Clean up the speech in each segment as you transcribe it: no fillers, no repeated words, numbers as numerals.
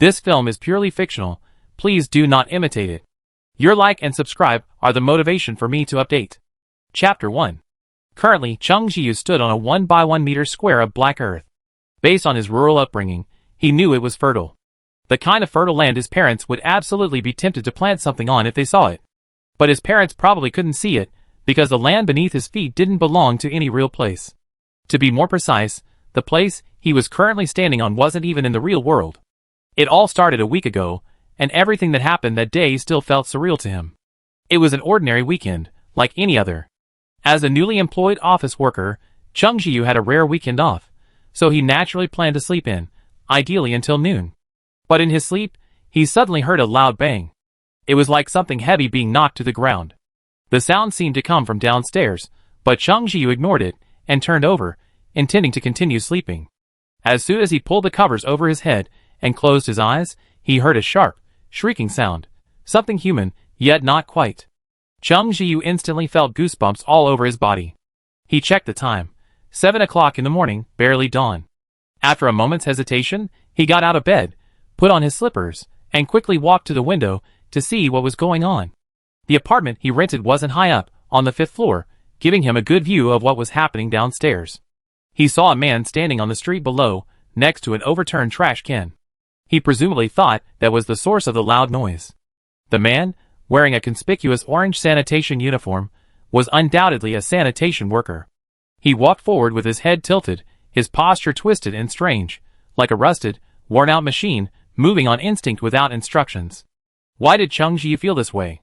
This film is purely fictional. Please do not imitate it. Your like and subscribe are the motivation for me to update. Chapter 1. Currently, Chung Ji-yu stood on a 1 by 1 meter square of black earth. Based on his rural upbringing, he knew it was fertile. The kind of fertile land his parents would absolutely be tempted to plant something on if they saw it. But his parents probably couldn't see it, because the land beneath his feet didn't belong to any real place. To be more precise, the place he was currently standing on wasn't even in the real world. It all started a week ago, and everything that happened that day still felt surreal to him. It was an ordinary weekend, like any other. As a newly employed office worker, Chung Ji-yu had a rare weekend off, so he naturally planned to sleep in, ideally until noon. But in his sleep, he suddenly heard a loud bang. It was like something heavy being knocked to the ground. The sound seemed to come from downstairs, but Chung Ji-yu ignored it and turned over, intending to continue sleeping. As soon as he pulled the covers over his head and closed his eyes, he heard a sharp, shrieking sound. Something human, yet not quite. Chung Ji-yu instantly felt goosebumps all over his body. He checked the time. 7 o'clock in the morning, barely dawn. After a moment's hesitation, he got out of bed, put on his slippers, and quickly walked to the window to see what was going on. The apartment he rented wasn't high up, on the 5th floor, giving him a good view of what was happening downstairs. He saw a man standing on the street below, next to an overturned trash can. He presumably thought that was the source of the loud noise. The man, wearing a conspicuous orange sanitation uniform, was undoubtedly a sanitation worker. He walked forward with his head tilted, his posture twisted and strange, like a rusted, worn-out machine, moving on instinct without instructions. Why did Chung Ji feel this way?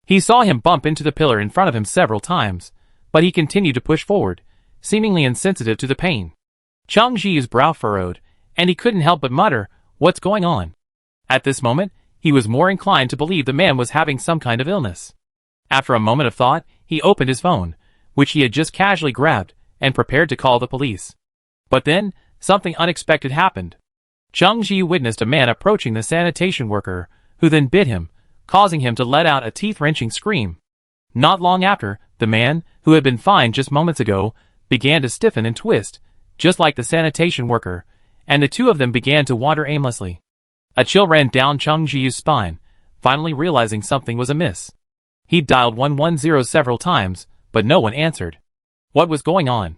He saw him bump into the pillar in front of him several times, but he continued to push forward, seemingly insensitive to the pain. Chung Ji's brow furrowed, and he couldn't help but mutter, "What's going on?" At this moment, he was more inclined to believe the man was having some kind of illness. After a moment of thought, he opened his phone, which he had just casually grabbed, and prepared to call the police. But then, something unexpected happened. Chung Ji witnessed a man approaching the sanitation worker, who then bit him, causing him to let out a teeth-wrenching scream. Not long after, the man, who had been fine just moments ago, began to stiffen and twist, just like the sanitation worker, and the two of them began to wander aimlessly. A chill ran down Chung Ji's spine, finally realizing something was amiss. He dialed 110 several times, but no one answered. What was going on?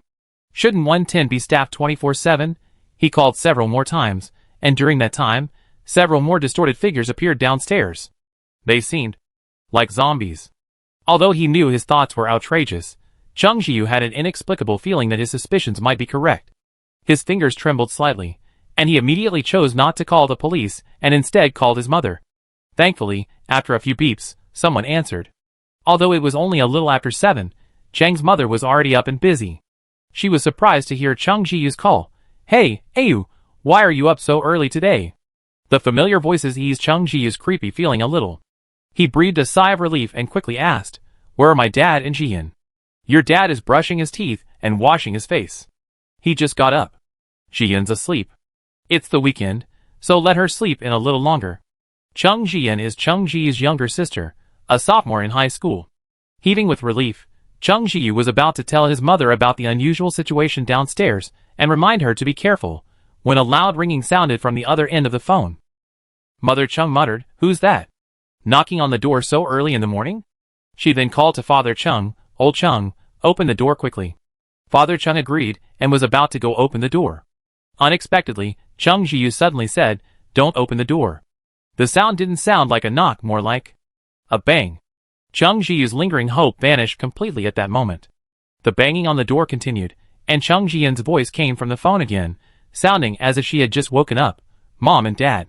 Shouldn't 110 be staffed 24/7? He called several more times, and during that time, several more distorted figures appeared downstairs. They seemed like zombies. Although he knew his thoughts were outrageous, Chung Ji had an inexplicable feeling that his suspicions might be correct. His fingers trembled slightly, and he immediately chose not to call the police and instead called his mother. Thankfully, after a few beeps, someone answered. Although it was only a little after 7, Chang's mother was already up and busy. She was surprised to hear Chung Ji's call. "Hey, Ayu, why are you up so early today?" The familiar voices eased Chung Ji's creepy feeling a little. He breathed a sigh of relief and quickly asked, "Where are my dad and Jian?" "Your dad is brushing his teeth and washing his face. He just got up. Jian's asleep. It's the weekend, so let her sleep in a little longer." Chung Jian is Chung Ji's younger sister, a sophomore in high school. Heaving with relief, Chung Ji was about to tell his mother about the unusual situation downstairs and remind her to be careful, when a loud ringing sounded from the other end of the phone. Mother Chung muttered, "Who's that? Knocking on the door so early in the morning?" She then called to Father Chung, "Old Chung, open the door quickly." Father Chung agreed and was about to go open the door. Unexpectedly, Chung Ji suddenly said, "Don't open the door." The sound didn't sound like a knock, more like a bang. Chung Ji's lingering hope vanished completely at that moment. The banging on the door continued, and Chung Jian's voice came from the phone again, sounding as if she had just woken up. "Mom and Dad.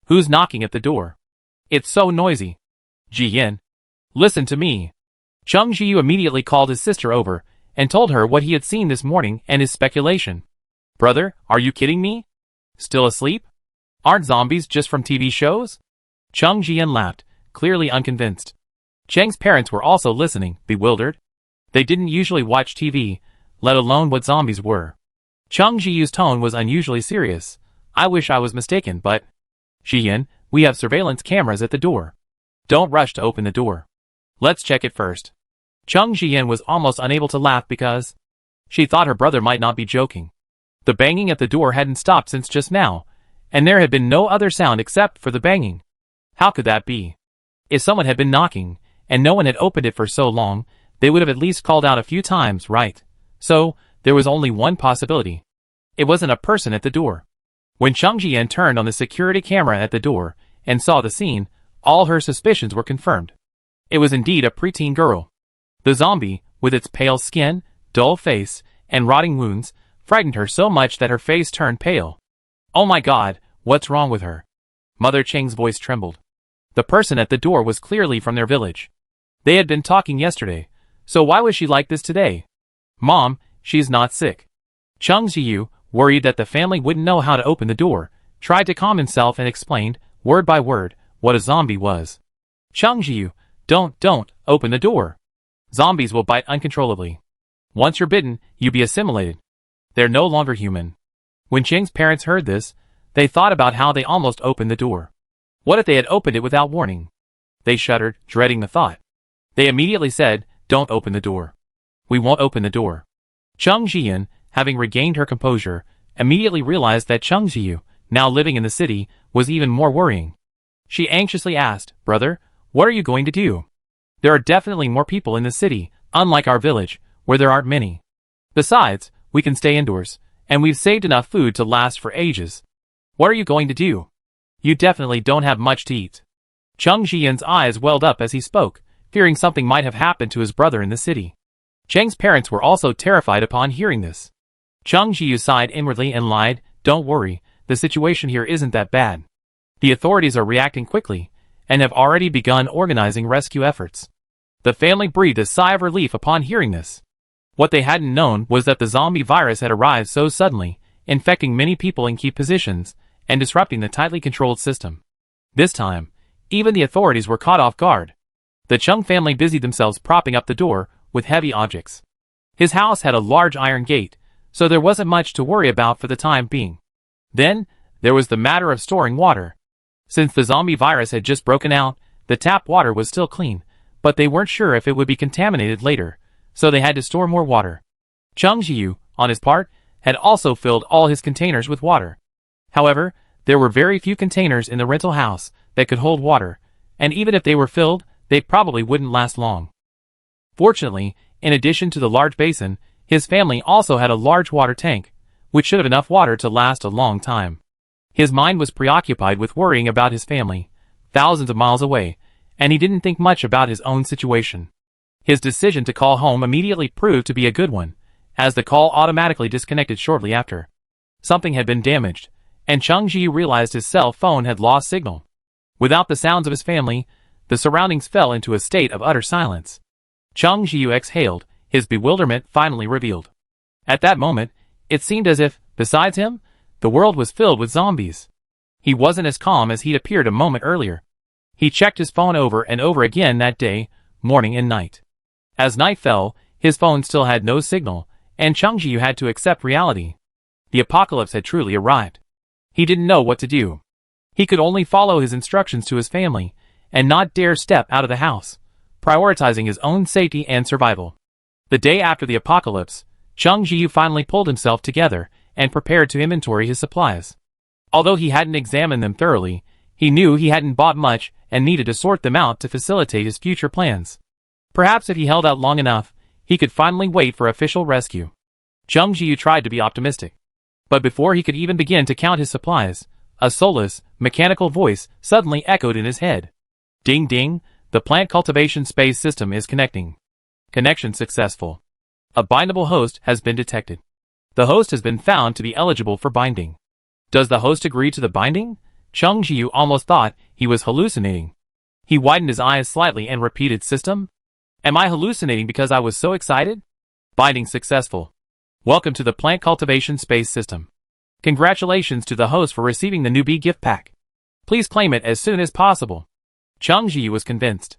Who's knocking at the door? It's so noisy. Jian. Listen to me." Chung Ji immediately called his sister over, and told her what he had seen this morning and his speculation. "Brother, are you kidding me? Still asleep? Aren't zombies just from TV shows?" Chung Jian laughed, clearly unconvinced. Chang's parents were also listening, bewildered. They didn't usually watch TV, let alone what zombies were. Chung Ji's tone was unusually serious. "I wish I was mistaken, but Jian, we have surveillance cameras at the door. Don't rush to open the door. Let's check it first." Chung Jian was almost unable to laugh because she thought her brother might not be joking. The banging at the door hadn't stopped since just now, and there had been no other sound except for the banging. How could that be? If someone had been knocking, and no one had opened it for so long, they would have at least called out a few times, right? So, there was only one possibility. It wasn't a person at the door. When Chang Jiyan turned on the security camera at the door, and saw the scene, all her suspicions were confirmed. It was indeed a preteen girl. The zombie, with its pale skin, dull face, and rotting wounds, frightened her so much that her face turned pale. Oh my God, what's wrong with her? Mother Cheng's voice trembled. The person at the door was clearly from their village. They had been talking yesterday, so why was she like this today? Mom, she's not sick. Chang Ziyu, worried that the family wouldn't know how to open the door, tried to calm himself and explained, word by word, what a zombie was. Chang Ziyu, don't open the door. Zombies will bite uncontrollably. Once you're bitten, you be assimilated. They're no longer human. When Cheng's parents heard this, they thought about how they almost opened the door. What if they had opened it without warning? They shuddered, dreading the thought. They immediately said, don't open the door. We won't open the door. Chang Jiyan, having regained her composure, immediately realized that Chang Ziyu, now living in the city, was even more worrying. She anxiously asked, brother, what are you going to do? There are definitely more people in the city, unlike our village, where there aren't many. Besides, we can stay indoors, and we've saved enough food to last for ages. What are you going to do? You definitely don't have much to eat. Chang Jiyan's eyes welled up as he spoke, fearing something might have happened to his brother in the city. Cheng's parents were also terrified upon hearing this. Chang Jiyu sighed inwardly and lied, don't worry, the situation here isn't that bad. The authorities are reacting quickly, and have already begun organizing rescue efforts. The family breathed a sigh of relief upon hearing this. What they hadn't known was that the zombie virus had arrived so suddenly, infecting many people in key positions, and disrupting the tightly controlled system. This time, even the authorities were caught off guard. The Chung family busied themselves propping up the door with heavy objects. His house had a large iron gate, so there wasn't much to worry about for the time being. Then, there was the matter of storing water. Since the zombie virus had just broken out, the tap water was still clean, but they weren't sure if it would be contaminated later, so they had to store more water. Chang Jiyu, on his part, had also filled all his containers with water. However, there were very few containers in the rental house that could hold water, and even if they were filled, they probably wouldn't last long. Fortunately, in addition to the large basin, his family also had a large water tank, which should have enough water to last a long time. His mind was preoccupied with worrying about his family, thousands of miles away, and he didn't think much about his own situation. His decision to call home immediately proved to be a good one, as the call automatically disconnected shortly after. Something had been damaged, and Chang Ji realized his cell phone had lost signal. Without the sounds of his family, the surroundings fell into a state of utter silence. Chang Ji exhaled, his bewilderment finally revealed. At that moment, it seemed as if, besides him, the world was filled with zombies. He wasn't as calm as he'd appeared a moment earlier. He checked his phone over and over again that day, morning and night. As night fell, his phone still had no signal, and Chang Ji had to accept reality. The apocalypse had truly arrived. He didn't know what to do. He could only follow his instructions to his family, and not dare step out of the house, prioritizing his own safety and survival. The day after the apocalypse, Chang Ji finally pulled himself together and prepared to inventory his supplies. Although he hadn't examined them thoroughly, he knew he hadn't bought much and needed to sort them out to facilitate his future plans. Perhaps if he held out long enough, he could finally wait for official rescue. Chang Ji tried to be optimistic. But before he could even begin to count his supplies, a soulless, mechanical voice suddenly echoed in his head. Ding ding, the plant cultivation space system is connecting. Connection successful. A bindable host has been detected. The host has been found to be eligible for binding. Does the host agree to the binding? Chang Ji almost thought he was hallucinating. He widened his eyes slightly and repeated, system? Am I hallucinating because I was so excited? Binding successful. Welcome to the plant cultivation space system. Congratulations to the host for receiving the newbie gift pack. Please claim it as soon as possible. Chang Ji was convinced.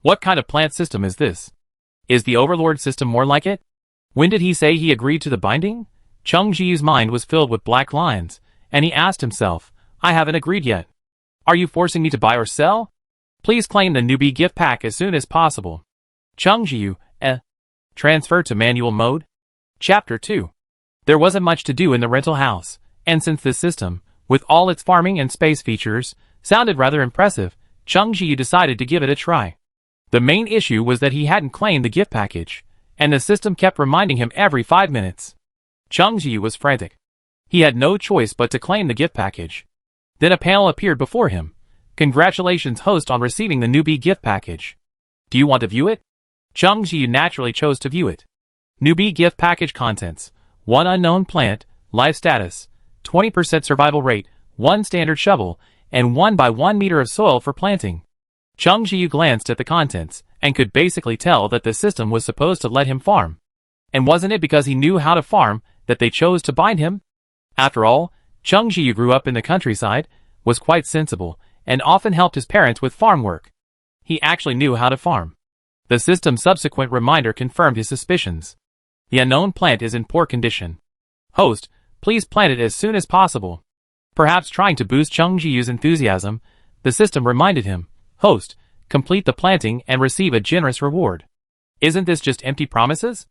What kind of plant system is this? Is the Overlord system more like it? When did he say he agreed to the binding? Chang Ji's mind was filled with black lines, and he asked himself, I haven't agreed yet. Are you forcing me to buy or sell? Please claim the newbie gift pack as soon as possible. Chang Ji, transfer to manual mode? Chapter 2. There wasn't much to do in the rental house, and since this system, with all its farming and space features, sounded rather impressive. Chung Ji decided to give it a try. The main issue was that he hadn't claimed the gift package, and the system kept reminding him every 5 minutes. Chung Ji was frantic. He had no choice but to claim the gift package. Then a panel appeared before him. Congratulations, host, on receiving the newbie gift package. Do you want to view it? Chung Ji naturally chose to view it. Newbie gift package contents: 1 unknown plant, life status, 20% survival rate, 1 standard shovel, and 1 by 1 meter of soil for planting. Chung Ji glanced at the contents, and could basically tell that the system was supposed to let him farm. And wasn't it because he knew how to farm that they chose to bind him? After all, Chung Ji grew up in the countryside, was quite sensible, and often helped his parents with farm work. He actually knew how to farm. The system's subsequent reminder confirmed his suspicions. The unknown plant is in poor condition. Host, please plant it as soon as possible. Perhaps trying to boost Chung Ji's enthusiasm, the system reminded him, Host, complete the planting and receive a generous reward. Isn't this just empty promises?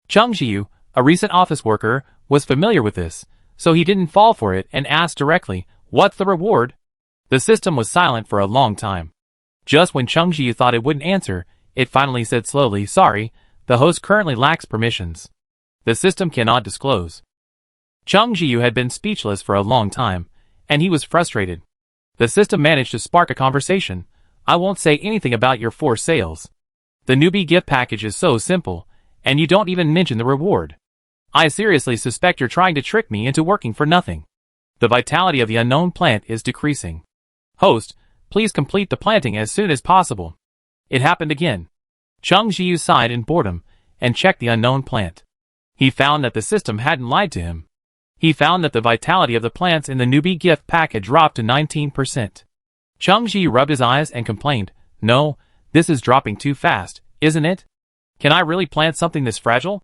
Chung Ji, a recent office worker, was familiar with this, so he didn't fall for it and asked directly, What's the reward? The system was silent for a long time. Just when Chung Ji thought it wouldn't answer, it finally said slowly, Sorry, the host currently lacks permissions. The system cannot disclose. Chung Ji had been speechless for a long time, and he was frustrated. The system managed to spark a conversation. I won't say anything about your forced sales. The newbie gift package is so simple, and you don't even mention the reward. I seriously suspect you're trying to trick me into working for nothing. The vitality of the unknown plant is decreasing. Host, please complete the planting as soon as possible. It happened again. Chung Ji sighed in boredom, and checked the unknown plant. He found that the system hadn't lied to him. He found that the vitality of the plants in the newbie gift pack had dropped to 19%. Chung Ji rubbed his eyes and complained, No, this is dropping too fast, isn't it? Can I really plant something this fragile?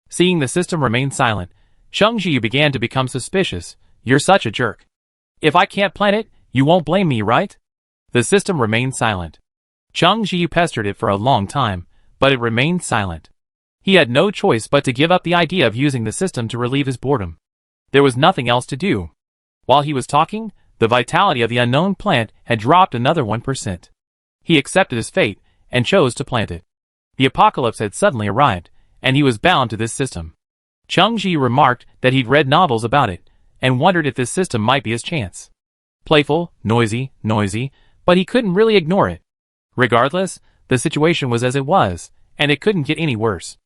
Seeing the system remain silent, Chung Ji began to become suspicious. You're such a jerk. If I can't plant it, you won't blame me, right? The system remained silent. Chung Ji pestered it for a long time, but it remained silent. He had no choice but to give up the idea of using the system to relieve his boredom. There was nothing else to do. While he was talking, the vitality of the unknown plant had dropped another 1%. He accepted his fate, and chose to plant it. The apocalypse had suddenly arrived, and he was bound to this system. Chung Ji remarked that he'd read novels about it, and wondered if this system might be his chance. Playful, noisy, but he couldn't really ignore it. Regardless, the situation was as it was, and it couldn't get any worse.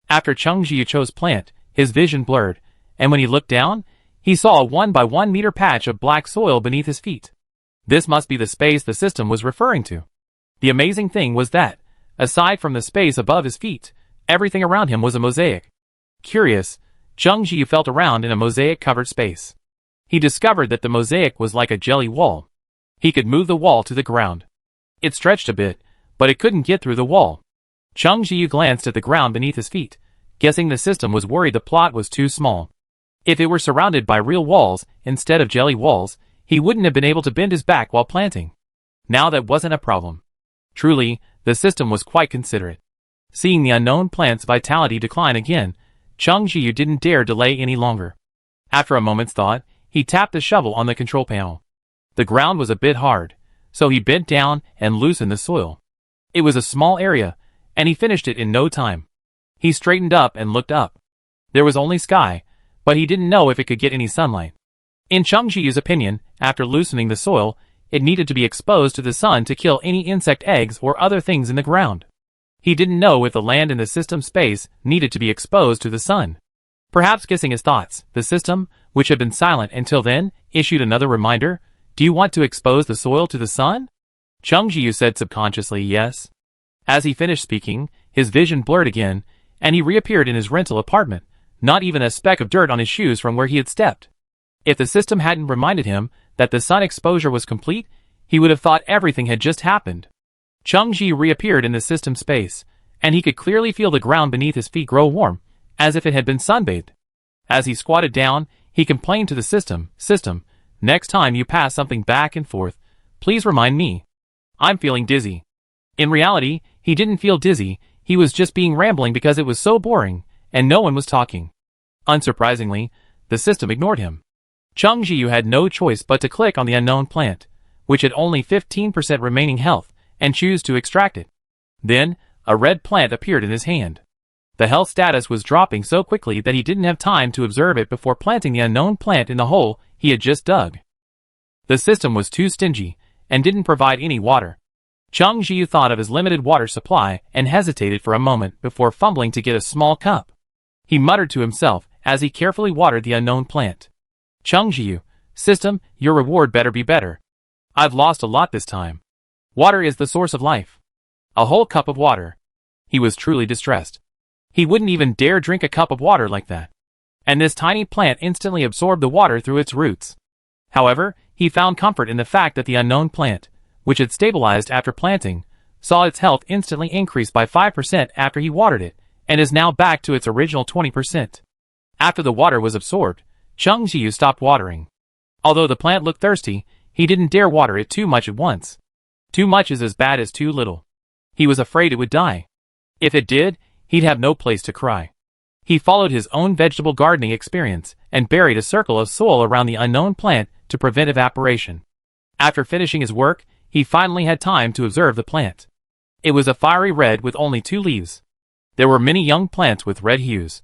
After Chung Ji chose plant, his vision blurred, and when he looked down, he saw a 1 by 1 meter patch of black soil beneath his feet. This must be the space the system was referring to. The amazing thing was that, aside from the space above his feet, everything around him was a mosaic. Curious, Chung Ji felt around in a mosaic-covered space. He discovered that the mosaic was like a jelly wall. He could move the wall to the ground. It stretched a bit, but it couldn't get through the wall. Chung Ji glanced at the ground beneath his feet, guessing the system was worried the plot was too small. If it were surrounded by real walls instead of jelly walls, he wouldn't have been able to bend his back while planting. Now that wasn't a problem. Truly, the system was quite considerate. Seeing the unknown plant's vitality decline again, Chung Ji didn't dare delay any longer. After a moment's thought, he tapped the shovel on the control panel. The ground was a bit hard, so he bent down and loosened the soil. It was a small area, and he finished it in no time. He straightened up and looked up. There was only sky, but he didn't know if it could get any sunlight. In Chung Ji's opinion, after loosening the soil, it needed to be exposed to the sun to kill any insect eggs or other things in the ground. He didn't know if the land in the system space needed to be exposed to the sun. Perhaps guessing his thoughts, the system, which had been silent until then, issued another reminder. Do you want to expose the soil to the sun? Chung Ji said subconsciously yes. As he finished speaking, his vision blurred again, and he reappeared in his rental apartment, not even a speck of dirt on his shoes from where he had stepped. If the system hadn't reminded him that the sun exposure was complete, he would have thought everything had just happened. Chung Ji reappeared in the system space, and he could clearly feel the ground beneath his feet grow warm, as if it had been sunbathed. As he squatted down, he complained to the system, next time you pass something back and forth, please remind me. I'm feeling dizzy. In reality, he didn't feel dizzy, he was just being rambling because it was so boring, and no one was talking. Unsurprisingly, the system ignored him. Cheng Jiyu had no choice but to click on the unknown plant, which had only 15% remaining health, and choose to extract it. Then, a red plant appeared in his hand. The health status was dropping so quickly that he didn't have time to observe it before planting the unknown plant in the hole he had just dug. The system was too stingy, and didn't provide any water. Cheng Jiyu thought of his limited water supply and hesitated for a moment before fumbling to get a small cup. He muttered to himself as he carefully watered the unknown plant. Cheng Jiyu, system, your reward better be better. I've lost a lot this time. Water is the source of life. A whole cup of water. He was truly distressed. He wouldn't even dare drink a cup of water like that. And this tiny plant instantly absorbed the water through its roots. However, he found comfort in the fact that the unknown plant, which had stabilized after planting, saw its health instantly increase by 5% after he watered it, and is now back to its original 20%. After the water was absorbed, Cheng Jiyu stopped watering. Although the plant looked thirsty, he didn't dare water it too much at once. Too much is as bad as too little. He was afraid it would die. If it did, he'd have no place to cry. He followed his own vegetable gardening experience and buried a circle of soil around the unknown plant to prevent evaporation. After finishing his work, he finally had time to observe the plant. It was a fiery red with only 2 leaves. There were many young plants with red hues.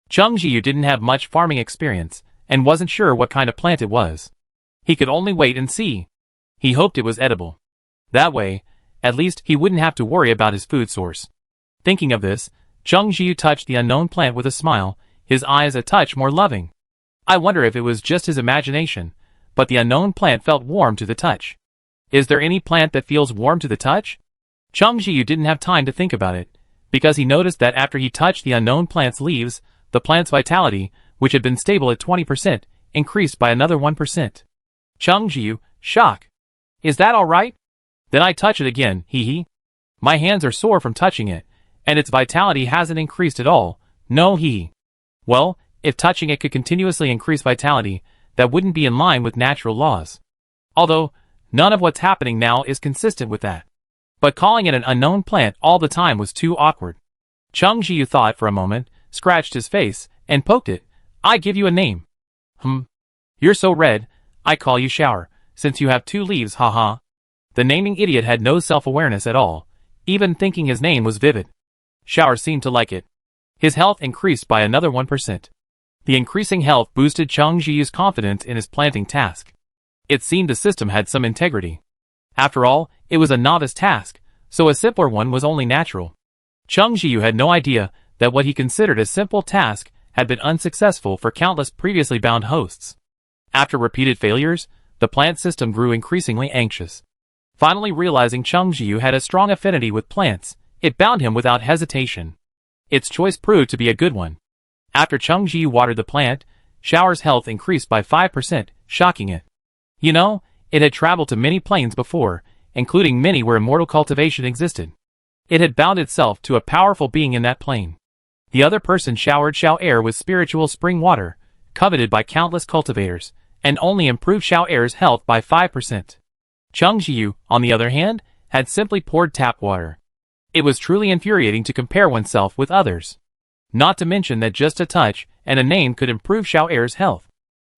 Cheng Jiyu didn't have much farming experience and wasn't sure what kind of plant it was. He could only wait and see. He hoped it was edible. That way, at least he wouldn't have to worry about his food source. Thinking of this, Cheng Jiyu touched the unknown plant with a smile, his eyes a touch more loving. I wonder if it was just his imagination, but the unknown plant felt warm to the touch. Is there any plant that feels warm to the touch? Cheng Jiyu didn't have time to think about it, because he noticed that after he touched the unknown plant's leaves, the plant's vitality, which had been stable at 20%, increased by another 1%. Cheng Jiyu, shock. Is that all right? Then I touch it again, hee. My hands are sore from touching it, and its vitality hasn't increased at all, no hee. Well, if touching it could continuously increase vitality, that wouldn't be in line with natural laws. Although, none of what's happening now is consistent with that. But calling it an unknown plant all the time was too awkward. Cheng Jiyu thought for a moment, scratched his face, and poked it. I give you a name. You're so red, I call you Shower, since you have 2 leaves, haha. The naming idiot had no self-awareness at all, even thinking his name was vivid. Shower seemed to like it. His health increased by another 1%. The increasing health boosted Cheng Jiyu's confidence in his planting task. It seemed the system had some integrity. After all, it was a novice task, so a simpler one was only natural. Cheng Jiyu had no idea that what he considered a simple task had been unsuccessful for countless previously bound hosts. After repeated failures, the plant system grew increasingly anxious. Finally realizing Cheng Jiyu had a strong affinity with plants, it bound him without hesitation. Its choice proved to be a good one. After Cheng Jiyu watered the plant, Shower's health increased by 5%, shocking it. You know, it had traveled to many planes before, including many where immortal cultivation existed. It had bound itself to a powerful being in that plane. The other person showered Xiao Air with spiritual spring water, coveted by countless cultivators, and only improved Xiao Air's health by 5%. Cheng Jiyu, on the other hand, had simply poured tap water. It was truly infuriating to compare oneself with others. Not to mention that just a touch and a name could improve Xiao Air's health.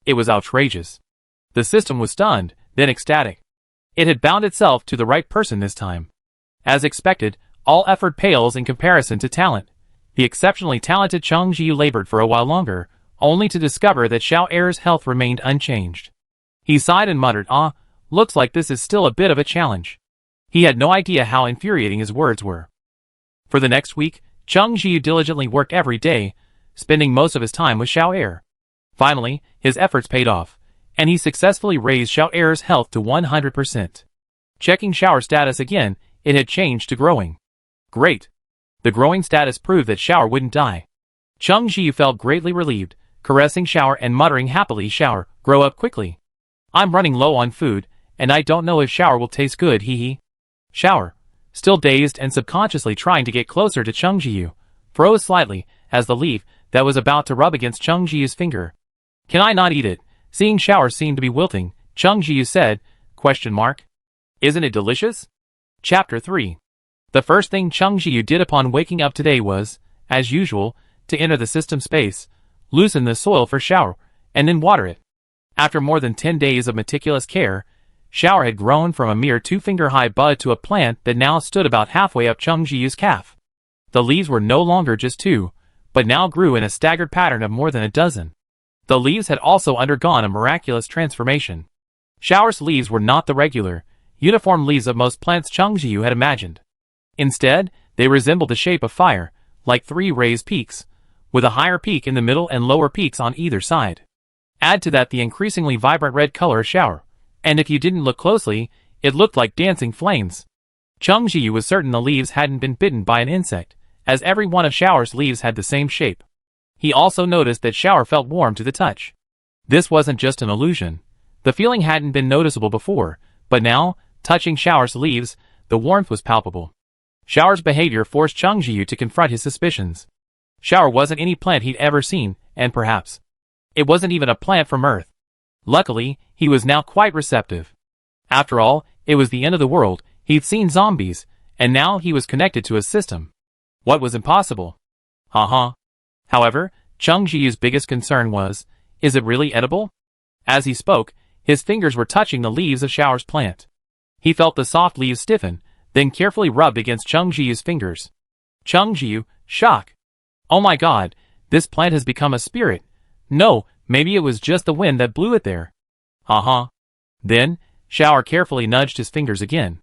It was outrageous. The system was stunned, then ecstatic. It had bound itself to the right person this time. As expected, all effort pales in comparison to talent. The exceptionally talented Cheng Jiyu labored for a while longer, only to discover that Xiao Air's health remained unchanged. He sighed and muttered, looks like this is still a bit of a challenge. He had no idea how infuriating his words were. For the next week, Cheng Jiyu diligently worked every day, spending most of his time with Xiao Air. Finally, his efforts paid off, and he successfully raised Xiao Air's health to 100%. Checking Shower status again, it had changed to growing. Great. The growing status proved that Shower wouldn't die. Cheng Jiyu felt greatly relieved, caressing Shower and muttering happily, Shower, grow up quickly. I'm running low on food, and I don't know if Shower will taste good, hee. Shower, still dazed and subconsciously trying to get closer to Cheng Jiyu, froze slightly as the leaf that was about to rub against Cheng Jiyu's finger. Can I not eat it? Seeing Shower seemed to be wilting, Cheng Jiyu said, ? Isn't it delicious? Chapter 3. The first thing Cheng Jiyu did upon waking up today was, as usual, to enter the system space, loosen the soil for Shower, and then water it. After more than 10 days of meticulous care, Shower had grown from a mere 2-finger-high bud to a plant that now stood about halfway up Chung Ji-yu's calf. The leaves were no longer just 2, but now grew in a staggered pattern of more than a dozen. The leaves had also undergone a miraculous transformation. Shower's leaves were not the regular, uniform leaves of most plants Chung Ji-yu had imagined. Instead, they resembled the shape of fire, like 3 raised peaks, with a higher peak in the middle and lower peaks on either side. Add to that the increasingly vibrant red color of Shower, and if you didn't look closely, it looked like dancing flames. Chung Ji-yu was certain the leaves hadn't been bitten by an insect, as every one of Shower's leaves had the same shape. He also noticed that Shower felt warm to the touch. This wasn't just an illusion. The feeling hadn't been noticeable before, but now, touching Shower's leaves, the warmth was palpable. Shower's behavior forced Chung Ji-yu to confront his suspicions. Shower wasn't any plant he'd ever seen, and perhaps it wasn't even a plant from Earth. Luckily, he was now quite receptive. After all, it was the end of the world, he'd seen zombies, and now he was connected to a system. What was impossible? However, Chung Ji-yu's biggest concern was, is it really edible? As he spoke, his fingers were touching the leaves of Shower's plant. He felt the soft leaves stiffen, then carefully rubbed against Chung Ji-yu's fingers. Chung Ji-yu, shock. Oh my god, this plant has become a spirit. No, maybe it was just the wind that blew it there. Then, Shower carefully nudged his fingers again.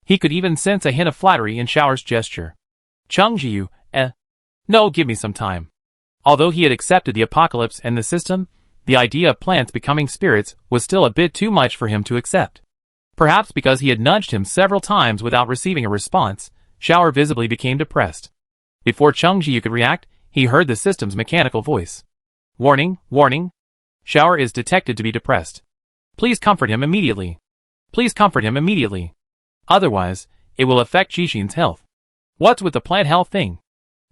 He could even sense a hint of flattery in Shower's gesture. Chung Ji-yu, no, give me some time. Although he had accepted the apocalypse and the system, the idea of plants becoming spirits was still a bit too much for him to accept. Perhaps because he had nudged him several times without receiving a response, Shower visibly became depressed. Before Chung Ji-yu could react, he heard the system's mechanical voice. Warning, warning. Shower is detected to be depressed. Please comfort him immediately. Please comfort him immediately. Otherwise, it will affect Jishin's health. What's with the plant health thing?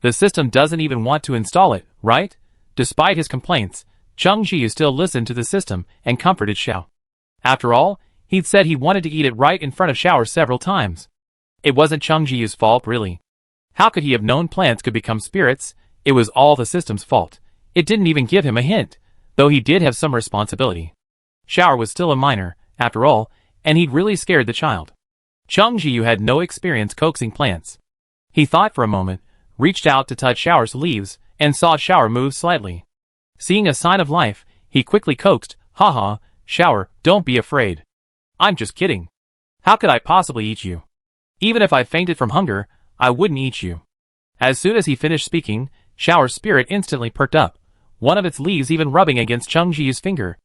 The system doesn't even want to install it, right? Despite his complaints, Chung Ji-yu still listened to the system and comforted Xiao. After all, he'd said he wanted to eat it right in front of Shower several times. It wasn't Chung Ji-yu's fault, really. How could he have known plants could become spirits? It was all the system's fault. It didn't even give him a hint, though he did have some responsibility. Shower was still a minor, after all, and he'd really scared the child. Chung Ji-yu had no experience coaxing plants. He thought for a moment, reached out to touch Shower's leaves, and saw Shower move slightly. Seeing a sign of life, he quickly coaxed, Shower, don't be afraid. I'm just kidding. How could I possibly eat you? Even if I fainted from hunger, I wouldn't eat you. As soon as he finished speaking, Shower's spirit instantly perked up, one of its leaves even rubbing against Chung Ji-yu's finger.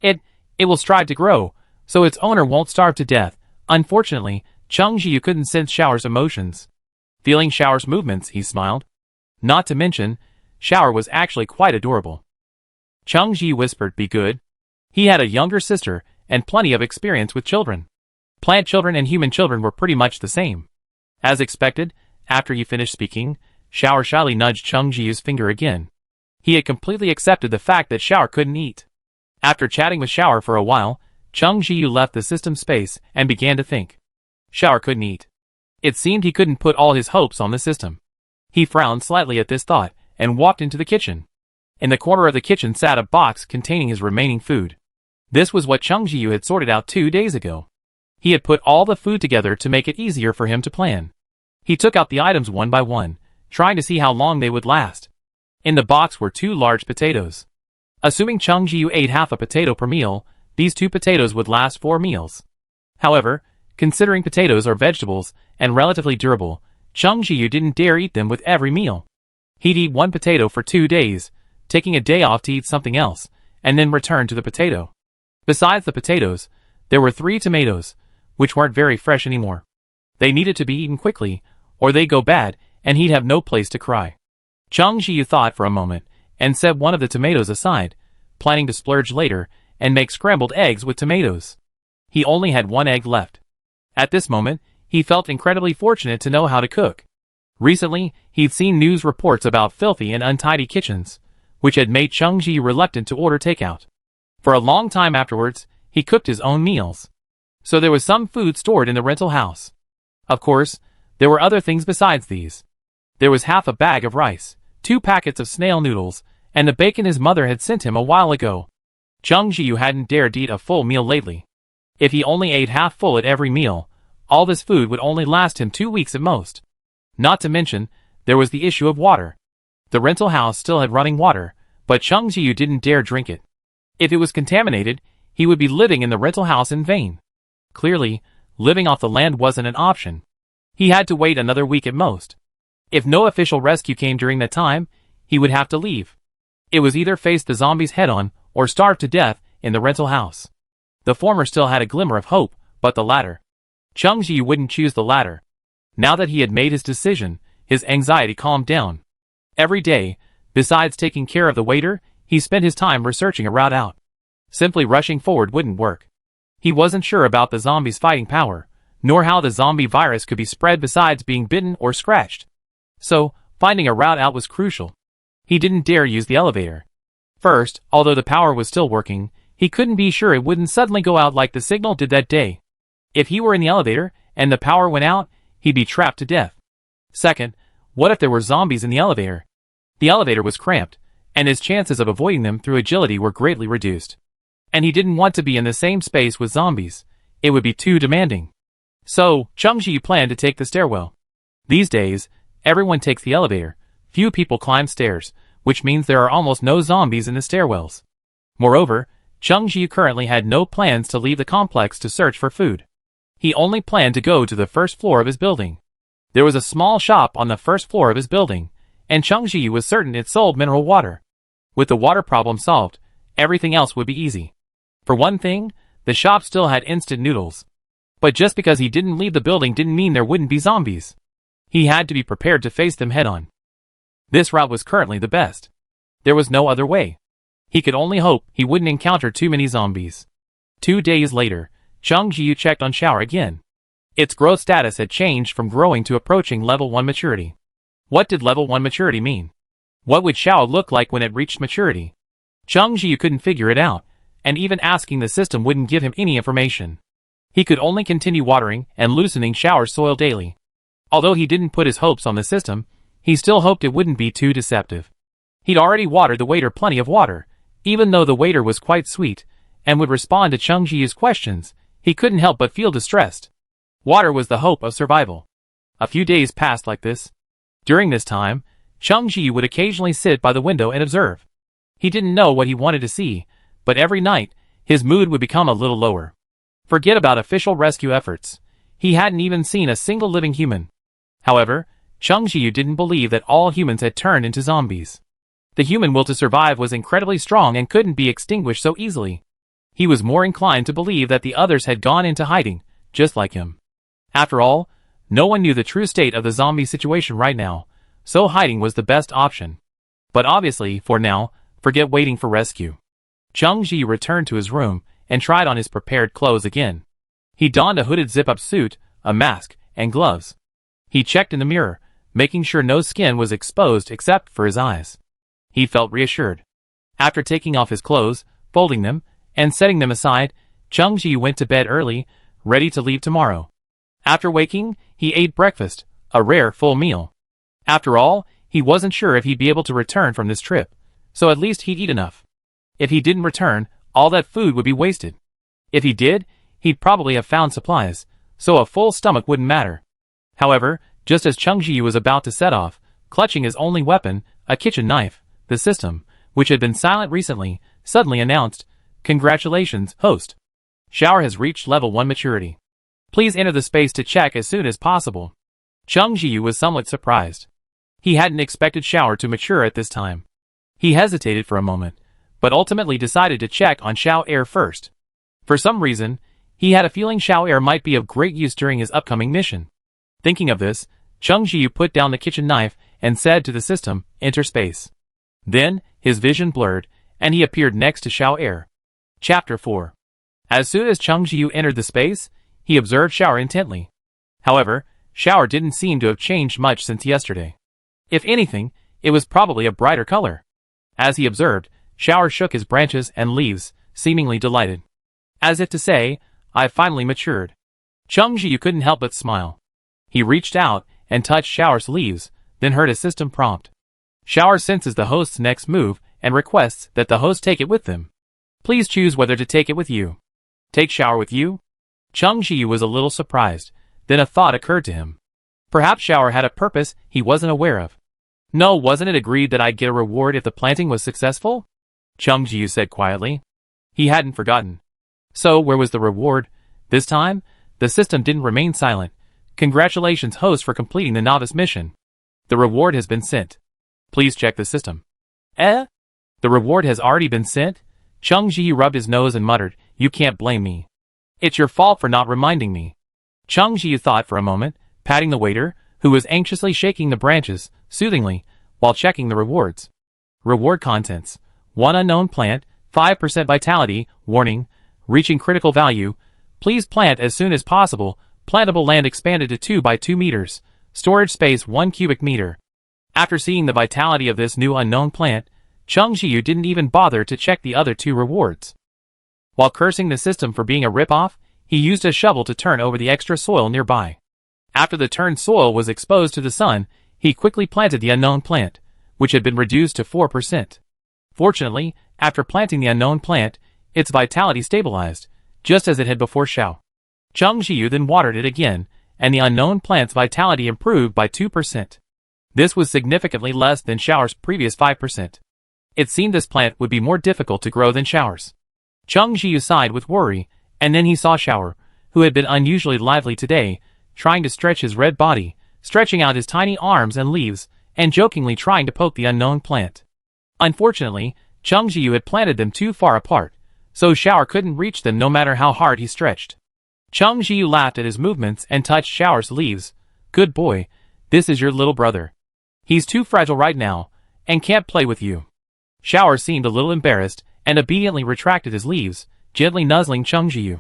It will strive to grow, so its owner won't starve to death. Unfortunately, Chung Ji-yu couldn't sense Shower's emotions. Feeling Shower's movements, he smiled. Not to mention, Shower was actually quite adorable. Chung Ji whispered, be good. He had a younger sister, and plenty of experience with children. Plant children and human children were pretty much the same. As expected, after he finished speaking, Shower shyly nudged Chung Ji-yu's finger again. He had completely accepted the fact that Shower couldn't eat. After chatting with Shower for a while, Chung Ji-yu left the system space and began to think. Shower couldn't eat. It seemed he couldn't put all his hopes on the system. He frowned slightly at this thought, and walked into the kitchen. In the corner of the kitchen sat a box containing his remaining food. This was what Chung Ji-yu had sorted out 2 days ago. He had put all the food together to make it easier for him to plan. He took out the items one by one, trying to see how long they would last. In the box were 2 large potatoes. Assuming Chung Ji-yu ate half a potato per meal, these 2 potatoes would last 4 meals. However, considering potatoes are vegetables and relatively durable, Chung Ji-yu didn't dare eat them with every meal. He'd eat 1 potato for 2 days, taking a day off to eat something else, and then return to the potato. Besides the potatoes, there were 3 tomatoes, which weren't very fresh anymore. They needed to be eaten quickly, or they'd go bad, and he'd have no place to cry. Chung Ji-yu thought for a moment, and set one of the tomatoes aside, planning to splurge later, and make scrambled eggs with tomatoes. He only had 1 egg left. At this moment, he felt incredibly fortunate to know how to cook. Recently, he'd seen news reports about filthy and untidy kitchens, which had made Chung Ji reluctant to order takeout. For a long time afterwards, he cooked his own meals. So there was some food stored in the rental house. Of course, there were other things besides these. There was half a bag of rice, 2 packets of snail noodles, and the bacon his mother had sent him a while ago. Chung Jiu hadn't dared to eat a full meal lately. If he only ate half full at every meal, all this food would only last him 2 weeks at most. Not to mention, there was the issue of water. The rental house still had running water, but Chung Jiu didn't dare drink it. If it was contaminated, he would be living in the rental house in vain. Clearly, living off the land wasn't an option. He had to wait another week at most. If no official rescue came during that time, he would have to leave. It was either face the zombies head-on or starve to death in the rental house. The former still had a glimmer of hope, but the latter. Chung Jiu wouldn't choose the latter. Now that he had made his decision, his anxiety calmed down. Every day, besides taking care of the waiter, he spent his time researching a route out. Simply rushing forward wouldn't work. He wasn't sure about the zombies' fighting power, nor how the zombie virus could be spread besides being bitten or scratched. So, finding a route out was crucial. He didn't dare use the elevator. First, although the power was still working, he couldn't be sure it wouldn't suddenly go out like the signal did that day. If he were in the elevator, and the power went out, he'd be trapped to death. Second, what if there were zombies in the elevator? The elevator was cramped, and his chances of avoiding them through agility were greatly reduced. And he didn't want to be in the same space with zombies. It would be too demanding. So, Chung Jiu planned to take the stairwell. These days, everyone takes the elevator. Few people climb stairs, which means there are almost no zombies in the stairwells. Moreover, Chung Jiu currently had no plans to leave the complex to search for food. He only planned to go to the first floor of his building. There was a small shop on the first floor of his building, and Chung Jiu was certain it sold mineral water. With the water problem solved, everything else would be easy. For one thing, the shop still had instant noodles. But just because he didn't leave the building didn't mean there wouldn't be zombies. He had to be prepared to face them head-on. This route was currently the best. There was no other way. He could only hope he wouldn't encounter too many zombies. 2 days later, Chung Jiu checked on Shower again. Its growth status had changed from growing to approaching level 1 maturity. What did level 1 maturity mean? What would Xiao look like when it reached maturity? Chung Jiu couldn't figure it out, and even asking the system wouldn't give him any information. He could only continue watering and loosening Shower's soil daily. Although he didn't put his hopes on the system, he still hoped it wouldn't be too deceptive. He'd already watered the waiter plenty of water. Even though the waiter was quite sweet, and would respond to Chung Jiu's questions, he couldn't help but feel distressed. Water was the hope of survival. A few days passed like this. During this time, Chung Jiu would occasionally sit by the window and observe. He didn't know what he wanted to see, but every night, his mood would become a little lower. Forget about official rescue efforts. He hadn't even seen a single living human. However, Chung Jiu didn't believe that all humans had turned into zombies. The human will to survive was incredibly strong and couldn't be extinguished so easily. He was more inclined to believe that the others had gone into hiding, just like him. After all, no one knew the true state of the zombie situation right now, so hiding was the best option. But obviously, for now, forget waiting for rescue. Chung Jiu returned to his room and tried on his prepared clothes again. He donned a hooded zip-up suit, a mask, and gloves. He checked in the mirror, making sure no skin was exposed except for his eyes. He felt reassured. After taking off his clothes, folding them, and setting them aside, Chung Jiu went to bed early, ready to leave tomorrow. After waking, he ate breakfast, a rare full meal. After all, he wasn't sure if he'd be able to return from this trip, so at least he'd eat enough. If he didn't return, all that food would be wasted. If he did, he'd probably have found supplies, so a full stomach wouldn't matter. However, just as Chung Jiu was about to set off, clutching his only weapon, a kitchen knife, the system, which had been silent recently, suddenly announced, "Congratulations, host. Shower has reached level 1 maturity. Please enter the space to check as soon as possible." Chung Jiu was somewhat surprised. He hadn't expected Shower to mature at this time. He hesitated for a moment, but ultimately decided to check on Xiao Air first. For some reason, he had a feeling Xiao Air might be of great use during his upcoming mission. Thinking of this, Chung Jiu put down the kitchen knife and said to the system, "Enter space." Then, his vision blurred, and he appeared next to Xiao Air. Chapter 4. As soon as Chung Jiu entered the space, he observed Shower intently. However, Shower didn't seem to have changed much since yesterday. If anything, it was probably a brighter color. As he observed, Shower shook his branches and leaves, seemingly delighted. As if to say, "I've finally matured." Chung Jiu couldn't help but smile. He reached out and touched Shower's leaves, then heard a system prompt. Shower senses the host's next move and requests that the host take it with them. Please choose whether to take it with you. Take shower with you? Chung Ji was a little surprised. Then a thought occurred to him. Perhaps shower had a purpose he wasn't aware of. No, wasn't it agreed that I'd get a reward if the planting was successful? Chung Ji said quietly. He hadn't forgotten. So, where was the reward? This time, the system didn't remain silent. Congratulations, host, for completing the novice mission. The reward has been sent. Please check the system. The reward has already been sent? Chung Ji rubbed his nose and muttered, You can't blame me. It's your fault for not reminding me. Chung Ji thought for a moment, patting the waiter, who was anxiously shaking the branches, soothingly, while checking the rewards. Reward contents. 1 unknown plant, 5% vitality, warning, reaching critical value. Please plant as soon as possible. Plantable land expanded to 2 by 2 meters. Storage space 1 cubic meter. After seeing the vitality of this new unknown plant, Chung Ji didn't even bother to check the other 2 rewards. While cursing the system for being a rip-off, he used a shovel to turn over the extra soil nearby. After the turned soil was exposed to the sun, he quickly planted the unknown plant, which had been reduced to 4%. Fortunately, after planting the unknown plant, its vitality stabilized, just as it had before Xiao. Chung Ji then watered it again, and the unknown plant's vitality improved by 2%. This was significantly less than Xiao's previous 5%. It seemed this plant would be more difficult to grow than Xiao's. Chung Ji sighed with worry, and then he saw Xiao, who had been unusually lively today, trying to stretch his red body, stretching out his tiny arms and leaves, and jokingly trying to poke the unknown plant. Unfortunately, Chung Ji had planted them too far apart, so Xiao couldn't reach them no matter how hard he stretched. Chung Ji laughed at his movements and touched Xiao's leaves. Good boy, this is your little brother. He's too fragile right now, and can't play with you. Xiao seemed a little embarrassed, and obediently retracted his leaves, gently nuzzling Chung Ji.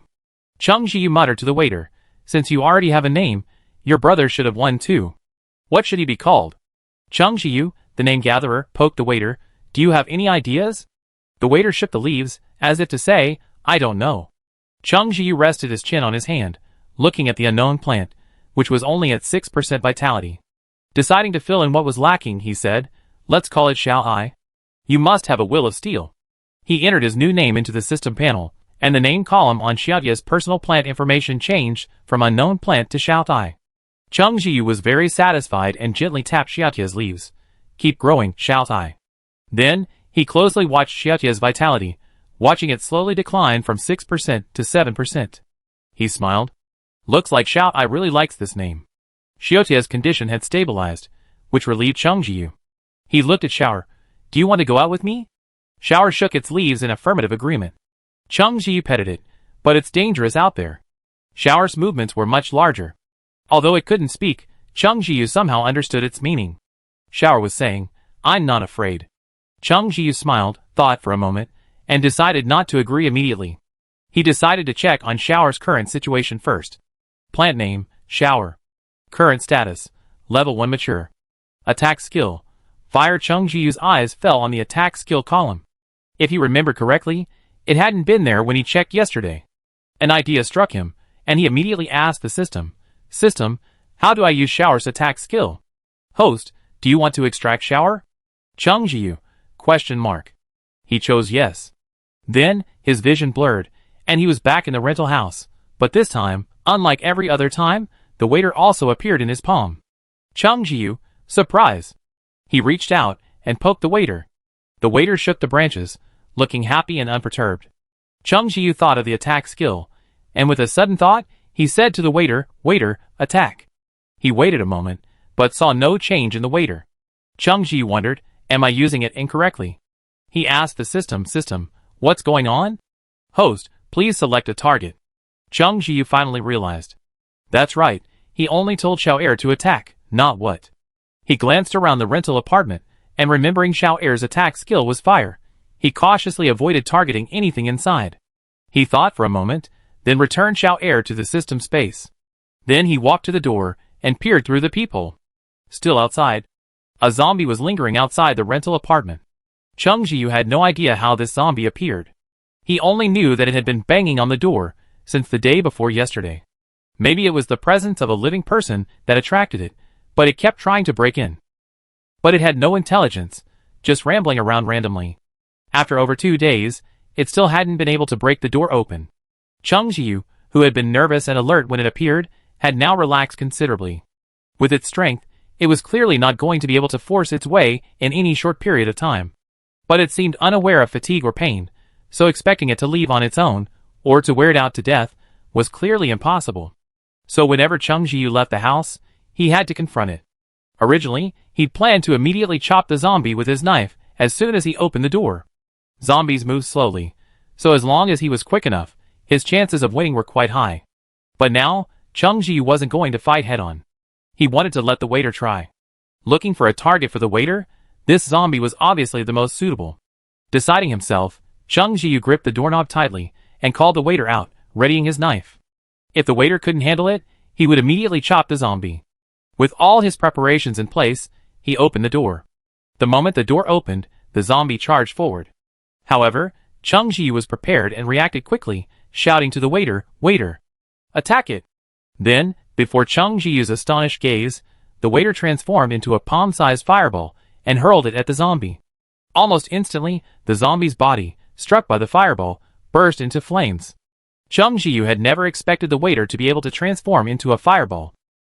Chung Ji muttered to the waiter, Since you already have a name, your brother should have one too. What should he be called? Chung Ji, the name gatherer, poked the waiter. Do you have any ideas? The waiter shook the leaves, as if to say, I don't know. Chung Ji rested his chin on his hand, looking at the unknown plant, which was only at 6% vitality. Deciding to fill in what was lacking, he said, Let's call it Xiao Ai. You must have a will of steel. He entered his new name into the system panel, and the name column on Xiaotia's personal plant information changed from unknown plant to Xiao Ai. Chung Ji was very satisfied and gently tapped Xiaotia's leaves. Keep growing, Xiao Ai. Then, he closely watched Xiaotia's vitality, watching it slowly decline from 6% to 7%. He smiled. Looks like Xiao Ai really likes this name. Xiaotia's condition had stabilized, which relieved Chung Ji. He looked at Xiao. Do you want to go out with me? Xiao shook its leaves in affirmative agreement. Chung Ji petted it, but it's dangerous out there. Xiao's movements were much larger. Although it couldn't speak, Chung Ji somehow understood its meaning. Xiao was saying, I'm not afraid. Chung Ji smiled, thought for a moment, and decided not to agree immediately. He decided to check on Xiao's current situation first. Plant name, Xiao. Current status, level 1 mature. Attack skill. Fire. Chung Ji's eyes fell on the attack skill column. If he remembered correctly, it hadn't been there when he checked yesterday. An idea struck him, and he immediately asked the system, how do I use Xiao's attack skill? Host, do you want to extract Xiao? Chung Ji, ? He chose yes. Then, his vision blurred, and he was back in the rental house, but this time, unlike every other time, the waiter also appeared in his palm. Chung Ji, surprise! He reached out and poked the waiter. The waiter shook the branches, looking happy and unperturbed. Chung Ji thought of the attack skill, and with a sudden thought, he said to the waiter, Waiter, attack. He waited a moment, but saw no change in the waiter. Chung Ji wondered, Am I using it incorrectly? He asked the system, what's going on? Host, please select a target. Chung Ji finally realized. That's right, he only told Xiao to attack, not what. He glanced around the rental apartment, and remembering Xiao's attack skill was fire, he cautiously avoided targeting anything inside. He thought for a moment, then returned Xiao to the system space. Then he walked to the door, and peered through the peephole. Still outside, a zombie was lingering outside the rental apartment. Chung Ji had no idea how this zombie appeared. He only knew that it had been banging on the door since the day before yesterday. Maybe it was the presence of a living person that attracted it, but it kept trying to break in. But it had no intelligence, just rambling around randomly. After over 2 days, it still hadn't been able to break the door open. Chung Jiu, who had been nervous and alert when it appeared, had now relaxed considerably. With its strength, it was clearly not going to be able to force its way in any short period of time. But it seemed unaware of fatigue or pain, so expecting it to leave on its own, or to wear it out to death, was clearly impossible. So whenever Chung Jiu left the house, he had to confront it. Originally, he'd planned to immediately chop the zombie with his knife as soon as he opened the door. Zombies moved slowly, so as long as he was quick enough, his chances of winning were quite high. But now, Chung Jiu wasn't going to fight head-on. He wanted to let the waiter try. Looking for a target for the waiter, this zombie was obviously the most suitable. Deciding himself, Chung Jiu gripped the doorknob tightly and called the waiter out, readying his knife. If the waiter couldn't handle it, he would immediately chop the zombie. With all his preparations in place, he opened the door. The moment the door opened, the zombie charged forward. However, Chung Jiu was prepared and reacted quickly, shouting to the waiter, "Waiter! Attack it!" Then, before Chung Jiu's astonished gaze, the waiter transformed into a palm-sized fireball and hurled it at the zombie. Almost instantly, the zombie's body, struck by the fireball, burst into flames. Chung Jiu had never expected the waiter to be able to transform into a fireball.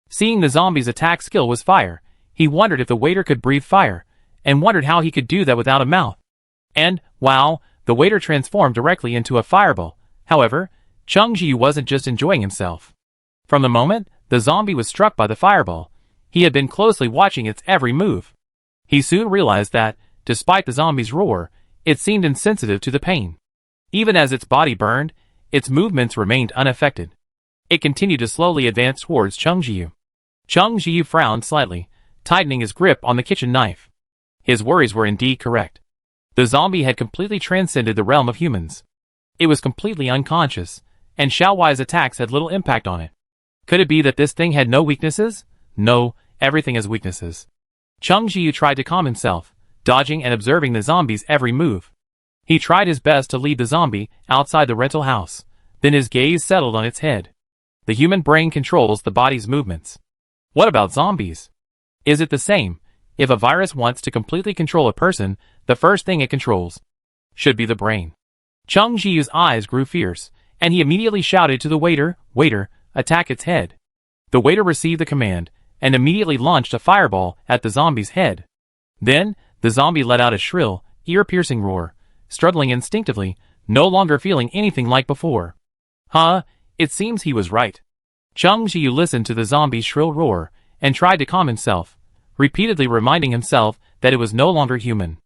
Seeing the zombie's attack skill was fire, he wondered if the waiter could breathe fire, and wondered how he could do that without a mouth. And, wow, the waiter transformed directly into a fireball. However, Chung Jiu wasn't just enjoying himself. From the moment the zombie was struck by the fireball, he had been closely watching its every move. He soon realized that, despite the zombie's roar, it seemed insensitive to the pain. Even as its body burned, its movements remained unaffected. It continued to slowly advance towards Chung Jiu. Chung Jiu frowned slightly, tightening his grip on the kitchen knife. His worries were indeed correct. The zombie had completely transcended the realm of humans. It was completely unconscious, and Xiaowai's attacks had little impact on it. Could it be that this thing had no weaknesses? No, everything has weaknesses. Chung Jiu tried to calm himself, dodging and observing the zombie's every move. He tried his best to lead the zombie outside the rental house, then his gaze settled on its head. The human brain controls the body's movements. What about zombies? Is it the same? If a virus wants to completely control a person, the first thing it controls should be the brain. Chung Jiu's eyes grew fierce, and he immediately shouted to the waiter, "Waiter, attack its head." The waiter received the command, and immediately launched a fireball at the zombie's head. Then, the zombie let out a shrill, ear-piercing roar, struggling instinctively, no longer feeling anything like before. It seems he was right. Chung Jiu listened to the zombie's shrill roar, and tried to calm himself, repeatedly reminding himself that it was no longer human.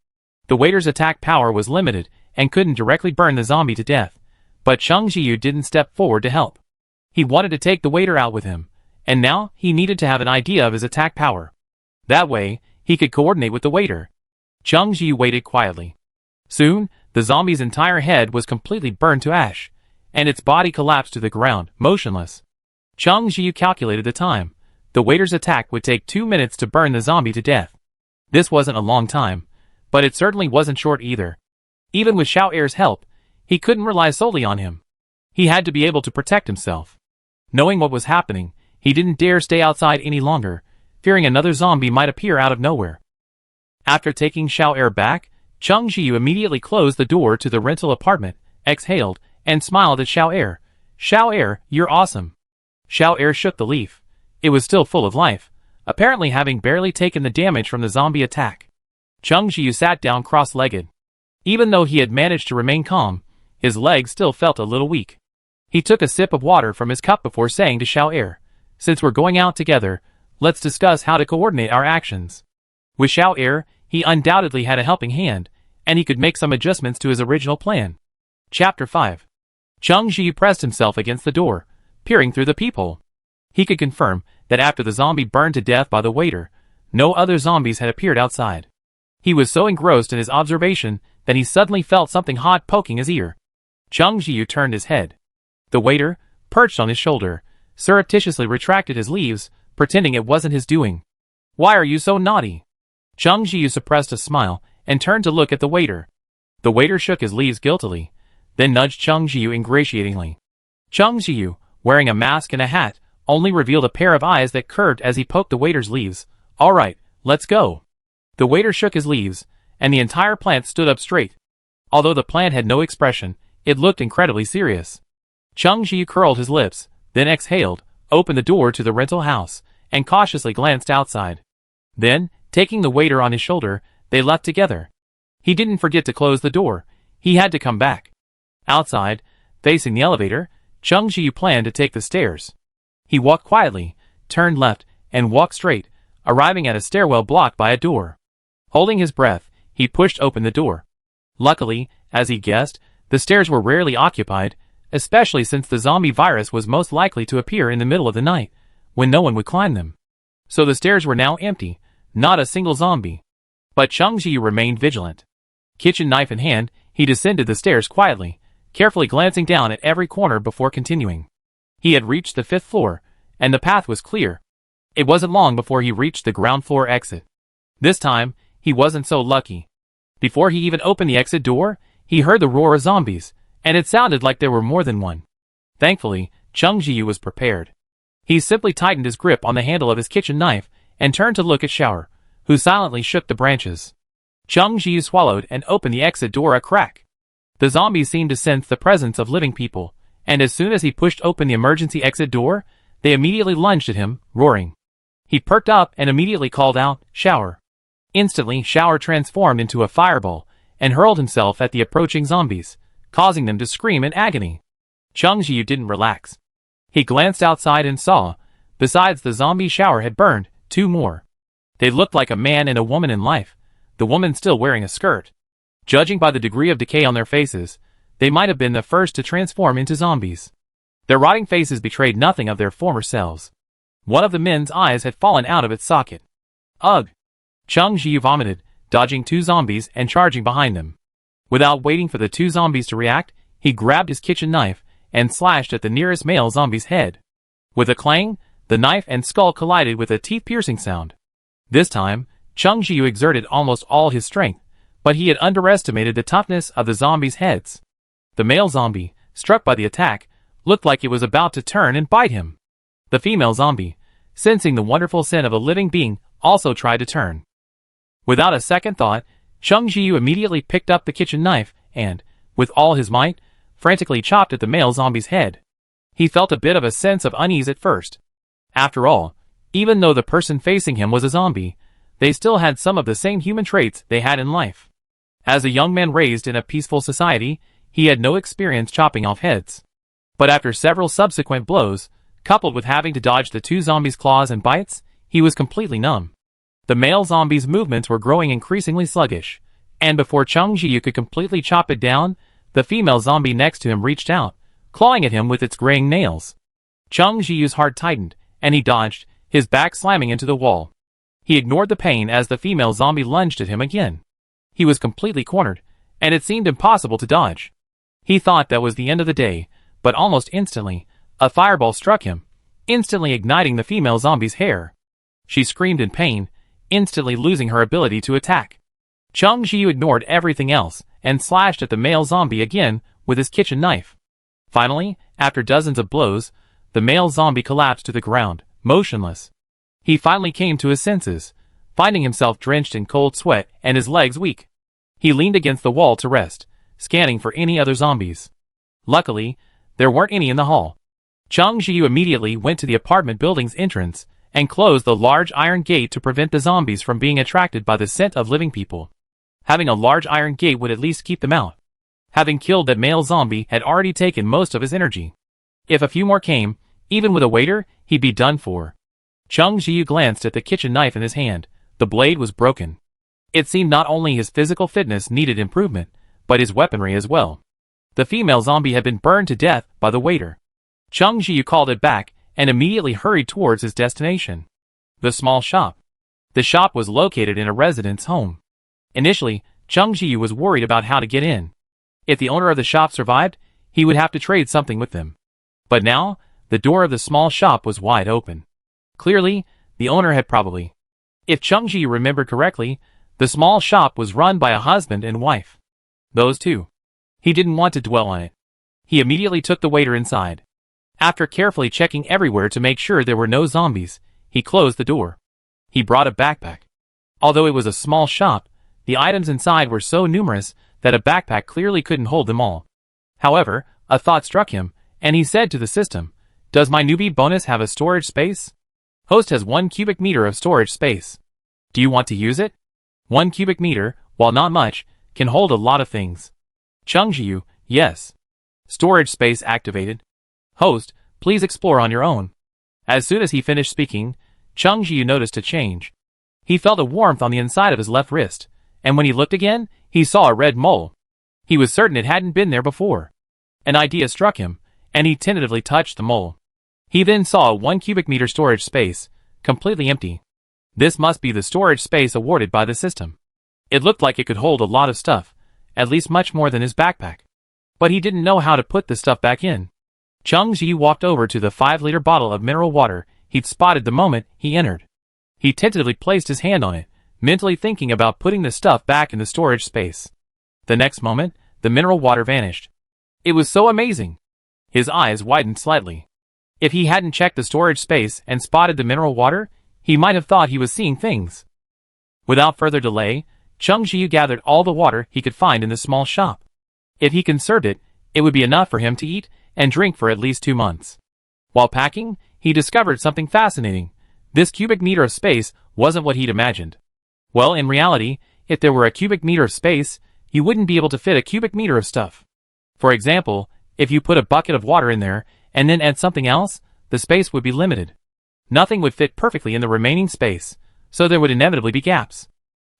The waiter's attack power was limited, and couldn't directly burn the zombie to death, but Chung Jiu didn't step forward to help. He wanted to take the waiter out with him, and now he needed to have an idea of his attack power. That way, he could coordinate with the waiter. Chung Jiu waited quietly. Soon, the zombie's entire head was completely burned to ash, and its body collapsed to the ground, motionless. Chung Jiu calculated the time. The waiter's attack would take 2 minutes to burn the zombie to death. This wasn't a long time, but it certainly wasn't short either. Even with Xiao Er's help, he couldn't rely solely on him. He had to be able to protect himself. Knowing what was happening, he didn't dare stay outside any longer, fearing another zombie might appear out of nowhere. After taking Xiao Er back, Chung Jiu immediately closed the door to the rental apartment, exhaled, and smiled at Xiao Er. "Xiao Er, you're awesome." Xiao Er shook the leaf. It was still full of life, apparently having barely taken the damage from the zombie attack. Chung Jiu sat down cross-legged. Even though he had managed to remain calm, his legs still felt a little weak. He took a sip of water from his cup before saying to Xiao Er, "Since we're going out together, let's discuss how to coordinate our actions." With Xiao Er, he undoubtedly had a helping hand, and he could make some adjustments to his original plan. Chapter 5. Chung Jiu pressed himself against the door, peering through the peephole. He could confirm that after the zombie burned to death by the waiter, no other zombies had appeared outside. He was so engrossed in his observation that he suddenly felt something hot poking his ear. Chung Jiu turned his head. The waiter, perched on his shoulder, surreptitiously retracted his leaves, pretending it wasn't his doing. "Why are you so naughty?" Chung Jiu suppressed a smile and turned to look at the waiter. The waiter shook his leaves guiltily, then nudged Chung Jiu ingratiatingly. Chung Jiu, wearing a mask and a hat, only revealed a pair of eyes that curved as he poked the waiter's leaves. "All right, let's go." The waiter shook his leaves, and the entire plant stood up straight. Although the plant had no expression, it looked incredibly serious. Chung Ji curled his lips, then exhaled, opened the door to the rental house, and cautiously glanced outside. Then, taking the waiter on his shoulder, they left together. He didn't forget to close the door. He had to come back. Outside, facing the elevator, Chung Ji planned to take the stairs. He walked quietly, turned left, and walked straight, arriving at a stairwell blocked by a door. Holding his breath, he pushed open the door. Luckily, as he guessed, the stairs were rarely occupied, especially since the zombie virus was most likely to appear in the middle of the night, when no one would climb them. So the stairs were now empty, not a single zombie. But Chung Ji remained vigilant. Kitchen knife in hand, he descended the stairs quietly, carefully glancing down at every corner before continuing. He had reached the 5th floor, and the path was clear. It wasn't long before he reached the ground floor exit. This time, he wasn't so lucky. Before he even opened the exit door, he heard the roar of zombies, and it sounded like there were more than one. Thankfully, Chung Ji was prepared. He simply tightened his grip on the handle of his kitchen knife and turned to look at Shower, who silently shook the branches. Chung Ji swallowed and opened the exit door a crack. The zombies seemed to sense the presence of living people, and as soon as he pushed open the emergency exit door, they immediately lunged at him, roaring. He perked up and immediately called out, "Shower." Instantly, Shower transformed into a fireball and hurled himself at the approaching zombies, causing them to scream in agony. Chung Ji didn't relax. He glanced outside and saw, besides the zombie Shower had burned, 2 more. They looked like a man and a woman in life, the woman still wearing a skirt. Judging by the degree of decay on their faces, they might have been the first to transform into zombies. Their rotting faces betrayed nothing of their former selves. One of the men's eyes had fallen out of its socket. Ugh! Chung Ji vomited, dodging 2 zombies and charging behind them. Without waiting for the 2 zombies to react, he grabbed his kitchen knife and slashed at the nearest male zombie's head. With a clang, the knife and skull collided with a teeth-piercing sound. This time, Chung Ji exerted almost all his strength, but he had underestimated the toughness of the zombies' heads. The male zombie, struck by the attack, looked like it was about to turn and bite him. The female zombie, sensing the wonderful scent of a living being, also tried to turn. Without a second thought, Chung Ji immediately picked up the kitchen knife and, with all his might, frantically chopped at the male zombie's head. He felt a bit of a sense of unease at first. After all, even though the person facing him was a zombie, they still had some of the same human traits they had in life. As a young man raised in a peaceful society, he had no experience chopping off heads. But after several subsequent blows, coupled with having to dodge the 2 zombies' claws and bites, he was completely numb. The male zombie's movements were growing increasingly sluggish, and before Chung Ji could completely chop it down, the female zombie next to him reached out, clawing at him with its graying nails. Chung Ji's heart tightened, and he dodged, his back slamming into the wall. He ignored the pain as the female zombie lunged at him again. He was completely cornered, and it seemed impossible to dodge. He thought that was the end of the day, but almost instantly, a fireball struck him, instantly igniting the female zombie's hair. She screamed in pain, instantly losing her ability to attack. Chung Ji ignored everything else and slashed at the male zombie again with his kitchen knife. Finally, after dozens of blows, the male zombie collapsed to the ground, motionless. He finally came to his senses, finding himself drenched in cold sweat and his legs weak. He leaned against the wall to rest, scanning for any other zombies. Luckily, there weren't any in the hall. Chung Ji immediately went to the apartment building's entrance and closed the large iron gate to prevent the zombies from being attracted by the scent of living people. Having a large iron gate would at least keep them out. Having killed that male zombie had already taken most of his energy. If a few more came, even with a waiter, he'd be done for. Chung Ji glanced at the kitchen knife in his hand. The blade was broken. It seemed not only his physical fitness needed improvement, but his weaponry as well. The female zombie had been burned to death by the waiter. Chung Ji called it back and immediately hurried towards his destination. The small shop. The shop was located in a resident's home. Initially, Chung Ji was worried about how to get in. If the owner of the shop survived, he would have to trade something with them. But now, the door of the small shop was wide open. Clearly, the owner had probably. If Chung Ji remembered correctly, the small shop was run by a husband and wife. Those two. He didn't want to dwell on it. He immediately took the waiter inside. After carefully checking everywhere to make sure there were no zombies, he closed the door. He brought a backpack. Although it was a small shop, the items inside were so numerous that a backpack clearly couldn't hold them all. However, a thought struck him, and he said to the system, "Does my newbie bonus have a storage space? Host has 1 cubic meter of storage space. Do you want to use it?" 1 cubic meter, while not much, can hold a lot of things. Chungjiu, yes. Storage space activated. Host, please explore on your own. As soon as he finished speaking, Chungjiu noticed a change. He felt a warmth on the inside of his left wrist, and when he looked again, he saw a red mole. He was certain it hadn't been there before. An idea struck him, and he tentatively touched the mole. He then saw a 1 cubic meter storage space, completely empty. This must be the storage space awarded by the system. It looked like it could hold a lot of stuff, at least much more than his backpack. But he didn't know how to put the stuff back in. Chungji walked over to the 5-liter bottle of mineral water he'd spotted the moment he entered. He tentatively placed his hand on it, mentally thinking about putting the stuff back in the storage space. The next moment, the mineral water vanished. It was so amazing. His eyes widened slightly. If he hadn't checked the storage space and spotted the mineral water, he might have thought he was seeing things. Without further delay, Chungji gathered all the water he could find in the small shop. If he conserved it, it would be enough for him to eat and drink for at least 2 months. While packing, he discovered something fascinating. This cubic meter of space wasn't what he'd imagined. Well, in reality, if there were a cubic meter of space, you wouldn't be able to fit a cubic meter of stuff. For example, if you put a bucket of water in there and then add something else, the space would be limited. Nothing would fit perfectly in the remaining space, so there would inevitably be gaps.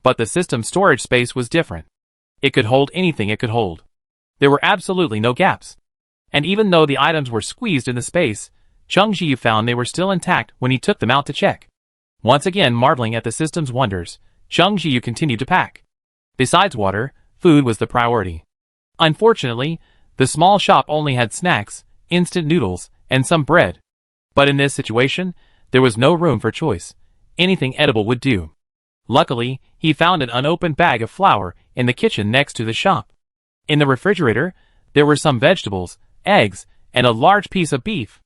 But the system's storage space was different. It could hold anything it could hold. There were absolutely no gaps. And even though the items were squeezed in the space, Chungji found they were still intact when he took them out to check. Once again marveling at the system's wonders, Chungji continued to pack. Besides water, food was the priority. Unfortunately, the small shop only had snacks, instant noodles, and some bread. But in this situation, there was no room for choice. Anything edible would do. Luckily, he found an unopened bag of flour in the kitchen next to the shop. In the refrigerator, there were some vegetables, eggs, and a large piece of beef.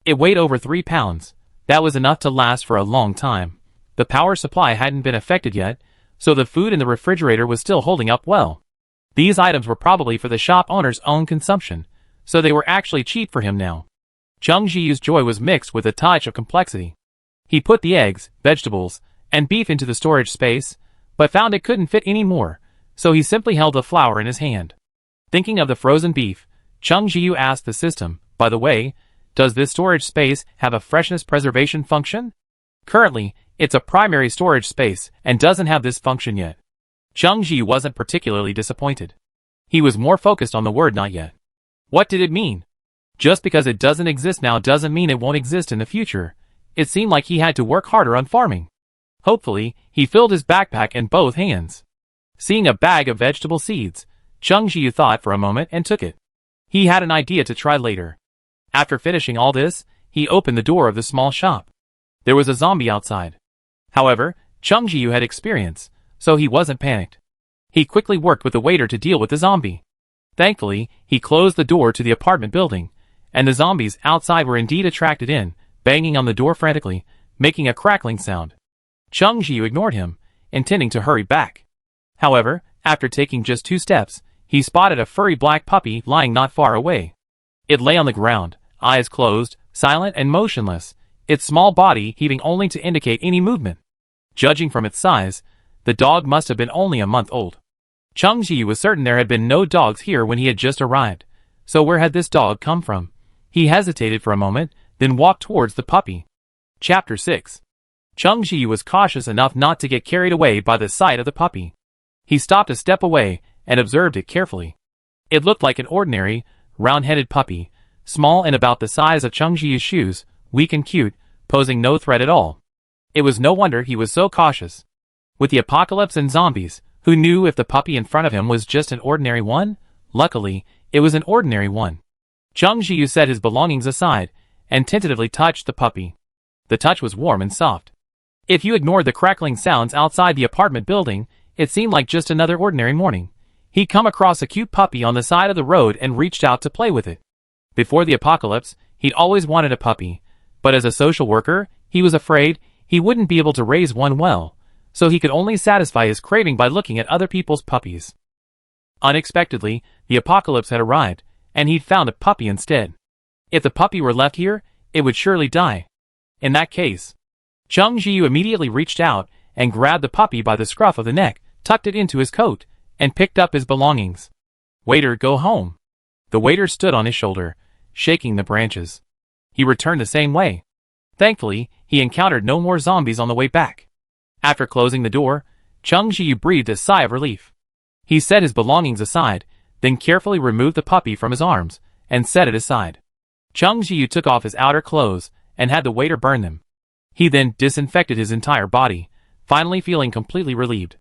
It weighed over 3 pounds. That was enough to last for a long time. The power supply hadn't been affected yet, so the food in the refrigerator was still holding up well. These items were probably for the shop owner's own consumption, so they were actually cheap for him now. Chungji's joy was mixed with a touch of complexity. He put the eggs, vegetables, and beef into the storage space, but found it couldn't fit any more, so he simply held the flour in his hand. Thinking of the frozen beef, Chungji asked the system, "By the way, does this storage space have a freshness preservation function?" Currently, it's a primary storage space and doesn't have this function yet. Chungji wasn't particularly disappointed. He was more focused on the word "not yet." What did it mean? Just because it doesn't exist now doesn't mean it won't exist in the future. It seemed like he had to work harder on farming. Hopefully, he filled his backpack in both hands. Seeing a bag of vegetable seeds, Chungji thought for a moment and took it. He had an idea to try later. After finishing all this, he opened the door of the small shop. There was a zombie outside. However, Chungji had experience, so he wasn't panicked. He quickly worked with the waiter to deal with the zombie. Thankfully, he closed the door to the apartment building, and the zombies outside were indeed attracted in, banging on the door frantically, making a crackling sound. Chungji ignored him, intending to hurry back. However, after taking just 2 steps, he spotted a furry black puppy lying not far away. It lay on the ground, eyes closed, silent and motionless, its small body heaving only to indicate any movement. Judging from its size, the dog must have been only a month old. Chungji was certain there had been no dogs here when he had just arrived, so where had this dog come from? He hesitated for a moment, then walked towards the puppy. Chapter 6. Chungji was cautious enough not to get carried away by the sight of the puppy. He stopped a step away and observed it carefully. It looked like an ordinary, round-headed puppy, small and about the size of Chungji's shoes, weak and cute, posing no threat at all. It was no wonder he was so cautious. With the apocalypse and zombies, who knew if the puppy in front of him was just an ordinary one? Luckily, it was an ordinary one. Chungji set his belongings aside and tentatively touched the puppy. The touch was warm and soft. If you ignored the crackling sounds outside the apartment building, it seemed like just another ordinary morning. He'd come across a cute puppy on the side of the road and reached out to play with it. Before the apocalypse, he'd always wanted a puppy, but as a social worker, he was afraid he wouldn't be able to raise one well, so he could only satisfy his craving by looking at other people's puppies. Unexpectedly, the apocalypse had arrived, and he'd found a puppy instead. If the puppy were left here, it would surely die. In that case, Chung Jiu immediately reached out and grabbed the puppy by the scruff of the neck, tucked it into his coat, and picked up his belongings. "Waiter, go home." The waiter stood on his shoulder, shaking the branches. He returned the same way. Thankfully, he encountered no more zombies on the way back. After closing the door, Chung Jiu breathed a sigh of relief. He set his belongings aside, then carefully removed the puppy from his arms and set it aside. Chung Jiu took off his outer clothes and had the waiter burn them. He then disinfected his entire body, finally feeling completely relieved.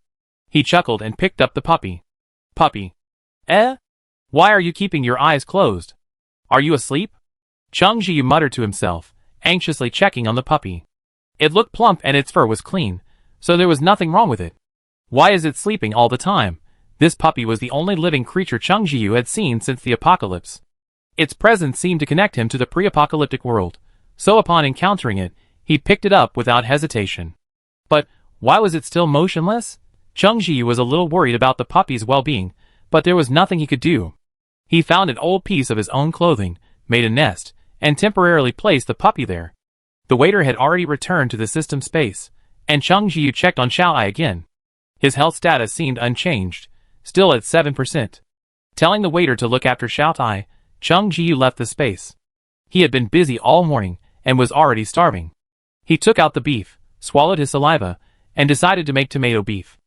He chuckled and picked up the puppy. "Puppy. Eh? Why are you keeping your eyes closed? Are you asleep?" Chung Jiu muttered to himself, anxiously checking on the puppy. It looked plump and its fur was clean, so there was nothing wrong with it. Why is it sleeping all the time? This puppy was the only living creature Chung Jiu had seen since the apocalypse. Its presence seemed to connect him to the pre-apocalyptic world, so upon encountering it, he picked it up without hesitation. But why was it still motionless? Chung Jiu was a little worried about the puppy's well-being, but there was nothing he could do. He found an old piece of his own clothing, made a nest, and temporarily placed the puppy there. The waiter had already returned to the system space, and Chung Jiu checked on Xiao Ai again. His health status seemed unchanged, still at 7%. Telling the waiter to look after Xiao Ai, Chung Jiu left the space. He had been busy all morning and was already starving. He took out the beef, swallowed his saliva, and decided to make tomato beef.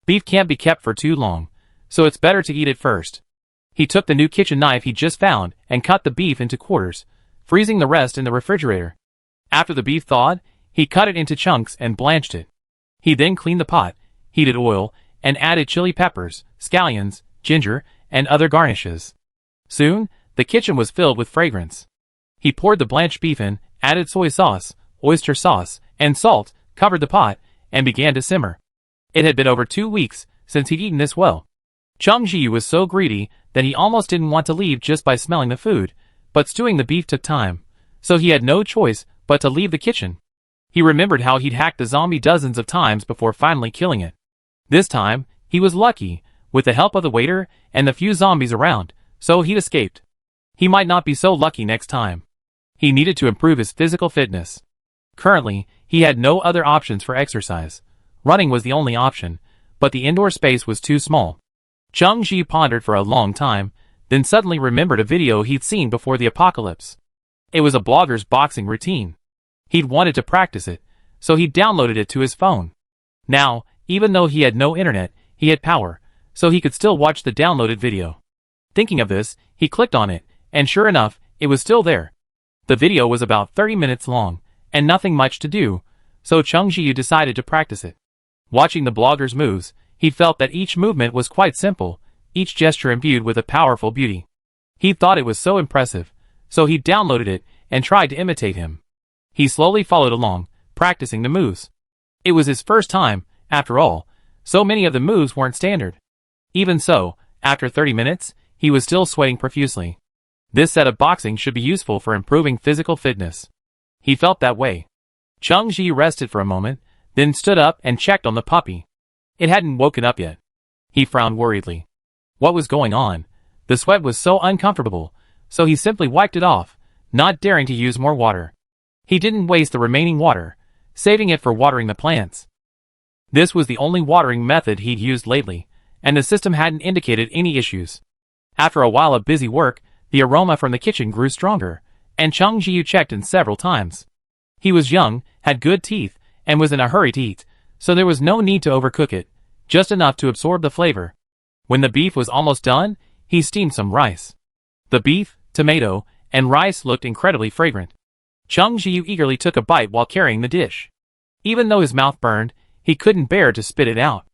Beef can't be kept for too long, so it's better to eat it first. He took the new kitchen knife he just found and cut the beef into quarters, freezing the rest in the refrigerator. After the beef thawed, he cut it into chunks and blanched it. He then cleaned the pot, heated oil, and added chili peppers, scallions, ginger, and other garnishes. Soon, the kitchen was filled with fragrance. He poured the blanched beef in, added soy sauce, oyster sauce, and salt, covered the pot, and began to simmer. It had been over 2 weeks since he'd eaten this well. Chung Jiu was so greedy that he almost didn't want to leave just by smelling the food, but stewing the beef took time, so he had no choice but to leave the kitchen. He remembered how he'd hacked the zombie dozens of times before finally killing it. This time, he was lucky, with the help of the waiter and the few zombies around, so he'd escaped. He might not be so lucky next time. He needed to improve his physical fitness. Currently, he had no other options for exercise. Running was the only option, but the indoor space was too small. Chung Jiu pondered for a long time, then suddenly remembered a video he'd seen before the apocalypse. It was a blogger's boxing routine. He'd wanted to practice it, so he downloaded it to his phone. Now, even though he had no internet, he had power, so he could still watch the downloaded video. Thinking of this, he clicked on it, and sure enough, it was still there. The video was about 30 minutes long, and nothing much to do, so Chung Jiu decided to practice it. Watching the blogger's moves, he felt that each movement was quite simple, each gesture imbued with a powerful beauty. He thought it was so impressive, so he downloaded it and tried to imitate him. He slowly followed along, practicing the moves. It was his first time, after all, so many of the moves weren't standard. Even so, after 30 minutes, he was still sweating profusely. This set of boxing should be useful for improving physical fitness. He felt that way. Chung Jiu rested for a moment, then stood up and checked on the puppy. It hadn't woken up yet. He frowned worriedly. What was going on? The sweat was so uncomfortable, so he simply wiped it off, not daring to use more water. He didn't waste the remaining water, saving it for watering the plants. This was the only watering method he'd used lately, and the system hadn't indicated any issues. After a while of busy work, the aroma from the kitchen grew stronger, and Chung Jiu checked in several times. He was young, had good teeth, and was in a hurry to eat, so there was no need to overcook it, just enough to absorb the flavor. When the beef was almost done, he steamed some rice. The beef, tomato, and rice looked incredibly fragrant. Chung Jiu eagerly took a bite while carrying the dish. Even though his mouth burned, he couldn't bear to spit it out.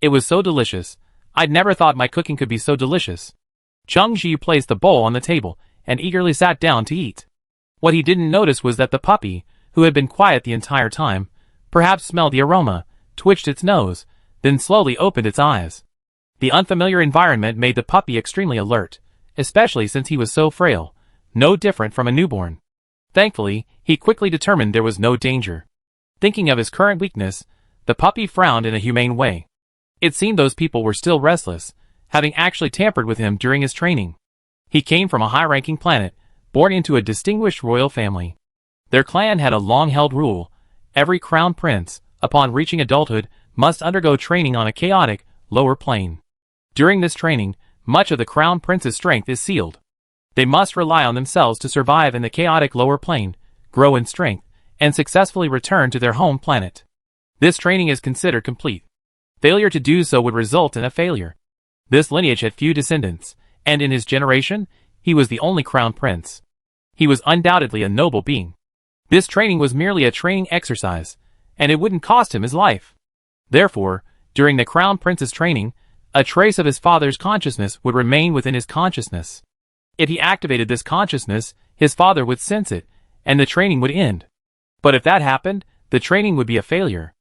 It was so delicious. I'd never thought my cooking could be so delicious. Chung Jiu placed the bowl on the table and eagerly sat down to eat. What he didn't notice was that the puppy, who had been quiet the entire time, perhaps smelled the aroma, twitched its nose, then slowly opened its eyes. The unfamiliar environment made the puppy extremely alert, especially since he was so frail, no different from a newborn. Thankfully, he quickly determined there was no danger. Thinking of his current weakness, the puppy frowned in a humane way. It seemed those people were still restless, having actually tampered with him during his training. He came from a high-ranking planet, born into a distinguished royal family. Their clan had a long-held rule. Every crown prince, upon reaching adulthood, must undergo training on a chaotic, lower plane. During this training, much of the crown prince's strength is sealed. They must rely on themselves to survive in the chaotic lower plane, grow in strength, and successfully return to their home planet. This training is considered complete. Failure to do so would result in a failure. This lineage had few descendants, and in his generation, he was the only crown prince. He was undoubtedly a noble being. This training was merely a training exercise, and it wouldn't cost him his life. Therefore, during the crown prince's training, a trace of his father's consciousness would remain within his consciousness. If he activated this consciousness, his father would sense it, and the training would end. But if that happened, the training would be a failure.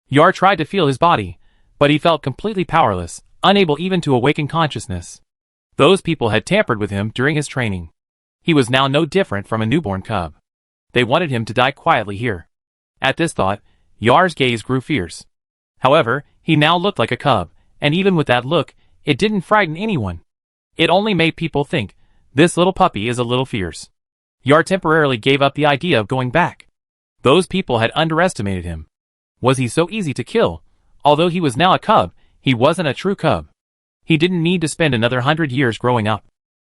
Yar tried to feel his body, but he felt completely powerless, unable even to awaken consciousness. Those people had tampered with him during his training. He was now no different from a newborn cub. They wanted him to die quietly here. At this thought, Yar's gaze grew fierce. However, he now looked like a cub, and even with that look, it didn't frighten anyone. It only made people think, this little puppy is a little fierce. Yar temporarily gave up the idea of going back. Those people had underestimated him. Was he so easy to kill? Although he was now a cub, he wasn't a true cub. He didn't need to spend another 100 years growing up.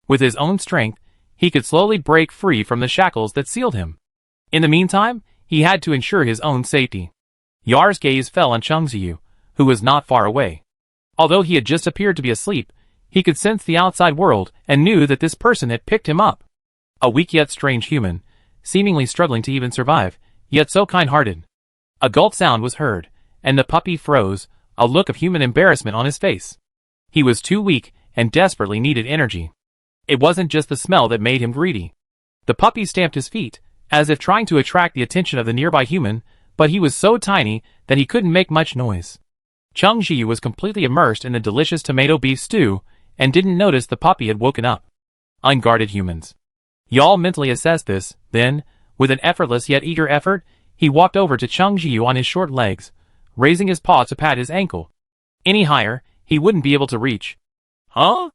With his own strength, he could slowly break free from the shackles that sealed him. In the meantime, he had to ensure his own safety. Yar's gaze fell on Chengxiu, who was not far away. Although he had just appeared to be asleep, he could sense the outside world and knew that this person had picked him up. A weak yet strange human, seemingly struggling to even survive, yet so kind-hearted. A gulp sound was heard, and the puppy froze, a look of human embarrassment on his face. He was too weak and desperately needed energy. It wasn't just the smell that made him greedy. The puppy stamped his feet, as if trying to attract the attention of the nearby human, but he was so tiny that he couldn't make much noise. Chengxiu was completely immersed in the delicious tomato beef stew, and didn't notice the puppy had woken up. Unguarded humans. Yal mentally assessed this, then, with an effortless yet eager effort, he walked over to Chengxiu on his short legs, raising his paw to pat his ankle. Any higher, he wouldn't be able to reach. Huh?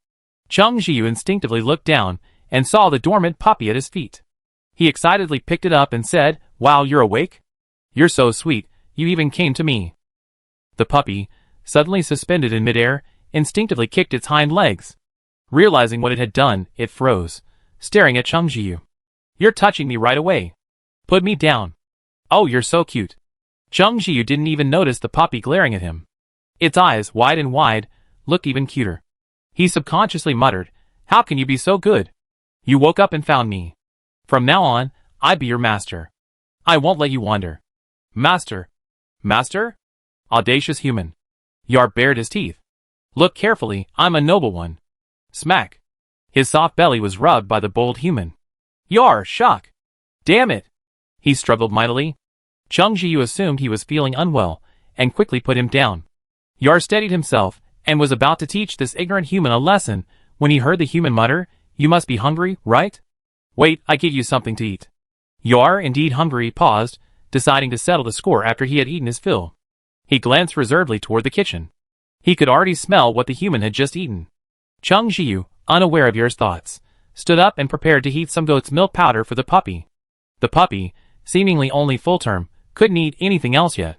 Chengxiu instinctively looked down, and saw the dormant puppy at his feet. He excitedly picked it up and said, "Wow, you're awake? You're so sweet, you even came to me." The puppy, suddenly suspended in midair, instinctively kicked its hind legs. Realizing what it had done, it froze, staring at Chengxiu. "You're touching me right away. Put me down. Oh, you're so cute." Chengxiu didn't even notice the puppy glaring at him. Its eyes, wide and wide, looked even cuter. He subconsciously muttered, "How can you be so good? You woke up and found me. From now on, I be your master. I won't let you wander." "Master? Master?" Audacious human. Yar bared his teeth. "Look carefully, I'm a noble one." Smack. His soft belly was rubbed by the bold human. Yar, shock. "Damn it." He struggled mightily. Chengxiu assumed he was feeling unwell, and quickly put him down. Yar steadied himself, and was about to teach this ignorant human a lesson, when he heard the human mutter, "You must be hungry, right? Wait, I give you something to eat." Yar, indeed hungry, paused, deciding to settle the score after he had eaten his fill. He glanced reservedly toward the kitchen. He could already smell what the human had just eaten. Chengxiu, unaware of Yar's thoughts, stood up and prepared to heat some goat's milk powder for the puppy. The puppy, seemingly only full term, couldn't eat anything else yet.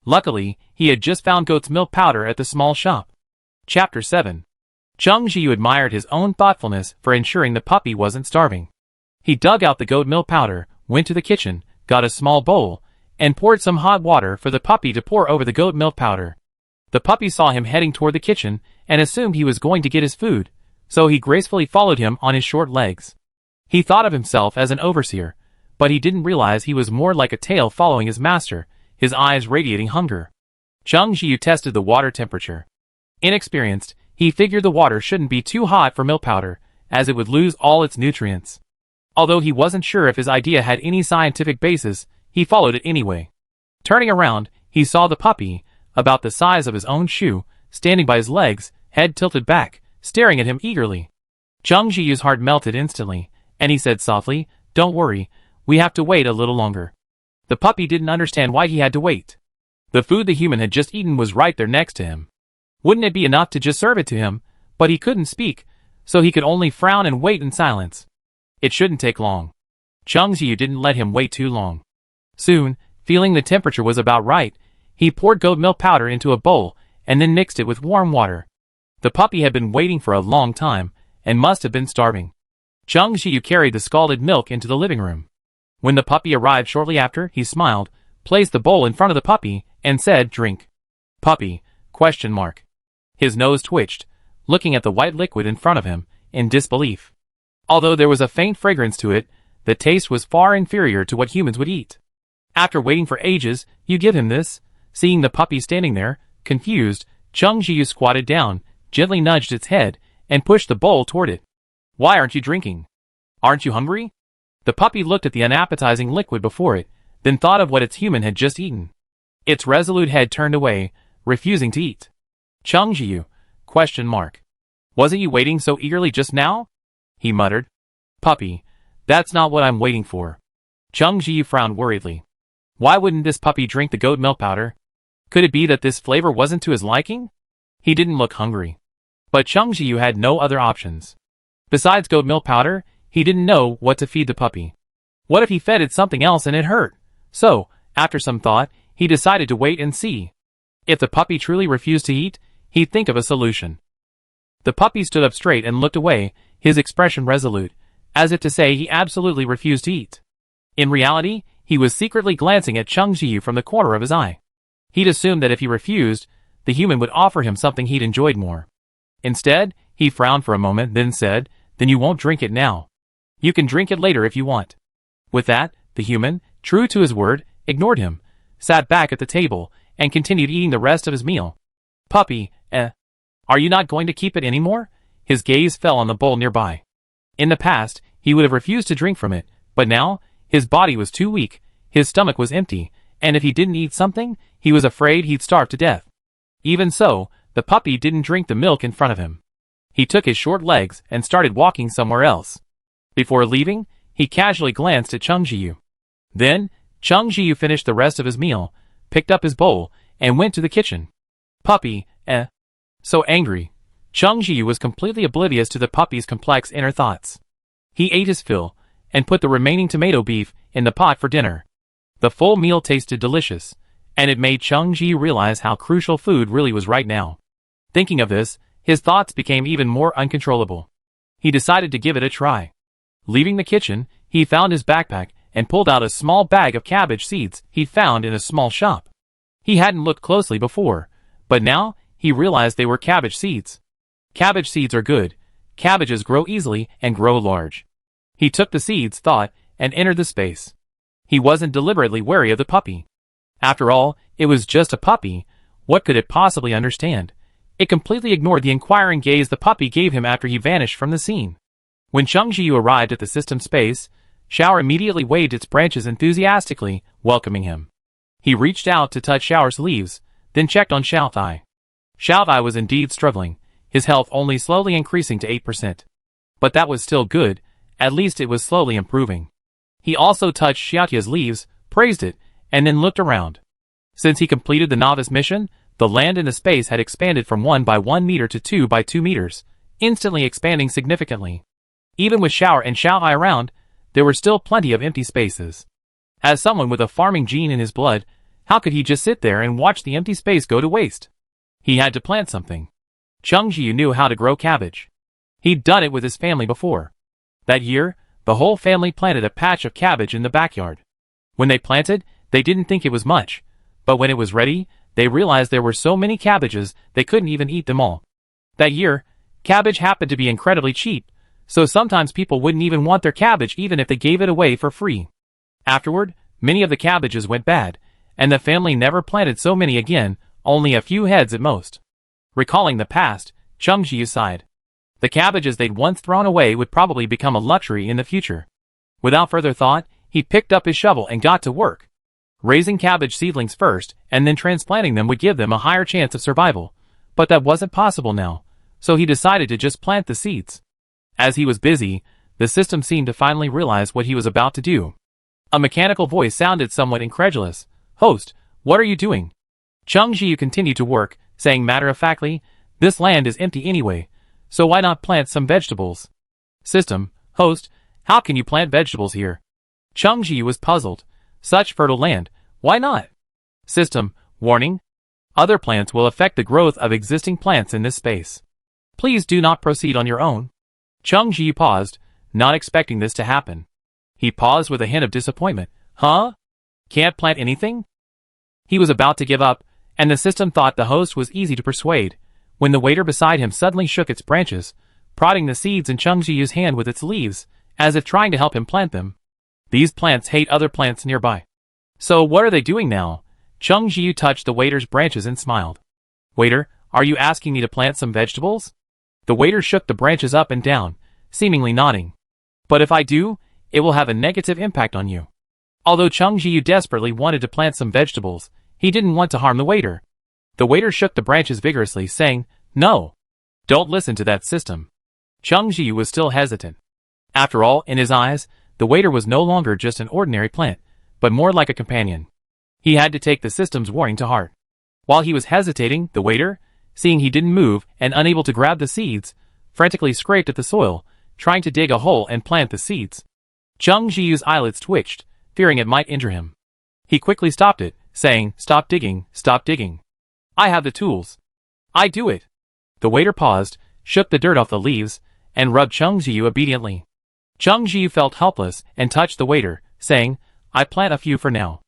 Luckily, he had just found goat's milk powder at the small shop. Chapter 7. Chengxiu admired his own thoughtfulness for ensuring the puppy wasn't starving. He dug out the goat milk powder, went to the kitchen, got a small bowl, and poured some hot water for the puppy to pour over the goat milk powder. The puppy saw him heading toward the kitchen, and assumed he was going to get his food, so he gracefully followed him on his short legs. He thought of himself as an overseer, but he didn't realize he was more like a tail following his master, his eyes radiating hunger. Chengxiu tested the water temperature. Inexperienced, he figured the water shouldn't be too hot for milk powder, as it would lose all its nutrients. Although he wasn't sure if his idea had any scientific basis, he followed it anyway. Turning around, he saw the puppy, about the size of his own shoe, standing by his legs, head tilted back, staring at him eagerly. Chengxiu's heart melted instantly, and he said softly, "Don't worry, we have to wait a little longer." The puppy didn't understand why he had to wait. The food the human had just eaten was right there next to him. Wouldn't it be enough to just serve it to him? but he couldn't speak, so he could only frown and wait in silence. It shouldn't take long. Chung Jiu didn't let him wait too long. Soon, feeling the temperature was about right, he poured goat milk powder into a bowl and then mixed it with warm water. The puppy had been waiting for a long time and must have been starving. Chung Jiu carried the scalded milk into the living room. When the puppy arrived shortly after, he smiled, placed the bowl in front of the puppy, and said, "Drink." "Puppy?" ? His nose twitched, looking at the white liquid in front of him, in disbelief. Although there was a faint fragrance to it, the taste was far inferior to what humans would eat. After waiting for ages, you give him this? Seeing the puppy standing there, confused, Chung Jiu squatted down, gently nudged its head, and pushed the bowl toward it. "Why aren't you drinking? Aren't you hungry?" The puppy looked at the unappetizing liquid before it, then thought of what its human had just eaten. Its resolute head turned away, refusing to eat. "Chung Jiu? ? Wasn't you waiting so eagerly just now?" he muttered. "Puppy, that's not what I'm waiting for." Chung Jiu frowned worriedly. Why wouldn't this puppy drink the goat milk powder? Could it be that this flavor wasn't to his liking? He didn't look hungry. But Chung Jiu had no other options. Besides goat milk powder, he didn't know what to feed the puppy. What if he fed it something else and it hurt? So, after some thought, he decided to wait and see. If the puppy truly refused to eat, he'd think of a solution. The puppy stood up straight and looked away, his expression resolute, as if to say he absolutely refused to eat. In reality, he was secretly glancing at Chung Jiu from the corner of his eye. He'd assumed that if he refused, the human would offer him something he'd enjoyed more. Instead, he frowned for a moment, then said, "Then you won't drink it now. You can drink it later if you want." With that, the human, true to his word, ignored him, sat back at the table, and continued eating the rest of his meal. "Puppy, are you not going to keep it anymore?" His gaze fell on the bowl nearby. In the past, he would have refused to drink from it, but now, his body was too weak, his stomach was empty, and if he didn't eat something, he was afraid he'd starve to death. Even so, the puppy didn't drink the milk in front of him. He took his short legs and started walking somewhere else. Before leaving, he casually glanced at Chung Jiu. Then, Chung Jiu finished the rest of his meal, picked up his bowl, and went to the kitchen. "Puppy, So angry. Chung Jiu was completely oblivious to the puppy's complex inner thoughts. He ate his fill, and put the remaining tomato beef in the pot for dinner. The full meal tasted delicious, and it made Chung Jiu realize how crucial food really was right now. Thinking of this, his thoughts became even more uncontrollable. He decided to give it a try. Leaving the kitchen, he found his backpack and pulled out a small bag of cabbage seeds he'd found in a small shop. He hadn't looked closely before, but now he realized they were cabbage seeds. Cabbage seeds are good. Cabbages grow easily and grow large. He took the seeds, thought, and entered the space. He wasn't deliberately wary of the puppy. After all, it was just a puppy. What could it possibly understand? It completely ignored the inquiring gaze the puppy gave him after he vanished from the scene. When Chung Jiu arrived at the system space, Shower immediately waved its branches enthusiastically, welcoming him. He reached out to touch Shower's leaves, then checked on Xiaotai. Xiaotai was indeed struggling, his health only slowly increasing to 8%. But that was still good, at least it was slowly improving. He also touched Xiaotia's leaves, praised it, and then looked around. Since he completed the novice mission, the land in the space had expanded from 1 by 1 meter to 2 by 2 meters, instantly expanding significantly. Even with Shower and Xiaotai around, there were still plenty of empty spaces. As someone with a farming gene in his blood, how could he just sit there and watch the empty space go to waste? He had to plant something. Chung Jiu knew how to grow cabbage. He'd done it with his family before. That year, the whole family planted a patch of cabbage in the backyard. When they planted, they didn't think it was much, but when it was ready, they realized there were so many cabbages they couldn't even eat them all. That year, cabbage happened to be incredibly cheap, so sometimes people wouldn't even want their cabbage even if they gave it away for free. Afterward, many of the cabbages went bad, and the family never planted so many again, only a few heads at most. Recalling the past, Chung Jiu sighed. The cabbages they'd once thrown away would probably become a luxury in the future. Without further thought, he picked up his shovel and got to work. Raising cabbage seedlings first, and then transplanting them would give them a higher chance of survival, but that wasn't possible now, so he decided to just plant the seeds. As he was busy, the system seemed to finally realize what he was about to do. A mechanical voice sounded somewhat incredulous. "Host, what are you doing?" Chung Jiu continued to work, saying matter-of-factly, "This land is empty anyway, so why not plant some vegetables? System, host, how can you plant vegetables here? Chung Ji was puzzled. Such fertile land, why not? System, warning. Other plants will affect the growth of existing plants in this space. Please do not proceed on your own. Chung Ji paused, not expecting this to happen. He paused with a hint of disappointment. Huh? Can't plant anything? He was about to give up, and the system thought the host was easy to persuade, when the waiter beside him suddenly shook its branches, prodding the seeds in Chung Ji's hand with its leaves, as if trying to help him plant them. These plants hate other plants nearby. So what are they doing now? Chung Ji touched the waiter's branches and smiled. Waiter, are you asking me to plant some vegetables? The waiter shook the branches up and down, seemingly nodding. But if I do, it will have a negative impact on you. Although Chung Ji desperately wanted to plant some vegetables, he didn't want to harm the waiter. The waiter shook the branches vigorously, saying, No. Don't listen to that system. Chung Ji was still hesitant. After all, in his eyes, the waiter was no longer just an ordinary plant, but more like a companion. He had to take the system's warning to heart. While he was hesitating, the waiter, seeing he didn't move and unable to grab the seeds, frantically scraped at the soil, trying to dig a hole and plant the seeds. Chung Ji's eyelids twitched, fearing it might injure him. He quickly stopped it, saying, Stop digging, stop digging. I have the tools. I do it. The waiter paused, shook the dirt off the leaves, and rubbed Chung Ji obediently. Chung Ji felt helpless and touched the waiter, saying, I plant a few for now.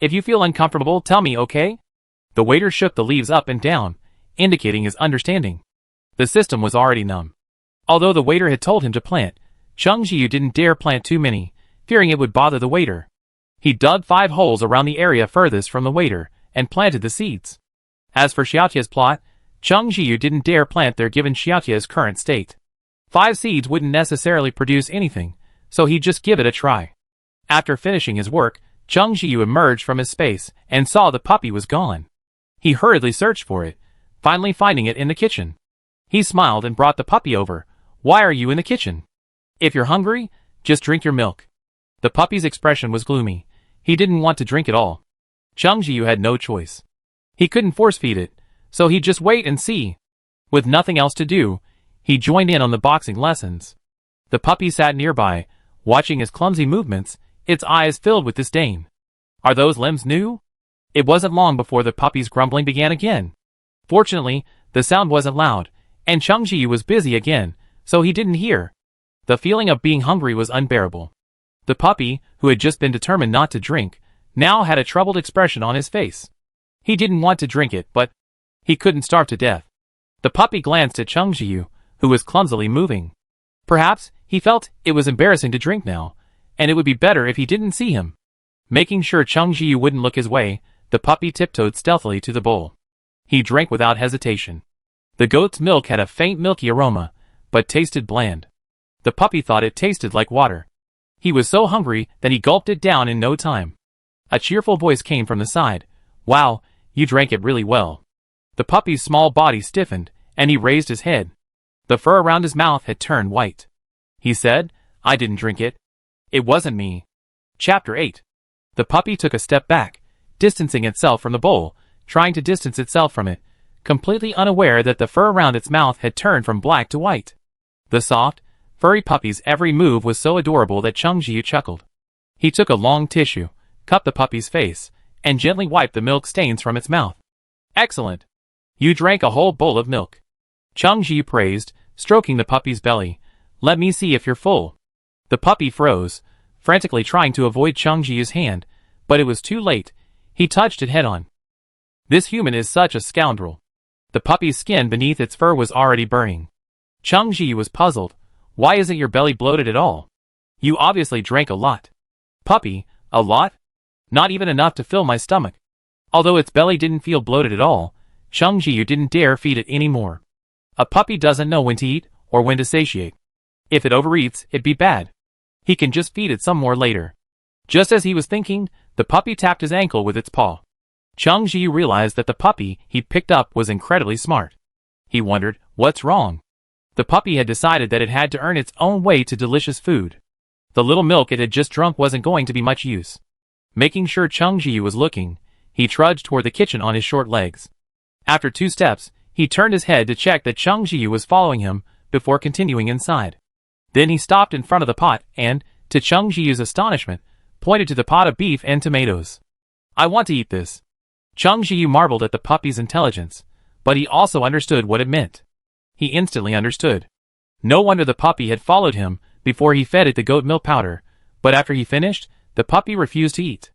If you feel uncomfortable, tell me, okay? The waiter shook the leaves up and down, indicating his understanding. The system was already numb. Although the waiter had told him to plant, Chung Ji didn't dare plant too many, fearing it would bother the waiter. He dug 5 holes around the area furthest from the waiter, and planted the seeds. As for Xiaotia's plot, Chung Ji didn't dare plant there given Xiaotia's current state. 5 seeds wouldn't necessarily produce anything, so he'd just give it a try. After finishing his work, Chung Ji emerged from his space and saw the puppy was gone. He hurriedly searched for it, finally finding it in the kitchen. He smiled and brought the puppy over. Why are you in the kitchen? If you're hungry, just drink your milk. The puppy's expression was gloomy. He didn't want to drink at all. Chung Ji had no choice. He couldn't force-feed it, so he'd just wait and see. With nothing else to do, he joined in on the boxing lessons. The puppy sat nearby, watching his clumsy movements, its eyes filled with disdain. Are those limbs new? It wasn't long before the puppy's grumbling began again. Fortunately, the sound wasn't loud, and Chung Ji was busy again, so he didn't hear. The feeling of being hungry was unbearable. The puppy, who had just been determined not to drink, now had a troubled expression on his face. He didn't want to drink it, but he couldn't starve to death. The puppy glanced at Chung Ji, who was clumsily moving. Perhaps he felt it was embarrassing to drink now, and it would be better if he didn't see him. Making sure Chung Ji wouldn't look his way, the puppy tiptoed stealthily to the bowl. He drank without hesitation. The goat's milk had a faint milky aroma, but tasted bland. The puppy thought it tasted like water. He was so hungry that he gulped it down in no time. A cheerful voice came from the side. Wow, you drank it really well. The puppy's small body stiffened, and he raised his head. The fur around his mouth had turned white. He said, I didn't drink it. It wasn't me. Chapter 8. The puppy took a step back, distancing itself from the bowl, trying to distance itself from it, completely unaware that the fur around its mouth had turned from black to white. The soft, furry puppy's every move was so adorable that Chung Ji chuckled. He took a long tissue, cupped the puppy's face, and gently wiped the milk stains from its mouth. Excellent. You drank a whole bowl of milk. Chung Ji praised, stroking the puppy's belly. Let me see if you're full. The puppy froze, frantically trying to avoid Chung Ji's hand, but it was too late. He touched it head-on. This human is such a scoundrel. The puppy's skin beneath its fur was already burning. Chung Ji was puzzled. Why isn't your belly bloated at all? You obviously drank a lot. Puppy, a lot? Not even enough to fill my stomach. Although its belly didn't feel bloated at all, Chung Ji didn't dare feed it any more. A puppy doesn't know when to eat or when to satiate. If it overeats, it'd be bad. He can just feed it some more later. Just as he was thinking, the puppy tapped his ankle with its paw. Chung Ji realized that the puppy he picked up was incredibly smart. He wondered, what's wrong? The puppy had decided that it had to earn its own way to delicious food. The little milk it had just drunk wasn't going to be much use. Making sure Chung Ji was looking, he trudged toward the kitchen on his short legs. After 2 steps, he turned his head to check that Chung Ji was following him, before continuing inside. Then he stopped in front of the pot and, to Chung Jiyu's astonishment, pointed to the pot of beef and tomatoes. "I want to eat this." Chung Jiyu marveled at the puppy's intelligence, but he also understood what it meant. He instantly understood. No wonder the puppy had followed him before he fed it the goat milk powder, but after he finished, the puppy refused to eat.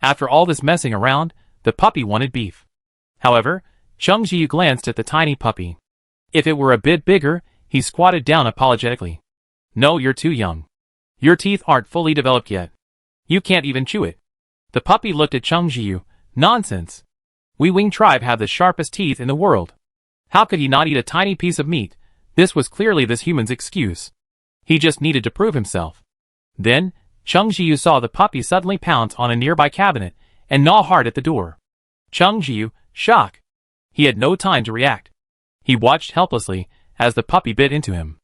After all this messing around, the puppy wanted beef. However, Chung Jiyu glanced at the tiny puppy. If it were a bit bigger, he squatted down apologetically. "No, you're too young. Your teeth aren't fully developed yet. You can't even chew it." The puppy looked at Chung Jiyu. "Nonsense. We Wing tribe have the sharpest teeth in the world. How could he not eat a tiny piece of meat?" This was clearly this human's excuse. He just needed to prove himself. Then, Chung Jiyu saw the puppy suddenly pounce on a nearby cabinet and gnaw hard at the door. Chung Jiyu, shock. He had no time to react. He watched helplessly as the puppy bit into him.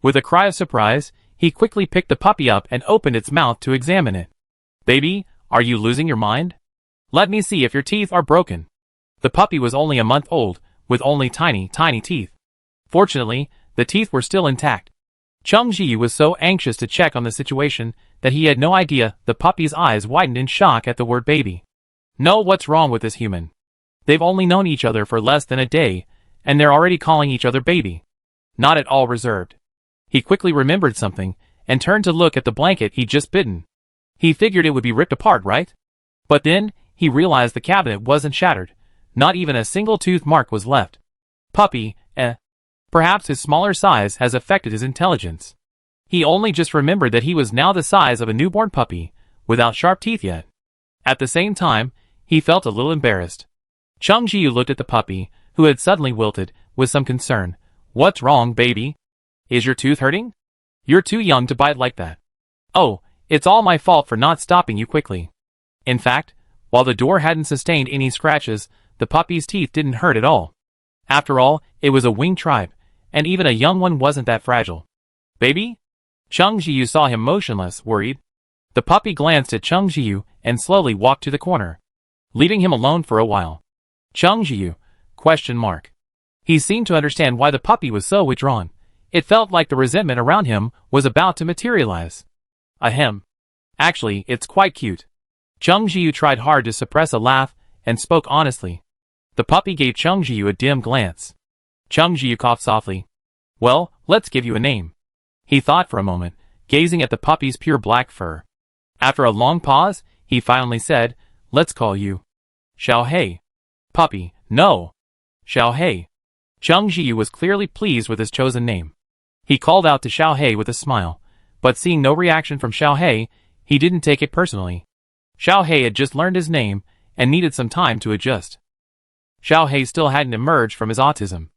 With a cry of surprise, he quickly picked the puppy up and opened its mouth to examine it. "Baby, are you losing your mind? Let me see if your teeth are broken." The puppy was only a month old, with only tiny teeth. Fortunately, the teeth were still intact. Chung Jiyu was so anxious to check on the situation that he had no idea the puppy's eyes widened in shock at the word baby. No, what's wrong with this human? They've only known each other for less than a day, and they're already calling each other baby. Not at all reserved. He quickly remembered something, and turned to look at the blanket he'd just bitten. He figured it would be ripped apart, right? But then, he realized the cabinet wasn't shattered. Not even a single tooth mark was left. Puppy, Perhaps his smaller size has affected his intelligence. He only just remembered that he was now the size of a newborn puppy, without sharp teeth yet. At the same time, he felt a little embarrassed. Chung Jiyu looked at the puppy, who had suddenly wilted, with some concern. "What's wrong, baby? Is your tooth hurting? You're too young to bite like that." "Oh, it's all my fault for not stopping you quickly." In fact, while the door hadn't sustained any scratches, the puppy's teeth didn't hurt at all. After all, it was a Wing tribe, and even a young one wasn't that fragile. "Baby?" Chung Jiyu saw him motionless, worried. The puppy glanced at Chung Jiyu and slowly walked to the corner, leaving him alone for a while. Chung Jiyu? ? He seemed to understand why the puppy was so withdrawn. It felt like the resentment around him was about to materialize. Ahem. Actually, it's quite cute. Chung Jiyu tried hard to suppress a laugh and spoke honestly. The puppy gave Chung Jiyu a dim glance. Chung Jiyu coughed softly. "Well, let's give you a name." He thought for a moment, gazing at the puppy's pure black fur. After a long pause, he finally said, "Let's call you Xiao Hei." "Puppy, no. Xiao Hei." Chung Jiyu was clearly pleased with his chosen name. He called out to Xiao Hei with a smile, but seeing no reaction from Xiao Hei, he didn't take it personally. Xiao Hei had just learned his name and needed some time to adjust. Xiao Hei still hadn't emerged from his autism.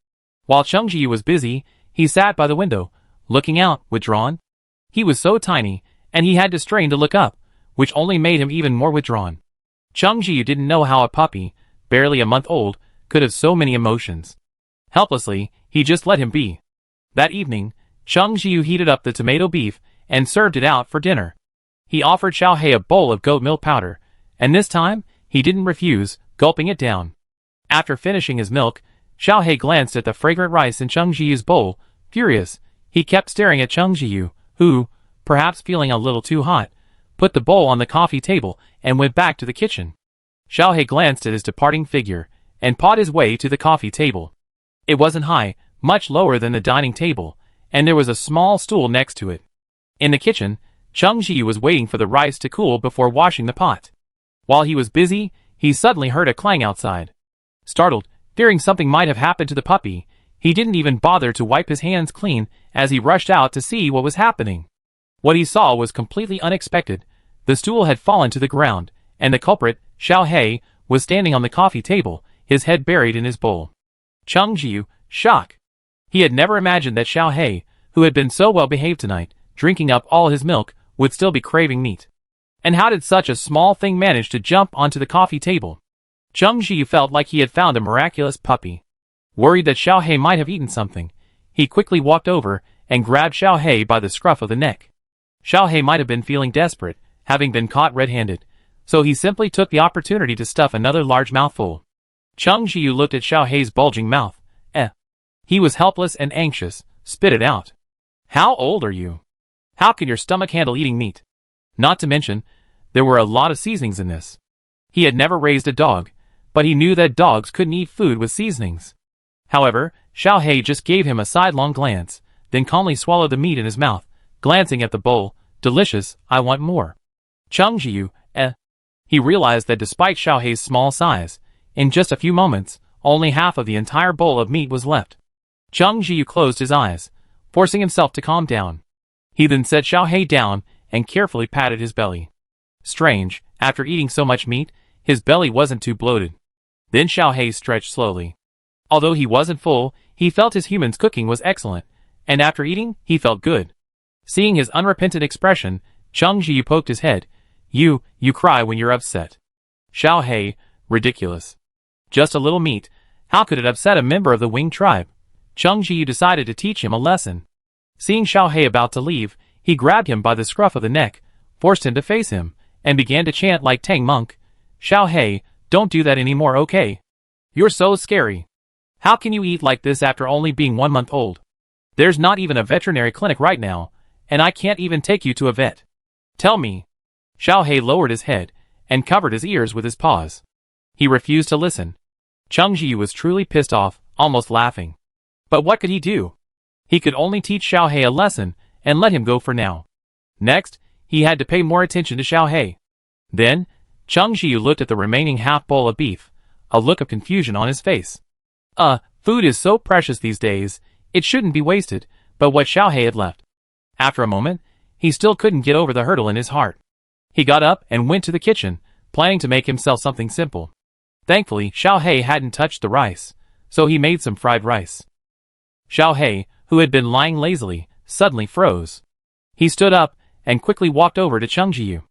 While Chung Jiyu was busy, he sat by the window, looking out, withdrawn. He was so tiny, and he had to strain to look up, which only made him even more withdrawn. Chung Jiyu didn't know how a puppy, barely a month old, could have so many emotions. Helplessly, he just let him be. That evening, Chung Jiyu heated up the tomato beef and served it out for dinner. He offered Xiao Hei a bowl of goat milk powder, and this time, he didn't refuse, gulping it down. After finishing his milk, Xiao Hei glanced at the fragrant rice in Chung Jiyu's bowl. Furious, he kept staring at Chung Jiyu, who, perhaps feeling a little too hot, put the bowl on the coffee table and went back to the kitchen. Xiao Hei glanced at his departing figure and pawed his way to the coffee table. It wasn't high, much lower than the dining table, and there was a small stool next to it. In the kitchen, Chung Jiyu was waiting for the rice to cool before washing the pot. While he was busy, he suddenly heard a clang outside. Startled, fearing something might have happened to the puppy, he didn't even bother to wipe his hands clean as he rushed out to see what was happening. What he saw was completely unexpected. The stool had fallen to the ground, and the culprit, Xiao Hei, was standing on the coffee table, his head buried in his bowl. Chung Jiyu, shock. He had never imagined that Xiao Hei, who had been so well behaved tonight, drinking up all his milk, would still be craving meat. And how did such a small thing manage to jump onto the coffee table? Chung Jiyu felt like he had found a miraculous puppy. Worried that Xiao Hei might have eaten something, he quickly walked over and grabbed Xiao Hei by the scruff of the neck. Xiao Hei might have been feeling desperate, having been caught red-handed, so he simply took the opportunity to stuff another large mouthful. Chung Jiyu looked at Xiao Hei's bulging mouth. He was helpless and anxious, Spit it out. How old are you? How can your stomach handle eating meat? Not to mention, there were a lot of seasonings in this. He had never raised a dog, but he knew that dogs couldn't eat food with seasonings. However, Xiaohei just gave him a sidelong glance, then calmly swallowed the meat in his mouth, glancing at the bowl. Delicious, I want more. Cheng Jiu, He realized that despite Xiaohei's small size, in just a few moments, only half of the entire bowl of meat was left. Cheng Jiu closed his eyes, forcing himself to calm down. He then set Xiaohei down and carefully patted his belly. Strange, after eating so much meat, his belly wasn't too bloated. Then Xiaohei stretched slowly. Although he wasn't full, he felt his human's cooking was excellent, and after eating, he felt good. Seeing his unrepentant expression, Cheng Jiu poked his head. You cry when you're upset. Xiaohei, ridiculous. Just a little meat, how could it upset a member of the Wing tribe? Cheng Jiu decided to teach him a lesson. Seeing Xiaohei about to leave, he grabbed him by the scruff of the neck, forced him to face him, and began to chant like Tang Monk. Xiaohei, don't do that anymore, okay? You're so scary. How can you eat like this after only being 1 month old? There's not even a veterinary clinic right now, and I can't even take you to a vet. Tell me. Xiaohei lowered his head and covered his ears with his paws. He refused to listen. Cheng Jiu was truly pissed off, almost laughing. But what could he do? He could only teach Xiaohei a lesson and let him go for now. Next, he had to pay more attention to Xiaohei. Then, Cheng Jiu looked at the remaining half bowl of beef, a look of confusion on his face. Food is so precious these days, it shouldn't be wasted, but what Xiaohei had left. After a moment, he still couldn't get over the hurdle in his heart. He got up and went to the kitchen, planning to make himself something simple. Thankfully, Xiaohei hadn't touched the rice, so he made some fried rice. Xiaohei, who had been lying lazily, suddenly froze. He stood up and quickly walked over to Cheng Jiu.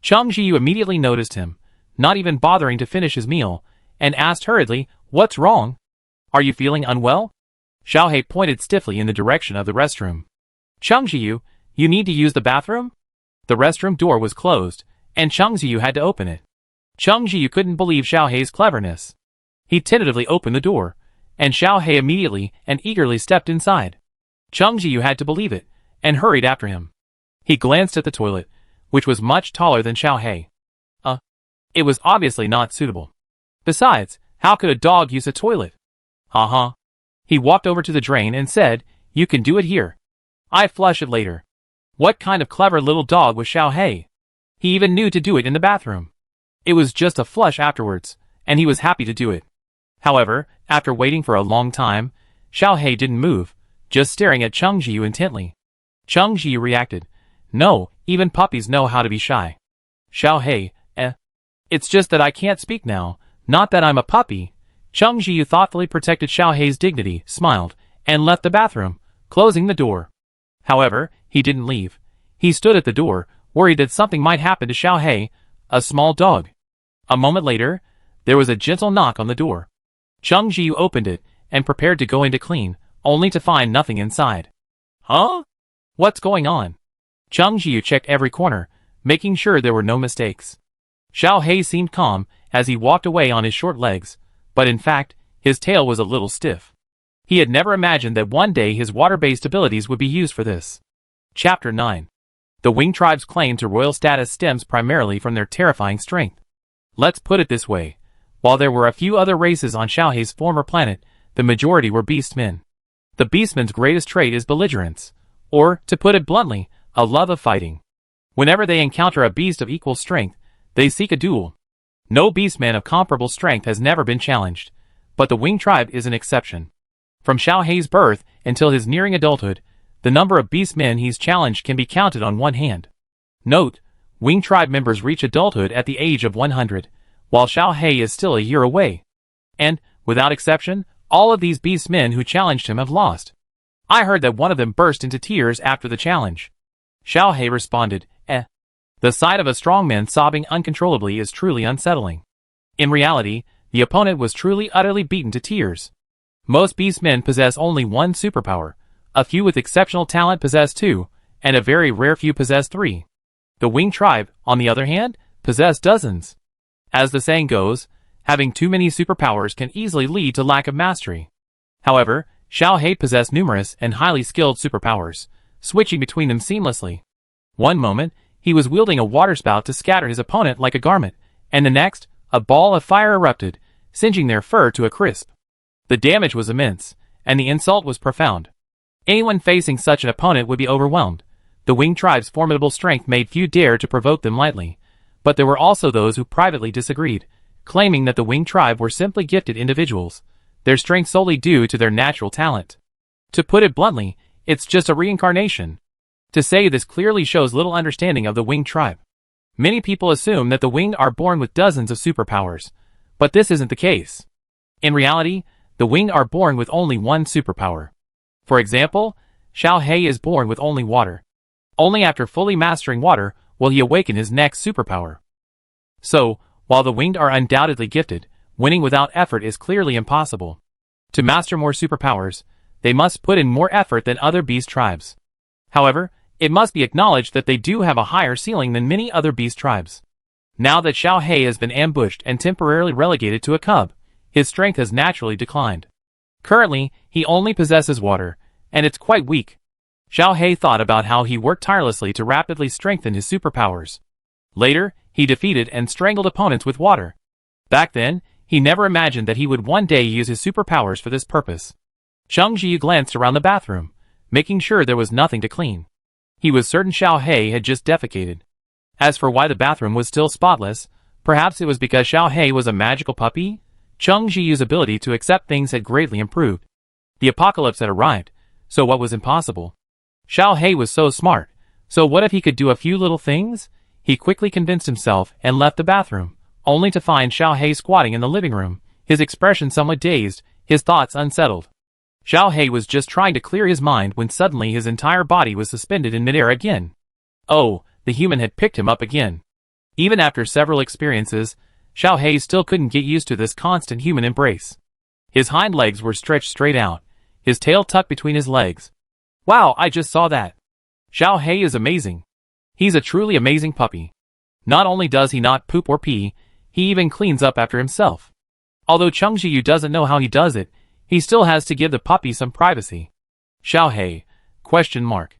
Cheng Jiu immediately noticed him, not even bothering to finish his meal, and asked hurriedly, "What's wrong? Are you feeling unwell?" Xiaohei pointed stiffly in the direction of the restroom. "Cheng Jiu, you need to use the bathroom?" The restroom door was closed, and Cheng Jiu had to open it. Cheng Jiu couldn't believe Xiaohei's cleverness. He tentatively opened the door, and Xiaohei immediately and eagerly stepped inside. Cheng Jiu had to believe it, and hurried after him. He glanced at the toilet, which was much taller than Xiaohei. It was obviously not suitable. Besides, how could a dog use a toilet? He walked over to the drain and said, "You can do it here. I flush it later." What kind of clever little dog was Xiaohei? He even knew to do it in the bathroom. It was just a flush afterwards, and he was happy to do it. However, after waiting for a long time, Xiaohei didn't move, just staring at Cheng Jiu intently. Cheng Jiu reacted. "No, even puppies know how to be shy." Xiaohei, It's just that I can't speak now, not that I'm a puppy." Cheng Jiu thoughtfully protected Xiaohei's dignity, smiled, and left the bathroom, closing the door. However, he didn't leave. He stood at the door, worried that something might happen to Xiaohei, a small dog. A moment later, there was a gentle knock on the door. Cheng Jiu opened it and prepared to go in to clean, only to find nothing inside. Huh? What's going on? Cheng Jiu checked every corner, making sure there were no mistakes. Xiaohei seemed calm as he walked away on his short legs, but in fact, his tail was a little stiff. He had never imagined that one day his water-based abilities would be used for this. Chapter 9. The Wing tribe's claim to royal status stems primarily from their terrifying strength. Let's put it this way. While there were a few other races on Xiaohei's former planet, the majority were beastmen. The beastmen's greatest trait is belligerence, or, to put it bluntly, a love of fighting. Whenever they encounter a beast of equal strength, they seek a duel. No beastman of comparable strength has never been challenged, but the Wing tribe is an exception. From Xiaohei's birth until his nearing adulthood, the number of beastmen he's challenged can be counted on one hand. Note, Wing tribe members reach adulthood at the age of 100, while Xiaohei is still a year away. And, without exception, all of these beastmen who challenged him have lost. I heard that one of them burst into tears after the challenge. Xiaohei responded, The sight of a strong man sobbing uncontrollably is truly unsettling. In reality, the opponent was truly utterly beaten to tears. Most beastmen possess only one superpower, a few with exceptional talent possess two, and a very rare few possess three. The Wing tribe, on the other hand, possess dozens. As the saying goes, having too many superpowers can easily lead to lack of mastery. However, Xiao possessed numerous and highly skilled superpowers, switching between them seamlessly. One moment, he was wielding a waterspout to scatter his opponent like a garment, and the next, a ball of fire erupted, singeing their fur to a crisp. The damage was immense, and the insult was profound. Anyone facing such an opponent would be overwhelmed. The Wing tribe's formidable strength made few dare to provoke them lightly, but there were also those who privately disagreed, claiming that the Wing tribe were simply gifted individuals, their strength solely due to their natural talent. To put it bluntly, it's just a reincarnation. To say this clearly shows little understanding of the Wing tribe. Many people assume that the Wing are born with dozens of superpowers, but this isn't the case. In reality, the Wing are born with only one superpower. For example, Xiao is born with only water. Only after fully mastering water will he awaken his next superpower. So, while the Winged are undoubtedly gifted, winning without effort is clearly impossible. To master more superpowers, they must put in more effort than other beast tribes. However, it must be acknowledged that they do have a higher ceiling than many other beast tribes. Now that Xiao has been ambushed and temporarily relegated to a cub, his strength has naturally declined. Currently, he only possesses water, and it's quite weak. Xiao thought about how he worked tirelessly to rapidly strengthen his superpowers. Later, he defeated and strangled opponents with water. Back then, he never imagined that he would one day use his superpowers for this purpose. Cheng Ji glanced around the bathroom, making sure there was nothing to clean. He was certain Xiao had just defecated. As for why the bathroom was still spotless, perhaps it was because Xiao was a magical puppy? Cheng Ji's ability to accept things had greatly improved. The apocalypse had arrived, so what was impossible? Xiao was so smart, so what if he could do a few little things? He quickly convinced himself and left the bathroom, only to find Xiao squatting in the living room, his expression somewhat dazed, his thoughts unsettled. Xiao was just trying to clear his mind when suddenly his entire body was suspended in midair again. Oh, the human had picked him up again. Even after several experiences, Xiao still couldn't get used to this constant human embrace. His hind legs were stretched straight out, his tail tucked between his legs. Wow, I just saw that. Xiao is amazing. He's a truly amazing puppy. Not only does he not poop or pee, he even cleans up after himself. Although Cheng Ji doesn't know how he does it, he still has to give the puppy some privacy. Xiao question mark.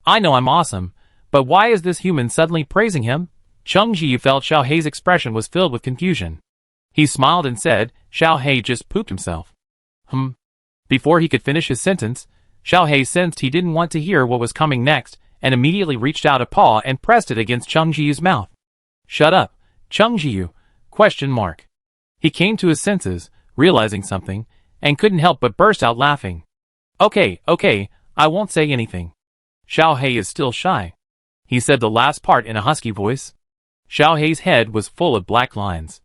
I know I'm awesome, but why is this human suddenly praising him? Cheng Ji felt Xiao expression was filled with confusion. He smiled and said, Xiao just pooped himself. Before he could finish his sentence, Xiao sensed he didn't want to hear what was coming next, and immediately reached out a paw and pressed it against Cheng Ji's mouth. Shut up, Cheng Ji, question mark. He came to his senses, realizing something, and couldn't help but burst out laughing. Okay, I won't say anything. Xiao is still shy. He said the last part in a husky voice. Xiao head was full of black lines.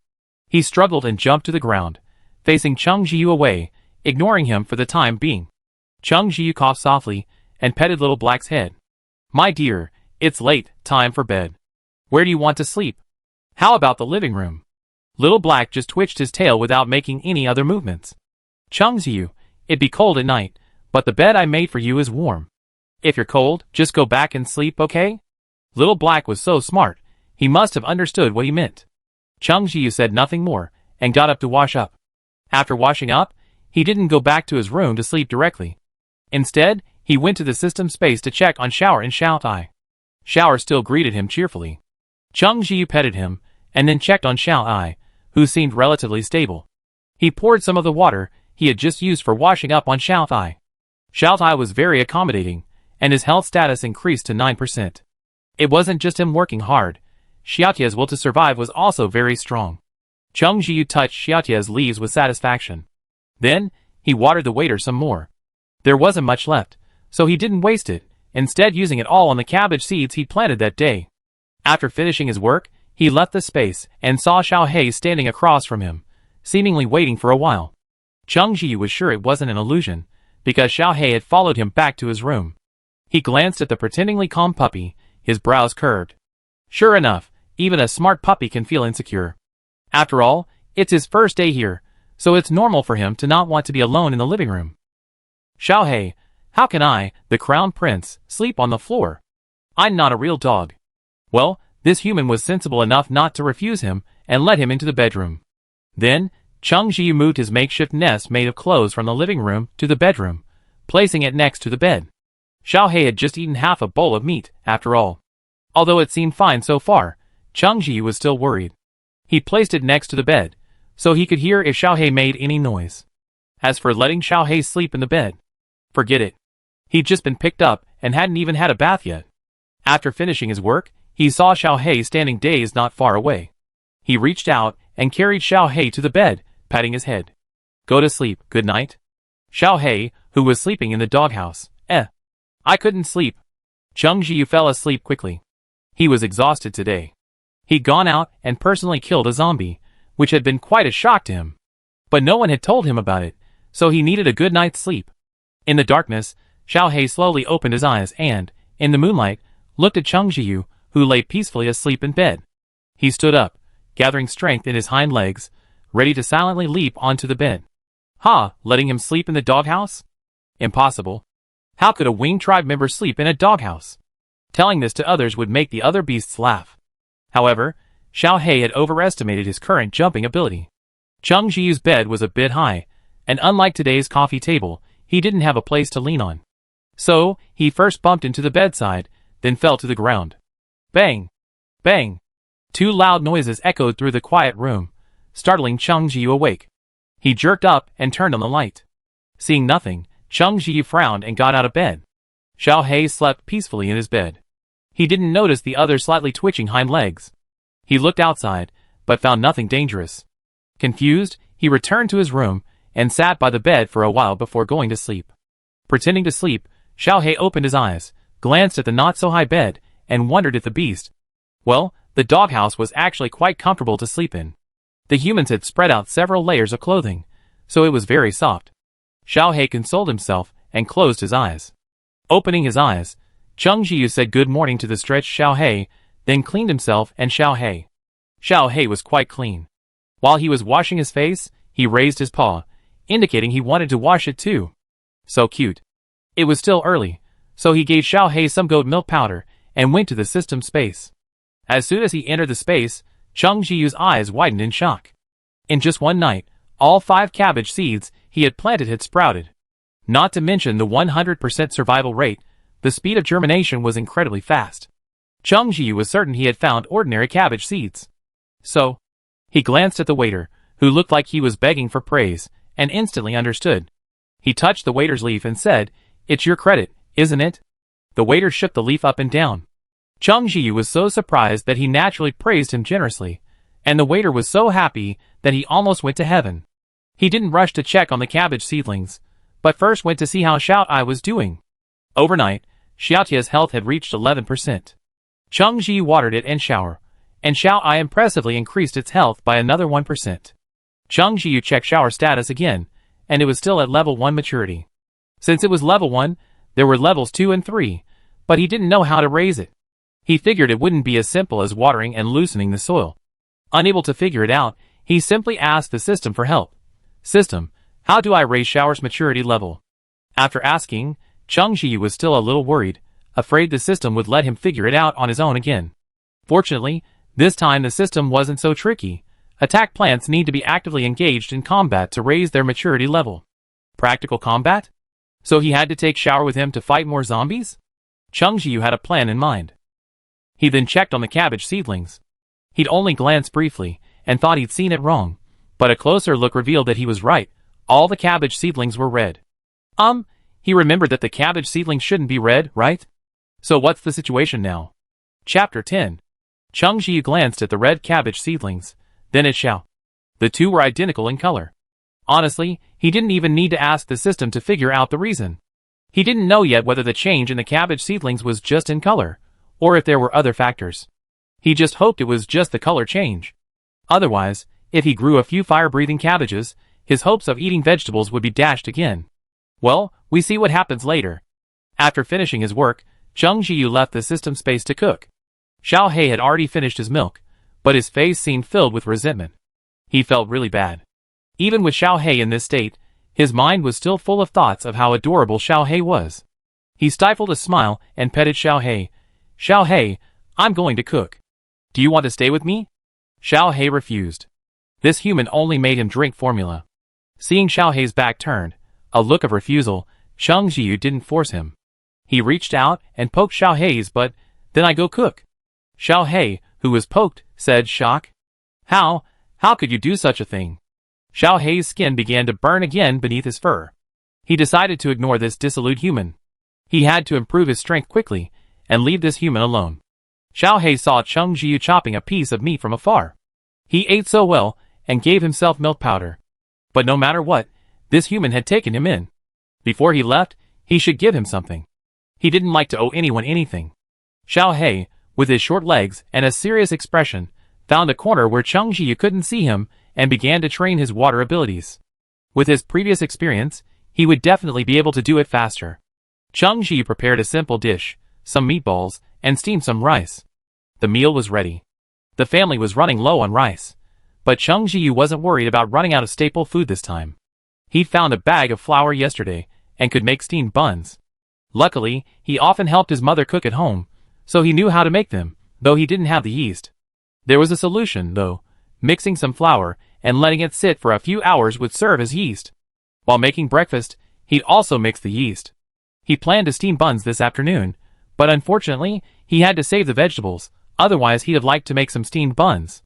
He struggled and jumped to the ground, facing Cheng Ji away, ignoring him for the time being. Cheng Ji coughed softly and petted Little Black's head. My dear, it's late, time for bed. Where do you want to sleep? How about the living room? Little Black just twitched his tail without making any other movements. Cheng Ji, it'd be cold at night, but the bed I made for you is warm. If you're cold, just go back and sleep, okay? Little Black was so smart, he must have understood what he meant. Cheng Ji said nothing more, and got up to wash up. After washing up, he didn't go back to his room to sleep directly. Instead, he went to the system space to check on Shower and Xiao. Shower still greeted him cheerfully. Cheng Ji petted him, and then checked on Xiao, who seemed relatively stable. He poured some of the water he had just used for washing up on Xiao. Xiao was very accommodating, and his health status increased to 9%. It wasn't just him working hard. Xiaotia's will to survive was also very strong. Cheng Ji touched Xiaotia's leaves with satisfaction. Then, he watered the waiter some more. There wasn't much left, so he didn't waste it, instead using it all on the cabbage seeds he'd planted that day. After finishing his work, he left the space and saw Xiao standing across from him, seemingly waiting for a while. Cheng Ji was sure it wasn't an illusion, because Xiao had followed him back to his room. He glanced at the pretendingly calm puppy, his brows curved. Sure enough, even a smart puppy can feel insecure. After all, it's his first day here, so it's normal for him to not want to be alone in the living room. Xiao how can I, the crown prince, sleep on the floor? I'm not a real dog. Well, this human was sensible enough not to refuse him and let him into the bedroom. Then, Cheng Ji moved his makeshift nest made of clothes from the living room to the bedroom, placing it next to the bed. Xiaohei had just eaten half a bowl of meat, after all. Although it seemed fine so far, Changji was still worried. He placed it next to the bed, so he could hear if Xiaohei made any noise. As for letting Xiaohei sleep in the bed, forget it. He'd just been picked up and hadn't even had a bath yet. After finishing his work, he saw Xiaohei standing dazed not far away. He reached out and carried Xiaohei to the bed, patting his head. Go to sleep, good night. Xiaohei, who was sleeping in the doghouse. I couldn't sleep. Changji fell asleep quickly. He was exhausted today. He'd gone out and personally killed a zombie, which had been quite a shock to him. But no one had told him about it, so he needed a good night's sleep. In the darkness, Xiaohei slowly opened his eyes and, in the moonlight, looked at Changji, who lay peacefully asleep in bed. He stood up, gathering strength in his hind legs, ready to silently leap onto the bed. Letting him sleep in the doghouse? Impossible. How could a winged tribe member sleep in a doghouse? Telling this to others would make the other beasts laugh. However, Xiaohei had overestimated his current jumping ability. Changji's bed was a bit high, and unlike today's coffee table, he didn't have a place to lean on. So, he first bumped into the bedside, then fell to the ground. Bang! Bang! Two loud noises echoed through the quiet room, startling Changji awake. He jerked up and turned on the light. Seeing nothing, Changji frowned and got out of bed. Xiaohei slept peacefully in his bed. He didn't notice the other slightly twitching hind legs. He looked outside, but found nothing dangerous. Confused, he returned to his room and sat by the bed for a while before going to sleep. Pretending to sleep, Xiaohei opened his eyes, glanced at the not-so-high bed, and wondered at the beast. Well, the doghouse was actually quite comfortable to sleep in. The humans had spread out several layers of clothing, so it was very soft. Xiaohei consoled himself and closed his eyes. Opening his eyes, Changji said good morning to the stretched Xiaohei, then cleaned himself and Xiaohei. Xiaohei was quite clean. While he was washing his face, he raised his paw, indicating he wanted to wash it too. So cute. It was still early, so he gave Xiaohei some goat milk powder and went to the system space. As soon as he entered the space, Changji's eyes widened in shock. In just one night, all 5 cabbage seeds he had planted had sprouted. Not to mention the 100% survival rate, the speed of germination was incredibly fast. Changji was certain he had found ordinary cabbage seeds. So, he glanced at the waiter, who looked like he was begging for praise, and instantly understood. He touched the waiter's leaf and said, "It's your credit, isn't it?" The waiter shook the leaf up and down. Changji was so surprised that he naturally praised him generously, and the waiter was so happy that he almost went to heaven. He didn't rush to check on the cabbage seedlings, but first went to see how Xiaotai was doing. Overnight, Xiaotia's health had reached 11%. Changji watered it and Xiaotai impressively increased its health by another 1%. Changji checked shower status again, and it was still at level 1 maturity. Since it was level 1, there were levels 2 and 3, but he didn't know how to raise it. He figured it wouldn't be as simple as watering and loosening the soil. Unable to figure it out, he simply asked the system for help. System, how do I raise shower's maturity level? After asking, Changji was still a little worried, afraid the system would let him figure it out on his own again. Fortunately, this time the system wasn't so tricky. Attack plants need to be actively engaged in combat to raise their maturity level. Practical combat? So he had to take shower with him to fight more zombies? Changji had a plan in mind. He then checked on the cabbage seedlings. He'd only glanced briefly, and thought he'd seen it wrong, but a closer look revealed that he was right. All the cabbage seedlings were red. He remembered that the cabbage seedlings shouldn't be red, right? So what's the situation now? Chapter 10. Changji glanced at the red cabbage seedlings, then at Xiao. The two were identical in color. Honestly, he didn't even need to ask the system to figure out the reason. He didn't know yet whether the change in the cabbage seedlings was just in color, or if there were other factors. He just hoped it was just the color change. Otherwise, if he grew a few fire-breathing cabbages, his hopes of eating vegetables would be dashed again. Well, we see what happens later. After finishing his work, Changji left the system space to cook. Xiaohei had already finished his milk, but his face seemed filled with resentment. He felt really bad. Even with Xiaohei in this state, his mind was still full of thoughts of how adorable Xiaohei was. He stifled a smile and petted Xiaohei. "Xiaohei, I'm going to cook. Do you want to stay with me?" Xiaohei refused. This human only made him drink formula. Seeing Xiaohei's back turned, a look of refusal, Cheng Jiu didn't force him. He reached out and poked Xiao Hei's butt. Then I go cook. Xiao Hei, who was poked, said shock. How could you do such a thing? Xiao Hei's skin began to burn again beneath his fur. He decided to ignore this dissolute human. He had to improve his strength quickly and leave this human alone. Xiao Hei saw Cheng Jiu chopping a piece of meat from afar. He ate so well and gave himself milk powder. But no matter what, this human had taken him in. Before he left, he should give him something. He didn't like to owe anyone anything. Xiao Hei, with his short legs and a serious expression, found a corner where Cheng Jiu couldn't see him and began to train his water abilities. With his previous experience, he would definitely be able to do it faster. Cheng Jiu prepared a simple dish, some meatballs, and steamed some rice. The meal was ready. The family was running low on rice. But Cheng Jiu wasn't worried about running out of staple food this time. He'd found a bag of flour yesterday and could make steamed buns. Luckily, he often helped his mother cook at home, so he knew how to make them, though he didn't have the yeast. There was a solution, though. Mixing some flour and letting it sit for a few hours would serve as yeast. While making breakfast, he'd also mix the yeast. He planned to steam buns this afternoon, but unfortunately, he had to save the vegetables, otherwise he'd have liked to make some steamed buns.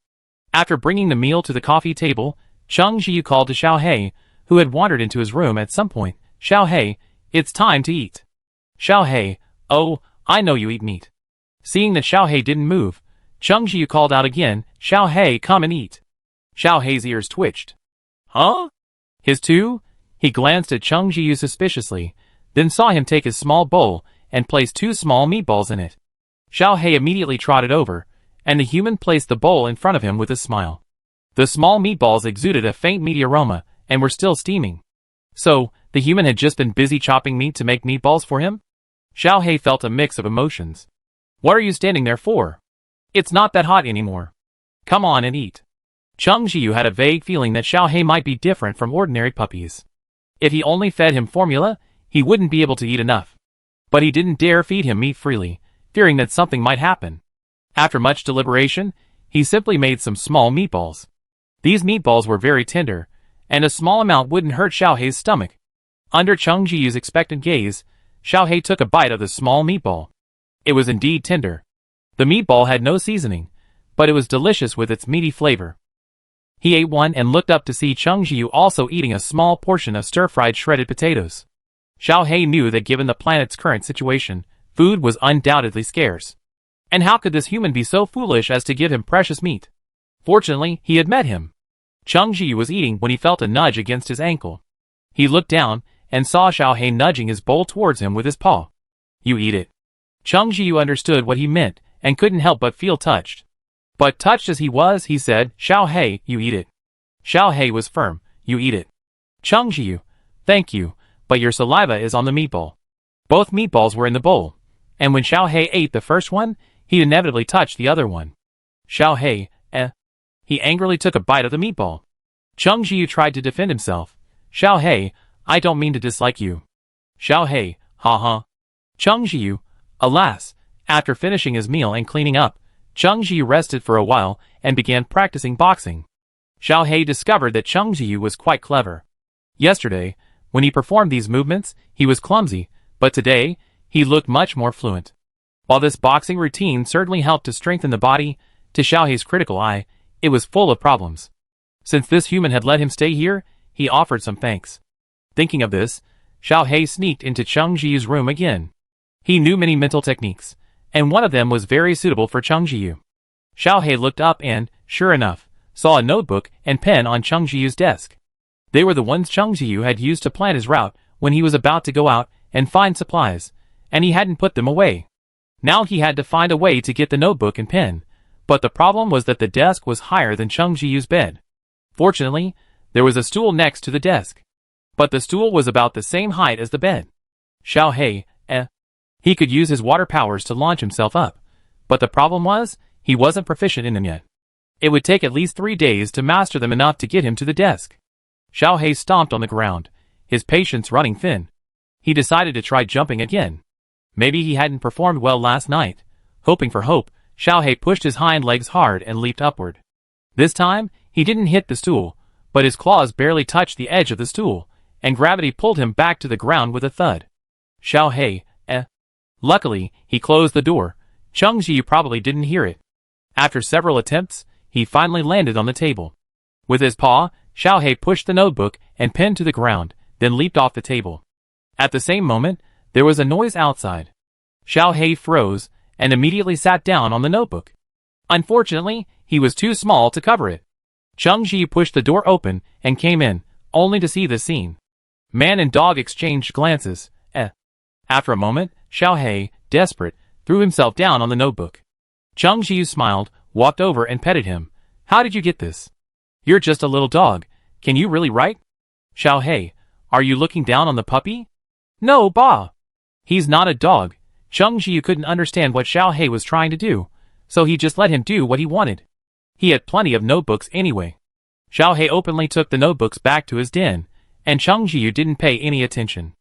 After bringing the meal to the coffee table, Cheng Jiu called to Xiao Hei, who had wandered into his room at some point. Xiao Hei, it's time to eat. Xiao Hei, oh, I know you eat meat. Seeing that Xiao Hei didn't move, Cheng Jiu called out again, Xiao Hei, come and eat. Xiao Hei's ears twitched. Huh? His two? He glanced at Cheng Jiu suspiciously, then saw him take his small bowl and place 2 small meatballs in it. Xiao Hei immediately trotted over, and the human placed the bowl in front of him with a smile. The small meatballs exuded a faint meaty aroma and were still steaming. So, the human had just been busy chopping meat to make meatballs for him? Xiao Hei felt a mix of emotions. What are you standing there for? It's not that hot anymore. Come on and eat. Cheng Jiu had a vague feeling that Xiao Hei might be different from ordinary puppies. If he only fed him formula, he wouldn't be able to eat enough. But he didn't dare feed him meat freely, fearing that something might happen. After much deliberation, he simply made some small meatballs. These meatballs were very tender, and a small amount wouldn't hurt Xiao Hei's stomach. Under Cheng Jiu's expectant gaze, Xiao Hei took a bite of the small meatball. It was indeed tender. The meatball had no seasoning, but it was delicious with its meaty flavor. He ate one and looked up to see Cheng Jiu also eating a small portion of stir-fried shredded potatoes. Xiao Hei knew that given the planet's current situation, food was undoubtedly scarce. And how could this human be so foolish as to give him precious meat? Fortunately, he had met him. Cheng Jiu was eating when he felt a nudge against his ankle. He looked down and saw Xiao Hei nudging his bowl towards him with his paw. You eat it. Cheng Jiu understood what he meant and couldn't help but feel touched. But touched as he was, he said, Xiao Hei, you eat it. Xiao Hei was firm. You eat it. Cheng Jiu, thank you, but your saliva is on the meatball. Both meatballs were in the bowl, and when Xiao Hei ate the first one, he inevitably touched the other one. Xiao Hei, He angrily took a bite of the meatball. Cheng Jiu tried to defend himself. Xiao Hei, I don't mean to dislike you. Xiao Hei, ha. Cheng Jiu, alas, after finishing his meal and cleaning up, Cheng Jiu rested for a while and began practicing boxing. Xiao Hei discovered that Cheng Jiu was quite clever. Yesterday, when he performed these movements, he was clumsy, but today, he looked much more fluent. While this boxing routine certainly helped to strengthen the body, to Xiao Hei's critical eye, it was full of problems. Since this human had let him stay here, he offered some thanks. Thinking of this, Xiao Hei sneaked into Cheng Jiu's room again. He knew many mental techniques, and one of them was very suitable for Cheng Jiu. Xiao Hei looked up and, sure enough, saw a notebook and pen on Cheng Jiu's desk. They were the ones Cheng Jiu had used to plan his route when he was about to go out and find supplies, and he hadn't put them away. Now he had to find a way to get the notebook and pen, but the problem was that the desk was higher than Cheng Jiu's bed. Fortunately, there was a stool next to the desk, but the stool was about the same height as the bed. Xiao Hei, He could use his water powers to launch himself up, but the problem was, he wasn't proficient in them yet. It would take at least 3 days to master them enough to get him to the desk. Xiao Hei stomped on the ground, his patience running thin. He decided to try jumping again. Maybe he hadn't performed well last night. Hoping for hope, Xiao Hei pushed his hind legs hard and leaped upward. This time, he didn't hit the stool, but his claws barely touched the edge of the stool, and gravity pulled him back to the ground with a thud. Xiao Hei, Luckily, he closed the door. Cheng Ji probably didn't hear it. After several attempts, he finally landed on the table. With his paw, Xiao Hei pushed the notebook and pen to the ground, then leaped off the table. At the same moment, there was a noise outside. Xiao Hei froze and immediately sat down on the notebook. Unfortunately, he was too small to cover it. Cheng Ji pushed the door open and came in, only to see the scene. Man and dog exchanged glances. After a moment, Xiao Hei, desperate, threw himself down on the notebook. Cheng Ji smiled, walked over and petted him. How did you get this? You're just a little dog. Can you really write? Xiao Hei, are you looking down on the puppy? No, Ba. He's not a dog. Cheng Ji couldn't understand what Xiao Hei was trying to do, so he just let him do what he wanted. He had plenty of notebooks anyway. Xiao Hei openly took the notebooks back to his den, and Cheng Ji didn't pay any attention.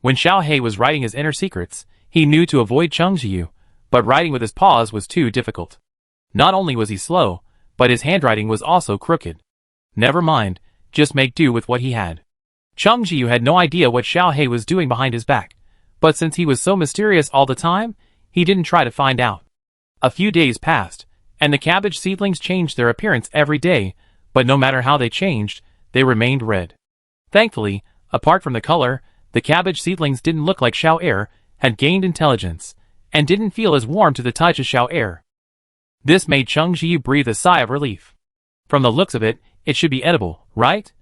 When Xiao Hei was writing his inner secrets, he knew to avoid Cheng Ji, but writing with his paws was too difficult. Not only was he slow, but his handwriting was also crooked. Never mind, just make do with what he had. Cheng Ji had no idea what Xiao Hei was doing behind his back, but since he was so mysterious all the time, he didn't try to find out. A few days passed, and the cabbage seedlings changed their appearance every day, but no matter how they changed, they remained red. Thankfully, apart from the color, the cabbage seedlings didn't look like Xiao Er, had gained intelligence, and didn't feel as warm to the touch as Xiao Er. This made Cheng Ji breathe a sigh of relief. From the looks of it, it should be edible, right?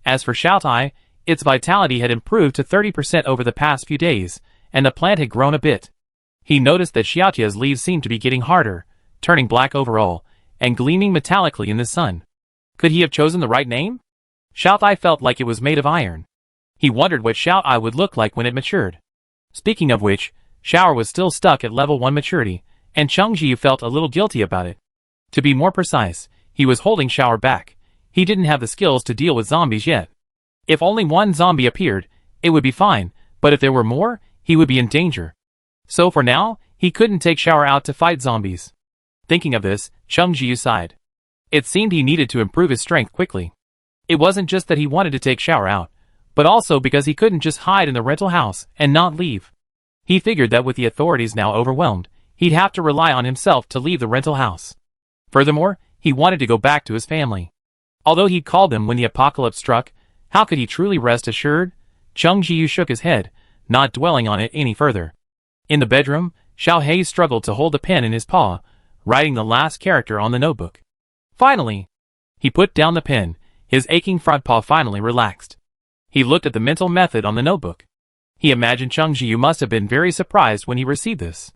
As for Xiao Tai, its vitality had improved to 30% over the past few days, and the plant had grown a bit. He noticed that Xiaotia's leaves seemed to be getting harder, turning black overall, and gleaming metallically in the sun. Could he have chosen the right name? Xiao Tai felt like it was made of iron. He wondered what Xiao Tai would look like when it matured. Speaking of which, Xiao was still stuck at level 1 maturity, and Cheng Ji felt a little guilty about it. To be more precise, he was holding Xiao back. He didn't have the skills to deal with zombies yet. If only one zombie appeared, it would be fine, but if there were more, he would be in danger. So for now, he couldn't take Xiao out to fight zombies. Thinking of this, Cheng Ji sighed. It seemed he needed to improve his strength quickly. It wasn't just that he wanted to take Xiao out, but also because he couldn't just hide in the rental house and not leave. He figured that with the authorities now overwhelmed, he'd have to rely on himself to leave the rental house. Furthermore, he wanted to go back to his family. Although he'd called them when the apocalypse struck, how could he truly rest assured? Cheng Ji shook his head, not dwelling on it any further. In the bedroom, Xiao Hei struggled to hold the pen in his paw, writing the last character on the notebook. Finally, he put down the pen, his aching front paw finally relaxed. He looked at the mental method on the notebook. He imagined Cheng Ji must have been very surprised when he received this.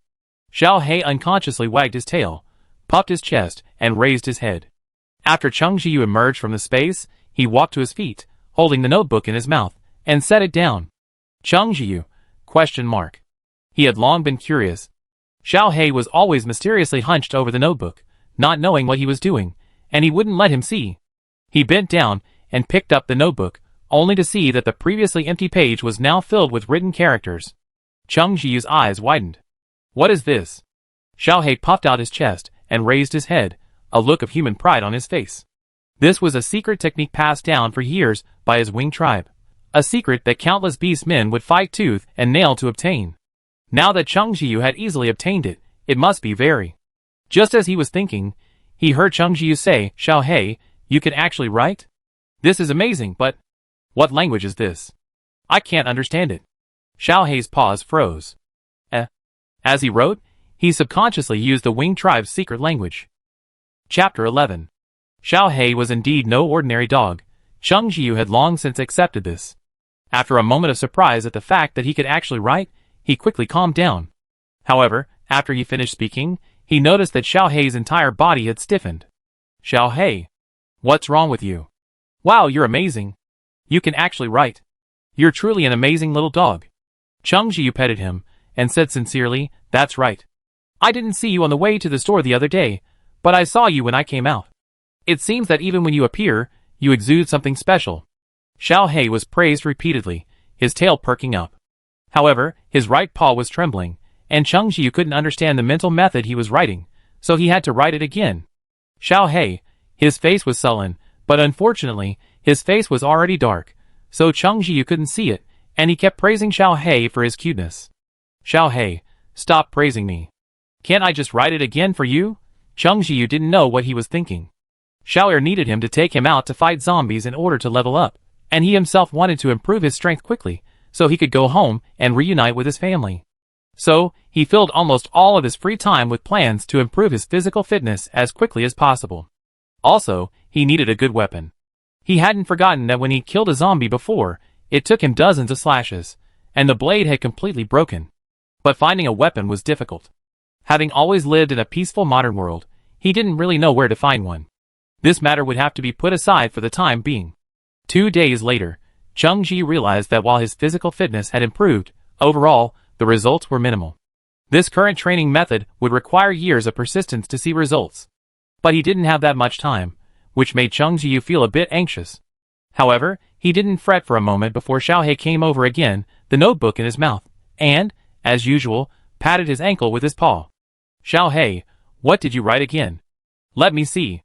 Xiao Hei unconsciously wagged his tail, puffed his chest, and raised his head. After Cheng Ji emerged from the space, he walked to his feet, holding the notebook in his mouth, and set it down. Cheng Ji? ? He had long been curious. Xiao Hei was always mysteriously hunched over the notebook, not knowing what he was doing, and he wouldn't let him see. He bent down and picked up the notebook, only to see that the previously empty page was now filled with written characters. Cheng Ji's eyes widened. What is this? Xiao Hei puffed out his chest and raised his head, a look of human pride on his face. This was a secret technique passed down for years by his winged tribe. A secret that countless beast men would fight tooth and nail to obtain. Now that Cheng Ji had easily obtained it, it must be very. Just as he was thinking, he heard Cheng Ji say, Xiao Hei, you can actually write? This is amazing, but what language is this? I can't understand it. Xiao Hei's paws froze. As he wrote, he subconsciously used the winged tribe's secret language. Chapter 11. Xiao Hei was indeed no ordinary dog. Cheng Ji had long since accepted this. After a moment of surprise at the fact that he could actually write, he quickly calmed down. However, after he finished speaking, he noticed that Xiao Hei's entire body had stiffened. Xiao Hei, what's wrong with you? Wow, you're amazing. You can actually write. You're truly an amazing little dog. Cheng Ji petted him, and said sincerely, that's right. I didn't see you on the way to the store the other day, but I saw you when I came out. It seems that even when you appear, you exude something special. Xiao Hei was praised repeatedly, his tail perking up. However, his right paw was trembling, and Cheng Ji couldn't understand the mental method he was writing, so he had to write it again. Xiao Hei, his face was sullen, but unfortunately, his face was already dark, so Cheng Jiyu couldn't see it, and he kept praising Xiao Hei for his cuteness. Xiao Hei, stop praising me. Can't I just write it again for you? Cheng Jiyu didn't know what he was thinking. Xiao Er needed him to take him out to fight zombies in order to level up, and he himself wanted to improve his strength quickly, so he could go home and reunite with his family. So, he filled almost all of his free time with plans to improve his physical fitness as quickly as possible. Also, he needed a good weapon. He hadn't forgotten that when he killed a zombie before, it took him dozens of slashes, and the blade had completely broken. But finding a weapon was difficult. Having always lived in a peaceful modern world, he didn't really know where to find one. This matter would have to be put aside for the time being. 2 days later, Cheng Ji realized that while his physical fitness had improved, overall, the results were minimal. This current training method would require years of persistence to see results. But he didn't have that much time, which made Cheng Ji feel a bit anxious. However, he didn't fret for a moment before Xiao Hei came over again, the notebook in his mouth, and, as usual, patted his ankle with his paw. Xiao Hei, what did you write again? Let me see.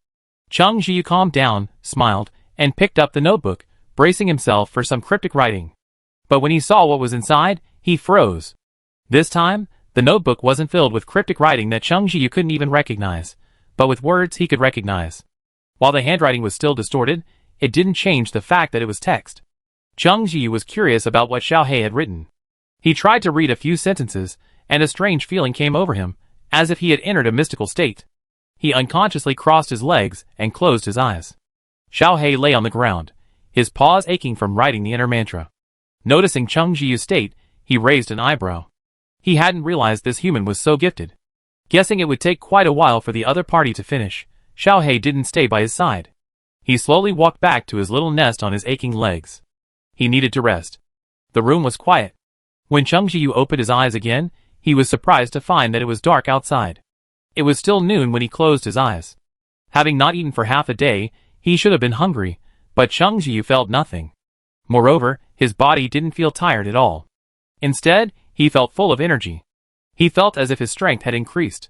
Cheng Ji calmed down, smiled, and picked up the notebook, bracing himself for some cryptic writing. But when he saw what was inside, he froze. This time, the notebook wasn't filled with cryptic writing that Cheng Ji couldn't even recognize, but with words he could recognize. While the handwriting was still distorted, it didn't change the fact that it was text. Cheng Ji was curious about what Xiao Hei had written. He tried to read a few sentences, and a strange feeling came over him, as if he had entered a mystical state. He unconsciously crossed his legs and closed his eyes. Xiao Hei lay on the ground, his paws aching from writing the inner mantra. Noticing Cheng Ji's state, he raised an eyebrow. He hadn't realized this human was so gifted. Guessing it would take quite a while for the other party to finish, Xiao Hei didn't stay by his side. He slowly walked back to his little nest on his aching legs. He needed to rest. The room was quiet. When Cheng Ji opened his eyes again, he was surprised to find that it was dark outside. It was still noon when he closed his eyes. Having not eaten for half a day, he should have been hungry, but Cheng Ji felt nothing. Moreover, his body didn't feel tired at all. Instead, he felt full of energy. He felt as if his strength had increased.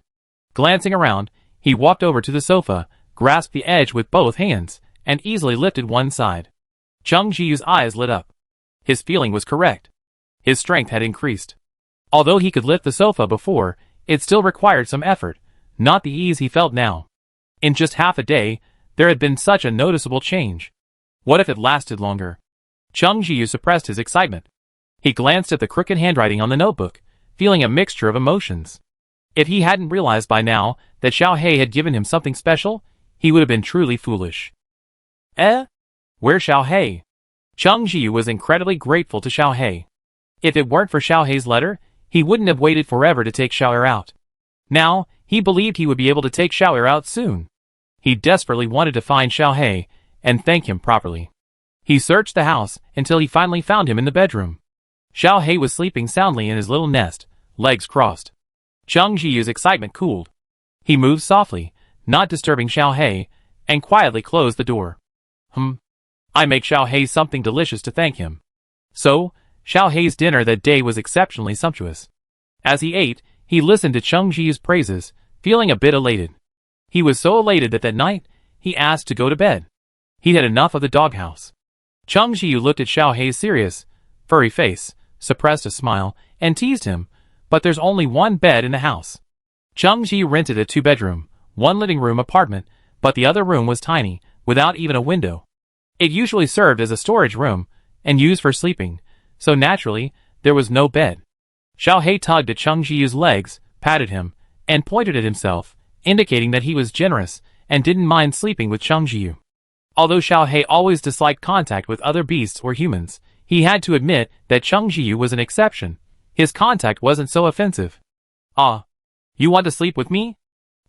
Glancing around, he walked over to the sofa, grasped the edge with both hands, and easily lifted one side. Cheng Ji's eyes lit up. His feeling was correct. His strength had increased. Although he could lift the sofa before, it still required some effort, not the ease he felt now. In just half a day, there had been such a noticeable change. What if it lasted longer? Cheng Ji suppressed his excitement. He glanced at the crooked handwriting on the notebook, feeling a mixture of emotions. If he hadn't realized by now that Xiao Hei had given him something special, he would have been truly foolish. Where's Xiao Hei? Cheng Ji was incredibly grateful to Xiao Hei. If it weren't for Xiao Hei's letter, he wouldn't have waited forever to take Xiao Er out. Now, he believed he would be able to take Xiao Er out soon. He desperately wanted to find Xiao Hei and thank him properly. He searched the house until he finally found him in the bedroom. Xiao Hei was sleeping soundly in his little nest, legs crossed. Cheng Ji's excitement cooled. He moved softly, not disturbing Xiao Hei, and quietly closed the door. I make Xiao Hei something delicious to thank him. So, Xiao Hei's dinner that day was exceptionally sumptuous. As he ate, he listened to Cheng Ji's praises, feeling a bit elated. He was so elated that night, he asked to go to bed. He'd had enough of the doghouse. Cheng Ji looked at Xiao Hei's serious, furry face, suppressed a smile, and teased him, but there's only one bed in the house. Cheng Ji rented a 2-bedroom, 1 living room apartment, but the other room was tiny, without even a window. It usually served as a storage room, and used for sleeping, so naturally, there was no bed. Xiao Hei tugged at Cheng Ji's legs, patted him, and pointed at himself, indicating that he was generous, and didn't mind sleeping with Cheng Ji. Although Xiao Hei always disliked contact with other beasts or humans, he had to admit that Cheng Ji was an exception. His contact wasn't so offensive. You want to sleep with me?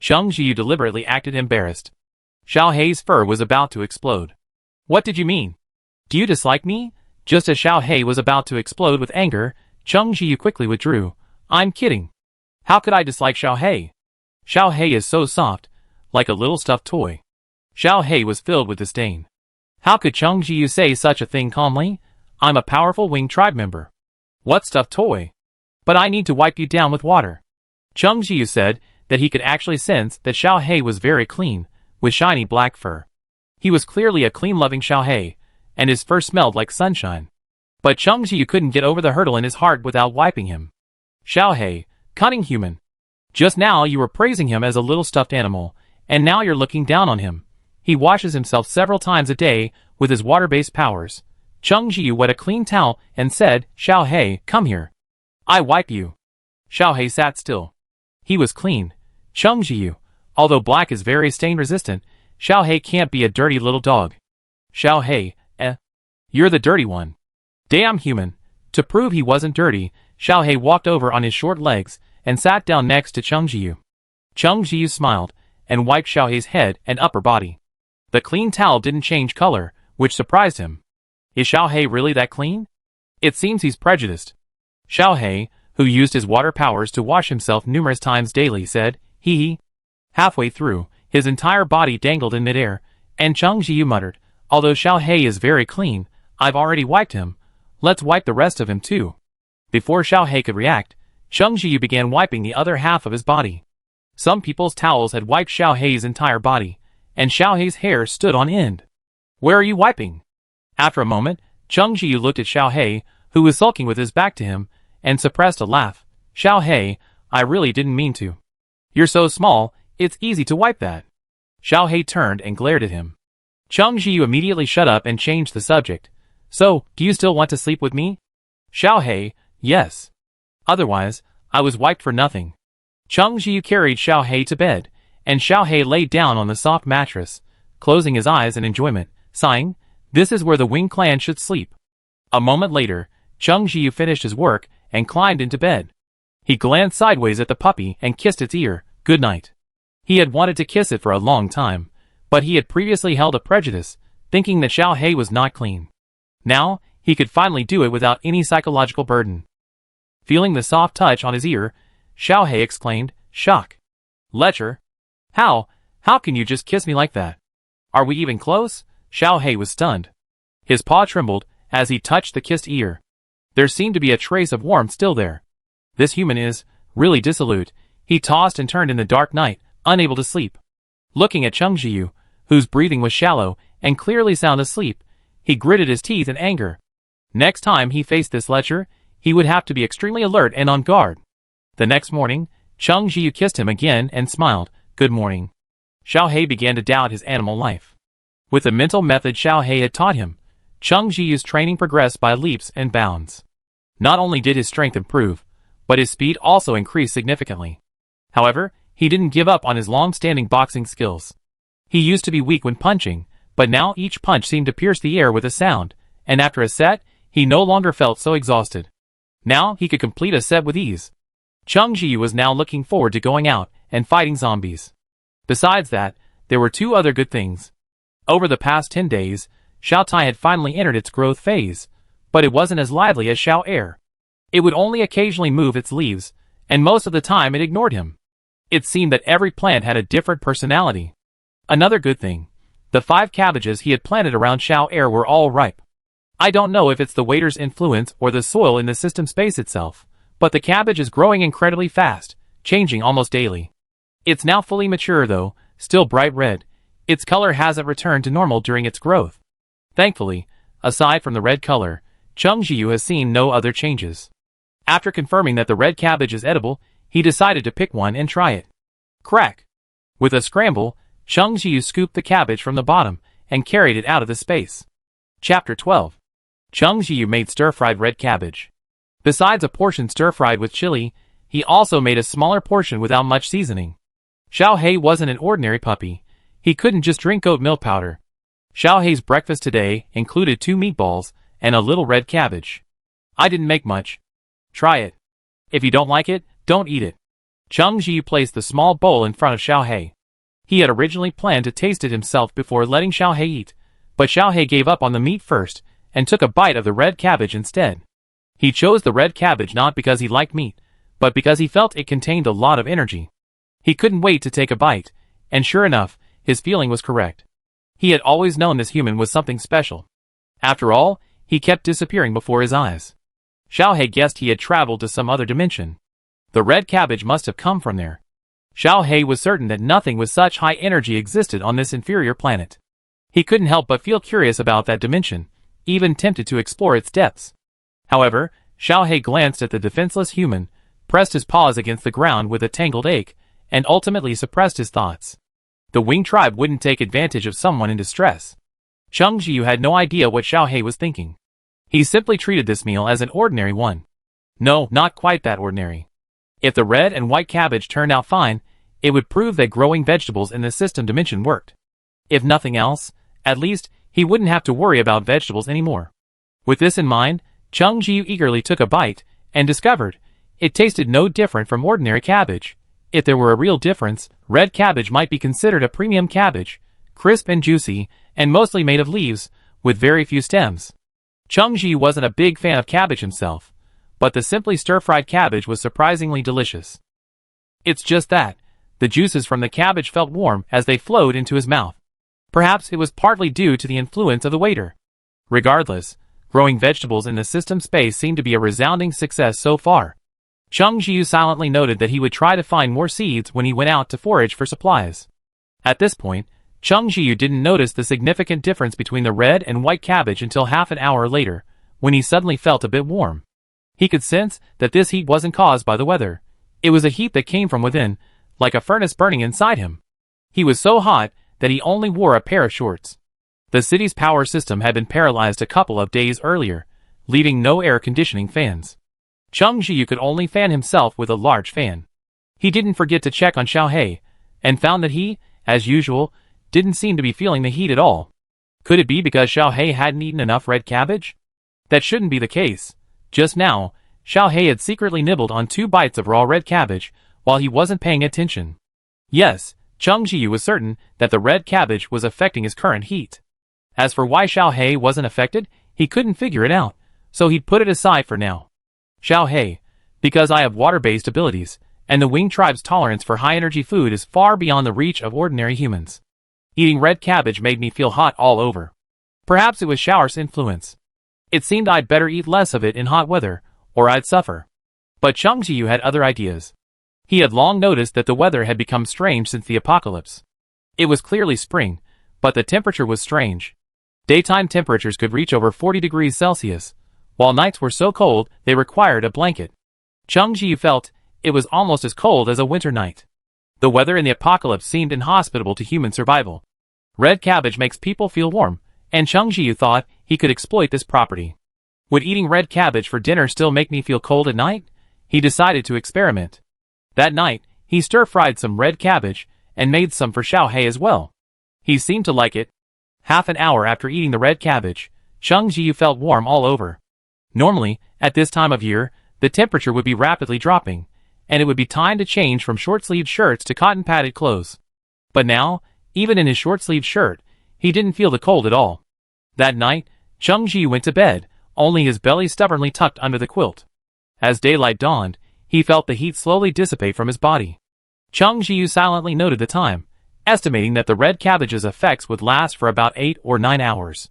Cheng Ji deliberately acted embarrassed. Xiao Hei's fur was about to explode. What did you mean? Do you dislike me? Just as Xiao Hei was about to explode with anger, Cheng Ji quickly withdrew. I'm kidding. How could I dislike Xiao Hei? Xiao Hei is so soft, like a little stuffed toy. Xiao Hei was filled with disdain. How could Cheng Ji say such a thing calmly? I'm a powerful winged tribe member. What stuffed toy? But I need to wipe you down with water. Cheng Ji said that he could actually sense that Xiao Hei was very clean, with shiny black fur. He was clearly a clean-loving Xiao Hei, and his fur smelled like sunshine. But Cheng Jiu couldn't get over the hurdle in his heart without wiping him. Xiaohei, cunning human. Just now you were praising him as a little stuffed animal, and now you're looking down on him. He washes himself several times a day with his water-based powers. Cheng Jiu wet a clean towel and said, Xiaohei, come here. I wipe you. Xiaohei sat still. He was clean. Cheng Jiu, although black is very stain-resistant, Xiaohei can't be a dirty little dog. Xiaohei, you're the dirty one. Damn human. To prove he wasn't dirty, Xiaohei walked over on his short legs and sat down next to Cheng Jiu. Cheng Jiu smiled and wiped Xiaohei's head and upper body. The clean towel didn't change color, which surprised him. Is Xiaohei really that clean? It seems he's prejudiced. Xiaohei, who used his water powers to wash himself numerous times daily, said, hee hee. Halfway through, his entire body dangled in midair, and Cheng Jiu muttered, although Xiaohei is very clean, I've already wiped him. Let's wipe the rest of him too. Before Xiaohei could react, Cheng Jiu began wiping the other half of his body. Some people's towels had wiped Xiaohei's entire body, and Xiaohei's hair stood on end. Where are you wiping? After a moment, Cheng Jiu looked at Xiaohei, who was sulking with his back to him, and suppressed a laugh. Xiaohei, I really didn't mean to. You're so small, it's easy to wipe that. Xiaohei turned and glared at him. Cheng Jiu immediately shut up and changed the subject. So, do you still want to sleep with me? Xiaohei, yes. Otherwise, I was wiped for nothing. Cheng Jiu carried Xiaohei to bed, and Xiaohei lay down on the soft mattress, closing his eyes in enjoyment, sighing, this is where the Wing clan should sleep. A moment later, Cheng Jiu finished his work and climbed into bed. He glanced sideways at the puppy and kissed its ear, good night. He had wanted to kiss it for a long time, but he had previously held a prejudice, thinking that Xiaohei was not clean. Now, he could finally do it without any psychological burden. Feeling the soft touch on his ear, Xiaohei exclaimed, shock. Lecher? How can you just kiss me like that? Are we even close? Xiaohei was stunned. His paw trembled as he touched the kissed ear. There seemed to be a trace of warmth still there. This human is really dissolute. He tossed and turned in the dark night, unable to sleep. Looking at Cheng Jiu, whose breathing was shallow and clearly sound asleep, he gritted his teeth in anger. Next time he faced this lecher, he would have to be extremely alert and on guard. The next morning, Cheng Jiu kissed him again and smiled, good morning. Xiaohei began to doubt his animal life. With the mental method Xiaohei had taught him, Cheng Jiu's training progressed by leaps and bounds. Not only did his strength improve, but his speed also increased significantly. However, he didn't give up on his long-standing boxing skills. He used to be weak when punching, but now each punch seemed to pierce the air with a sound, and after a set, he no longer felt so exhausted. Now he could complete a set with ease. Cheng Jiu was now looking forward to going out and fighting zombies. Besides that, there were two other good things. Over the past 10 days, Xiaotai had finally entered its growth phase, but it wasn't as lively as Xiao'er. It would only occasionally move its leaves, and most of the time it ignored him. It seemed that every plant had a different personality. Another good thing, the 5 cabbages he had planted around Xiao'er were all ripe. I don't know if it's the waiter's influence or the soil in the system space itself, but the cabbage is growing incredibly fast, changing almost daily. It's now fully mature though, still bright red. Its color hasn't returned to normal during its growth. Thankfully, aside from the red color, Cheng Jiu has seen no other changes. After confirming that the red cabbage is edible, he decided to pick one and try it. Crack! With a scramble, Cheng Jiu scooped the cabbage from the bottom and carried it out of the space. Chapter 12. Cheng Jiu made stir-fried red cabbage. Besides a portion stir-fried with chili, he also made a smaller portion without much seasoning. Xiaohei wasn't an ordinary puppy. He couldn't just drink oat milk powder. Xiaohei's breakfast today included 2 meatballs and a little red cabbage. I didn't make much. Try it. If you don't like it, don't eat it. Cheng Jiu placed the small bowl in front of Xiaohei. He had originally planned to taste it himself before letting Xiaohei eat, but Xiaohei gave up on the meat first and took a bite of the red cabbage instead. He chose the red cabbage not because he liked meat, but because he felt it contained a lot of energy. He couldn't wait to take a bite, and sure enough, his feeling was correct. He had always known this human was something special. After all, he kept disappearing before his eyes. Xiaohei guessed he had traveled to some other dimension. The red cabbage must have come from there. Xiaohei was certain that nothing with such high energy existed on this inferior planet. He couldn't help but feel curious about that dimension, even tempted to explore its depths. However, Xiaohei glanced at the defenseless human, pressed his paws against the ground with a tangled ache, and ultimately suppressed his thoughts. The Wing tribe wouldn't take advantage of someone in distress. Cheng Jiu had no idea what Xiaohei was thinking. He simply treated this meal as an ordinary one. No, not quite that ordinary. If the red and white cabbage turned out fine, it would prove that growing vegetables in the system dimension worked. If nothing else, at least, he wouldn't have to worry about vegetables anymore. With this in mind, Cheng Jiu eagerly took a bite, and discovered it tasted no different from ordinary cabbage. If there were a real difference, red cabbage might be considered a premium cabbage, crisp and juicy, and mostly made of leaves, with very few stems. Cheng Jiu wasn't a big fan of cabbage himself, but the simply stir-fried cabbage was surprisingly delicious. It's just that the juices from the cabbage felt warm as they flowed into his mouth. Perhaps it was partly due to the influence of the waiter. Regardless, growing vegetables in the system space seemed to be a resounding success so far. Cheng Jiu silently noted that he would try to find more seeds when he went out to forage for supplies. At this point, Cheng Jiu didn't notice the significant difference between the red and white cabbage until half an hour later, when he suddenly felt a bit warm. He could sense that this heat wasn't caused by the weather. It was a heat that came from within, like a furnace burning inside him. He was so hot that he only wore a pair of shorts. The city's power system had been paralyzed a couple of days earlier, leaving no air conditioning fans. Cheng Jiu could only fan himself with a large fan. He didn't forget to check on Xiaohei, and found that he, as usual, didn't seem to be feeling the heat at all. Could it be because Xiaohei hadn't eaten enough red cabbage? That shouldn't be the case. Just now, Xiaohei had secretly nibbled on 2 bites of raw red cabbage, while he wasn't paying attention. Yes, Cheng Jiu was certain that the red cabbage was affecting his current heat. As for why Xiaohei wasn't affected, he couldn't figure it out, so he'd put it aside for now. Xiaohei, because I have water-based abilities, and the Wing tribe's tolerance for high-energy food is far beyond the reach of ordinary humans. Eating red cabbage made me feel hot all over. Perhaps it was Shower's influence. It seemed I'd better eat less of it in hot weather, or I'd suffer. But Cheng Jiu had other ideas. He had long noticed that the weather had become strange since the apocalypse. It was clearly spring, but the temperature was strange. Daytime temperatures could reach over 40 degrees Celsius, while nights were so cold they required a blanket. Cheng Jiu felt it was almost as cold as a winter night. The weather in the apocalypse seemed inhospitable to human survival. Red cabbage makes people feel warm, and Cheng Jiu thought he could exploit this property. Would eating red cabbage for dinner still make me feel cold at night? He decided to experiment. That night, he stir-fried some red cabbage, and made some for Xiaohei as well. He seemed to like it. Half an hour after eating the red cabbage, Cheng Jiu felt warm all over. Normally, at this time of year, the temperature would be rapidly dropping, and it would be time to change from short-sleeved shirts to cotton-padded clothes. But now, even in his short-sleeved shirt, he didn't feel the cold at all. That night, Cheng Jiu went to bed, only his belly stubbornly tucked under the quilt. As daylight dawned, he felt the heat slowly dissipate from his body. Cheng Jiu silently noted the time, estimating that the red cabbage's effects would last for about 8 or 9 hours.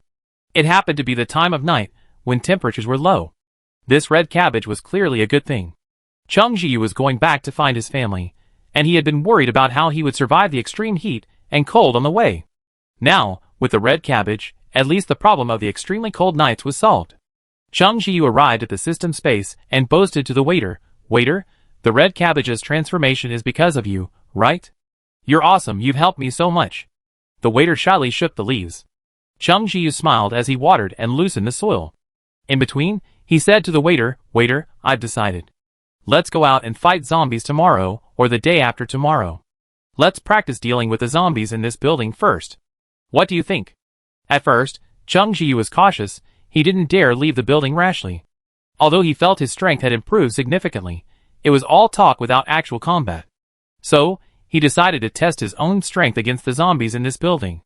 It happened to be the time of night when temperatures were low. This red cabbage was clearly a good thing. Cheng Jiu was going back to find his family, and he had been worried about how he would survive the extreme heat and cold on the way. Now, with the red cabbage, at least the problem of the extremely cold nights was solved. Cheng Jiu arrived at the system space and boasted to the waiter, "Waiter, the red cabbage's transformation is because of you, right? You're awesome, you've helped me so much." The waiter shyly shook the leaves. Cheng Jiu smiled as he watered and loosened the soil. In between, he said to the waiter, "Waiter, I've decided. Let's go out and fight zombies tomorrow or the day after tomorrow. Let's practice dealing with the zombies in this building first. What do you think?" At first, Cheng Jiu was cautious. He didn't dare leave the building rashly. Although he felt his strength had improved significantly, it was all talk without actual combat. So, he decided to test his own strength against the zombies in this building.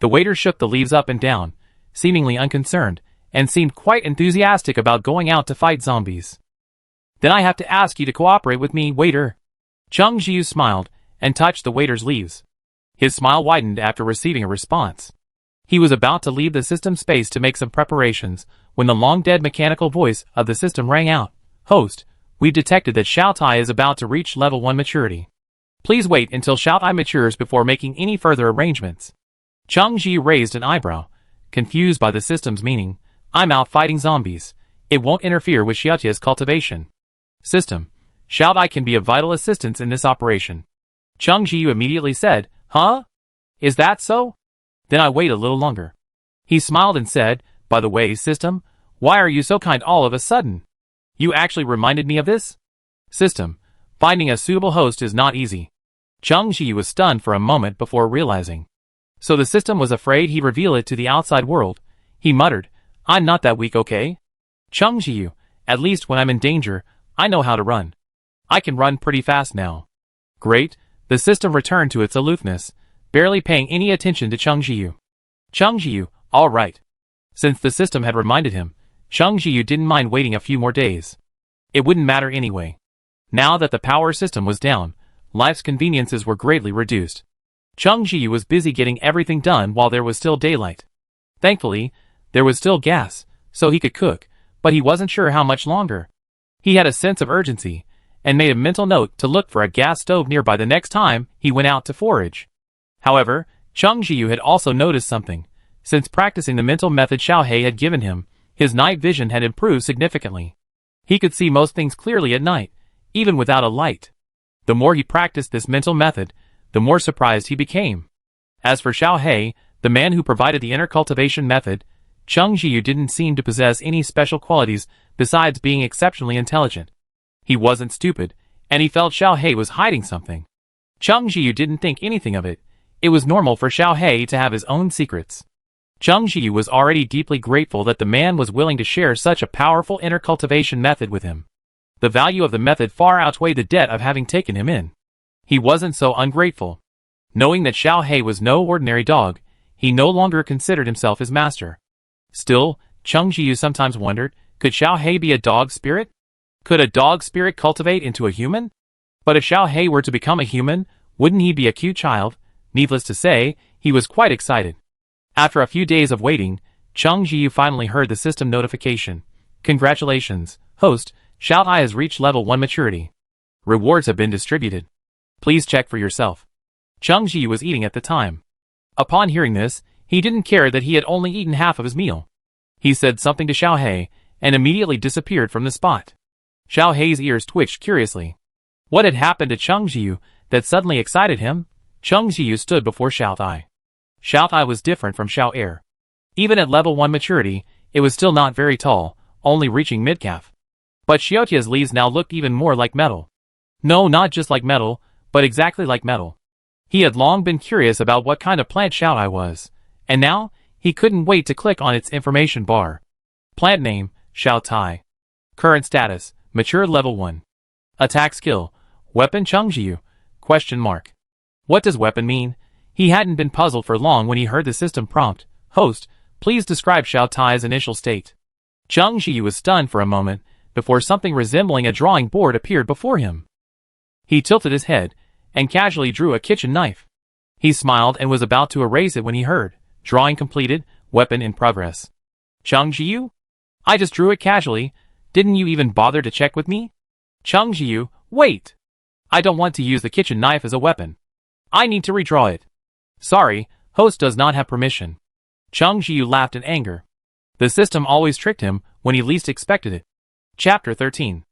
The waiter shook the leaves up and down, seemingly unconcerned, and seemed quite enthusiastic about going out to fight zombies. "Then I have to ask you to cooperate with me, waiter." Cheng Jiu smiled and touched the waiter's leaves. His smile widened after receiving a response. He was about to leave the system space to make some preparations when the long-dead mechanical voice of the system rang out. "Host, we've detected that Xiaotai is about to reach level 1 maturity. Please wait until Xiaotai matures before making any further arrangements." Cheng Jiu raised an eyebrow, confused by the system's meaning, I'm out fighting zombies. It won't interfere with Xiaotia's cultivation. System. Xiaotai can be of vital assistance in this operation. Cheng Jiyu immediately said, Huh? Is that so? Then I wait a little longer. He smiled and said, By the way, System, why are you so kind all of a sudden? You actually reminded me of this? System. Finding a suitable host is not easy. Cheng Jiyu was stunned for a moment before realizing. So the system was afraid he'd reveal it to the outside world. He muttered, I'm not that weak, okay? Cheng Jiyu, at least when I'm in danger, I know how to run. I can run pretty fast now. Great, the system returned to its aloofness, barely paying any attention to Cheng Jiyu. Cheng Jiyu, all right. Since the system had reminded him, Cheng Jiyu didn't mind waiting a few more days. It wouldn't matter anyway. Now that the power system was down, life's conveniences were greatly reduced. Cheng Jiyu was busy getting everything done while there was still daylight. Thankfully, there was still gas, so he could cook, but he wasn't sure how much longer. He had a sense of urgency, and made a mental note to look for a gas stove nearby the next time he went out to forage. However, Cheng Jiyu had also noticed something. Since practicing the mental method Xiaohei had given him, his night vision had improved significantly. He could see most things clearly at night, even without a light. The more he practiced this mental method, the more surprised he became. As for Xiaohei, the man who provided the inner cultivation method, Cheng Jiyu didn't seem to possess any special qualities besides being exceptionally intelligent. He wasn't stupid, and he felt Xiaohei was hiding something. Cheng Jiyu didn't think anything of it. It was normal for Xiaohei to have his own secrets. Cheng Jiyu was already deeply grateful that the man was willing to share such a powerful inner cultivation method with him. The value of the method far outweighed the debt of having taken him in. He wasn't so ungrateful. Knowing that Xiaohei was no ordinary dog, he no longer considered himself his master. Still, Cheng Jiyu sometimes wondered, could Xiaohei be a dog spirit? Could a dog spirit cultivate into a human? But if Xiaohei were to become a human, wouldn't he be a cute child? Needless to say, he was quite excited. After a few days of waiting, Cheng Jiyu finally heard the system notification. Congratulations, host, Xiaotai has reached level 1 maturity. Rewards have been distributed. Please check for yourself. Cheng Jiyu was eating at the time. Upon hearing this, he didn't care that he had only eaten half of his meal. He said something to Xiaohei, and immediately disappeared from the spot. Xiaohei's ears twitched curiously. What had happened to Cheng Jiyu that suddenly excited him? Cheng Jiyu stood before Xiaotai. Xiaotai was different from Xiao. Even at level 1 maturity, it was still not very tall, only reaching mid-calf. But Xiaotia's leaves now looked even more like metal. No, not just like metal, but exactly like metal. He had long been curious about what kind of plant Xiaotai was, and now, he couldn't wait to click on its information bar. Plant name, Xiaotai. Current status, mature level 1. Attack skill, weapon Cheng Jiyu, ? What does weapon mean? He hadn't been puzzled for long when he heard the system prompt, Host, please describe Xiaotai's initial state. Cheng Jiyu was stunned for a moment, before something resembling a drawing board appeared before him. He tilted his head, and casually drew a kitchen knife. He smiled and was about to erase it when he heard, drawing completed, weapon in progress. Cheng Jiyu? I just drew it casually, didn't you even bother to check with me? Cheng Jiyu, wait! I don't want to use the kitchen knife as a weapon. I need to redraw it. Sorry, host does not have permission. Cheng Jiyu laughed in anger. The system always tricked him when he least expected it. Chapter 13.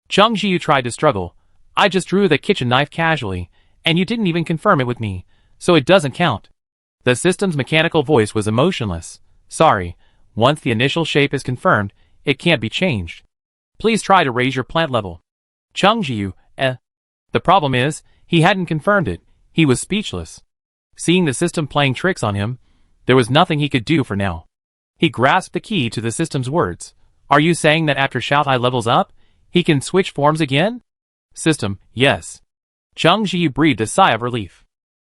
Cheng Jiyu tried to struggle. I just drew the kitchen knife casually, and you didn't even confirm it with me, so it doesn't count. The system's mechanical voice was emotionless. Sorry, once the initial shape is confirmed, it can't be changed. Please try to raise your plant level. Cheng Jiyu, The problem is, he hadn't confirmed it. He was speechless. Seeing the system playing tricks on him, there was nothing he could do for now. He grasped the key to the system's words. Are you saying that after Xiaotai levels up, he can switch forms again? System, yes. Cheng Jiyu breathed a sigh of relief.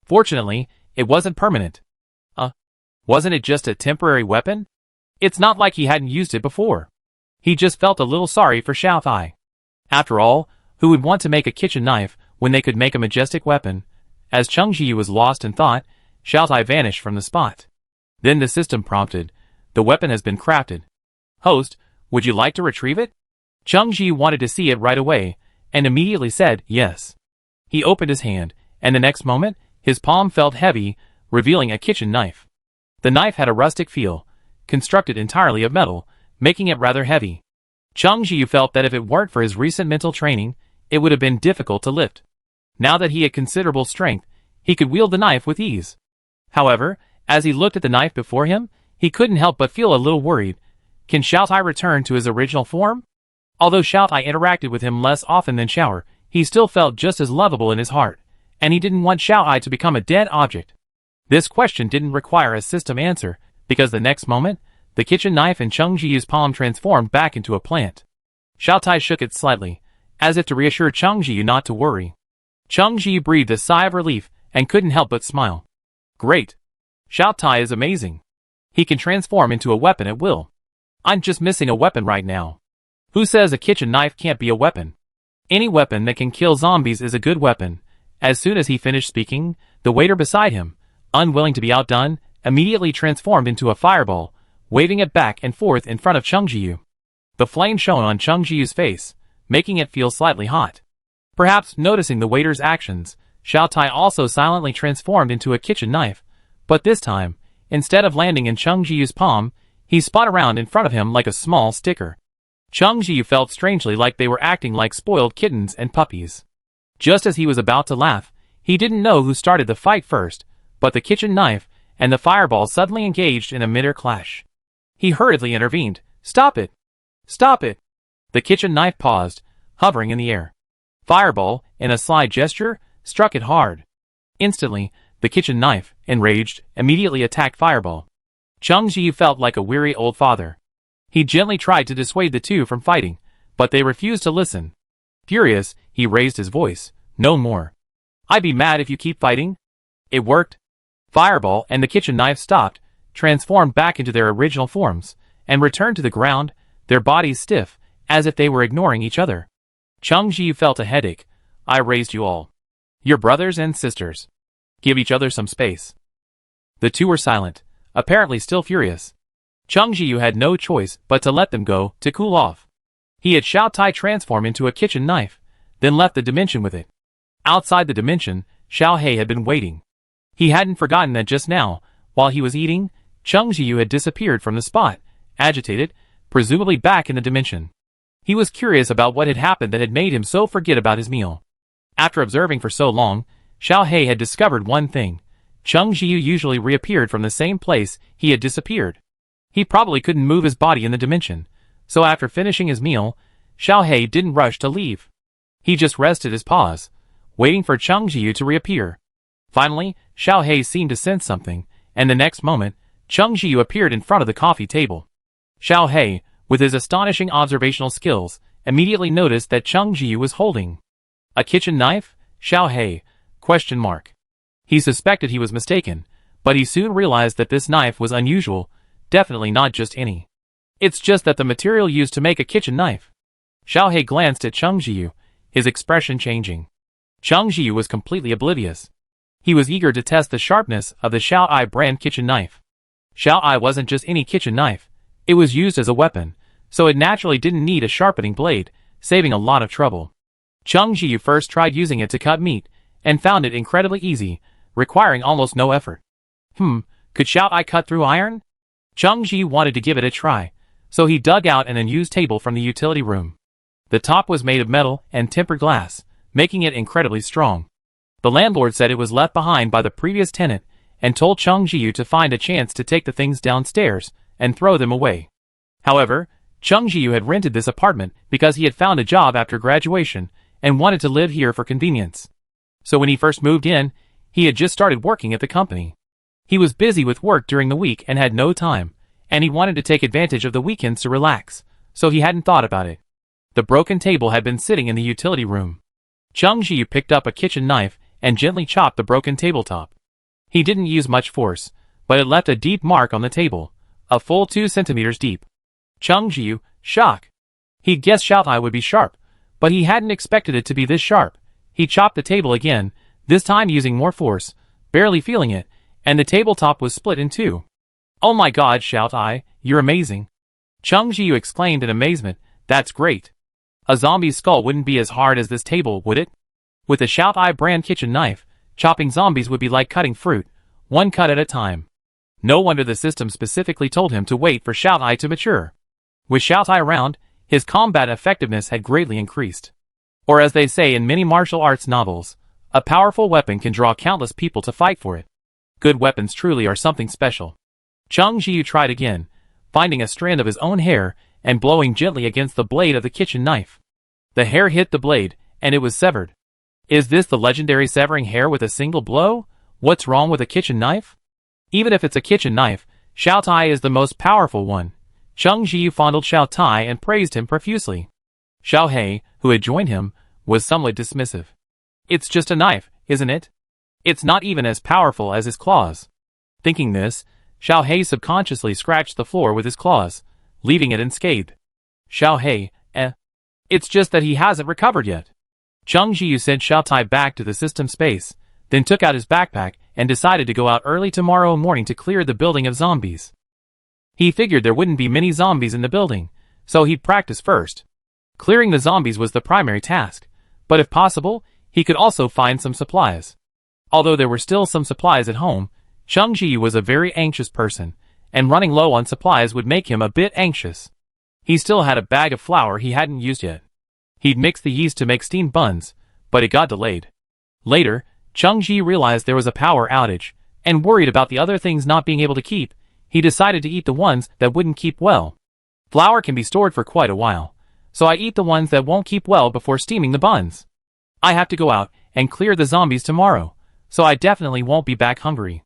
Fortunately, it wasn't permanent. Wasn't it just a temporary weapon? It's not like he hadn't used it before. He just felt a little sorry for Xiaotai. After all, who would want to make a kitchen knife when they could make a majestic weapon? As Cheng Jiyu was lost in thought, Xiaotai vanished from the spot. Then the system prompted, the weapon has been crafted. Host, would you like to retrieve it? Cheng Jiyu wanted to see it right away, and immediately said, yes. He opened his hand, and the next moment, his palm felt heavy, revealing a kitchen knife. The knife had a rustic feel, constructed entirely of metal, making it rather heavy. Cheng Jiu felt that if it weren't for his recent mental training, it would have been difficult to lift. Now that he had considerable strength, he could wield the knife with ease. However, as he looked at the knife before him, he couldn't help but feel a little worried. Can Xiao Tai return to his original form? Although Xiao Tai interacted with him less often than Xiao Er, he still felt just as lovable in his heart, and he didn't want Xiao Tai to become a dead object. This question didn't require a system answer, because the next moment, the kitchen knife in Cheng Jiu's palm transformed back into a plant. Xiao Tai shook it slightly, as if to reassure Cheng Jiu not to worry. Cheng Jiu breathed a sigh of relief and couldn't help but smile. Great. Xiao Tai is amazing. He can transform into a weapon at will. I'm just missing a weapon right now. Who says a kitchen knife can't be a weapon? Any weapon that can kill zombies is a good weapon. As soon as he finished speaking, the waiter beside him, unwilling to be outdone, immediately transformed into a fireball, waving it back and forth in front of Cheng Jiu. The flame shone on Cheng Jiu's face, making it feel slightly hot. Perhaps noticing the waiter's actions, Xiao Tai also silently transformed into a kitchen knife, but this time, instead of landing in Cheng Jiu's palm, he spun around in front of him like a small sticker. Cheng Jiu felt strangely like they were acting like spoiled kittens and puppies. Just as he was about to laugh, he didn't know who started the fight first, but the kitchen knife and the fireball suddenly engaged in a mid-air clash. He hurriedly intervened. Stop it! Stop it! The kitchen knife paused, hovering in the air. Fireball, in a sly gesture, struck it hard. Instantly, the kitchen knife, enraged, immediately attacked Fireball. Cheng Jiu felt like a weary old father. He gently tried to dissuade the two from fighting, but they refused to listen. Furious, he raised his voice. No more. I'd be mad if you keep fighting. It worked. Fireball and the kitchen knife stopped, transformed back into their original forms, and returned to the ground, their bodies stiff, as if they were ignoring each other. Cheng Jiu felt a headache. I raised you all. You're brothers and sisters. Give each other some space. The two were silent, apparently still furious. Cheng Jiu had no choice but to let them go, to cool off. He had Xiao Tai transform into a kitchen knife, then left the dimension with it. Outside the dimension, Xiao He had been waiting. He hadn't forgotten that just now, while he was eating, Cheng Jiu had disappeared from the spot, agitated, presumably back in the dimension. He was curious about what had happened that had made him so forget about his meal. After observing for so long, Xiao He had discovered one thing. Cheng Jiu usually reappeared from the same place he had disappeared. He probably couldn't move his body in the dimension, so after finishing his meal, Xiao He didn't rush to leave. He just rested his paws, waiting for Cheng Jiu to reappear. Finally, Xiao He seemed to sense something, and the next moment, Cheng Jiu appeared in front of the coffee table. Xiao He, with his astonishing observational skills, immediately noticed that Cheng Jiu was holding a kitchen knife. Xiao He? ? He suspected he was mistaken, but he soon realized that this knife was unusual, definitely not just any. It's just that the material used to make a kitchen knife. Xiao He glanced at Cheng Jiu, his expression changing. Cheng Jiu was completely oblivious. He was eager to test the sharpness of the Xiao Ai brand kitchen knife. Xiao Ai wasn't just any kitchen knife, it was used as a weapon, so it naturally didn't need a sharpening blade, saving a lot of trouble. Cheng Jiu first tried using it to cut meat, and found it incredibly easy, requiring almost no effort. Could Xiao Ai cut through iron? Cheng Jiu wanted to give it a try, so he dug out an unused table from the utility room. The top was made of metal and tempered glass, making it incredibly strong. The landlord said it was left behind by the previous tenant, and told Cheng Jiu to find a chance to take the things downstairs and throw them away. However, Cheng Jiu had rented this apartment because he had found a job after graduation and wanted to live here for convenience. So when he first moved in, he had just started working at the company. He was busy with work during the week and had no time, and he wanted to take advantage of the weekends to relax, so he hadn't thought about it. The broken table had been sitting in the utility room. Cheng Jiu picked up a kitchen knife and gently chopped the broken tabletop. He didn't use much force, but it left a deep mark on the table, a full 2 centimeters deep. Cheng Jiu, shock. He'd guessed Xiao Tai would be sharp, but he hadn't expected it to be this sharp. He chopped the table again, this time using more force, barely feeling it, and the tabletop was split in two. Oh my god, Xiao Tai, you're amazing. Cheng Jiu exclaimed in amazement. That's great. A zombie's skull wouldn't be as hard as this table, would it? With the Xiao Tai brand kitchen knife, chopping zombies would be like cutting fruit, one cut at a time. No wonder the system specifically told him to wait for Xiao Tai to mature. With Xiaotai around, his combat effectiveness had greatly increased. Or as they say in many martial arts novels, a powerful weapon can draw countless people to fight for it. Good weapons truly are something special. Cheng Jiyu tried again, finding a strand of his own hair and blowing gently against the blade of the kitchen knife. The hair hit the blade, and it was severed. Is this the legendary severing hair with a single blow? What's wrong with a kitchen knife? Even if it's a kitchen knife, Xiaotai is the most powerful one. Cheng Jiyu fondled Xiaotai and praised him profusely. Xiaohei, who had joined him, was somewhat dismissive. It's just a knife, isn't it? It's not even as powerful as his claws. Thinking this, Xiaohei subconsciously scratched the floor with his claws, leaving it unscathed. Xiaohei, it's just that he hasn't recovered yet. Cheng Jiyu sent Xiaotai back to the system space, then took out his backpack and decided to go out early tomorrow morning to clear the building of zombies. He figured there wouldn't be many zombies in the building, so he'd practice first. Clearing the zombies was the primary task, but if possible, he could also find some supplies. Although there were still some supplies at home, Cheng Jiyu was a very anxious person, and running low on supplies would make him a bit anxious. He still had a bag of flour he hadn't used yet. He'd mixed the yeast to make steamed buns, but it got delayed. Later, Cheng Jiyu realized there was a power outage, and worried about the other things not being able to keep, he decided to eat the ones that wouldn't keep well. Flour can be stored for quite a while, so I eat the ones that won't keep well before steaming the buns. I have to go out and clear the zombies tomorrow, so I definitely won't be back hungry.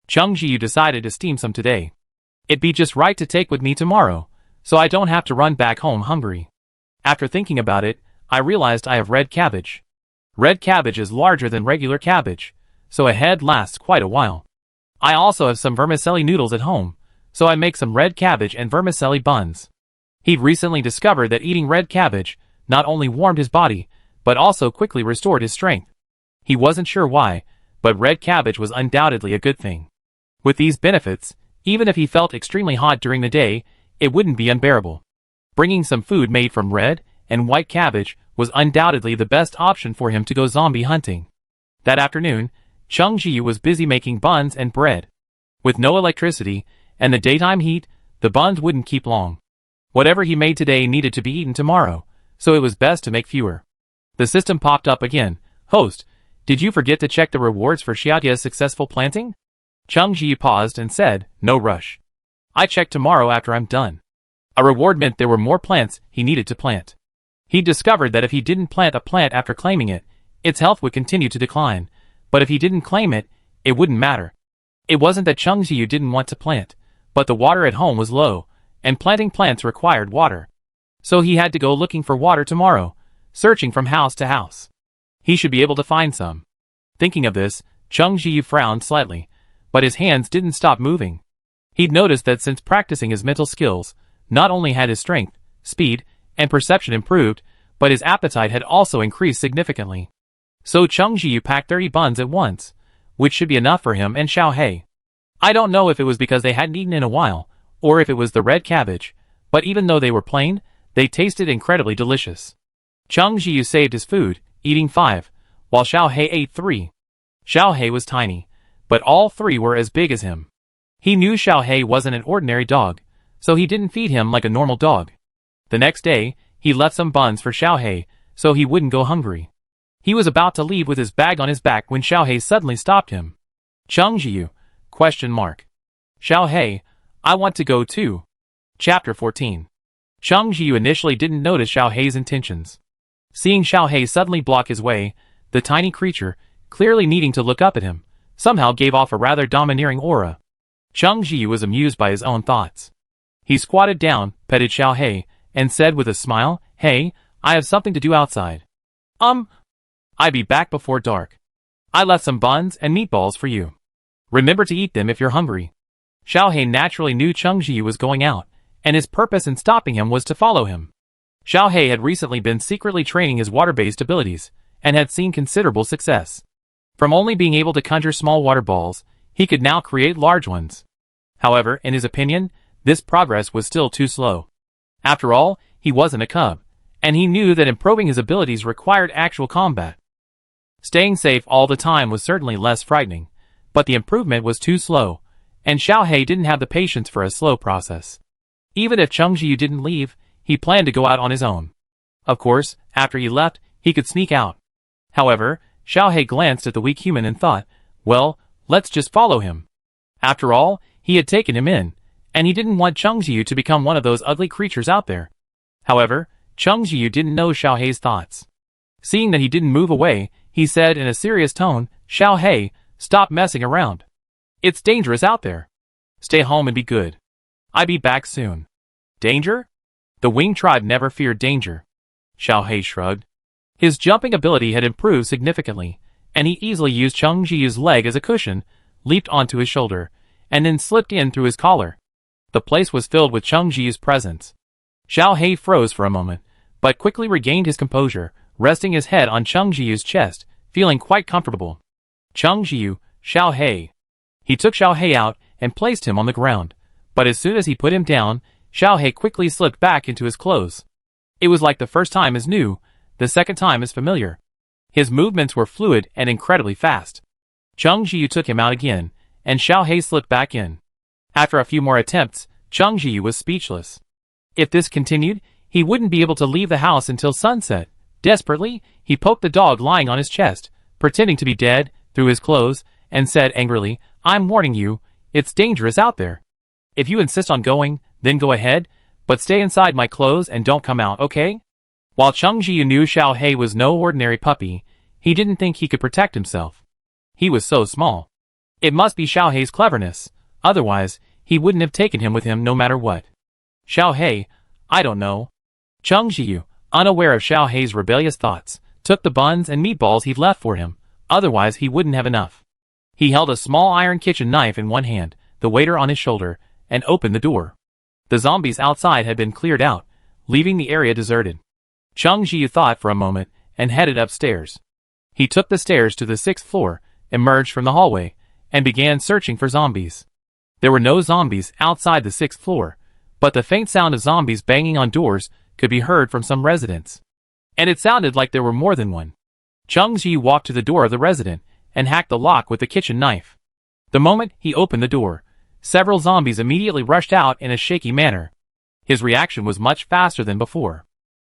Cheng Jiyu decided to steam some today. It'd be just right to take with me tomorrow, so I don't have to run back home hungry. After thinking about it, I realized I have red cabbage. Red cabbage is larger than regular cabbage, so a head lasts quite a while. I also have some vermicelli noodles at home, so I make some red cabbage and vermicelli buns. He'd recently discovered that eating red cabbage not only warmed his body, but also quickly restored his strength. He wasn't sure why, but red cabbage was undoubtedly a good thing. With these benefits, even if he felt extremely hot during the day, it wouldn't be unbearable. Bringing some food made from red and white cabbage was undoubtedly the best option for him to go zombie hunting. That afternoon, Cheng Jiyu was busy making buns and bread. With no electricity and the daytime heat, the buns wouldn't keep long. Whatever he made today needed to be eaten tomorrow, so it was best to make fewer. The system popped up again. Host, did you forget to check the rewards for Xiaotia's successful planting? Cheng Jiyu paused and said, no rush. I check tomorrow after I'm done. A reward meant there were more plants he needed to plant. He discovered that if he didn't plant a plant after claiming it, its health would continue to decline, but if he didn't claim it, it wouldn't matter. It wasn't that Cheng Jiyu didn't want to plant, but the water at home was low, and planting plants required water. So he had to go looking for water tomorrow, searching from house to house. He should be able to find some. Thinking of this, Cheng Jiyu frowned slightly, but his hands didn't stop moving. He'd noticed that since practicing his mental skills, not only had his strength, speed, and perception improved, but his appetite had also increased significantly. So Cheng Jiyu packed 30 buns at once, which should be enough for him and Xiaohei. I don't know if it was because they hadn't eaten in a while, or if it was the red cabbage, but even though they were plain, they tasted incredibly delicious. Cheng Jiyu saved his food, eating 5, while Xiaohei ate 3. Xiaohei was tiny, but all 3 were as big as him. He knew Xiaohei wasn't an ordinary dog, so he didn't feed him like a normal dog. The next day, he left some buns for Xiaohei, so he wouldn't go hungry. He was about to leave with his bag on his back when Xiaohei suddenly stopped him. Cheng Jiyu? Xiaohei, I want to go too. Chapter 14. Cheng Jiyu initially didn't notice Xiaohei's intentions. Seeing Xiaohei suddenly block his way, the tiny creature, clearly needing to look up at him, somehow gave off a rather domineering aura. Cheng Jiyu was amused by his own thoughts. He squatted down, petted Xiaohei, and said with a smile, Hey, I have something to do outside. I'll be back before dark. I left some buns and meatballs for you. Remember to eat them if you're hungry. Xiaohei naturally knew Cheng Jiyu was going out, and his purpose in stopping him was to follow him. Xiaohei had recently been secretly training his water-based abilities, and had seen considerable success. From only being able to conjure small water balls, he could now create large ones. However, in his opinion, this progress was still too slow. After all, he wasn't a cub, and he knew that improving his abilities required actual combat. Staying safe all the time was certainly less frightening, but the improvement was too slow, and Xiaohei didn't have the patience for a slow process. Even if Cheng Jiu didn't leave, he planned to go out on his own. Of course, after he left, he could sneak out. However, Xiao He glanced at the weak human and thought, well, let's just follow him. After all, he had taken him in, and he didn't want Cheng Jiu to become one of those ugly creatures out there. However, Cheng Jiu didn't know Xiao He's thoughts. Seeing that he didn't move away, he said in a serious tone, Xiao He, stop messing around. It's dangerous out there. Stay home and be good. I'll be back soon. Danger? The Wing tribe never feared danger. Xiao He shrugged. His jumping ability had improved significantly, and he easily used Cheng Jiu's leg as a cushion, leaped onto his shoulder, and then slipped in through his collar. The place was filled with Cheng Jiu's presence. Xiao He froze for a moment, but quickly regained his composure, resting his head on Cheng Jiu's chest, feeling quite comfortable. Cheng Jiu, Xiao He. He took Xiao He out and placed him on the ground, but as soon as he put him down, Xiao He quickly slipped back into his clothes. It was like the first time as new, the second time as familiar. His movements were fluid and incredibly fast. Cheng Jiu took him out again, and Xiao He slipped back in. After a few more attempts, Cheng Jiu was speechless. If this continued, he wouldn't be able to leave the house until sunset. Desperately, he poked the dog lying on his chest, pretending to be dead, through his clothes, and said angrily, I'm warning you, it's dangerous out there. If you insist on going, then go ahead, but stay inside my clothes and don't come out, okay? While Cheng Jiu knew Xiao He was no ordinary puppy, he didn't think he could protect himself. He was so small. It must be Xiao He's cleverness, otherwise, he wouldn't have taken him with him no matter what. Xiao He, I don't know. Cheng Jiu, unaware of Xiao He's rebellious thoughts, took the buns and meatballs he'd left for him, otherwise he wouldn't have enough. He held a small iron kitchen knife in one hand, the waiter on his shoulder, and opened the door. The zombies outside had been cleared out, leaving the area deserted. Cheng Jiu thought for a moment and headed upstairs. He took the stairs to the 6th floor, emerged from the hallway, and began searching for zombies. There were no zombies outside the 6th floor, but the faint sound of zombies banging on doors could be heard from some residents. And it sounded like there were more than one. Cheng Jiu walked to the door of the resident and hacked the lock with the kitchen knife. The moment he opened the door, several zombies immediately rushed out in a shaky manner. His reaction was much faster than before.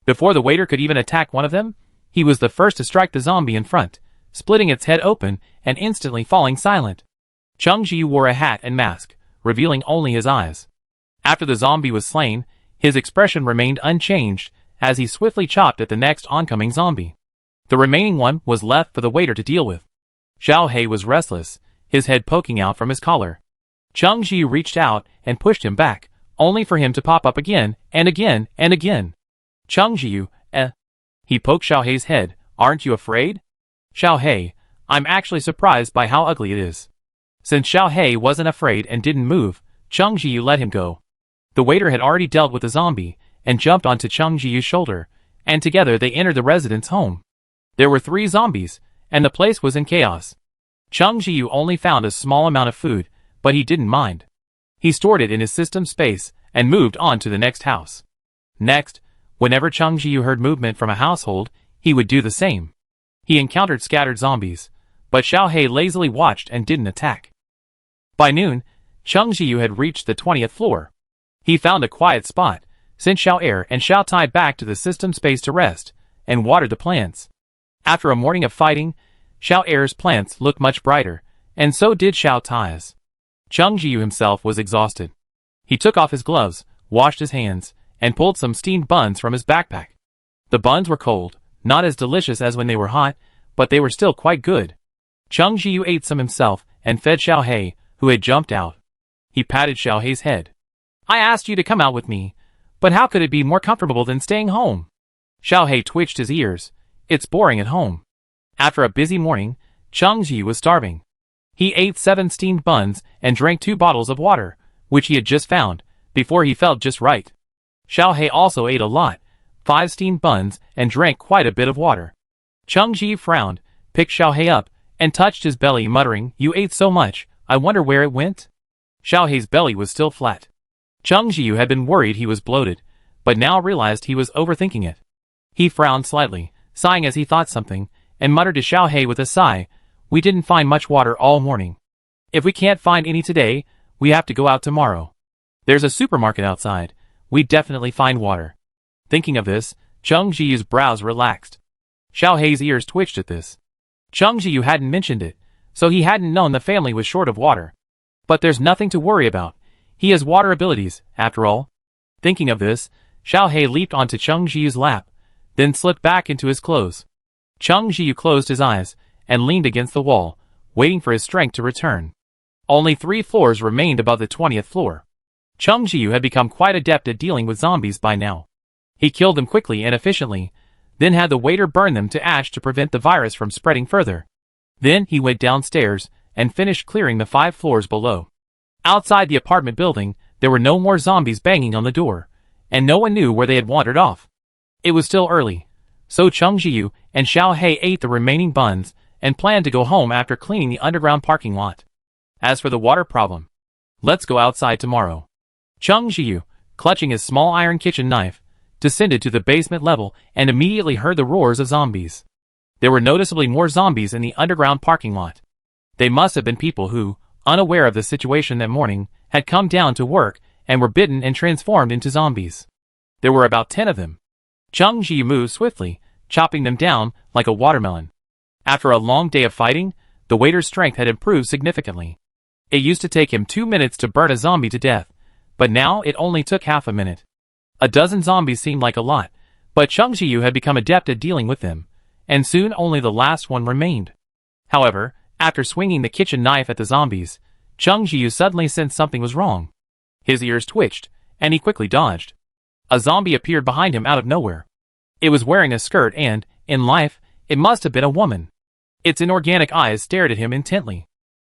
Before the waiter could even attack one of them, he was the first to strike the zombie in front, splitting its head open and instantly falling silent. Cheng Jiu wore a hat and mask, revealing only his eyes. After the zombie was slain, his expression remained unchanged as he swiftly chopped at the next oncoming zombie. The remaining one was left for the waiter to deal with. Xiao He was restless, his head poking out from his collar. Cheng Jiu reached out and pushed him back, only for him to pop up again and again and again. Cheng Jiu, He poked Xiao He's head. Aren't you afraid? Xiao He, I'm actually surprised by how ugly it is. Since Xiao He wasn't afraid and didn't move, Cheng Jiu let him go. The waiter had already dealt with the zombie, and jumped onto Cheng Jiu's shoulder, and together they entered the resident's home. There were 3 zombies, and the place was in chaos. Cheng Jiu only found a small amount of food, but he didn't mind. He stored it in his system space, and moved on to the next house. Next, whenever Cheng Jiu heard movement from a household, he would do the same. He encountered scattered zombies, but Xiao He lazily watched and didn't attack. By noon, Cheng Jiu had reached the 20th floor. He found a quiet spot, sent Xiao Er and Xiao Tai back to the system space to rest, and watered the plants. After a morning of fighting, Xiao Er's plants looked much brighter, and so did Xiao Tai's. Cheng Jiu himself was exhausted. He took off his gloves, washed his hands, and pulled some steamed buns from his backpack. The buns were cold, not as delicious as when they were hot, but they were still quite good. Cheng Jiu ate some himself and fed Xiao He, who had jumped out. He patted Xiao He's head. I asked you to come out with me, but how could it be more comfortable than staying home? Xiao He twitched his ears. It's boring at home. After a busy morning, Cheng Jiu was starving. He ate 7 steamed buns and drank 2 bottles of water, which he had just found, before he felt just right. Xiao He also ate a lot, 5 steamed buns, and drank quite a bit of water. Cheng Jiu frowned, picked Xiao He up, and touched his belly, muttering, You ate so much, I wonder where it went? Xiao He's belly was still flat. Cheng Jiu had been worried he was bloated, but now realized he was overthinking it. He frowned slightly, sighing as he thought something, and muttered to Xiao He with a sigh, We didn't find much water all morning. If we can't find any today, we have to go out tomorrow. There's a supermarket outside. we'd definitely find water. Thinking of this, Chung Jiyu's brows relaxed. Xiao Hei's ears twitched at this. Chung Jiyu hadn't mentioned it, so he hadn't known the family was short of water. But there's nothing to worry about. He has water abilities, after all. Thinking of this, Xiao Hei leaped onto Chung Jiyu's lap, then slipped back into his clothes. Chung Jiyu closed his eyes and leaned against the wall, waiting for his strength to return. Only 3 floors remained above the 20th floor. Chung Jiyu had become quite adept at dealing with zombies by now. He killed them quickly and efficiently, then had the waiter burn them to ash to prevent the virus from spreading further. Then he went downstairs and finished clearing the 5 floors below. Outside the apartment building, there were no more zombies banging on the door, and no one knew where they had wandered off. It was still early, so Chung Jiyu and Xiao Hei ate the remaining buns and planned to go home after cleaning the underground parking lot. As for the water problem, let's go outside tomorrow. Chung Jiyu, clutching his small iron kitchen knife, descended to the basement level and immediately heard the roars of zombies. There were noticeably more zombies in the underground parking lot. They must have been people who, unaware of the situation that morning, had come down to work and were bitten and transformed into zombies. There were about 10 of them. Chung Jiyu moved swiftly, chopping them down like a watermelon. After a long day of fighting, the waiter's strength had improved significantly. It used to take him 2 minutes to burn a zombie to death, but now it only took half a minute. A dozen zombies seemed like a lot, but Chung Jiyu had become adept at dealing with them, and soon only the last one remained. However, after swinging the kitchen knife at the zombies, Chung Jiyu suddenly sensed something was wrong. His ears twitched, and he quickly dodged. A zombie appeared behind him out of nowhere. It was wearing a skirt and, in life, it must have been a woman. Its inorganic eyes stared at him intently.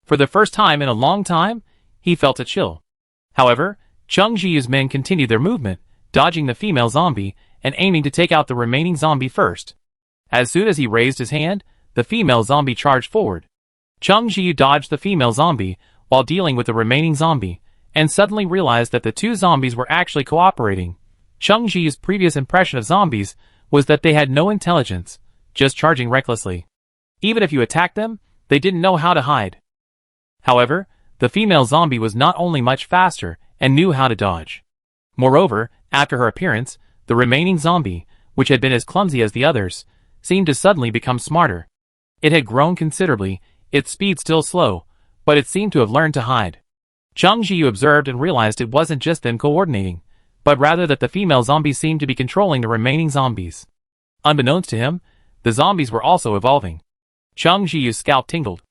For the first time in a long time, he felt a chill. However, Chung Jiyu's men continued their movement, dodging the female zombie and aiming to take out the remaining zombie first. As soon as he raised his hand, the female zombie charged forward. Chung Jiyu dodged the female zombie while dealing with the remaining zombie, and suddenly realized that the 2 zombies were actually cooperating. Chung Jiyu's previous impression of zombies was that they had no intelligence, just charging recklessly. Even if you attacked them, they didn't know how to hide. However, the female zombie was not only much faster and knew how to dodge. Moreover, after her appearance, the remaining zombie, which had been as clumsy as the others, seemed to suddenly become smarter. It had grown considerably, its speed still slow, but it seemed to have learned to hide. Chung Jiyu observed and realized it wasn't just them coordinating, but rather that the female zombie seemed to be controlling the remaining zombies. Unbeknownst to him, the zombies were also evolving. Chung Jiyu's scalp tingled.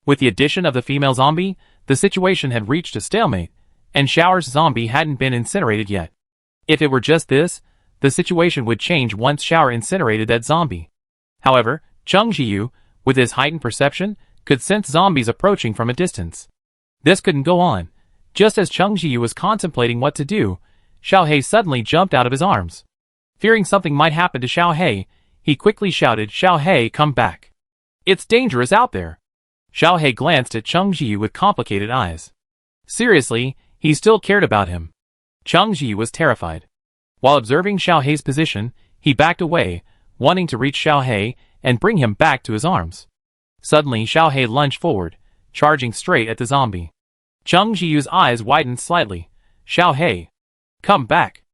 With the addition of the female zombie, the situation had reached a stalemate, and Shower's zombie hadn't been incinerated yet. If it were just this, the situation would change once Shower incinerated that zombie. However, Chung Jiyu, with his heightened perception, could sense zombies approaching from a distance. This couldn't go on. Just as Chung Jiyu was contemplating what to do, Xiao Hei suddenly jumped out of his arms. Fearing something might happen to Xiao Hei, he quickly shouted, "Xiao Hei, come back. It's dangerous out there." Xiao Hei glanced at Chung Jiyu with complicated eyes. Seriously, he still cared about him. Chung Jiyu was terrified. While observing Xiao Hei's position, he backed away, wanting to reach Xiao Hei and bring him back to his arms. Suddenly Xiao Hei lunged forward, charging straight at the zombie. Chung Jiyu's eyes widened slightly. "Xiao Hei, come back."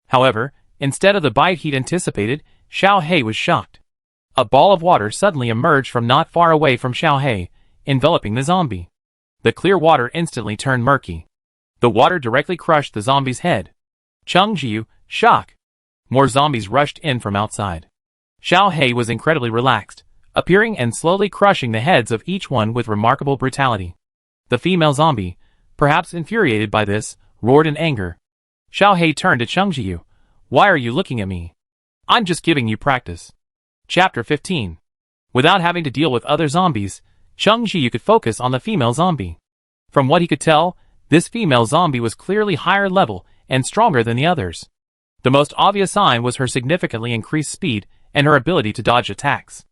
However, instead of the bite he'd anticipated, Xiao Hei was shocked. A ball of water suddenly emerged from not far away from Xiao Hei, enveloping the zombie. The clear water instantly turned murky. The water directly crushed the zombie's head. Chung Jiyu, shock. More zombies rushed in from outside. Xiao Hei was incredibly relaxed, appearing and slowly crushing the heads of each one with remarkable brutality. The female zombie, perhaps infuriated by this, roared in anger. Xiao Hei turned to Chung Jiyu. "Why are you looking at me? I'm just giving you practice." Chapter 15. Without having to deal with other zombies, Chung Jiyu could focus on the female zombie. From what he could tell, this female zombie was clearly higher level and stronger than the others. The most obvious sign was her significantly increased speed and her ability to dodge attacks.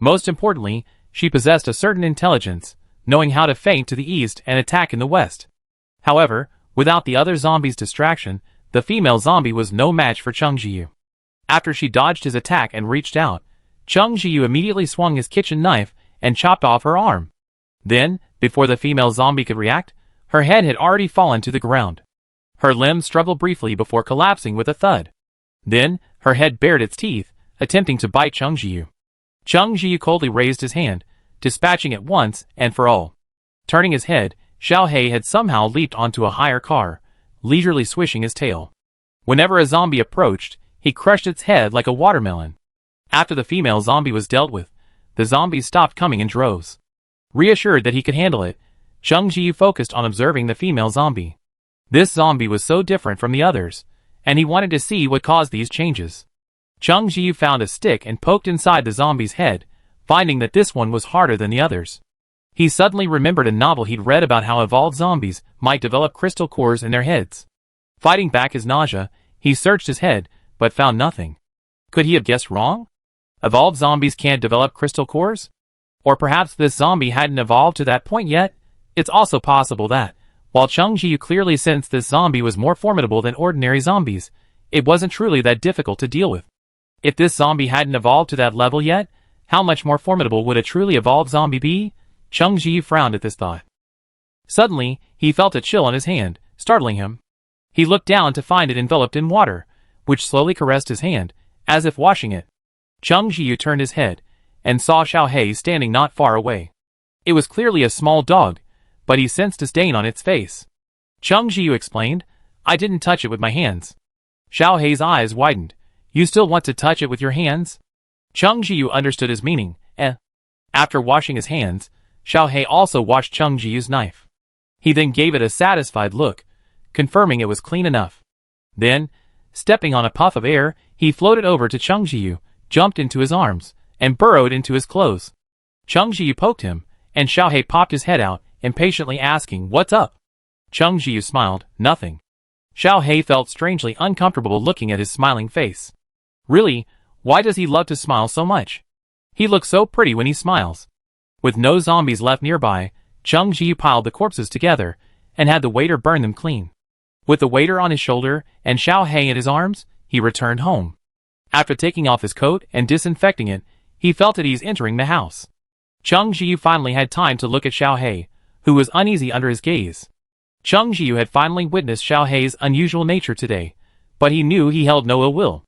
Most importantly, she possessed a certain intelligence, knowing how to feint to the east and attack in the west. However, without the other zombies' distraction, the female zombie was no match for Chung Jiyu. After she dodged his attack and reached out, Chung Jiyu immediately swung his kitchen knife and chopped off her arm. Then, before the female zombie could react, her head had already fallen to the ground. Her limbs struggled briefly before collapsing with a thud. Then, her head bared its teeth, attempting to bite Cheng Jiyu. Cheng Jiyu coldly raised his hand, dispatching it once and for all. Turning his head, Xiao He had somehow leaped onto a higher car, leisurely swishing his tail. Whenever a zombie approached, he crushed its head like a watermelon. After the female zombie was dealt with, the zombies stopped coming in droves. Reassured that he could handle it, Cheng Jiyu focused on observing the female zombie. This zombie was so different from the others, and he wanted to see what caused these changes. Cheng Jiyu found a stick and poked inside the zombie's head, finding that this one was harder than the others. He suddenly remembered a novel he'd read about how evolved zombies might develop crystal cores in their heads. Fighting back his nausea, he searched his head, but found nothing. Could he have guessed wrong? Evolved zombies can't develop crystal cores? Or perhaps this zombie hadn't evolved to that point yet? It's also possible that, while Cheng Jiyu clearly sensed this zombie was more formidable than ordinary zombies, it wasn't truly that difficult to deal with. If this zombie hadn't evolved to that level yet, how much more formidable would a truly evolved zombie be? Cheng Jiyu frowned at this thought. Suddenly, he felt a chill on his hand, startling him. He looked down to find it enveloped in water, which slowly caressed his hand, as if washing it. Cheng Jiyu turned his head, and saw Xiao He standing not far away. It was clearly a small dog, but he sensed disdain on its face. Cheng Jiyu explained, "I didn't touch it with my hands." Xiao He's eyes widened. "You still want to touch it with your hands?" Cheng Jiyu understood his meaning. After washing his hands, Xiao He also washed Cheng Jiyu's knife. He then gave it a satisfied look, confirming it was clean enough. Then, stepping on a puff of air, he floated over to Cheng Jiyu, jumped into his arms, and burrowed into his clothes. Cheng Jiyu poked him, and Xiao He popped his head out, impatiently asking, "What's up?" Cheng Jiyu smiled, "Nothing." Xiao He felt strangely uncomfortable looking at his smiling face. Really, why does he love to smile so much? He looks so pretty when he smiles. With no zombies left nearby, Cheng Jiyu piled the corpses together, and had the waiter burn them clean. With the waiter on his shoulder, and Xiao He in his arms, he returned home. After taking off his coat and disinfecting it, he felt at ease entering the house. Cheng Jiyu finally had time to look at Xiao He, who was uneasy under his gaze. Cheng Jiyu had finally witnessed Xiao He's unusual nature today, but he knew he held no ill will.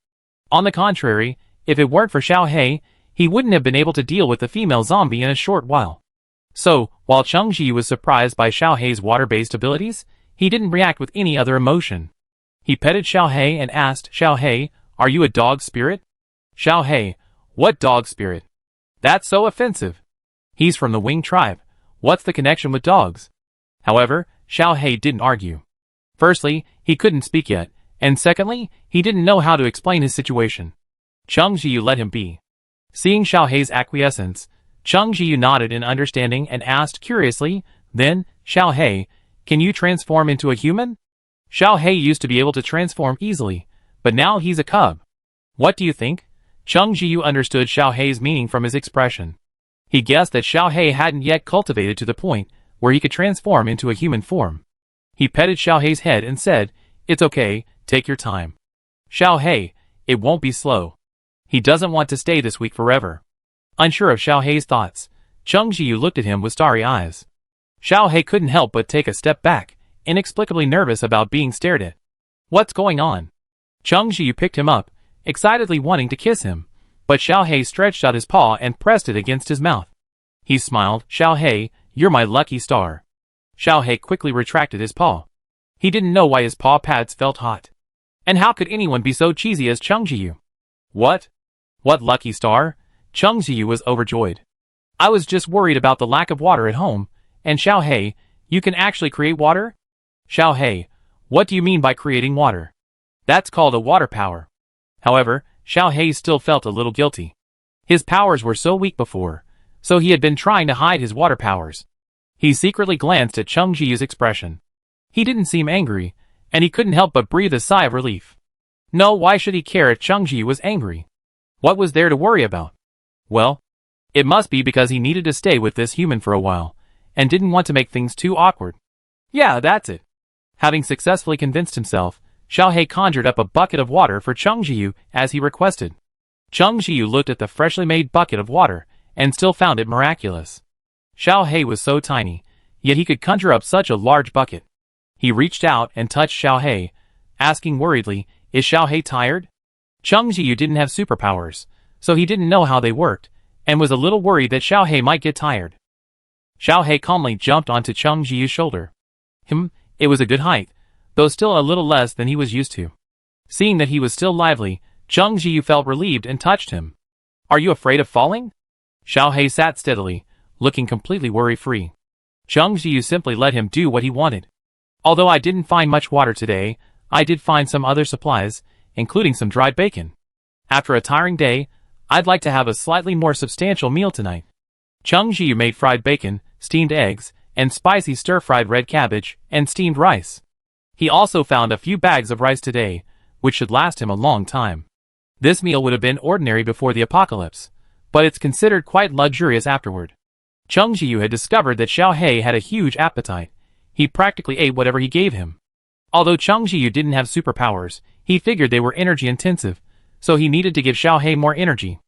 On the contrary, if it weren't for Xiao he wouldn't have been able to deal with the female zombie in a short while. So, while Cheng Jiyu was surprised by Xiao He's water-based abilities, he didn't react with any other emotion. He petted Xiao He and asked, "Xiao He, are you a dog spirit?" Xiao He, "What dog spirit? That's so offensive. He's from the Wing tribe. What's the connection with dogs?" However, Xiao He didn't argue. Firstly, he couldn't speak yet, and secondly, he didn't know how to explain his situation. Cheng Jiyu let him be. Seeing Xiao He's acquiescence, Cheng Jiyu nodded in understanding and asked curiously, "Then, Xiao He, can you transform into a human?" Xiao He used to be able to transform easily, but now he's a cub. What do you think? Cheng Jiyu understood Xiao He's meaning from his expression. He guessed that Xiao He hadn't yet cultivated to the point where he could transform into a human form. He petted Xiao He's head and said, "It's okay, take your time. Xiao He, it won't be slow. He doesn't want to stay this week forever." Unsure of Xiao He's thoughts, Cheng Jiyu looked at him with starry eyes. Xiao He couldn't help but take a step back, inexplicably nervous about being stared at. What's going on? Cheng Jiyu picked him up, excitedly wanting to kiss him, but Xiao He stretched out his paw and pressed it against his mouth. He smiled, "Xiao He, you're my lucky star." Xiao He quickly retracted his paw. He didn't know why his paw pads felt hot. And how could anyone be so cheesy as Cheng Jiyu? What? What lucky star? Cheng Jiyu was overjoyed. I was just worried about the lack of water at home, and Xiao He, you can actually create water? Xiao He, what do you mean by creating water? That's called a water power. However, Xiao He still felt a little guilty. His powers were so weak before, so he had been trying to hide his water powers. He secretly glanced at Cheng Jiyu's expression. He didn't seem angry, and he couldn't help but breathe a sigh of relief. No, why should he care if Cheng Jiyu was angry? What was there to worry about? Well, it must be because he needed to stay with this human for a while, and didn't want to make things too awkward. Yeah, that's it. Having successfully convinced himself, Xiao He conjured up a bucket of water for Cheng Jiyu as he requested. Cheng Jiyu looked at the freshly made bucket of water, and still found it miraculous. Xiao He was so tiny, yet he could conjure up such a large bucket. He reached out and touched Xiaohei, asking worriedly, "Is Xiaohei tired?" Cheng Jiyu didn't have superpowers, so he didn't know how they worked, and was a little worried that Xiaohei might get tired. Xiaohei calmly jumped onto Cheng Jiyu's shoulder. It was a good height, though still a little less than he was used to. Seeing that he was still lively, Cheng Jiyu felt relieved and touched him. "Are you afraid of falling?" Xiaohei sat steadily, looking completely worry-free. Cheng Jiyu simply let him do what he wanted. "Although I didn't find much water today, I did find some other supplies, including some dried bacon. After a tiring day, I'd like to have a slightly more substantial meal tonight." Cheng Jiyu made fried bacon, steamed eggs, and spicy stir-fried red cabbage, and steamed rice. He also found a few bags of rice today, which should last him a long time. This meal would have been ordinary before the apocalypse, but it's considered quite luxurious afterward. Cheng Jiyu had discovered that Xiaohei had a huge appetite. He practically ate whatever he gave him. Although Cheng Jiyu didn't have superpowers, he figured they were energy-intensive, so he needed to give Xiaohei more energy.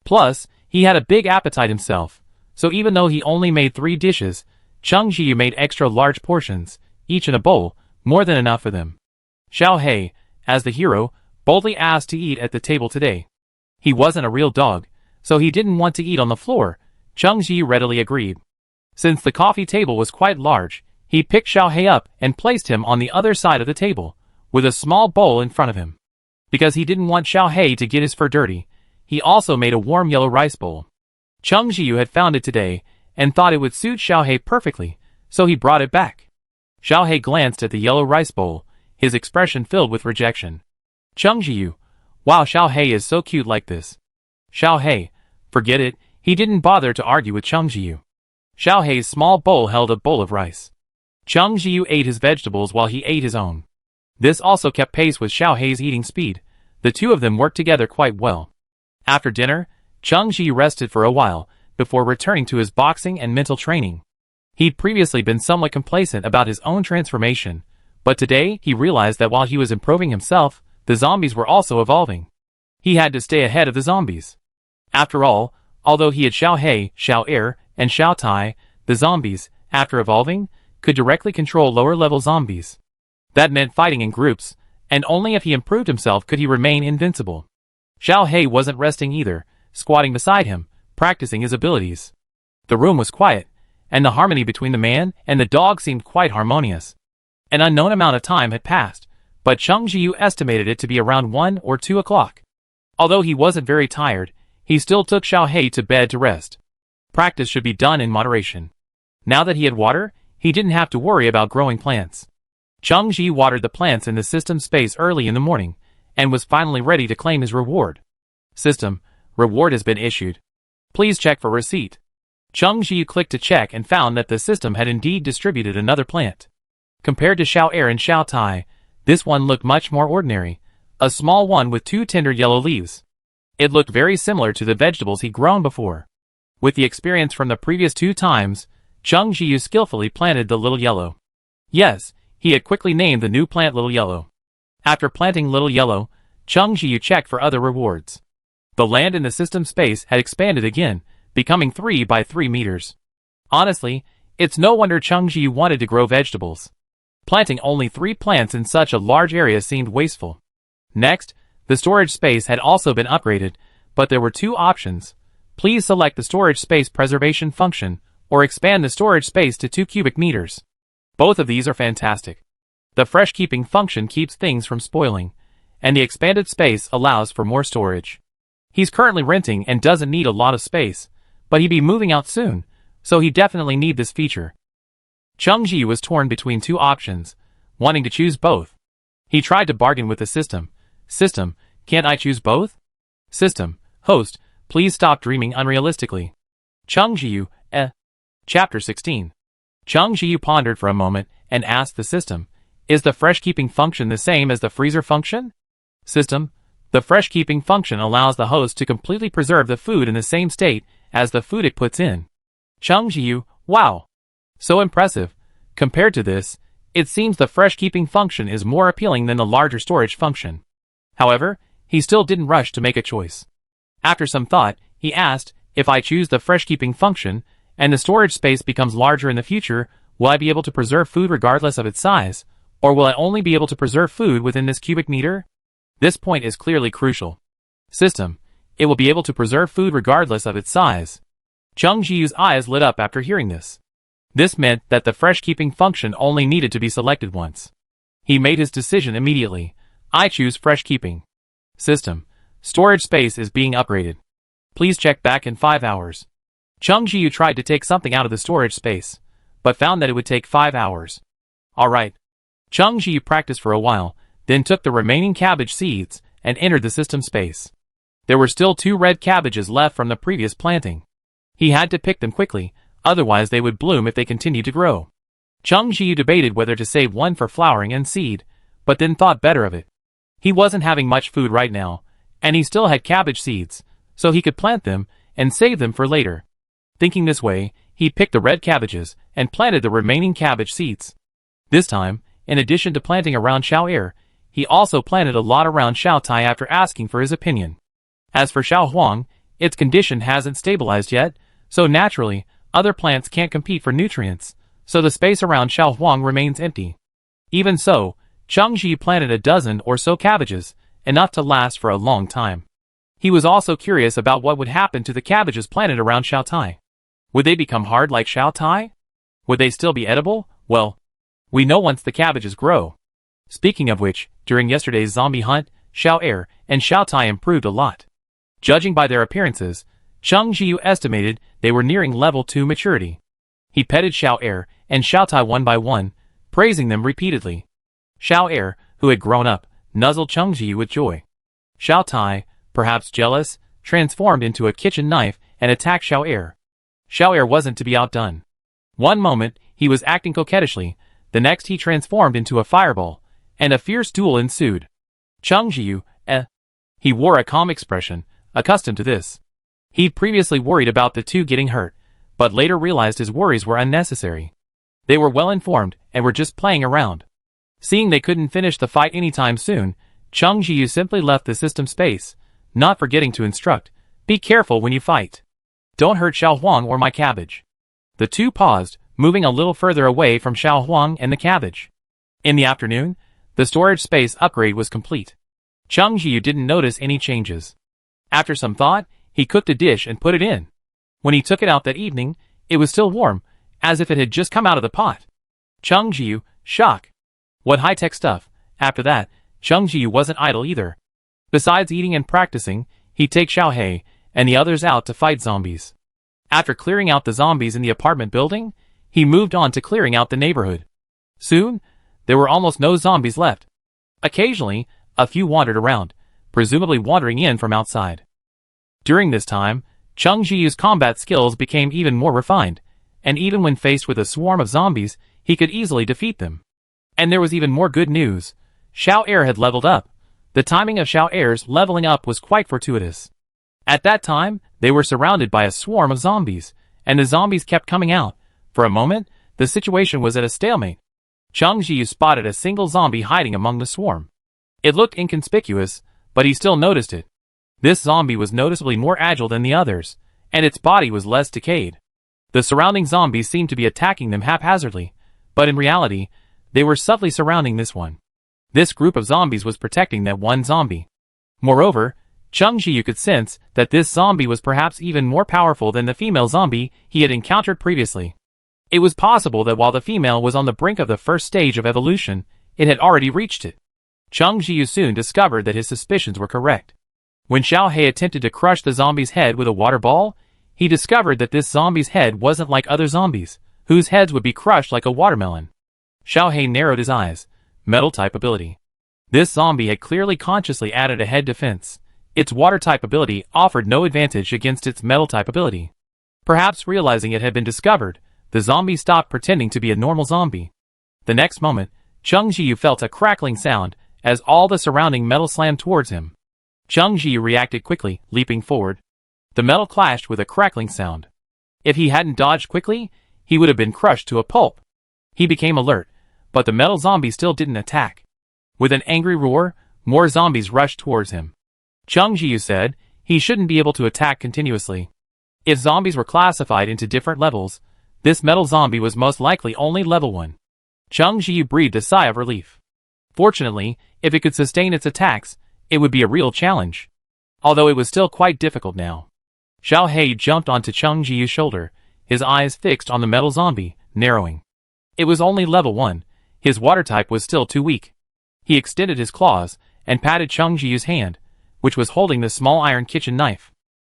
Plus, he had a big appetite himself, so even though he only made 3 dishes, Cheng Jiyu made extra large portions, each in a bowl, more than enough for them. Xiaohei, as the hero, boldly asked to eat at the table today. He wasn't a real dog, so he didn't want to eat on the floor. Cheng Jiyu readily agreed. Since the coffee table was quite large, he picked Xiaohei up and placed him on the other side of the table, with a small bowl in front of him. Because he didn't want Xiaohei to get his fur dirty, he also made a warm yellow rice bowl. Cheng Jiyu had found it today, and thought it would suit Xiaohei perfectly, so he brought it back. Xiaohei glanced at the yellow rice bowl, his expression filled with rejection. Cheng Jiyu, "Wow, Xiaohei is so cute like this." Xiaohei, forget it, he didn't bother to argue with Cheng Jiyu. Xiaohei's small bowl held a bowl of rice. Cheng Jiyu ate his vegetables while he ate his own. This also kept pace with Xiaohei's eating speed. The two of them worked together quite well. After dinner, Cheng Jiyu rested for a while, before returning to his boxing and mental training. He'd previously been somewhat complacent about his own transformation, but today he realized that while he was improving himself, the zombies were also evolving. He had to stay ahead of the zombies. After all, although he had Xiaohei, Xiao'er, and Xiaotai, the zombies, after evolving, could directly control lower-level zombies. That meant fighting in groups, and only if he improved himself could he remain invincible. Xiaohei wasn't resting either, squatting beside him, practicing his abilities. The room was quiet, and the harmony between the man and the dog seemed quite harmonious. An unknown amount of time had passed, but Cheng Jiyu estimated it to be around 1 or 2 o'clock. Although he wasn't very tired, he still took Xiaohei to bed to rest. Practice should be done in moderation. Now that he had water, he didn't have to worry about growing plants. Cheng Jiyu watered the plants in the system space early in the morning, and was finally ready to claim his reward. System, reward has been issued. Please check for receipt. Cheng Jiyu clicked to check and found that the system had indeed distributed another plant. Compared to Xiao'er and Xiaotai, this one looked much more ordinary, a small one with 2 tender yellow leaves. It looked very similar to the vegetables he'd grown before. With the experience from the previous 2 times, Cheng Jiyu skillfully planted the Little Yellow. Yes, he had quickly named the new plant Little Yellow. After planting Little Yellow, Cheng Jiyu checked for other rewards. The land in the system space had expanded again, becoming 3 by 3 meters. Honestly, it's no wonder Cheng Jiyu wanted to grow vegetables. Planting only 3 plants in such a large area seemed wasteful. Next, the storage space had also been upgraded, but there were 2 options. Please select the storage space preservation function, or expand the storage space to 2 cubic meters. Both of these are fantastic. The fresh keeping function keeps things from spoiling, and the expanded space allows for more storage. He's currently renting and doesn't need a lot of space, but he'd be moving out soon, so he definitely need this feature. Cheng Jiyu was torn between 2 options, wanting to choose both. He tried to bargain with the system. System, can't I choose both? System, host, please stop dreaming unrealistically. Cheng Jiyu, Chapter 16. Cheng Jiyu pondered for a moment and asked the system, is the fresh keeping function the same as the freezer function? System, the fresh keeping function allows the host to completely preserve the food in the same state as the food it puts in. Cheng Jiyu, wow! So impressive. Compared to this, it seems the fresh keeping function is more appealing than the larger storage function. However, he still didn't rush to make a choice. After some thought, he asked, if I choose the fresh keeping function, and the storage space becomes larger in the future, will I be able to preserve food regardless of its size, Or will I only be able to preserve food within this cubic meter? This point is clearly crucial. System. It will be able to preserve food regardless of its size. Chung Jiyu's eyes lit up after hearing this. This meant that the fresh-keeping function only needed to be selected once. He made his decision immediately. I choose fresh-keeping. System. Storage space is being upgraded. Please check back in 5 hours. Chung Jiyu tried to take something out of the storage space, but found that it would take 5 hours. Alright. Chung Jiyu practiced for a while, then took the remaining cabbage seeds and entered the system space. There were still 2 red cabbages left from the previous planting. He had to pick them quickly, otherwise they would bloom if they continued to grow. Chung Jiyu debated whether to save one for flowering and seed, but then thought better of it. He wasn't having much food right now, and he still had cabbage seeds, so he could plant them and save them for later. Thinking this way, he picked the red cabbages and planted the remaining cabbage seeds. This time, in addition to planting around Xiao Er, he also planted a lot around Xiao Tai after asking for his opinion. As for Xiao Huang, its condition hasn't stabilized yet, so naturally, other plants can't compete for nutrients, so the space around Xiao Huang remains empty. Even so, Chung Ji planted a dozen or so cabbages, enough to last for a long time. He was also curious about what would happen to the cabbages planted around Xiao Tai. Would they become hard like Xiao Tai? Would they still be edible? Well, we know once the cabbages grow. Speaking of which, during yesterday's zombie hunt, Xiao Er and Xiao Tai improved a lot. Judging by their appearances, Chung Jiyu estimated they were nearing level 2 maturity. He petted Xiao Er and Xiao Tai one by one, praising them repeatedly. Xiao Er, who had grown up, nuzzled Chung Jiyu with joy. Xiao Tai, perhaps jealous, transformed into a kitchen knife and attacked Xiao Er. Xiao Er wasn't to be outdone. One moment, he was acting coquettishly, the next he transformed into a fireball, and a fierce duel ensued. Chung Jiyu, He wore a calm expression, accustomed to this. He'd previously worried about the two getting hurt, but later realized his worries were unnecessary. They were well informed and were just playing around. Seeing they couldn't finish the fight anytime soon, Chung Jiyu simply left the system space, not forgetting to instruct, "Be careful when you fight. Don't hurt Xiao Huang or my cabbage." The two paused, moving a little further away from Xiao Huang and the cabbage. In the afternoon, the storage space upgrade was complete. Chung Jiyu didn't notice any changes. After some thought, he cooked a dish and put it in. When he took it out that evening, it was still warm, as if it had just come out of the pot. Chung Jiyu, shock. What high-tech stuff. After that, Chung Jiyu wasn't idle either. Besides eating and practicing, he'd take Xiao He and the others out to fight zombies. After clearing out the zombies in the apartment building, he moved on to clearing out the neighborhood. Soon, there were almost no zombies left. Occasionally, a few wandered around, presumably wandering in from outside. During this time, Chung Jiyu's combat skills became even more refined, and even when faced with a swarm of zombies, he could easily defeat them. And there was even more good news. Xiao Er had leveled up. The timing of Xiao Er's leveling up was quite fortuitous. At that time, they were surrounded by a swarm of zombies, and the zombies kept coming out. For a moment, the situation was at a stalemate. Chung Jiyu spotted a single zombie hiding among the swarm. It looked inconspicuous, but he still noticed it. This zombie was noticeably more agile than the others, and its body was less decayed. The surrounding zombies seemed to be attacking them haphazardly, but in reality, they were subtly surrounding this one. This group of zombies was protecting that one zombie. Moreover, Chung Jiyu could sense that this zombie was perhaps even more powerful than the female zombie he had encountered previously. It was possible that while the female was on the brink of the first stage of evolution, it had already reached it. Chung Jiyu soon discovered that his suspicions were correct. When Xiao He attempted to crush the zombie's head with a water ball, he discovered that this zombie's head wasn't like other zombies, whose heads would be crushed like a watermelon. Xiao He narrowed his eyes. Metal-type ability. This zombie had clearly consciously added a head defense. Its water-type ability offered no advantage against its metal-type ability. Perhaps realizing it had been discovered, the zombie stopped pretending to be a normal zombie. The next moment, Chung Jiyu felt a crackling sound as all the surrounding metal slammed towards him. Chung Jiyu reacted quickly, leaping forward. The metal clashed with a crackling sound. If he hadn't dodged quickly, he would have been crushed to a pulp. He became alert, but the metal zombie still didn't attack. With an angry roar, more zombies rushed towards him. Chung Jiyu said he shouldn't be able to attack continuously. If zombies were classified into different levels, this metal zombie was most likely only level 1. Cheng Ji breathed a sigh of relief. Fortunately, if it could sustain its attacks, it would be a real challenge. Although it was still quite difficult now. Xiao Hei jumped onto Cheng Ji's shoulder, his eyes fixed on the metal zombie, narrowing. It was only level 1, his water type was still too weak. He extended his claws, and patted Cheng Ji's hand, which was holding the small iron kitchen knife.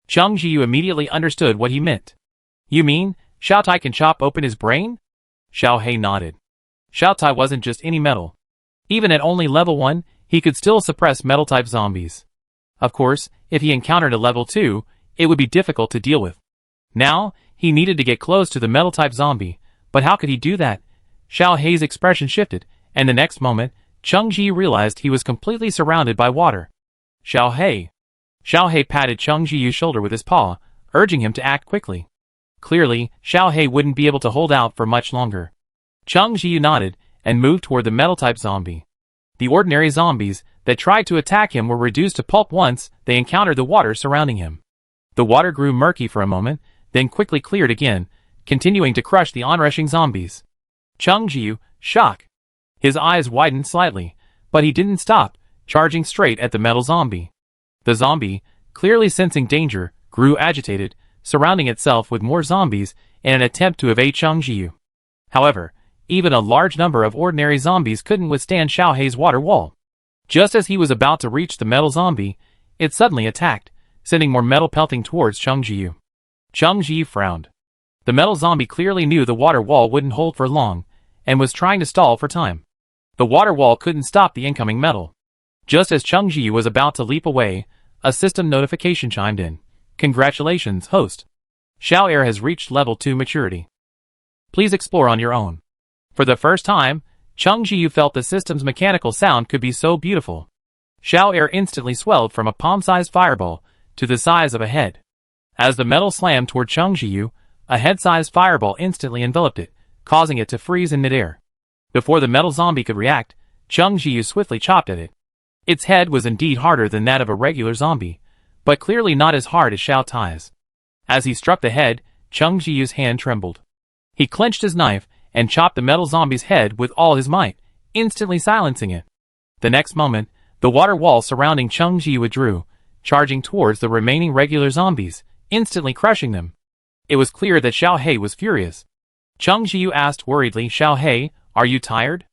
Cheng Ji immediately understood what he meant. You mean, Xiao Tai can chop open his brain? Xiao Hei nodded. Xiao Tai wasn't just any metal. Even at only level 1, he could still suppress metal-type zombies. Of course, if he encountered a level 2, it would be difficult to deal with. Now, he needed to get close to the metal-type zombie, but how could he do that? Xiao Hei's expression shifted, and the next moment, Cheng Ji realized he was completely surrounded by water. Xiao Hei. Xiao Hei patted Cheng Ji's shoulder with his paw, urging him to act quickly. Clearly, Xiao Hei wouldn't be able to hold out for much longer. Cheng Ji nodded, and moved toward the metal-type zombie. The ordinary zombies that tried to attack him were reduced to pulp once they encountered the water surrounding him. The water grew murky for a moment, then quickly cleared again, continuing to crush the onrushing zombies. Cheng Ji, shock. His eyes widened slightly, but he didn't stop, charging straight at the metal zombie. The zombie, clearly sensing danger, grew agitated, surrounding itself with more zombies in an attempt to evade Cheng Ji. However, even a large number of ordinary zombies couldn't withstand Xiao Hei's water wall. Just as he was about to reach the metal zombie, it suddenly attacked, sending more metal pelting towards Cheng Ji. Cheng Ji frowned. The metal zombie clearly knew the water wall wouldn't hold for long, and was trying to stall for time. The water wall couldn't stop the incoming metal. Just as Cheng Ji was about to leap away, a system notification chimed in. Congratulations, host. Xiao Air has reached level 2 maturity. Please explore on your own. For the first time, Cheng Ji felt the system's mechanical sound could be so beautiful. Xiao Air instantly swelled from a palm-sized fireball to the size of a head. As the metal slammed toward Cheng Ji, a head-sized fireball instantly enveloped it, causing it to freeze in midair. Before the metal zombie could react, Cheng Ji swiftly chopped at it. Its head was indeed harder than that of a regular zombie, but clearly not as hard as Xiao Tai's. As he struck the head, Cheng Ji's hand trembled. He clenched his knife and chopped the metal zombie's head with all his might, instantly silencing it. The next moment, the water wall surrounding Cheng Ji withdrew, charging towards the remaining regular zombies, instantly crushing them. It was clear that Xiao Hei was furious. Cheng Ji asked worriedly, Xiao Hei, are you tired?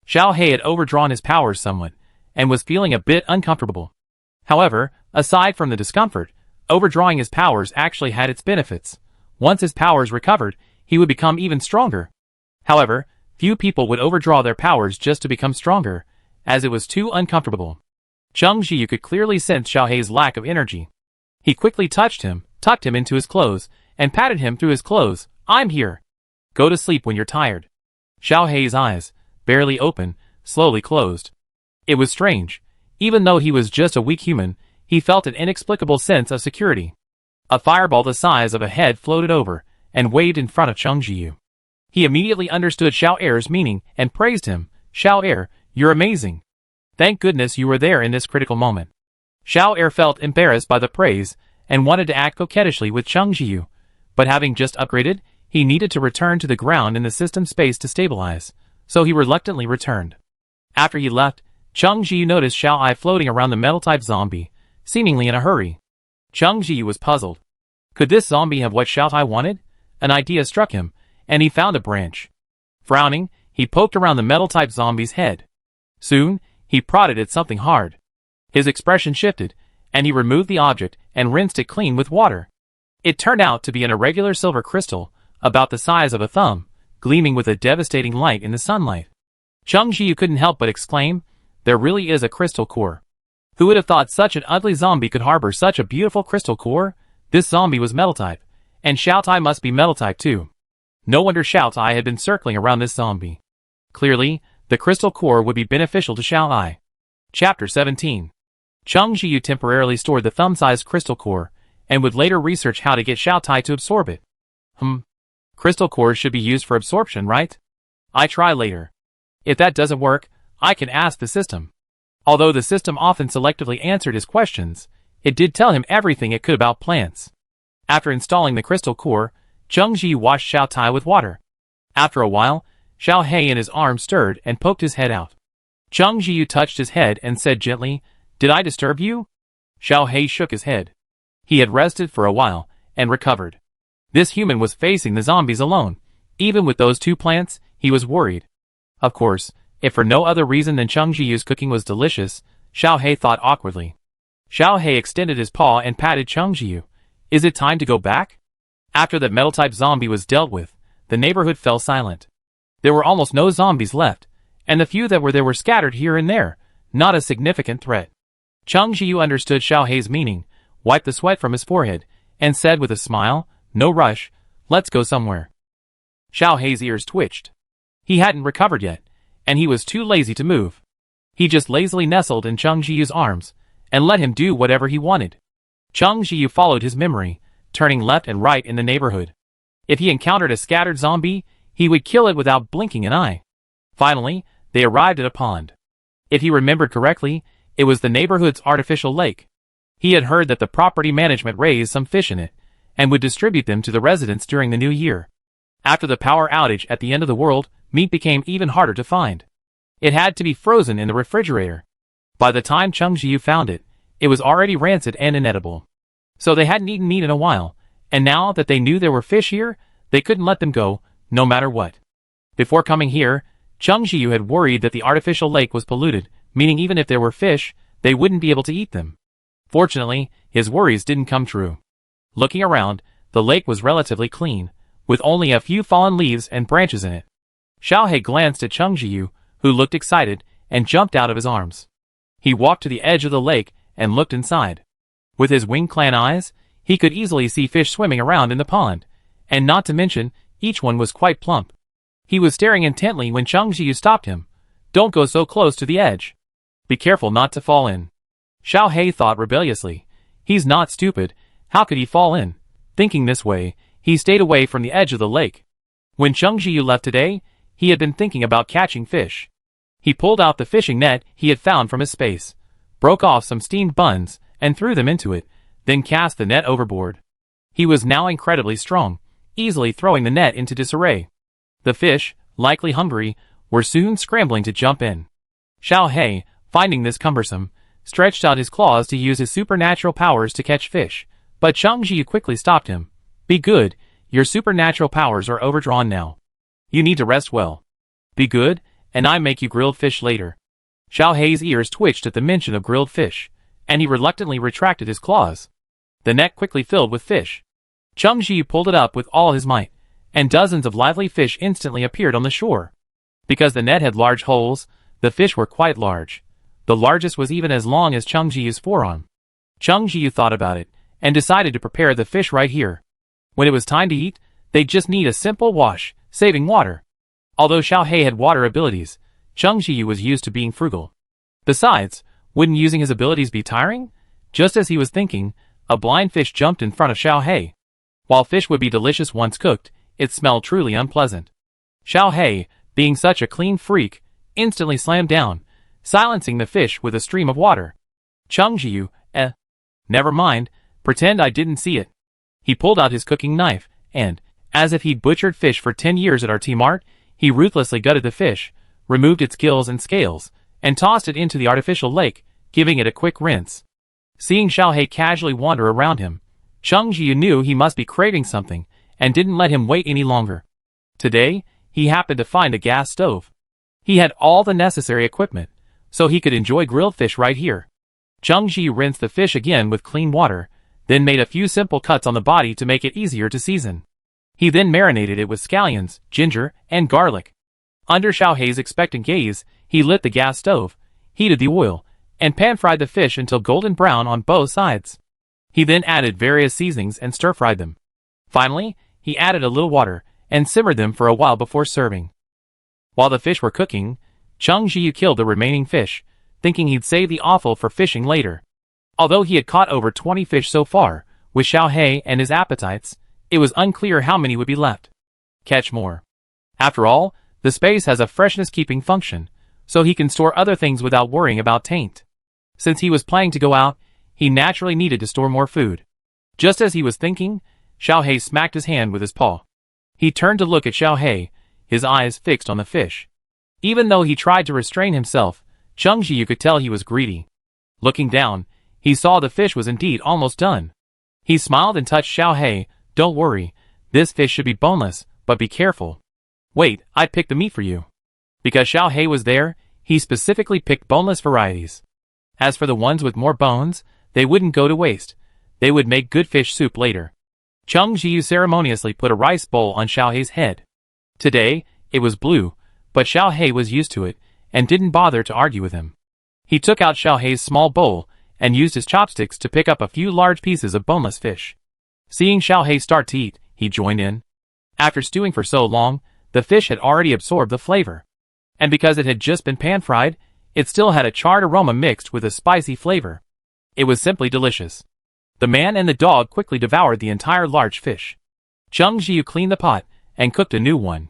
Xiao Hei had overdrawn his powers somewhat, and was feeling a bit uncomfortable. However, aside from the discomfort, overdrawing his powers actually had its benefits. Once his powers recovered, he would become even stronger. However, few people would overdraw their powers just to become stronger, as it was too uncomfortable. Cheng Ji could clearly sense Xiao Hei's lack of energy. He quickly touched him, tucked him into his clothes, and patted him through his clothes. I'm here. Go to sleep when you're tired. Xiao Hei's eyes, barely open, slowly closed. It was strange. Even though he was just a weak human, he felt an inexplicable sense of security. A fireball the size of a head floated over, and waved in front of Cheng Ji. He immediately understood Xiao Air's meaning, and praised him. Xiao Air, you're amazing. Thank goodness you were there in this critical moment. Xiao Air felt embarrassed by the praise, and wanted to act coquettishly with Cheng Ji, but having just upgraded, he needed to return to the ground in the system space to stabilize, so he reluctantly returned. After he left, Cheng Ji noticed Xiao Ai floating around the metal-type zombie, seemingly in a hurry. Cheng Ji was puzzled. Could this zombie have what Xiao Tai wanted? An idea struck him, and he found a branch. Frowning, he poked around the metal-type zombie's head. Soon, he prodded at something hard. His expression shifted, and he removed the object and rinsed it clean with water. It turned out to be an irregular silver crystal, about the size of a thumb, gleaming with a devastating light in the sunlight. Cheng Ji couldn't help but exclaim, there really is a crystal core. Who would have thought such an ugly zombie could harbor such a beautiful crystal core? This zombie was metal-type, and Xiao Tai must be metal-type too. No wonder Xiao Tai had been circling around this zombie. Clearly, the crystal core would be beneficial to Xiao Ai. Chapter 17. Cheng Ji temporarily stored the thumb-sized crystal core, and would later research how to get Xiao Tai to absorb it. Crystal cores should be used for absorption, right? I try later. If that doesn't work, I can ask the system. Although the system often selectively answered his questions, it did tell him everything it could about plants. After installing the crystal core, Cheng Ji washed Xiao Tai with water. After a while, Xiao He in his arms stirred and poked his head out. Cheng Jiyu touched his head and said gently, "Did I disturb you?" Xiao He shook his head. He had rested for a while and recovered. This human was facing the zombies alone. Even with those two plants, he was worried. Of course, if for no other reason than Cheng Jiyu's cooking was delicious, Xiao He thought awkwardly. Xiao He extended his paw and patted Cheng Jiyu. "Is it time to go back?" After that metal-type zombie was dealt with, the neighborhood fell silent. There were almost no zombies left, and the few that were there were scattered here and there, not a significant threat. Cheng Jiyu understood Xiao He's meaning, wiped the sweat from his forehead, and said with a smile, "No rush, let's go somewhere." Xiao He's ears twitched. He hadn't recovered yet, and he was too lazy to move. He just lazily nestled in Cheng Jiyu's arms, and let him do whatever he wanted. Cheng Jiyu followed his memory, turning left and right in the neighborhood. If he encountered a scattered zombie, he would kill it without blinking an eye. Finally, they arrived at a pond. If he remembered correctly, it was the neighborhood's artificial lake. He had heard that the property management raised some fish in it, and would distribute them to the residents during the new year. After the power outage at the end of the world, meat became even harder to find. It had to be frozen in the refrigerator. By the time Cheng Jiyu found it, it was already rancid and inedible. So they hadn't eaten meat in a while, and now that they knew there were fish here, they couldn't let them go, no matter what. Before coming here, Cheng Jiyu had worried that the artificial lake was polluted, meaning even if there were fish, they wouldn't be able to eat them. Fortunately, his worries didn't come true. Looking around, the lake was relatively clean, with only a few fallen leaves and branches in it. Xiao He glanced at Cheng Jiyu, who looked excited, and jumped out of his arms. He walked to the edge of the lake and looked inside. With his Wing Clan eyes, he could easily see fish swimming around in the pond, and not to mention, each one was quite plump. He was staring intently when Cheng Jiyu stopped him. "Don't go so close to the edge. Be careful not to fall in." Xiao He thought rebelliously. He's not stupid, how could he fall in? Thinking this way, he stayed away from the edge of the lake. When Cheng Jiyu left today, he had been thinking about catching fish. He pulled out the fishing net he had found from his space, broke off some steamed buns, and threw them into it, then cast the net overboard. He was now incredibly strong, easily throwing the net into disarray. The fish, likely hungry, were soon scrambling to jump in. Xiao He, finding this cumbersome, stretched out his claws to use his supernatural powers to catch fish, but Cheng Jiyu quickly stopped him. "Be good, your supernatural powers are overdrawn now. You need to rest well. Be good, and I make you grilled fish later." Xiao He's ears twitched at the mention of grilled fish, and he reluctantly retracted his claws. The net quickly filled with fish. Cheng Jiyu pulled it up with all his might, and dozens of lively fish instantly appeared on the shore. Because the net had large holes, the fish were quite large. The largest was even as long as Cheng Jiyu's forearm. Cheng Jiyu thought about it, and decided to prepare the fish right here. When it was time to eat, they'd just need a simple wash, saving water. Although Xiao He had water abilities, Cheng Jiyu was used to being frugal. Besides, wouldn't using his abilities be tiring? Just as he was thinking, a blind fish jumped in front of Xiao He. While fish would be delicious once cooked, it smelled truly unpleasant. Xiao He, being such a clean freak, instantly slammed down, silencing the fish with a stream of water. Cheng Jiyu, never mind, pretend I didn't see it. He pulled out his cooking knife, and, as if he'd butchered fish for 10 years at RT Mart, he ruthlessly gutted the fish, removed its gills and scales, and tossed it into the artificial lake, giving it a quick rinse. Seeing Xiao He casually wander around him, Cheng Jiyu knew he must be craving something, and didn't let him wait any longer. Today, he happened to find a gas stove. He had all the necessary equipment, so he could enjoy grilled fish right here. Cheng Jiyu rinsed the fish again with clean water, then made a few simple cuts on the body to make it easier to season. He then marinated it with scallions, ginger, and garlic. Under Xiao He's expectant gaze, he lit the gas stove, heated the oil, and pan-fried the fish until golden brown on both sides. He then added various seasonings and stir-fried them. Finally, he added a little water, and simmered them for a while before serving. While the fish were cooking, Cheng Jiyu killed the remaining fish, thinking he'd save the offal for fishing later. Although he had caught over 20 fish so far, with Xiao He and his appetites, it was unclear how many would be left. Catch more. After all, the space has a freshness-keeping function, so he can store other things without worrying about taint. Since he was planning to go out, he naturally needed to store more food. Just as he was thinking, Xiao He smacked his hand with his paw. He turned to look at Xiao He, his eyes fixed on the fish. Even though he tried to restrain himself, Cheng Jiyu could tell he was greedy. Looking down, he saw the fish was indeed almost done. He smiled and touched Xiao Hei. "Don't worry, this fish should be boneless, but be careful. Wait, I picked the meat for you." Because Xiao Hei was there, he specifically picked boneless varieties. As for the ones with more bones, they wouldn't go to waste. They would make good fish soup later. Cheng Jiyu ceremoniously put a rice bowl on Xiao Hei's head. Today, it was blue, but Xiao Hei was used to it, and didn't bother to argue with him. He took out Xiao Hei's small bowl, and used his chopsticks to pick up a few large pieces of boneless fish. Seeing Xiao Hei start to eat, he joined in. After stewing for so long, the fish had already absorbed the flavor. And because it had just been pan-fried, it still had a charred aroma mixed with a spicy flavor. It was simply delicious. The man and the dog quickly devoured the entire large fish. Cheng Jiyu cleaned the pot, and cooked a new one.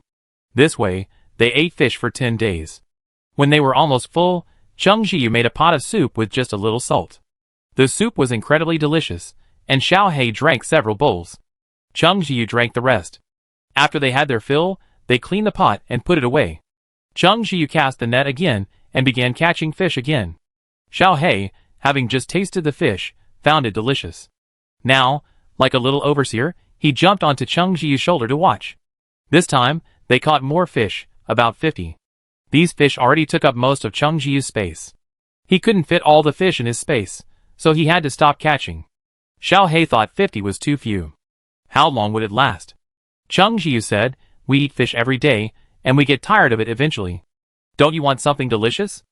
This way, they ate fish for 10 days. When they were almost full, Cheng Jiyu made a pot of soup with just a little salt. The soup was incredibly delicious, and Xiao Hei drank several bowls. Cheng Jiyu drank the rest. After they had their fill, they cleaned the pot and put it away. Cheng Jiyu cast the net again, and began catching fish again. Xiao Hei, having just tasted the fish, found it delicious. Now, like a little overseer, he jumped onto Cheng Jiyu's shoulder to watch. This time, they caught more fish, about 50. These fish already took up most of Cheng Jiyu's space. He couldn't fit all the fish in his space, so he had to stop catching. Xiao Hei thought 50 was too few. How long would it last? Cheng Jiyu said, "We eat fish every day, and we get tired of it eventually. Don't you want something delicious?"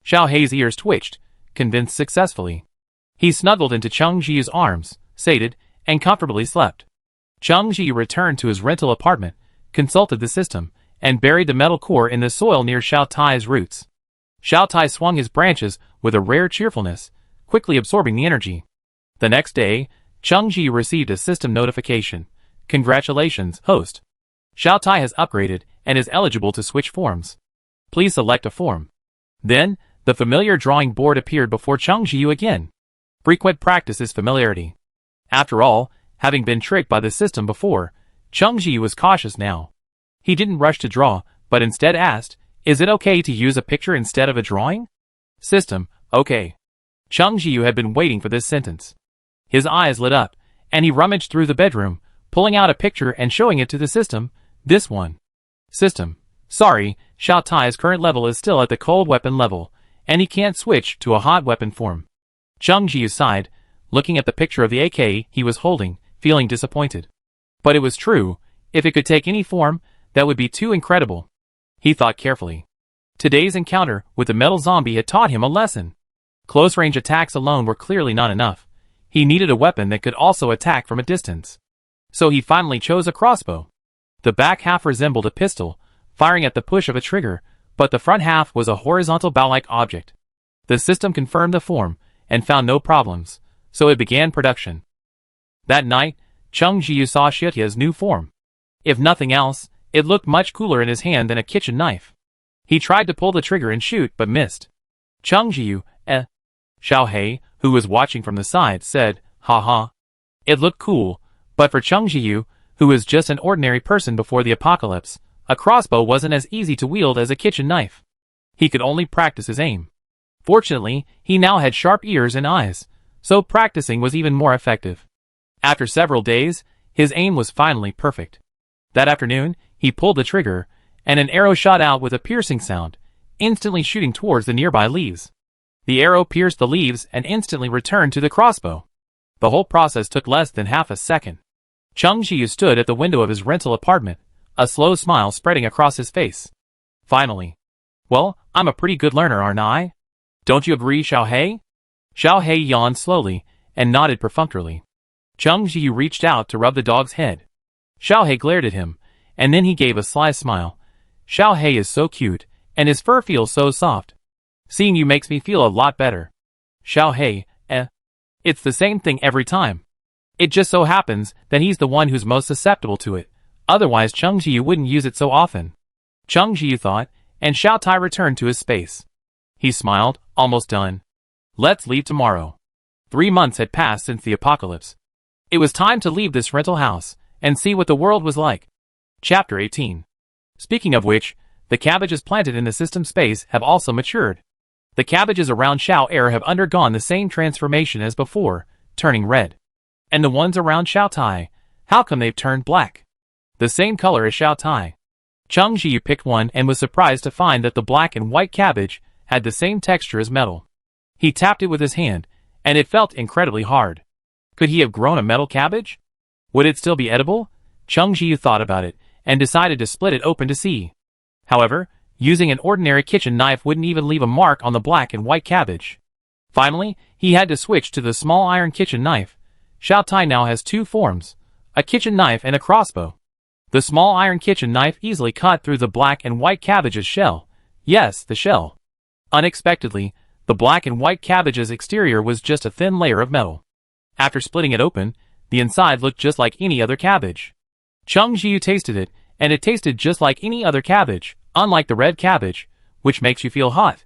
Xiao Hei's ears twitched, convinced successfully. He snuggled into Cheng Jiyu's arms, sated, and comfortably slept. Cheng Jiyu returned to his rental apartment, consulted the system, and buried the metal core in the soil near Xiao Tai's roots. Xiao Tai swung his branches with a rare cheerfulness, quickly absorbing the energy. The next day, Cheng Jiyu received a system notification. "Congratulations, host. Xiao Tai has upgraded and is eligible to switch forms. Please select a form." Then, the familiar drawing board appeared before Cheng Jiyu again. Frequent practice is familiarity. After all, having been tricked by the system before, Cheng Jiyu was cautious now. He didn't rush to draw, but instead asked, "Is it okay to use a picture instead of a drawing?" System, okay. Cheng Jiyu had been waiting for this sentence. His eyes lit up, and he rummaged through the bedroom, pulling out a picture and showing it to the system. "This one." System, "Sorry, Xiao Tai's current level is still at the cold weapon level, and he can't switch to a hot weapon form." Cheng Jiyu sighed, looking at the picture of the AK he was holding, feeling disappointed. But it was true. If it could take any form, that would be too incredible. He thought carefully. Today's encounter with the metal zombie had taught him a lesson. Close-range attacks alone were clearly not enough. He needed a weapon that could also attack from a distance. So he finally chose a crossbow. The back half resembled a pistol, firing at the push of a trigger, but the front half was a horizontal bow-like object. The system confirmed the form, and found no problems, so it began production. That night, Cheng Jiyu saw Xietia's new form. If nothing else, it looked much cooler in his hand than a kitchen knife. He tried to pull the trigger and shoot, but missed. Cheng Jiyu, Xiao Hei, who was watching from the side, said, "Ha." It looked cool, but for Cheng Jiyu, who was just an ordinary person before the apocalypse, a crossbow wasn't as easy to wield as a kitchen knife. He could only practice his aim. Fortunately, he now had sharp ears and eyes, so practicing was even more effective. After several days, his aim was finally perfect. That afternoon, he pulled the trigger, and an arrow shot out with a piercing sound, instantly shooting towards the nearby leaves. The arrow pierced the leaves and instantly returned to the crossbow. The whole process took less than half a second. Cheng Jiyu stood at the window of his rental apartment, a slow smile spreading across his face. Finally. "Well, I'm a pretty good learner, aren't I? Don't you agree, Xiao Hei?" Xiao Hei yawned slowly, and nodded perfunctorily. Cheng Jiyu reached out to rub the dog's head. Xiao Hei glared at him, and then he gave a sly smile. "Xiao Hei is so cute, and his fur feels so soft. Seeing you makes me feel a lot better." Xiao Hei, It's the same thing every time. It just so happens that he's the one who's most susceptible to it. Otherwise Cheng Jiyu wouldn't use it so often. Cheng Jiyu thought, and Xiao Tai returned to his space. He smiled, almost done. Let's leave tomorrow. 3 months had passed since the apocalypse. It was time to leave this rental house, and see what the world was like. Chapter 18. Speaking of which, the cabbages planted in the system space have also matured. The cabbages around Xiao Air have undergone the same transformation as before, turning red. And the ones around Xiao Tai, how come they've turned black? The same color as Xiao Tai. Cheng Jiyu picked one and was surprised to find that the black and white cabbage had the same texture as metal. He tapped it with his hand, and it felt incredibly hard. Could he have grown a metal cabbage? Would it still be edible? Cheng Jiyu thought about it, and decided to split it open to see. However, using an ordinary kitchen knife wouldn't even leave a mark on the black and white cabbage. Finally, he had to switch to the small iron kitchen knife. Xiao Tai now has two forms, a kitchen knife and a crossbow. The small iron kitchen knife easily cut through the black and white cabbage's shell. Yes, the shell. Unexpectedly, the black and white cabbage's exterior was just a thin layer of metal. After splitting it open, the inside looked just like any other cabbage. Cheng Jiyu tasted it, and it tasted just like any other cabbage, unlike the red cabbage, which makes you feel hot.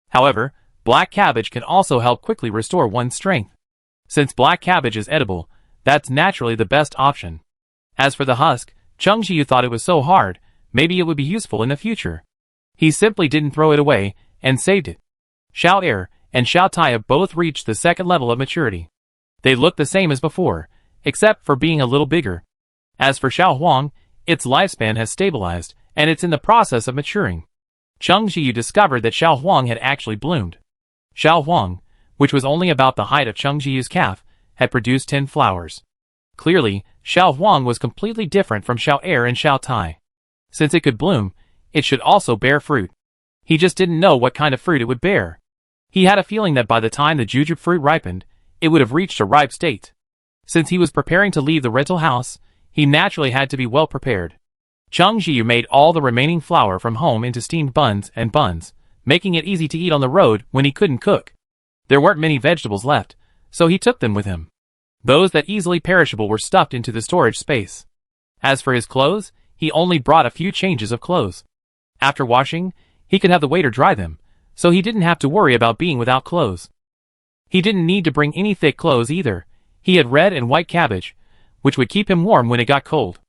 However, black cabbage can also help quickly restore one's strength. Since black cabbage is edible, that's naturally the best option. As for the husk, Cheng Jiyu thought it was so hard, maybe it would be useful in the future. He simply didn't throw it away, and saved it. Xiao Air and Xiao Tai have both reached the second level of maturity. They look the same as before, except for being a little bigger. As for Xiao Huang, its lifespan has stabilized, and it's in the process of maturing. Cheng Jiyu discovered that Xiao Huang had actually bloomed. Xiao Huang, which was only about the height of Cheng Jiyu's calf, had produced 10 flowers. Clearly, Xiao Huang was completely different from Xiao Air and Xiao Tai. Since it could bloom, it should also bear fruit. He just didn't know what kind of fruit it would bear. He had a feeling that by the time the jujube fruit ripened, it would have reached a ripe state. Since he was preparing to leave the rental house, he naturally had to be well prepared. Cheng Jiyu made all the remaining flour from home into steamed buns, making it easy to eat on the road when he couldn't cook. There weren't many vegetables left, so he took them with him. Those that easily perishable were stuffed into the storage space. As for his clothes, he only brought a few changes of clothes. After washing, he could have the waiter dry them, so he didn't have to worry about being without clothes. He didn't need to bring any thick clothes either. He had red and white cabbage, which would keep him warm when it got cold.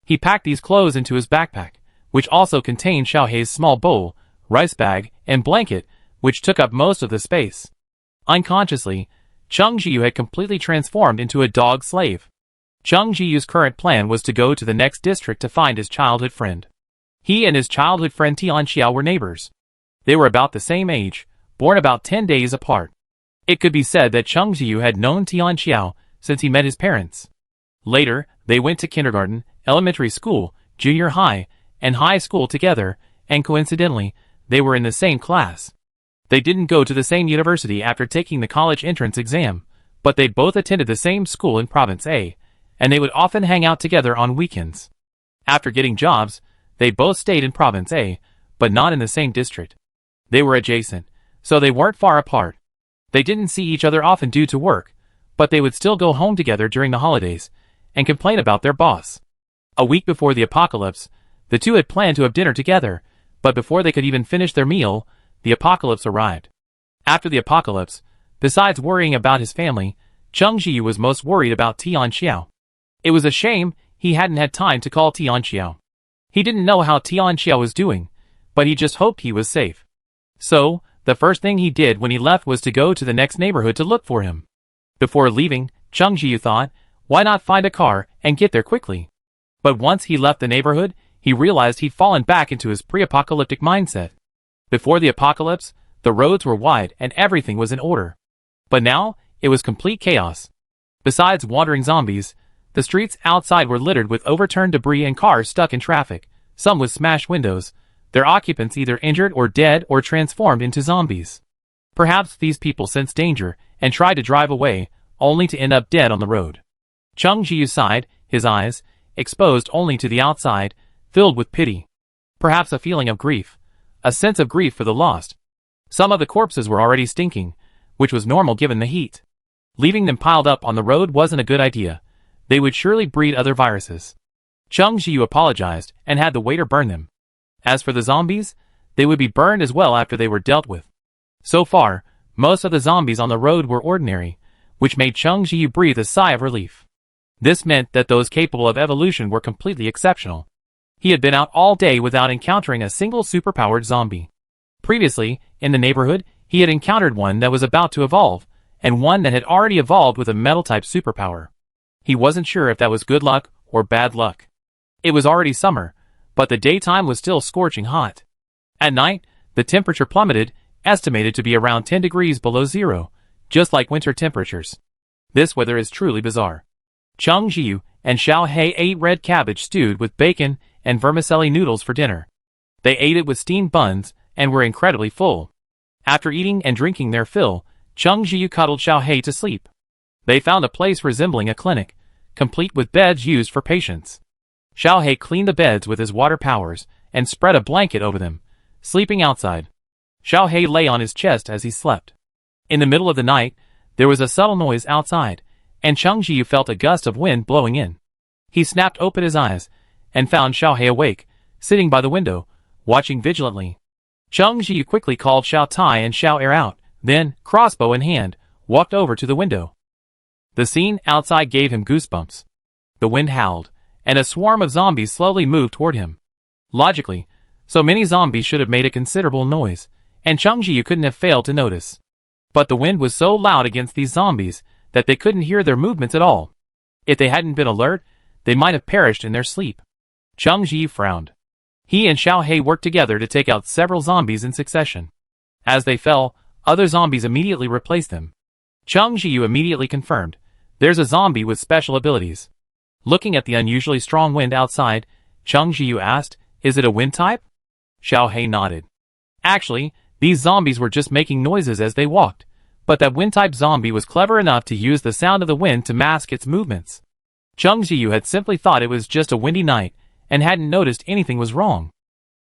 He packed these clothes into his backpack, which also contained Xiao Hei's small bowl, rice bag, and blanket, which took up most of the space. Unconsciously, Cheng Jiyu had completely transformed into a dog slave. Cheng Jiyu's current plan was to go to the next district to find his childhood friend. He and his childhood friend Tianxiao were neighbors. They were about the same age, born about 10 days apart. It could be said that Cheng Jiyu had known Tianxiao since he met his parents. Later, they went to kindergarten, elementary school, junior high, and high school together, and coincidentally, they were in the same class. They didn't go to the same university after taking the college entrance exam, but they both attended the same school in Province A, and they would often hang out together on weekends. After getting jobs, they both stayed in Province A, but not in the same district. They were adjacent, so they weren't far apart. They didn't see each other often due to work, but they would still go home together during the holidays, and complain about their boss. A week before the apocalypse, the two had planned to have dinner together, but before they could even finish their meal, the apocalypse arrived. After the apocalypse, besides worrying about his family, Cheng Jiyu was most worried about Tianxiao. It was a shame he hadn't had time to call Tianxiao. He didn't know how Tianxiao was doing, but he just hoped he was safe. So, the first thing he did when he left was to go to the next neighborhood to look for him. Before leaving, Cheng Jiyu thought, why not find a car and get there quickly? But once he left the neighborhood, he realized he'd fallen back into his pre-apocalyptic mindset. Before the apocalypse, the roads were wide and everything was in order. But now, it was complete chaos. Besides wandering zombies, the streets outside were littered with overturned debris and cars stuck in traffic, some with smashed windows, their occupants either injured or dead or transformed into zombies. Perhaps these people sensed danger and tried to drive away, only to end up dead on the road. Cheng Jiyu sighed, his eyes, exposed only to the outside, filled with pity. Perhaps a feeling of grief. A sense of grief for the lost. Some of the corpses were already stinking, which was normal given the heat. Leaving them piled up on the road wasn't a good idea. They would surely breed other viruses. Cheng Jiyu apologized and had the waiter burn them. As for the zombies, they would be burned as well after they were dealt with. So far, most of the zombies on the road were ordinary, which made Cheng Jiyu breathe a sigh of relief. This meant that those capable of evolution were completely exceptional. He had been out all day without encountering a single superpowered zombie. Previously, in the neighborhood, he had encountered one that was about to evolve, and one that had already evolved with a metal-type superpower. He wasn't sure if that was good luck or bad luck. It was already summer, but the daytime was still scorching hot. At night, the temperature plummeted, estimated to be around 10 degrees below zero, just like winter temperatures. This weather is truly bizarre. Chung Jiu and Xiao He ate red cabbage stewed with bacon and vermicelli noodles for dinner. They ate it with steamed buns and were incredibly full. After eating and drinking their fill, Chung Jiu cuddled Xiao He to sleep. They found a place resembling a clinic, complete with beds used for patients. Xiao He cleaned the beds with his water powers and spread a blanket over them, sleeping outside. Xiao He lay on his chest as he slept. In the middle of the night, there was a subtle noise outside, and Chung Jiu felt a gust of wind blowing in. He snapped open his eyes and found Xiao He awake, sitting by the window, watching vigilantly. Chung Jiu quickly called Xiao Tai and Xiao Er out, then, crossbow in hand, walked over to the window. The scene outside gave him goosebumps. The wind howled, and a swarm of zombies slowly moved toward him. Logically, so many zombies should have made a considerable noise, and Chung Jiu couldn't have failed to notice. But the wind was so loud against these zombies that they couldn't hear their movements at all. If they hadn't been alert, they might have perished in their sleep. Chung Jiu frowned. He and Xiao He worked together to take out several zombies in succession. As they fell, other zombies immediately replaced them. Chung Jiu immediately confirmed, "There's a zombie with special abilities." Looking at the unusually strong wind outside, Chung Jiu asked, "Is it a wind type?" Xiao He nodded. Actually, these zombies were just making noises as they walked, but that wind-type zombie was clever enough to use the sound of the wind to mask its movements. Chung Jiu had simply thought it was just a windy night and hadn't noticed anything was wrong.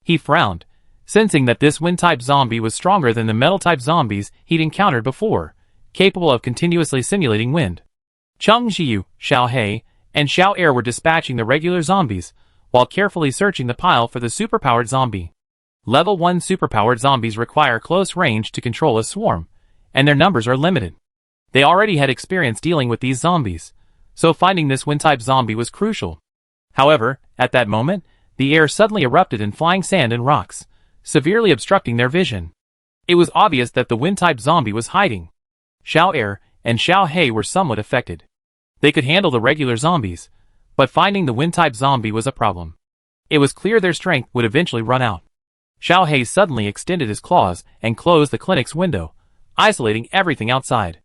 He frowned, sensing that this wind-type zombie was stronger than the metal-type zombies he'd encountered before, capable of continuously simulating wind. Chung Jiu, Xiao He, and Xiao Er were dispatching the regular zombies, while carefully searching the pile for the superpowered zombie. Level 1 superpowered zombies require close range to control a swarm, and their numbers are limited. They already had experience dealing with these zombies, so finding this wind-type zombie was crucial. However, at that moment, the air suddenly erupted in flying sand and rocks, severely obstructing their vision. It was obvious that the wind-type zombie was hiding. Xiao Er and Xiao He were somewhat affected. They could handle the regular zombies, but finding the wind-type zombie was a problem. It was clear their strength would eventually run out. Xiao He suddenly extended his claws and closed the clinic's window, isolating everything outside.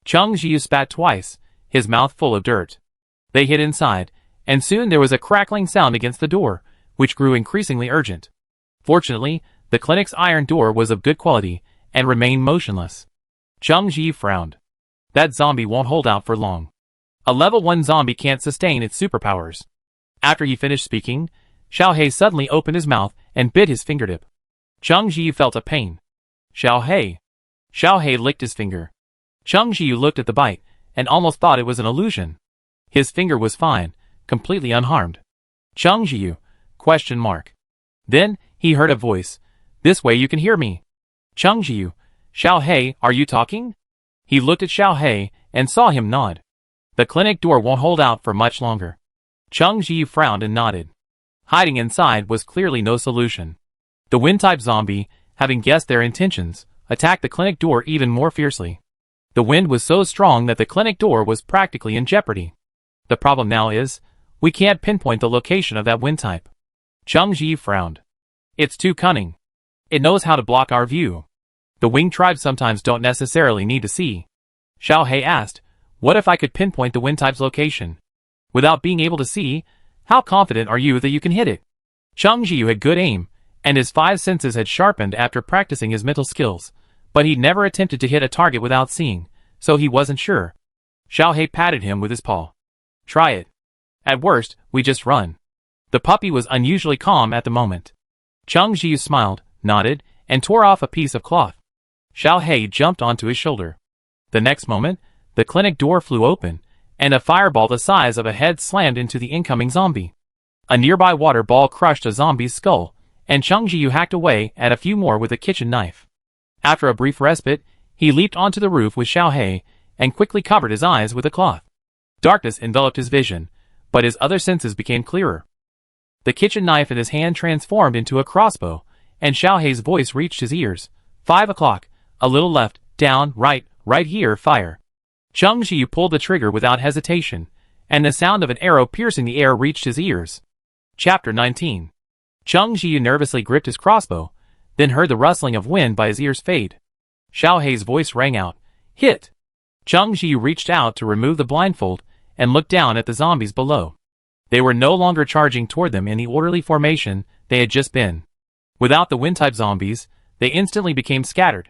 Chung Jiu spat twice, his mouth full of dirt. They hid inside, and soon there was a crackling sound against the door, which grew increasingly urgent. Fortunately, the clinic's iron door was of good quality and remained motionless. Chung Jiu frowned. That zombie won't hold out for long. A level 1 zombie can't sustain its superpowers. After he finished speaking, Xiao He suddenly opened his mouth and bit his fingertip. Chung Jiu felt a pain. Xiao He licked his finger. Chung Jiu looked at the bite and almost thought it was an illusion. His finger was fine, completely unharmed. Chung Jiu? ? Then, he heard a voice. "This way you can hear me." Chung Jiu. Xiao He, are you talking? He looked at Xiao He and saw him nod. The clinic door won't hold out for much longer. Chung Jiu frowned and nodded. Hiding inside was clearly no solution. The wind-type zombie, having guessed their intentions, attacked the clinic door even more fiercely. The wind was so strong that the clinic door was practically in jeopardy. The problem now is, we can't pinpoint the location of that wind type. Chung Jiu frowned. It's too cunning. It knows how to block our view. The winged tribes sometimes don't necessarily need to see. Xiao He asked, "What if I could pinpoint the wind type's location? Without being able to see, how confident are you that you can hit it?" Chung Jiu had good aim, and his 5 senses had sharpened after practicing his mental skills, but he'd never attempted to hit a target without seeing, so he wasn't sure. Xiao He patted him with his paw. "Try it. At worst, we just run." The puppy was unusually calm at the moment. Chung Jiu smiled, nodded, and tore off a piece of cloth. Xiao He jumped onto his shoulder. The next moment, the clinic door flew open, and a fireball the size of a head slammed into the incoming zombie. A nearby water ball crushed a zombie's skull, and Chung Jiu hacked away at a few more with a kitchen knife. After a brief respite, he leaped onto the roof with Xiao He, and quickly covered his eyes with a cloth. Darkness enveloped his vision, but his other senses became clearer. The kitchen knife in his hand transformed into a crossbow, and Xiaohei's voice reached his ears. 5 o'clock, a little left, down, right here, fire. Cheng Xiu pulled the trigger without hesitation, and the sound of an arrow piercing the air reached his ears. Chapter 19. Cheng Xiu nervously gripped his crossbow, then heard the rustling of wind by his ears fade. Xiaohei's voice rang out. Hit! Cheng Xiu reached out to remove the blindfold and looked down at the zombies below. They were no longer charging toward them in the orderly formation they had just been. Without the wind-type zombies, they instantly became scattered.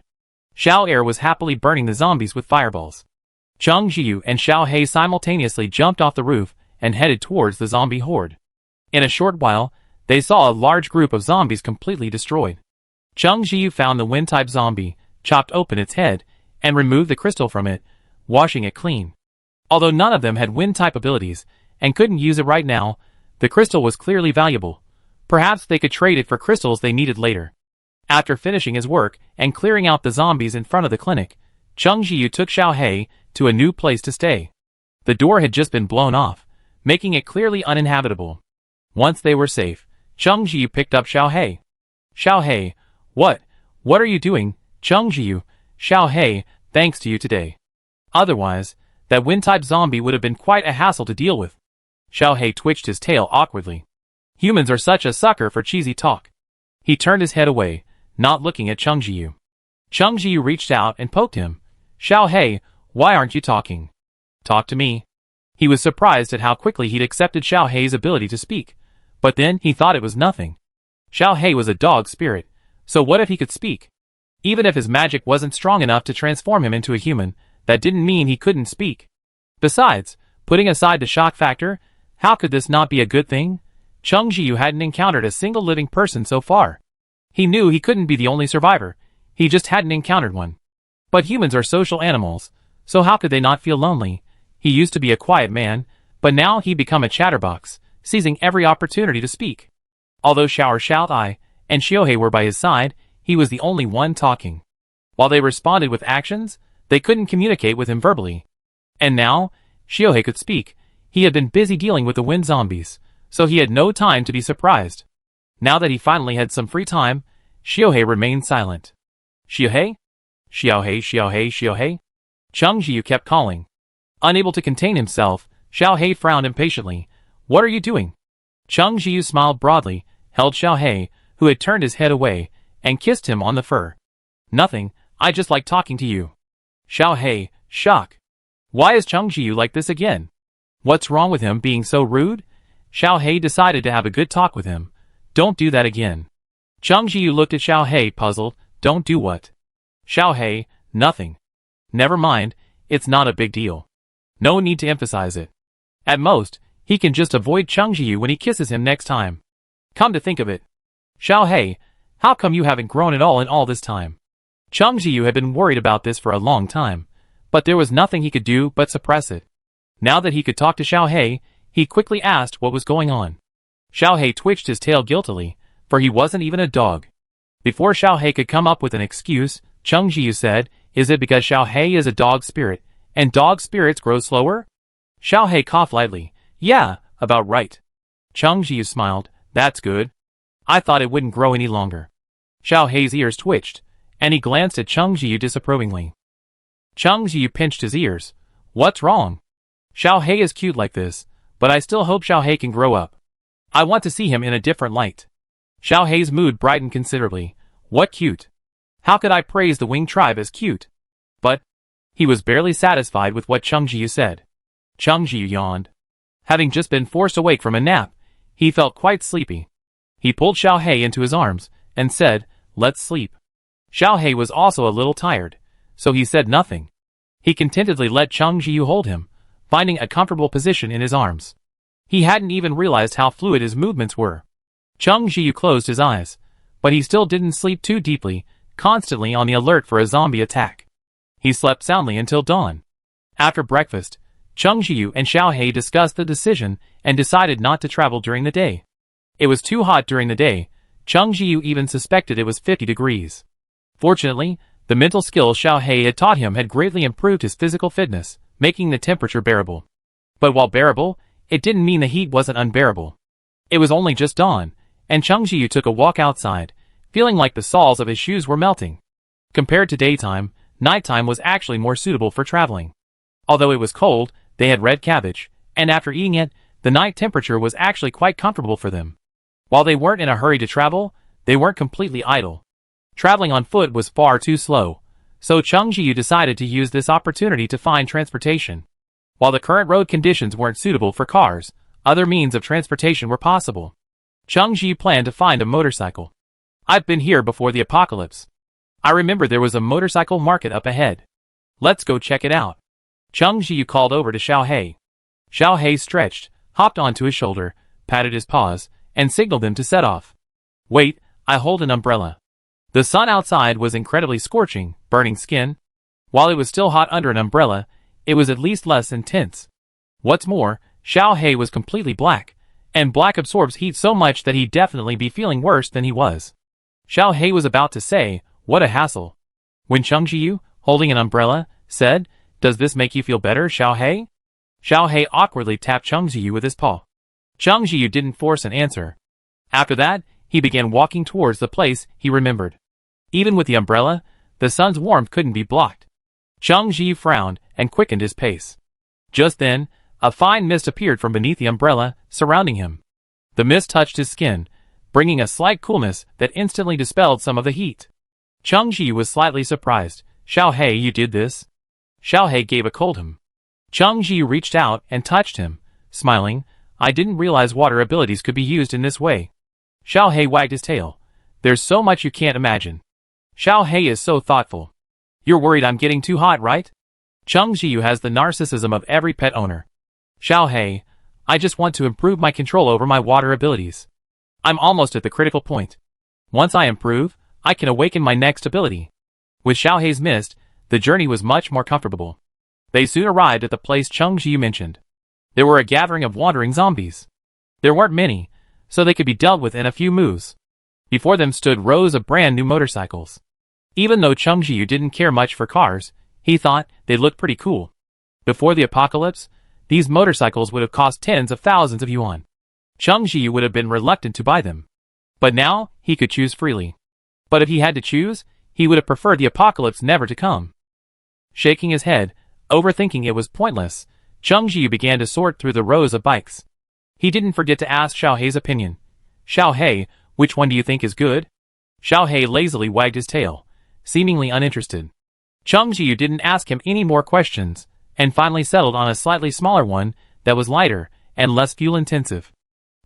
Xiao Air was happily burning the zombies with fireballs. Cheng Xiu and Xiaohei simultaneously jumped off the roof and headed towards the zombie horde. In a short while, they saw a large group of zombies completely destroyed. Cheng Xiu found the wind-type zombie, chopped open its head, and removed the crystal from it, washing it clean. Although none of them had wind-type abilities, and couldn't use it right now, the crystal was clearly valuable. Perhaps they could trade it for crystals they needed later. After finishing his work and clearing out the zombies in front of the clinic, Cheng Xiu took Xiaohei to a new place to stay. The door had just been blown off, making it clearly uninhabitable. Once they were safe, Cheng Xiu picked up Xiaohei. Xiaohei, what are you doing, Cheng Xiu? Xiaohei, thanks to you today. Otherwise, that wind-type zombie would have been quite a hassle to deal with. Xiaohei twitched his tail awkwardly. Humans are such a sucker for cheesy talk. He turned his head away, not looking at Cheng Xiu. Cheng Xiu reached out and poked him. Xiaohei, why aren't you talking? Talk to me. He was surprised at how quickly he'd accepted Xiaohei's ability to speak, but then he thought it was nothing. Xiaohei was a dog spirit, so what if he could speak? Even if his magic wasn't strong enough to transform him into a human, that didn't mean he couldn't speak. Besides, putting aside the shock factor, how could this not be a good thing? Cheng Xiu hadn't encountered a single living person so far. He knew he couldn't be the only survivor, he just hadn't encountered one. But humans are social animals, so how could they not feel lonely? He used to be a quiet man, but now he'd become a chatterbox, seizing every opportunity to speak. Although Xiaohei and Xiaohei were by his side, he was the only one talking. While they responded with actions, they couldn't communicate with him verbally. And now, Xiaohei could speak. He had been busy dealing with the wind zombies, so he had no time to be surprised. Now that he finally had some free time, Xiaohei remained silent. Xiaohei? Xiaohei? Cheng Xiu kept calling. Unable to contain himself, Xiaohei frowned impatiently. What are you doing? Cheng Xiu smiled broadly, held Xiaohei, who had turned his head away, and kissed him on the fur. Nothing, I just like talking to you. Xiaohei, shock. Why is Cheng Xiu like this again? What's wrong with him being so rude? Xiaohei decided to have a good talk with him. Don't do that again. Cheng Xiu looked at Xiaohei, puzzled. Don't do what? Xiaohei, nothing. Never mind, it's not a big deal. No need to emphasize it. At most, he can just avoid Cheng Xiu when he kisses him next time. Come to think of it. Xiaohei, how come you haven't grown at all in all this time? Cheng Xiu had been worried about this for a long time, but there was nothing he could do but suppress it. Now that he could talk to Xiaohei, he quickly asked what was going on. Xiaohei twitched his tail guiltily, for he wasn't even a dog. Before Xiaohei could come up with an excuse, Cheng Xiu said, is it because Xiaohei is a dog spirit, and dog spirits grow slower? Xiaohei coughed lightly. Yeah, about right. Cheng Xiu smiled. That's good. I thought it wouldn't grow any longer. Xiaohei's ears twitched, and he glanced at Cheng Xiu disapprovingly. Cheng Xiu pinched his ears. What's wrong? Xiaohei is cute like this, but I still hope Xiaohei can grow up. I want to see him in a different light. Xiaohei's mood brightened considerably. What cute? How could I praise the winged tribe as cute? But he was barely satisfied with what Cheng Xiu said. Cheng Xiu yawned. Having just been forced awake from a nap, he felt quite sleepy. He pulled Xiaohei into his arms and said, let's sleep. Xiaohei was also a little tired, so he said nothing. He contentedly let Cheng Xiu hold him, finding a comfortable position in his arms. He hadn't even realized how fluid his movements were. Cheng Xiu closed his eyes, but he still didn't sleep too deeply, constantly on the alert for a zombie attack. He slept soundly until dawn. After breakfast, Cheng Xiu and Xiaohei discussed the decision and decided not to travel during the day. It was too hot during the day. Cheng Xiu even suspected it was 50 degrees. Fortunately, the mental skills Xiaohei had taught him had greatly improved his physical fitness, making the temperature bearable. But while bearable, it didn't mean the heat wasn't unbearable. It was only just dawn, and Cheng Jiyu took a walk outside, feeling like the soles of his shoes were melting. Compared to daytime, nighttime was actually more suitable for traveling. Although it was cold, they had red cabbage, and after eating it, the night temperature was actually quite comfortable for them. While they weren't in a hurry to travel, they weren't completely idle. Traveling on foot was far too slow, so Cheng Jiyu decided to use this opportunity to find transportation. While the current road conditions weren't suitable for cars, other means of transportation were possible. Cheng Jiyu planned to find a motorcycle. I've been here before the apocalypse. I remember there was a motorcycle market up ahead. Let's go check it out. Cheng Jiyu called over to Xiao He. Xiao He stretched, hopped onto his shoulder, patted his paws, and signaled them to set off. Wait, I hold an umbrella. The sun outside was incredibly scorching, burning skin. While it was still hot under an umbrella, it was at least less intense. What's more, Xiao He was completely black, and black absorbs heat so much that he'd definitely be feeling worse than he was. Xiao He was about to say, what a hassle, when Cheng Jiyu, holding an umbrella, said, does this make you feel better, Xiao He? Xiao He awkwardly tapped Cheng Jiyu with his paw. Cheng Jiyu didn't force an answer. After that, he began walking towards the place he remembered. Even with the umbrella, the sun's warmth couldn't be blocked. Cheng Jiyu frowned and quickened his pace. Just then, a fine mist appeared from beneath the umbrella, surrounding him. The mist touched his skin, bringing a slight coolness that instantly dispelled some of the heat. Cheng Jiyu was slightly surprised. Xiao He, you did this? Xiao He gave a cold hum. Cheng Jiyu reached out and touched him, smiling. I didn't realize water abilities could be used in this way. Xiao He wagged his tail. There's so much you can't imagine. Xiao He is so thoughtful. You're worried I'm getting too hot, right? Cheng Jiyu has the narcissism of every pet owner. Xiao He, I just want to improve my control over my water abilities. I'm almost at the critical point. Once I improve, I can awaken my next ability. With Xiao He's mist, the journey was much more comfortable. They soon arrived at the place Cheng Jiyu mentioned. There were a gathering of wandering zombies. There weren't many, so they could be dealt with in a few moves. Before them stood rows of brand new motorcycles. Even though Cheng Jiyu didn't care much for cars, he thought they looked pretty cool. Before the apocalypse, these motorcycles would have cost tens of thousands of yuan. Cheng Jiyu would have been reluctant to buy them. But now, he could choose freely. But if he had to choose, he would have preferred the apocalypse never to come. Shaking his head, overthinking it was pointless, Cheng Jiyu began to sort through the rows of bikes. He didn't forget to ask Xiao He's opinion. Xiao He, which one do you think is good? Xiao He lazily wagged his tail, seemingly uninterested. Cheng Jiyu didn't ask him any more questions, and finally settled on a slightly smaller one that was lighter and less fuel-intensive.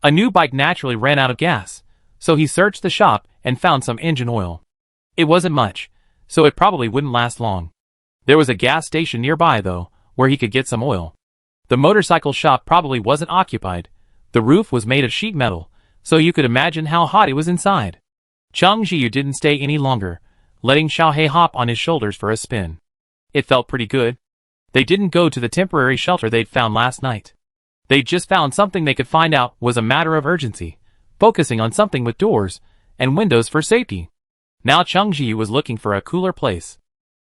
A new bike naturally ran out of gas, so he searched the shop and found some engine oil. It wasn't much, so it probably wouldn't last long. There was a gas station nearby, though, where he could get some oil. The motorcycle shop probably wasn't occupied. The roof was made of sheet metal, so you could imagine how hot it was inside. Cheng Jiyu didn't stay any longer, letting Xiao He hop on his shoulders for a spin. It felt pretty good. They didn't go to the temporary shelter they'd found last night. They'd just found something they could find out was a matter of urgency, focusing on something with doors and windows for safety. Now Cheng Jiyu was looking for a cooler place.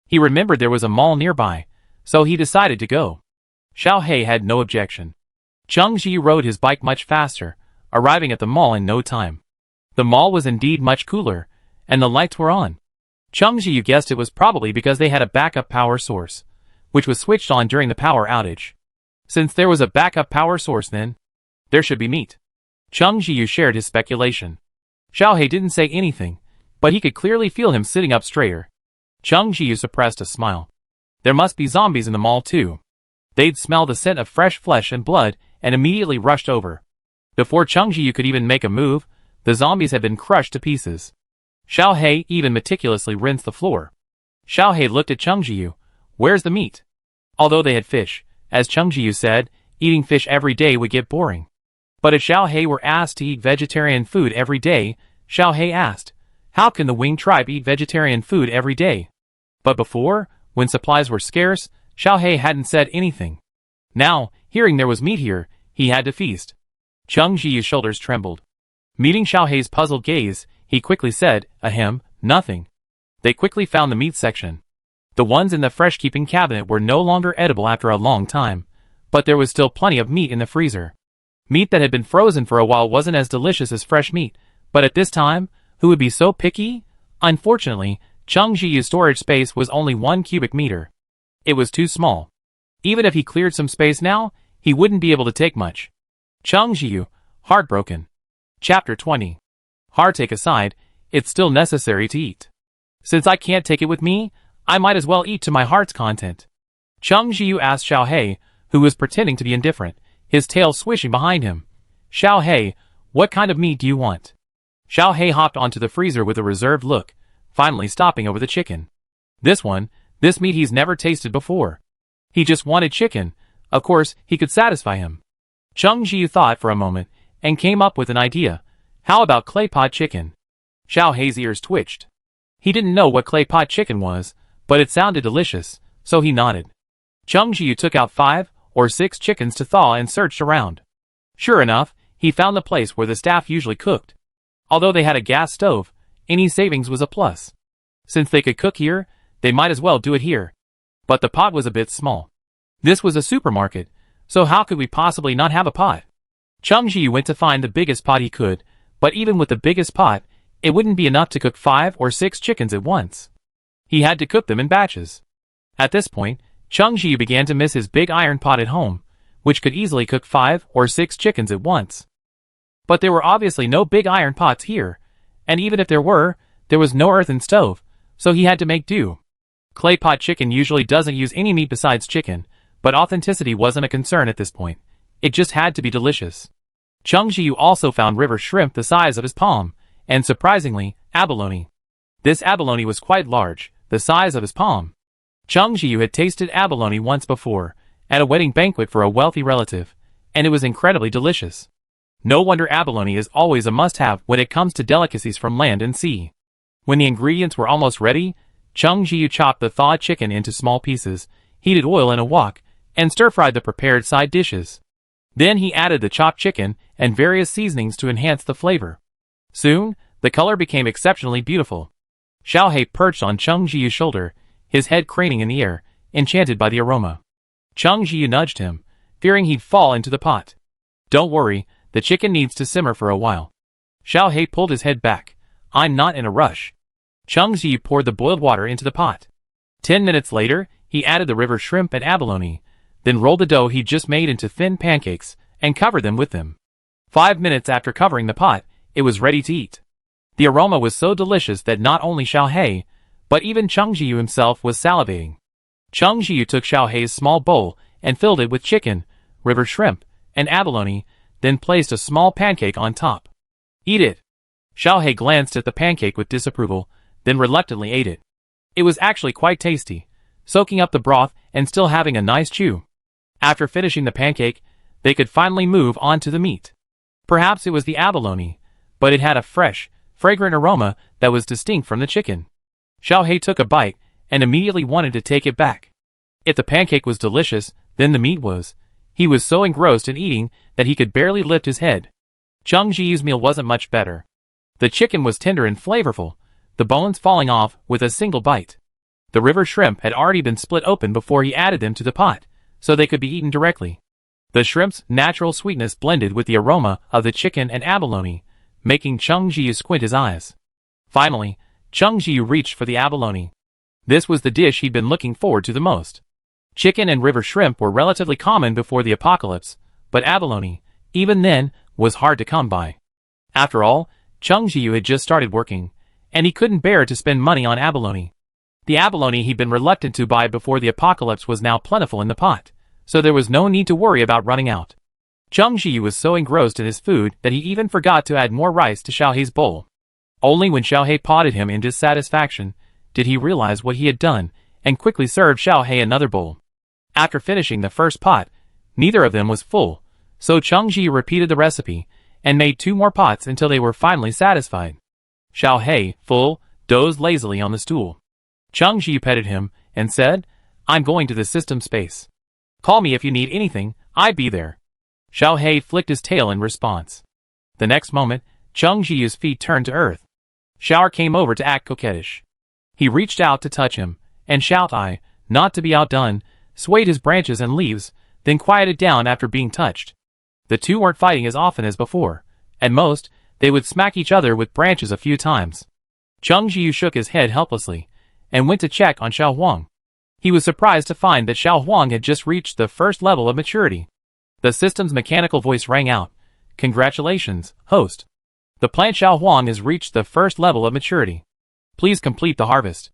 He remembered there was a mall nearby, so he decided to go. Xiao He had no objection. Cheng Jiyu rode his bike much faster, arriving at the mall in no time. The mall was indeed much cooler, and the lights were on. Cheng Jiyu guessed it was probably because they had a backup power source, which was switched on during the power outage. Since there was a backup power source then, there should be meat. Cheng Jiyu shared his speculation. Xiao He didn't say anything, but he could clearly feel him sitting up straighter. Cheng Jiyu suppressed a smile. There must be zombies in the mall too. They'd smell the scent of fresh flesh and blood and immediately rushed over. Before Cheng Jiyu could even make a move, the zombies had been crushed to pieces. Xiao He even meticulously rinsed the floor. Xiao He looked at Cheng Jiyu. Where's the meat? Although they had fish, as Cheng Jiyu said, eating fish every day would get boring. But if Xiao He were asked to eat vegetarian food every day, Xiao He asked, how can the Wing tribe eat vegetarian food every day? But before, when supplies were scarce, Xiao He hadn't said anything. Now, hearing there was meat here, he had to feast. Cheng Jiyu's shoulders trembled. Meeting Xiao He's puzzled gaze, he quickly said, ahem, nothing. They quickly found the meat section. The ones in the fresh-keeping cabinet were no longer edible after a long time, but there was still plenty of meat in the freezer. Meat that had been frozen for a while wasn't as delicious as fresh meat, but at this time, who would be so picky? Unfortunately, Chung Jiyu's storage space was only 1 cubic meter. It was too small. Even if he cleared some space now, he wouldn't be able to take much. Chung Jiyu, heartbroken. Chapter 20. Heartache aside, it's still necessary to eat. Since I can't take it with me, I might as well eat to my heart's content. Chung Jiyu asked Xiao Hei, who was pretending to be indifferent, his tail swishing behind him. Xiao Hei, what kind of meat do you want? Xiao Hei hopped onto the freezer with a reserved look, finally stopping over the chicken. This meat he's never tasted before. He just wanted chicken. Of course, he could satisfy him. Chung Jiyu thought for a moment, and came up with an idea. How about clay pot chicken? Xiao Hei's ears twitched. He didn't know what clay pot chicken was, but it sounded delicious, so he nodded. Chung Jiyu took out 5 or 6 chickens to thaw and searched around. Sure enough, he found the place where the staff usually cooked. Although they had a gas stove, any savings was a plus. Since they could cook here, they might as well do it here. But the pot was a bit small. This was a supermarket, so how could we possibly not have a pot? Chung Jiyu went to find the biggest pot he could, but even with the biggest pot, it wouldn't be enough to cook 5 or 6 chickens at once. He had to cook them in batches. At this point, Chung Jiyu began to miss his big iron pot at home, which could easily cook 5 or 6 chickens at once. But there were obviously no big iron pots here, and even if there was no earthen stove, so he had to make do. Clay pot chicken usually doesn't use any meat besides chicken, but authenticity wasn't a concern at this point. It just had to be delicious. Chung Jiyu also found river shrimp the size of his palm, and surprisingly, abalone. This abalone was quite large, the size of his palm. Chung Jiyu had tasted abalone once before, at a wedding banquet for a wealthy relative, and it was incredibly delicious. No wonder abalone is always a must-have when it comes to delicacies from land and sea. When the ingredients were almost ready, Chung Jiyu chopped the thawed chicken into small pieces, heated oil in a wok, and stir-fried the prepared side dishes. Then he added the chopped chicken and various seasonings to enhance the flavor. Soon, the color became exceptionally beautiful. Xiao Hei perched on Chung Jiyu's shoulder, his head craning in the air, enchanted by the aroma. Chung Jiyu nudged him, fearing he'd fall into the pot. Don't worry, the chicken needs to simmer for a while. Xiao Hei pulled his head back. I'm not in a rush. Chung Jiyu poured the boiled water into the pot. 10 minutes later, he added the river shrimp and abalone, then rolled the dough he'd just made into thin pancakes, and covered them with them. 5 minutes after covering the pot, it was ready to eat. The aroma was so delicious that not only Xiao Hei, but even Chung Jiyu himself was salivating. Chung Jiyu took Xiao Hei's small bowl and filled it with chicken, river shrimp, and abalone, then placed a small pancake on top. Eat it. Xiao Hei glanced at the pancake with disapproval, then reluctantly ate it. It was actually quite tasty, soaking up the broth and still having a nice chew. After finishing the pancake, they could finally move on to the meat. Perhaps it was the abalone, but it had a fresh, fragrant aroma that was distinct from the chicken. Xiao Hei took a bite and immediately wanted to take it back. If the pancake was delicious, then the meat was. He was so engrossed in eating that he could barely lift his head. Chung Jiyu's meal wasn't much better. The chicken was tender and flavorful, the bones falling off with a single bite. The river shrimp had already been split open before he added them to the pot, so they could be eaten directly. The shrimp's natural sweetness blended with the aroma of the chicken and abalone, making Chung Jiyu squint his eyes. Finally, Chung Jiyu reached for the abalone. This was the dish he'd been looking forward to the most. Chicken and river shrimp were relatively common before the apocalypse, but abalone, even then, was hard to come by. After all, Chung Jiyu had just started working, and he couldn't bear to spend money on abalone. The abalone he'd been reluctant to buy before the apocalypse was now plentiful in the pot, so there was no need to worry about running out. Chung Jiyu was so engrossed in his food that he even forgot to add more rice to Xiao Hei's bowl. Only when Xiao Hei potted him in dissatisfaction did he realize what he had done, and quickly served Xiao Hei another bowl. After finishing the first pot, neither of them was full, so Chung Jiyu repeated the recipe, and made 2 more pots until they were finally satisfied. Xiao Hei, full, dozed lazily on the stool. Chung Jiyu petted him, and said, I'm going to the system space. Call me if you need anything, I'd be there. Xiao Hei flicked his tail in response. The next moment, Chung Jiyu's feet turned to earth. Xiao came over to act coquettish. He reached out to touch him, and Xiao Ai, not to be outdone, swayed his branches and leaves, then quieted down after being touched. The two weren't fighting as often as before. At most, they would smack each other with branches a few times. Cheng Jiu shook his head helplessly, and went to check on Xiao Huang. He was surprised to find that Xiao Huang had just reached the first level of maturity. The system's mechanical voice rang out. Congratulations, host. The plant Xiao Huang has reached the first level of maturity. Please complete the harvest.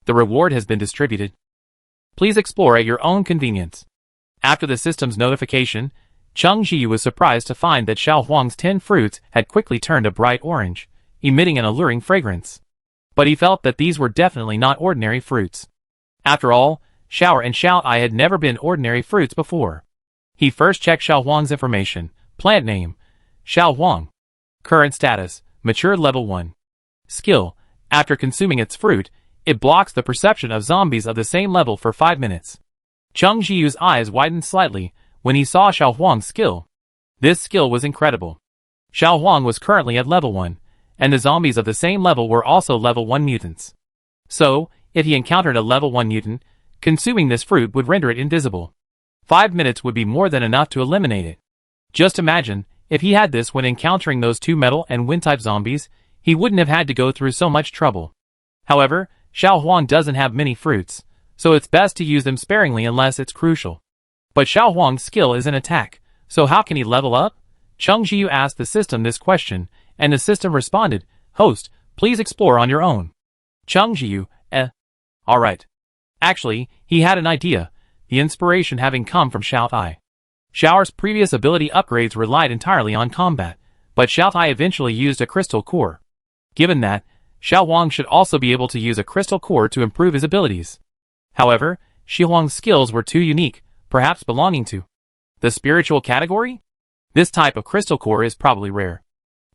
The reward has been distributed. Please explore at your own convenience. After the system's notification, Cheng Jiu was surprised to find that Xiao Huang's 10 fruits had quickly turned a bright orange, emitting an alluring fragrance. But he felt that these were definitely not ordinary fruits. After all, Xiao and Xiao I had never been ordinary fruits before. He first checked Xiao Huang's information. Plant name, Xiao Huang. Current status, mature level 1. Skill, after consuming its fruit, it blocks the perception of zombies of the same level for 5 minutes. Cheng Jiu's eyes widened slightly when he saw Xiao Huang's skill. This skill was incredible. Xiao Huang was currently at level 1, and the zombies of the same level were also level 1 mutants. So, if he encountered a level 1 mutant, consuming this fruit would render it invisible. 5 minutes would be more than enough to eliminate it. Just imagine, if he had this when encountering those two metal and wind-type zombies, he wouldn't have had to go through so much trouble. However, Xiao Huang doesn't have many fruits, so it's best to use them sparingly unless it's crucial. But Xiao Huang's skill is an attack, so how can he level up? Cheng Jiu asked the system this question, and the system responded, Host, please explore on your own. Cheng Jiu, Alright. Actually, he had an idea, the inspiration having come from Xiao Tai. Xiao's previous ability upgrades relied entirely on combat, but Xiao Tai eventually used a crystal core. Given that, Xiao Huang should also be able to use a crystal core to improve his abilities. However, Xiao Huang's skills were too unique, perhaps belonging to the spiritual category? This type of crystal core is probably rare.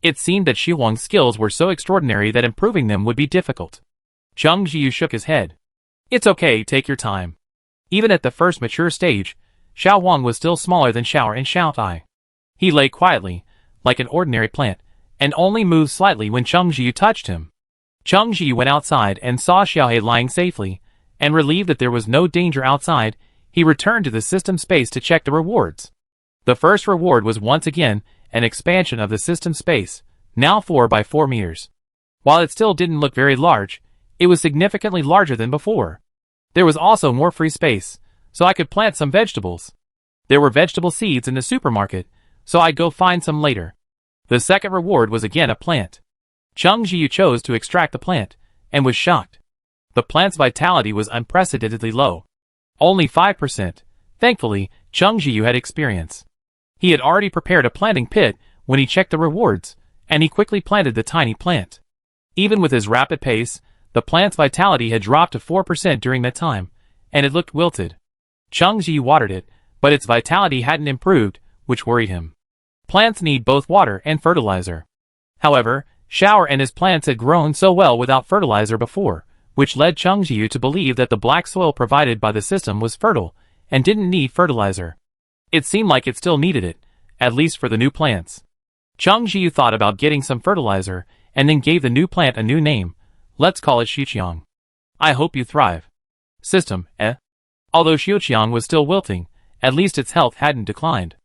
It seemed that Xiao Huang's skills were so extraordinary that improving them would be difficult. Cheng Jiu shook his head. It's okay, take your time. Even at the first mature stage, Xiao Huang was still smaller than Xiao and Xiao Tai. He lay quietly, like an ordinary plant, and only moved slightly when Cheng Jiu touched him. Cheng Jiu went outside and saw Xiaohe lying safely, and relieved that there was no danger outside, he returned to the system space to check the rewards. The first reward was once again an expansion of the system space, now 4 by 4 meters. While it still didn't look very large, it was significantly larger than before. There was also more free space, so I could plant some vegetables. There were vegetable seeds in the supermarket, so I'd go find some later. The second reward was again a plant. Cheng Jiu chose to extract the plant, and was shocked. The plant's vitality was unprecedentedly low. Only 5%. Thankfully, Cheng Jiu had experience. He had already prepared a planting pit when he checked the rewards, and he quickly planted the tiny plant. Even with his rapid pace, the plant's vitality had dropped to 4% during that time, and it looked wilted. Cheng Jiu watered it, but its vitality hadn't improved, which worried him. Plants need both water and fertilizer. However, Xiao and his plants had grown so well without fertilizer before, which led Cheng Jiu to believe that the black soil provided by the system was fertile, and didn't need fertilizer. It seemed like it still needed it, at least for the new plants. Cheng Jiu thought about getting some fertilizer, and then gave the new plant a new name. Let's call it Xiuqiang. I hope you thrive. System, Although Xiuqiang was still wilting, at least its health hadn't declined.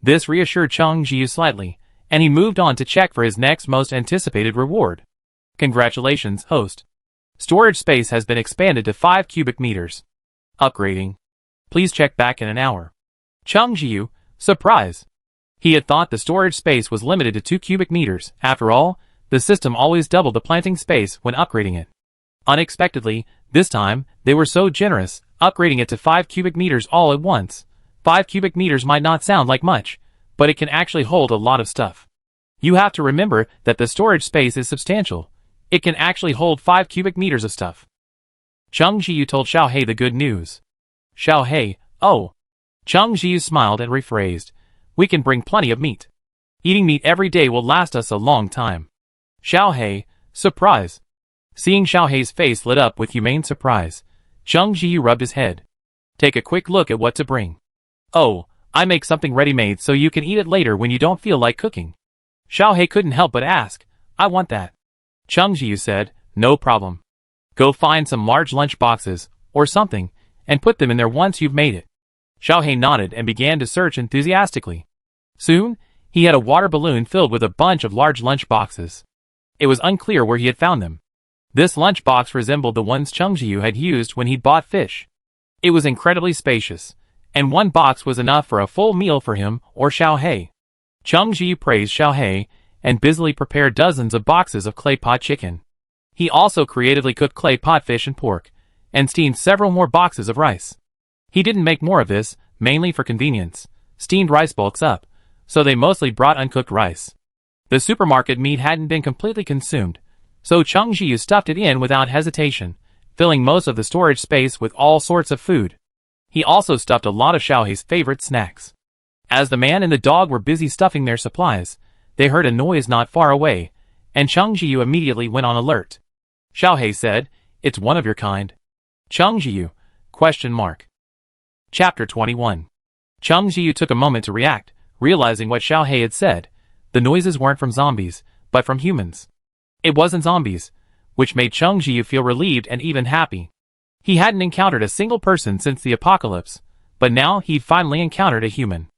This reassured Cheng Jiu slightly, and he moved on to check for his next most anticipated reward. Congratulations, host. Storage space has been expanded to 5 cubic meters. Upgrading. Please check back in an hour. Cheng Jiu, surprise. He had thought the storage space was limited to 2 cubic meters. After all, the system always doubled the planting space when upgrading it. Unexpectedly, this time, they were so generous, upgrading it to 5 cubic meters all at once. 5 cubic meters might not sound like much, but it can actually hold a lot of stuff. You have to remember that the storage space is substantial. It can actually hold 5 cubic meters of stuff. Cheng Jiu told Xiaohe the good news. Xiaohe, oh. Cheng Jiu smiled and rephrased. We can bring plenty of meat. Eating meat every day will last us a long time. Xiaohe, surprise. Seeing Xiaohe's face lit up with humane surprise, Cheng Jiu rubbed his head. Take a quick look at what to bring. Oh, I make something ready-made so you can eat it later when you don't feel like cooking. Xiaohe couldn't help but ask, I want that. Cheng Jiu said, no problem. Go find some large lunch boxes, or something, and put them in there once you've made it. Xiaohe nodded and began to search enthusiastically. Soon, he had a water balloon filled with a bunch of large lunch boxes. It was unclear where he had found them. This lunch box resembled the ones Chungjiu had used when he'd bought fish. It was incredibly spacious, and one box was enough for a full meal for him or Xiaohei. Chungjiu praised Xiaohei and busily prepared dozens of boxes of clay pot chicken. He also creatively cooked clay pot fish and pork, and steamed several more boxes of rice. He didn't make more of this, mainly for convenience. Steamed rice bulks up, so they mostly brought uncooked rice. The supermarket meat hadn't been completely consumed, so Chungjiu stuffed it in without hesitation, filling most of the storage space with all sorts of food. He also stuffed a lot of Xiaohei's favorite snacks. As the man and the dog were busy stuffing their supplies, they heard a noise not far away, and Chungjiu immediately went on alert. Xiaohei said, "It's one of your kind." Chungjiu? Chapter 21. Chungjiu took a moment to react, realizing what Xiaohei had said. The noises weren't from zombies, but from humans. It wasn't zombies, which made Chungjiu feel relieved and even happy. He hadn't encountered a single person since the apocalypse, but now he'd finally encountered a human.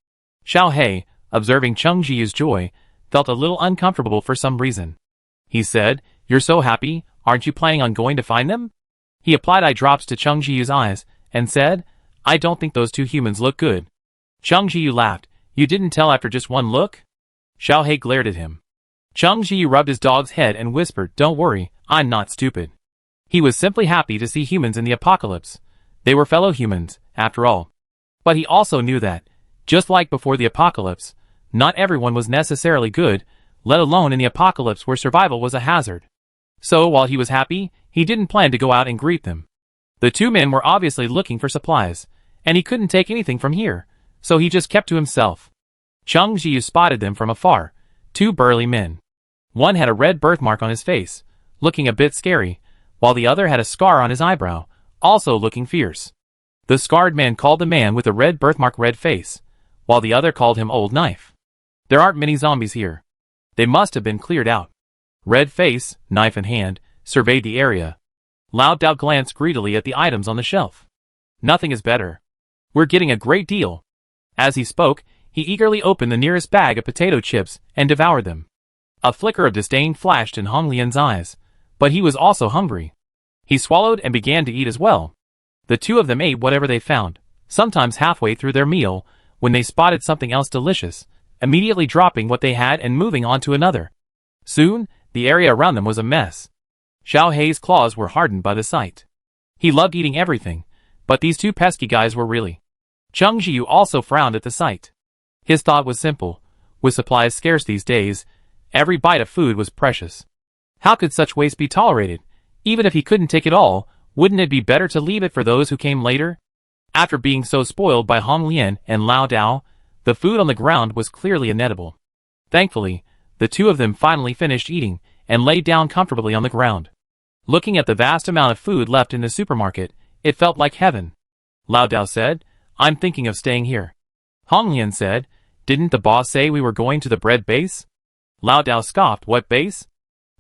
Xiaohei, observing Chungjiu's joy, felt a little uncomfortable for some reason. He said, "You're so happy, aren't you planning on going to find them?" He applied eye drops to Chungjiu's eyes, and said, "I don't think those two humans look good." Chungjiu laughed. "You didn't tell after just one look?" Xiaohei glared at him. Chungjiu rubbed his dog's head and whispered, "Don't worry, I'm not stupid." He was simply happy to see humans in the apocalypse. They were fellow humans, after all. But he also knew that, just like before the apocalypse, not everyone was necessarily good, let alone in the apocalypse where survival was a hazard. So while he was happy, he didn't plan to go out and greet them. The two men were obviously looking for supplies, and he couldn't take anything from here, so he just kept to himself. Chungjiu spotted them from afar, two burly men. One had a red birthmark on his face, looking a bit scary, while the other had a scar on his eyebrow, also looking fierce. The scarred man called the man with the red birthmark Red Face, while the other called him Old Knife. There aren't many zombies here. They must have been cleared out. Red Face, knife in hand, surveyed the area. Lao Dao glanced greedily at the items on the shelf. "Nothing is better. We're getting a great deal." As he spoke, he eagerly opened the nearest bag of potato chips and devoured them. A flicker of disdain flashed in Hong Lian's eyes, but he was also hungry. He swallowed and began to eat as well. The two of them ate whatever they found, sometimes halfway through their meal, when they spotted something else delicious, immediately dropping what they had and moving on to another. Soon, the area around them was a mess. Xiaohei's claws were hardened by the sight. He loved eating everything, but these two pesky guys were really. Chungjiu also frowned at the sight. His thought was simple. With supplies scarce these days, every bite of food was precious. How could such waste be tolerated? Even if he couldn't take it all, wouldn't it be better to leave it for those who came later? After being so spoiled by Hong Lian and Lao Dao, the food on the ground was clearly inedible. Thankfully, the two of them finally finished eating and lay down comfortably on the ground. Looking at the vast amount of food left in the supermarket, it felt like heaven. Lao Dao said, "I'm thinking of staying here." Hong Lian said, "Didn't the boss say we were going to the bread base?" Lao Dao scoffed, "What base?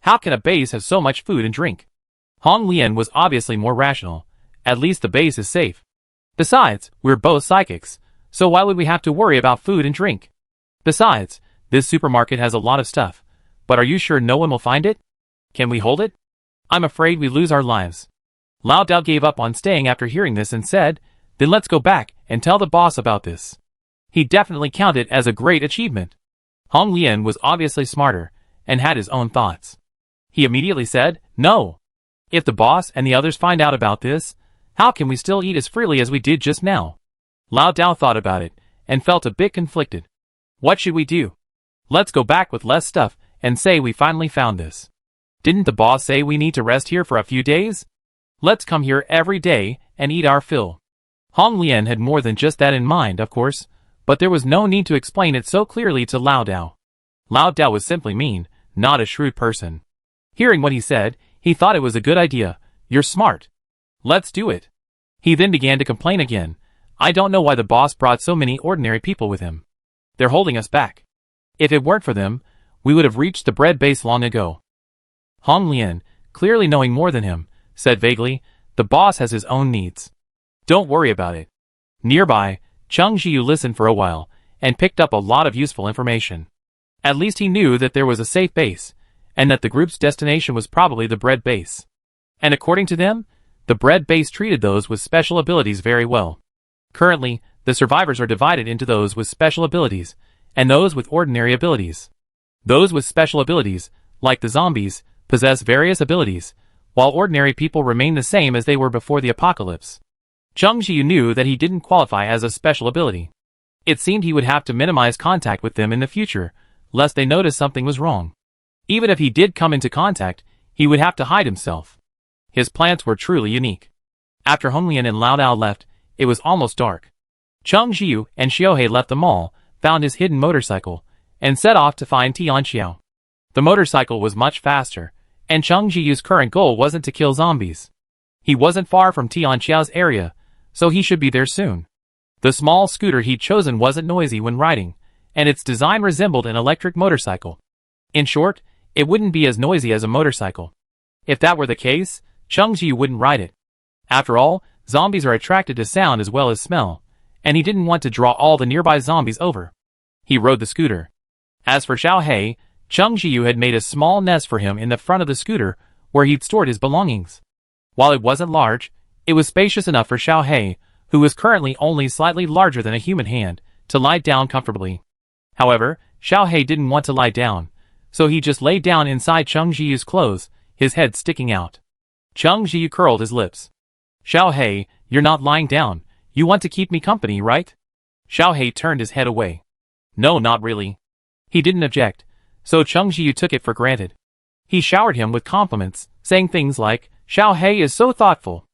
How can a base have so much food and drink?" Hong Lian was obviously more rational. "At least the base is safe. Besides, we're both psychics, so why would we have to worry about food and drink? Besides, this supermarket has a lot of stuff, but are you sure no one will find it? Can we hold it? I'm afraid we lose our lives." Lao Dao gave up on staying after hearing this and said, "Then let's go back and tell the boss about this." He definitely counted it as a great achievement. Hong Lian was obviously smarter and had his own thoughts. He immediately said, "No. If the boss and the others find out about this, how can we still eat as freely as we did just now?" Lao Dao thought about it and felt a bit conflicted. "What should we do? Let's go back with less stuff and say we finally found this. Didn't the boss say we need to rest here for a few days? Let's come here every day and eat our fill." Hong Lian had more than just that in mind, of course, but there was no need to explain it so clearly to Lao Dao. Lao Dao was simply mean, not a shrewd person. Hearing what he said, he thought it was a good idea. "You're smart. Let's do it." He then began to complain again. "I don't know why the boss brought so many ordinary people with him. They're holding us back. If it weren't for them, we would have reached the bread base long ago." Hong Lian, clearly knowing more than him, said vaguely, "The boss has his own needs. Don't worry about it." Nearby, Chungjiu listened for a while, and picked up a lot of useful information. At least he knew that there was a safe base, and that the group's destination was probably the bread base. And according to them, the bread base treated those with special abilities very well. Currently, the survivors are divided into those with special abilities, and those with ordinary abilities. Those with special abilities, like the zombies, possess various abilities, while ordinary people remain the same as they were before the apocalypse. Chung Jiu knew that he didn't qualify as a special ability. It seemed he would have to minimize contact with them in the future, lest they notice something was wrong. Even if he did come into contact, he would have to hide himself. His plans were truly unique. After Honglian and Lao Dao left, it was almost dark. Chung Jiu and Xiaohei left the mall, found his hidden motorcycle, and set off to find Tianxiao. The motorcycle was much faster, and Chung Jiu's current goal wasn't to kill zombies. He wasn't far from Tianxiao's area, so he should be there soon. The small scooter he'd chosen wasn't noisy when riding, and its design resembled an electric motorcycle. In short, it wouldn't be as noisy as a motorcycle. If that were the case, Chung Jiu wouldn't ride it. After all, zombies are attracted to sound as well as smell, and he didn't want to draw all the nearby zombies over. He rode the scooter. As for Xiaohei, Chung Jiu had made a small nest for him in the front of the scooter where he'd stored his belongings. While it wasn't large, it was spacious enough for Xiaohei, who was currently only slightly larger than a human hand, to lie down comfortably. However, Xiaohei didn't want to lie down, so he just lay down inside Chung Jiu's clothes, his head sticking out. Chung Jiu curled his lips. Xiaohei, you're not lying down. You want to keep me company, right? Xiaohei turned his head away. No, not really. He didn't object, so Chung Jiu took it for granted. He showered him with compliments, saying things like, Xiaohei is so thoughtful.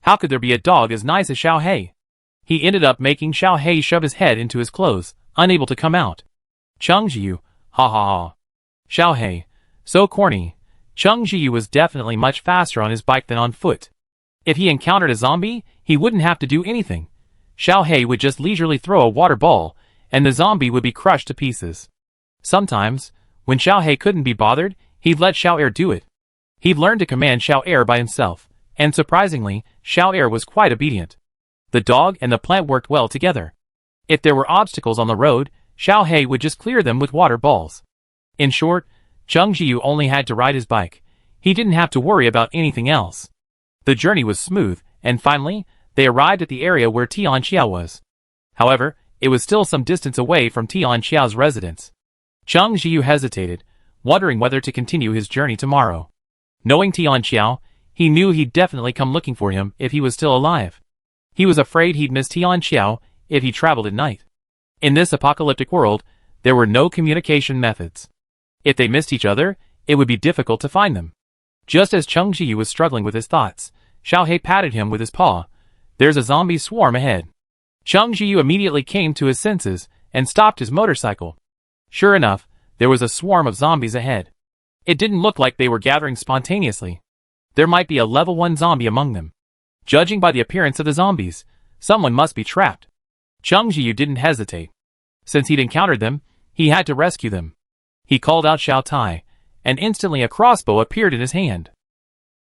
How could there be a dog as nice as Xiaohei? He ended up making Xiaohei shove his head into his clothes, unable to come out. Chung Jiu, ha ha ha. Xiaohei, so corny. Chung Jiu was definitely much faster on his bike than on foot. If he encountered a zombie, he wouldn't have to do anything. Xiaohei would just leisurely throw a water ball, and the zombie would be crushed to pieces. Sometimes, when Xiaohei couldn't be bothered, he'd let Xiao'er do it. He'd learned to command Xiao'er by himself, and surprisingly, Xiao'er was quite obedient. The dog and the plant worked well together. If there were obstacles on the road, Xiaohei would just clear them with water balls. In short, Chung Jiu only had to ride his bike. He didn't have to worry about anything else. The journey was smooth, and finally, they arrived at the area where Tianxiao was. However, it was still some distance away from Tianxiao's residence. Chung Jiu hesitated, wondering whether to continue his journey tomorrow. Knowing Tianxiao, he knew he'd definitely come looking for him if he was still alive. He was afraid he'd miss Tianxiao if he traveled at night. In this apocalyptic world, there were no communication methods. If they missed each other, it would be difficult to find them. Just as Chung Jiu was struggling with his thoughts, Xiaohei patted him with his paw. There's a zombie swarm ahead. Chung Jiu immediately came to his senses and stopped his motorcycle. Sure enough, there was a swarm of zombies ahead. It didn't look like they were gathering spontaneously. There might be a level 1 zombie among them. Judging by the appearance of the zombies, someone must be trapped. Chung Jiu didn't hesitate. Since he'd encountered them, he had to rescue them. He called out Xiao Tai, and instantly a crossbow appeared in his hand.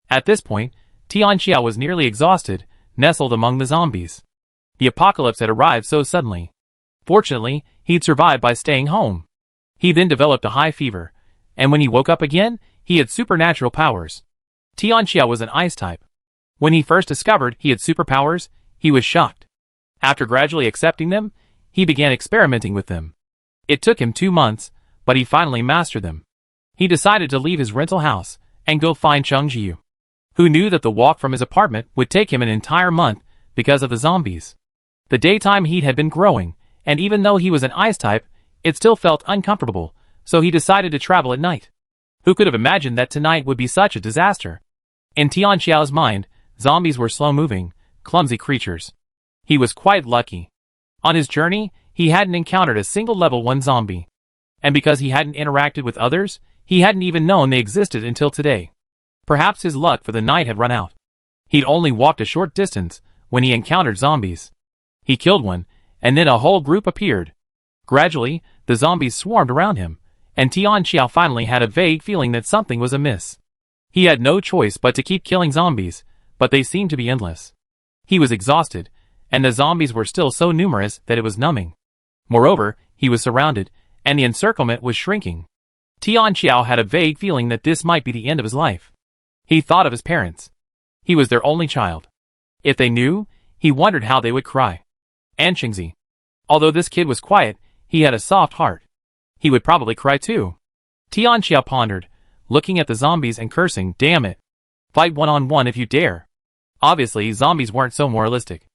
At this point, Tianxiao was nearly exhausted, nestled among the zombies. The apocalypse had arrived so suddenly. Fortunately, he'd survived by staying home. He then developed a high fever, and when he woke up again, he had supernatural powers. Tianxiao was an ice type. When he first discovered he had superpowers, he was shocked. After gradually accepting them, he began experimenting with them. It took him 2 months, but he finally mastered them. He decided to leave his rental house and go find Chung Jiu, who knew that the walk from his apartment would take him an entire month because of the zombies. The daytime heat had been growing, and even though he was an ice type, it still felt uncomfortable, so he decided to travel at night. Who could have imagined that tonight would be such a disaster? In Tianxiao's mind, zombies were slow-moving, clumsy creatures. He was quite lucky. On his journey, he hadn't encountered a single level 1 zombie. And because he hadn't interacted with others, he hadn't even known they existed until today. Perhaps his luck for the night had run out. He'd only walked a short distance when he encountered zombies. He killed one, and then a whole group appeared. Gradually, the zombies swarmed around him, and Tianxiao finally had a vague feeling that something was amiss. He had no choice but to keep killing zombies, but they seemed to be endless. He was exhausted, and the zombies were still so numerous that it was numbing. Moreover, he was surrounded, and the encirclement was shrinking. Tian Xiao had a vague feeling that this might be the end of his life. He thought of his parents. He was their only child. If they knew, he wondered how they would cry. And Qingzi. Although this kid was quiet, he had a soft heart. He would probably cry too. Tian Xiao pondered, looking at the zombies and cursing, damn it. Fight one-on-one if you dare. Obviously, zombies weren't so moralistic.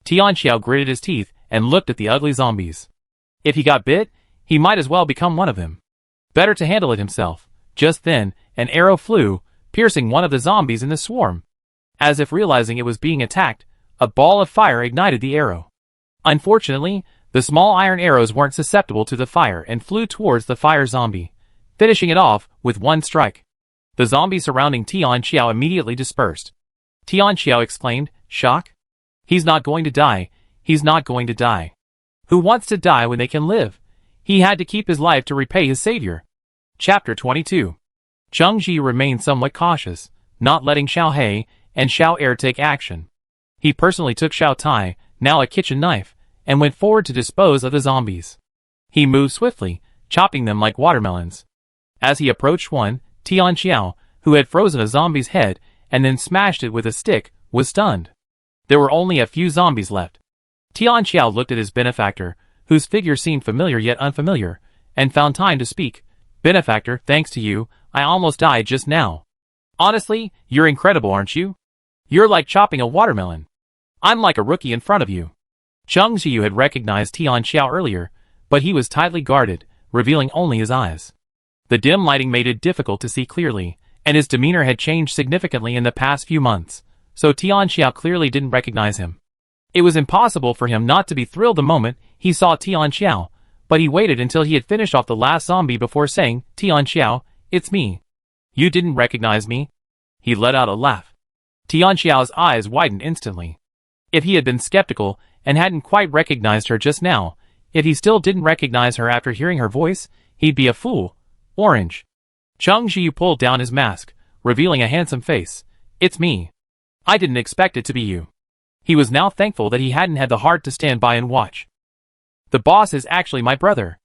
Tian Xiao gritted his teeth and looked at the ugly zombies. If he got bit, he might as well become one of them. Better to handle it himself. Just then, an arrow flew, piercing one of the zombies in the swarm. As if realizing it was being attacked, a ball of fire ignited the arrow. Unfortunately, the small iron arrows weren't susceptible to the fire and flew towards the fire zombie, finishing it off with one strike. The zombies surrounding Tian Xiao immediately dispersed. Tian Xiao exclaimed, shock? He's not going to die. He's not going to die. Who wants to die when they can live? He had to keep his life to repay his savior. Chapter 22. Cheng Ji remained somewhat cautious, not letting Xiao He and Xiao Er take action. He personally took Xiao Tai, now a kitchen knife, and went forward to dispose of the zombies. He moved swiftly, chopping them like watermelons. As he approached one, Tian Xiao, who had frozen a zombie's head and then smashed it with a stick, was stunned. There were only a few zombies left. Tian Xiao looked at his benefactor, whose figure seemed familiar yet unfamiliar, and found time to speak. Benefactor, thanks to you, I almost died just now. Honestly, you're incredible, aren't you? You're like chopping a watermelon. I'm like a rookie in front of you. Cheng Ziyu had recognized Tian Xiao earlier, but he was tightly guarded, revealing only his eyes. The dim lighting made it difficult to see clearly, and his demeanor had changed significantly in the past few months, so Tian Xiao clearly didn't recognize him. It was impossible for him not to be thrilled the moment he saw Tian Xiao, but he waited until he had finished off the last zombie before saying, Tian Xiao, it's me. You didn't recognize me? He let out a laugh. Tian Xiao's eyes widened instantly. If he had been skeptical and hadn't quite recognized her just now, if he still didn't recognize her after hearing her voice, he'd be a fool. Orange. Cheng Ziyu pulled down his mask, revealing a handsome face. It's me. I didn't expect it to be you. He was now thankful that he hadn't had the heart to stand by and watch. The boss is actually my brother.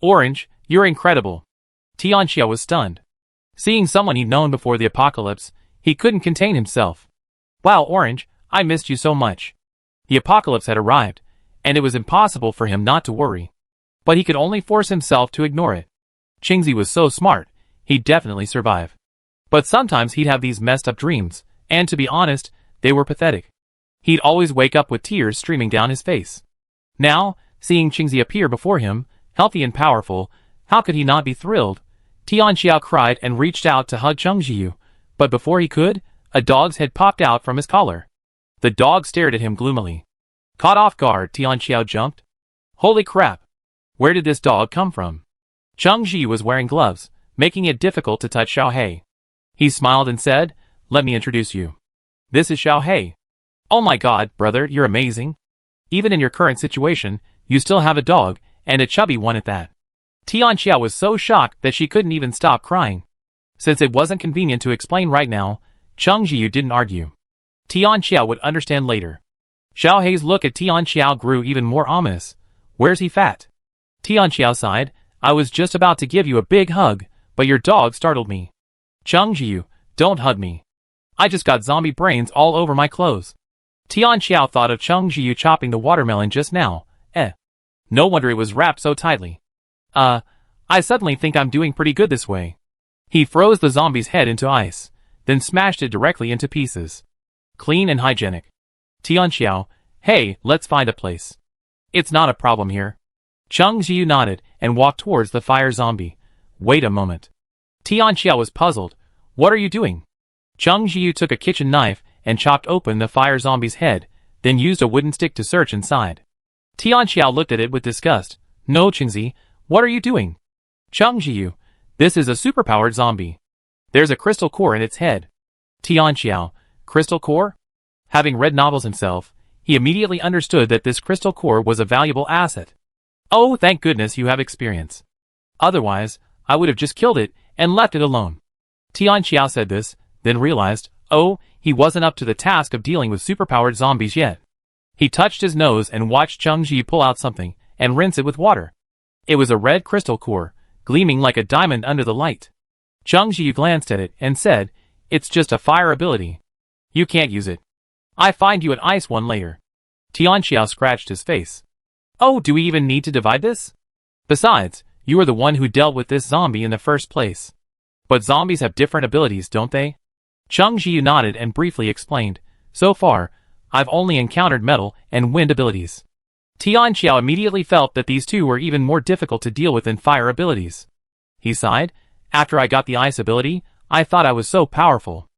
Orange, you're incredible. Tian Xiao was stunned. Seeing someone he'd known before the apocalypse, he couldn't contain himself. Wow, Orange, I missed you so much. The apocalypse had arrived, and it was impossible for him not to worry. But he could only force himself to ignore it. Qingzi was so smart, he'd definitely survive. But sometimes he'd have these messed up dreams, and to be honest, they were pathetic. He'd always wake up with tears streaming down his face. Now, seeing Qingzi appear before him, healthy and powerful, how could he not be thrilled? Tian Xiao cried and reached out to hug Cheng Ziyu, but before he could, a dog's head popped out from his collar. The dog stared at him gloomily. Caught off guard, Tian Xiao jumped. Holy crap! Where did this dog come from? Cheng Ziyu was wearing gloves, making it difficult to touch Xiao He. He smiled and said, let me introduce you. This is Xiao He. Oh my god, brother, you're amazing. Even in your current situation, you still have a dog, and a chubby one at that. Tian Xiao was so shocked that she couldn't even stop crying. Since it wasn't convenient to explain right now, Cheng Ziyu didn't argue. Tian Xiao would understand later. Xiao He's look at Tian Xiao grew even more ominous. Where's he fat? Tian Xiao sighed, I was just about to give you a big hug, but your dog startled me. Cheng Ziyu, don't hug me. I just got zombie brains all over my clothes. Tian Xiao thought of Cheng Ziyu chopping the watermelon just now. No wonder it was wrapped so tightly. I suddenly think I'm doing pretty good this way. He froze the zombie's head into ice, then smashed it directly into pieces. Clean and hygienic. Tian Xiao, hey, let's find a place. It's not a problem here. Cheng Ziyu nodded and walked towards the fire zombie. Wait a moment. Tian Xiao was puzzled. What are you doing? Cheng Ziyu took a kitchen knife and chopped open the fire zombie's head, then used a wooden stick to search inside. Tian Xiao looked at it with disgust. No, Qingzi, what are you doing? Cheng Ziyu, this is a superpowered zombie. There's a crystal core in its head. Tian Xiao, crystal core? Having read novels himself, he immediately understood that this crystal core was a valuable asset. Oh, thank goodness you have experience. Otherwise, I would have just killed it and left it alone. Tian Xiao said this, then realized, oh, he wasn't up to the task of dealing with superpowered zombies yet. He touched his nose and watched Cheng Ziyu pull out something, and rinse it with water. It was a red crystal core, gleaming like a diamond under the light. Cheng Xiu glanced at it and said, "It's just a fire ability. You can't use it. I find you an ice one later." Tianxiao scratched his face. "Oh, do we even need to divide this? Besides, you are the one who dealt with this zombie in the first place. But zombies have different abilities, don't they?" Cheng Xiu nodded and briefly explained, "So far, I've only encountered metal and wind abilities." Tianxiao immediately felt that these two were even more difficult to deal with than fire abilities. He sighed, "After I got the ice ability, I thought I was so powerful.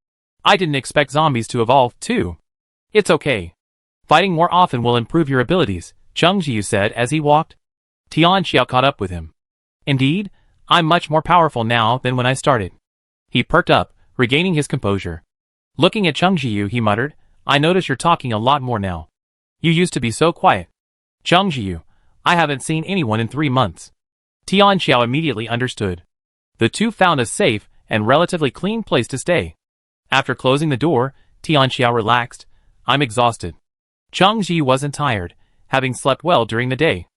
I didn't expect zombies to evolve, too. It's okay. Fighting more often will improve your abilities," Cheng Xiu said as he walked. Tianxiao caught up with him. "Indeed, I'm much more powerful now than when I started." He perked up, regaining his composure. Looking at Cheng Xiu, he muttered, "I notice you're talking a lot more now. You used to be so quiet." "Cheng Xiu, I haven't seen anyone in 3 months." Tianxiao immediately understood. The two found a safe and relatively clean place to stay. After closing the door, Tianxiao relaxed. "I'm exhausted." Cheng Xiu wasn't tired, having slept well during the day.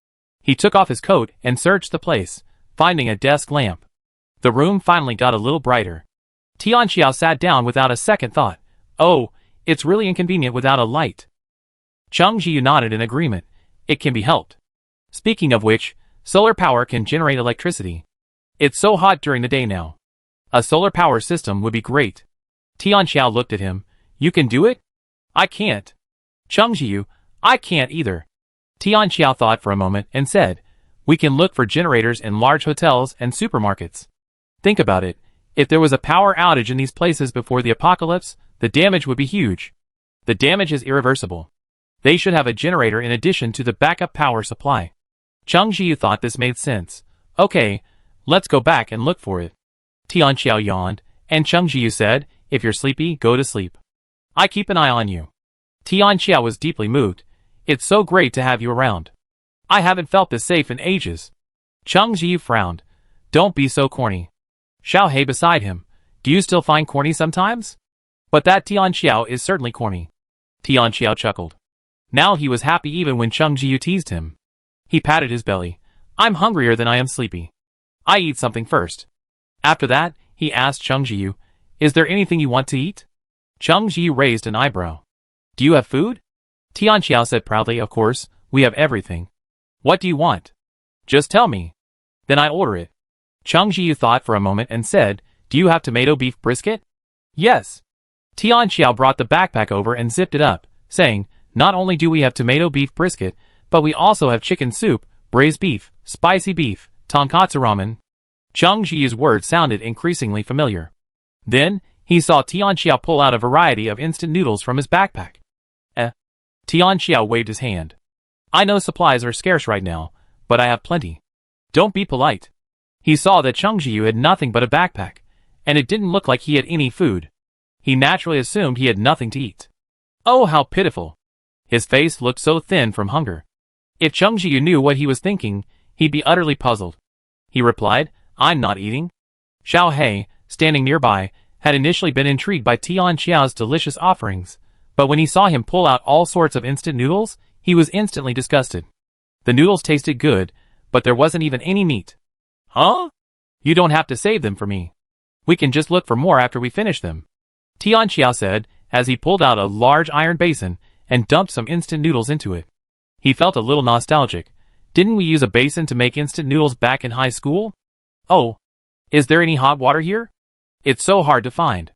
He took off his coat and searched the place, finding a desk lamp. The room finally got a little brighter. Tianxiao sat down without a second thought. "Oh, it's really inconvenient without a light." Cheng Xiu nodded in agreement. "It can be helped. Speaking of which, solar power can generate electricity. It's so hot during the day now. A solar power system would be great." Tianxiao looked at him. "You can do it?" "I can't." "Cheng Xiu, I can't either." Tianxiao thought for a moment and said, "We can look for generators in large hotels and supermarkets. Think about it. If there was a power outage in these places before the apocalypse, the damage would be huge. The damage is irreversible. They should have a generator in addition to the backup power supply." Cheng Xiu thought this made sense. "Okay, let's go back and look for it." Tianxiao yawned, and Cheng Xiu said, "If you're sleepy, go to sleep. I keep an eye on you." Tianxiao was deeply moved. "It's so great to have you around. I haven't felt this safe in ages." Cheng Xiu frowned. "Don't be so corny." Xiao He beside him. "Do you still find corny sometimes?" "But that Tianxiao is certainly corny." Tianxiao chuckled. Now he was happy even when Cheng Xiu teased him. He patted his belly. "I'm hungrier than I am sleepy. I eat something first." After that, he asked Cheng Xiu, "Is there anything you want to eat?" Cheng Xiu raised an eyebrow. "Do you have food?" Tianxiao said proudly, "Of course, we have everything." "What do you want?" "Just tell me. Then I order it." Cheng Xiu thought for a moment and said, "Do you have tomato beef brisket?" "Yes." Tianxiao brought the backpack over and zipped it up, saying, "Not only do we have tomato beef brisket, but we also have chicken soup, braised beef, spicy beef, tonkatsu ramen." Cheng Xiu's words sounded increasingly familiar. Then, he saw Tianxiao pull out a variety of instant noodles from his backpack. Tianxiao waved his hand. "I know supplies are scarce right now, but I have plenty. Don't be polite." He saw that Cheng Xiu had nothing but a backpack, and it didn't look like he had any food. He naturally assumed he had nothing to eat. Oh, how pitiful. His face looked so thin from hunger. If Cheng Xiu knew what he was thinking, he'd be utterly puzzled. He replied, "I'm not eating." Xiao He, standing nearby, had initially been intrigued by Tianxiao's delicious offerings, but when he saw him pull out all sorts of instant noodles, he was instantly disgusted. The noodles tasted good, but there wasn't even any meat. "Huh? You don't have to save them for me. We can just look for more after we finish them," Tianxiao said, as he pulled out a large iron basin and dumped some instant noodles into it. He felt a little nostalgic. "Didn't we use a basin to make instant noodles back in high school? Oh, is there any hot water here? It's so hard to find.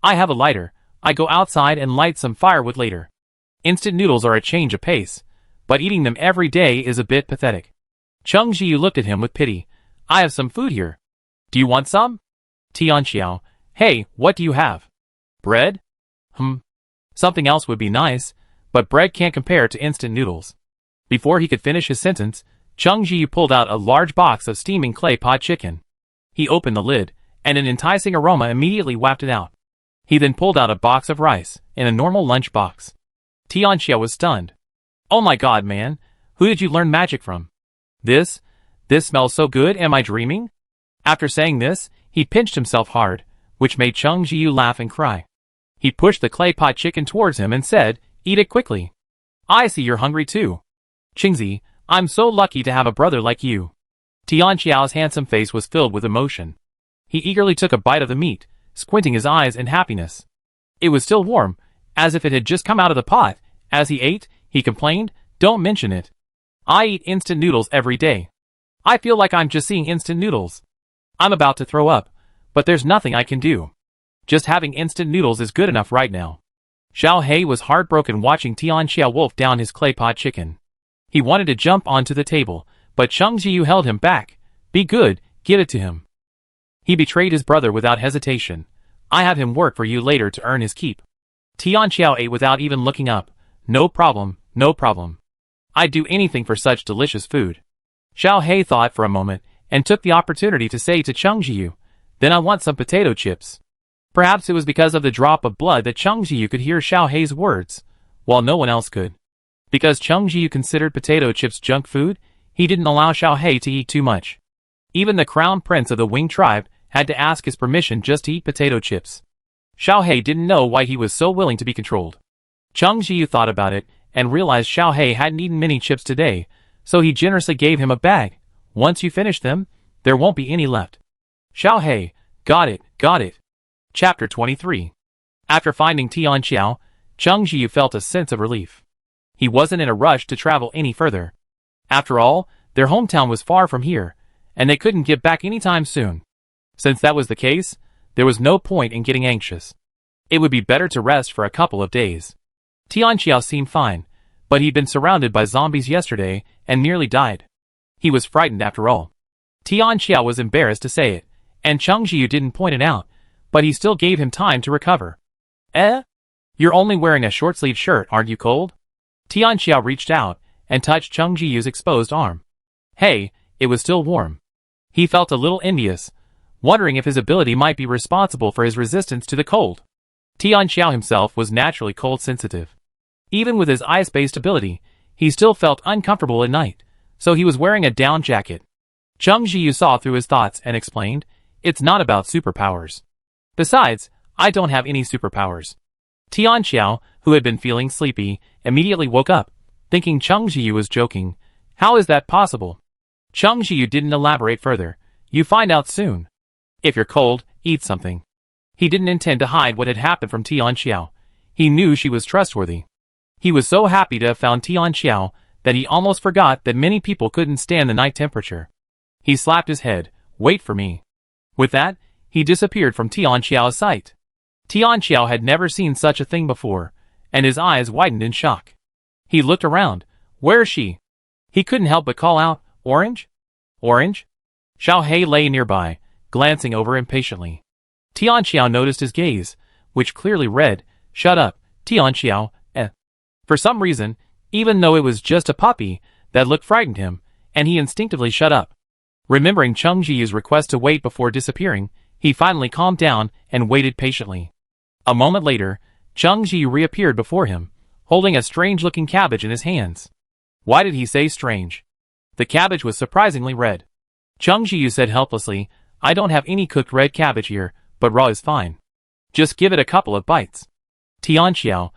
I have a lighter. I go outside and light some firewood later." Instant noodles are a change of pace, but eating them every day is a bit pathetic. Cheng Xiu looked at him with pity. "I have some food here. Do you want some?" Tianxiao, "Hey, what do you have? Bread? Something else would be nice, but bread can't compare to instant noodles." Before he could finish his sentence, Cheng Xiu pulled out a large box of steaming clay pot chicken. He opened the lid, and an enticing aroma immediately wafted out. He then pulled out a box of rice, in a normal lunch box. Tianxiao was stunned. "Oh my god, man, who did you learn magic from? This smells so good, am I dreaming?" After saying this, he pinched himself hard, which made Cheng Xiu laugh and cry. He pushed the clay pot chicken towards him and said, "Eat it quickly. I see you're hungry too. Qingzi, I'm so lucky to have a brother like you. Tian Xiao's handsome face was filled with emotion. He eagerly took a bite of the meat, squinting his eyes in happiness. It was still warm, as if it had just come out of the pot. As he ate, he complained, "Don't mention it. I eat instant noodles every day. I feel like I'm just seeing instant noodles. I'm about to throw up, but there's nothing I can do. Just having instant noodles is good enough right now." Xiao He was heartbroken watching Tian Xiao wolf down his clay pot chicken. He wanted to jump onto the table, but Cheng Jiyu held him back. "Be good, give it to him." He betrayed his brother without hesitation. "I have him work for you later to earn his keep." Tian Xiao ate without even looking up. "No problem, no problem. I'd do anything for such delicious food." Xiao He thought for a moment, and took the opportunity to say to Cheng Jiyu, "Then I want some potato chips." Perhaps it was because of the drop of blood that Cheng Jiyu could hear Xiao He's words, while no one else could. Because Cheng Jiyu considered potato chips junk food, he didn't allow Xiao He to eat too much. Even the crown prince of the Wing tribe had to ask his permission just to eat potato chips. Xiao He didn't know why he was so willing to be controlled. Cheng Jiyu thought about it, and realized Xiao He hadn't eaten many chips today, so he generously gave him a bag. "Once you finish them, there won't be any left." Xiao He, got it, got it. Chapter 23. After finding Tian Xiao, Cheng Jiyu felt a sense of relief. He wasn't in a rush to travel any further. After all, their hometown was far from here, and they couldn't get back anytime soon. Since that was the case, there was no point in getting anxious. It would be better to rest for a couple of days. Tian Xiao seemed fine, but he'd been surrounded by zombies yesterday and nearly died. He was frightened after all. Tian Xiao was embarrassed to say it, and Cheng Jiyu didn't point it out, but he still gave him time to recover. You're only wearing a short-sleeved shirt, aren't you cold?" Tian Xiao reached out and touched Cheng Jiyu's exposed arm. Hey, it was still warm. He felt a little envious, wondering if his ability might be responsible for his resistance to the cold. Tian Xiao himself was naturally cold-sensitive. Even with his ice-based ability, he still felt uncomfortable at night, so he was wearing a down jacket. Cheng Jiyu saw through his thoughts and explained, "It's not about superpowers. Besides, I don't have any superpowers." Tian Xiao, who had been feeling sleepy, immediately woke up, thinking Cheng Jiyu was joking. "How is that possible?" Cheng Jiyu didn't elaborate further. "You find out soon. If you're cold, eat something." He didn't intend to hide what had happened from Tian Xiao. He knew she was trustworthy. He was so happy to have found Tian Xiao that he almost forgot that many people couldn't stand the night temperature. He slapped his head. "Wait for me." With that, he disappeared from Tian Xiao's sight. Tian Xiao had never seen such a thing before, and his eyes widened in shock. He looked around. "Where is she?" He couldn't help but call out, "Orange? Orange?" Xiao He lay nearby, glancing over impatiently. Tian Xiao noticed his gaze, which clearly read, "Shut up, Tian Xiao, For some reason, even though it was just a puppy, that look frightened him, and he instinctively shut up. Remembering Cheng Jiyu's request to wait before disappearing, he finally calmed down and waited patiently. A moment later, Cheng Jiyu reappeared before him, holding a strange-looking cabbage in his hands. Why did he say strange? The cabbage was surprisingly red. Cheng Jiyu said helplessly, "I don't have any cooked red cabbage here, but raw is fine. Just give it a couple of bites." Tian Xiao?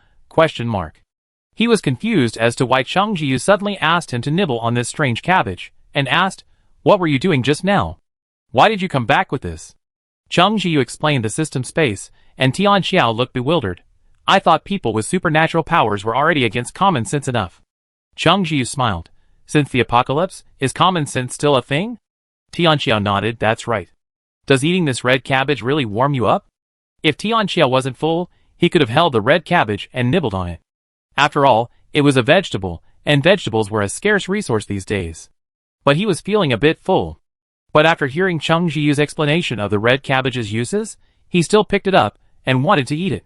He was confused as to why Cheng Jiyu suddenly asked him to nibble on this strange cabbage, and asked, "What were you doing just now? Why did you come back with this?" Cheng Jiyu explained the system space, and Tian Xiao looked bewildered. "I thought people with supernatural powers were already against common sense enough." Cheng Jiyu smiled. "Since the apocalypse, is common sense still a thing?" Tian Xiao nodded. "That's right. Does eating this red cabbage really warm you up?" If Tian Xiao wasn't full, he could have held the red cabbage and nibbled on it. After all, it was a vegetable, and vegetables were a scarce resource these days. But he was feeling a bit full. But after hearing Cheng Jiyu's explanation of the red cabbage's uses, he still picked it up and wanted to eat it.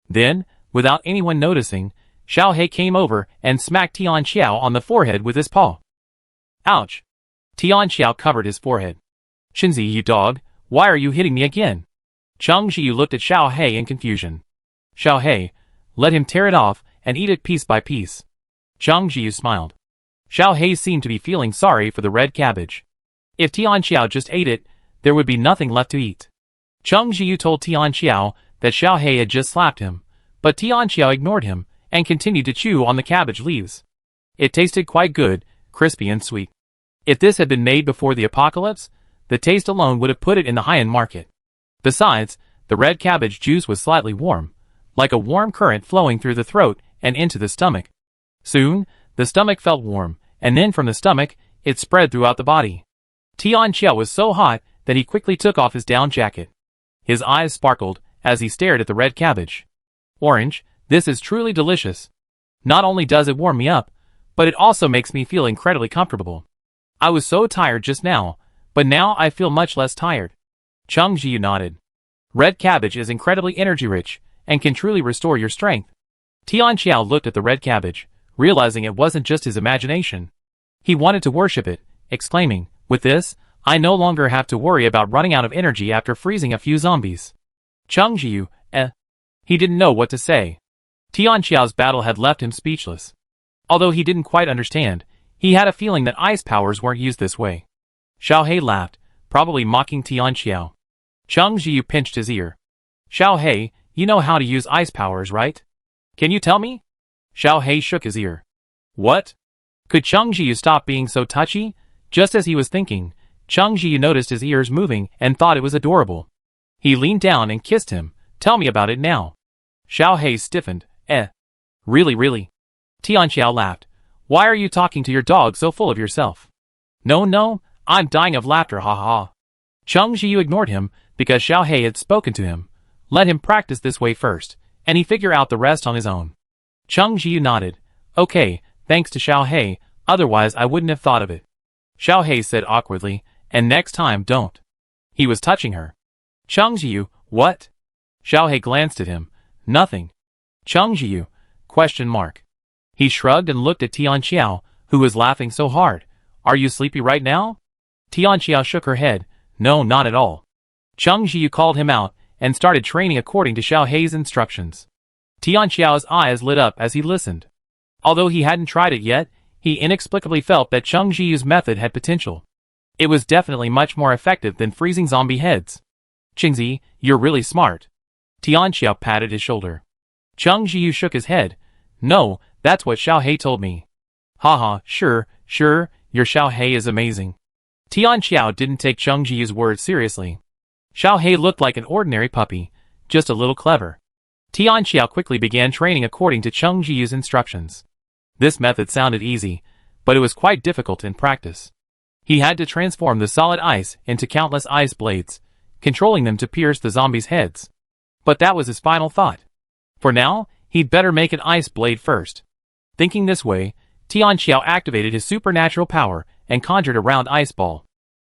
Then, without anyone noticing, Xiao He came over and smacked Tian Xiao on the forehead with his paw. Ouch! Tian Xiao covered his forehead. "Shinzi, you dog, why are you hitting me again?" Cheng Jiyu looked at Xiao He in confusion. "Xiao He, let him tear it off and eat it piece by piece." Cheng Jiyu smiled. Xiao He seemed to be feeling sorry for the red cabbage. If Tian Xiao just ate it, there would be nothing left to eat. Cheng Jiyu told Tian Xiao that Xiao He had just slapped him, but Tian Xiao ignored him and continued to chew on the cabbage leaves. It tasted quite good, crispy and sweet. If this had been made before the apocalypse, the taste alone would have put it in the high-end market. Besides, the red cabbage juice was slightly warm, like a warm current flowing through the throat and into the stomach. Soon, the stomach felt warm, and then from the stomach, it spread throughout the body. Tianqiao was so hot that he quickly took off his down jacket. His eyes sparkled as he stared at the red cabbage. Orange, this is truly delicious. Not only does it warm me up, but it also makes me feel incredibly comfortable. I was so tired just now, but now I feel much less tired. Cheng Jiyu nodded. Red cabbage is incredibly energy-rich and can truly restore your strength. Tianqiao looked at the red cabbage, realizing it wasn't just his imagination. He wanted to worship it, exclaiming, "With this, I no longer have to worry about running out of energy after freezing a few zombies." Cheng Jiyu, He didn't know what to say. Tianqiao's battle had left him speechless. Although he didn't quite understand, he had a feeling that ice powers weren't used this way. Xiaohei laughed, probably mocking Tianqiao. Cheng Jiyu pinched his ear. "Xiaohei, you know how to use ice powers, right? Can you tell me?" Xiaohei shook his ear. "What?" Could Cheng Jiyu stop being so touchy? Just as he was thinking, Cheng Jiyu noticed his ears moving and thought it was adorable. He leaned down and kissed him. "Tell me about it now." Xiaohei stiffened. Really? Tianqiao laughed. "Why are you talking to your dog so full of yourself?" No, I'm dying of laughter, ha ha. Cheng Jiyu ignored him because Xiaohei had spoken to him. Let him practice this way first, and he figure out the rest on his own. Cheng Jiyu nodded. "Okay, thanks to Xiaohei, otherwise I wouldn't have thought of it." Xiaohei said awkwardly, "And next time don't." He was touching her. Cheng Jiyu, "What?" Xiaohei glanced at him. "Nothing." Cheng Jiyu? ? He shrugged and looked at Tianqiao, who was laughing so hard. "Are you sleepy right now?" Tianqiao shook her head. "No, not at all." Cheng Jiyu called him out and started training according to Xiaohei's instructions. Tianqiao's eyes lit up as he listened. Although he hadn't tried it yet, he inexplicably felt that Cheng Jiyu's method had potential. It was definitely much more effective than freezing zombie heads. "Qingzi, you're really smart." Tianqiao patted his shoulder. Cheng Jiyu shook his head. "No, that's what Xiaohei told me." "Haha, sure, your Xiaohei is amazing." Tianqiao didn't take Cheng Jiyu's words seriously. Xiaohei looked like an ordinary puppy, just a little clever. Tianqiao quickly began training according to Cheng Jiyu's instructions. This method sounded easy, but it was quite difficult in practice. He had to transform the solid ice into countless ice blades, controlling them to pierce the zombies' heads. But that was his final thought. For now, he'd better make an ice blade first. Thinking this way, Tianqiao activated his supernatural power and conjured a round ice ball.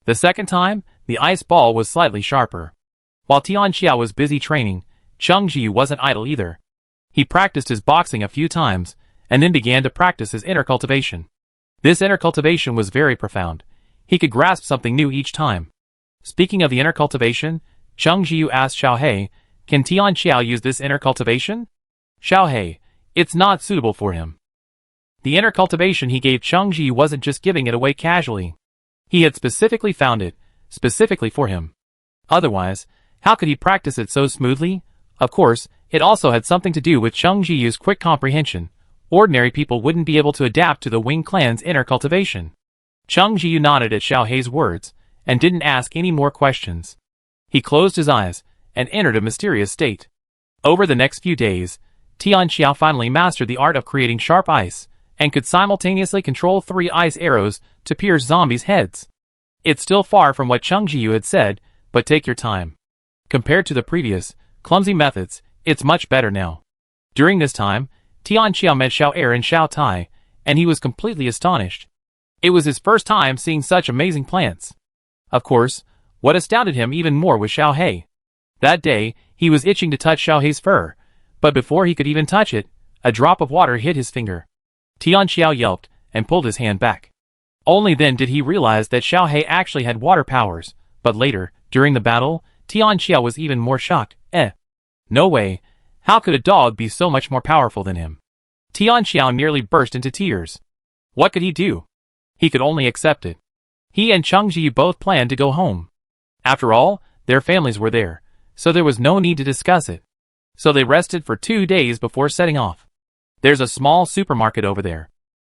The second time, the ice ball was slightly sharper. While Tianqiao was busy training, Cheng Jiyu wasn't idle either. He practiced his boxing a few times, and then began to practice his inner cultivation. This inner cultivation was very profound. He could grasp something new each time. Speaking of the inner cultivation, Cheng Jiyu asked Xiaohei, "Can Tianqiao use this inner cultivation?" Xiaohei, "It's not suitable for him." The inner cultivation he gave Cheng Jiyu wasn't just giving it away casually. He had specifically found it, specifically for him. Otherwise, how could he practice it so smoothly? Of course, it also had something to do with Cheng Jiyu's quick comprehension. Ordinary people wouldn't be able to adapt to the Wing clan's inner cultivation. Cheng Jiyu nodded at Xiaohei's words, and didn't ask any more questions. He closed his eyes, and entered a mysterious state. Over the next few days, Tianqiao finally mastered the art of creating sharp ice, and could simultaneously control 3 ice arrows to pierce zombies' heads. It's still far from what Cheng Jiyu had said, but take your time. Compared to the previous, clumsy methods, it's much better now. During this time, Tianqiao met Xiao Er and Xiao Tai, and he was completely astonished. It was his first time seeing such amazing plants. Of course, what astounded him even more was Xiaohei. That day, he was itching to touch Xiaohei's fur, but before he could even touch it, a drop of water hit his finger. Tianqiao yelped and pulled his hand back. Only then did he realize that Xiaohei actually had water powers, but later, during the battle, Tianqiao was even more shocked. No way. How could a dog be so much more powerful than him? Tianqiao nearly burst into tears. What could he do? He could only accept it. He and Cheng Jiyu both planned to go home. After all, their families were there, so there was no need to discuss it. So they rested for 2 days before setting off. "There's a small supermarket over there.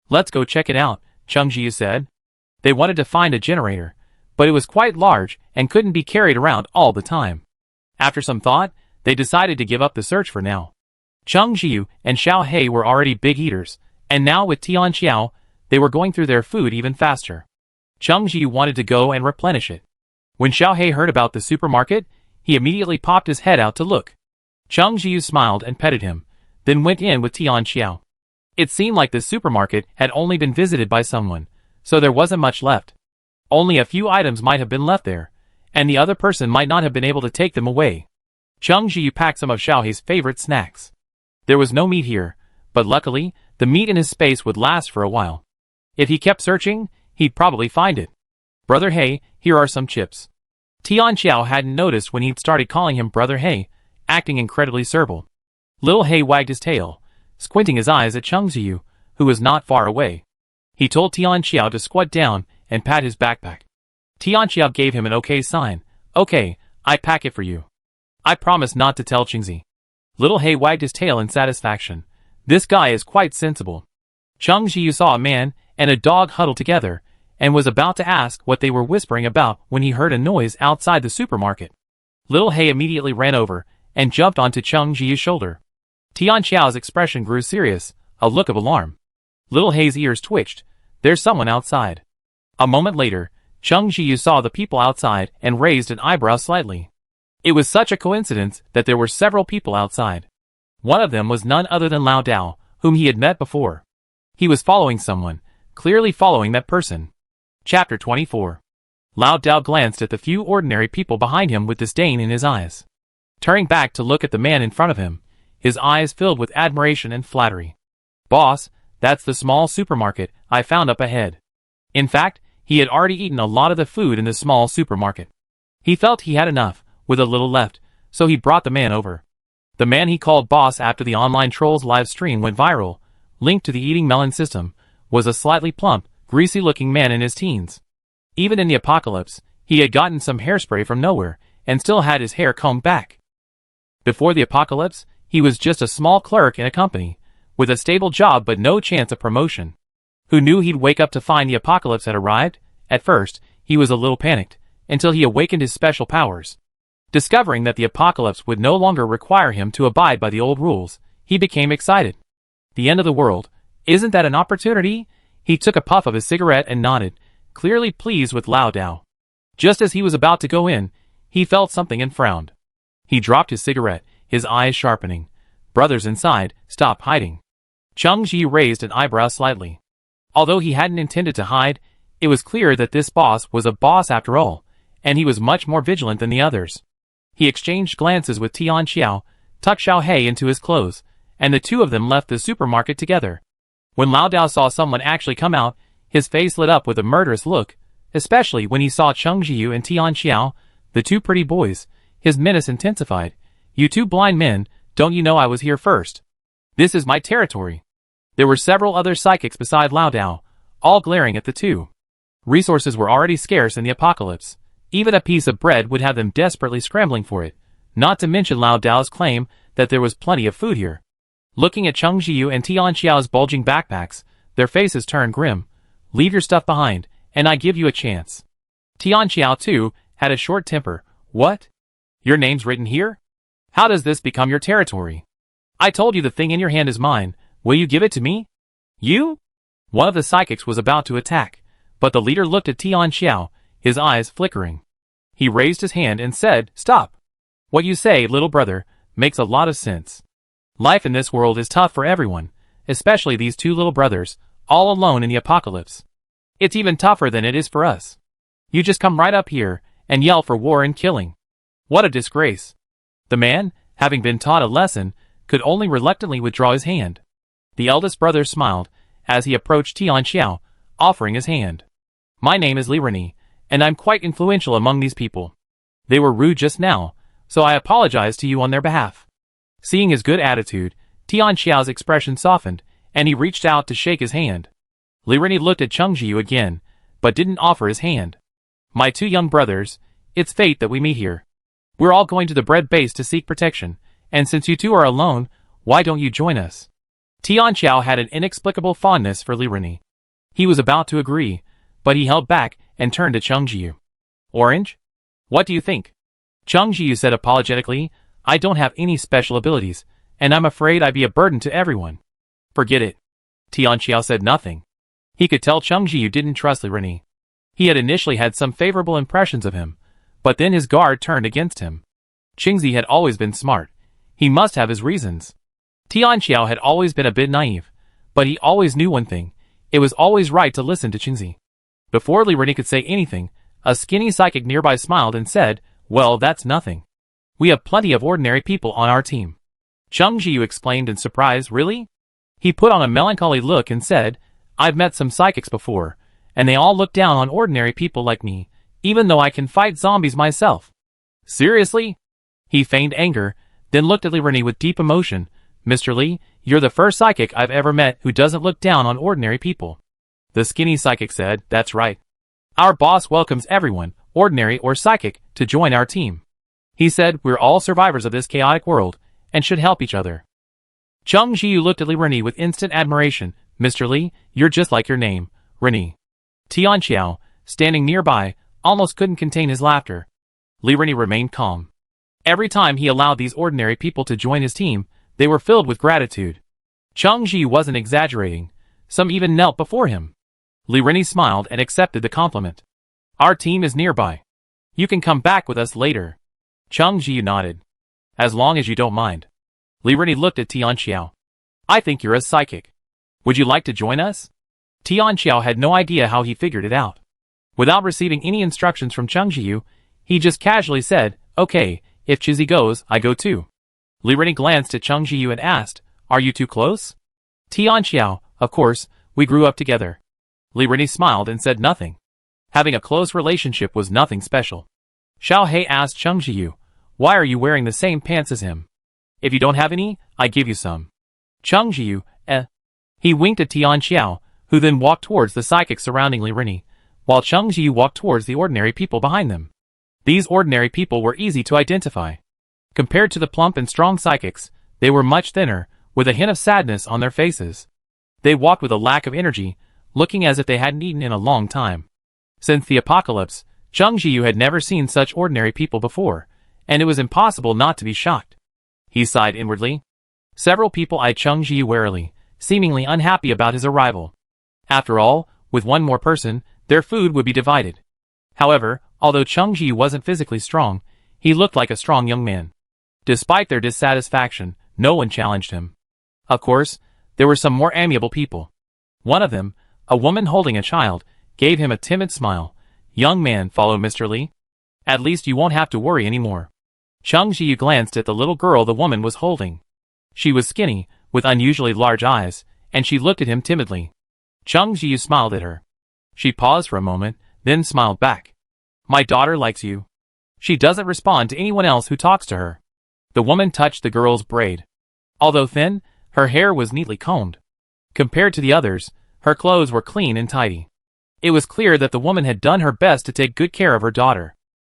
Let's go check it out," Cheng Jiu said. They wanted to find a generator, but it was quite large and couldn't be carried around all the time. After some thought, they decided to give up the search for now. Cheng Jiu and Xiao He were already big eaters, and now with Tian Xiao, they were going through their food even faster. Cheng Jiu wanted to go and replenish it. When Xiao He heard about the supermarket, he immediately popped his head out to look. Cheng Jiu smiled and petted him, then went in with Tian Xiao. It seemed like the supermarket had only been visited by someone, so there wasn't much left. Only a few items might have been left there, and the other person might not have been able to take them away. Cheng Jiu packed some of Xiao He's favorite snacks. There was no meat here, but luckily, the meat in his space would last for a while. If he kept searching, he'd probably find it. Brother He, here are some chips. Tian Xiao hadn't noticed when he'd started calling him Brother He, acting incredibly servile. Little He wagged his tail, squinting his eyes at Cheng Jiu, who was not far away. He told Tian Xiao to squat down and pat his backpack. Tian Xiao gave him an okay sign. Okay, I pack it for you. I promise not to tell Chengzi. Little He wagged his tail in satisfaction. This guy is quite sensible. Cheng Jiu saw a man and a dog huddled together, and was about to ask what they were whispering about when he heard a noise outside the supermarket. Little He immediately ran over and jumped onto Cheng Jiu's shoulder. Tian Xiao's expression grew serious, a look of alarm. Little He's ears twitched. There's someone outside. A moment later, Cheng Jiu saw the people outside and raised an eyebrow slightly. It was such a coincidence that there were several people outside. One of them was none other than Lao Dao, whom he had met before. He was following someone, clearly following that person. Chapter 24. Lao Dao glanced at the few ordinary people behind him with disdain in his eyes. Turning back to look at the man in front of him, his eyes filled with admiration and flattery. Boss, that's the small supermarket I found up ahead. In fact, he had already eaten a lot of the food in the small supermarket. He felt he had enough, with a little left, so he brought the man over. The man he called boss after the online trolls live stream went viral, linked to the eating melon system, was a slightly plump, greasy-looking man in his teens. Even in the apocalypse, he had gotten some hairspray from nowhere, and still had his hair combed back. Before the apocalypse, he was just a small clerk in a company, with a stable job but no chance of promotion. Who knew he'd wake up to find the apocalypse had arrived? At first, he was a little panicked, until he awakened his special powers. Discovering that the apocalypse would no longer require him to abide by the old rules, he became excited. The end of the world, isn't that an opportunity? He took a puff of his cigarette and nodded, clearly pleased with Lao Dao. Just as he was about to go in, he felt something and frowned. He dropped his cigarette, his eyes sharpening. Brothers inside, stop hiding. Cheng Jiu raised an eyebrow slightly. Although he hadn't intended to hide, it was clear that this boss was a boss after all, and he was much more vigilant than the others. He exchanged glances with Tian Xiao, tucked Xiao He into his clothes, and the two of them left the supermarket together. When Lao Dao saw someone actually come out, his face lit up with a murderous look, especially when he saw Cheng Jiu and Tian Xiao, the two pretty boys. His menace intensified. You two blind men, don't you know I was here first? This is my territory. There were several other psychics beside Lao Dao, all glaring at the two. Resources were already scarce in the apocalypse. Even a piece of bread would have them desperately scrambling for it, not to mention Lao Dao's claim that there was plenty of food here. Looking at Cheng Jiu and Tian Xiao's bulging backpacks, their faces turned grim. Leave your stuff behind, and I give you a chance. Tian Xiao, too, had a short temper. What? Your name's written here? How does this become your territory? I told you the thing in your hand is mine. Will you give it to me? You? One of the psychics was about to attack, but the leader looked at Tian Xiao, his eyes flickering. He raised his hand and said, Stop. What you say, little brother, makes a lot of sense. Life in this world is tough for everyone, especially these two little brothers, all alone in the apocalypse. It's even tougher than it is for us. You just come right up here and yell for war and killing. What a disgrace. The man, having been taught a lesson, could only reluctantly withdraw his hand. The eldest brother smiled as he approached Tian Xiao, offering his hand. My name is Reuniting, and I'm quite influential among these people. They were rude just now, so I apologize to you on their behalf. Seeing his good attitude, Tian Xiao's expression softened, and he reached out to shake his hand. Reuniting looked at Cheng Jiu again, but didn't offer his hand. My two young brothers, it's fate that we meet here. We're all going to the bread base to seek protection, and since you two are alone, why don't you join us? Tian Xiao had an inexplicable fondness for Reuniting. He was about to agree, but he held back and turned to Chung Jiu. Orange? What do you think? Chung Jiu said apologetically, I don't have any special abilities, and I'm afraid I'd be a burden to everyone. Forget it. Tianxiao said nothing. He could tell Chung Jiu didn't trust Li Renyi. He had initially had some favorable impressions of him, but then his guard turned against him. Qingzi had always been smart. He must have his reasons. Tianxiao had always been a bit naive, but he always knew one thing. It was always right to listen to Qingzi. Before Li Renyi could say anything, a skinny psychic nearby smiled and said, well, that's nothing. We have plenty of ordinary people on our team. Chung Jiu explained in surprise, really? He put on a melancholy look and said, I've met some psychics before, and they all look down on ordinary people like me, even though I can fight zombies myself. Seriously? He feigned anger, then looked at Li Renyi with deep emotion. Mr. Li, you're the first psychic I've ever met who doesn't look down on ordinary people. The skinny psychic said, that's right. Our boss welcomes everyone, ordinary or psychic, to join our team. He said, we're all survivors of this chaotic world, and should help each other. Chung Jiu looked at Li Renyi with instant admiration. Mr. Li, you're just like your name, Renyi. Tianxiao, standing nearby, almost couldn't contain his laughter. Li Renyi remained calm. Every time he allowed these ordinary people to join his team, they were filled with gratitude. Chung Jiu wasn't exaggerating. Some even knelt before him. Li Renyi smiled and accepted the compliment. Our team is nearby. You can come back with us later. Chung Jiu nodded. As long as you don't mind. Li Renyi looked at Tianxiao. I think you're a psychic. Would you like to join us? Tianxiao had no idea how he figured it out. Without receiving any instructions from Chung Jiu, he just casually said, okay, if Qingzi goes, I go too. Li Renyi glanced at Chung Jiu and asked, are you too close? Tianxiao, of course, we grew up together. Li Renyi smiled and said nothing. Having a close relationship was nothing special. Xiao He asked Chung Jiu, why are you wearing the same pants as him? If you don't have any, I give you some. Chung Jiu, He winked at Tianxiao, who then walked towards the psychics surrounding Li Renyi, while Chung Jiu walked towards the ordinary people behind them. These ordinary people were easy to identify. Compared to the plump and strong psychics, they were much thinner, with a hint of sadness on their faces. They walked with a lack of energy, looking as if they hadn't eaten in a long time. Since the apocalypse, Chung Jiu had never seen such ordinary people before, and it was impossible not to be shocked. He sighed inwardly. Several people eyed Chung Jiu warily, seemingly unhappy about his arrival. After all, with one more person, their food would be divided. However, although Chung Jiu wasn't physically strong, he looked like a strong young man. Despite their dissatisfaction, no one challenged him. Of course, there were some more amiable people. One of them, a woman holding a child, gave him a timid smile. Young man, follow Mr. Li. At least you won't have to worry anymore. Chung Jiu glanced at the little girl the woman was holding. She was skinny, with unusually large eyes, and she looked at him timidly. Chung Jiu smiled at her. She paused for a moment, then smiled back. My daughter likes you. She doesn't respond to anyone else who talks to her. The woman touched the girl's braid. Although thin, her hair was neatly combed. Compared to the others, her clothes were clean and tidy. It was clear that the woman had done her best to take good care of her daughter.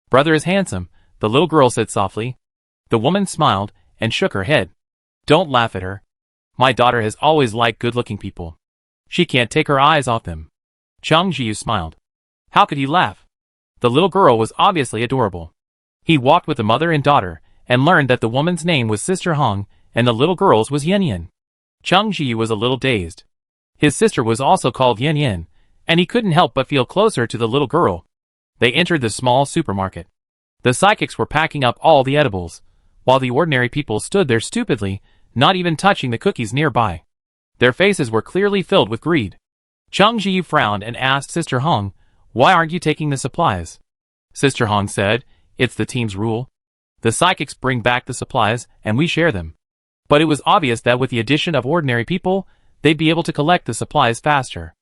Brother is handsome, the little girl said softly. The woman smiled and shook her head. Don't laugh at her. My daughter has always liked good-looking people. She can't take her eyes off them. Chung Jiu smiled. How could he laugh? The little girl was obviously adorable. He walked with the mother and daughter, and learned that the woman's name was Sister Hong, and the little girl's was Yen Yen. Chung Jiu was a little dazed. His sister was also called Yen Yen, and he couldn't help but feel closer to the little girl. They entered the small supermarket. The psychics were packing up all the edibles, while the ordinary people stood there stupidly, not even touching the cookies nearby. Their faces were clearly filled with greed. Chung Jiu frowned and asked Sister Hong, why aren't you taking the supplies? Sister Hong said, it's the team's rule. The psychics bring back the supplies, and we share them. But it was obvious that with the addition of ordinary people, they'd be able to collect the supplies faster.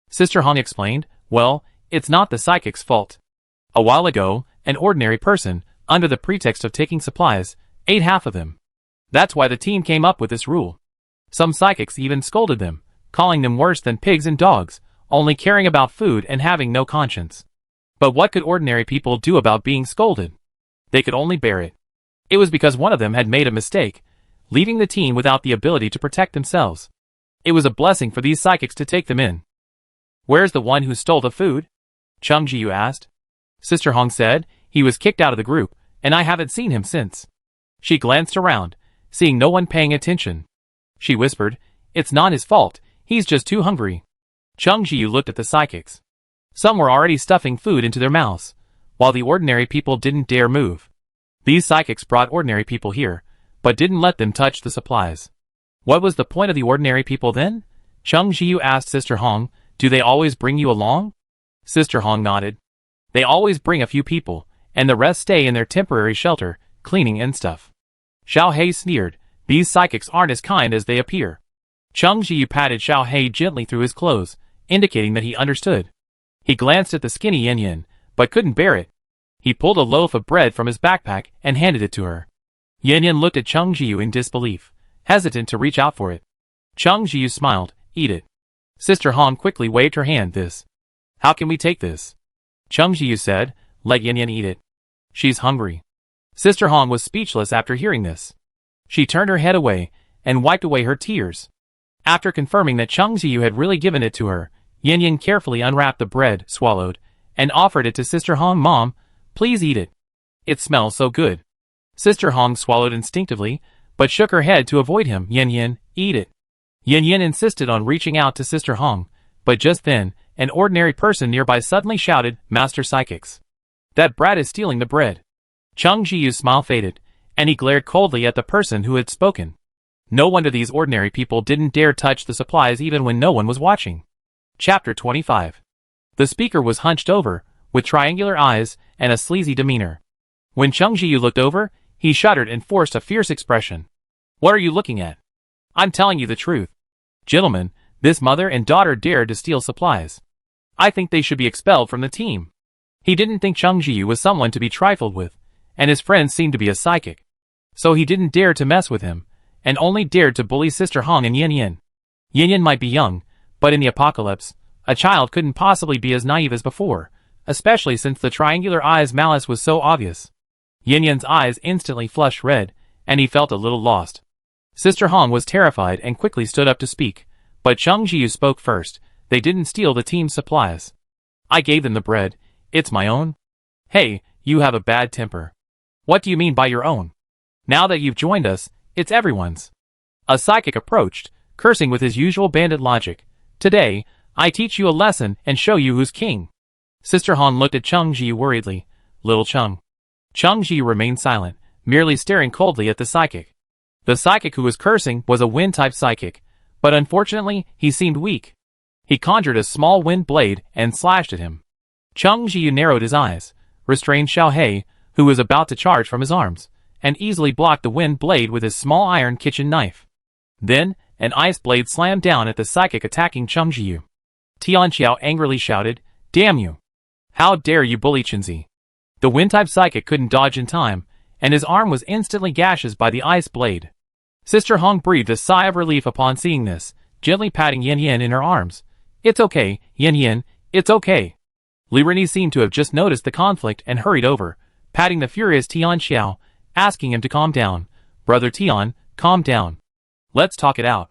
Sister Hong explained, well, it's not the psychic's fault. A while ago, an ordinary person, under the pretext of taking supplies, ate half of them. That's why the team came up with this rule. Some psychics even scolded them, calling them worse than pigs and dogs, only caring about food and having no conscience. But what could ordinary people do about being scolded? They could only bear it. It was because one of them had made a mistake, leaving the team without the ability to protect themselves. It was a blessing for these psychics to take them in. Where's the one who stole the food? Chung Ji-yu asked. Sister Hong said, he was kicked out of the group, and I haven't seen him since. She glanced around, seeing no one paying attention. She whispered, it's not his fault, he's just too hungry. Chung Ji-yu looked at the psychics. Some were already stuffing food into their mouths, while the ordinary people didn't dare move. These psychics brought ordinary people here, but didn't let them touch the supplies. What was the point of the ordinary people then? Chung Ji-yu asked Sister Hong, do they always bring you along? Sister Hong nodded. They always bring a few people, and the rest stay in their temporary shelter, cleaning and stuff. Xiao Hei sneered, these psychics aren't as kind as they appear. Chung Ji-yu patted Xiao Hei gently through his clothes, indicating that he understood. He glanced at the skinny Yin Yin, but couldn't bear it. He pulled a loaf of bread from his backpack and handed it to her. Yin Yin looked at Chung Ji-yu in disbelief, hesitant to reach out for it. Chung Ji-yu smiled, eat it. Sister Hong quickly waved her hand this. How can we take this? Chung Ji-yu said, let Yin Yin eat it. She's hungry. Sister Hong was speechless after hearing this. She turned her head away and wiped away her tears. After confirming that Chung Ji-yu had really given it to her, Yin Yin carefully unwrapped the bread, swallowed, and offered it to Sister Hong. Mom, please eat it. It smells so good. Sister Hong swallowed instinctively, but shook her head to avoid him. Yin Yin, eat it. Yin Yin insisted on reaching out to Sister Hong, but just then, an ordinary person nearby suddenly shouted, Master Psychics. That brat is stealing the bread. Chung Ji-yu's smile faded, and he glared coldly at the person who had spoken. No wonder these ordinary people didn't dare touch the supplies even when no one was watching. Chapter 25. The speaker was hunched over, with triangular eyes and a sleazy demeanor. When Chung Ji-yu looked over, he shuddered and forced a fierce expression. What are you looking at? I'm telling you the truth. Gentlemen, this mother and daughter dared to steal supplies. I think they should be expelled from the team. He didn't think Chung Ji-yu was someone to be trifled with, and his friends seemed to be a psychic. So he didn't dare to mess with him, and only dared to bully Sister Hong and Yin Yin. Yin Yin might be young, but in the apocalypse, a child couldn't possibly be as naive as before, especially since the triangular eye's malice was so obvious. Yin Yin's eyes instantly flushed red, and he felt a little lost. Sister Hong was terrified and quickly stood up to speak, but Chung Ji-yu spoke first. They didn't steal the team's supplies. I gave them the bread. It's my own. Hey, you have a bad temper. What do you mean by your own? Now that you've joined us, it's everyone's. A psychic approached, cursing with his usual bandit logic. Today, I teach you a lesson and show you who's king. Sister Hong looked at Chung Ji-yu worriedly. Little Chung. Chung Ji-yu remained silent, merely staring coldly at the psychic. The psychic who was cursing was a wind-type psychic, but unfortunately, he seemed weak. He conjured a small wind blade and slashed at him. Chung Ji-yu narrowed his eyes, restrained Xiao Hei, who was about to charge from his arms, and easily blocked the wind blade with his small iron kitchen knife. Then, an ice blade slammed down at the psychic attacking Chung Ji-yu. Tianxiao angrily shouted, Damn you! How dare you bully Chenzi? The wind-type psychic couldn't dodge in time, and his arm was instantly gashed by the ice blade. Sister Hong breathed a sigh of relief upon seeing this, gently patting Yin Yin in her arms. It's okay, Yin Yin, it's okay. Li Renyi seemed to have just noticed the conflict and hurried over, patting the furious Tianxiao, asking him to calm down. Brother Tian, calm down. Let's talk it out.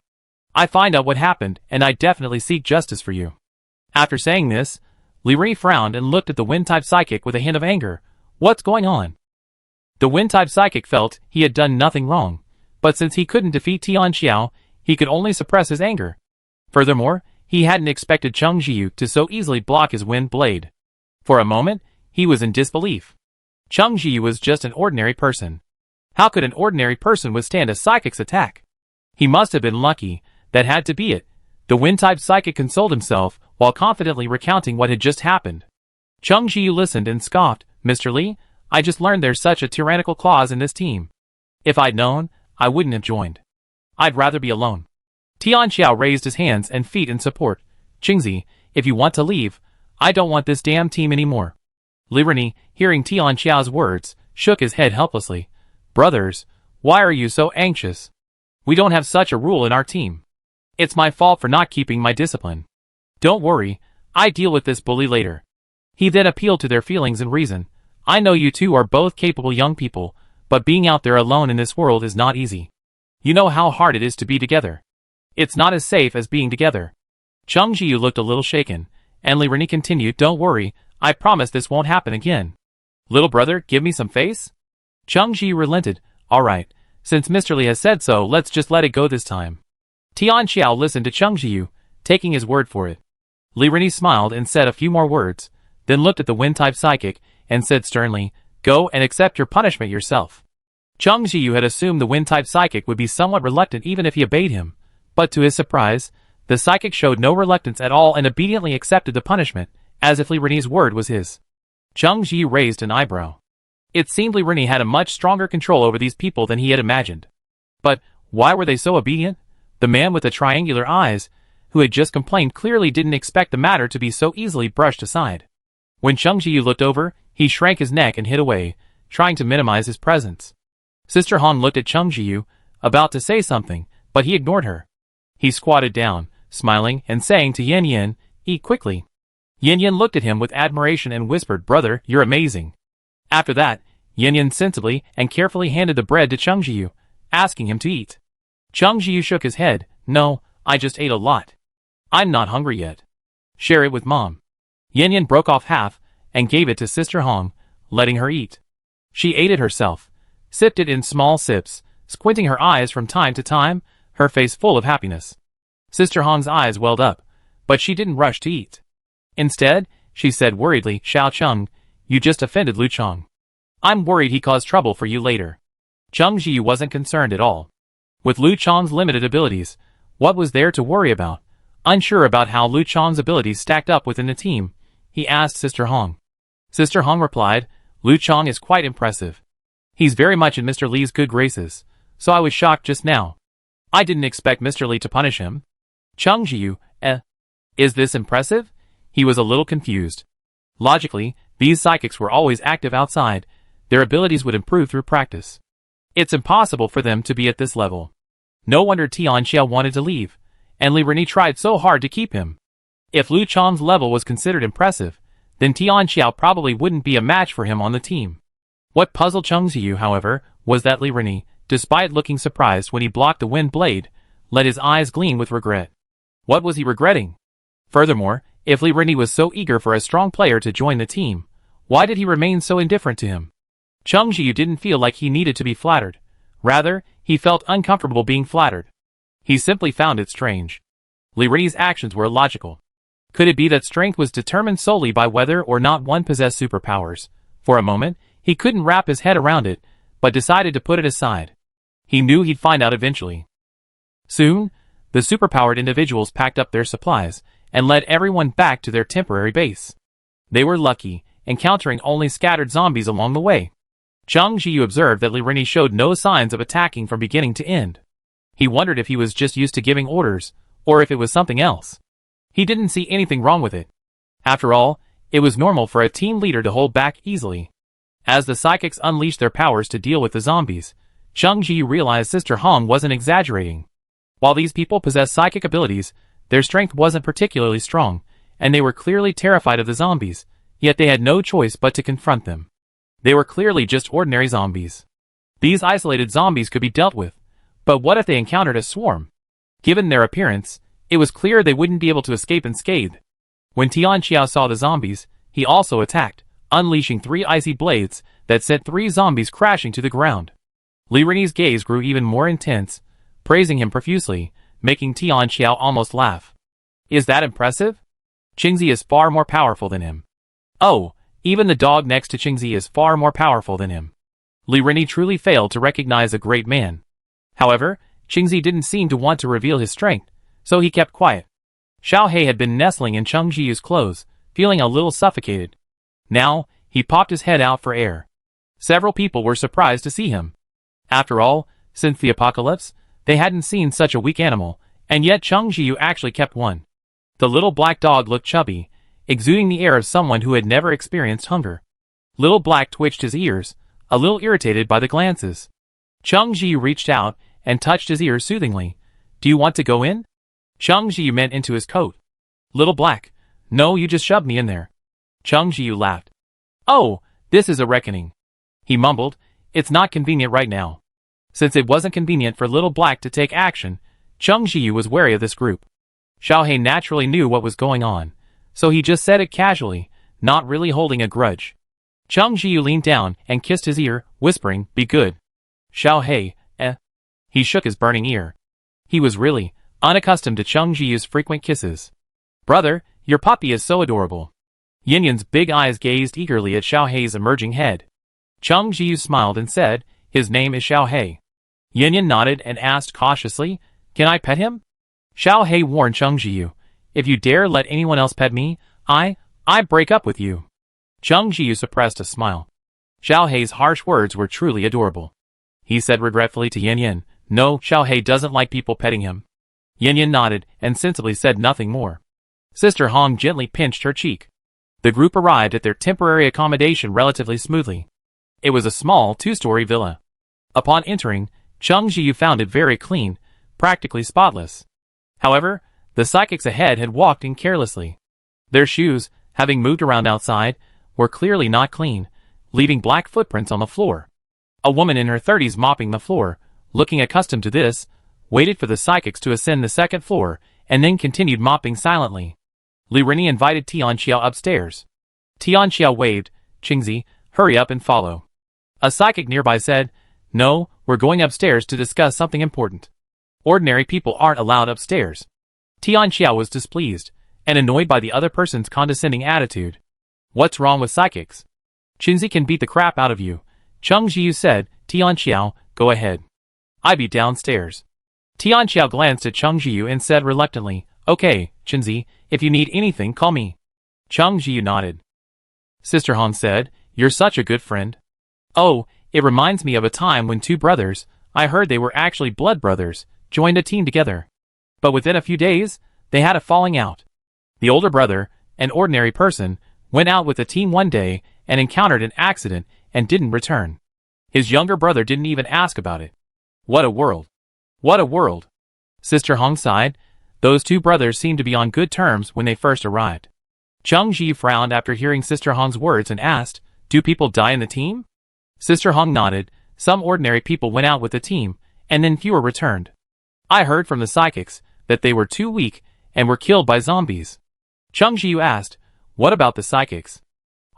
I find out what happened, and I definitely seek justice for you. After saying this, Li Renyi frowned and looked at the wind-type psychic with a hint of anger. What's going on? The wind-type psychic felt he had done nothing wrong, but since he couldn't defeat Tianxiao, he could only suppress his anger. Furthermore, he hadn't expected Chung Ji-yu to so easily block his wind blade. For a moment, he was in disbelief. Chung Ji-yu was just an ordinary person. How could an ordinary person withstand a psychic's attack? He must have been lucky. That had to be it. The wind-type psychic consoled himself while confidently recounting what had just happened. Chung Ji-yu listened and scoffed. Mr. Li, I just learned there's such a tyrannical clause in this team. If I'd known, I wouldn't have joined. I'd rather be alone. Tianxiao raised his hands and feet in support. Qingzi, if you want to leave, I don't want this damn team anymore. Li Renyi, hearing Tianxiao's words, shook his head helplessly. Brothers, why are you so anxious? We don't have such a rule in our team. It's my fault for not keeping my discipline. Don't worry, I deal with this bully later. He then appealed to their feelings and reason. I know you two are both capable young people, but being out there alone in this world is not easy. You know how hard it is to be together. It's not as safe as being together. Chung Ji-yu looked a little shaken, And Li Rennie continued, don't worry, I promise this won't happen again. Little brother, give me some face? Cheng Ji relented, alright, since Mr. Li has said so, let's just let it go this time. Tian Xiao listened to Cheng Ji, taking his word for it. Li Rennie smiled and said a few more words, then looked at the wind-type psychic and said sternly, go and accept your punishment yourself. Cheng Ji had assumed the wind-type psychic would be somewhat reluctant even if he obeyed him, but to his surprise, the psychic showed no reluctance at all and obediently accepted the punishment, as if Li Rennie's word was his. Cheng Ji raised an eyebrow. It seemed Li Rennie had a much stronger control over these people than he had imagined. But why were they so obedient? The man with the triangular eyes, who had just complained, clearly didn't expect the matter to be so easily brushed aside. When Cheng Ji looked over, he shrank his neck and hid away, trying to minimize his presence. Sister Han looked at Cheng Ji, about to say something, but he ignored her. He squatted down, smiling and saying to Yan Yan, eat quickly. Yan Yan looked at him with admiration and whispered, brother, you're amazing. After that, Yan Yan sensibly and carefully handed the bread to Cheng Ji, asking him to eat. Cheng Ji shook his head, no, I just ate a lot. I'm not hungry yet. Share it with mom. Yan Yan broke off half and gave it to Sister Hong, letting her eat. She ate it herself, sipped it in small sips, squinting her eyes from time to time, her face full of happiness. Sister Hong's eyes welled up, but she didn't rush to eat. Instead, she said worriedly, Xiao Cheng, you just offended Lu Chong. I'm worried he caused trouble for you later. Cheng Ji wasn't concerned at all. With Lu Chong's limited abilities, what was there to worry about? Unsure about how Lu Chong's abilities stacked up within the team, he asked Sister Hong. Sister Hong replied, Lu Chong is quite impressive. He's very much in Mr. Li's good graces, so I was shocked just now. I didn't expect Mr. Li to punish him. Cheng Ji, is this impressive? He was a little confused. Logically, these psychics were always active outside. Their abilities would improve through practice. It's impossible for them to be at this level. No wonder Tian Xiao wanted to leave, and Li Rennie tried so hard to keep him. If Lu Chong's level was considered impressive, then Tian Xiao probably wouldn't be a match for him on the team. What puzzled Cheng Ji, however, was that Li Rennie, despite looking surprised when he blocked the wind blade, let his eyes gleam with regret. What was he regretting? Furthermore, if Li Rennie was so eager for a strong player to join the team, why did he remain so indifferent to him? Cheng Ji didn't feel like he needed to be flattered. Rather, he felt uncomfortable being flattered. He simply found it strange. Li Rennie's actions were illogical. Could it be that strength was determined solely by whether or not one possessed superpowers? For a moment, he couldn't wrap his head around it, but decided to put it aside. He knew he'd find out eventually. Soon, the superpowered individuals packed up their supplies and led everyone back to their temporary base. They were lucky, encountering only scattered zombies along the way. Cheng Ji observed that Li Rennie showed no signs of attacking from beginning to end. He wondered if he was just used to giving orders, or if it was something else. He didn't see anything wrong with it. After all, it was normal for a team leader to hold back easily. As the psychics unleashed their powers to deal with the zombies, Cheng Ji realized Sister Hong wasn't exaggerating. While these people possessed psychic abilities, their strength wasn't particularly strong, and they were clearly terrified of the zombies, yet they had no choice but to confront them. They were clearly just ordinary zombies. These isolated zombies could be dealt with, but what if they encountered a swarm? Given their appearance, it was clear they wouldn't be able to escape unscathed. When Tian Xiao saw the zombies, he also attacked, unleashing 3 icy blades that sent 3 zombies crashing to the ground. Li Rennie's gaze grew even more intense, praising him profusely, making Tian Xiao almost laugh. Is that impressive? Qingzi is far more powerful than him. Oh, even the dog next to Qingzi is far more powerful than him. Li Rennie truly failed to recognize a great man. However, Qingzi didn't seem to want to reveal his strength, so he kept quiet. Xiao He had been nestling in Cheng Ji's clothes, feeling a little suffocated. Now, he popped his head out for air. Several people were surprised to see him. After all, since the apocalypse, they hadn't seen such a weak animal, and yet Cheng Ji actually kept one. The little black dog looked chubby, exuding the air of someone who had never experienced hunger. Little Black twitched his ears, a little irritated by the glances. Cheng Ji reached out and touched his ears soothingly. Do you want to go in? Cheng Ji meant into his coat. Little Black, no, you just shoved me in there. Cheng Ji laughed. Oh, this is a reckoning. He mumbled, it's not convenient right now. Since it wasn't convenient for Little Black to take action, Cheng Ji was wary of this group. Xiao He naturally knew what was going on, so he just said it casually, not really holding a grudge. Cheng Jiu leaned down and kissed his ear, whispering, "Be good. Xiao Hei, eh?" He shook his burning ear. He was really unaccustomed to Cheng Jiu's frequent kisses. "Brother, your puppy is so adorable." Yinyan's big eyes gazed eagerly at Xiao Hei's emerging head. Cheng Jiu smiled and said, "His name is Xiao Hei." Yinyan nodded and asked cautiously, "Can I pet him?" Xiao Hei warned Cheng Jiu, "If you dare let anyone else pet me, I break up with you." Cheng Jiu suppressed a smile. Xiao Hei's harsh words were truly adorable. He said regretfully to Yinyan, "No, Xiao Hei doesn't like people petting him." Yinyan nodded and sensibly said nothing more. Sister Hong gently pinched her cheek. The group arrived at their temporary accommodation relatively smoothly. It was a small two-story villa. Upon entering, Cheng Jiu found it very clean, practically spotless. However, the psychics ahead had walked in carelessly. Their shoes, having moved around outside, were clearly not clean, leaving black footprints on the floor. A woman in her 30s mopping the floor, looking accustomed to this, waited for the psychics to ascend the second floor, and then continued mopping silently. Li Rennie invited Tianxiao upstairs. Tianxiao waved, "Qingzi, hurry up and follow." A psychic nearby said, "No, we're going upstairs to discuss something important. Ordinary people aren't allowed upstairs." Tianxiao was displeased, and annoyed by the other person's condescending attitude. "What's wrong with psychics? Qingzi can beat the crap out of you," Cheng Jiu said. "Tianxiao, go ahead. I be downstairs." Tianxiao glanced at Cheng Jiu and said reluctantly, "Okay, Qingzi, if you need anything call me." Cheng Jiu nodded. Sister Han said, "You're such a good friend." "Oh, it reminds me of a time when two brothers, I heard they were actually blood brothers, joined a team together. But within a few days, they had a falling out. The older brother, an ordinary person, went out with the team one day and encountered an accident and didn't return. His younger brother didn't even ask about it. What a world. What a world." Sister Hong sighed. Those two brothers seemed to be on good terms when they first arrived. Cheng Ji frowned after hearing Sister Hong's words and asked, "Do people die in the team?" Sister Hong nodded. "Some ordinary people went out with the team, and then fewer returned. I heard from the psychics that they were too weak and were killed by zombies." Cheng Ji asked, "What about the psychics?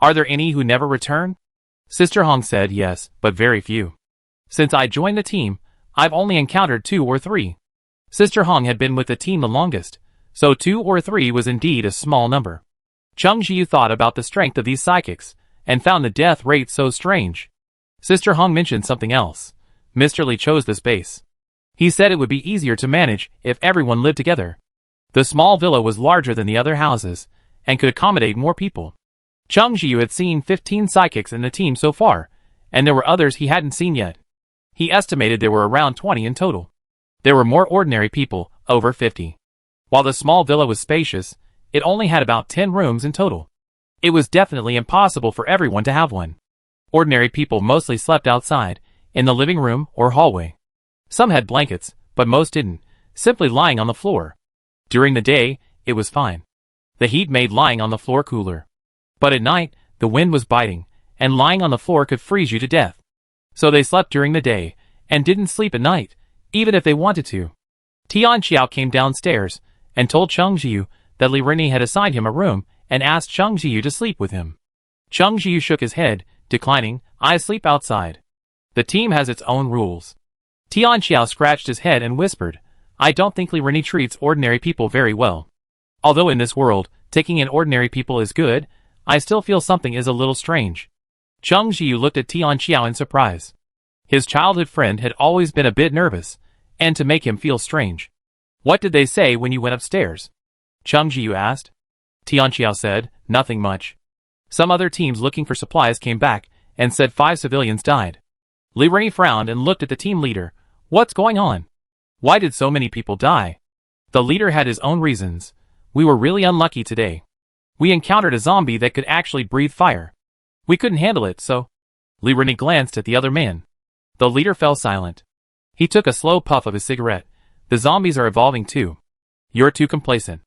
Are there any who never return?" Sister Hong said yes, but very few. "Since I joined the team, I've only encountered 2 or 3. Sister Hong had been with the team the longest, so 2 or 3 was indeed a small number. Cheng Ji thought about the strength of these psychics, and found the death rate so strange. Sister Hong mentioned something else. Mr. Li chose this base. He said it would be easier to manage if everyone lived together. The small villa was larger than the other houses, and could accommodate more people. Cheng Ji had seen 15 psychics in the team so far, and there were others he hadn't seen yet. He estimated there were around 20 in total. There were more ordinary people, over 50. While the small villa was spacious, it only had about 10 rooms in total. It was definitely impossible for everyone to have one. Ordinary people mostly slept outside, in the living room or hallway. Some had blankets, but most didn't, simply lying on the floor. During the day, it was fine. The heat made lying on the floor cooler. But at night, the wind was biting, and lying on the floor could freeze you to death. So they slept during the day, and didn't sleep at night, even if they wanted to. Tianxiao came downstairs, and told Cheng Jiu that Li Rennie had assigned him a room, and asked Cheng Jiu to sleep with him. Cheng Jiu shook his head, declining, "I sleep outside. The team has its own rules." Tianxiao scratched his head and whispered, "I don't think Li Rennie treats ordinary people very well. Although in this world, taking in ordinary people is good, I still feel something is a little strange." Cheng Jiu looked at Tianxiao in surprise. His childhood friend had always been a bit nervous, and to make him feel strange. "What did they say when you went upstairs?" Cheng Jiu asked. Tianxiao said, "Nothing much. Some other teams looking for supplies came back, and said 5 civilians died." Li Rennie frowned and looked at the team leader. "What's going on? Why did so many people die?" The leader had his own reasons. "We were really unlucky today. We encountered a zombie that could actually breathe fire. We couldn't handle it, so..." Li Rennie glanced at the other man. The leader fell silent. He took a slow puff of his cigarette. "The zombies are evolving too. You're too complacent.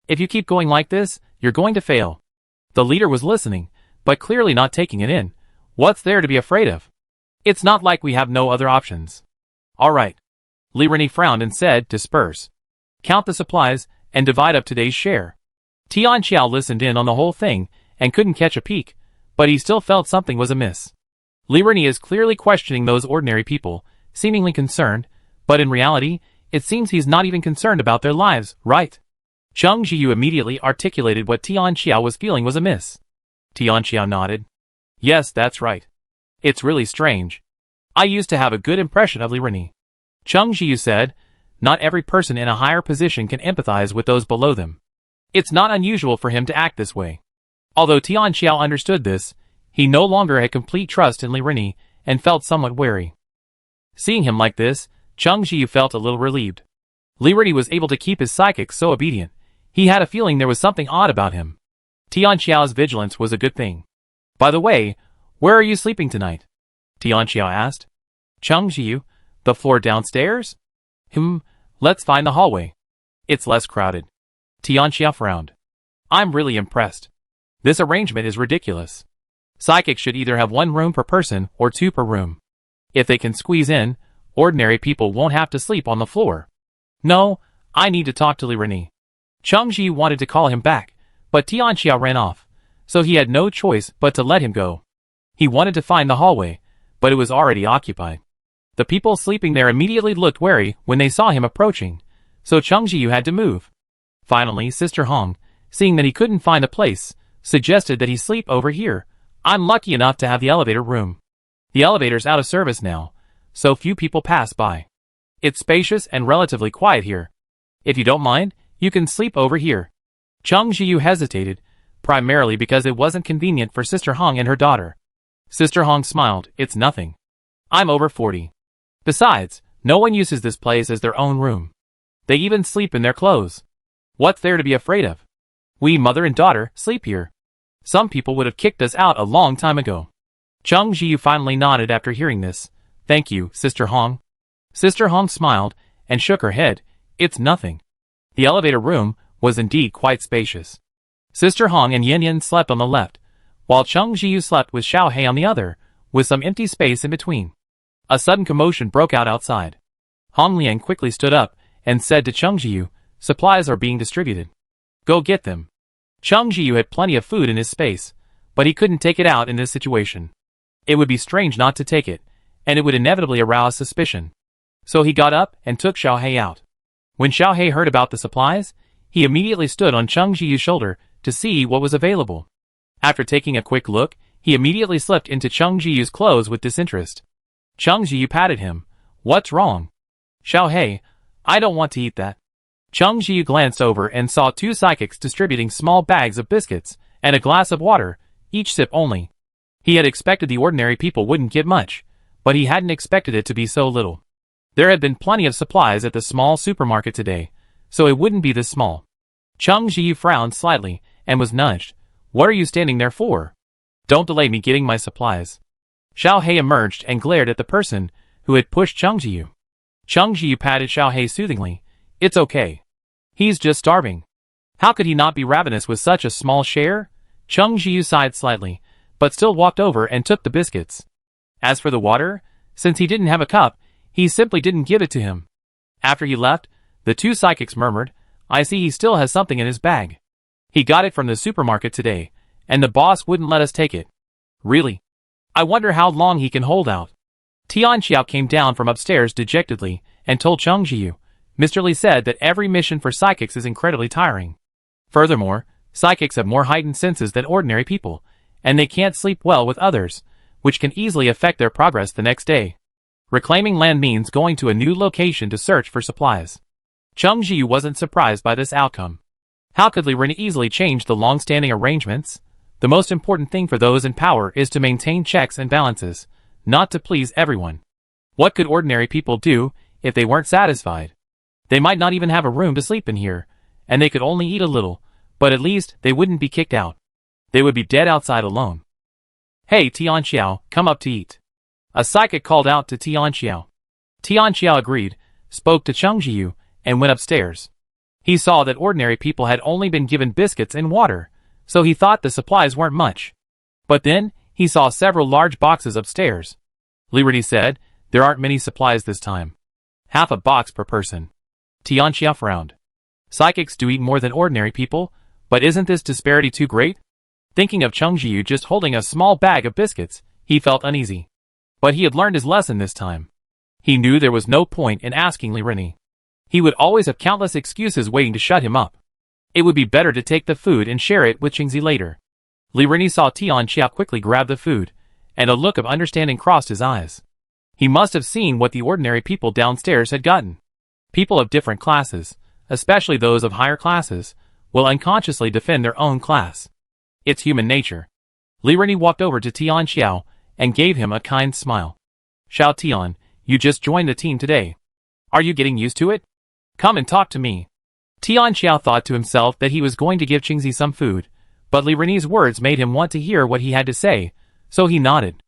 If you keep going like this, you're going to fail." The leader was listening, but clearly not taking it in. "What's there to be afraid of? It's not like we have no other options." "All right." Li Rennie frowned and said, "Disperse. Count the supplies, and divide up today's share." Tianxiao listened in on the whole thing and couldn't catch a peek, but he still felt something was amiss. Li Rini is clearly questioning those ordinary people, seemingly concerned, but in reality, it seems he's not even concerned about their lives, right? Cheng Jiyu immediately articulated what Tianxiao was feeling was amiss. Tianxiao nodded. Yes, that's right. It's really strange. I used to have a good impression of Li Rini. Cheng Jiyu said, not every person in a higher position can empathize with those below them. It's not unusual for him to act this way. Although Tianxiao understood this, he no longer had complete trust in Li Rini and felt somewhat wary. Seeing him like this, Cheng Jiyu felt a little relieved. Li Rini was able to keep his psychic so obedient. He had a feeling there was something odd about him. Tianxiao's vigilance was a good thing. By the way, where are you sleeping tonight? Tianxiao asked. Cheng Jiyu, the floor downstairs? Let's find the hallway. It's less crowded. Tianxiao frowned. I'm really impressed. This arrangement is ridiculous. Psychics should either have 1 room per person or 2 per room. If they can squeeze in, ordinary people won't have to sleep on the floor. No, I need to talk to Li Rini. Cheng Ji wanted to call him back, but Tianxiao ran off, so he had no choice but to let him go. He wanted to find the hallway, but it was already occupied. The people sleeping there immediately looked wary when they saw him approaching, so Cheng Ji had to move. Finally, Sister Hong, seeing that he couldn't find a place, suggested that he sleep over here. I'm lucky enough to have the elevator room. The elevator's out of service now, so few people pass by. It's spacious and relatively quiet here. If you don't mind, you can sleep over here. Cheng Jiyu hesitated, primarily because it wasn't convenient for Sister Hong and her daughter. Sister Hong smiled. It's nothing. I'm over 40. Besides, no one uses this place as their own room. They even sleep in their clothes. What's there to be afraid of? We mother and daughter sleep here. Some people would have kicked us out a long time ago. Cheng Jiyu finally nodded after hearing this. Thank you, Sister Hong. Sister Hong smiled and shook her head. It's nothing. The elevator room was indeed quite spacious. Sister Hong and Yin Yin slept on the left, while Cheng Jiyu slept with Xiao Hei on the other, with some empty space in between. A sudden commotion broke out outside. Hong Liang quickly stood up and said to Cheng Jiyu, supplies are being distributed. Go get them. Cheng Jiyu had plenty of food in his space, but he couldn't take it out in this situation. It would be strange not to take it, and it would inevitably arouse suspicion. So he got up and took Xiao Hei out. When Xiao Hei heard about the supplies, he immediately stood on Cheng Jiyu's shoulder to see what was available. After taking a quick look, he immediately slipped into Cheng Jiyu's clothes with disinterest. Cheng Jiyu patted him. What's wrong? Xiao Hei, I don't want to eat that. Cheng Jiyu glanced over and saw 2 psychics distributing small bags of biscuits and a glass of water, each sip only. He had expected the ordinary people wouldn't get much, but he hadn't expected it to be so little. There had been plenty of supplies at the small supermarket today, so it wouldn't be this small. Cheng Jiyu frowned slightly and was nudged. What are you standing there for? Don't delay me getting my supplies. Xiao Hei emerged and glared at the person who had pushed Cheng Jiyu. Cheng Jiyu patted Xiao Hei soothingly. It's okay. He's just starving. How could he not be ravenous with such a small share? Cheng Jiyu sighed slightly, but still walked over and took the biscuits. As for the water, since he didn't have a cup, he simply didn't give it to him. After he left, the 2 psychics murmured, I see he still has something in his bag. He got it from the supermarket today, and the boss wouldn't let us take it. Really? I wonder how long he can hold out. Tianxiao came down from upstairs dejectedly and told Cheng Jiyu, Mr. Li said that every mission for psychics is incredibly tiring. Furthermore, psychics have more heightened senses than ordinary people, and they can't sleep well with others, which can easily affect their progress the next day. Reclaiming land means going to a new location to search for supplies. Cheng Jiyu wasn't surprised by this outcome. How could Li Rini easily change the long-standing arrangements? The most important thing for those in power is to maintain checks and balances, not to please everyone. What could ordinary people do if they weren't satisfied? They might not even have a room to sleep in here, and they could only eat a little, but at least they wouldn't be kicked out. They would be dead outside alone. Hey Tianxiao, come up to eat. A psychic called out to Tianxiao. Tianxiao agreed, spoke to Cheng Jiyu, and went upstairs. He saw that ordinary people had only been given biscuits and water, so he thought the supplies weren't much. But then, he saw several large boxes upstairs. Li Rini said, there aren't many supplies this time. Half a box per person. Tianxiao frowned. Psychics do eat more than ordinary people, But isn't this disparity too great? Thinking of Chung Ji-yu just holding a small bag of biscuits, he felt uneasy. But he had learned his lesson this time. He knew there was no point in asking Li Rini. He would always have countless excuses waiting to shut him up. It would be better to take the food and share it with Qingzi later. Li Rini saw Tian Xiao quickly grab the food, and a look of understanding crossed his eyes. He must have seen what the ordinary people downstairs had gotten. People of different classes, especially those of higher classes, will unconsciously defend their own class. It's human nature. Li Rini walked over to Tian Xiao and gave him a kind smile. Xiao Tian, you just joined the team today. Are you getting used to it? Come and talk to me. Tian Xiao thought to himself that he was going to give Qingzi some food, but Li Rini's words made him want to hear what he had to say, so he nodded.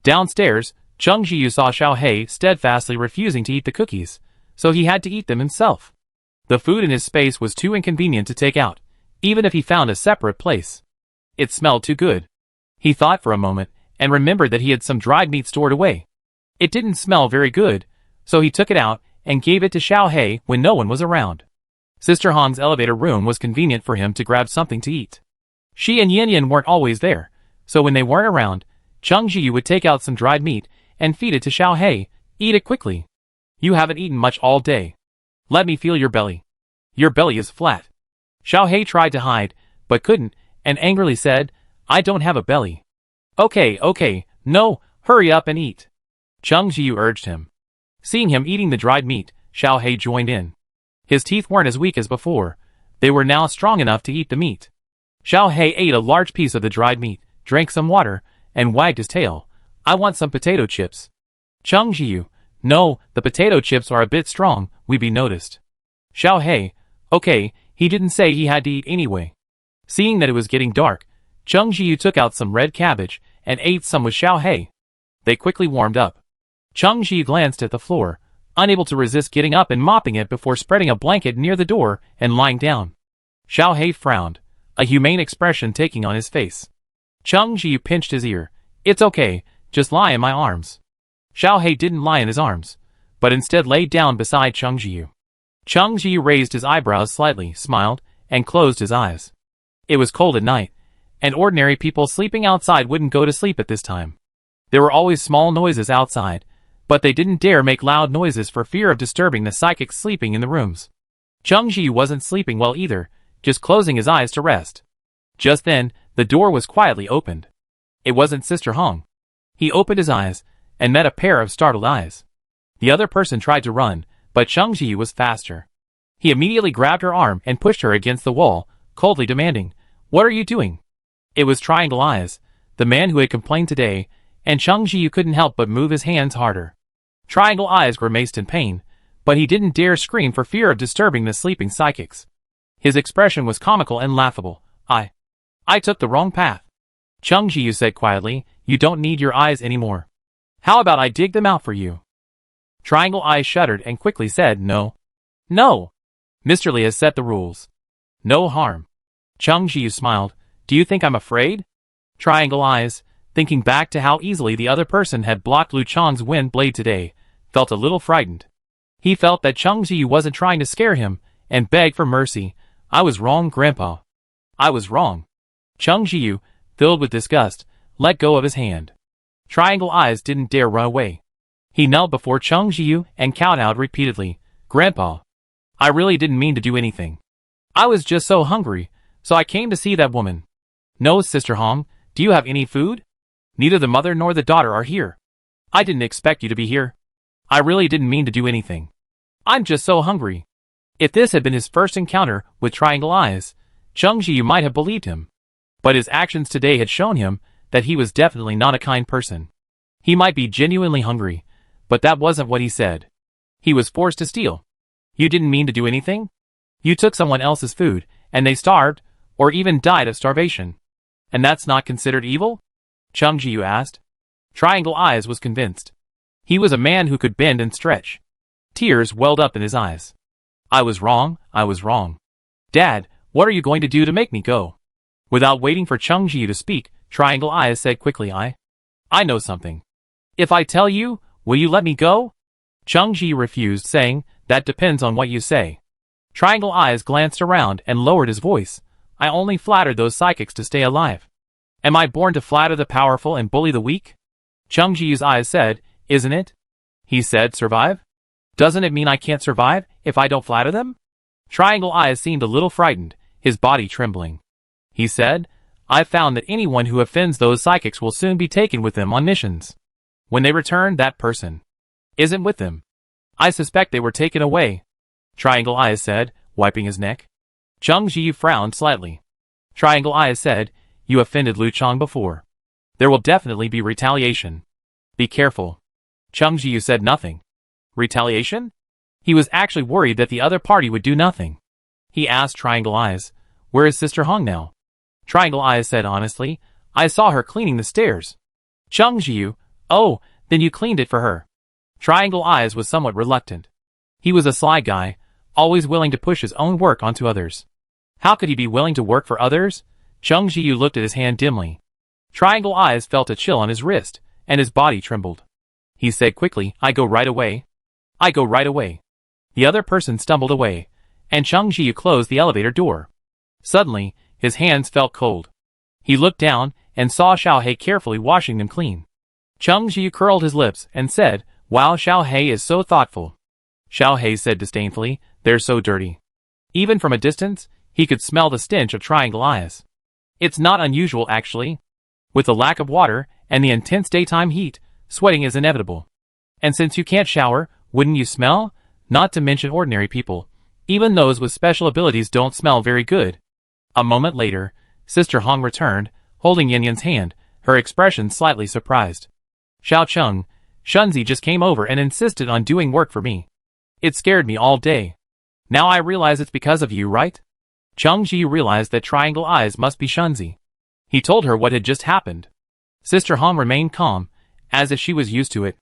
Downstairs, Chung Ji-yu saw Xiao Hei steadfastly refusing to eat the cookies, so he had to eat them himself. The food in his space was too inconvenient to take out, even if he found a separate place. It smelled too good. He thought for a moment, and remembered that he had some dried meat stored away. It didn't smell very good, so he took it out and gave it to Xiao Hei when no one was around. Sister Han's elevator room was convenient for him to grab something to eat. She and Yin Yin weren't always there, so when they weren't around, Chung Ji-yu would take out some dried meat and feed it to Xiao Hei. Eat it quickly. You haven't eaten much all day. Let me feel your belly. Your belly is flat. Xiao Hei tried to hide, but couldn't, and angrily said, I don't have a belly. Okay, no, hurry up and eat. Chung Ji-yu urged him. Seeing him eating the dried meat, Xiao Hei joined in. His teeth weren't as weak as before. They were now strong enough to eat the meat. Xiao Hei ate a large piece of the dried meat, drank some water, and wagged his tail. I want some potato chips. Chung Ji-yu, no, the potato chips are a bit strong, we'd be noticed. Xiao Hei, okay, he didn't say he had to eat anyway. Seeing that it was getting dark, Chung Ji-yu took out some red cabbage and ate some with Xiao Hei. They quickly warmed up. Chung Ji glanced at the floor, unable to resist getting up and mopping it before spreading a blanket near the door and lying down. Xiao Hei frowned, a humane expression taking on his face. Chung Ji pinched his ear. It's okay, just lie in my arms. Xiao Hei didn't lie in his arms, but instead laid down beside Chung Ji. Chung Ji raised his eyebrows slightly, smiled, and closed his eyes. It was cold at night, and ordinary people sleeping outside wouldn't go to sleep at this time. There were always small noises outside, but they didn't dare make loud noises for fear of disturbing the psychics sleeping in the rooms. Chung Ji wasn't sleeping well either, just closing his eyes to rest. Just then, the door was quietly opened. It wasn't Sister Hong. He opened his eyes, and met a pair of startled eyes. The other person tried to run, but Chung Ji was faster. He immediately grabbed her arm and pushed her against the wall, coldly demanding, What are you doing? It was Triangle Eyes, the man who had complained today, and Chung Ji couldn't help but move his hands harder. Triangle Eyes grimaced in pain, but he didn't dare scream for fear of disturbing the sleeping psychics. His expression was comical and laughable. I took the wrong path. Chung Ji said quietly, You don't need your eyes anymore. How about I dig them out for you? Triangle Eyes shuddered and quickly said, No. No. Mr. Lee has set the rules. No harm. Chung Ji smiled. Do you think I'm afraid? Triangle Eyes, thinking back to how easily the other person had blocked Lu Chang's wind blade today, felt a little frightened. He felt that Chung Ji wasn't trying to scare him, and begged for mercy. I was wrong, Grandpa. I was wrong. Chung Ji, filled with disgust, let go of his hand. Triangle Eyes didn't dare run away. He knelt before Chung Ji and kowtowed repeatedly. Grandpa, I really didn't mean to do anything. I was just so hungry, so I came to see that woman. No, Sister Hong, do you have any food? Neither the mother nor the daughter are here. I didn't expect you to be here. I really didn't mean to do anything. I'm just so hungry. If this had been his first encounter with Triangle Eyes, Chung Ji might have believed him. But his actions today had shown him that he was definitely not a kind person. He might be genuinely hungry, but that wasn't what he said. He was forced to steal. You didn't mean to do anything? You took someone else's food, and they starved, or even died of starvation. And that's not considered evil? Chung Ji asked. Triangle Eyes was convinced. He was a man who could bend and stretch. Tears welled up in his eyes. I was wrong. Dad, what are you going to do to make me go? Without waiting for Chung Ji to speak, Triangle Eyes said quickly, I know something. If I tell you, will you let me go? Chung Ji refused, saying, That depends on what you say. Triangle Eyes glanced around and lowered his voice. I only flattered those psychics to stay alive. Am I born to flatter the powerful and bully the weak? Chung Jiyu's eyes said, isn't it? He said, survive? Doesn't it mean I can't survive if I don't flatter them? Triangle Eyes seemed a little frightened, his body trembling. He said, I've found that anyone who offends those psychics will soon be taken with them on missions. When they return, that person isn't with them. I suspect they were taken away. Triangle Eyes said, wiping his neck. Chung Jiyu frowned slightly. Triangle Eyes said, you offended Lu Chong before. There will definitely be retaliation. Be careful. Chung Jiyu said nothing. Retaliation? He was actually worried that the other party would do nothing. He asked Triangle Eyes, where is Sister Hong now? Triangle Eyes said honestly, I saw her cleaning the stairs. Chung Jiyu, oh, then you cleaned it for her. Triangle Eyes was somewhat reluctant. He was a sly guy, always willing to push his own work onto others. How could he be willing to work for others? Chung Jiyu looked at his hand dimly. Triangle Eyes felt a chill on his wrist, and his body trembled. He said quickly, I go right away. I go right away. The other person stumbled away, and Chung Jiyu closed the elevator door. Suddenly, his hands felt cold. He looked down and saw Xiaohei carefully washing them clean. Chung Jiyu curled his lips and said, wow, Xiaohei is so thoughtful. Xiaohei said disdainfully, they're so dirty. Even from a distance, he could smell the stench of Triangle Eyes. It's not unusual actually. With the lack of water and the intense daytime heat, sweating is inevitable. And since you can't shower, wouldn't you smell? Not to mention ordinary people. Even those with special abilities don't smell very good. A moment later, Sister Hong returned, holding Yin Yan's hand, her expression slightly surprised. Xiao Cheng, Shunzi just came over and insisted on doing work for me. It scared me all day. Now I realize it's because of you, right? Chung Ji realized that Triangle Eyes must be Shunzi. He told her what had just happened. Sister Hong remained calm, as if she was used to it.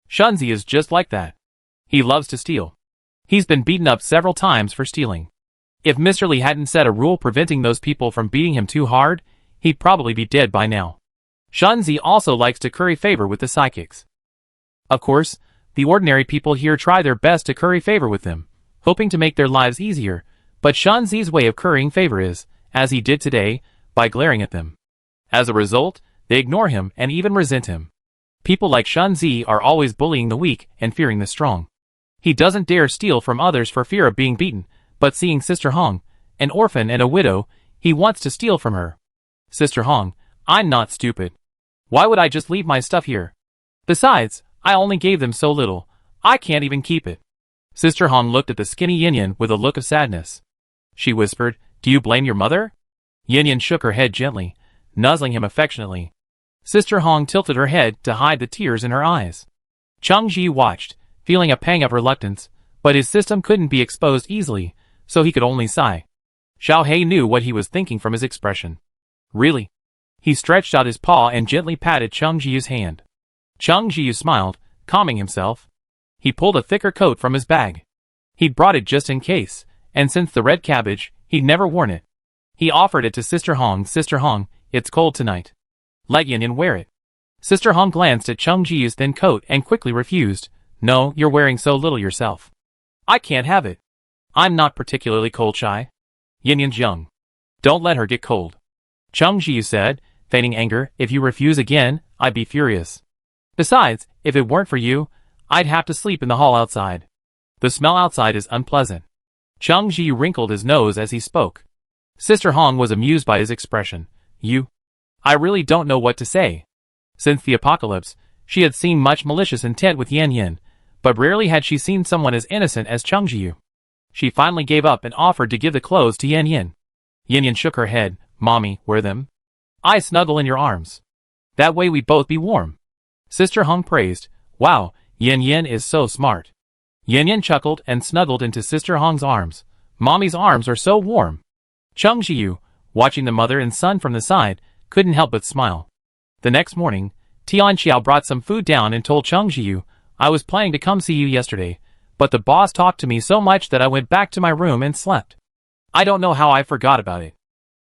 Shunzi is just like that. He loves to steal. He's been beaten up several times for stealing. If Mr. Li hadn't set a rule preventing those people from beating him too hard, he'd probably be dead by now. Shunzi also likes to curry favor with the psychics. Of course, the ordinary people here try their best to curry favor with them, hoping to make their lives easier, but Shunzi's way of currying favor is, as he did today, by glaring at them. As a result, they ignore him and even resent him. People like Shunzi are always bullying the weak and fearing the strong. He doesn't dare steal from others for fear of being beaten, but seeing Sister Hong, an orphan and a widow, he wants to steal from her. Sister Hong, I'm not stupid. Why would I just leave my stuff here? Besides, I only gave them so little, I can't even keep it. Sister Hong looked at the skinny Yin Yan with a look of sadness. She whispered, do you blame your mother? Yin Yan shook her head gently, nuzzling him affectionately. Sister Hong tilted her head to hide the tears in her eyes. Chung Ji watched, feeling a pang of reluctance, but his system couldn't be exposed easily, so he could only sigh. Xiaohei knew what he was thinking from his expression. Really? He stretched out his paw and gently patted Chung Jiu's hand. Chung Jiu smiled, calming himself. He pulled a thicker coat from his bag. He'd brought it just in case, and since the red cabbage, he'd never worn it. He offered it to Sister Hong. Sister Hong, it's cold tonight. Let Yin Yan wear it. Sister Hong glanced at Chung Jiu's thin coat and quickly refused. No, you're wearing so little yourself. I can't have it. I'm not particularly cold shy. Yin Yan's young. Don't let her get cold. Chung Jiu said, feigning anger, if you refuse again, I'd be furious. Besides, if it weren't for you, I'd have to sleep in the hall outside. The smell outside is unpleasant. Chung Ji wrinkled his nose as he spoke. Sister Hong was amused by his expression. You? I really don't know what to say. Since the apocalypse, she had seen much malicious intent with Yan Yan, but rarely had she seen someone as innocent as Chung Jiu. She finally gave up and offered to give the clothes to Yan Yan. Yan Yan shook her head. Mommy, wear them. I snuggle in your arms. That way we'd both be warm. Sister Hong praised. Wow, Yan Yan is so smart. Yan Yan chuckled and snuggled into Sister Hong's arms. Mommy's arms are so warm. Chung Jiu, watching the mother and son from the side, couldn't help but smile. The next morning, Tian Xiao brought some food down and told Chung Jiu, I was planning to come see you yesterday, but the boss talked to me so much that I went back to my room and slept. I don't know how I forgot about it.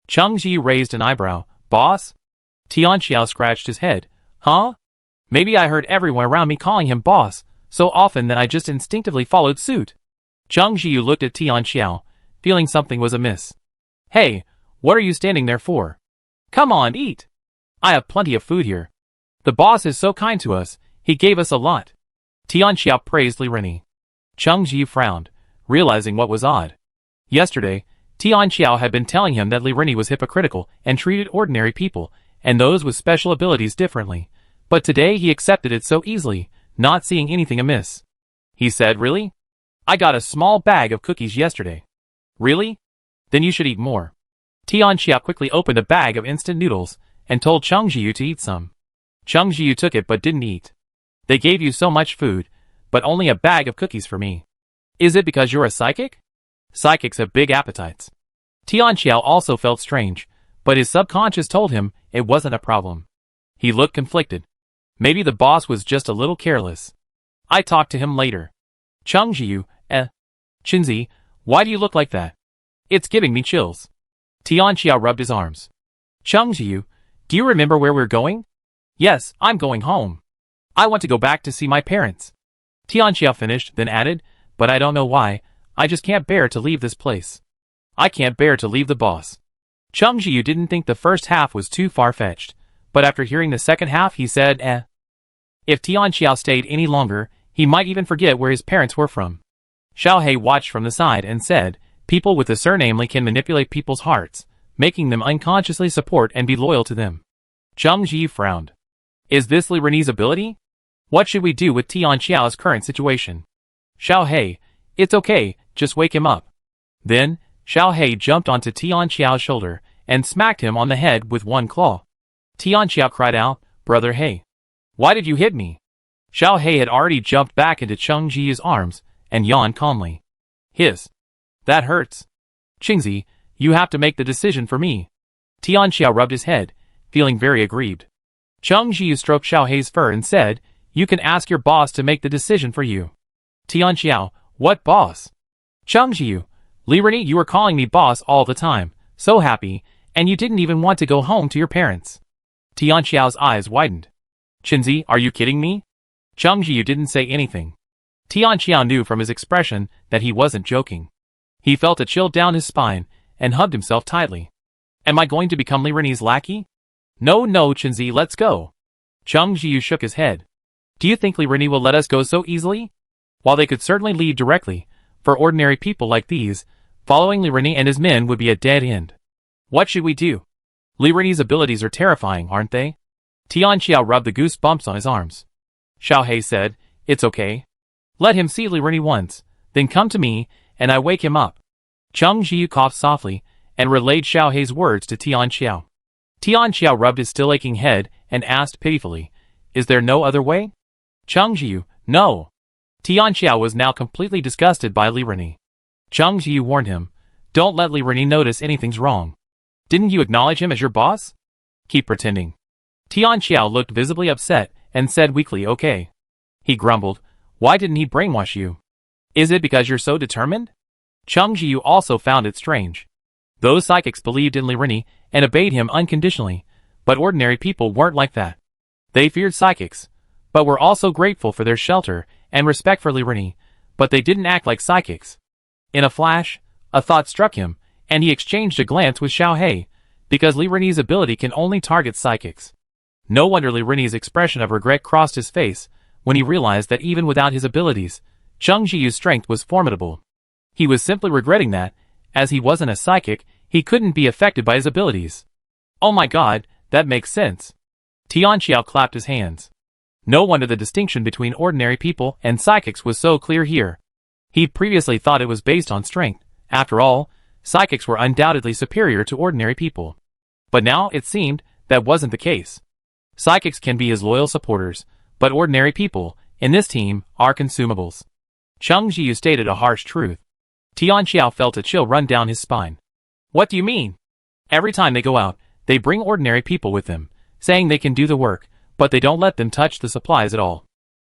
Chung Ji raised an eyebrow. Boss? Tian Xiao scratched his head. Huh? Maybe I heard everyone around me calling him boss so often that I just instinctively followed suit. Chung Ji looked at Tian Xiao, feeling something was amiss. Hey, What are you standing there for? Come on, eat. I have plenty of food here. The boss is so kind to us, he gave us a lot. Tianxiao praised Li Rini. Cheng Ji frowned, realizing what was odd. Yesterday, Tianxiao had been telling him that Li Rini was hypocritical and treated ordinary people, and those with special abilities differently. But today he accepted it so easily, not seeing anything amiss. He said, really? I got a small bag of cookies yesterday. Really? Then you should eat more. Tianxiao quickly opened a bag of instant noodles and told Cheng Jiu to eat some. Cheng Jiu took it but didn't eat. They gave you so much food, but only a bag of cookies for me. Is it because you're a psychic? Psychics have big appetites. Tianxiao also felt strange, but his subconscious told him it wasn't a problem. He looked conflicted. Maybe the boss was just a little careless. I talked to him later. Cheng Jiu, Chinzi, why do you look like that? It's giving me chills. Tianxiao rubbed his arms. Cheng Jiu, do you remember where we're going? Yes, I'm going home. I want to go back to see my parents. Tianxiao finished, then added, but I don't know why, I just can't bear to leave this place. I can't bear to leave the boss. Cheng Jiu didn't think the first half was too far-fetched, but after hearing the second half he said, If Tianxiao stayed any longer, he might even forget where his parents were from. Xiao He watched from the side and said, people with a surname Li can manipulate people's hearts, making them unconsciously support and be loyal to them. Cheng Jiu frowned. Is this Li Rini's ability? What should we do with Tianxiao's current situation? Xiao He, it's okay, just wake him up. Then, Xiao He jumped onto Tianxiao's shoulder and smacked him on the head with one claw. Tianxiao cried out, Brother He. Why did you hit me? Xiao He had already jumped back into Cheng Ji's arms and yawned calmly. Hiss. That hurts. Qingzi, you have to make the decision for me. Tianxiao rubbed his head, feeling very aggrieved. Cheng Ji stroked Xiao He's fur and said, you can ask your boss to make the decision for you. Tianxiao, what boss? Cheng Ji, Li Rini, you were calling me boss all the time, so happy, and you didn't even want to go home to your parents. Tianxiao's eyes widened. Qinzi, are you kidding me? Cheng Ji didn't say anything. Tianxiao knew from his expression that he wasn't joking. He felt a chill down his spine and hugged himself tightly. Am I going to become Li Rini's lackey? No, Qinzi, let's go. Cheng Ji shook his head. Do you think Li Rini will let us go so easily? While they could certainly lead directly, for ordinary people like these, following Li Rini and his men would be a dead end. What should we do? Li Rini's abilities are terrifying, aren't they? Tianxiao rubbed the goosebumps on his arms. Xiao He said, it's okay. Let him see Li Rini once, then come to me, and I wake him up. Cheng Ji coughed softly, and relayed Xiao He's words to Tianxiao. Tianxiao rubbed his still aching head and asked pitifully, is there no other way? Cheng Ji, no. Tianxiao was now completely disgusted by Li Rini. Cheng Ji warned him, don't let Li Rini notice anything's wrong. Didn't you acknowledge him as your boss? Keep pretending. Tianxiao looked visibly upset and said weakly, okay. He grumbled, why didn't he brainwash you? Is it because you're so determined? Cheng Ji also found it strange. Those psychics believed in Li Rini and obeyed him unconditionally, but ordinary people weren't like that. They feared psychics, but were also grateful for their shelter and respect for Li Rini, but they didn't act like psychics. In a flash, a thought struck him, and he exchanged a glance with Xiao He, because Li Rini's ability can only target psychics. No wonder Li Rini's expression of regret crossed his face when he realized that even without his abilities, Cheng Ji's strength was formidable. He was simply regretting that, as he wasn't a psychic, he couldn't be affected by his abilities. Oh my god, that makes sense. Tianxiao clapped his hands. No wonder the distinction between ordinary people and psychics was so clear here. He'd previously thought it was based on strength. After all, psychics were undoubtedly superior to ordinary people. But now it seemed that wasn't the case. Psychics can be his loyal supporters, but ordinary people, in this team, are consumables. Cheng Ji stated a harsh truth. Tianxiao felt a chill run down his spine. What do you mean? Every time they go out, they bring ordinary people with them, saying they can do the work, but they don't let them touch the supplies at all.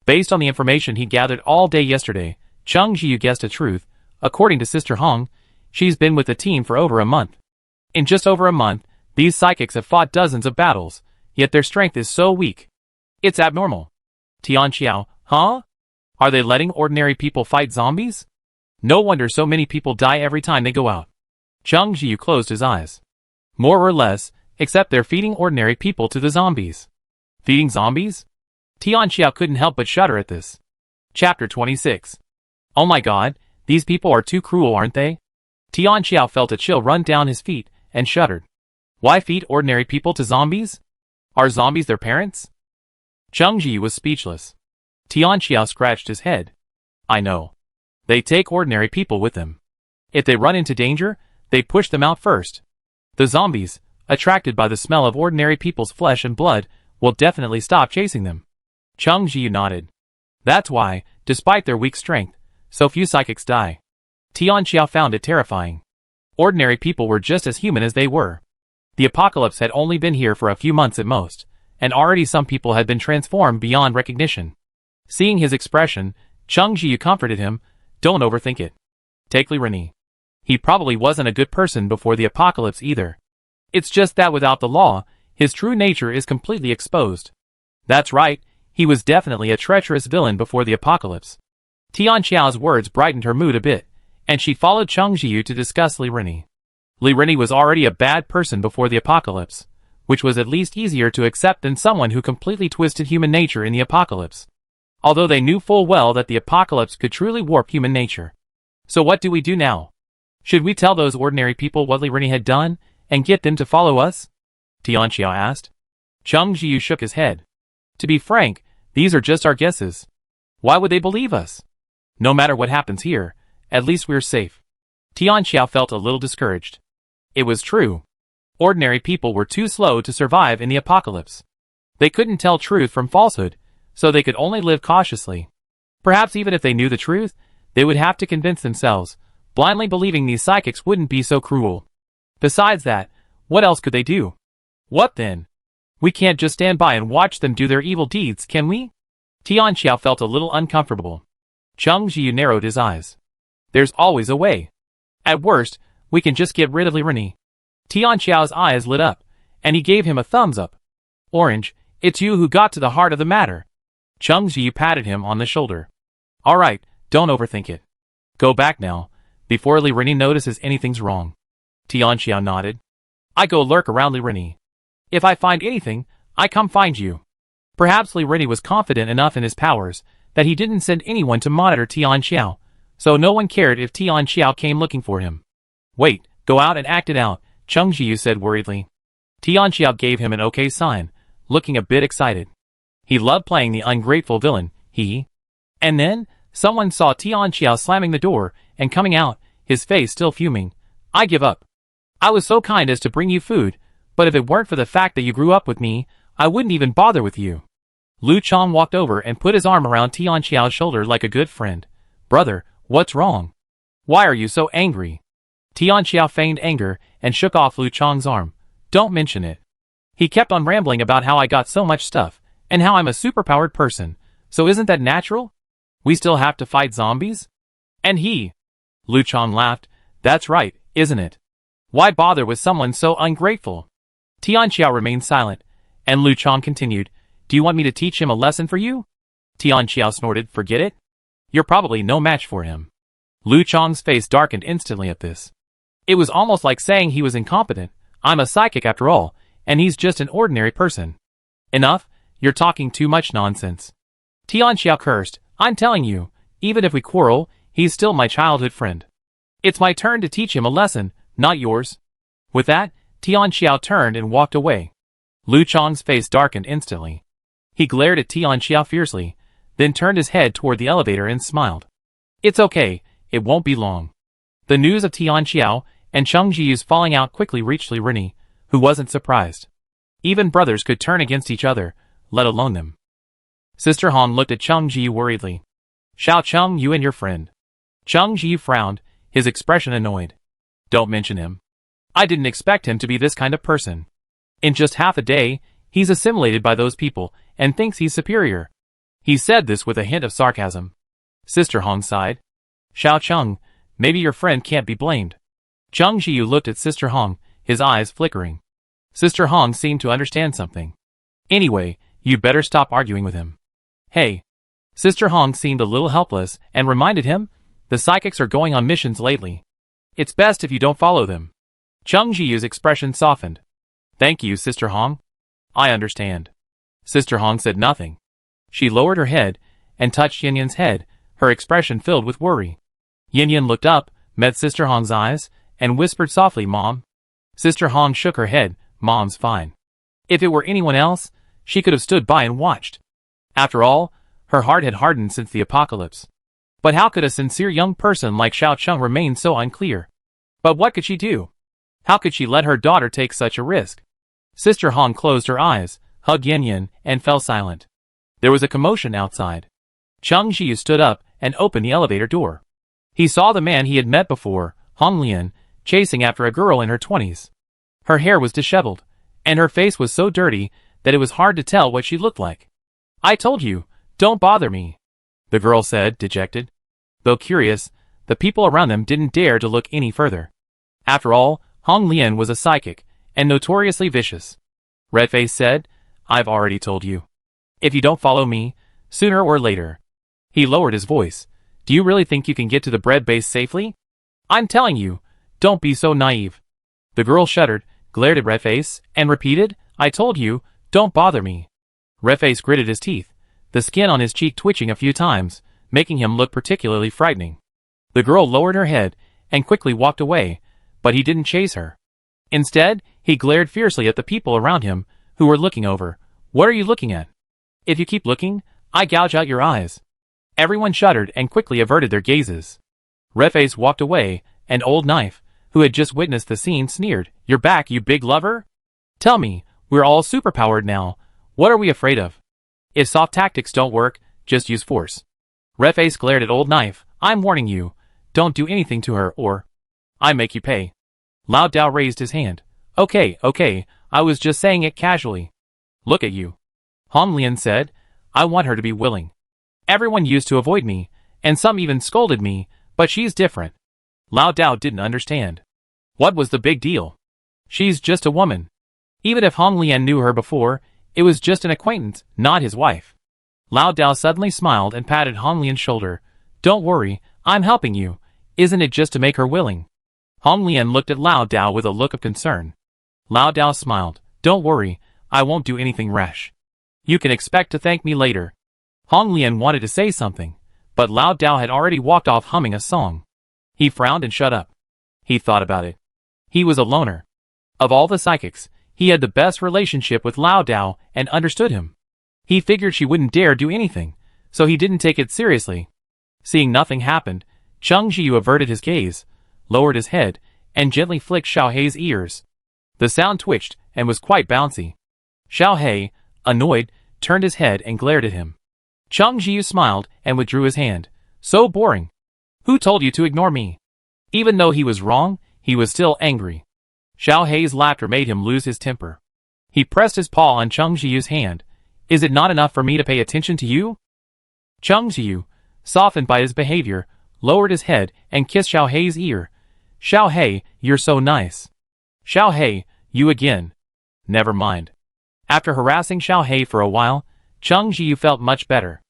Based on the information he gathered all day yesterday, Cheng Ji guessed a truth. According to Sister Hong, she's been with the team for over a month. In just over a month, these psychics have fought dozens of battles, yet their strength is so weak. It's abnormal. Tianxiao, huh? Are they letting ordinary people fight zombies? No wonder so many people die every time they go out. Cheng Ji closed his eyes. More or less, except they're feeding ordinary people to the zombies. Feeding zombies? Tianxiao couldn't help but shudder at this. Chapter 26. Oh my god, these people are too cruel, aren't they? Tianxiao felt a chill run down his feet and shuddered. Why feed ordinary people to zombies? Are zombies their parents? Cheng Ji was speechless. Tianxiao scratched his head. I know. They take ordinary people with them. If they run into danger, they push them out first. The zombies, attracted by the smell of ordinary people's flesh and blood, will definitely stop chasing them. Cheng Ji nodded. That's why, despite their weak strength, so few psychics die. Tianxiao found it terrifying. Ordinary people were just as human as they were. The apocalypse had only been here for a few months at most, and already some people had been transformed beyond recognition. Seeing his expression, Cheng Ji comforted him. Don't overthink it. Take Li Rini. He probably wasn't a good person before the apocalypse either. It's just that without the law, his true nature is completely exposed. That's right, he was definitely a treacherous villain before the apocalypse. Tianxiao's words brightened her mood a bit, and she followed Cheng Ji to discuss Li Rini. Li Rini was already a bad person before the apocalypse, which was at least easier to accept than someone who completely twisted human nature in the apocalypse. Although they knew full well that the apocalypse could truly warp human nature. So what do we do now? Should we tell those ordinary people what Li Rini had done, and get them to follow us? Tianxiao asked. Cheng Ji shook his head. To be frank, these are just our guesses. Why would they believe us? No matter what happens here, at least we're safe. Tianxiao felt a little discouraged. It was true. Ordinary people were too slow to survive in the apocalypse. They couldn't tell truth from falsehood, so they could only live cautiously. Perhaps even if they knew the truth, they would have to convince themselves, blindly believing these psychics wouldn't be so cruel. Besides that, what else could they do? What then? We can't just stand by and watch them do their evil deeds, can we? Tianxiao felt a little uncomfortable. Cheng Ji narrowed his eyes. There's always a way. At worst, we can just get rid of Li Rini. Tianxiao's eyes lit up, and he gave him a thumbs up. Orange, it's you who got to the heart of the matter. Cheng Ji patted him on the shoulder. Alright, don't overthink it. Go back now, before Li Rini notices anything's wrong. Tianxiao nodded. I go lurk around Li Rini. If I find anything, I come find you. Perhaps Li Rini was confident enough in his powers that he didn't send anyone to monitor Tianxiao, so no one cared if Tianxiao came looking for him. Wait, go out and act it out, Cheng Ji said worriedly. Tianxiao gave him an okay sign, looking a bit excited. He loved playing the ungrateful villain, And then, someone saw Tianxiao slamming the door and coming out, his face still fuming. I give up. I was so kind as to bring you food, but if it weren't for the fact that you grew up with me, I wouldn't even bother with you. Lu Chong walked over and put his arm around Tianxiao's shoulder like a good friend. Brother, what's wrong? Why are you so angry? Tianxiao feigned anger and shook off Lu Chong's arm. Don't mention it. He kept on rambling about how I got so much stuff, and how I'm a superpowered person, so isn't that natural? We still have to fight zombies? And Lu Chong laughed. That's right, isn't it? Why bother with someone so ungrateful? Tianxiao remained silent, and Lu Chong continued, Do you want me to teach him a lesson for you? Tianxiao snorted, Forget it? You're probably no match for him. Lu Chong's face darkened instantly at this. It was almost like saying he was incompetent. I'm a psychic after all, and he's just an ordinary person. Enough, you're talking too much nonsense. Tianxiao cursed, I'm telling you, even if we quarrel, he's still my childhood friend. It's my turn to teach him a lesson, not yours. With that, Tianxiao turned and walked away. Lu Chong's face darkened instantly. He glared at Tianxiao fiercely, then turned his head toward the elevator and smiled. It's okay, it won't be long. The news of Tianxiao and Cheng Ji's falling out quickly reached Li Rini, who wasn't surprised. Even brothers could turn against each other, let alone them. Sister Han looked at Cheng Ji worriedly. Xiao Cheng, you and your friend. Cheng Ji frowned, his expression annoyed. Don't mention him. I didn't expect him to be this kind of person. In just half a day, he's assimilated by those people and thinks he's superior. He said this with a hint of sarcasm. Sister Han sighed. Xiao Cheng, maybe your friend can't be blamed. Cheng Ji looked at Sister Han, his eyes flickering. Sister Han seemed to understand something. Anyway, you better stop arguing with him. Hey. Sister Han seemed a little helpless and reminded him, the psychics are going on missions lately. It's best if you don't follow them. Chung Jiyu's expression softened. Thank you, Sister Hong. I understand. Sister Hong said nothing. She lowered her head and touched Yin Yan's head, her expression filled with worry. Yin Yan looked up, met Sister Hong's eyes, and whispered softly, Mom. Sister Hong shook her head. Mom's fine. If it were anyone else, she could have stood by and watched. After all, her heart had hardened since the apocalypse. But how could a sincere young person like Xiao Cheng remain so unclear? But what could she do? How could she let her daughter take such a risk? Sister Hong closed her eyes, hugged Yin Yan, and fell silent. There was a commotion outside. Chung Jiu stood up and opened the elevator door. He saw the man he had met before, Hong Lian, chasing after a girl in her 20s. Her hair was disheveled, and her face was so dirty that it was hard to tell what she looked like. I told you, don't bother me, the girl said, dejected. Though curious, the people around them didn't dare to look any further. After all, Hong Lian was a psychic, and notoriously vicious. Redface said, I've already told you. If you don't follow me, sooner or later. He lowered his voice. Do you really think you can get to the bread base safely? I'm telling you, don't be so naive. The girl shuddered, glared at Redface, and repeated, I told you, don't bother me. Redface gritted his teeth, the skin on his cheek twitching a few times, making him look particularly frightening. The girl lowered her head and quickly walked away, but he didn't chase her. Instead, he glared fiercely at the people around him, who were looking over. What are you looking at? If you keep looking, I gouge out your eyes. Everyone shuddered and quickly averted their gazes. Redface walked away, and Old Knife, who had just witnessed the scene, sneered, You're back, you big lover? Tell me, we're all superpowered now. What are we afraid of? If soft tactics don't work, just use force. Redface glared at Old Knife. I'm warning you, don't do anything to her or I make you pay. Lao Dao raised his hand. Okay, I was just saying it casually. Look at you. Hong Lian said, I want her to be willing. Everyone used to avoid me, and some even scolded me, but she's different. Lao Dao didn't understand. What was the big deal? She's just a woman. Even if Hong Lian knew her before, it was just an acquaintance, not his wife. Lao Dao suddenly smiled and patted Hong Lian's shoulder. Don't worry, I'm helping you. Isn't it just to make her willing? Hong Lian looked at Lao Dao with a look of concern. Lao Dao smiled. Don't worry, I won't do anything rash. You can expect to thank me later. Hong Lian wanted to say something, but Lao Dao had already walked off humming a song. He frowned and shut up. He thought about it. He was a loner. Of all the psychics, he had the best relationship with Lao Dao and understood him. He figured she wouldn't dare do anything, so he didn't take it seriously. Seeing nothing happened, Chung Jiu averted his gaze, lowered his head, and gently flicked Xiao Hei's ears. The sound twitched and was quite bouncy. Xiao Hei, annoyed, turned his head and glared at him. Chung Jiu smiled and withdrew his hand. So boring. Who told you to ignore me? Even though he was wrong, he was still angry. Xiao Hei's laughter made him lose his temper. He pressed his paw on Chung Jiu's hand. Is it not enough for me to pay attention to you? Chung Jiu, softened by his behavior, lowered his head and kissed Xiao Hei's ear. Xiao Hei, you're so nice. Xiao Hei, you again. Never mind. After harassing Xiao Hei for a while, Chung Jiu felt much better.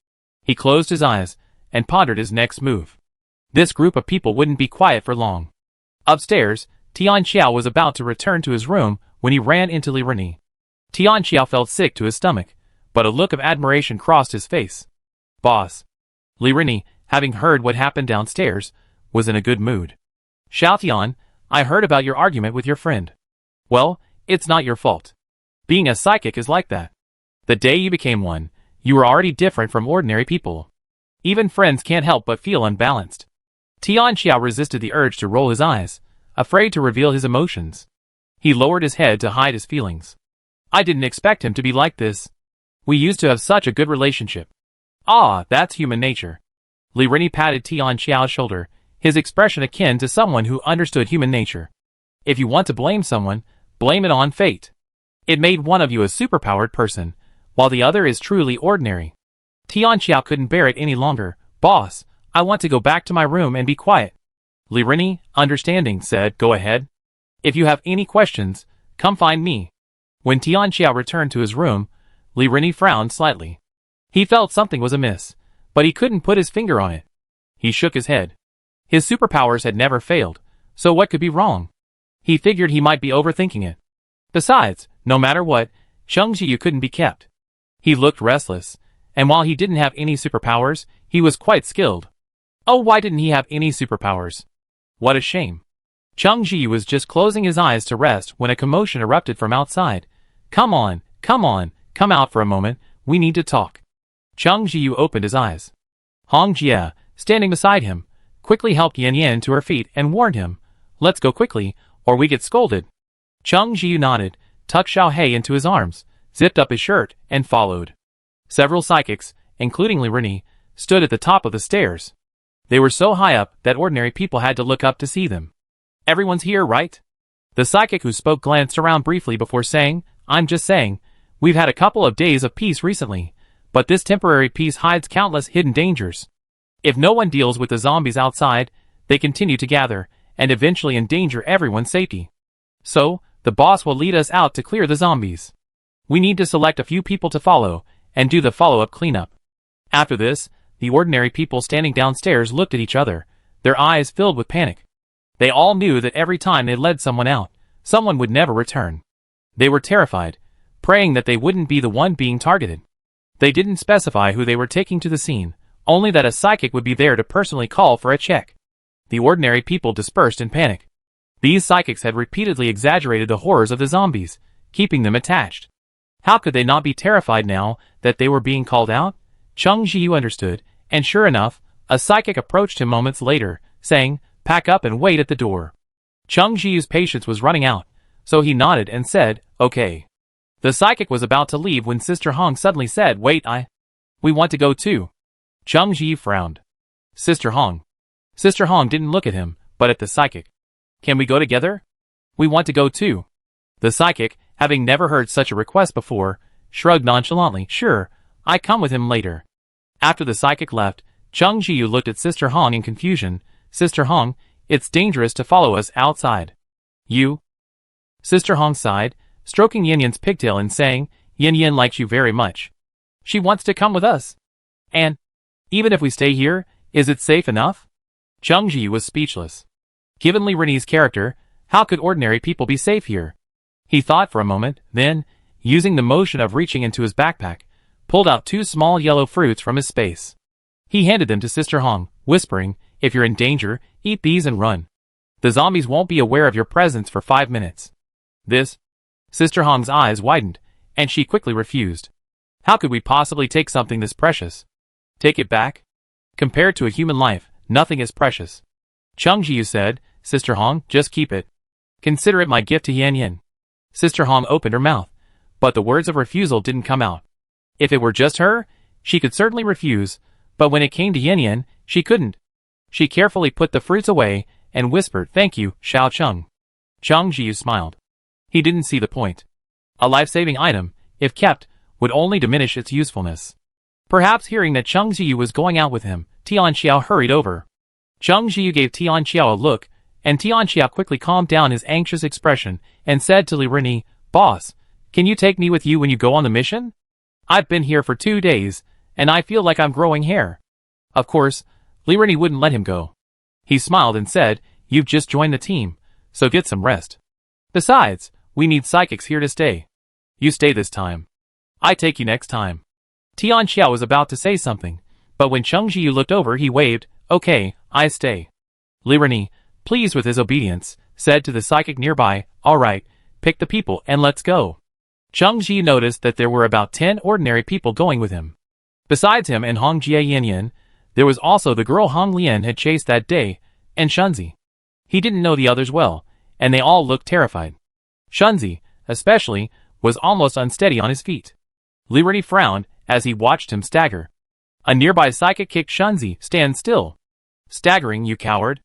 He closed his eyes and pondered his next move. This group of people wouldn't be quiet for long. Upstairs, Tian Xiao was about to return to his room when he ran into Li Rini. Tian Xiao felt sick to his stomach, but a look of admiration crossed his face. Boss. Li Rini, having heard what happened downstairs, was in a good mood. Xiao Tian, I heard about your argument with your friend. Well, it's not your fault. Being a psychic is like that. The day you became one, you were already different from ordinary people. Even friends can't help but feel unbalanced. Tian Xiao resisted the urge to roll his eyes, afraid to reveal his emotions. He lowered his head to hide his feelings. I didn't expect him to be like this. We used to have such a good relationship. Ah, that's human nature. Li Rini patted Tian Xiao's shoulder, his expression akin to someone who understood human nature. If you want to blame someone, blame it on fate. It made one of you a superpowered person, while the other is truly ordinary. Tian Xiao couldn't bear it any longer. Boss, I want to go back to my room and be quiet. Li Rini, understanding, said, Go ahead. If you have any questions, come find me. When Tian Xiao returned to his room, Li Rini frowned slightly. He felt something was amiss, but he couldn't put his finger on it. He shook his head. His superpowers had never failed, so what could be wrong? He figured he might be overthinking it. Besides, no matter what, Chung Ji-yu couldn't be kept. He looked restless, and while he didn't have any superpowers, he was quite skilled. Oh, why didn't he have any superpowers? What a shame. Chung Ji-yu was just closing his eyes to rest when a commotion erupted from outside. Come on, come out for a moment, we need to talk. Chung Ji-yu opened his eyes. Hong Jie, standing beside him, quickly helped Yan Yan to her feet and warned him, let's go quickly, or we get scolded. Chung Ji-yu nodded, tucked Xiao Hei into his arms, zipped up his shirt, and followed. Several psychics, including Li Rennie, stood at the top of the stairs. They were so high up that ordinary people had to look up to see them. Everyone's here, right? The psychic who spoke glanced around briefly before saying, I'm just saying, we've had a couple of days of peace recently, but this temporary peace hides countless hidden dangers. If no one deals with the zombies outside, they continue to gather, and eventually endanger everyone's safety. So, the boss will lead us out to clear the zombies. We need to select a few people to follow, and do the follow-up cleanup. After this, the ordinary people standing downstairs looked at each other, their eyes filled with panic. They all knew that every time they led someone out, someone would never return. They were terrified, praying that they wouldn't be the one being targeted. They didn't specify who they were taking to the scene, only that a psychic would be there to personally call for a check. The ordinary people dispersed in panic. These psychics had repeatedly exaggerated the horrors of the zombies, keeping them attached. How could they not be terrified now that they were being called out? Chung Ji-yu understood, and sure enough, a psychic approached him moments later, saying, pack up and wait at the door. Chung Ji-yu's patience was running out, so he nodded and said, okay. The psychic was about to leave when Sister Hong suddenly said, wait, we want to go too. Chung Ji frowned. Sister Hong. Sister Hong didn't look at him, but at the psychic. Can we go together? We want to go too. The psychic, having never heard such a request before, shrugged nonchalantly, sure, I come with him later. After the psychic left, Chung Ji-yu looked at Sister Hong in confusion. Sister Hong, it's dangerous to follow us outside. You? Sister Hong sighed, stroking Yin Yan's pigtail and saying, Yin Yan likes you very much. She wants to come with us. And, even if we stay here, is it safe enough? Chung Ji was speechless. Given Li Rennie's character, how could ordinary people be safe here? He thought for a moment, then, using the motion of reaching into his backpack, pulled out 2 small yellow fruits from his space. He handed them to Sister Hong, whispering, if you're in danger, eat these and run. The zombies won't be aware of your presence for 5 minutes. This? Sister Hong's eyes widened, and she quickly refused. How could we possibly take something this precious? Take it back? Compared to a human life, nothing is precious. Chung Ji said, Sister Hong, just keep it. Consider it my gift to Yan Yan. Sister Hong opened her mouth, but the words of refusal didn't come out. If it were just her, she could certainly refuse, but when it came to Yan Yan, she couldn't. She carefully put the fruits away and whispered, thank you, Xiao Chung. Chung Ji smiled. He didn't see the point. A life-saving item, if kept, would only diminish its usefulness. Perhaps hearing that Chung Ji was going out with him, Tian Xiao hurried over. Chung Ji gave Tian Xiao a look, and Tian Xiao quickly calmed down his anxious expression and said to Li Rennie, Boss, can you take me with you when you go on the mission? I've been here for 2 days, and I feel like I'm growing hair. Of course, Li Rennie wouldn't let him go. He smiled and said, you've just joined the team, so get some rest. Besides, we need psychics here to stay. You stay this time. I take you next time. Tian Xiao was about to say something, but when Chung Ji looked over he waved, okay, I stay. Li Rennie, pleased with his obedience, said to the psychic nearby, alright, pick the people and let's go. Chung Ji noticed that there were about 10 ordinary people going with him. Besides him and Hong Jie Yan Yan, there was also the girl Hong Lian had chased that day, and Shunzi. He didn't know the others well, and they all looked terrified. Shunzi, especially, was almost unsteady on his feet. Li Rennie frowned as he watched him stagger. A nearby psychic kicked Shunzi, stand still. Staggering, you coward.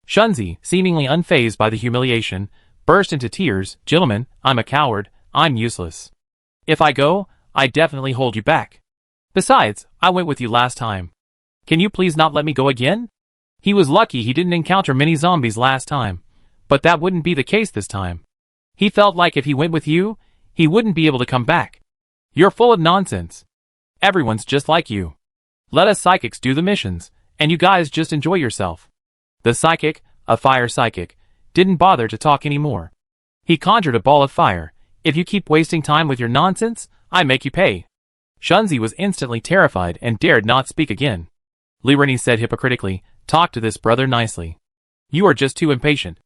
Shunzi, seemingly unfazed by the humiliation, burst into tears, gentlemen, I'm a coward, I'm useless. If I go, I definitely hold you back. Besides, I went with you last time. Can you please not let me go again? He was lucky he didn't encounter many zombies last time, but that wouldn't be the case this time. He felt like if he went with you, he wouldn't be able to come back. You're full of nonsense. Everyone's just like you. Let us psychics do the missions, and you guys just enjoy yourself. The psychic, a fire psychic, didn't bother to talk anymore. He conjured a ball of fire. If you keep wasting time with your nonsense, I make you pay. Shunzi was instantly terrified and dared not speak again. Lirini said hypocritically, talk to this brother nicely. You are just too impatient.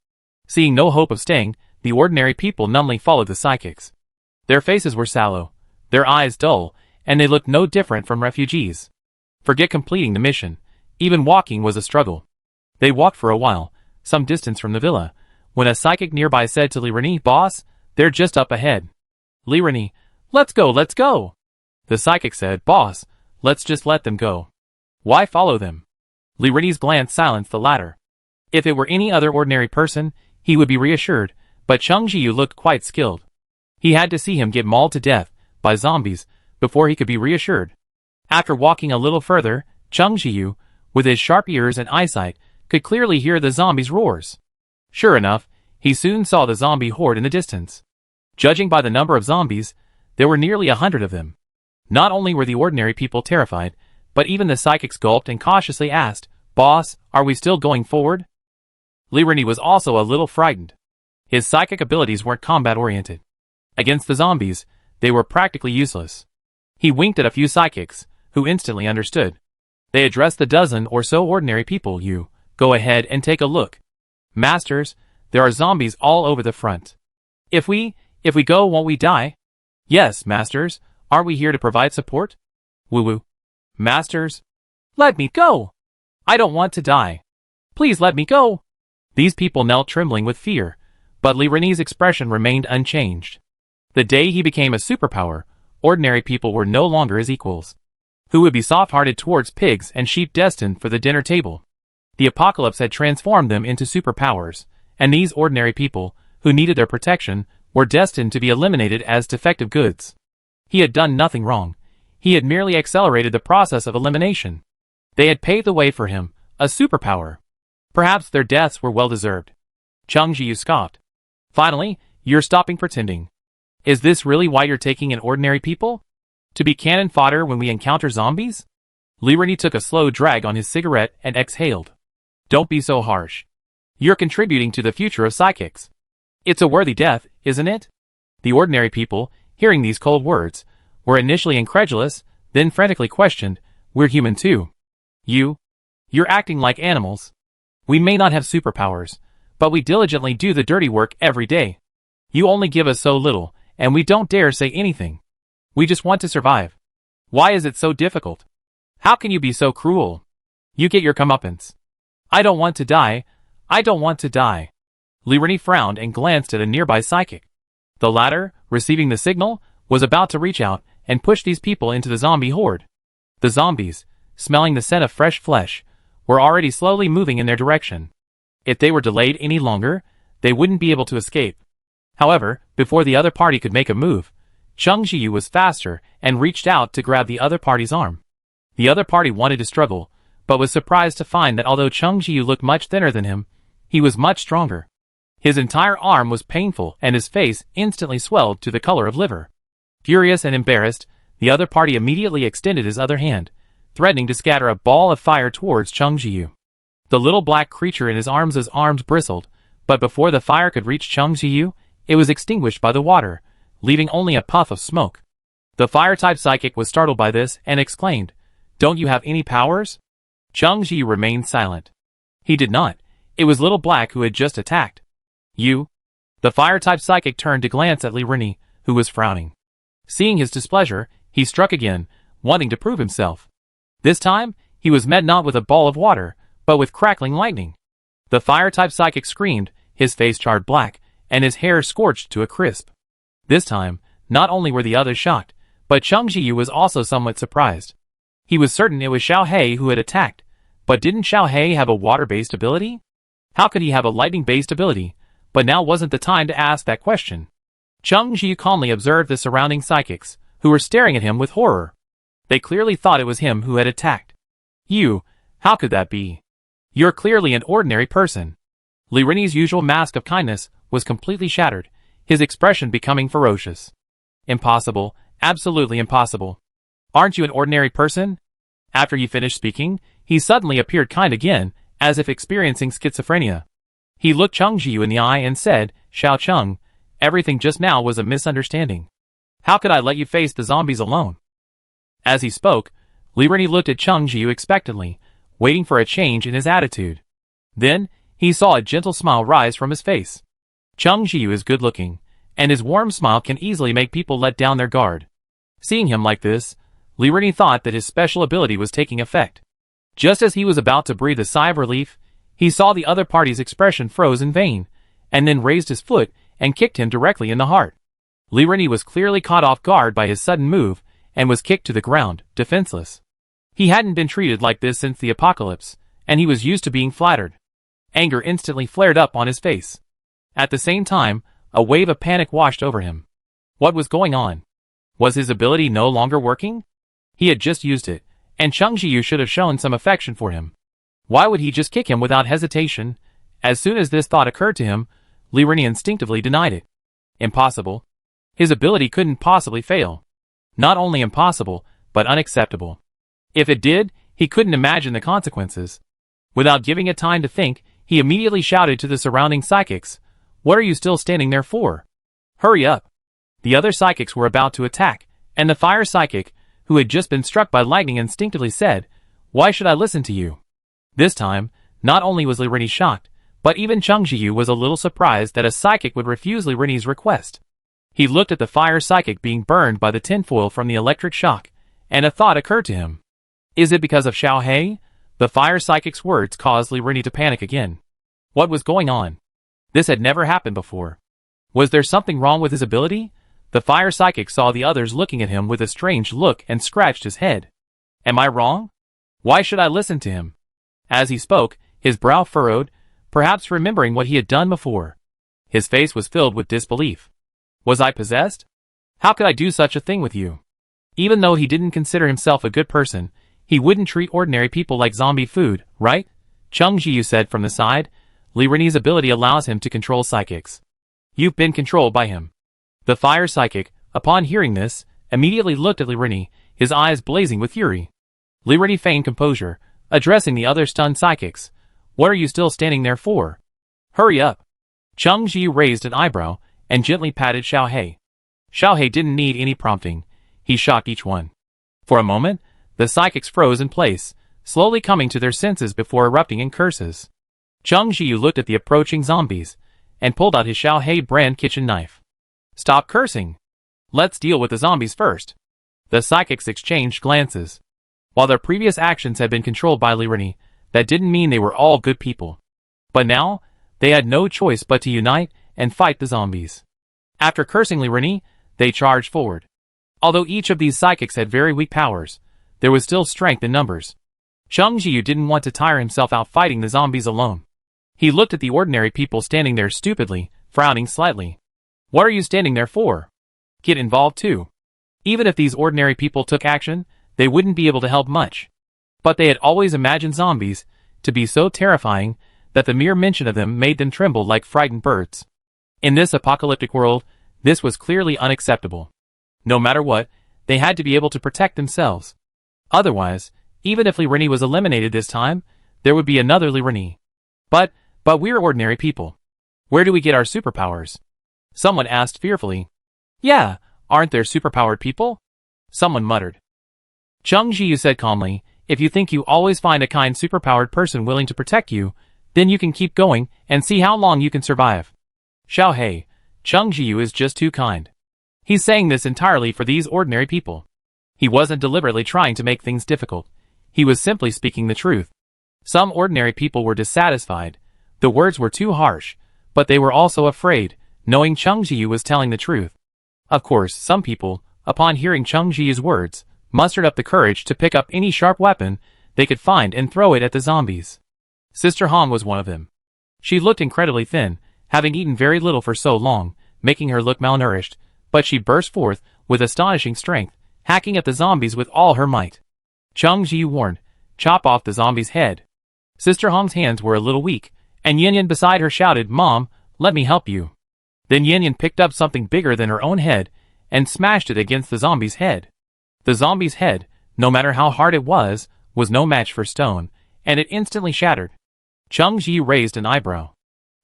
Seeing no hope of staying, the ordinary people numbly followed the psychics. Their faces were sallow, their eyes dull, and they looked no different from refugees. Forget completing the mission. Even walking was a struggle. They walked for a while, some distance from the villa, when a psychic nearby said to Lirini, boss, they're just up ahead. Lirini, let's go, let's go. The psychic said, boss, let's just let them go. Why follow them? Lirini's glance silenced the latter. If it were any other ordinary person, he would be reassured, but Cheng Jiyu looked quite skilled. He had to see him get mauled to death by zombies before he could be reassured. After walking a little further, Cheng Jiyu, with his sharp ears and eyesight, could clearly hear the zombies' roars. Sure enough, he soon saw the zombie horde in the distance. Judging by the number of zombies, there were nearly 100 of them. Not only were the ordinary people terrified, but even the psychics gulped and cautiously asked, boss, are we still going forward? Lirini was also a little frightened. His psychic abilities weren't combat-oriented. Against the zombies, they were practically useless. He winked at a few psychics, who instantly understood. They addressed the dozen or so ordinary people. You, go ahead and take a look. Masters, there are zombies all over the front. If we go, won't we die? Yes, masters, aren't we here to provide support? Woo-woo. Masters, let me go. I don't want to die. Please let me go. These people knelt trembling with fear, but Lirini's expression remained unchanged. The day he became a superpower, ordinary people were no longer his equals. Who would be soft-hearted towards pigs and sheep destined for the dinner table? The apocalypse had transformed them into superpowers, and these ordinary people, who needed their protection, were destined to be eliminated as defective goods. He had done nothing wrong. He had merely accelerated the process of elimination. They had paved the way for him, a superpower. Perhaps their deaths were well-deserved. Cheng Jiyu scoffed. Finally, you're stopping pretending. Is this really why you're taking in ordinary people? To be cannon fodder when we encounter zombies? Lirini took a slow drag on his cigarette and exhaled. Don't be so harsh. You're contributing to the future of psychics. It's a worthy death, isn't it? The ordinary people, hearing these cold words, were initially incredulous, then frantically questioned, we're human too. You're acting like animals. We may not have superpowers, but we diligently do the dirty work every day. You only give us so little, and we don't dare say anything. We just want to survive. Why is it so difficult? How can you be so cruel? You get your comeuppance. I don't want to die. I don't want to die. Lirini frowned and glanced at a nearby psychic. The latter, receiving the signal, was about to reach out and push these people into the zombie horde. The zombies, smelling the scent of fresh flesh, were already slowly moving in their direction. If they were delayed any longer, they wouldn't be able to escape. However, before the other party could make a move, Cheng Jiyu was faster and reached out to grab the other party's arm. The other party wanted to struggle, but was surprised to find that although Cheng Jiyu looked much thinner than him, he was much stronger. His entire arm was painful and his face instantly swelled to the color of liver. Furious and embarrassed, the other party immediately extended his other hand, threatening to scatter a ball of fire towards Cheng Jiyu. The little black creature in his arms' bristled, but before the fire could reach Cheng Jiyu, it was extinguished by the water, leaving only a puff of smoke. The fire-type psychic was startled by this and exclaimed, "Don't you have any powers?" Cheng Jiyu remained silent. He did not. It was Little Black who had just attacked. You? The fire-type psychic turned to glance at Lirini, who was frowning. Seeing his displeasure, he struck again, wanting to prove himself. This time, he was met not with a ball of water, but with crackling lightning. The fire-type psychic screamed, his face charred black, and his hair scorched to a crisp. This time, not only were the others shocked, but Cheng Jiyu was also somewhat surprised. He was certain it was Xiao He who had attacked, but didn't Xiao He have a water-based ability? How could he have a lightning-based ability? But now wasn't the time to ask that question. Cheng Jiyu calmly observed the surrounding psychics, who were staring at him with horror. They clearly thought it was him who had attacked. You, how could that be? You're clearly an ordinary person. Lirini's usual mask of kindness was completely shattered, his expression becoming ferocious. Impossible, absolutely impossible. Aren't you an ordinary person? After he finished speaking, he suddenly appeared kind again, as if experiencing schizophrenia. He looked Chung Jiu in the eye and said, "Xiao Chung, everything just now was a misunderstanding. How could I let you face the zombies alone?" As he spoke, Li Renyi looked at Chung Jiu expectantly, waiting for a change in his attitude. Then, he saw a gentle smile rise from his face. Chung Jiu is good-looking, and his warm smile can easily make people let down their guard. Seeing him like this, Li Renyi thought that his special ability was taking effect. Just as he was about to breathe a sigh of relief, he saw the other party's expression froze in vain, and then raised his foot and kicked him directly in the heart. Li Renyi was clearly caught off guard by his sudden move, and was kicked to the ground, defenseless. He hadn't been treated like this since the apocalypse, and he was used to being flattered. Anger instantly flared up on his face. At the same time, a wave of panic washed over him. What was going on? Was his ability no longer working? He had just used it, and Chung Jiu should have shown some affection for him. Why would he just kick him without hesitation? As soon as this thought occurred to him, Li Renyi instinctively denied it. Impossible. His ability couldn't possibly fail. Not only impossible, but unacceptable. If it did, he couldn't imagine the consequences. Without giving it time to think, he immediately shouted to the surrounding psychics, "What are you still standing there for? Hurry up!" The other psychics were about to attack, and the fire psychic, who had just been struck by lightning, instinctively said, "Why should I listen to you?" This time, not only was Li Renyi shocked, but even Chung Jiu was a little surprised that a psychic would refuse Li Renyi's request. He looked at the fire psychic being burned by the tinfoil from the electric shock, and a thought occurred to him. Is it because of Xiao He? The fire psychic's words caused Li Renyi to panic again. What was going on? This had never happened before. Was there something wrong with his ability? The fire psychic saw the others looking at him with a strange look and scratched his head. Am I wrong? Why should I listen to him? As he spoke, his brow furrowed, perhaps remembering what he had done before. His face was filled with disbelief. Was I possessed? How could I do such a thing with you? Even though he didn't consider himself a good person, he wouldn't treat ordinary people like zombie food, right? Chung Jiu said from the side. Li Renyi's ability allows him to control psychics. You've been controlled by him. The fire psychic, upon hearing this, immediately looked at Li Renyi, his eyes blazing with fury. Li Renyi feigned composure, addressing the other stunned psychics. What are you still standing there for? Hurry up. Chung Jiu raised an eyebrow, and gently patted Xiao He. Xiao He didn't need any prompting. He shocked each one. For a moment, the psychics froze in place, slowly coming to their senses before erupting in curses. Chung Jiu looked at the approaching zombies, and pulled out his Xiao He brand kitchen knife. Stop cursing. Let's deal with the zombies first. The psychics exchanged glances. While their previous actions had been controlled by Li Renyi, that didn't mean they were all good people. But now, they had no choice but to unite and fight the zombies. After cursing Li Renyi, they charged forward. Although each of these psychics had very weak powers, there was still strength in numbers. Chung Jiu didn't want to tire himself out fighting the zombies alone. He looked at the ordinary people standing there stupidly, frowning slightly. What are you standing there for? Get involved too. Even if these ordinary people took action, they wouldn't be able to help much. But they had always imagined zombies to be so terrifying that the mere mention of them made them tremble like frightened birds. In this apocalyptic world, this was clearly unacceptable. No matter what, they had to be able to protect themselves. Otherwise, even if Li Renyi was eliminated this time, there would be another Li Renyi. But we're ordinary people. Where do we get our superpowers? Someone asked fearfully. Yeah, aren't there superpowered people? Someone muttered. Chung Jiu said calmly, if you think you always find a kind superpowered person willing to protect you, then you can keep going and see how long you can survive. Xiao He, Chung Jiu is just too kind. He's saying this entirely for these ordinary people. He wasn't deliberately trying to make things difficult. He was simply speaking the truth. Some ordinary people were dissatisfied. The words were too harsh, but they were also afraid, knowing Chung Jiu was telling the truth. Of course, some people, upon hearing Chung Jiu's words, mustered up the courage to pick up any sharp weapon they could find and throw it at the zombies. Sister Hong was one of them. She looked incredibly thin, having eaten very little for so long, making her look malnourished, but she burst forth with astonishing strength, hacking at the zombies with all her might. Chung Jiu warned, chop off the zombie's head. Sister Hong's hands were a little weak, and Yin Yin beside her shouted, Mom, let me help you. Then Yin Yin picked up something bigger than her own head, and smashed it against the zombie's head. The zombie's head, no matter how hard it was no match for stone, and it instantly shattered. Chung Jiu raised an eyebrow.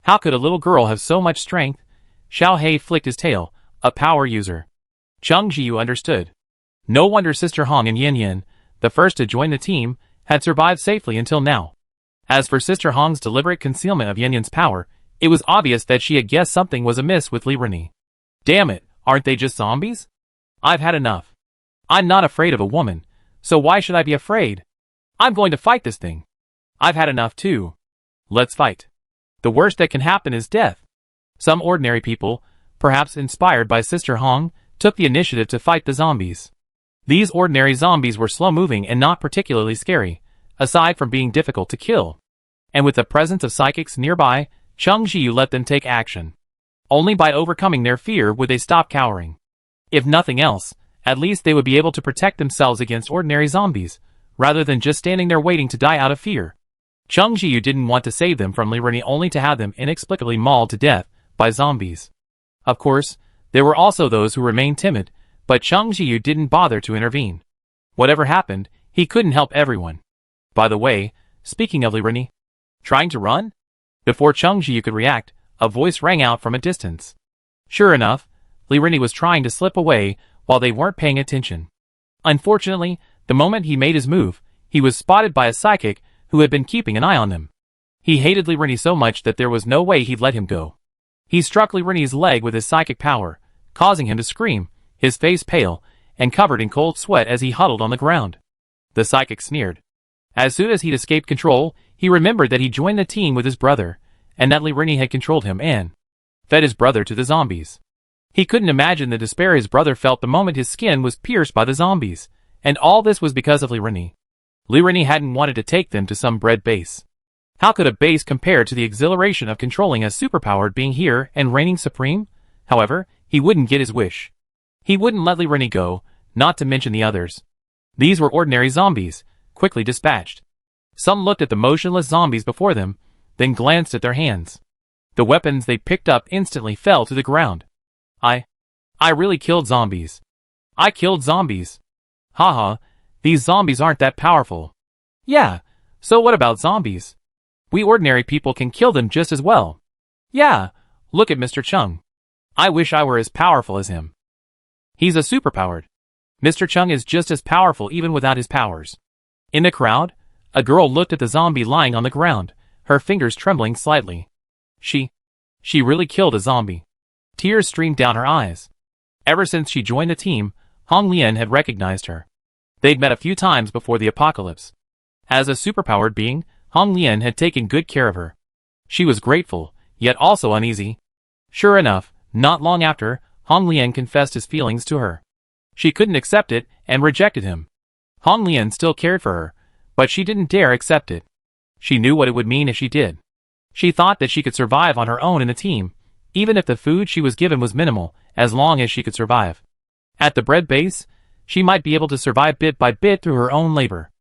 How could a little girl have so much strength? Xiao Hei flicked his tail, a power user. Cheng Jiu understood. No wonder Sister Hong and Yin Yin, the first to join the team, had survived safely until now. As for Sister Hong's deliberate concealment of Yin Yin's power, it was obvious that she had guessed something was amiss with Li Rennie. Damn it, aren't they just zombies? I've had enough. I'm not afraid of a woman, so why should I be afraid? I'm going to fight this thing. I've had enough too. Let's fight. The worst that can happen is death. Some ordinary people, perhaps inspired by Sister Hong, took the initiative to fight the zombies. These ordinary zombies were slow-moving and not particularly scary, aside from being difficult to kill. And with the presence of psychics nearby, Cheng Jiu let them take action. Only by overcoming their fear would they stop cowering. If nothing else, at least they would be able to protect themselves against ordinary zombies, rather than just standing there waiting to die out of fear. Cheng Jiu didn't want to save them from Li Rennie only to have them inexplicably mauled to death by zombies. Of course, there were also those who remained timid, but Cheng Jiu didn't bother to intervene. Whatever happened, he couldn't help everyone. By the way, speaking of Li Rennie, trying to run? Before Cheng Jiu could react, a voice rang out from a distance. Sure enough, Li Rennie was trying to slip away while they weren't paying attention. Unfortunately, the moment he made his move, he was spotted by a psychic who had been keeping an eye on them. He hated Li Rennie so much that there was no way he'd let him go. He struck Li Rennie's leg with his psychic power, causing him to scream, his face pale, and covered in cold sweat as he huddled on the ground. The psychic sneered. As soon as he'd escaped control, he remembered that he joined the team with his brother, and that Li Rennie had controlled him and fed his brother to the zombies. He couldn't imagine the despair his brother felt the moment his skin was pierced by the zombies, and all this was because of Li Rennie. Li Rennie hadn't wanted to take them to some bread base. How could a base compare to the exhilaration of controlling a superpowered being here and reigning supreme? However, he wouldn't get his wish. He wouldn't let Li Rennie go, not to mention the others. These were ordinary zombies, quickly dispatched. Some looked at the motionless zombies before them, then glanced at their hands. The weapons they picked up instantly fell to the ground. I really killed zombies. I killed zombies. Haha, these zombies aren't that powerful. Yeah, so what about zombies? We ordinary people can kill them just as well. Yeah, look at Mr. Chung. I wish I were as powerful as him. He's a superpowered. Mr. Chung is just as powerful even without his powers. In the crowd, a girl looked at the zombie lying on the ground, her fingers trembling slightly. She really killed a zombie. Tears streamed down her eyes. Ever since she joined the team, Hong Lian had recognized her. They'd met a few times before the apocalypse. As a superpowered being, Hong Lian had taken good care of her. She was grateful, yet also uneasy. Sure enough, not long after, Hong Lian confessed his feelings to her. She couldn't accept it and rejected him. Hong Lian still cared for her, but she didn't dare accept it. She knew what it would mean if she did. She thought that she could survive on her own in the team, even if the food she was given was minimal, as long as she could survive. At the bread base, she might be able to survive bit by bit through her own labor.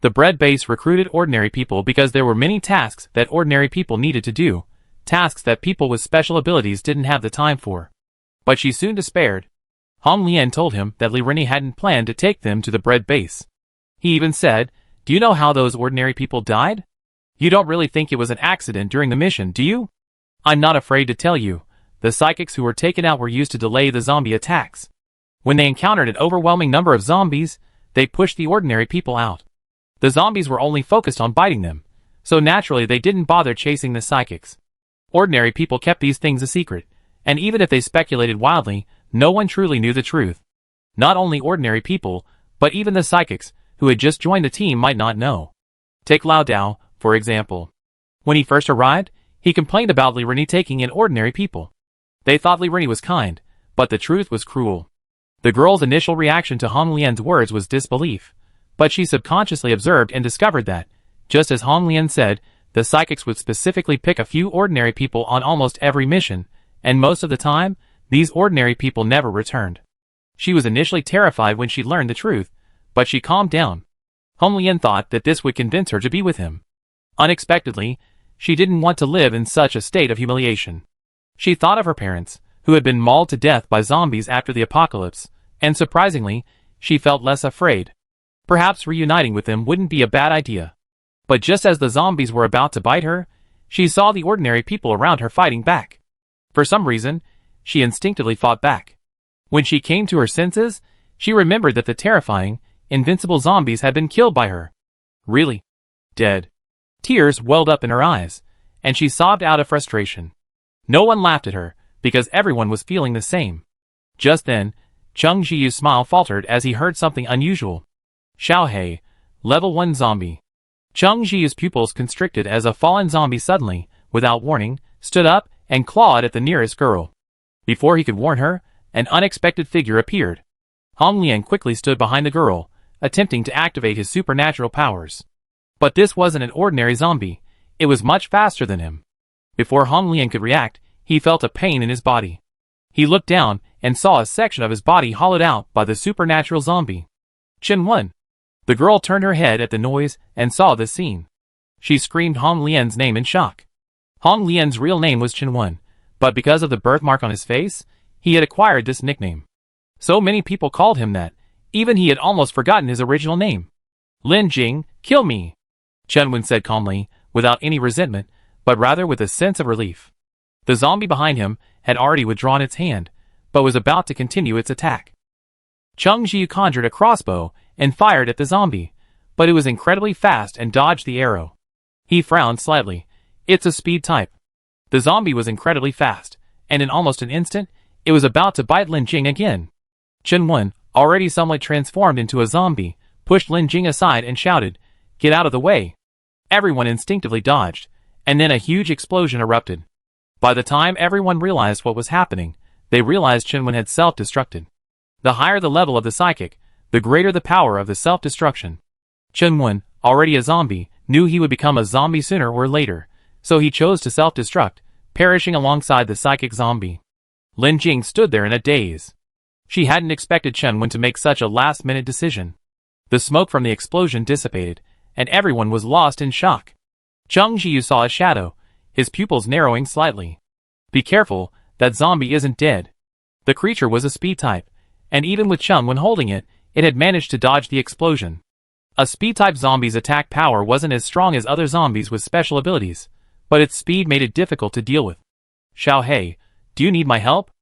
The bread base recruited ordinary people because there were many tasks that ordinary people needed to do, tasks that people with special abilities didn't have the time for. But she soon despaired. Hong Lian told him that Li Rennie hadn't planned to take them to the bread base. He even said, "Do you know how those ordinary people died? You don't really think it was an accident during the mission, do you? I'm not afraid to tell you. The psychics who were taken out were used to delay the zombie attacks. When they encountered an overwhelming number of zombies, they pushed the ordinary people out. The zombies were only focused on biting them, so naturally they didn't bother chasing the psychics. Ordinary people kept these things a secret, and even if they speculated wildly, no one truly knew the truth. Not only ordinary people, but even the psychics, who had just joined the team might not know. Take Lao Dao, for example. When he first arrived, he complained about Li Rennie taking in ordinary people. They thought Li Rennie was kind, but the truth was cruel. The girl's initial reaction to Hong Lian's words was disbelief, but she subconsciously observed and discovered that, just as Hong Lian said, the psychics would specifically pick a few ordinary people on almost every mission, and most of the time, these ordinary people never returned. She was initially terrified when she learned the truth, but she calmed down. Hong Lian thought that this would convince her to be with him. Unexpectedly, she didn't want to live in such a state of humiliation. She thought of her parents, who had been mauled to death by zombies after the apocalypse, and surprisingly, she felt less afraid. Perhaps reuniting with them wouldn't be a bad idea. But just as the zombies were about to bite her, She saw the ordinary people around her fighting back. For some reason, she instinctively fought back. When she came to her senses, she remembered that the terrifying, invincible zombies had been killed by her. Really? Dead. Tears welled up in her eyes, and she sobbed out of frustration. No one laughed at her, because everyone was feeling the same. Just then, Chung Jiyu's smile faltered as he heard something unusual. Xiaohei, level 1 zombie. Chung Jiyu's pupils constricted as a fallen zombie suddenly, without warning, stood up and clawed at the nearest girl. Before he could warn her, an unexpected figure appeared. Hong Lian quickly stood behind the girl, attempting to activate his supernatural powers. But this wasn't an ordinary zombie, it was much faster than him. Before Hong Lian could react, he felt a pain in his body. He looked down and saw a section of his body hollowed out by the supernatural zombie. Chen-Wen. The girl turned her head at the noise and saw the scene. She screamed Hong Lian's name in shock. Hong Lian's real name was Chen-Wen, but because of the birthmark on his face, he had acquired this nickname. So many people called him that, even he had almost forgotten his original name. Lin Jing, kill me, Chen-Wen said calmly, without any resentment, but rather with a sense of relief. The zombie behind him had already withdrawn its hand, but was about to continue its attack. Chung Jiu conjured a crossbow and fired at the zombie, but it was incredibly fast and dodged the arrow. He frowned slightly. It's a speed type. The zombie was incredibly fast, and in almost an instant, it was about to bite Lin Jing again. Chen-Wen, already somewhat transformed into a zombie, pushed Lin Jing aside and shouted, "Get out of the way!" Everyone instinctively dodged, and then a huge explosion erupted. By the time everyone realized what was happening, they realized Chen-Wen had self-destructed. The higher the level of the psychic, the greater the power of the self-destruction. Chen-Wen, already a zombie, knew he would become a zombie sooner or later, so he chose to self-destruct, perishing alongside the psychic zombie. Lin Jing stood there in a daze. She hadn't expected Chen-Wen to make such a last-minute decision. The smoke from the explosion dissipated, and everyone was lost in shock. Chung Jiu saw a shadow, his pupils narrowing slightly. Be careful, that zombie isn't dead. The creature was a speed type, and even with Chen-Wen holding it, it had managed to dodge the explosion. A speed-type zombie's attack power wasn't as strong as other zombies with special abilities, but its speed made it difficult to deal with. Xiaohei, do you need my help?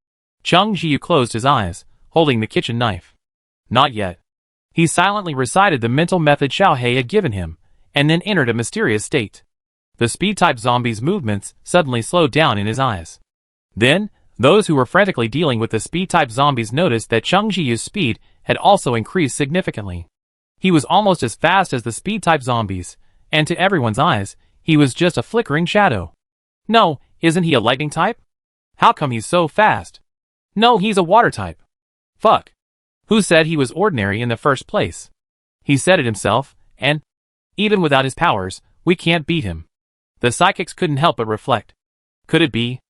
Chung Jiu closed his eyes, holding the kitchen knife. Not yet. He silently recited the mental method Xiaohei had given him, and then entered a mysterious state. The speed-type zombie's movements suddenly slowed down in his eyes. Then, those who were frantically dealing with the speed-type zombies noticed that Chung Jiu's speed had also increased significantly. He was almost as fast as the speed-type zombies, and to everyone's eyes, he was just a flickering shadow. No, isn't he a lightning type? How come he's so fast? No, he's a water type. Fuck. Who said he was ordinary in the first place? He said it himself, and, even without his powers, we can't beat him. The psychics couldn't help but reflect. Could it be?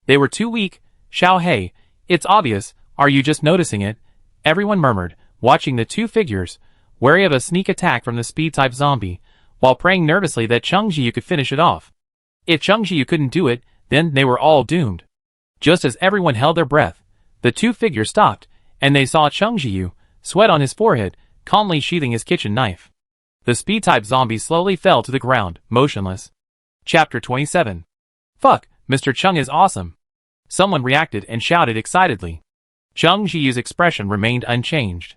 They were too weak. Xiaohei, it's obvious, are you just noticing it? Everyone murmured, watching the two figures, wary of a sneak attack from the speed-type zombie, while praying nervously that Chung Jiu could finish it off. If Chung Jiu couldn't do it, then they were all doomed. Just as everyone held their breath, the two figures stopped, and they saw Chung Jiu, sweat on his forehead, calmly sheathing his kitchen knife. The speed-type zombie slowly fell to the ground, motionless. Chapter 27. Fuck, Mr. Chung is awesome. Someone reacted and shouted excitedly. Chung Jiu's expression remained unchanged.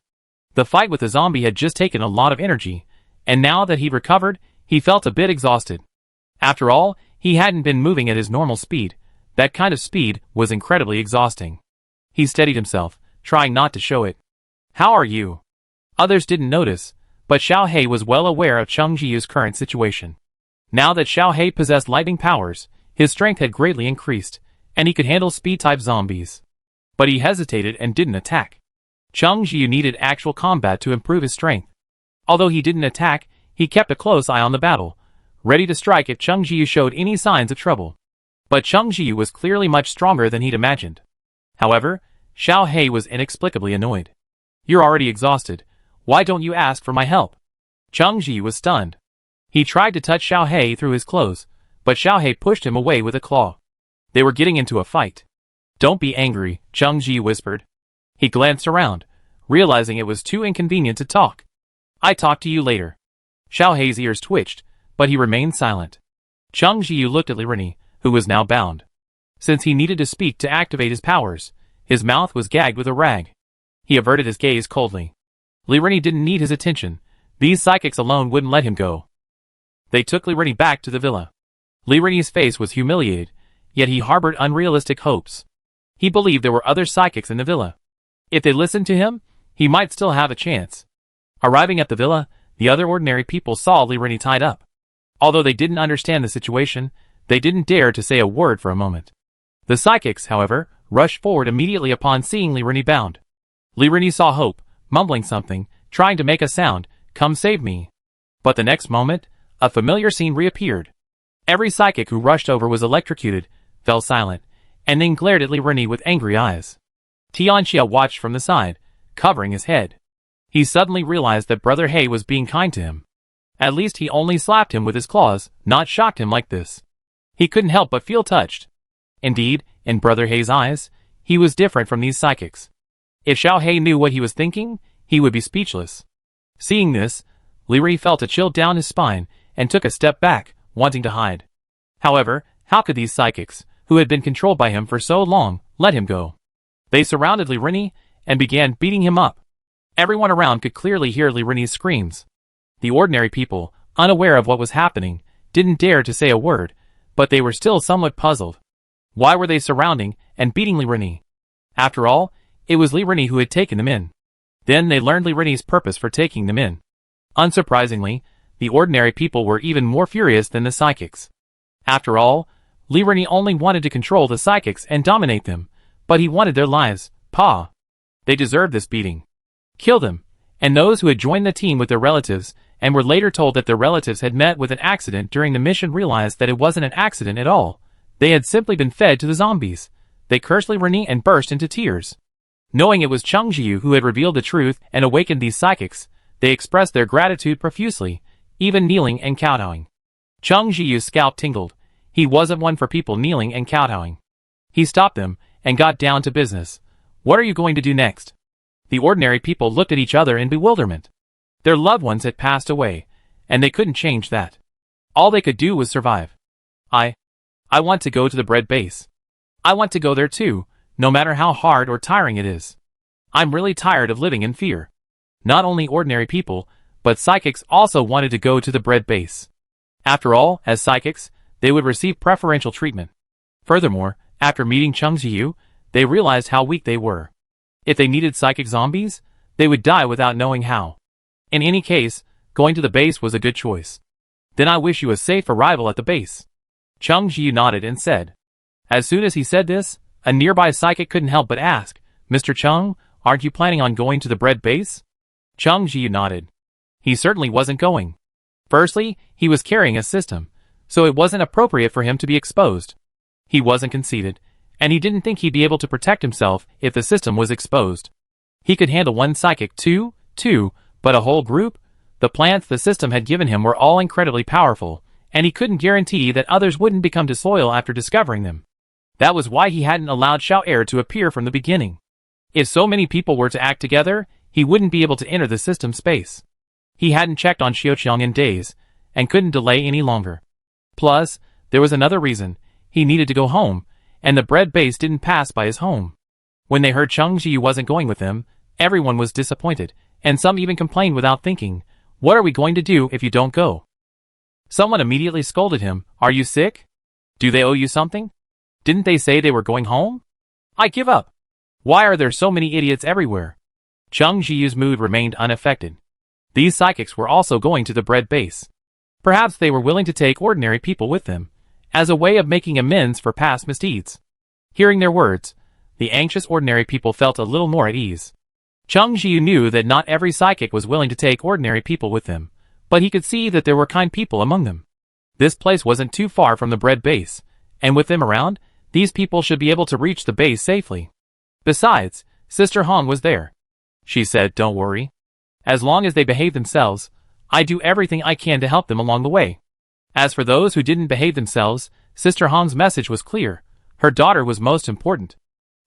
The fight with the zombie had just taken a lot of energy, and now that he'd recovered, he felt a bit exhausted. After all, he hadn't been moving at his normal speed. That kind of speed was incredibly exhausting. He steadied himself, trying not to show it. How are you? Others didn't notice, but Xiaohei was well aware of Chung Jiu's current situation. Now that Xiaohei possessed lightning powers, his strength had greatly increased, and he could handle speed-type zombies. But he hesitated and didn't attack. Chung Jiu needed actual combat to improve his strength. Although he didn't attack, he kept a close eye on the battle, ready to strike if Chung Jiu showed any signs of trouble. But Chung Jiu was clearly much stronger than he'd imagined. However, Xiaohei was inexplicably annoyed. You're already exhausted. Why don't you ask for my help? Chung Jiu was stunned. He tried to touch Xiaohei through his clothes, but Xiaohei pushed him away with a claw. They were getting into a fight. Don't be angry, Chung Jiu whispered. He glanced around, realizing it was too inconvenient to talk. I talk to you later. Xiaohei's ears twitched, but he remained silent. Cheng Jiu looked at Li Rini, who was now bound. Since he needed to speak to activate his powers, his mouth was gagged with a rag. He averted his gaze coldly. Li Rini didn't need his attention. These psychics alone wouldn't let him go. They took Li Rini back to the villa. Li Rini's face was humiliated, yet he harbored unrealistic hopes. He believed there were other psychics in the villa. If they listened to him, he might still have a chance. Arriving at the villa, the other ordinary people saw Li Rini tied up. Although they didn't understand the situation, they didn't dare to say a word for a moment. The psychics, however, rushed forward immediately upon seeing Li Rini bound. Li Rini saw Hope, mumbling something, trying to make a sound, "Come save me." But the next moment, a familiar scene reappeared. Every psychic who rushed over was electrocuted, fell silent, and then glared at Li Rini with angry eyes. Tianxia watched from the side, covering his head. He suddenly realized that Brother He was being kind to him. At least he only slapped him with his claws, not shocked him like this. He couldn't help but feel touched. Indeed, in Brother He's eyes, he was different from these psychics. If Xiao He knew what he was thinking, he would be speechless. Seeing this, Li Rini felt a chill down his spine and took a step back, wanting to hide. However, how could these psychics, who had been controlled by him for so long, let him go? They surrounded Li Rini and began beating him up. Everyone around could clearly hear Li Rini's screams. The ordinary people, unaware of what was happening, didn't dare to say a word, but they were still somewhat puzzled. Why were they surrounding and beating Li Rini? After all, it was Li Rini who had taken them in. Then they learned Li Rini's purpose for taking them in. Unsurprisingly, the ordinary people were even more furious than the psychics. After all, Li Rini only wanted to control the psychics and dominate them, but he wanted their lives. Pa! They deserved this beating. Kill them, and those who had joined the team with their relatives and were later told that their relatives had met with an accident during the mission realized that it wasn't an accident at all. They had simply been fed to the zombies. They cursed Li Rini and burst into tears. Knowing it was Cheng Jiu who had revealed the truth and awakened these psychics, they expressed their gratitude profusely, even kneeling and kowtowing. Cheng Jiu's scalp tingled. He wasn't one for people kneeling and kowtowing. He stopped them and got down to business. What are you going to do next? The ordinary people looked at each other in bewilderment. Their loved ones had passed away, and they couldn't change that. All they could do was survive. I want to go to the bread base. I want to go there too, no matter how hard or tiring it is. I'm really tired of living in fear. Not only ordinary people, but psychics also wanted to go to the bread base. After all, as psychics, they would receive preferential treatment. Furthermore, after meeting Cheng Jiu, they realized how weak they were. If they needed psychic zombies, they would die without knowing how. In any case, going to the base was a good choice. Then I wish you a safe arrival at the base. Cheng Jiu nodded and said. As soon as he said this, a nearby psychic couldn't help but ask, Mr. Cheng, aren't you planning on going to the bread base? Cheng Jiu nodded. He certainly wasn't going. Firstly, he was carrying a system, so it wasn't appropriate for him to be exposed. He wasn't conceited, and he didn't think he'd be able to protect himself if the system was exposed. He could handle one psychic two, but a whole group? The plants the system had given him were all incredibly powerful, and he couldn't guarantee that others wouldn't become disloyal after discovering them. That was why he hadn't allowed Xiao Er to appear from the beginning. If so many people were to act together, he wouldn't be able to enter the system space. He hadn't checked on Xiaoqiang in days, and couldn't delay any longer. Plus, there was another reason. He needed to go home, and the bread base didn't pass by his home. When they heard Cheng Jiu wasn't going with them, everyone was disappointed, and some even complained without thinking, what are we going to do if you don't go? Someone immediately scolded him, are you sick? Do they owe you something? Didn't they say they were going home? I give up. Why are there so many idiots everywhere? Cheng Jiu's mood remained unaffected. These psychics were also going to the bread base. Perhaps they were willing to take ordinary people with them, as a way of making amends for past misdeeds. Hearing their words, the anxious ordinary people felt a little more at ease. Cheng Jiu knew that not every psychic was willing to take ordinary people with them, but he could see that there were kind people among them. This place wasn't too far from the bread base, and with them around, these people should be able to reach the base safely. Besides, Sister Hong was there. She said, don't worry. As long as they behave themselves, I do everything I can to help them along the way. As for those who didn't behave themselves, Sister Hong's message was clear. Her daughter was most important.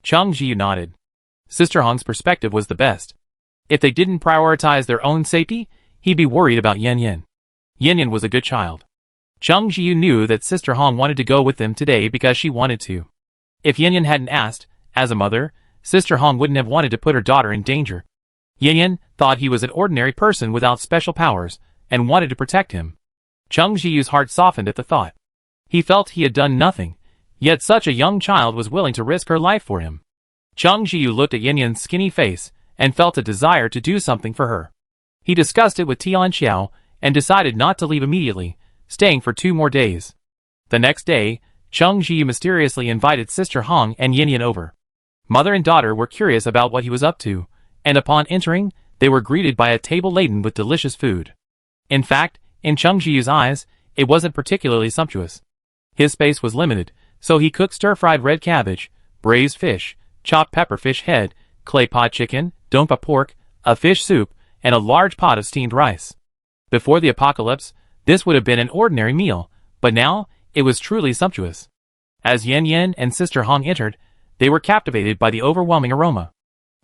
Cheng Jiu nodded. Sister Hong's perspective was the best. If they didn't prioritize their own safety, he'd be worried about Yan Yan. Yan Yan was a good child. Chung Jiu knew that Sister Hong wanted to go with them today because she wanted to. If Yin hadn't asked, as a mother, Sister Hong wouldn't have wanted to put her daughter in danger. Yin thought he was an ordinary person without special powers, and wanted to protect him. Chung Jiu's heart softened at the thought. He felt he had done nothing, yet such a young child was willing to risk her life for him. Chung Jiu looked at Yin's skinny face, and felt a desire to do something for her. He discussed it with Tian Xiao, and decided not to leave immediately, staying for 2 more days. The next day, Chung Jiu mysteriously invited Sister Hong and Yin over. Mother and daughter were curious about what he was up to, and upon entering, they were greeted by a table laden with delicious food. In fact, in Chung Jiu's eyes, it wasn't particularly sumptuous. His space was limited, so he cooked stir-fried red cabbage, braised fish, chopped pepper fish head, clay pot chicken, dongpa pork, a fish soup, and a large pot of steamed rice. Before the apocalypse, this would have been an ordinary meal, but now, it was truly sumptuous. As Yin and Sister Hong entered, they were captivated by the overwhelming aroma.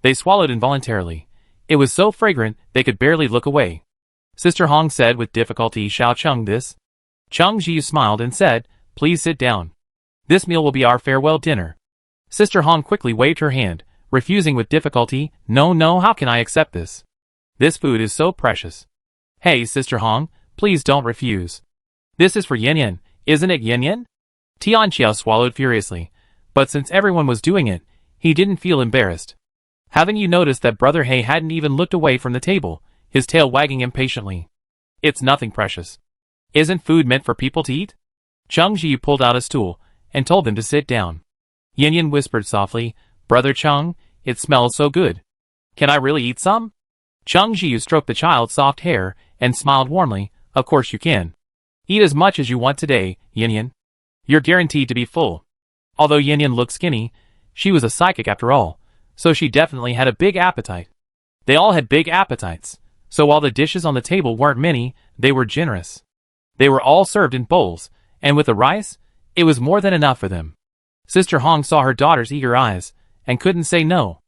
They swallowed involuntarily. It was so fragrant they could barely look away. Sister Hong said with difficulty, "Xiao Chung this." Chung Jiu smiled and said, "Please sit down. This meal will be our farewell dinner." Sister Hong quickly waved her hand, refusing with difficulty, No, how can I accept this? This food is so precious." "Hey, Sister Hong, please don't refuse. This is for Yin, isn't it Yin?" Tian Xiao swallowed furiously, but since everyone was doing it, he didn't feel embarrassed. Haven't you noticed that Brother He hadn't even looked away from the table, his tail wagging impatiently? It's nothing precious. Isn't food meant for people to eat? Chung Jiu pulled out a stool, and told them to sit down. Yin whispered softly, "Brother Chung, it smells so good. Can I really eat some?" Chung Jiu stroked the child's soft hair, and smiled warmly, "Of course you can. Eat as much as you want today, Yin. You're guaranteed to be full." Although Yin looked skinny, she was a psychic after all, so she definitely had a big appetite. They all had big appetites, so while the dishes on the table weren't many, they were generous. They were all served in bowls, and with the rice, it was more than enough for them. Sister Hong saw her daughter's eager eyes, and couldn't say no.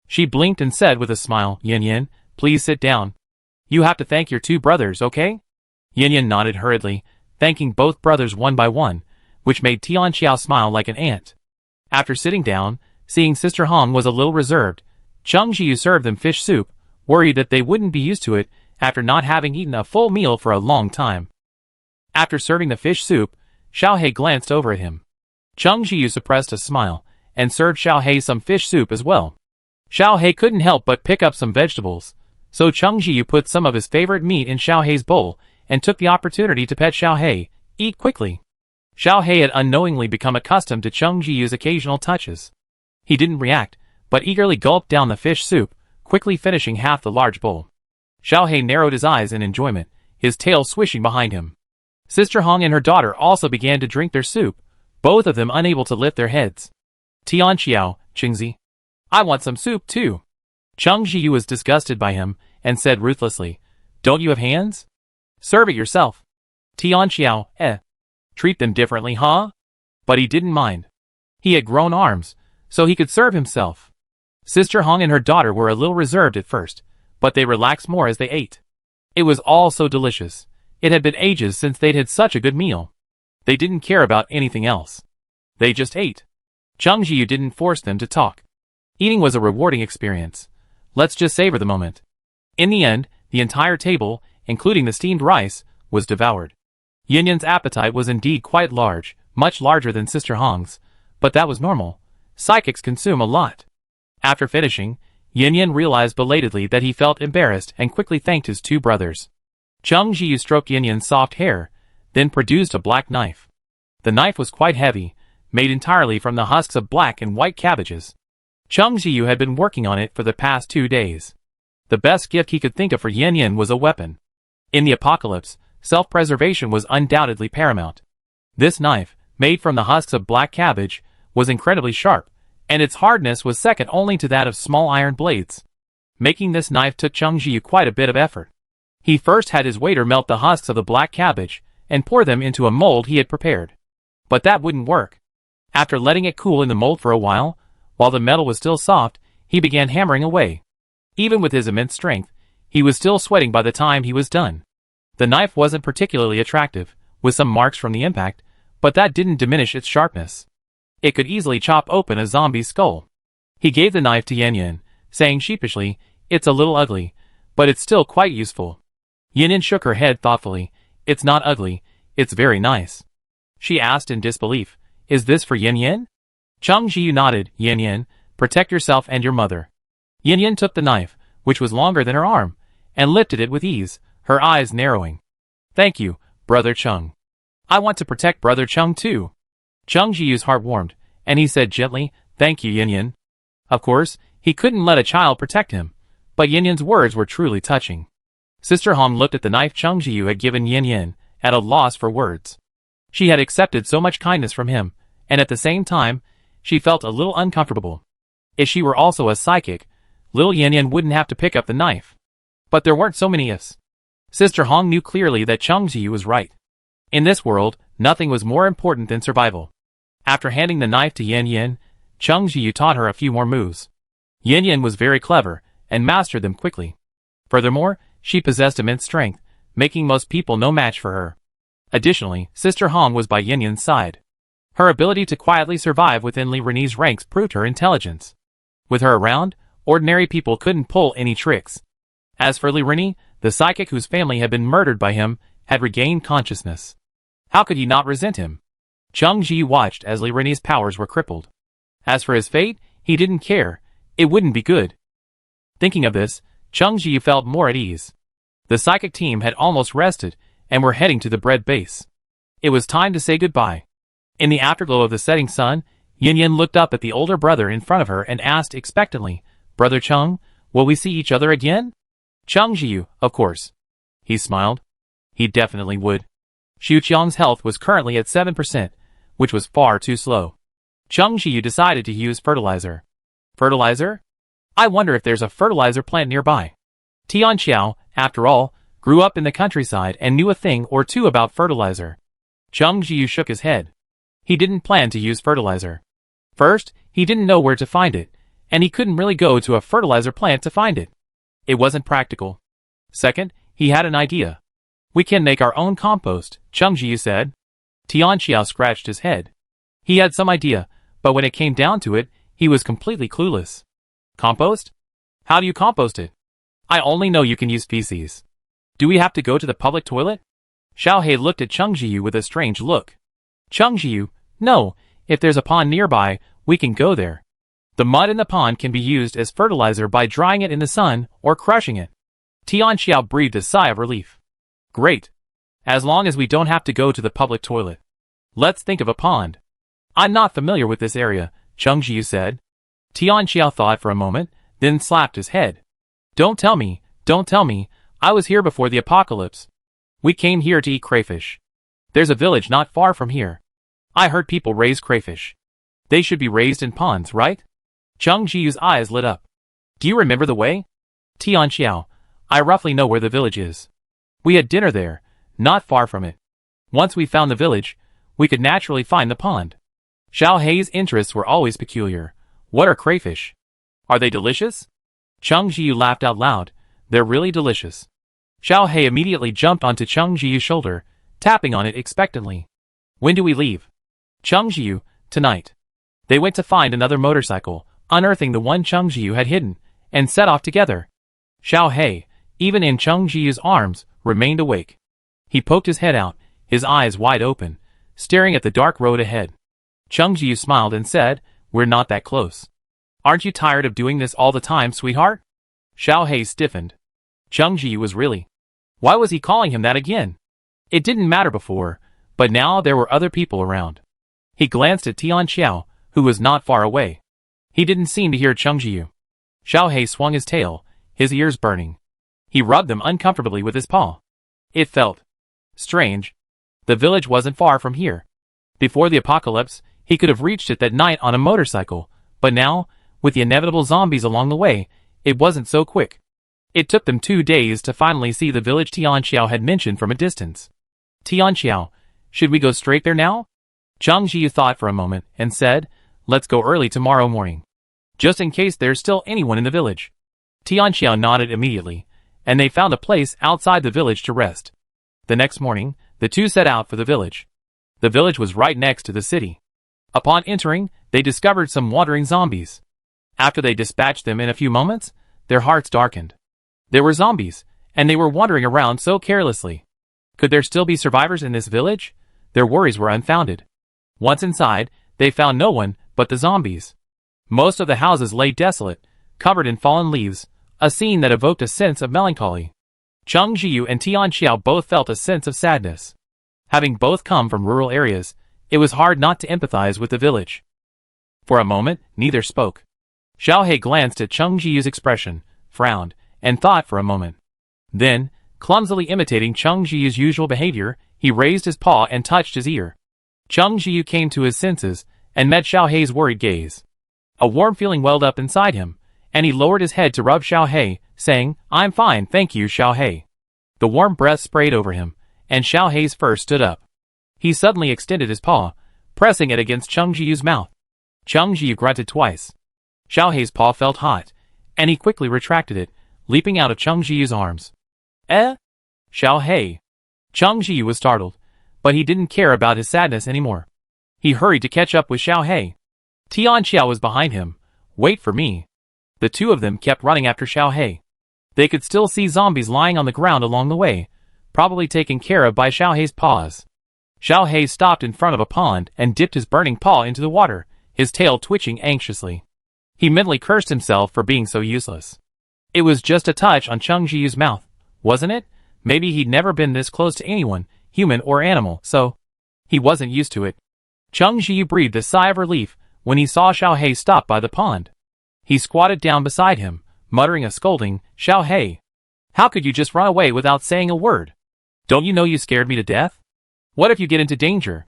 She blinked and said with a smile, Yin, please sit down. You have to thank your 2 brothers, okay?" Yin nodded hurriedly, thanking both brothers one by one, which made Tian Xiao smile like an ant. After sitting down, seeing Sister Hong was a little reserved, Chung Jiu served them fish soup, worried that they wouldn't be used to it after not having eaten a full meal for a long time. After serving the fish soup, Xiao He glanced over at him. Chung Jiu suppressed a smile, and served Xiao He some fish soup as well. Xiao He couldn't help but pick up some vegetables, so Chung Jiu put some of his favorite meat in Xiao He's bowl, and took the opportunity to pet Xiao He, "Eat quickly." Xiao He had unknowingly become accustomed to Chung Jiu's occasional touches. He didn't react, but eagerly gulped down the fish soup, quickly finishing half the large bowl. Xiao He narrowed his eyes in enjoyment, his tail swishing behind him. Sister Hong and her daughter also began to drink their soup, both of them unable to lift their heads. Tian Xiao, Qingzi, I want some soup too. Chung Jiu was disgusted by him, and said ruthlessly, Don't you have hands? Serve it yourself. Tian Xiao, Treat them differently, huh? But he didn't mind. He had grown arms, so he could serve himself. Sister Hong and her daughter were a little reserved at first, but they relaxed more as they ate. It was all so delicious. It had been ages since they'd had such a good meal. They didn't care about anything else. They just ate. Chung Jiu didn't force them to talk. Eating was a rewarding experience. Let's just savor the moment. In the end, the entire table, including the steamed rice, was devoured. Yin's appetite was indeed quite large, much larger than Sister Hong's, but that was normal. Psychics consume a lot. After finishing, Yin realized belatedly that he felt embarrassed and quickly thanked his 2 brothers. Chung Jiu stroked Yin's soft hair, then produced a black knife. The knife was quite heavy, made entirely from the husks of black and white cabbages. Chung Jiu had been working on it for the past 2 days. The best gift he could think of for Yin was a weapon. In the apocalypse, self-preservation was undoubtedly paramount. This knife, made from the husks of black cabbage, was incredibly sharp, and its hardness was second only to that of small iron blades. Making this knife took Chung Jiu quite a bit of effort. He first had his waiter melt the husks of the black cabbage, and pour them into a mold he had prepared. But that wouldn't work. After letting it cool in the mold for a while the metal was still soft, he began hammering away. Even with his immense strength, he was still sweating by the time he was done. The knife wasn't particularly attractive, with some marks from the impact, but that didn't diminish its sharpness. It could easily chop open a zombie's skull. He gave the knife to Yin Yin, saying sheepishly, "It's a little ugly, but it's still quite useful." Yin Yin shook her head thoughtfully. "It's not ugly, it's very nice." She asked in disbelief, "Is this for Yin Yin?" Chang Jiyu nodded. "Yin Yin, protect yourself and your mother." Yin Yin took the knife, which was longer than her arm, and lifted it with ease, her eyes narrowing. "Thank you, Brother Chung. I want to protect Brother Chung too." Chang Jiyu's heart warmed, and he said gently, "Thank you, Yin Yin." Of course, he couldn't let a child protect him, but Yin Yin's words were truly touching. Sister Hong looked at the knife Chang Jiyu had given Yin Yin, at a loss for words. She had accepted so much kindness from him, and at the same time, she felt a little uncomfortable. If she were also a psychic, little Yin Yin wouldn't have to pick up the knife. But there weren't so many ifs. Sister Hong knew clearly that Chang Jiyu was right. In this world, nothing was more important than survival. After handing the knife to Yin Yin, Chang Jiyu taught her a few more moves. Yin Yin was very clever, and mastered them quickly. Furthermore, she possessed immense strength, making most people no match for her. Additionally, Sister Hong was by Yin Yin's side. Her ability to quietly survive within Li Ren's ranks proved her intelligence. With her around, ordinary people couldn't pull any tricks. As for Li Ren, the psychic whose family had been murdered by him, had regained consciousness. How could he not resent him? Chang Ji watched as Li Ren's powers were crippled. As for his fate, he didn't care. It wouldn't be good. Thinking of this, Chang Ji felt more at ease. The psychic team had almost rested, and were heading to the bread base. It was time to say goodbye. In the afterglow of the setting sun, Yin Yin looked up at the older brother in front of her and asked expectantly, "Brother Chung, will we see each other again?" Chang Jiu, of course. He smiled. He definitely would. Xu Qiang's health was currently at 7%, which was far too slow. Chang Jiu decided to use fertilizer. Fertilizer? I wonder if there's a fertilizer plant nearby. Tian Xiao, after all, grew up in the countryside and knew a thing or two about fertilizer. Chang Jiu shook his head. He didn't plan to use fertilizer. First, he didn't know where to find it, and he couldn't really go to a fertilizer plant to find it. It wasn't practical. Second, he had an idea. "We can make our own compost," Chang Jiu said. Tian Xiao scratched his head. He had some idea, but when it came down to it, he was completely clueless. Compost? How do you compost it? I only know you can use feces. Do we have to go to the public toilet? Xiao He looked at Chang Jiu with a strange look. Chang Jiu, no, if there's a pond nearby, we can go there. The mud in the pond can be used as fertilizer by drying it in the sun or crushing it. Tian Xiao breathed a sigh of relief. Great. As long as we don't have to go to the public toilet. Let's think of a pond. I'm not familiar with this area, Chang Jiu said. Tian Xiao thought for a moment, then slapped his head. Don't tell me, I was here before the apocalypse. We came here to eat crayfish. There's a village not far from here. I heard people raise crayfish. They should be raised in ponds, right? Chang Jiu's eyes lit up. Do you remember the way? Tian Xiao, I roughly know where the village is. We had dinner there, not far from it. Once we found the village, we could naturally find the pond. Xiao Hei's interests were always peculiar. What are crayfish? Are they delicious? Chang Jiu laughed out loud. They're really delicious. Xiao Hei immediately jumped onto Chang Jiu's shoulder, tapping on it expectantly. When do we leave? Chang Jiu, tonight. They went to find another motorcycle, unearthing the one Chang Jiu had hidden, and set off together. Xiao Hei, even in Chang Jiu's arms, remained awake. He poked his head out, his eyes wide open, staring at the dark road ahead. Chang Jiu smiled and said, "We're not that close. Aren't you tired of doing this all the time, sweetheart?" Xiao Hei stiffened. Chang Jiu was really. Why was he calling him that again? It didn't matter before, but now there were other people around. He glanced at Tian Xiao, who was not far away. He didn't seem to hear Chang Jiu. Xiao Hei swung his tail, his ears burning. He rubbed them uncomfortably with his paw. It felt strange. The village wasn't far from here. Before the apocalypse, he could have reached it that night on a motorcycle, but now, with the inevitable zombies along the way, it wasn't so quick. It took them 2 days to finally see the village Tian Xiao had mentioned from a distance. Tian Xiao, should we go straight there now? Chang Jiu thought for a moment and said, let's go early tomorrow morning. Just in case there's still anyone in the village. Tian Xiao nodded immediately, and they found a place outside the village to rest. The next morning, The two set out for the village. The village was right next to the city. Upon entering, they discovered some wandering zombies. After they dispatched them in a few moments, their hearts darkened. There were zombies, and they were wandering around so carelessly. Could there still be survivors in this village? Their worries were unfounded. Once inside, they found no one but the zombies. Most of the houses lay desolate, covered in fallen leaves, a scene that evoked a sense of melancholy. Cheng Jiyu and Tian Xiao both felt a sense of sadness. Having both come from rural areas, it was hard not to empathize with the village. For a moment, neither spoke. Xiao He glanced at Cheng Jiyu's expression, frowned, and thought for a moment. Then, clumsily imitating Cheng Jiyu's usual behavior, he raised his paw and touched his ear. Cheng Jiyu came to his senses and met Xiao He's worried gaze. A warm feeling welled up inside him, and he lowered his head to rub Xiao He, saying, "I'm fine, thank you, Xiao He." The warm breath sprayed over him, and Xiao He's fur stood up. He suddenly extended his paw, pressing it against Cheng Jiyu's mouth. Cheng Jiyu grunted twice. Xiao He's paw felt hot, and he quickly retracted it, leaping out of Cheng Jiyu's arms. Eh? Xiao He. Cheng Jiyu was startled, but he didn't care about his sadness anymore. He hurried to catch up with Xiao He. Tian Xiao was behind him. "Wait for me." The two of them kept running after Xiao He. They could still see zombies lying on the ground along the way, probably taken care of by Xiao He's paws. Xiao He stopped in front of a pond and dipped his burning paw into the water, his tail twitching anxiously. He mentally cursed himself for being so useless. It was just a touch on Cheng Jiyu's mouth, wasn't it? Maybe he'd never been this close to anyone, human or animal, so he wasn't used to it. Cheng Jiyu breathed a sigh of relief when he saw Xiao He stop by the pond. He squatted down beside him, muttering a scolding, "Xiao He, how could you just run away without saying a word? Don't you know you scared me to death? What if you get into danger?"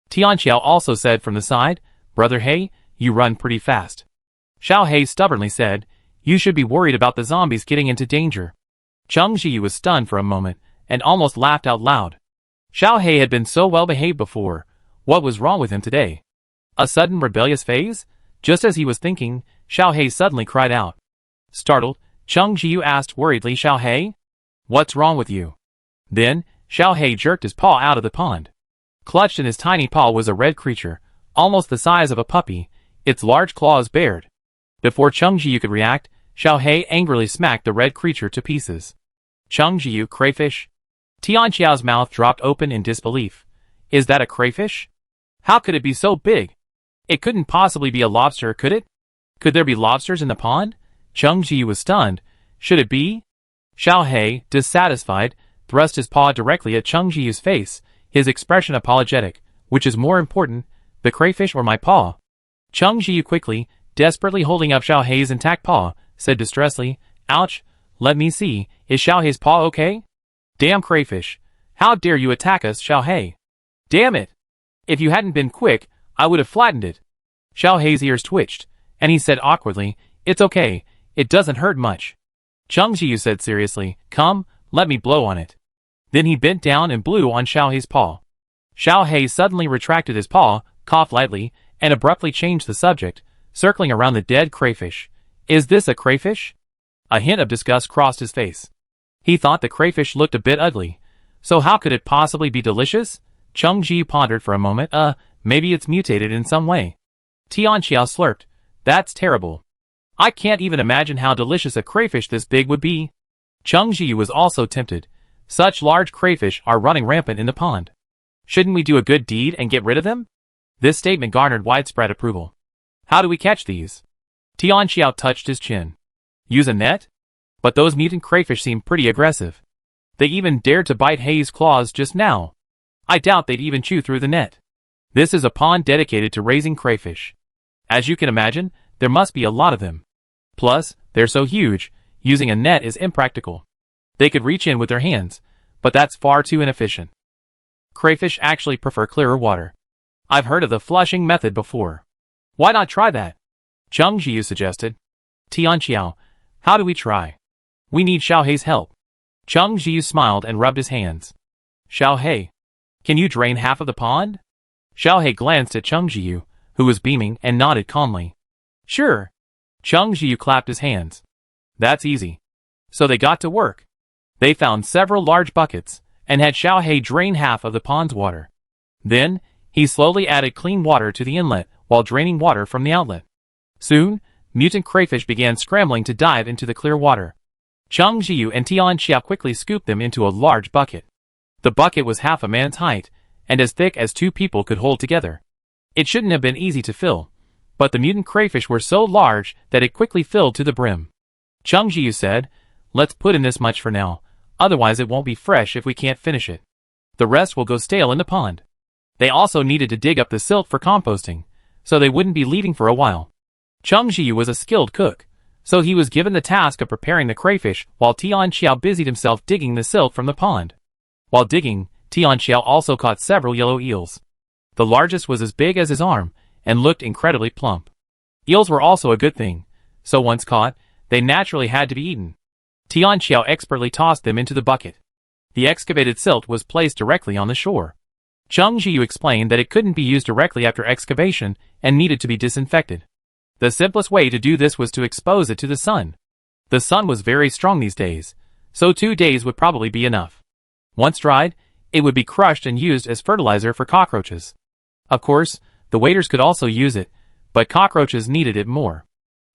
Tian Xiao also said from the side, "Brother He, you run pretty fast." Xiao He stubbornly said, "You should be worried about the zombies getting into danger." Cheng Jiyu was stunned for a moment, and almost laughed out loud. Xiao He had been so well behaved before. What was wrong with him today? A sudden rebellious phase? Just as he was thinking, Xiao He suddenly cried out. Startled, Cheng Jiyu asked worriedly, "Xiao He? What's wrong with you?" Then, Xiao He jerked his paw out of the pond. Clutched in his tiny paw was a red creature, almost the size of a puppy, its large claws bared. Before Cheng Jiyu could react, Xiao He angrily smacked the red creature to pieces. Cheng Jiyu, crayfish? Tian Xiao's mouth dropped open in disbelief. Is that a crayfish? How could it be so big? It couldn't possibly be a lobster, could it? Could there be lobsters in the pond? Cheng Jiyu was stunned. Should it be? Xiao He, dissatisfied, thrust his paw directly at Cheng Jiyu's face, his expression apologetic. Which is more important, the crayfish or my paw? Cheng Jiyu quickly, desperately holding up Xiao He's intact paw, said distressfully, "Ouch, let me see, is Xiao He's paw okay?" "Damn crayfish, how dare you attack us, Xiao He? Damn it! If you hadn't been quick, I would have flattened it." Xiao He's ears twitched, and he said awkwardly, "It's okay, it doesn't hurt much." Cheng Jiyu said seriously, "Come, let me blow on it." Then he bent down and blew on Xiao He's paw. Xiao He suddenly retracted his paw, coughed lightly, and abruptly changed the subject, circling around the dead crayfish. "Is this a crayfish?" A hint of disgust crossed his face. He thought the crayfish looked a bit ugly. So how could it possibly be delicious? Cheng Ji pondered for a moment. Maybe it's mutated in some way. Tian Xiao slurped. "That's terrible. I can't even imagine how delicious a crayfish this big would be." Cheng Ji was also tempted. Such large crayfish are running rampant in the pond. Shouldn't we do a good deed and get rid of them? This statement garnered widespread approval. "How do we catch these?" Tian Xiao touched his chin. "Use a net? But those mutant crayfish seem pretty aggressive. They even dared to bite Hei's claws just now. I doubt they'd even chew through the net. This is a pond dedicated to raising crayfish. As you can imagine, there must be a lot of them. Plus, they're so huge, using a net is impractical. They could reach in with their hands, but that's far too inefficient. Crayfish actually prefer clearer water. I've heard of the flushing method before. Why not try that?" Cheng Jiu suggested. "Tian Xiao, how do we try? We need Xiao Hei's help." Cheng Jiu smiled and rubbed his hands. "Xiao Hei, can you drain half of the pond?" Xiao Hei glanced at Cheng Jiu, who was beaming, and nodded calmly. "Sure." Cheng Jiu clapped his hands. "That's easy." So they got to work. They found several large buckets, and had Xiaohei drain half of the pond's water. Then, he slowly added clean water to the inlet while draining water from the outlet. Soon, mutant crayfish began scrambling to dive into the clear water. Cheng Jiyu and Tian Xiao quickly scooped them into a large bucket. The bucket was half a man's height, and as thick as 2 people could hold together. It shouldn't have been easy to fill, but the mutant crayfish were so large that it quickly filled to the brim. Cheng Jiyu said, "Let's put in this much for now, otherwise it won't be fresh if we can't finish it. The rest will go stale in the pond." They also needed to dig up the silt for composting, so they wouldn't be leaving for a while. Cheng Jiyu was a skilled cook, so he was given the task of preparing the crayfish while Tian Xiao busied himself digging the silt from the pond. While digging, Tian Xiao also caught several yellow eels. The largest was as big as his arm, and looked incredibly plump. Eels were also a good thing, so once caught, they naturally had to be eaten. Tian Xiao expertly tossed them into the bucket. The excavated silt was placed directly on the shore. Cheng Jiyu explained that it couldn't be used directly after excavation and needed to be disinfected. The simplest way to do this was to expose it to the sun. The sun was very strong these days, so 2 days would probably be enough. Once dried, it would be crushed and used as fertilizer for cockroaches. Of course, the waiters could also use it, but cockroaches needed it more.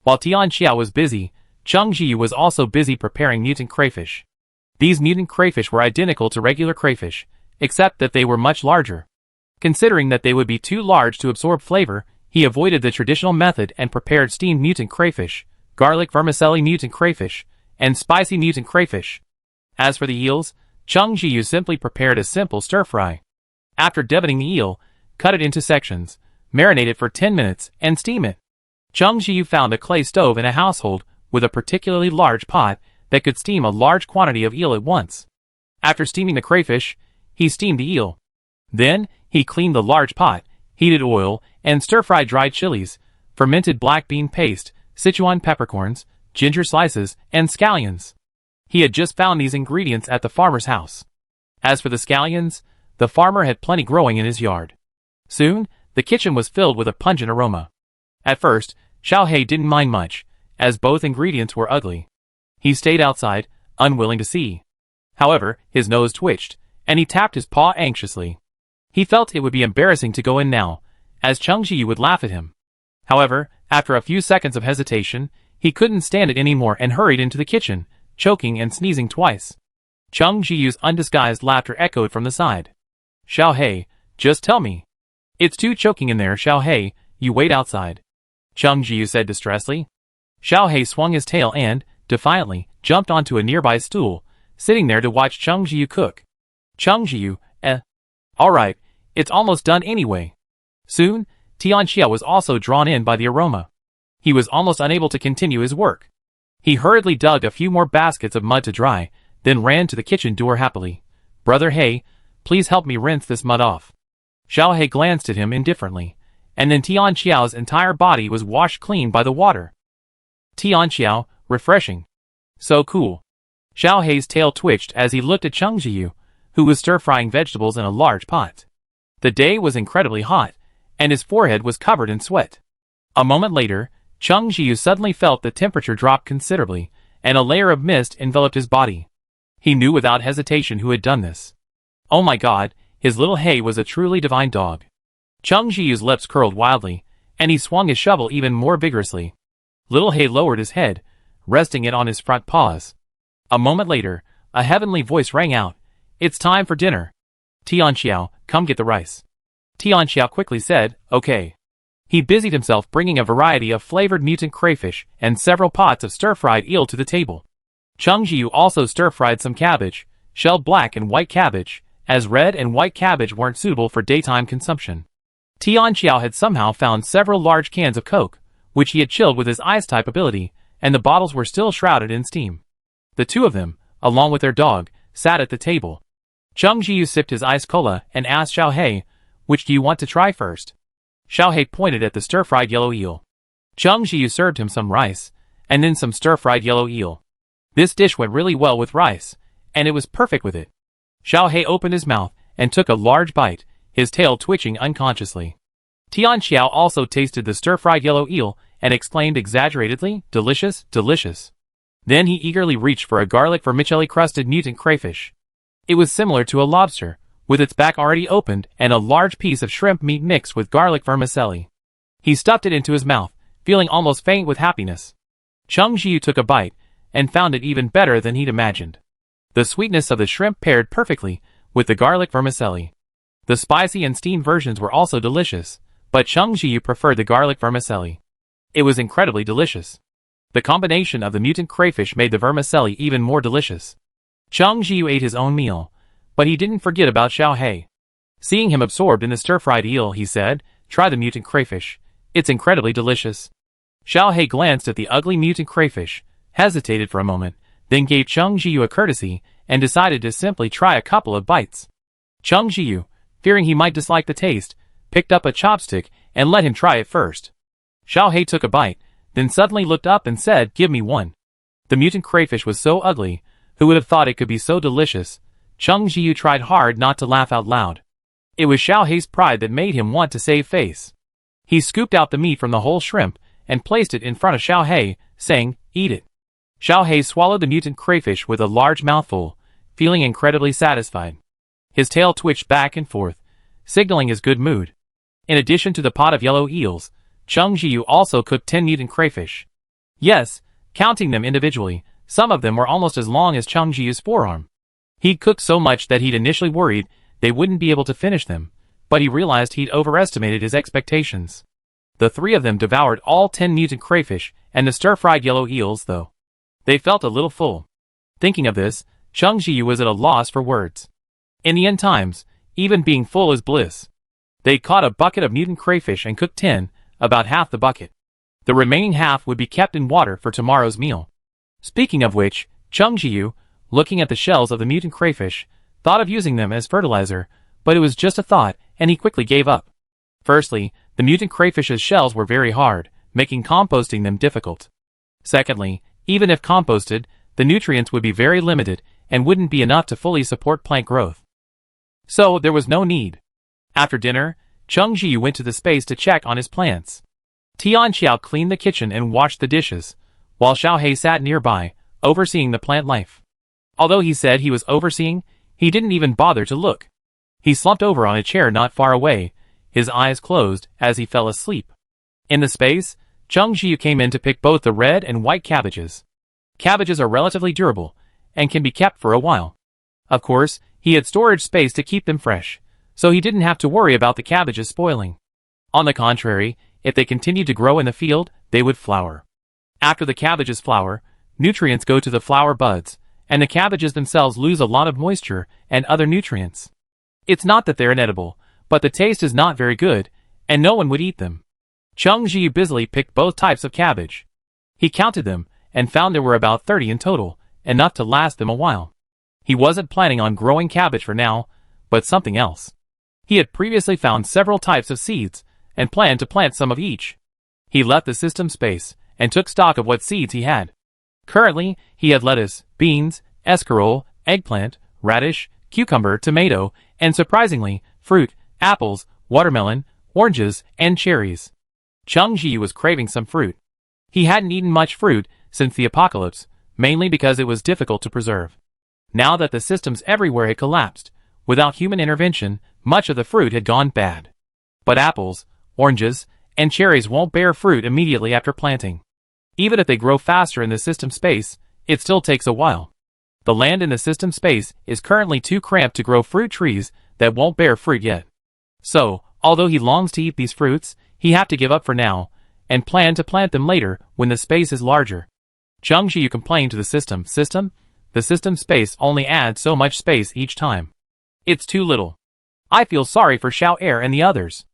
While Tian Xiao was busy, Cheng Jiyu was also busy preparing mutant crayfish. These mutant crayfish were identical to regular crayfish, except that they were much larger. Considering that they would be too large to absorb flavor, he avoided the traditional method and prepared steamed mutant crayfish, garlic vermicelli mutant crayfish, and spicy mutant crayfish. As for the eels, Cheng Jiyu simply prepared a simple stir-fry. After deboning the eel, cut it into sections, marinate it for 10 minutes, and steam it. Cheng Jiyu found a clay stove in a household with a particularly large pot that could steam a large quantity of eel at once. After steaming the crayfish, he steamed the eel. Then, he cleaned the large pot, heated oil, and stir-fried dried chilies, fermented black bean paste, Sichuan peppercorns, ginger slices, and scallions. He had just found these ingredients at the farmer's house. As for the scallions, the farmer had plenty growing in his yard. Soon, the kitchen was filled with a pungent aroma. At first, Xiaohei didn't mind much, as both ingredients were ugly. He stayed outside, unwilling to see. However, his nose twitched, and he tapped his paw anxiously. He felt it would be embarrassing to go in now, as Cheng Jiyu would laugh at him. However, after a few seconds of hesitation, he couldn't stand it anymore and hurried into the kitchen, choking and sneezing twice. Cheng Jiyu's undisguised laughter echoed from the side. "Xiaohei, just tell me. It's too choking in there, Xiaohei, you wait outside," Cheng Jiyu said distressfully. Xiaohei swung his tail and, defiantly, jumped onto a nearby stool, sitting there to watch Cheng Jiyu cook. Cheng Jiyu, alright, it's almost done anyway. Soon, Tian Xiao was also drawn in by the aroma. He was almost unable to continue his work. He hurriedly dug a few more baskets of mud to dry, then ran to the kitchen door happily. "Brother Hei, please help me rinse this mud off." Xiaohei glanced at him indifferently, and then Tian Xiao's entire body was washed clean by the water. Tian Xiao, refreshing. So cool. Xiaohei's tail twitched as he looked at Cheng Jiyu, who was stir-frying vegetables in a large pot. The day was incredibly hot, and his forehead was covered in sweat. A moment later, Cheng Jiyu suddenly felt the temperature drop considerably, and a layer of mist enveloped his body. He knew without hesitation who had done this. Oh my god, his little Hei was a truly divine dog. Cheng Jiyu's lips curled wildly, and he swung his shovel even more vigorously. Little Hei lowered his head, resting it on his front paws. A moment later, a heavenly voice rang out, "It's time for dinner. Tian Xiao, come get the rice." Tian Xiao quickly said, "Okay." He busied himself bringing a variety of flavored mutant crayfish and several pots of stir-fried eel to the table. Cheng Jiyu also stir-fried some cabbage, shelled black and white cabbage, as red and white cabbage weren't suitable for daytime consumption. Tian Xiao had somehow found several large cans of Coke, which he had chilled with his ice-type ability, and the bottles were still shrouded in steam. The two of them, along with their dog, sat at the table. Cheng Jiyu sipped his ice cola and asked Xiaohei, "Which do you want to try first?" Xiaohei pointed at the stir-fried yellow eel. Cheng Jiyu served him some rice, and then some stir-fried yellow eel. This dish went really well with rice, and it was perfect with it. Xiaohei opened his mouth and took a large bite, his tail twitching unconsciously. Tian Xiao also tasted the stir-fried yellow eel and exclaimed exaggeratedly, "Delicious, delicious." Then he eagerly reached for a garlic vermicelli-crusted mutant crayfish. It was similar to a lobster, with its back already opened and a large piece of shrimp meat mixed with garlic vermicelli. He stuffed it into his mouth, feeling almost faint with happiness. Chung Jiu took a bite, and found it even better than he'd imagined. The sweetness of the shrimp paired perfectly with the garlic vermicelli. The spicy and steamed versions were also delicious, but Chung Jiu preferred the garlic vermicelli. It was incredibly delicious. The combination of the mutant crayfish made the vermicelli even more delicious. Chung Jiu ate his own meal, but he didn't forget about Xiao He. Seeing him absorbed in the stir-fried eel, he said, "Try the mutant crayfish. It's incredibly delicious." Xiao He glanced at the ugly mutant crayfish, hesitated for a moment, then gave Chung Jiu a courtesy and decided to simply try a couple of bites. Chung Jiu, fearing he might dislike the taste, picked up a chopstick and let him try it first. Xiao He took a bite, then suddenly looked up and said, "Give me one." The mutant crayfish was so ugly, who would have thought it could be so delicious? Chung Jiu tried hard not to laugh out loud. It was Xiao He's pride that made him want to save face. He scooped out the meat from the whole shrimp and placed it in front of Xiao He, saying, "Eat it." Xiao He swallowed the mutant crayfish with a large mouthful, feeling incredibly satisfied. His tail twitched back and forth, signaling his good mood. In addition to the pot of yellow eels, Chung Jiu also cooked 10 mutant crayfish. Yes, counting them individually, some of them were almost as long as Chung Jiu's forearm. He'd cooked so much that he'd initially worried they wouldn't be able to finish them, but he realized he'd overestimated his expectations. The three of them devoured all 10 mutant crayfish and the stir-fried yellow eels, though. They felt a little full. Thinking of this, Chung Jiu was at a loss for words. In the end times, even being full is bliss. They'd caught a bucket of mutant crayfish and cooked 10, about half the bucket. The remaining half would be kept in water for tomorrow's meal. Speaking of which, Chung Jiu, looking at the shells of the mutant crayfish, thought of using them as fertilizer, but it was just a thought, and he quickly gave up. Firstly, the mutant crayfish's shells were very hard, making composting them difficult. Secondly, even if composted, the nutrients would be very limited and wouldn't be enough to fully support plant growth. So there was no need. After dinner, Chung Jiu went to the space to check on his plants. Tian Xiao cleaned the kitchen and washed the dishes, while Xiao He sat nearby, overseeing the plant life. Although he said he was overseeing, he didn't even bother to look. He slumped over on a chair not far away, his eyes closed as he fell asleep. In the space, Chung Jiu came in to pick both the red and white cabbages. Cabbages are relatively durable, and can be kept for a while. Of course, he had storage space to keep them fresh, so he didn't have to worry about the cabbages spoiling. On the contrary, if they continued to grow in the field, they would flower. After the cabbages flower, nutrients go to the flower buds, and the cabbages themselves lose a lot of moisture and other nutrients. It's not that they're inedible, but the taste is not very good, and no one would eat them. Chung Jiu busily picked both types of cabbage. He counted them, and found there were about 30 in total, enough to last them a while. He wasn't planning on growing cabbage for now, but something else. He had previously found several types of seeds, and planned to plant some of each. He left the system space, and took stock of what seeds he had. Currently, he had lettuce, beans, escarole, eggplant, radish, cucumber, tomato, and surprisingly, fruit, apples, watermelon, oranges, and cherries. Chung Jiu was craving some fruit. He hadn't eaten much fruit since the apocalypse, mainly because it was difficult to preserve. Now that the systems everywhere had collapsed, without human intervention, much of the fruit had gone bad. But apples, oranges, and cherries won't bear fruit immediately after planting. Even if they grow faster in the system space, it still takes a while. The land in the system space is currently too cramped to grow fruit trees that won't bear fruit yet. So, although he longs to eat these fruits, he had to give up for now, and plan to plant them later when the space is larger. Chung Jiu complained to the system, the system space only adds so much space each time. It's too little. I feel sorry for Xiao Er and the others.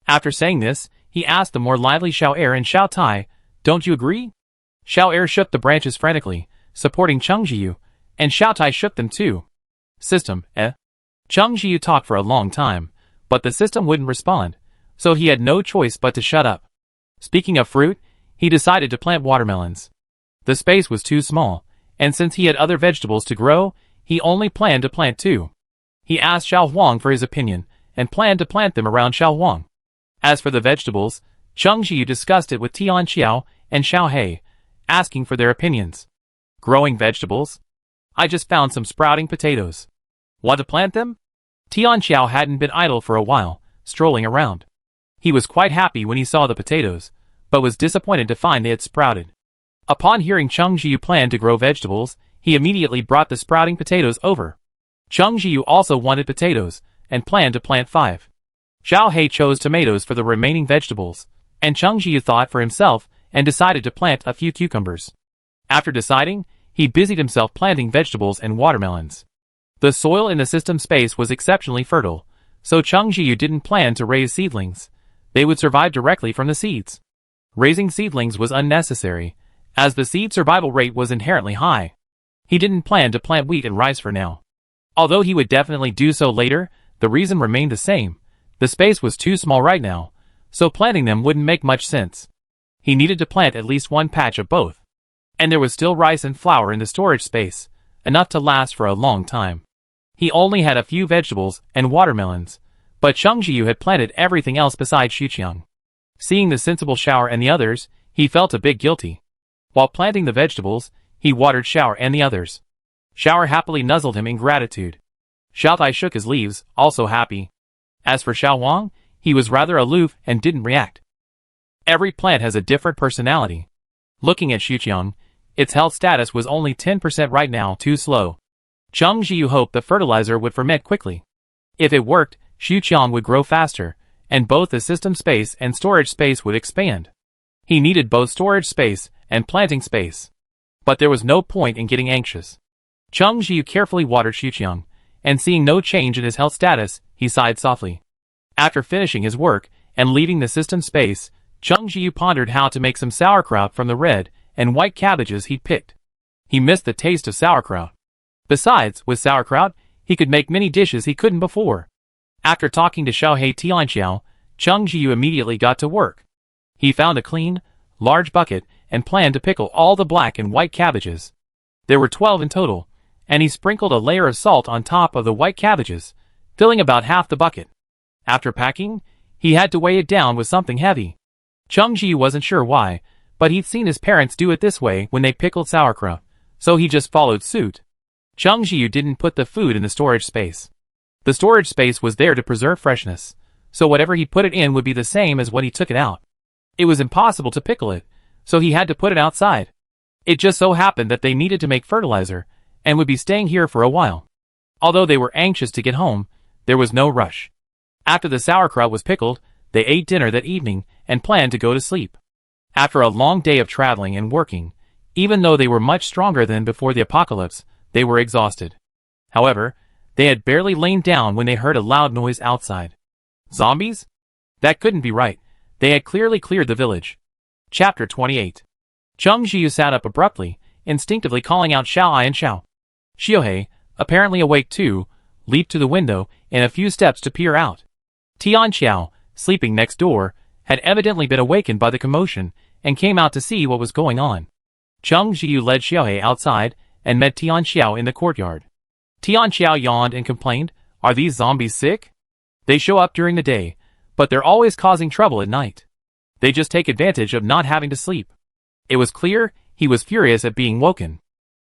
After saying this, he asked the more lively Xiao Er and Xiao Tai, "Don't you agree?" Xiao Er shook the branches frantically, supporting Chung Jiu, and Xiao Tai shook them too. System, eh? Chung Jiu talked for a long time, but the system wouldn't respond, so he had no choice but to shut up. Speaking of fruit, he decided to plant watermelons. The space was too small, and since he had other vegetables to grow, he only planned to plant 2. He asked Xiao Huang for his opinion, and planned to plant them around Xiao Huang. As for the vegetables, Chung Jiu discussed it with Tian Xiao and Xiao He, asking for their opinions. Growing vegetables? I just found some sprouting potatoes. Want to plant them? Tianxiao hadn't been idle for a while, strolling around. He was quite happy when he saw the potatoes, but was disappointed to find they had sprouted. Upon hearing Cheng Jiu plan to grow vegetables, he immediately brought the sprouting potatoes over. Cheng Jiu also wanted potatoes, and planned to plant 5. Xiao He chose tomatoes for the remaining vegetables, and Cheng Jiu thought for himself and decided to plant a few cucumbers. After deciding, he busied himself planting vegetables and watermelons. The soil in the system space was exceptionally fertile, so Cheng Jiu didn't plan to raise seedlings. They would survive directly from the seeds. Raising seedlings was unnecessary, as the seed survival rate was inherently high. He didn't plan to plant wheat and rice for now. Although he would definitely do so later, the reason remained the same. The space was too small right now, so planting them wouldn't make much sense. He needed to plant at least one patch of both. And there was still rice and flour in the storage space, enough to last for a long time. He only had a few vegetables and watermelons, but Cheng Jiu had planted everything else besides Xuqiang. Seeing the sensible Shower and the others, he felt a bit guilty. While planting the vegetables, he watered Shower and the others. Shower happily nuzzled him in gratitude. Xiao Tai shook his leaves, also happy. As for Xiao Wang, he was rather aloof and didn't react. Every plant has a different personality. Looking at Xuqiang, its health status was only 10% right now, too slow. Cheng Jiu hoped the fertilizer would ferment quickly. If it worked, Xuqiang would grow faster, and both the system space and storage space would expand. He needed both storage space and planting space. But there was no point in getting anxious. Cheng Jiu carefully watered Xuqiang, and seeing no change in his health status, he sighed softly. After finishing his work and leaving the system space, Cheng Jiu pondered how to make some sauerkraut from the red and white cabbages he'd picked. He missed the taste of sauerkraut. Besides, with sauerkraut, he could make many dishes he couldn't before. After talking to Xiao He Tianxiao, Cheng Jiu immediately got to work. He found a clean, large bucket and planned to pickle all the black and white cabbages. There were 12 in total, and he sprinkled a layer of salt on top of the white cabbages, filling about half the bucket. After packing, he had to weigh it down with something heavy. Cheng Jiu wasn't sure why, but he'd seen his parents do it this way when they pickled sauerkraut, so he just followed suit. Cheng Jiu didn't put the food in the storage space. The storage space was there to preserve freshness, so whatever he put it in would be the same as when he took it out. It was impossible to pickle it, so he had to put it outside. It just so happened that they needed to make fertilizer, and would be staying here for a while. Although they were anxious to get home, there was no rush. After the sauerkraut was pickled, they ate dinner that evening and planned to go to sleep. After a long day of traveling and working, even though they were much stronger than before the apocalypse, they were exhausted. However, they had barely lain down when they heard a loud noise outside. Zombies? That couldn't be right. They had clearly cleared the village. Chapter 28. Cheng Jiu sat up abruptly, instinctively calling out Xiao Ai and Xiao. Xiaohei, apparently awake too, leaped to the window in a few steps to peer out. Tianxiao, sleeping next door, had evidently been awakened by the commotion and came out to see what was going on. Cheng Jiu led Xiaohei outside and met Tianxiao in the courtyard. Tianxiao yawned and complained, "Are these zombies sick? They show up during the day, but they're always causing trouble at night. They just take advantage of not having to sleep." It was clear he was furious at being woken.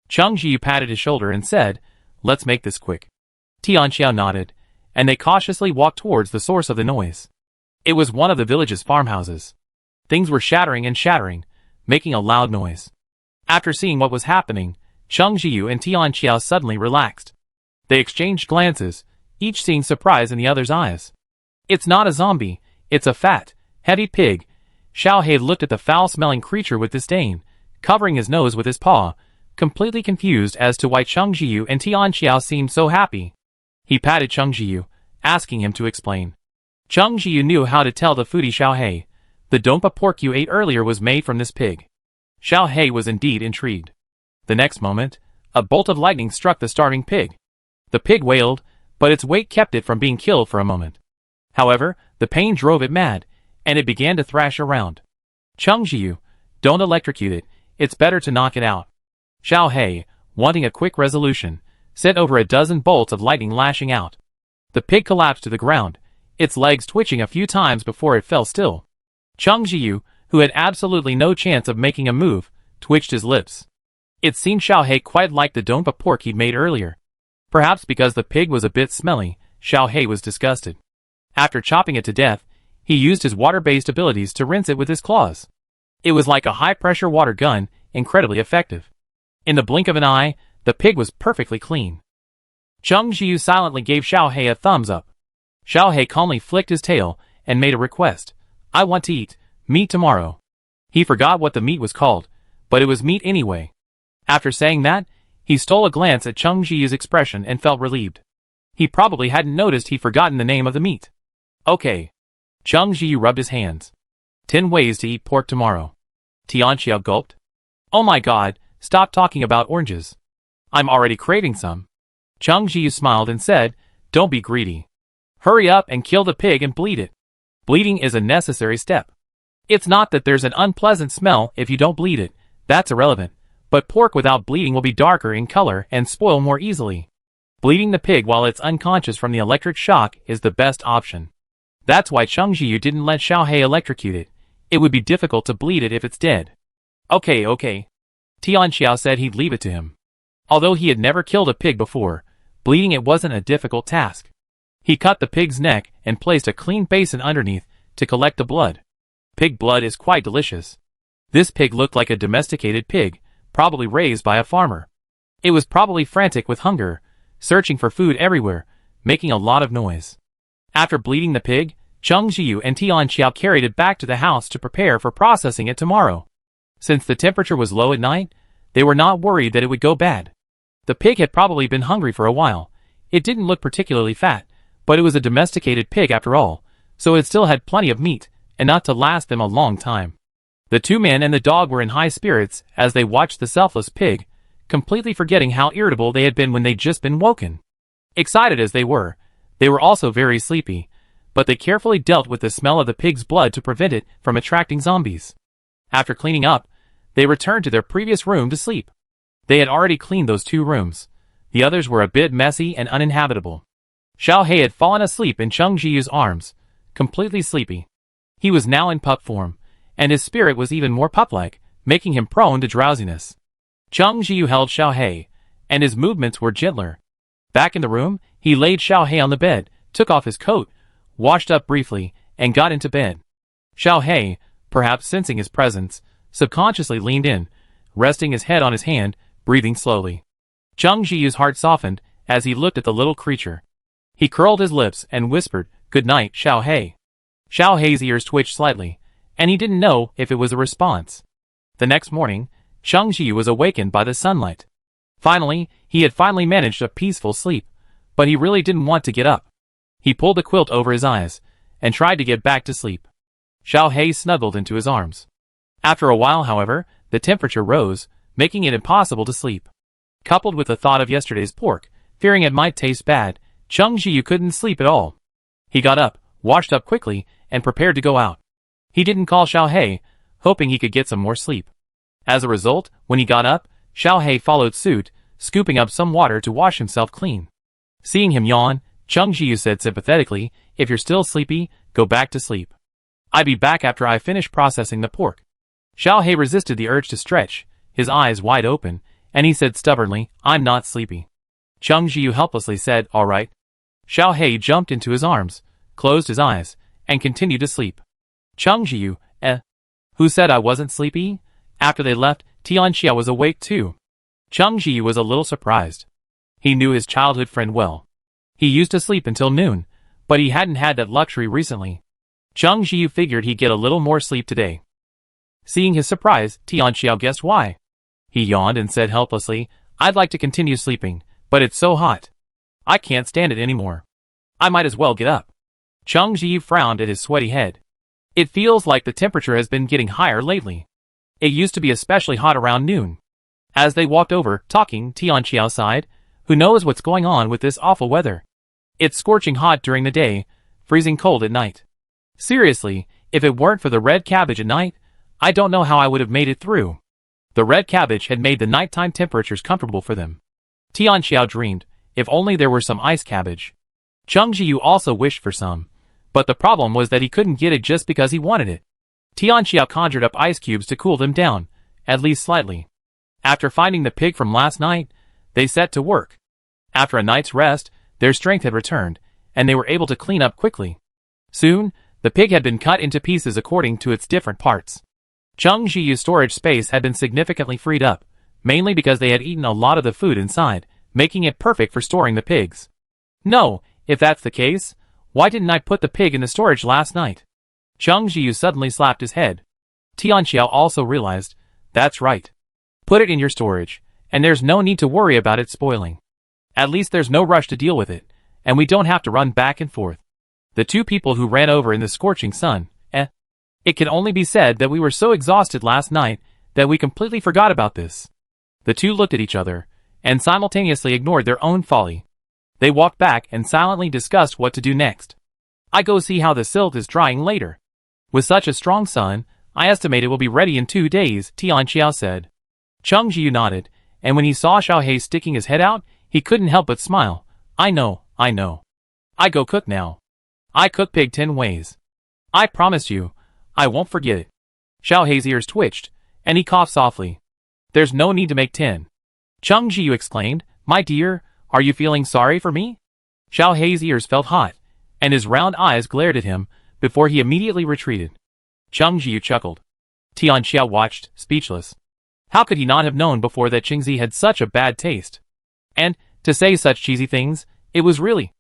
Cheng Jiu patted his shoulder and said, "Let's make this quick." Tianxiao nodded, and they cautiously walked towards the source of the noise. It was one of the village's farmhouses. Things were shattering and shattering, making a loud noise. After seeing what was happening, Cheng Jiu and Tianxiao suddenly relaxed. They exchanged glances, each seeing surprise in the other's eyes. "It's not a zombie, it's a fat, heavy pig." Xiao He looked at the foul-smelling creature with disdain, covering his nose with his paw, completely confused as to why Cheng Jiu and Tianxiao seemed so happy. He patted Cheng Jiu, asking him to explain. Cheng Jiu knew how to tell the foodie Xiao He. "The dompa pork you ate earlier was made from this pig." Xiao He was indeed intrigued. The next moment, a bolt of lightning struck the starving pig. The pig wailed, but its weight kept it from being killed for a moment. However, the pain drove it mad, and it began to thrash around. "Cheng Jiu, don't electrocute it, it's better to knock it out." Xiao He, wanting a quick resolution, sent over a dozen bolts of lightning lashing out. The pig collapsed to the ground, its legs twitching a few times before it fell still. Cheng Jiu, who had absolutely no chance of making a move, twitched his lips. It seemed Xiao He quite liked the dompa pork he'd made earlier. Perhaps because the pig was a bit smelly, Xiao He was disgusted. After chopping it to death, he used his water-based abilities to rinse it with his claws. It was like a high-pressure water gun, incredibly effective. In the blink of an eye, the pig was perfectly clean. Cheng Jiu silently gave Xiao He a thumbs up. Xiao He calmly flicked his tail and made a request. I want to eat meat tomorrow. He forgot what the meat was called, but it was meat anyway. After saying that, he stole a glance at Cheng Jiu's expression and felt relieved. He probably hadn't noticed he'd forgotten the name of the meat. Okay. Cheng Jiu rubbed his hands. 10 ways to eat pork tomorrow. Tianxiao gulped. Oh my god, stop talking about oranges. I'm already craving some. Cheng Jiu smiled and said, don't be greedy. Hurry up and kill the pig and bleed it. Bleeding is a necessary step. It's not that there's an unpleasant smell if you don't bleed it, that's irrelevant, but pork without bleeding will be darker in color and spoil more easily. Bleeding the pig while it's unconscious from the electric shock is the best option. That's why Cheng Jiu didn't let Xiao He electrocute it. It would be difficult to bleed it if it's dead. Okay. Tianxiao said he'd leave it to him. Although he had never killed a pig before, bleeding it wasn't a difficult task. He cut the pig's neck and placed a clean basin underneath to collect the blood. Pig blood is quite delicious. This pig looked like a domesticated pig, probably raised by a farmer. It was probably frantic with hunger, searching for food everywhere, making a lot of noise. After bleeding the pig, Cheng Jiu and Tianxiao carried it back to the house to prepare for processing it tomorrow. Since the temperature was low at night, they were not worried that it would go bad. The pig had probably been hungry for a while. It didn't look particularly fat, but it was a domesticated pig after all, so it still had plenty of meat, enough to last them a long time. The two men and the dog were in high spirits as they watched the selfless pig, completely forgetting how irritable they had been when they'd just been woken. Excited as they were also very sleepy, but they carefully dealt with the smell of the pig's blood to prevent it from attracting zombies. After cleaning up, they returned to their previous room to sleep. They had already cleaned those 2 rooms. The others were a bit messy and uninhabitable. Xiao He had fallen asleep in Cheng Jiu's arms, completely sleepy. He was now in pup form, and his spirit was even more pup-like, making him prone to drowsiness. Cheng Jiu held Xiao He, and his movements were gentler. Back in the room, he laid Xiao He on the bed, took off his coat, washed up briefly, and got into bed. Xiao He, perhaps sensing his presence, subconsciously leaned in, resting his head on his hand, breathing slowly. Cheng Jiu's heart softened as he looked at the little creature. He curled his lips and whispered, "Good night, Xiao He." Xiao He's ears twitched slightly, and he didn't know if it was a response. The next morning, Cheng Jiu was awakened by the sunlight. He had finally managed a peaceful sleep, but he really didn't want to get up. He pulled the quilt over his eyes, and tried to get back to sleep. Xiao He snuggled into his arms. After a while, however, the temperature rose, making it impossible to sleep. Coupled with the thought of yesterday's pork, fearing it might taste bad, Cheng Jiu couldn't sleep at all. He got up, washed up quickly, and prepared to go out. He didn't call Xiao He, hoping he could get some more sleep. As a result, when he got up, Xiao He followed suit, scooping up some water to wash himself clean. Seeing him yawn, Cheng Jiu said sympathetically, "If you're still sleepy, go back to sleep. I'll be back after I finish processing the pork." Xiao He resisted the urge to stretch, his eyes wide open, and he said stubbornly, "I'm not sleepy." Cheng Jiu helplessly said, "All right." Xiao He jumped into his arms, closed his eyes, and continued to sleep. Cheng Jiu, who said I wasn't sleepy? After they left, Tianxiao was awake too. Cheng Jiu was a little surprised. He knew his childhood friend well. He used to sleep until noon, but he hadn't had that luxury recently. Cheng Jiu figured he'd get a little more sleep today. Seeing his surprise, Tianxiao guessed why. He yawned and said helplessly, "I'd like to continue sleeping, but it's so hot. I can't stand it anymore. I might as well get up." Cheng Jiu frowned at his sweaty head. "It feels like the temperature has been getting higher lately. It used to be especially hot around noon." As they walked over, talking, Tianxiao sighed, "Who knows what's going on with this awful weather? It's scorching hot during the day, freezing cold at night. Seriously, if it weren't for the red cabbage at night, I don't know how I would have made it through." The red cabbage had made the nighttime temperatures comfortable for them. Tianxiao dreamed, if only there were some ice cabbage. Cheng Jiu also wished for some, but the problem was that he couldn't get it just because he wanted it. Tianxiao conjured up ice cubes to cool them down, at least slightly. After finding the pig from last night, they set to work. After a night's rest, their strength had returned, and they were able to clean up quickly. Soon, the pig had been cut into pieces according to its different parts. Cheng Zhiyu's storage space had been significantly freed up, mainly because they had eaten a lot of the food inside, making it perfect for storing the pigs. No, if that's the case, why didn't I put the pig in the storage last night? Cheng Zhiyu suddenly slapped his head. Tianxiao also realized, that's right. Put it in your storage, and there's no need to worry about it spoiling. At least there's no rush to deal with it, and we don't have to run back and forth. The two people who ran over in the scorching sun, It can only be said that we were so exhausted last night that we completely forgot about this. The two looked at each other, and simultaneously ignored their own folly. They walked back and silently discussed what to do next. I go see how the silt is drying later. With such a strong sun, I estimate it will be ready in 2 days, Tianxiao said. Cheng Zhiyu nodded, and when he saw Xiao Hei sticking his head out, he couldn't help but smile. I know. I go cook now. I cook pig 10 ways. I promise you, I won't forget it. Xiao Hei's ears twitched, and he coughed softly. There's no need to make 10. Cheng Zhiyu exclaimed, My dear, are you feeling sorry for me? Xiao Hei's ears felt hot, and his round eyes glared at him, before he immediately retreated. Cheng Zhiyu chuckled. Tianxiao watched, speechless. How could he not have known before that Qingzi had such a bad taste? And, to say such cheesy things, it was really.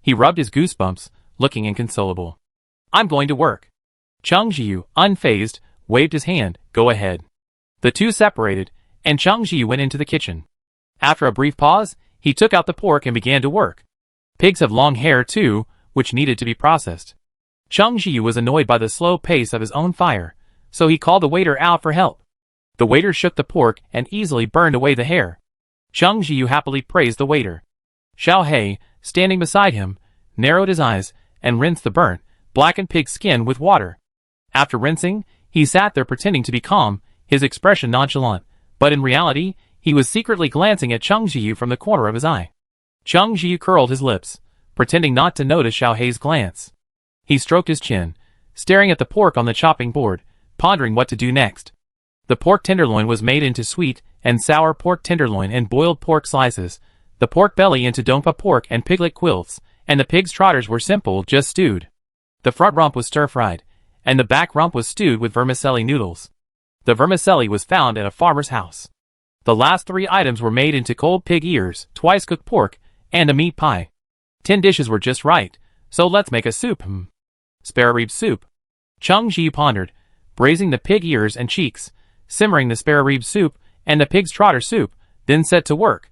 He rubbed his goosebumps, looking inconsolable. I'm going to work. Cheng Zhiyu, unfazed, waved his hand, go ahead. The two separated, and Cheng Zhiyu went into the kitchen. After a brief pause, he took out the pork and began to work. Pigs have long hair too, which needed to be processed. Cheng Zhiyu was annoyed by the slow pace of his own fire, so he called the waiter out for help. The waiter shook the pork and easily burned away the hair. Cheng Zhiyu happily praised the waiter. Xiao Hei, standing beside him, narrowed his eyes and rinsed the burnt, blackened pig skin with water. After rinsing, he sat there pretending to be calm, his expression nonchalant, but in reality, he was secretly glancing at Cheng Zhiyu from the corner of his eye. Cheng Zhiyu curled his lips, pretending not to notice Xiao Hei's glance. He stroked his chin, staring at the pork on the chopping board, pondering what to do next. The pork tenderloin was made into sweet and sour pork tenderloin and boiled pork slices, the pork belly into dongpa pork and piglet quilts, and the pig's trotters were simple, just stewed. The front rump was stir-fried, and the back rump was stewed with vermicelli noodles. The vermicelli was found at a farmer's house. The last 3 items were made into cold pig ears, twice cooked pork, and a meat pie. 10 dishes were just right, so let's make a soup. Spare rib soup. Cheng Zhiyu pondered, braising the pig ears and cheeks, simmering the spare rib soup and the pig's trotter soup, then set to work.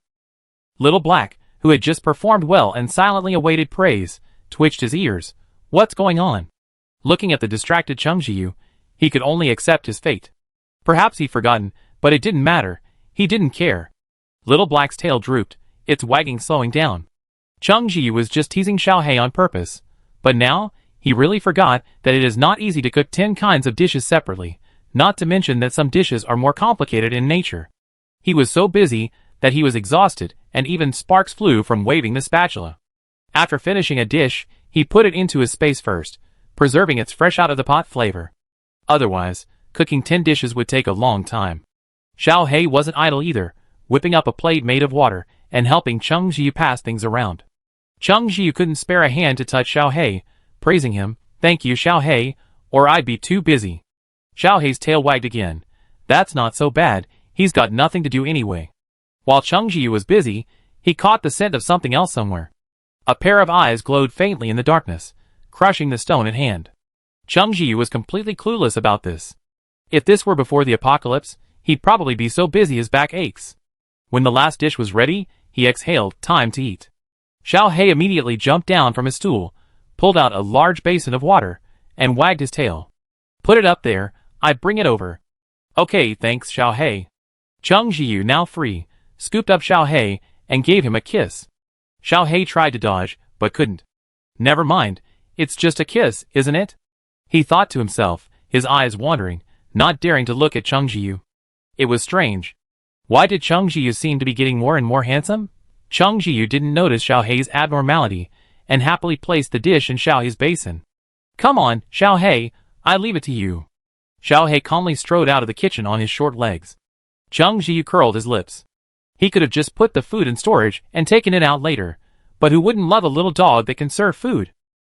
Little Black, who had just performed well and silently awaited praise, twitched his ears. What's going on? Looking at the distracted Cheng Zhiyu, he could only accept his fate. Perhaps he'd forgotten, but it didn't matter. He didn't care. Little Black's tail drooped, its wagging slowing down. Cheng Zhiyu was just teasing Xiao Hei on purpose, but now, he really forgot that it is not easy to cook 10 kinds of dishes separately, not to mention that some dishes are more complicated in nature. He was so busy that he was exhausted, and even sparks flew from waving the spatula. After finishing a dish, he put it into his space first, preserving its fresh out of the pot flavor. Otherwise, cooking 10 dishes would take a long time. Xiao Hei wasn't idle either, whipping up a plate made of water and helping Cheng Zhiyu pass things around. Cheng Zhiyu couldn't spare a hand to touch Xiao Hei, praising him, Thank you, Xiao Hei, or I'd be too busy. Xiao Hei's tail wagged again. That's not so bad, he's got nothing to do anyway. While Cheng Zhiyu was busy, he caught the scent of something else somewhere. A pair of eyes glowed faintly in the darkness, crushing the stone at hand. Cheng Zhiyu was completely clueless about this. If this were before the apocalypse, he'd probably be so busy his back aches. When the last dish was ready, he exhaled, time to eat. Xiao Hei immediately jumped down from his stool, pulled out a large basin of water, and wagged his tail. Put it up there, I'd bring it over. Okay, thanks, Xiao Hei. Cheng Zhiyu, now free, scooped up Xiao Hei and gave him a kiss. Xiao Hei tried to dodge, but couldn't. Never mind, it's just a kiss, isn't it? He thought to himself, his eyes wandering, not daring to look at Cheng Zhiyu. It was strange. Why did Cheng Zhiyu seem to be getting more and more handsome? Cheng Zhiyu didn't notice Xiao Hei's abnormality, and happily placed the dish in Xiao Hei's basin. Come on, Xiao Hei, I leave it to you. Xiao Hei calmly strode out of the kitchen on his short legs. Cheng Zhiyu curled his lips. He could have just put the food in storage and taken it out later, but who wouldn't love a little dog that can serve food?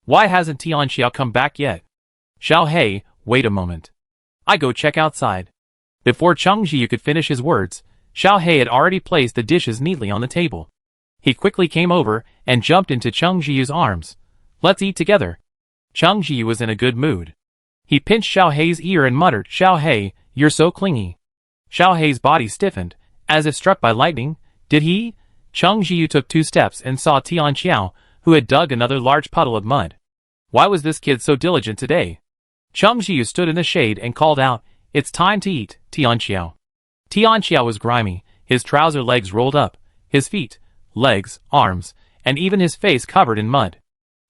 Why hasn't Tianxiao come back yet? Xiao Hei, wait a moment. I go check outside. Before Cheng Jiyu could finish his words, Xiao Hei had already placed the dishes neatly on the table. He quickly came over and jumped into Cheng Jiyu's arms. Let's eat together. Cheng Jiyu was in a good mood. He pinched Xiao Hei's ear and muttered, Xiao Hei, you're so clingy. Xiao Hei's body stiffened, as if struck by lightning. Did he? Cheng Jiyu took 2 steps and saw Tianxiao, who had dug another large puddle of mud. Why was this kid so diligent today? Cheng Jiyu stood in the shade and called out, It's time to eat, Tianxiao. Tianxiao was grimy, his trouser legs rolled up, his feet, legs, arms, and even his face covered in mud.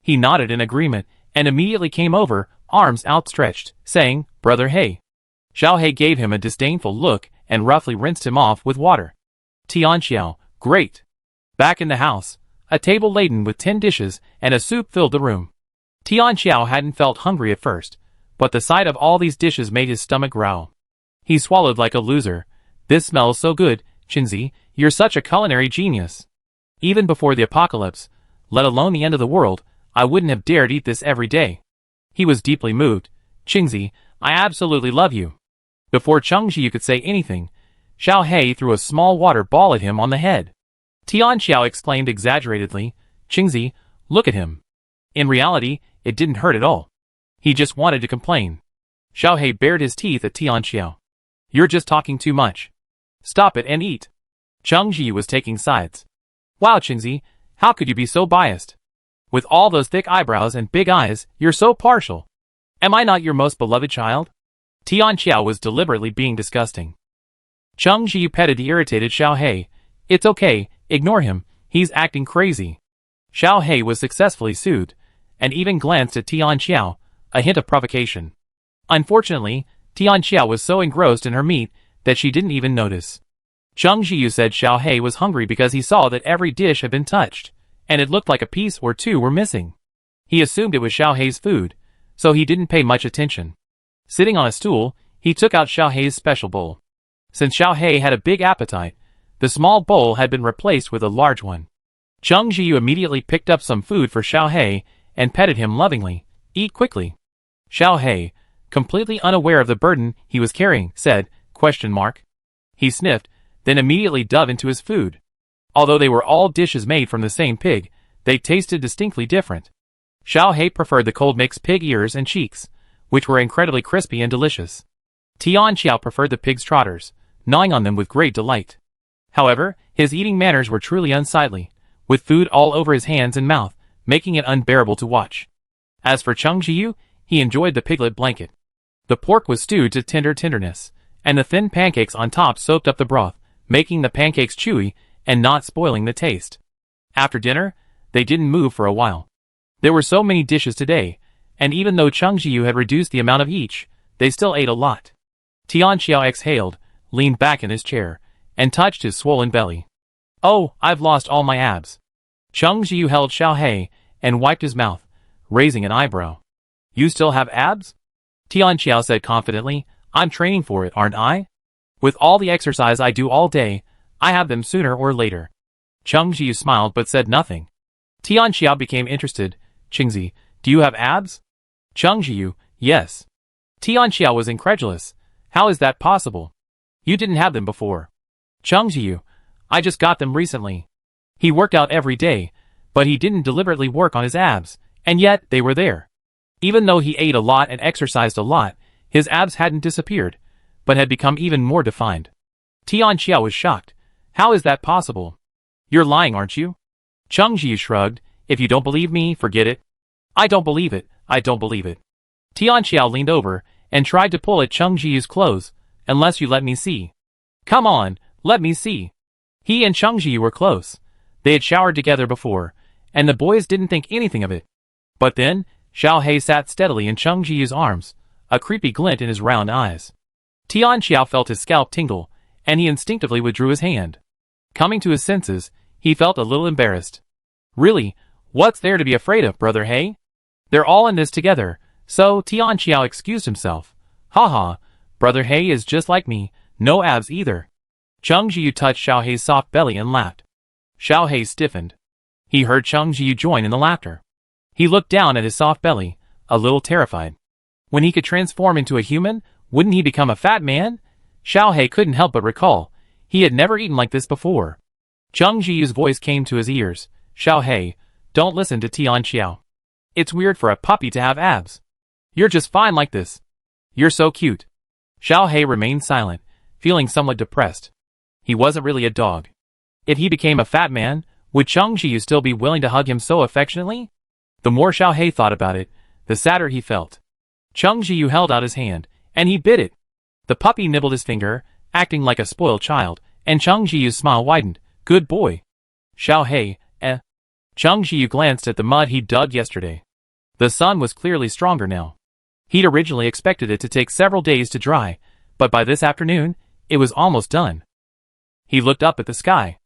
He nodded in agreement, and immediately came over, arms outstretched, saying, Brother Hei. Xiao Hei gave him a disdainful look and roughly rinsed him off with water. Tianxiao, great. Back in the house, a table laden with 10 dishes and a soup filled the room. Tianxiao hadn't felt hungry at first, but the sight of all these dishes made his stomach growl. He swallowed like a loser. This smells so good, Qinzi, you're such a culinary genius. Even before the apocalypse, let alone the end of the world, I wouldn't have dared eat this every day. He was deeply moved. Qinzi, I absolutely love you. Before Cheng Jiyu could say anything, Xiao Hei threw a small water ball at him on the head. Tianxiao exclaimed exaggeratedly, Qinzi, look at him. In reality, it didn't hurt at all. He just wanted to complain. Xiao Hei bared his teeth at Tianxiao. You're just talking too much. Stop it and eat. Cheng Jiyu was taking sides. Wow, Qinzi, how could you be so biased? With all those thick eyebrows and big eyes, you're so partial. Am I not your most beloved child? Tianxiao was deliberately being disgusting. Cheng Jiyu petted the irritated Xiao Hei. It's okay, ignore him, he's acting crazy. Xiao Hei was successfully soothed, and even glanced at Tianxiao, a hint of provocation. Unfortunately, Tianxiao was so engrossed in her meat that she didn't even notice. Cheng Jiyu said Xiao Hei was hungry because he saw that every dish had been touched, and it looked like a piece or two were missing. He assumed it was Xiao Hei's food, so he didn't pay much attention. Sitting on a stool, he took out Xiao Hei's special bowl. Since Xiao Hei had a big appetite, the small bowl had been replaced with a large one. Cheng Jiyu immediately picked up some food for Xiao Hei and petted him lovingly. Eat quickly. Xiao Hei, completely unaware of the burden he was carrying, said, ? He sniffed, then immediately dove into his food. Although they were all dishes made from the same pig, they tasted distinctly different. Xiao Hei preferred the cold mixed pig ears and cheeks, which were incredibly crispy and delicious. Tianxiao preferred the pig's trotters, gnawing on them with great delight. However, his eating manners were truly unsightly, with food all over his hands and mouth, making it unbearable to watch. As for Cheng Jiyu, he enjoyed the piglet blanket. The pork was stewed to tenderness, and the thin pancakes on top soaked up the broth, making the pancakes chewy and not spoiling the taste. After dinner, they didn't move for a while. There were so many dishes today, and even though Cheng Jiyu had reduced the amount of each, they still ate a lot. Tianxiao exhaled, leaned back in his chair, and touched his swollen belly. Oh, I've lost all my abs. Cheng Jiyu held Xiao Hei and wiped his mouth, raising an eyebrow. You still have abs? Tianxiao said confidently, I'm training for it, aren't I? With all the exercise I do all day, I have them sooner or later. Cheng Jiyu smiled but said nothing. Tianxiao became interested. Qingzi, do you have abs? Cheng Jiyu, yes. Tianxiao was incredulous. How is that possible? You didn't have them before. Cheng Jiyu, I just got them recently. He worked out every day, but he didn't deliberately work on his abs, and yet they were there. Even though he ate a lot and exercised a lot, his abs hadn't disappeared, but had become even more defined. Tianxiao was shocked. How is that possible? You're lying, aren't you? Cheng Jiyu shrugged. If you don't believe me, forget it. I don't believe it, I don't believe it. Tianxiao leaned over and tried to pull at Cheng Jiyu's clothes. Unless you let me see. Come on, let me see. He and Cheng Jiyu were close. They had showered together before, and the boys didn't think anything of it. But then, Xiao Hei sat steadily in Cheng Jiyu's arms, a creepy glint in his round eyes. Tianxiao felt his scalp tingle, and he instinctively withdrew his hand. Coming to his senses, he felt a little embarrassed. Really, what's there to be afraid of, Brother Hei? They're all in this together, so Tianxiao excused himself. Haha, Brother Hei is just like me, no abs either. Cheng Jiu touched Xiao Hei's soft belly and laughed. Xiao Hei stiffened. He heard Cheng Jiu join in the laughter. He looked down at his soft belly, a little terrified. When he could transform into a human, wouldn't he become a fat man? Xiao Hei couldn't help but recall. He had never eaten like this before. Cheng Jiu's voice came to his ears. Xiao Hei, don't listen to Tian Xiao. It's weird for a puppy to have abs. You're just fine like this. You're so cute. Xiao Hei remained silent, feeling somewhat depressed. He wasn't really a dog. If he became a fat man, would Cheng Jiu still be willing to hug him so affectionately? The more Xiao Hei thought about it, the sadder he felt. Cheng Jiu held out his hand, and he bit it. The puppy nibbled his finger, acting like a spoiled child, and Cheng Jiu's smile widened. Good boy. Xiao Hei, eh? Cheng Jiu glanced at the mud he'd dug yesterday. The sun was clearly stronger now. He'd originally expected it to take several days to dry, but by this afternoon, it was almost done. He looked up at the sky.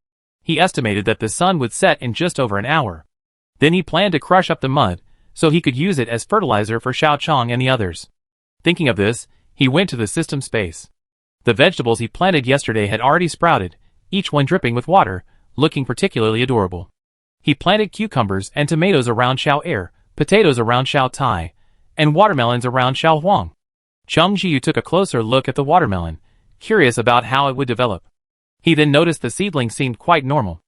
He estimated that the sun would set in just over an hour. Then he planned to crush up the mud, so he could use it as fertilizer for Xiao Chong and the others. Thinking of this, he went to the system space. The vegetables he planted yesterday had already sprouted, each one dripping with water, looking particularly adorable. He planted cucumbers and tomatoes around Xiao Er, potatoes around Xiao Tai, and watermelons around Xiao Huang. Cheng Jiu took a closer look at the watermelon, curious about how it would develop. He then noticed the seedling seemed quite normal.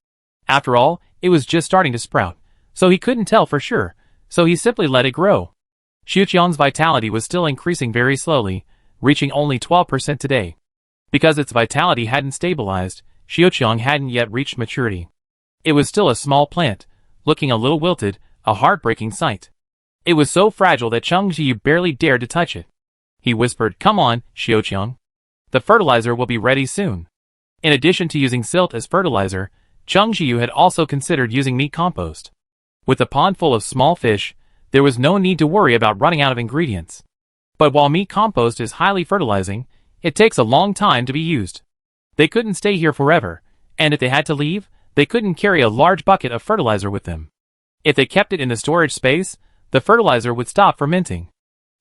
After all, it was just starting to sprout, so he couldn't tell for sure, so he simply let it grow. Xiuqiang's vitality was still increasing very slowly, reaching only 12% today. Because its vitality hadn't stabilized, Xiuqiang hadn't yet reached maturity. It was still a small plant, looking a little wilted, a heartbreaking sight. It was so fragile that Cheng Jiu barely dared to touch it. He whispered, "Come on, Xiuqiang. The fertilizer will be ready soon." In addition to using silt as fertilizer, Cheng Jiu had also considered using meat compost. With a pond full of small fish, there was no need to worry about running out of ingredients. But while meat compost is highly fertilizing, it takes a long time to be used. They couldn't stay here forever, and if they had to leave, they couldn't carry a large bucket of fertilizer with them. If they kept it in the storage space, the fertilizer would stop fermenting.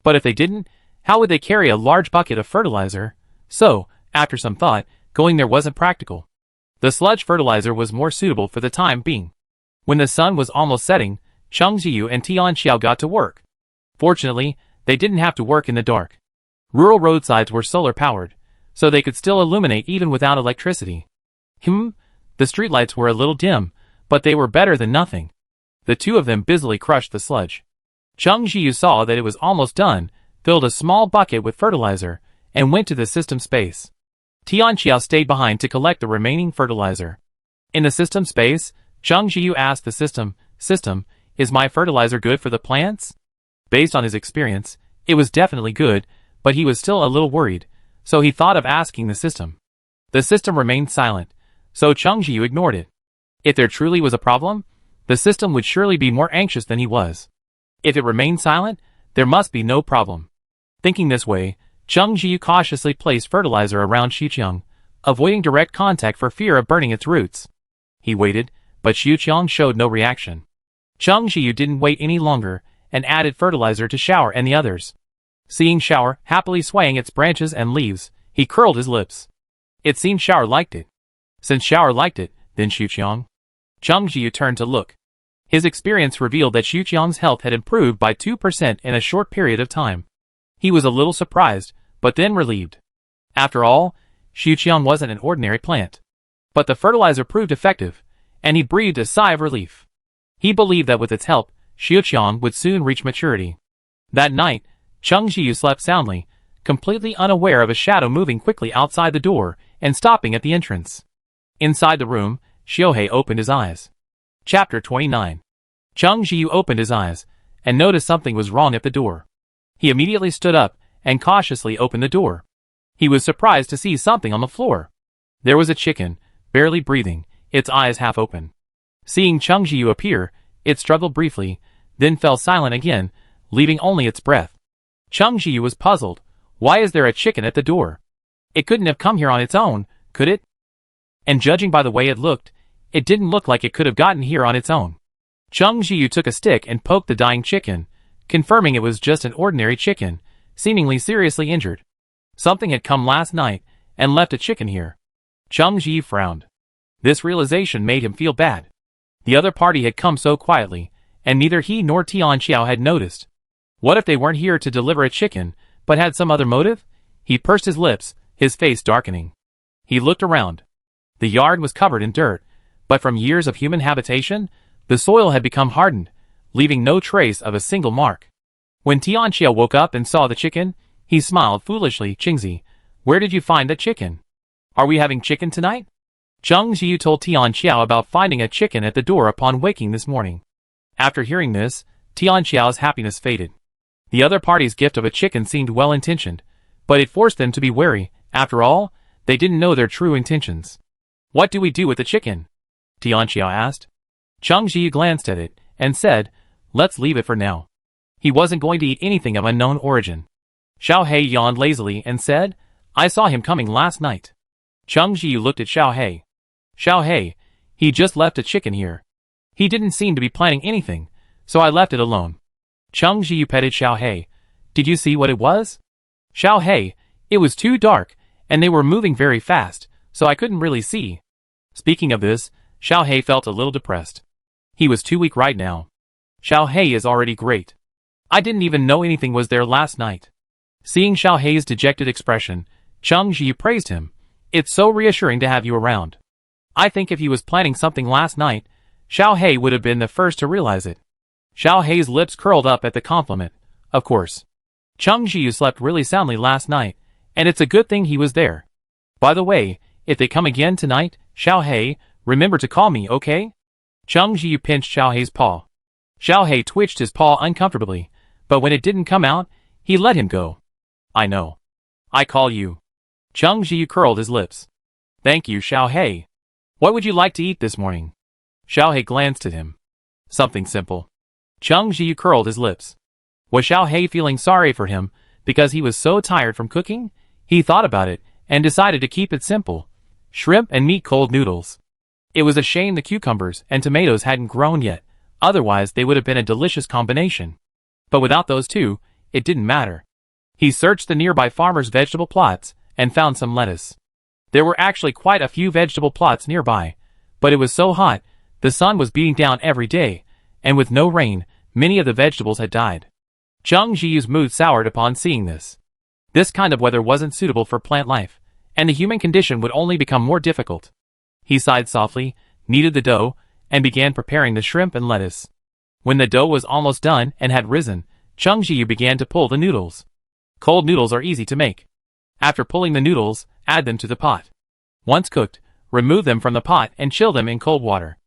But if they didn't, how would they carry a large bucket of fertilizer? So, after some thought, going there wasn't practical. The sludge fertilizer was more suitable for the time being. When the sun was almost setting, Cheng Jiu and Tian Xiao got to work. Fortunately, they didn't have to work in the dark. Rural roadsides were solar-powered, so they could still illuminate even without electricity. The streetlights were a little dim, but they were better than nothing. The two of them busily crushed the sludge. Cheng Jiu saw that it was almost done, filled a small bucket with fertilizer, and went to the system space. Tian Xiao stayed behind to collect the remaining fertilizer. In the system space, Cheng Jiu asked the system, "Is my fertilizer good for the plants?" Based on his experience, it was definitely good, but he was still a little worried, so he thought of asking the system. The system remained silent, so Cheng Jiu ignored it. If there truly was a problem, the system would surely be more anxious than he was. If it remained silent, there must be no problem. Thinking this way, Cheng Jiu cautiously placed fertilizer around Xiuqiang, avoiding direct contact for fear of burning its roots. He waited, but Xiuqiang showed no reaction. Cheng Jiu didn't wait any longer, and added fertilizer to Shower and the others. Seeing Shower happily swaying its branches and leaves, he curled his lips. It seemed Shower liked it. Since Shower liked it, then Xiuqiang. Cheng Jiu turned to look. His experience revealed that Xiuqiang's health had improved by 2% in a short period of time. He was a little surprised, but then relieved. After all, Xiuqiang wasn't an ordinary plant. But the fertilizer proved effective, and he breathed a sigh of relief. He believed that with its help, Xiuqiang would soon reach maturity. That night, Cheng Jiu slept soundly, completely unaware of a shadow moving quickly outside the door and stopping at the entrance. Inside the room, Xiao Hei opened his eyes. Chapter 29. Cheng Jiu opened his eyes, and noticed something was wrong at the door. He immediately stood up, and cautiously opened the door. He was surprised to see something on the floor. There was a chicken, barely breathing, its eyes half open. Seeing Cheng Jiu appear, it struggled briefly, then fell silent again, leaving only its breath. Cheng Jiu was puzzled. Why is there a chicken at the door? It couldn't have come here on its own, could it? And judging by the way it looked, it didn't look like it could have gotten here on its own. Cheng Jiu took a stick and poked the dying chicken, confirming it was just an ordinary chicken, seemingly seriously injured. Something had come last night, and left a chicken here. Chung Ji frowned. This realization made him feel bad. The other party had come so quietly, and neither he nor Tian Xiao had noticed. What if they weren't here to deliver a chicken, but had some other motive? He pursed his lips, his face darkening. He looked around. The yard was covered in dirt, but from years of human habitation, the soil had become hardened, leaving no trace of a single mark. When Tian Xiao woke up and saw the chicken, he smiled foolishly. Qingzi, where did you find that chicken? Are we having chicken tonight? Chung Ziyu told Tian Xiao about finding a chicken at the door upon waking this morning. After hearing this, Tian Xiao's happiness faded. The other party's gift of a chicken seemed well-intentioned, but it forced them to be wary. After all, they didn't know their true intentions. What do we do with the chicken? Tian Xiao asked. Chung Ziyu glanced at it, and said, let's leave it for now. He wasn't going to eat anything of unknown origin. Xiao He yawned lazily and said, I saw him coming last night. Chung Ziyu looked at Xiao He. Xiao He, he just left a chicken here. He didn't seem to be planning anything, so I left it alone. Chung Ziyu petted Xiao He. Did you see what it was? Xiao He, it was too dark, and they were moving very fast, so I couldn't really see. Speaking of this, Xiao He felt a little depressed. He was too weak right now. Xiao He is already great. I didn't even know anything was there last night. Seeing Xiao He's dejected expression, Chung Ziyu praised him. It's so reassuring to have you around. I think if he was planning something last night, Xiao He would have been the first to realize it. Xiao He's lips curled up at the compliment. Of course. Chung Ziyu slept really soundly last night, and it's a good thing he was there. By the way, if they come again tonight, Xiao He, remember to call me, okay? Chung Ziyu pinched Xiao He's paw. Xiao He twitched his paw uncomfortably, but when it didn't come out, he let him go. I know. I call you. Chung Ziyu curled his lips. Thank you, Xiao He. What would you like to eat this morning? Xiao He glanced at him. Something simple. Chung Ziyu curled his lips. Was Xiao He feeling sorry for him because he was so tired from cooking? He thought about it and decided to keep it simple. Shrimp and meat cold noodles. It was a shame the cucumbers and tomatoes hadn't grown yet, otherwise they would have been a delicious combination. But without those two, it didn't matter. He searched the nearby farmers' vegetable plots and found some lettuce. There were actually quite a few vegetable plots nearby, but it was so hot, the sun was beating down every day, and with no rain, many of the vegetables had died. Chung Ziyu's mood soured upon seeing this. This kind of weather wasn't suitable for plant life, and the human condition would only become more difficult. He sighed softly, kneaded the dough, and began preparing the shrimp and lettuce. When the dough was almost done and had risen, Chung Ziyu began to pull the noodles. Cold noodles are easy to make. After pulling the noodles, add them to the pot. Once cooked, remove them from the pot and chill them in cold water.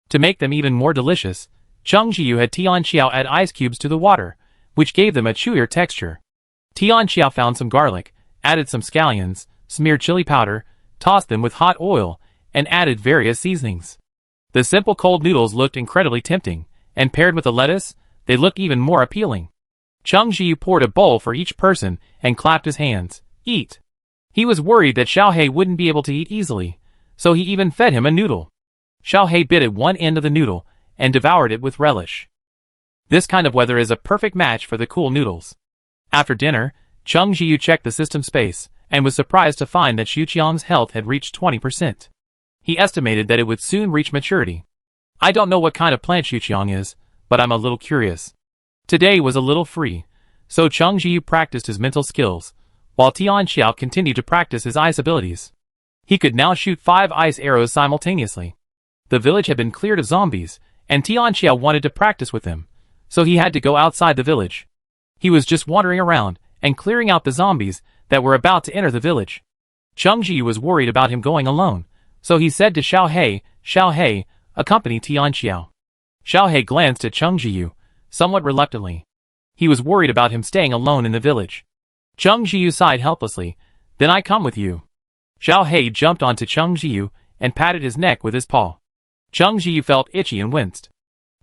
To make them even more delicious, Chung Ziyu had Tian Xiao add ice cubes to the water, which gave them a chewier texture. Tian Xiao found some garlic, added some scallions, smeared chili powder, tossed them with hot oil, and added various seasonings. The simple cold noodles looked incredibly tempting, and paired with the lettuce, they looked even more appealing. Chung Ziyu poured a bowl for each person and clapped his hands. Eat. He was worried that Xiao He wouldn't be able to eat easily, so he even fed him a noodle. Xiao He bit at one end of the noodle and devoured it with relish. This kind of weather is a perfect match for the cool noodles. After dinner, Chung Ziyu checked the system space and was surprised to find that Xuqiang's health had reached 20%. He estimated that it would soon reach maturity. I don't know what kind of plant Xuqiang is, but I'm a little curious. Today was a little free, so Chung Ziyu practiced his mental skills, while Tian Xiao continued to practice his ice abilities. He could now shoot 5 ice arrows simultaneously. The village had been cleared of zombies, and Tian Xiao wanted to practice with them, so he had to go outside the village. He was just wandering around and clearing out the zombies that were about to enter the village. Chung Ziyu was worried about him going alone, so he said to Xiao He, accompany Tian Xiao. Xiao He glanced at Chung Ziyu, somewhat reluctantly. He was worried about him staying alone in the village. Chung Ziyu sighed helplessly. Then I come with you. Xiao He jumped onto Chung Ziyu and patted his neck with his paw. Chung Ziyu felt itchy and winced.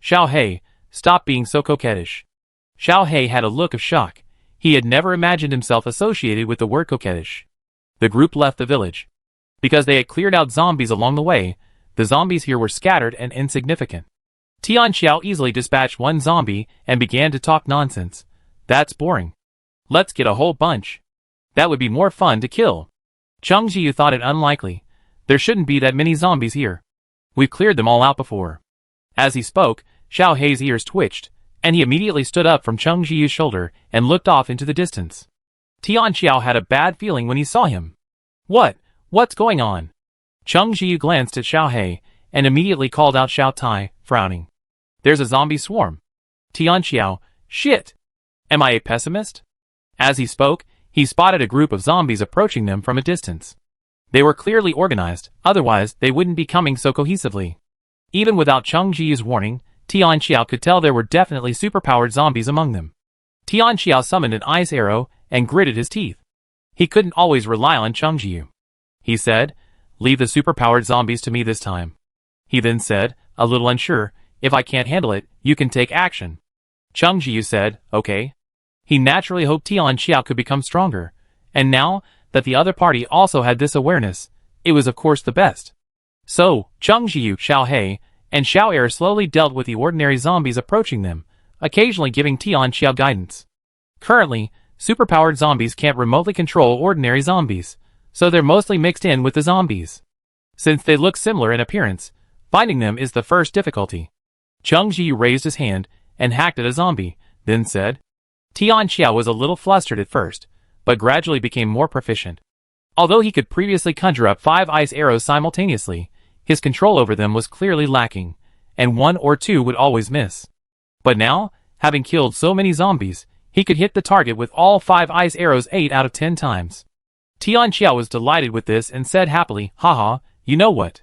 Xiao He, stop being so coquettish. Xiao He had a look of shock. He had never imagined himself associated with the word coquettish. The group left the village. Because they had cleared out zombies along the way, the zombies here were scattered and insignificant. Tian Xiao easily dispatched one zombie and began to talk nonsense. That's boring. Let's get a whole bunch. That would be more fun to kill. Chung Ziyu thought it unlikely, There shouldn't be that many zombies here. We've cleared them all out before. As he spoke, Xiao Hei's ears twitched, and he immediately stood up from Cheng Zhiyu's shoulder and looked off into the distance. Tian Xiao had a bad feeling when he saw him. What's going on? Cheng Zhiyu glanced at Xiao Hei and immediately called out Xiao Tai, frowning. There's a zombie swarm. Tian Xiao, shit! Am I a pessimist? As he spoke, he spotted a group of zombies approaching them from a distance. They were clearly organized, otherwise they wouldn't be coming so cohesively. Even without Cheng Zhiyu's warning, Tian Xiao could tell there were definitely superpowered zombies among them. Tian Xiao summoned an ice arrow and gritted his teeth. He couldn't always rely on Cheng Zhiyu. He said, leave the superpowered zombies to me this time. He then said, a little unsure, if I can't handle it, you can take action. Cheng Zhiyu said, okay. He naturally hoped Tian Xiao could become stronger, and now that the other party also had this awareness, it was of course the best. So, Cheng Zhiyu, Xiao Hei, and Xiao Er slowly dealt with the ordinary zombies approaching them, occasionally giving Tian Xiao guidance. Currently, superpowered zombies can't remotely control ordinary zombies, so they're mostly mixed in with the zombies. Since they look similar in appearance, finding them is the first difficulty. Cheng Zhiyu raised his hand and hacked at a zombie, then said. Tian Xiao was a little flustered at first, but gradually became more proficient. Although he could previously conjure up 5 ice arrows simultaneously, his control over them was clearly lacking, and 1 or 2 would always miss. But now, having killed so many zombies, he could hit the target with all 5 ice arrows 8 out of 10 times. Tian Xiao was delighted with this and said happily, haha, you know what?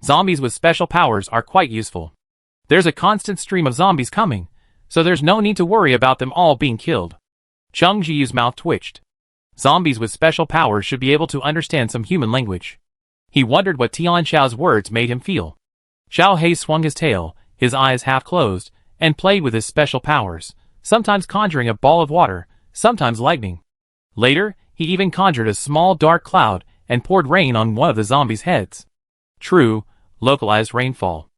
Zombies with special powers are quite useful. There's a constant stream of zombies coming, so there's no need to worry about them all being killed. Cheng Zhiyu's mouth twitched. Zombies with special powers should be able to understand some human language. He wondered what Tian Xiao's words made him feel. Xiao Hei swung his tail, his eyes half closed, and played with his special powers, sometimes conjuring a ball of water, sometimes lightning. Later, he even conjured a small dark cloud and poured rain on one of the zombies' heads. True, localized rainfall.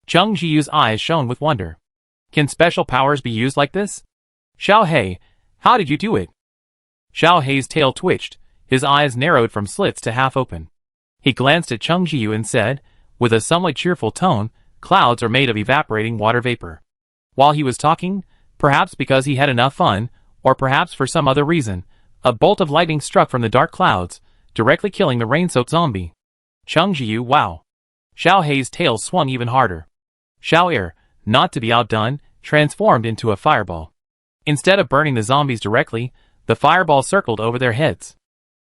Cheng Zhiyu's eyes shone with wonder. Can special powers be used like this? Xiao Hei, how did you do it? Xiao Hei's tail twitched, his eyes narrowed from slits to half open. He glanced at Cheng Zhiyu and said, with a somewhat cheerful tone, clouds are made of evaporating water vapor. While he was talking, perhaps because he had enough fun, or perhaps for some other reason, a bolt of lightning struck from the dark clouds, directly killing the rain-soaked zombie. Cheng Zhiyu, wow. Xiao Hei's tail swung even harder. Xiao Er, not to be outdone, transformed into a fireball. Instead of burning the zombies directly, the fireball circled over their heads.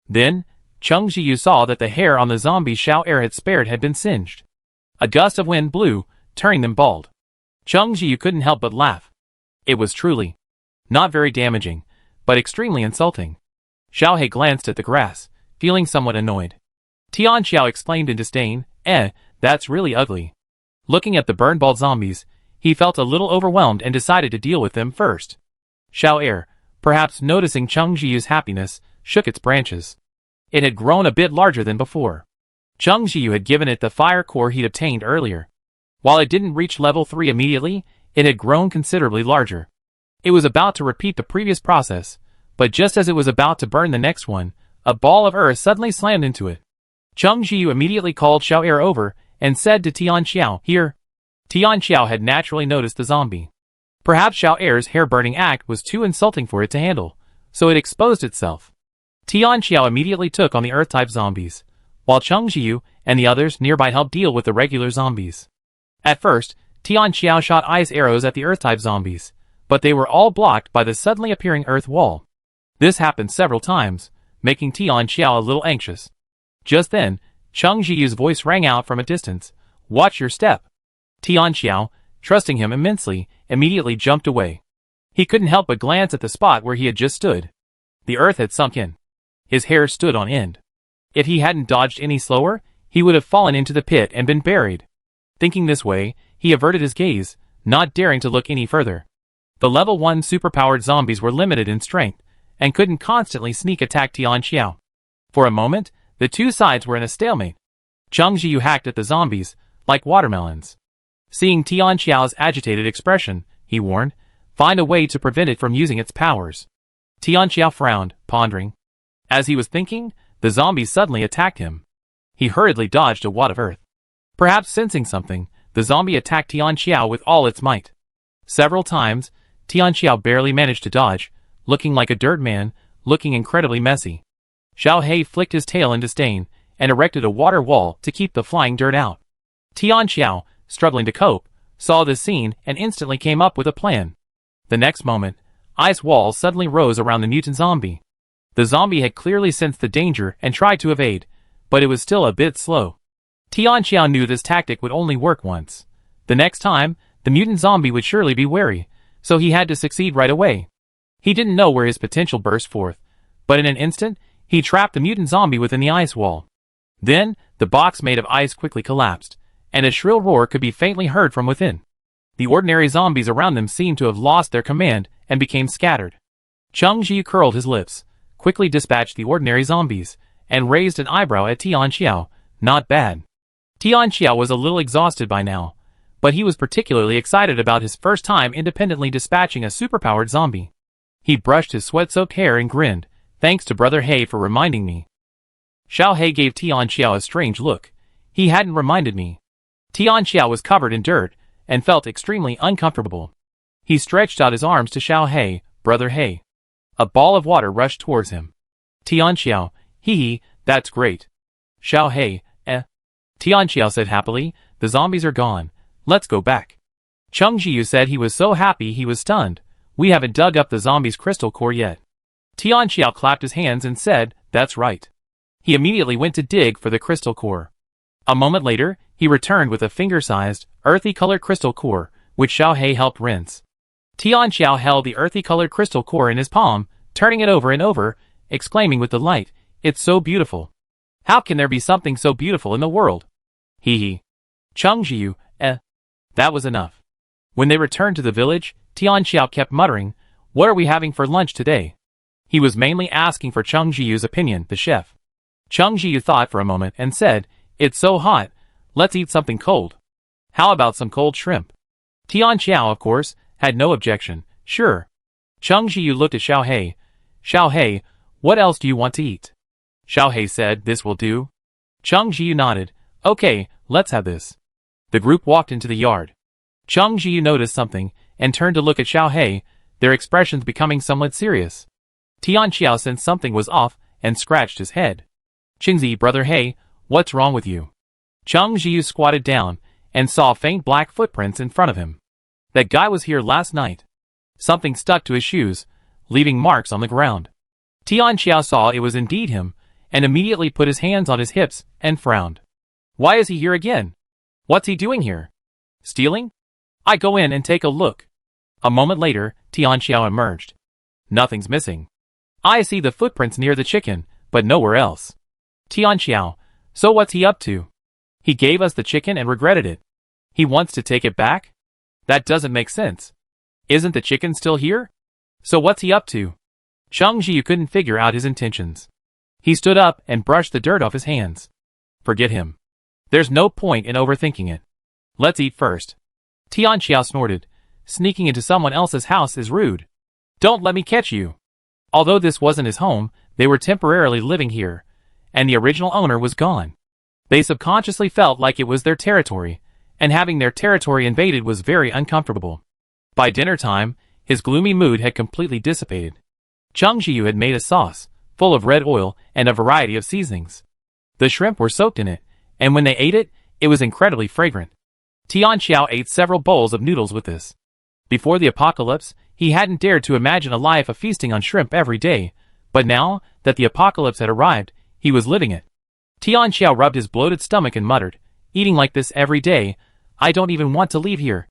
Then, Cheng Zhiyu saw that the hair on the zombies Xiao Er had spared had been singed. A gust of wind blew, turning them bald. Cheng Zhiyu couldn't help but laugh. It was truly not very damaging, but extremely insulting. Xiao Hei glanced at the grass, feeling somewhat annoyed. Tian Xiao exclaimed in disdain, that's really ugly. Looking at the burned bald zombies, he felt a little overwhelmed and decided to deal with them first. Xiao Er, perhaps noticing Cheng Zhiyu's happiness, shook its branches. It had grown a bit larger than before. Cheng Zhiyu had given it the fire core he'd obtained earlier. While it didn't reach level 3 immediately, it had grown considerably larger. It was about to repeat the previous process, but just as it was about to burn the next one, a ball of earth suddenly slammed into it. Cheng Zhiyu immediately called Xiao Er over and said to Tian Xiao, here. Tian Xiao had naturally noticed the zombie. Perhaps Xiao Er's hair-burning act was too insulting for it to handle, so it exposed itself. Tian Xiao immediately took on the Earth-type zombies, while Cheng Zhiyu and the others nearby helped deal with the regular zombies. At first, Tian Xiao shot ice arrows at the Earth-type zombies, but they were all blocked by the suddenly appearing Earth wall. This happened several times, making Tian Xiao a little anxious. Just then, Cheng Zhiyu's voice rang out from a distance, watch your step. Tian Xiao, trusting him immensely, immediately jumped away. He couldn't help but glance at the spot where he had just stood. The earth had sunk in. His hair stood on end. If he hadn't dodged any slower, he would have fallen into the pit and been buried. Thinking this way, he averted his gaze, not daring to look any further. The level 1 superpowered zombies were limited in strength, and couldn't constantly sneak attack Tian Xiao. For a moment, the two sides were in a stalemate. Cheng Zhiyu hacked at the zombies, like watermelons. Seeing Tian Xiao's agitated expression, he warned, find a way to prevent it from using its powers. Tian Xiao frowned, pondering. As he was thinking, the zombies suddenly attacked him. He hurriedly dodged a wad of earth. Perhaps sensing something, the zombie attacked Tianxiao with all its might. Several times, Tianxiao barely managed to dodge, looking like a dirt man, looking incredibly messy. Xiao Hei flicked his tail in disdain, and erected a water wall to keep the flying dirt out. Tianxiao, struggling to cope, saw this scene and instantly came up with a plan. The next moment, ice walls suddenly rose around the mutant zombie. The zombie had clearly sensed the danger and tried to evade, but it was still a bit slow. Tianxiao knew this tactic would only work once. The next time, the mutant zombie would surely be wary, so he had to succeed right away. He didn't know where his potential burst forth, but in an instant, he trapped the mutant zombie within the ice wall. Then, the box made of ice quickly collapsed, and a shrill roar could be faintly heard from within. The ordinary zombies around them seemed to have lost their command and became scattered. Cheng Ji curled his lips, quickly dispatched the ordinary zombies, and raised an eyebrow at Tianxiao. Not bad. Tianxiao was a little exhausted by now, but he was particularly excited about his first time independently dispatching a superpowered zombie. He brushed his sweat-soaked hair and grinned, thanks to Brother Hei for reminding me. Xiao Hei gave Tianxiao a strange look. He hadn't reminded me. Tianxiao was covered in dirt, and felt extremely uncomfortable. He stretched out his arms to Xiao Hei. Brother Hei. A ball of water rushed towards him. Tianxiao, hee, that's great. Xiao Hei, Tianxiao said happily, the zombies are gone. Let's go back. Cheng Jiu said he was so happy he was stunned. We haven't dug up the zombie's crystal core yet. Tianxiao clapped his hands and said, that's right. He immediately went to dig for the crystal core. A moment later, he returned with a finger-sized, earthy-colored crystal core, which Xiao Hei helped rinse. Tianxiao held the earthy-colored crystal core in his palm, turning it over and over, exclaiming with delight, it's so beautiful. How can there be something so beautiful in the world? Hee hee. Cheng Jiu, That was enough. When they returned to the village, Tianxiao kept muttering, what are we having for lunch today? He was mainly asking for Cheng Jiu's opinion, the chef. Cheng Jiu thought for a moment and said, it's so hot, let's eat something cold. How about some cold shrimp? Tianxiao, of course, had no objection. Sure. Cheng Jiu looked at Xiao Hei. Xiao Hei, what else do you want to eat? Xiao Hei said, this will do. Cheng Jiu nodded. Okay, let's have this. The group walked into the yard. Cheng Jiu noticed something and turned to look at Xiao Hei, their expressions becoming somewhat serious. Tianxiao sensed something was off and scratched his head. Qingzi, Brother Hei, what's wrong with you? Cheng Jiu squatted down and saw faint black footprints in front of him. That guy was here last night. Something stuck to his shoes, leaving marks on the ground. Tianxiao saw it was indeed him, and immediately put his hands on his hips and frowned. Why is he here again? What's he doing here? Stealing? I go in and take a look. A moment later, Tianxiao emerged. Nothing's missing. I see the footprints near the chicken, but nowhere else. Tianxiao, so what's he up to? He gave us the chicken and regretted it. He wants to take it back? That doesn't make sense. Isn't the chicken still here? So what's he up to? Cheng Jiu couldn't figure out his intentions. He stood up and brushed the dirt off his hands. Forget him. There's no point in overthinking it. Let's eat first. Tianxiao snorted. Sneaking into someone else's house is rude. Don't let me catch you. Although this wasn't his home, they were temporarily living here, and the original owner was gone. They subconsciously felt like it was their territory, and having their territory invaded was very uncomfortable. By dinner time, his gloomy mood had completely dissipated. Cheng Jiu had made a sauce, full of red oil and a variety of seasonings. The shrimp were soaked in it, and when they ate it, it was incredibly fragrant. Tianxiao ate several bowls of noodles with this. Before the apocalypse, he hadn't dared to imagine a life of feasting on shrimp every day, but now that the apocalypse had arrived, he was living it. Tianxiao rubbed his bloated stomach and muttered, eating like this every day, I don't even want to leave here.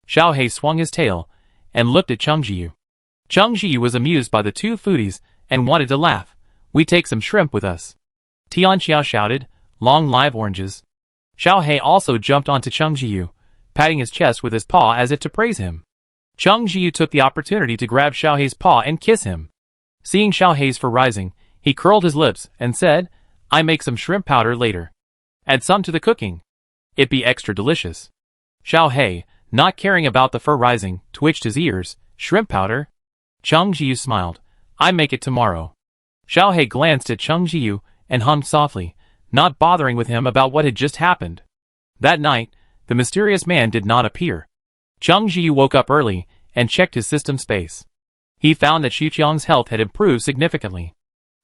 Xiao Hei swung his tail and looked at Cheng Jiu. Cheng Jiu was amused by the two foodies and wanted to laugh. We take some shrimp with us. Tianxiao shouted, long live oranges. Xiao Hei also jumped onto Cheng Jiu, patting his chest with his paw as if to praise him. Cheng Jiu took the opportunity to grab Xiao Hei's paw and kiss him. Seeing Xiao Hei's fur rising, he curled his lips and said, I make some shrimp powder later. Add some to the cooking. It'd be extra delicious. Xiao Hei, not caring about the fur rising, twitched his ears. Shrimp powder? Cheng Jiu smiled. I make it tomorrow. Xiao Hei glanced at Cheng Jiu and hummed softly. not bothering with him about what had just happened. That night, the mysterious man did not appear. Cheng Ziyu woke up early and checked his system space. He found that Xiuqiang's health had improved significantly.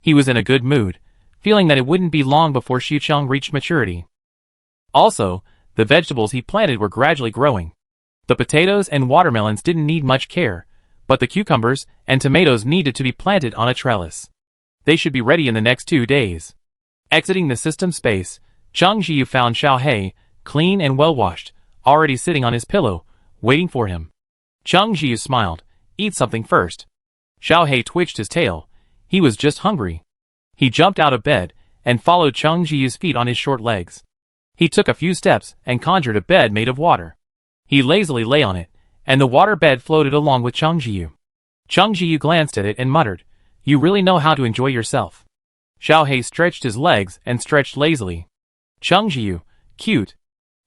He was in a good mood, feeling that it wouldn't be long before Xiuqiang reached maturity. Also, the vegetables he planted were gradually growing. The potatoes and watermelons didn't need much care, but the cucumbers and tomatoes needed to be planted on a trellis. They should be ready in the next 2 days. Exiting the system space, Cheng Ziyu found Xiaohei, clean and well-washed, already sitting on his pillow, waiting for him. Cheng Ziyu smiled. Eat something first. Xiaohei twitched his tail. He was just hungry. He jumped out of bed and followed Cheng Ziyu's feet on his short legs. He took a few steps and conjured a bed made of water. He lazily lay on it, and the water bed floated along with Cheng Ziyu. Cheng Ziyu glanced at it and muttered, "You really know how to enjoy yourself." Xiaohei stretched his legs and stretched lazily. Cheng Ziyu, cute.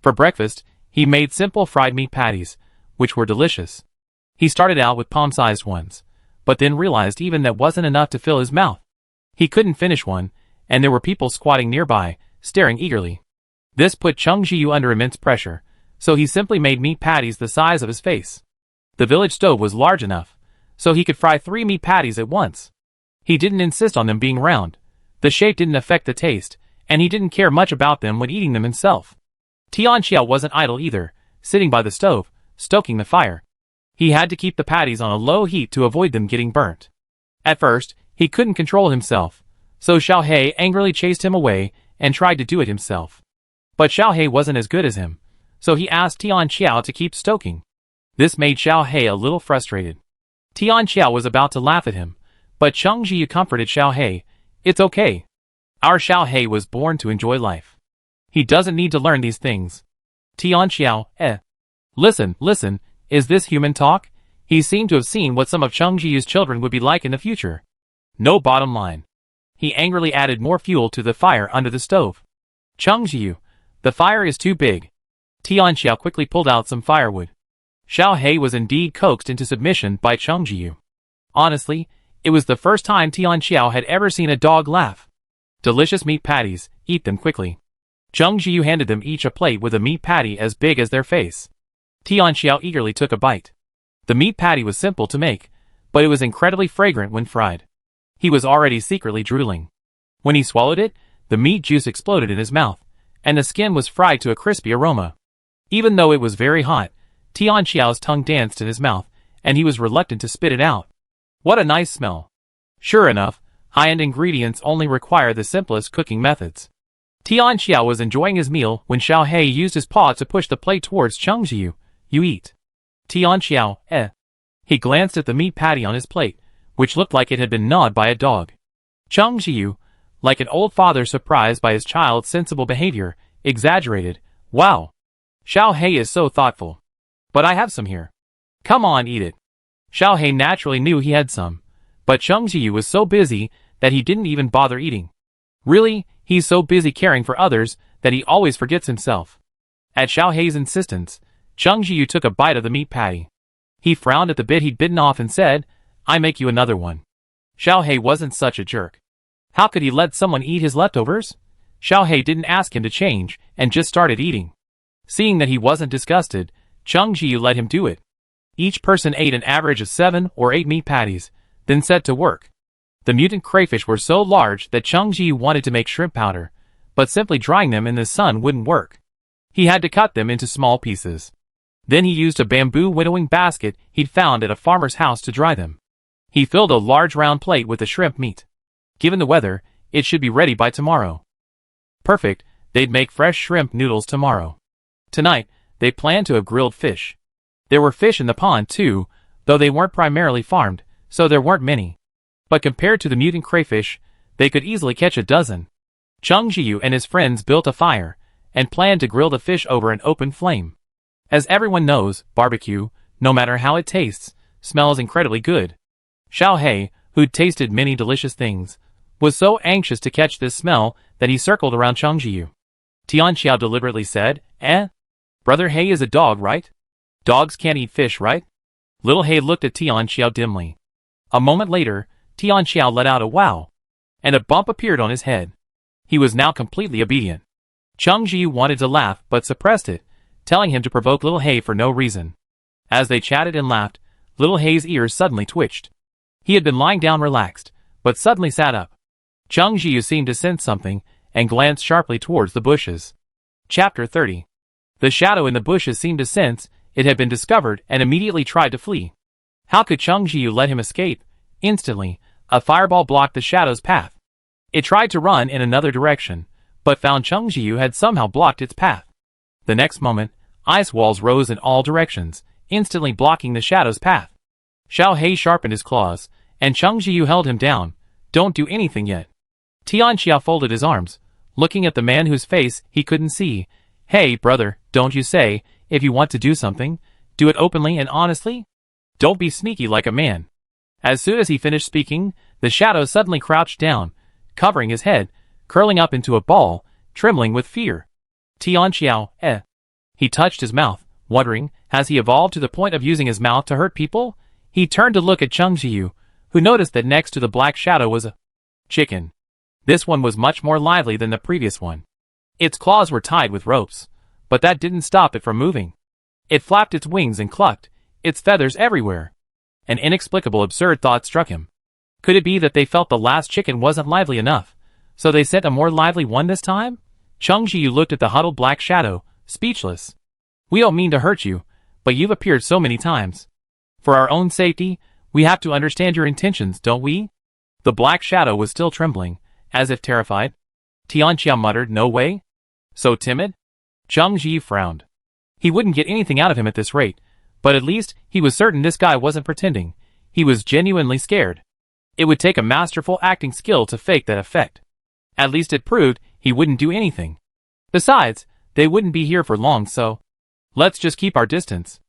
For breakfast, he made simple fried meat patties, which were delicious. He started out with palm-sized ones, but then realized even that wasn't enough to fill his mouth. He couldn't finish one, and there were people squatting nearby, staring eagerly. This put Cheng Ziyu under immense pressure, so he simply made meat patties the size of his face. The village stove was large enough, so he could fry 3 meat patties at once. He didn't insist on them being round. The shape didn't affect the taste, and he didn't care much about them when eating them himself. Tianqiao wasn't idle either, sitting by the stove, stoking the fire. He had to keep the patties on a low heat to avoid them getting burnt. At first, he couldn't control himself, so Xiaohei angrily chased him away and tried to do it himself. But Xiaohei wasn't as good as him, so he asked Tianqiao to keep stoking. This made Xiaohei a little frustrated. Tianqiao was about to laugh at him, but Cheng Ziyu comforted Xiaohei. "It's okay. Our Xiaohei was born to enjoy life. He doesn't need to learn these things." Tianqiao, Listen, is this human talk? He seemed to have seen what some of Cheng Ziyu's children would be like in the future. No bottom line. He angrily added more fuel to the fire under the stove. "Cheng Ziyu, the fire is too big." Tianqiao quickly pulled out some firewood. Xiaohei was indeed coaxed into submission by Cheng Ziyu. Honestly, it was the first time Tianqiao had ever seen a dog laugh. "Delicious meat patties, eat them quickly." Cheng Ziyu handed them each a plate with a meat patty as big as their face. Tianqiao eagerly took a bite. The meat patty was simple to make, but it was incredibly fragrant when fried. He was already secretly drooling. When he swallowed it, the meat juice exploded in his mouth, and the skin was fried to a crispy aroma. Even though it was very hot, Tianqiao's tongue danced in his mouth, and he was reluctant to spit it out. What a nice smell. Sure enough, high-end ingredients only require the simplest cooking methods. Tianqiao was enjoying his meal when Xiaohei used his paw to push the plate towards Cheng Ziyu. "You eat." Tianqiao, He glanced at the meat patty on his plate, which looked like it had been gnawed by a dog. Cheng Ziyu, like an old father surprised by his child's sensible behavior, exaggerated, "Wow. Xiaohei is so thoughtful. But I have some here. Come on, eat it." Xiaohei naturally knew he had some, but Cheng Ziyu was so busy that he didn't even bother eating. Really, he's so busy caring for others that he always forgets himself. At Xiaohei's insistence, Cheng Ziyu took a bite of the meat patty. He frowned at the bit he'd bitten off and said, "I make you another one." Xiaohei wasn't such a jerk. How could he let someone eat his leftovers? Xiaohei didn't ask him to change and just started eating. Seeing that he wasn't disgusted, Cheng Ziyu let him do it. Each person ate an average of 7 or 8 meat patties, then set to work. The mutant crayfish were so large that Cheng Ziyu wanted to make shrimp powder, but simply drying them in the sun wouldn't work. He had to cut them into small pieces. Then he used a bamboo winnowing basket he'd found at a farmer's house to dry them. He filled a large round plate with the shrimp meat. Given the weather, it should be ready by tomorrow. Perfect, they'd make fresh shrimp noodles tomorrow. Tonight, they planned to have grilled fish. There were fish in the pond too, though they weren't primarily farmed, so there weren't many. But compared to the mutant crayfish, they could easily catch a dozen. Cheng Ziyu and his friends built a fire, and planned to grill the fish over an open flame. As everyone knows, barbecue, no matter how it tastes, smells incredibly good. Xiaohei, who'd tasted many delicious things, was so anxious to catch this smell that he circled around Cheng Ziyu. Tianqiao deliberately said, Brother Hei is a dog, right? Dogs can't eat fish, right? Little Hei looked at Tianqiao dimly. A moment later, Tianqiao let out a wow, and a bump appeared on his head. He was now completely obedient. Cheng Ji wanted to laugh but suppressed it, telling him to provoke Little Hay for no reason. As they chatted and laughed, Little Hay's ears suddenly twitched. He had been lying down relaxed, but suddenly sat up. Cheng Ji seemed to sense something and glanced sharply towards the bushes. Chapter 30. The shadow in the bushes seemed to sense it had been discovered and immediately tried to flee. How could Cheng Ji let him escape? Instantly, a fireball blocked the shadow's path. It tried to run in another direction, but found Cheng Ji had somehow blocked its path. The next moment, ice walls rose in all directions, instantly blocking the shadow's path. Xiao Hei sharpened his claws, and Cheng Ji held him down. Don't do anything yet. Tianxia folded his arms, looking at the man whose face he couldn't see. Hey, brother, don't you say, if you want to do something, do it openly and honestly? Don't be sneaky like a man. As soon as he finished speaking, the shadow suddenly crouched down, covering his head, curling up into a ball, trembling with fear. Tianxiao, He touched his mouth, wondering, has he evolved to the point of using his mouth to hurt people? He turned to look at Cheng Ji, who noticed that next to the black shadow was a chicken. This one was much more lively than the previous one. Its claws were tied with ropes, but that didn't stop it from moving. It flapped its wings and clucked, its feathers everywhere. An inexplicable absurd thought struck him. Could it be that they felt the last chicken wasn't lively enough, so they sent a more lively one this time? Cheng Ji looked at the huddled black shadow, speechless. We don't mean to hurt you, but you've appeared so many times. For our own safety, we have to understand your intentions, don't we? The black shadow was still trembling, as if terrified. Tianxia muttered, no way? So timid? Cheng Ji frowned. He wouldn't get anything out of him at this rate, but at least he was certain this guy wasn't pretending. He was genuinely scared. It would take a masterful acting skill to fake that effect. At least it proved he wouldn't do anything. Besides, they wouldn't be here for long, so let's just keep our distance.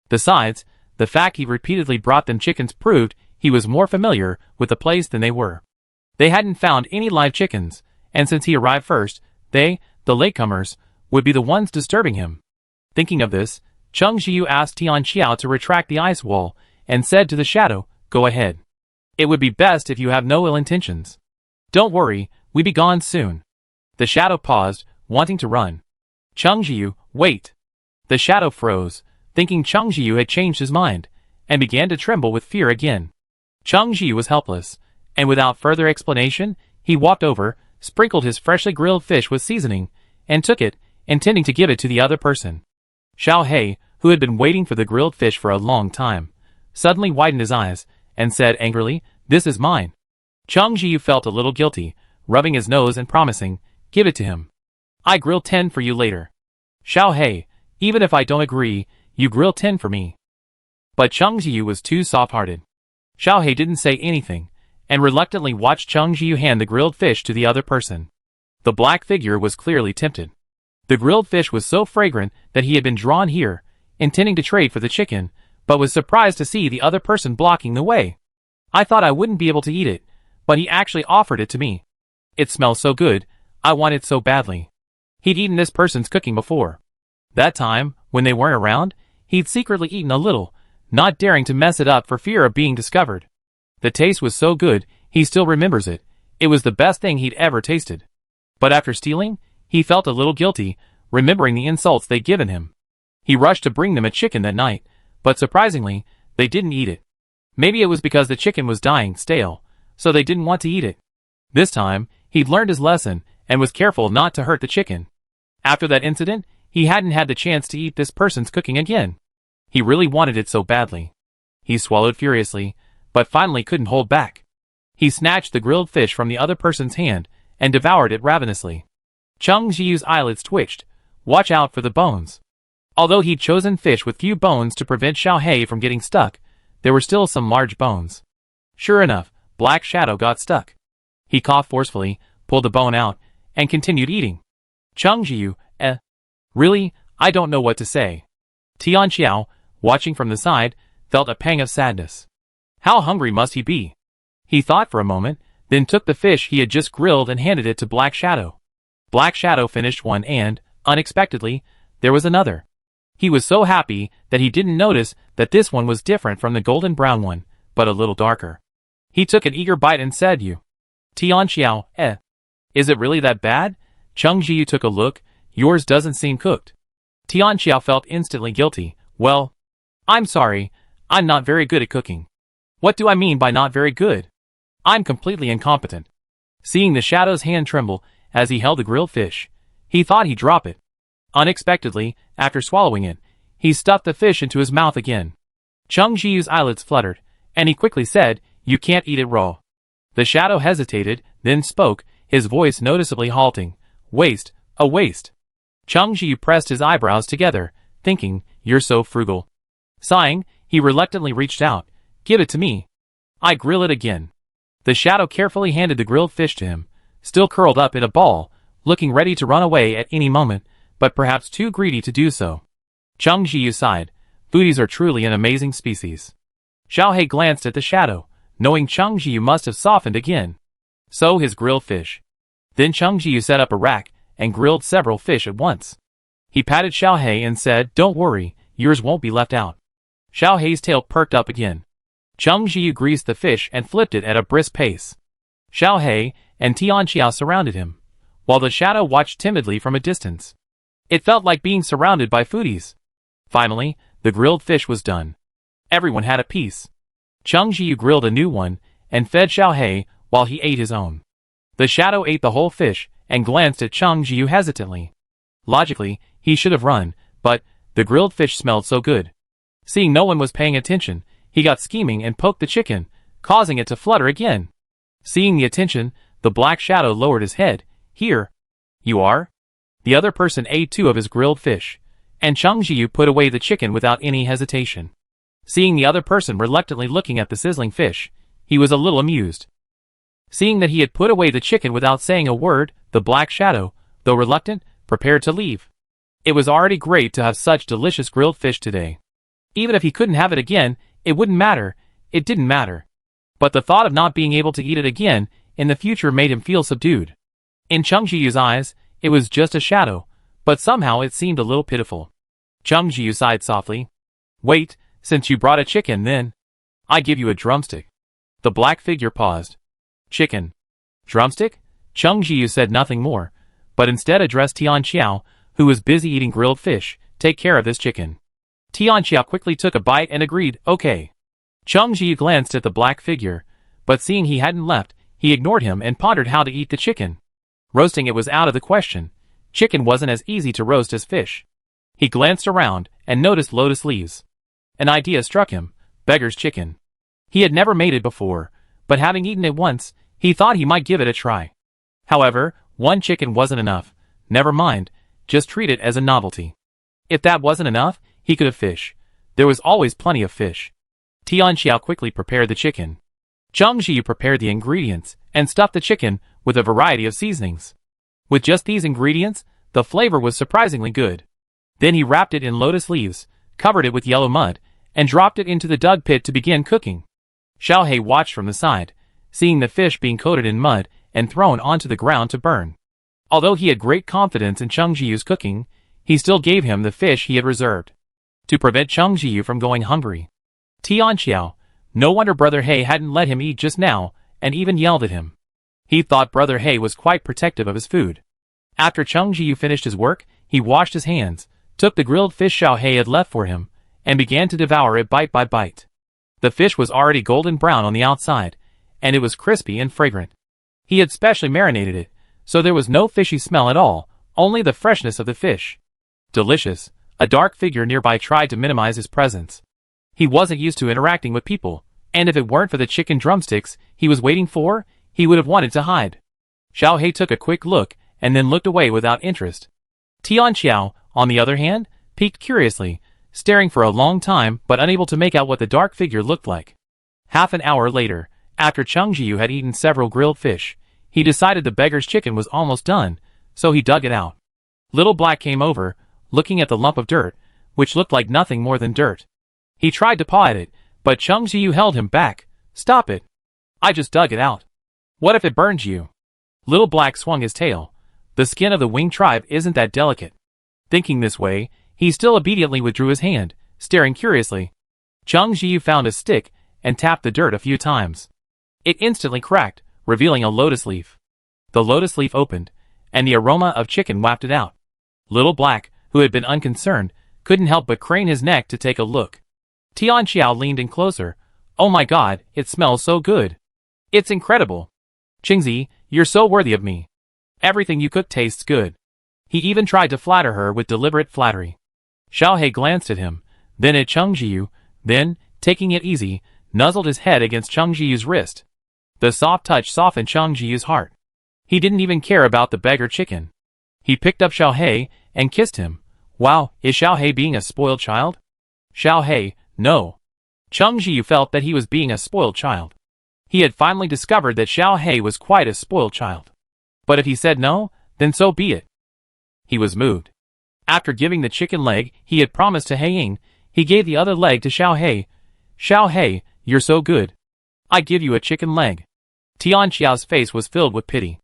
Besides, the fact he repeatedly brought them chickens proved he was more familiar with the place than they were. They hadn't found any live chickens, and since he arrived first, they, the latecomers, would be the ones disturbing him. Thinking of this, Cheng Ji asked Tianxiao to retract the ice wall, and said to the shadow, go ahead. It would be best if you have no ill intentions. Don't worry, we be gone soon. The shadow paused, wanting to run. Cheng Ji, wait. The shadow froze, thinking Cheng Ji had changed his mind, and began to tremble with fear again. Cheng Ji was helpless, and without further explanation, he walked over, sprinkled his freshly grilled fish with seasoning, and took it, intending to give it to the other person. Xiao Hei, who had been waiting for the grilled fish for a long time, suddenly widened his eyes, and said angrily, this is mine. Cheng Ji felt a little guilty, rubbing his nose and promising, give it to him. I grill 10 for you later. Xiao Hei, even if I don't agree, you grill 10 for me. But Cheng Ji was too soft-hearted. Xiao Hei didn't say anything, and reluctantly watched Cheng Ji hand the grilled fish to the other person. The black figure was clearly tempted. The grilled fish was so fragrant that he had been drawn here, intending to trade for the chicken, but was surprised to see the other person blocking the way. I thought I wouldn't be able to eat it, but he actually offered it to me. It smells so good, I want it so badly. He'd eaten this person's cooking before. That time, when they weren't around, he'd secretly eaten a little, not daring to mess it up for fear of being discovered. The taste was so good, he still remembers it. It was the best thing he'd ever tasted. But after stealing, he felt a little guilty, remembering the insults they'd given him. He rushed to bring them a chicken that night, but surprisingly, they didn't eat it. Maybe it was because the chicken was dying stale, so they didn't want to eat it. This time, he'd learned his lesson and was careful not to hurt the chicken. After that incident, he hadn't had the chance to eat this person's cooking again. He really wanted it so badly. He swallowed furiously, but finally couldn't hold back. He snatched the grilled fish from the other person's hand and devoured it ravenously. Cheng Ji's eyelids twitched. Watch out for the bones. Although he'd chosen fish with few bones to prevent Xiao Hei from getting stuck, there were still some large bones. Sure enough, Black Shadow got stuck. He coughed forcefully, pulled the bone out, and continued eating. Cheng Ji, really, I don't know what to say. Tianxiao, watching from the side, felt a pang of sadness. How hungry must he be? He thought for a moment, then took the fish he had just grilled and handed it to Black Shadow. Black Shadow finished one and, unexpectedly, there was another. He was so happy that he didn't notice that this one was different from the golden brown one, but a little darker. He took an eager bite and said, You. Tianxiao, Is it really that bad? Chung Jiu took a look. Yours doesn't seem cooked. Tianxiao felt instantly guilty. Well, I'm sorry. I'm not very good at cooking. What do I mean by not very good? I'm completely incompetent. Seeing the shadow's hand tremble as he held the grilled fish, he thought he'd drop it. Unexpectedly, after swallowing it, he stuffed the fish into his mouth again. Chung Jiu's eyelids fluttered, and he quickly said, "You can't eat it raw." The shadow hesitated, then spoke, his voice noticeably halting. "Waste, a waste." Chung Jiu pressed his eyebrows together, thinking, "You're so frugal." Sighing, he reluctantly reached out. "Give it to me. I grill it again." The shadow carefully handed the grilled fish to him, still curled up in a ball, looking ready to run away at any moment, but perhaps too greedy to do so. Chung Jiu sighed. Foodies are truly an amazing species. Xiaohei glanced at the shadow, knowing Chung Jiu must have softened again. So his grilled fish. Then Chung Jiu set up a rack and grilled several fish at once. He patted Xiaohei and said, "Don't worry, yours won't be left out." Xiaohei's tail perked up again. Chung Jiu greased the fish and flipped it at a brisk pace. Xiaohei and Tianxiao surrounded him, while the shadow watched timidly from a distance. It felt like being surrounded by foodies. Finally, the grilled fish was done. Everyone had a piece. Chung Jiu grilled a new one and fed Xiaohei while he ate his own. The shadow ate the whole fish and glanced at Chung Jiu hesitantly. Logically, he should have run, but the grilled fish smelled so good. Seeing no one was paying attention, he got scheming and poked the chicken, causing it to flutter again. Seeing the attention, the black shadow lowered his head. "Here. You are?" The other person ate 2 of his grilled fish, and Chung Jiu put away the chicken without any hesitation. Seeing the other person reluctantly looking at the sizzling fish, he was a little amused. Seeing that he had put away the chicken without saying a word, the black shadow, though reluctant, prepared to leave. It was already great to have such delicious grilled fish today. Even if he couldn't have it again, it wouldn't matter. It didn't matter. But the thought of not being able to eat it again in the future made him feel subdued. In Chung Jiu's eyes, it was just a shadow, but somehow it seemed a little pitiful. Chung Jiu sighed softly. "Wait, since you brought a chicken then, I give you a drumstick." The black figure paused. "Chicken. Drumstick?" Chung Jiu said nothing more, but instead addressed Tianxiao, who was busy eating grilled fish. "Take care of this chicken." Tianxiao quickly took a bite and agreed, "Okay." Chung Jiu glanced at the black figure, but seeing he hadn't left, he ignored him and pondered how to eat the chicken. Roasting it was out of the question. Chicken wasn't as easy to roast as fish. He glanced around and noticed lotus leaves. An idea struck him. Beggar's chicken. He had never made it before, but having eaten it once, he thought he might give it a try. However, 1 chicken wasn't enough. Never mind, just treat it as a novelty. If that wasn't enough, he could have fish. There was always plenty of fish. Tianxiao quickly prepared the chicken. Chung Jiu prepared the ingredients and stuffed the chicken with a variety of seasonings. With just these ingredients, the flavor was surprisingly good. Then he wrapped it in lotus leaves, covered it with yellow mud, and dropped it into the dug pit to begin cooking. Xiaohei watched from the side, seeing the fish being coated in mud and thrown onto the ground to burn. Although he had great confidence in Chung Jiu's cooking, he still gave him the fish he had reserved, to prevent Chung Jiu from going hungry. Tianxiao, no wonder Brother He hadn't let him eat just now, and even yelled at him. He thought Brother He was quite protective of his food. After Chung Jiu finished his work, he washed his hands, took the grilled fish Xiaohei had left for him, and began to devour it bite by bite. The fish was already golden brown on the outside, and it was crispy and fragrant. He had specially marinated it, so there was no fishy smell at all, only the freshness of the fish. Delicious. A dark figure nearby tried to minimize his presence. He wasn't used to interacting with people, and if it weren't for the chicken drumsticks he was waiting for, he would have wanted to hide. Xiaohei took a quick look, and then looked away without interest. Tianxiao, on the other hand, peeked curiously, staring for a long time but unable to make out what the dark figure looked like. Half an hour later, after Chung Jiu had eaten several grilled fish, he decided the beggar's chicken was almost done, so he dug it out. Little Black came over, looking at the lump of dirt, which looked like nothing more than dirt. He tried to paw at it, but Chung Jiu held him back. "Stop it. I just dug it out. What if it burns you?" Little Black swung his tail. The skin of the winged tribe isn't that delicate. Thinking this way, he still obediently withdrew his hand, staring curiously. Chung Jiu found a stick and tapped the dirt a few times. It instantly cracked, revealing a lotus leaf. The lotus leaf opened, and the aroma of chicken wafted out. Little Black, who had been unconcerned, couldn't help but crane his neck to take a look. Tian Xiao leaned in closer. Oh my god, it smells so good. It's incredible. Qingzi, you're so worthy of me. Everything you cook tastes good. He even tried to flatter her with deliberate flattery. Xiaohei glanced at him, then at Cheng Jiyu, then, taking it easy, nuzzled his head against Cheng Jiyu's wrist. The soft touch softened Cheng Jiyu's heart. He didn't even care about the beggar chicken. He picked up Xiaohei and kissed him. Wow, is Xiaohei being a spoiled child? Xiaohei, no. Cheng Jiyu felt that he was being a spoiled child. He had finally discovered that Xiaohei was quite a spoiled child. But if he said no, then so be it. He was moved. After giving the chicken leg he had promised to Heiying, he gave the other leg to Xiaohei. Xiaohei, you're so good. I give you a chicken leg. Tian Xiao's face was filled with pity.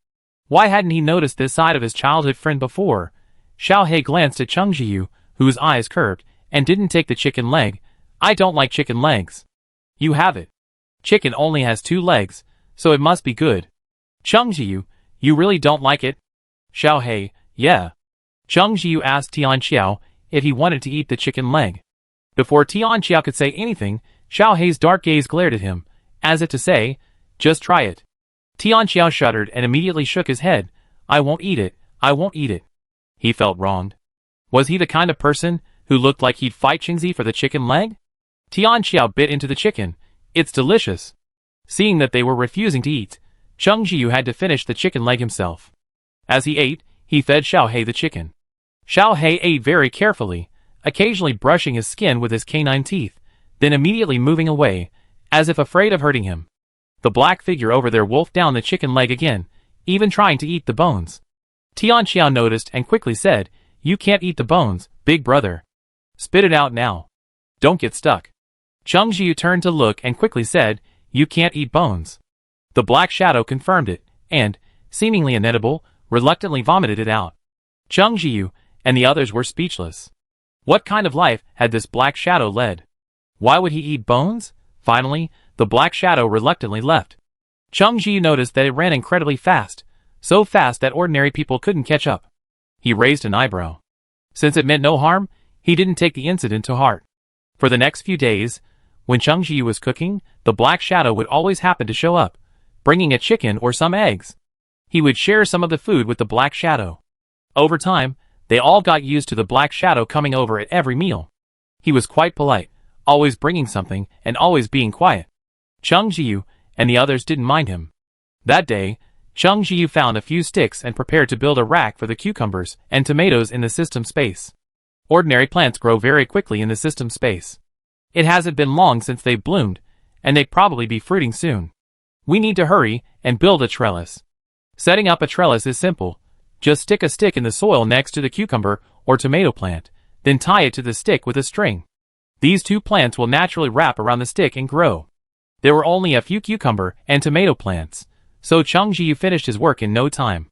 Why hadn't he noticed this side of his childhood friend before? Xiaohei glanced at Cheng Jiyu, whose eyes curved, and didn't take the chicken leg. I don't like chicken legs. You have it. Chicken only has 2 legs, so it must be good. Cheng Jiyu, you really don't like it? Xiaohei, yeah. Cheng Jiyu asked Tian Xiao if he wanted to eat the chicken leg. Before Tian Xiao could say anything, Xiaohei's dark gaze glared at him, as if to say, just try it. Tian Xiao shuddered and immediately shook his head. I won't eat it, I won't eat it. He felt wronged. Was he the kind of person who looked like he'd fight Qingzi for the chicken leg? Tian Xiao bit into the chicken. It's delicious. Seeing that they were refusing to eat, Cheng Jiyu had to finish the chicken leg himself. As he ate, he fed Xiaohei the chicken. Xiaohei ate very carefully, occasionally brushing his skin with his canine teeth, then immediately moving away, as if afraid of hurting him. The black figure over there wolfed down the chicken leg again, even trying to eat the bones. Tian Xiao noticed and quickly said, You can't eat the bones, big brother. Spit it out now. Don't get stuck. Cheng Jiyu turned to look and quickly said, You can't eat bones. The black shadow confirmed it, and, seemingly inedible, reluctantly vomited it out. Cheng Jiyu and the others were speechless. What kind of life had this black shadow led? Why would he eat bones? Finally, the black shadow reluctantly left. Cheng Jiyu noticed that it ran incredibly fast, so fast that ordinary people couldn't catch up. He raised an eyebrow. Since it meant no harm, he didn't take the incident to heart. For the next few days, when Cheng Jiyu was cooking, the black shadow would always happen to show up, bringing a chicken or some eggs. He would share some of the food with the black shadow. Over time, they all got used to the black shadow coming over at every meal. He was quite polite, always bringing something and always being quiet. Cheng Jiyu and the others didn't mind him. That day, Cheng Jiyu found a few sticks and prepared to build a rack for the cucumbers and tomatoes in the system space. Ordinary plants grow very quickly in the system space. It hasn't been long since they've bloomed, and they'd probably be fruiting soon. We need to hurry and build a trellis. Setting up a trellis is simple. Just stick a stick in the soil next to the cucumber or tomato plant, then tie it to the stick with a string. These 2 plants will naturally wrap around the stick and grow. There were only a few cucumber and tomato plants, so Cheng Jiyu finished his work in no time.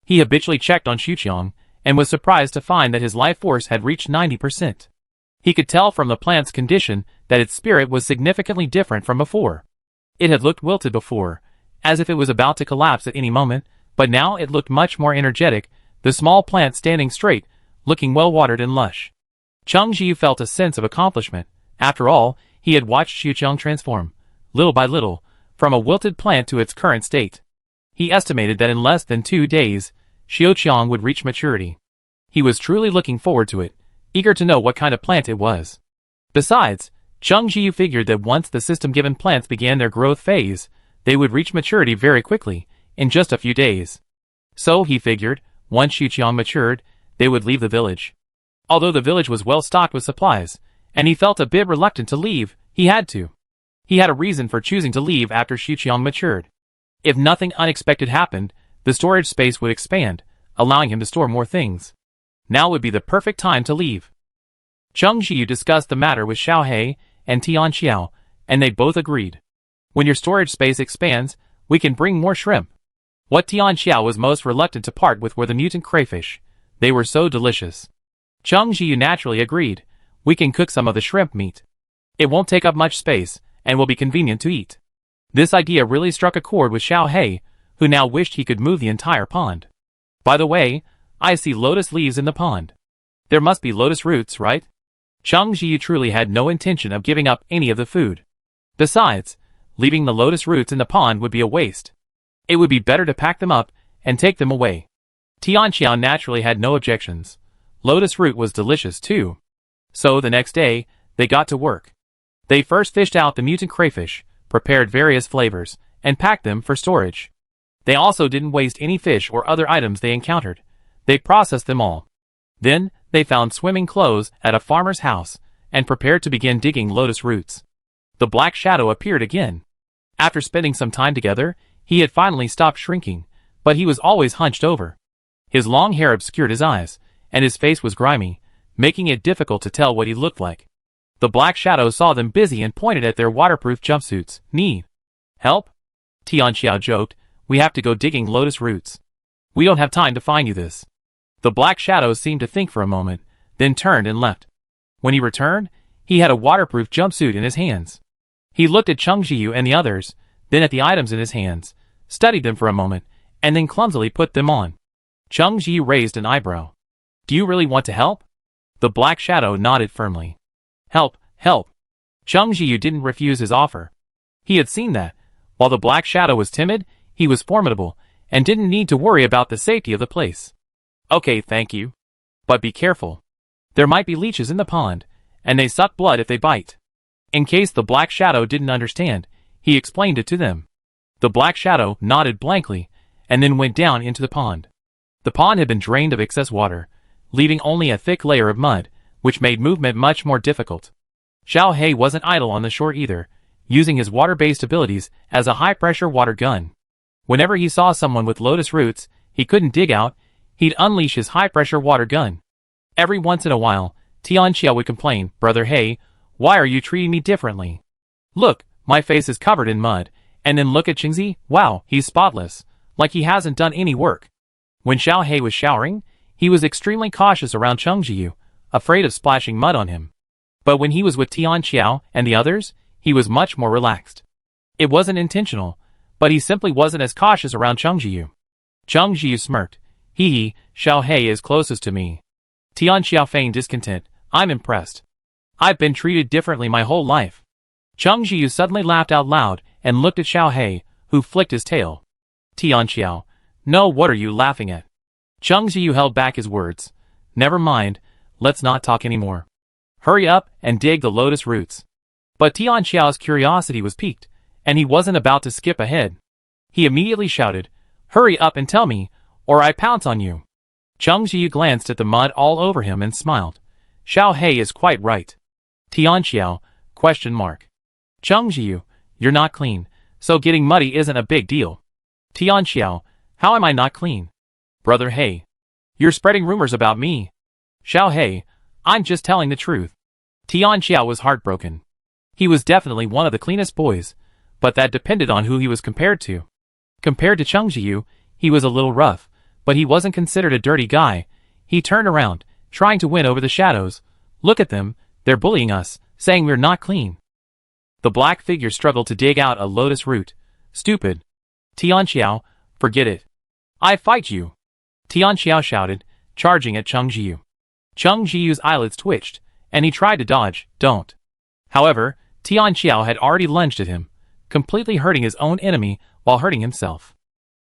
He habitually checked on Xuqiang, and was surprised to find that his life force had reached 90%. He could tell from the plant's condition that its spirit was significantly different from before. It had looked wilted before, as if it was about to collapse at any moment, but now it looked much more energetic, the small plant standing straight, looking well-watered and lush. Cheng Jiyu felt a sense of accomplishment. After all, he had watched Xuqiang transform, little by little, from a wilted plant to its current state. He estimated that in less than 2 days, Xuqiang would reach maturity. He was truly looking forward to it, eager to know what kind of plant it was. Besides, Cheng Jiyu figured that once the system-given plants began their growth phase, they would reach maturity very quickly, in just a few days. So, he figured, once Xuqiang matured, they would leave the village. Although the village was well stocked with supplies, and he felt a bit reluctant to leave, he had to. He had a reason for choosing to leave after Xuqiang matured. If nothing unexpected happened, the storage space would expand, allowing him to store more things. Now would be the perfect time to leave. Cheng Jiyu discussed the matter with Xiaohei and Tian Xiao, and they both agreed. When your storage space expands, we can bring more shrimp. What Tian Xiao was most reluctant to part with were the mutant crayfish. They were so delicious. Cheng Jiyu naturally agreed. We can cook some of the shrimp meat. It won't take up much space, and will be convenient to eat. This idea really struck a chord with Xiaohei, who now wished he could move the entire pond. By the way, I see lotus leaves in the pond. There must be lotus roots, right? Chang Jiyu truly had no intention of giving up any of the food. Besides, leaving the lotus roots in the pond would be a waste. It would be better to pack them up and take them away. Tianqiao naturally had no objections. Lotus root was delicious too. So the next day, they got to work. They first fished out the mutant crayfish, prepared various flavors, and packed them for storage. They also didn't waste any fish or other items they encountered. They processed them all. Then, they found swimming clothes at a farmer's house, and prepared to begin digging lotus roots. The black shadow appeared again. After spending some time together, he had finally stopped shrinking, but he was always hunched over. His long hair obscured his eyes, and his face was grimy, making it difficult to tell what he looked like. The black shadow saw them busy and pointed at their waterproof jumpsuits. Need help? Tianqiao joked, we have to go digging lotus roots. We don't have time to find you this. The black shadow seemed to think for a moment, then turned and left. When he returned, he had a waterproof jumpsuit in his hands. He looked at Chang Jiyu and the others, then at the items in his hands, studied them for a moment, and then clumsily put them on. Chang Jiyu raised an eyebrow. Do you really want to help? The black shadow nodded firmly. Help, help. Chang Jiyu didn't refuse his offer. He had seen that, while the black shadow was timid, he was formidable, and didn't need to worry about the safety of the place. Okay, thank you. But be careful. There might be leeches in the pond, and they suck blood if they bite. In case the black shadow didn't understand, he explained it to them. The black shadow nodded blankly, and then went down into the pond. The pond had been drained of excess water, leaving only a thick layer of mud, which made movement much more difficult. Xiao He wasn't idle on the shore either, using his water-based abilities as a high-pressure water gun. Whenever he saw someone with lotus roots he couldn't dig out, he'd unleash his high-pressure water gun. Every once in a while, Tianqiao would complain, Brother He, why are you treating me differently? Look, my face is covered in mud, and then look at Qingzi, wow, he's spotless, like he hasn't done any work. When Xiao He was showering, he was extremely cautious around Chang Jiyu, afraid of splashing mud on him. But when he was with Tianqiao and the others, he was much more relaxed. It wasn't intentional, but he simply wasn't as cautious around Chang Jiyu. Chang Jiyu smirked. Hee, Xiao He is closest to me. Tianqiao feigned discontent. I'm impressed. I've been treated differently my whole life. Chang Jiyu suddenly laughed out loud and looked at Xiao He, who flicked his tail. Tianqiao, no, what are you laughing at? Chang Jiyu held back his words. Never mind, let's not talk anymore. Hurry up and dig the lotus roots. But Tianqiao's curiosity was piqued, and he wasn't about to skip ahead. He immediately shouted, hurry up and tell me, or I pounce on you. Chang Jiyu glanced at the mud all over him and smiled. Xiao He is quite right. Tianqiao, ? Chang Jiyu, you're not clean, so getting muddy isn't a big deal. Tianqiao, how am I not clean? Brother He, you're spreading rumors about me. Xiao He, I'm just telling the truth. Tianqiao was heartbroken. He was definitely one of the cleanest boys, but that depended on who he was compared to. Compared to Chang Jiyu, he was a little rough, but he wasn't considered a dirty guy. He turned around, trying to win over the shadows. Look at them, they're bullying us, saying we're not clean. The black figure struggled to dig out a lotus root. Stupid. Tianqiao, forget it. I fight you. Tianqiao shouted, charging at Chang Jiyu. Chang Jiyu's eyelids twitched, and he tried to dodge. Don't. However, Tianqiao had already lunged at him, completely hurting his own enemy while hurting himself.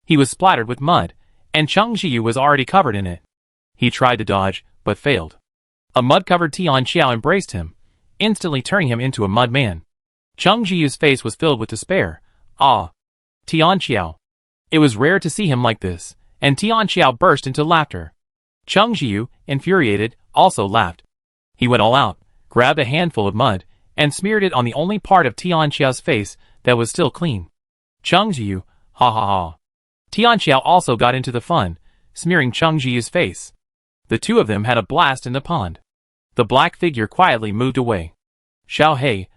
He was splattered with mud, and Chang Jiyu was already covered in it. He tried to dodge, but failed. A mud-covered Tianqiao embraced him, instantly turning him into a mud man. Chang Jiyu's face was filled with despair. Ah! Tianqiao. It was rare to see him like this, and Tianqiao burst into laughter. Chang Jiyu, infuriated, also laughed. He went all out, grabbed a handful of mud, and smeared it on the only part of Tianqiao's face that was still clean. Chang Jiyu, ha ha ha. Tianqiao also got into the fun, smearing Chang Jiyu's face. The two of them had a blast in the pond. The black figure quietly moved away. Xiao He,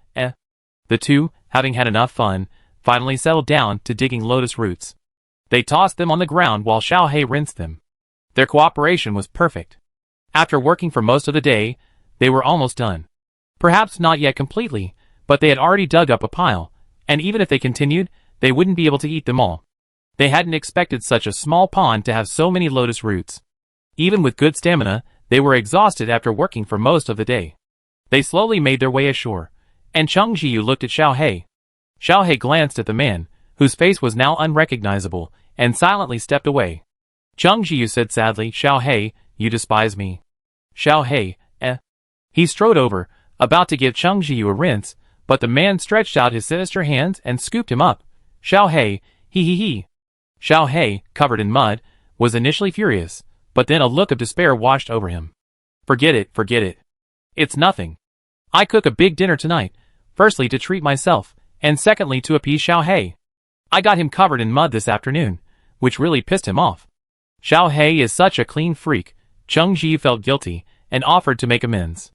The two, having had enough fun, finally settled down to digging lotus roots. They tossed them on the ground while Xiao He rinsed them. Their cooperation was perfect. After working for most of the day, they were almost done. Perhaps not yet completely, but they had already dug up a pile, and even if they continued, they wouldn't be able to eat them all. They hadn't expected such a small pond to have so many lotus roots. Even with good stamina, they were exhausted after working for most of the day. They slowly made their way ashore, and Cheng Jiyu looked at Xiao He. Xiao He glanced at the man, whose face was now unrecognizable, and silently stepped away. Cheng Jiyu said sadly, "Xiao He, you despise me." Xiao He, eh? He strode over, about to give Cheng Jiyu a rinse, but the man stretched out his sinister hands and scooped him up. Xiao He. Xiao He, covered in mud, was initially furious, but then a look of despair washed over him. Forget it. It's nothing. I cook a big dinner tonight, firstly to treat myself, and secondly to appease Xiao He. I got him covered in mud this afternoon, which really pissed him off. Xiao He is such a clean freak. Cheng Jiyu felt guilty, and offered to make amends.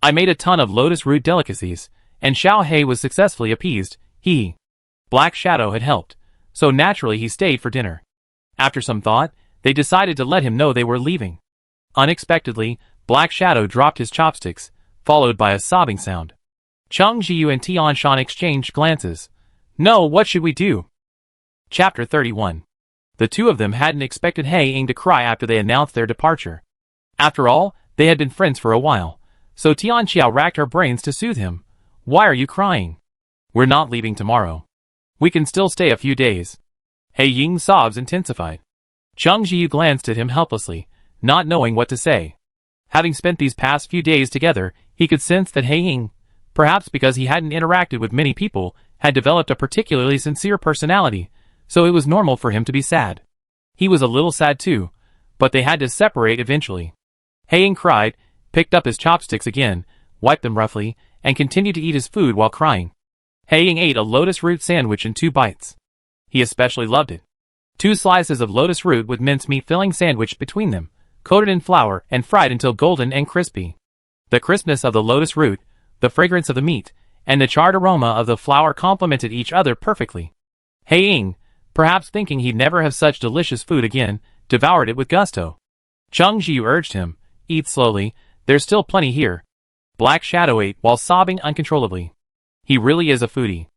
I made a ton of lotus root delicacies, and Xiao He was successfully appeased. Black Shadow had helped, so naturally he stayed for dinner. After some thought, they decided to let him know they were leaving. Unexpectedly, Black Shadow dropped his chopsticks, followed by a sobbing sound. Cheng Jiyu and Tianshan exchanged glances. "No, what should we do?" Chapter 31. The two of them hadn't expected He Ying to cry after they announced their departure. After all, they had been friends for a while, so Tianxiao racked her brains to soothe him. "Why are you crying? We're not leaving tomorrow. We can still stay a few days." He Ying's sobs intensified. Cheng Jiyu glanced at him helplessly, not knowing what to say. Having spent these past few days together, he could sense that He Ying, perhaps because he hadn't interacted with many people, had developed a particularly sincere personality, so it was normal for him to be sad. He was a little sad too, but they had to separate eventually. He Ying cried, picked up his chopsticks again, wiped them roughly, and continued to eat his food while crying. He Ying ate a lotus root sandwich in 2 bites. He especially loved it. 2 slices of lotus root with mincemeat filling sandwiched between them, coated in flour and fried until golden and crispy. The crispness of the lotus root, the fragrance of the meat, and the charred aroma of the flour complemented each other perfectly. He Ying, perhaps thinking he'd never have such delicious food again, devoured it with gusto. Cheng Jiyu urged him, "Eat slowly, there's still plenty here." Black Shadow ate while sobbing uncontrollably. He really is a foodie.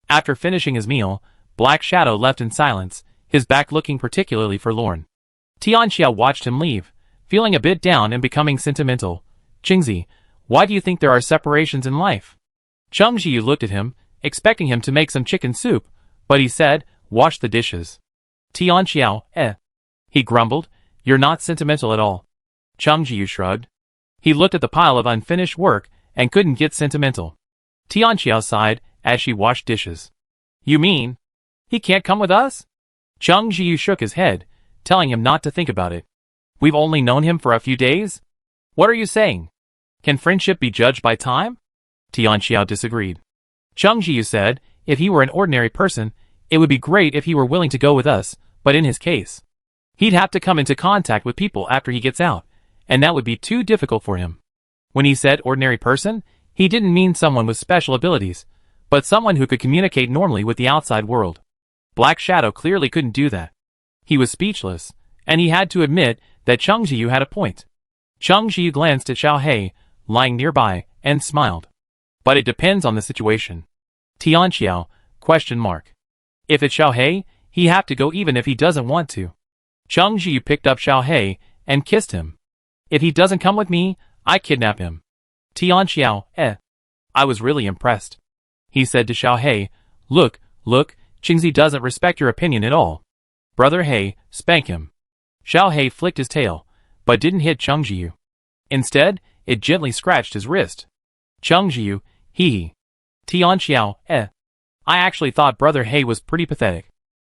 After finishing his meal, Black Shadow left in silence, his back looking particularly forlorn. Tianxiao watched him leave, feeling a bit down and becoming sentimental. "Qingzi, why do you think there are separations in life?" Cheng Jiyu looked at him, expecting him to make some chicken soup, but he said, "Wash the dishes." Tianxiao, he grumbled, "You're not sentimental at all." Cheng Jiyu shrugged. He looked at the pile of unfinished work and couldn't get sentimental. Tianxiao sighed as she washed dishes. "You mean he can't come with us?" Cheng Jiyu shook his head, telling him not to think about it. "We've only known him for a few days? What are you saying? Can friendship be judged by time?" Tianxiao disagreed. Cheng Jiyu said, "If he were an ordinary person, it would be great if he were willing to go with us, but in his case, he'd have to come into contact with people after he gets out, and that would be too difficult for him." When he said ordinary person, he didn't mean someone with special abilities, but someone who could communicate normally with the outside world. Black Shadow clearly couldn't do that. He was speechless, and he had to admit that Cheng Jiyu had a point. Cheng Jiyu glanced at Xiao He, lying nearby, and smiled. "But it depends on the situation." Tianxiao, ? If it's Xiao He, he'd have to go even if he doesn't want to. Cheng Jiyu picked up Xiao He and kissed him. "If he doesn't come with me, I kidnap him." Tianxiao, I was really impressed. He said to Xiao He, Look, Qingzi doesn't respect your opinion at all. Brother He, spank him." Xiao He flicked his tail, but didn't hit Cheng Jiyu. Instead, it gently scratched his wrist. Cheng Jiyu, Tianxiao, I actually thought Brother He was pretty pathetic.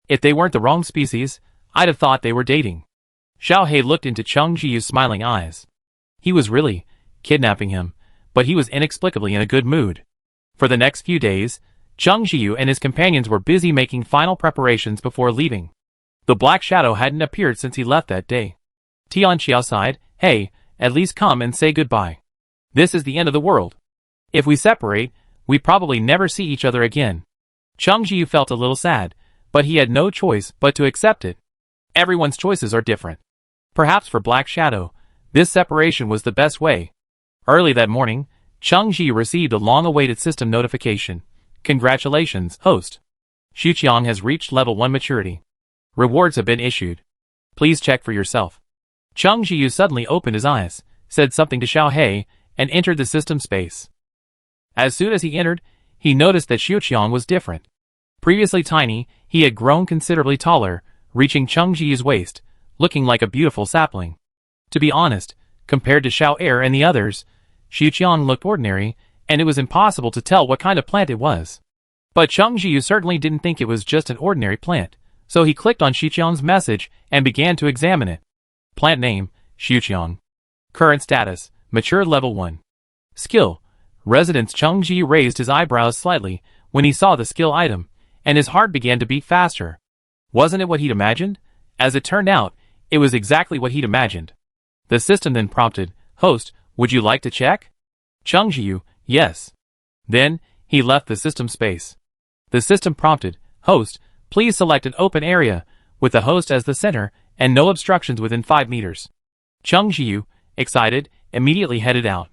If they weren't the wrong species, I'd have thought they were dating. Xiao He looked into Cheng Jiyu's smiling eyes. He was really kidnapping him, but he was inexplicably in a good mood. For the next few days, Cheng Jiyu and his companions were busy making final preparations before leaving. The Black Shadow hadn't appeared since he left that day. Tianxiao sighed, "Hey, at least come and say goodbye. This is the end of the world. If we separate, we probably never see each other again." Cheng Jiyu felt a little sad, but he had no choice but to accept it. Everyone's choices are different. Perhaps for Black Shadow, this separation was the best way. Early that morning, Cheng Jiyu received a long-awaited system notification. "Congratulations, host. Xuqiang has reached level 1 maturity. Rewards have been issued. Please check for yourself. Cheng Jiyu suddenly opened his eyes, said something to Xiao He, and entered the system space. As soon as he entered, he noticed that Xiuqiang was different. Previously tiny, he had grown considerably taller, reaching Cheng Jiyu's waist, looking like a beautiful sapling. To be honest, compared to Xiao Er and the others, Xiuqiang looked ordinary, and it was impossible to tell what kind of plant it was. But Cheng Jiyu certainly didn't think it was just an ordinary plant, so he clicked on Xiuqiang's message and began to examine it. Plant name, Xiuqiang. Current status, mature level 1. Skill. Residence. Cheng Jiyu raised his eyebrows slightly when he saw the skill item, and his heart began to beat faster. Wasn't it what he'd imagined? As it turned out, it was exactly what he'd imagined. The system then prompted, Host, would you like to check? Cheng Jiyu, yes. Then, he left the system space. The system prompted, Host, please select an open area, with the host as the center, and no obstructions within 5 meters. Cheng Jiyu, excited, immediately headed out.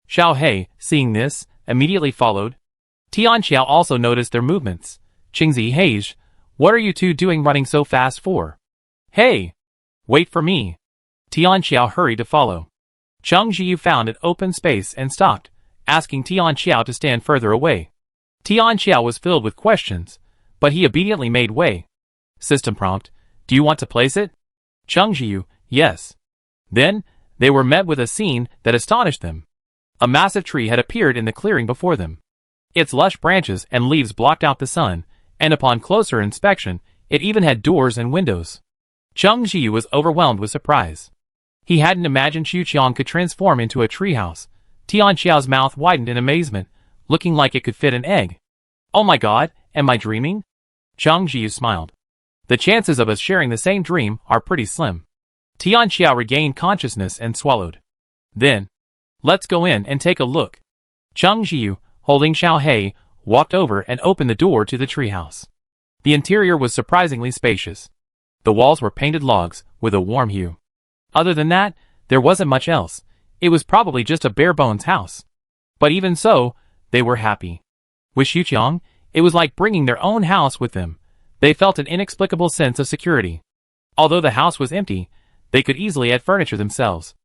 Xiao He, seeing this, immediately followed. Tian Xiao also noticed their movements. Qingzi Heizh, what are you two doing running so fast for? Hey! Wait for me. Tian Xiao hurried to follow. Cheng Jiyu found an open space and stopped, asking Tian Xiao to stand further away. Tian Xiao was filled with questions, but he obediently made way. System prompt, do you want to place it? Cheng Jiyu, yes. Then, they were met with a scene that astonished them. A massive tree had appeared in the clearing before them. Its lush branches and leaves blocked out the sun, and upon closer inspection, it even had doors and windows. Cheng Jiyu was overwhelmed with surprise. He hadn't imagined Xiuqiang could transform into a treehouse. Tian Xiao's mouth widened in amazement, looking like it could fit an egg. Oh my god, am I dreaming? Cheng Jiyu smiled. The chances of us sharing the same dream are pretty slim. Tian Xiao regained consciousness and swallowed. Then, let's go in and take a look. Cheng Jiyu, holding Xiao He, walked over and opened the door to the treehouse. The interior was surprisingly spacious. The walls were painted logs, with a warm hue. Other than that, there wasn't much else. It was probably just a bare-bones house. But even so, they were happy. With Xiuqiang, it was like bringing their own house with them. They felt an inexplicable sense of security. Although the house was empty, they could easily add furniture themselves.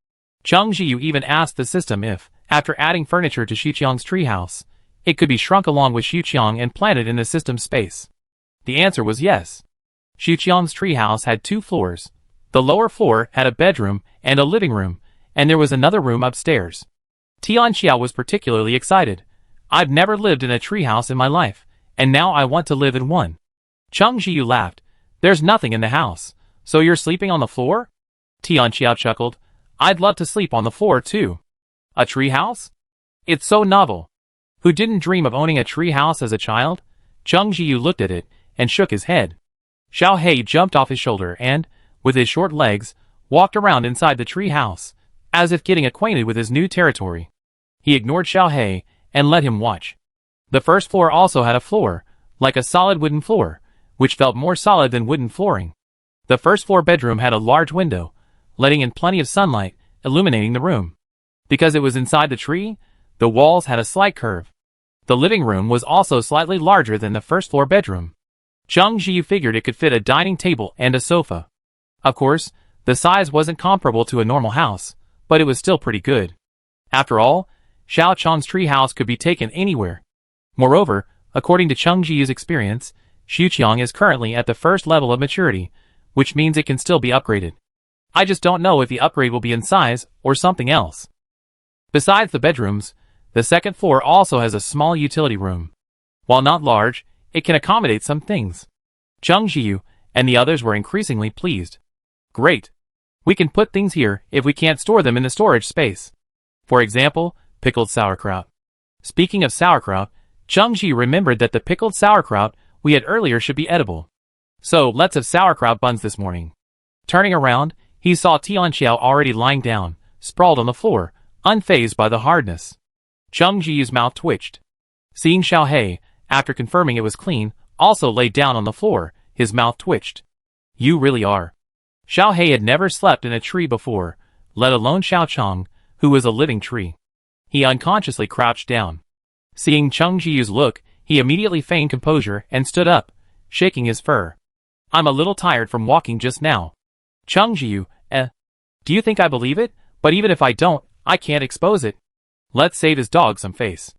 Cheng Jiyu even asked the system if, after adding furniture to Xiuqiang's treehouse, it could be shrunk along with Xiuqiang and planted in the system's space. The answer was yes. Xiuqiang's treehouse had 2 floors. The lower floor had a bedroom and a living room, and there was another room upstairs. Tian Xiao was particularly excited. I've never lived in a treehouse in my life, and now I want to live in one. Cheng Jiyu laughed. There's nothing in the house, so you're sleeping on the floor? Tian Xiao chuckled. I'd love to sleep on the floor too. A treehouse? It's so novel. Who didn't dream of owning a treehouse as a child? Cheng Jiyu looked at it and shook his head. Xiao He jumped off his shoulder and, with his short legs, walked around inside the treehouse, as if getting acquainted with his new territory. He ignored Xiao He and let him watch. The first floor also had a floor, like a solid wooden floor, which felt more solid than wooden flooring. The first floor bedroom had a large window, letting in plenty of sunlight, illuminating the room. Because it was inside the tree, the walls had a slight curve. The living room was also slightly larger than the first floor bedroom. Cheng Jiyu figured it could fit a dining table and a sofa. Of course, the size wasn't comparable to a normal house, but it was still pretty good. After all, Xiao Chang's treehouse could be taken anywhere. Moreover, according to Cheng Jiyu's experience, Xiuqiang is currently at the first level of maturity, which means it can still be upgraded. I just don't know if the upgrade will be in size or something else. Besides the bedrooms, the second floor also has a small utility room. While not large, it can accommodate some things. Cheng Jiyu and the others were increasingly pleased. Great. We can put things here if we can't store them in the storage space. For example, pickled sauerkraut. Speaking of sauerkraut, Cheng Jiyu remembered that the pickled sauerkraut we had earlier should be edible. So let's have sauerkraut buns this morning. Turning around, he saw Tian Xiao already lying down, sprawled on the floor, unfazed by the hardness. Cheng Jiyu's mouth twitched. Seeing Xiao He, after confirming it was clean, also lay down on the floor, his mouth twitched. You really are. Xiao He had never slept in a tree before, let alone Xiao Chang, who was a living tree. He unconsciously crouched down. Seeing Cheng Jiyu's look, he immediately feigned composure and stood up, shaking his fur. I'm a little tired from walking just now. Chung Jiu, do you think I believe it? But even if I don't, I can't expose it. Let's save his dog some face.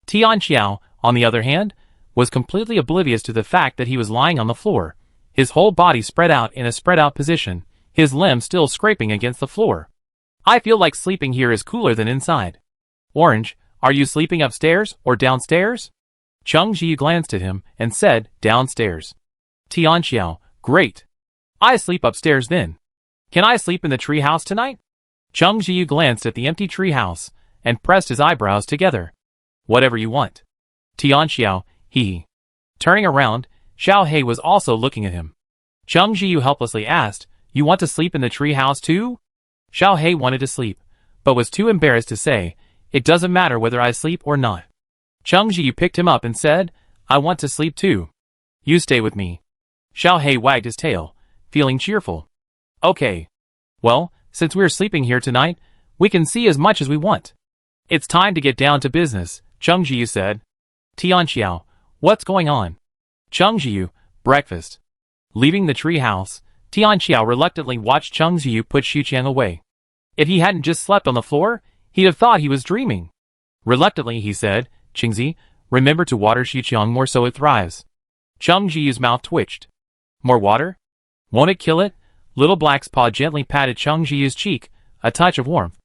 Tian Xiao, on the other hand, was completely oblivious to the fact that he was lying on the floor, his whole body spread out in a spread out position, his limbs still scraping against the floor. I feel like sleeping here is cooler than inside. Orange, are you sleeping upstairs or downstairs? Chung Ji glanced at him and said, downstairs. Tian Xiao, great. I sleep upstairs then. Can I sleep in the tree house tonight? Chung Ji glanced at the empty tree house and pressed his eyebrows together. Whatever you want. Tian Xiao, he. Turning around, Xiao Hei was also looking at him. Chung Ji helplessly asked, you want to sleep in the tree house too? Xiao Hei wanted to sleep, but was too embarrassed to say, it doesn't matter whether I sleep or not. Chung Ji picked him up and said, I want to sleep too. You stay with me. Xiao Hei wagged his tail, feeling cheerful. Okay. Well, since we're sleeping here tonight, we can see as much as we want. It's time to get down to business, Chung Ji said. Tian Xiao, what's going on? Chung Ji, breakfast. Leaving the tree house, Tian Xiao reluctantly watched Chung Ji put Xuqiang away. If he hadn't just slept on the floor, he'd have thought he was dreaming. Reluctantly, he said, Qingzi, remember to water Xuqiang more so it thrives. Chung Ji's mouth twitched. More water? Won't it kill it? Little Black's paw gently patted Chung Ji's cheek, a touch of warmth.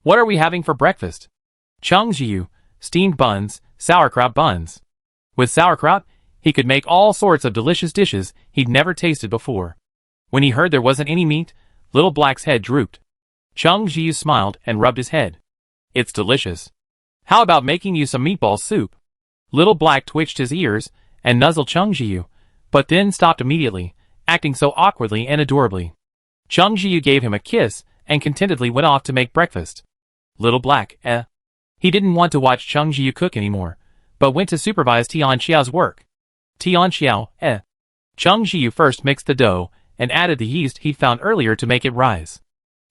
What are we having for breakfast? Chung Ji, steamed buns, sauerkraut buns. With sauerkraut, he could make all sorts of delicious dishes he'd never tasted before. When he heard there wasn't any meat, Little Black's head drooped. Chung Ji smiled and rubbed his head. It's delicious. How about making you some meatball soup? Little Black twitched his ears and nuzzled Chung Ji, but then stopped immediately, acting so awkwardly and adorably. Chung Ji gave him a kiss and contentedly went off to make breakfast. Little Black, He didn't want to watch Chung Ji cook anymore, but went to supervise Tian Xiao's work. Tian Xiao, Chung Ji first mixed the dough and added the yeast he'd found earlier to make it rise.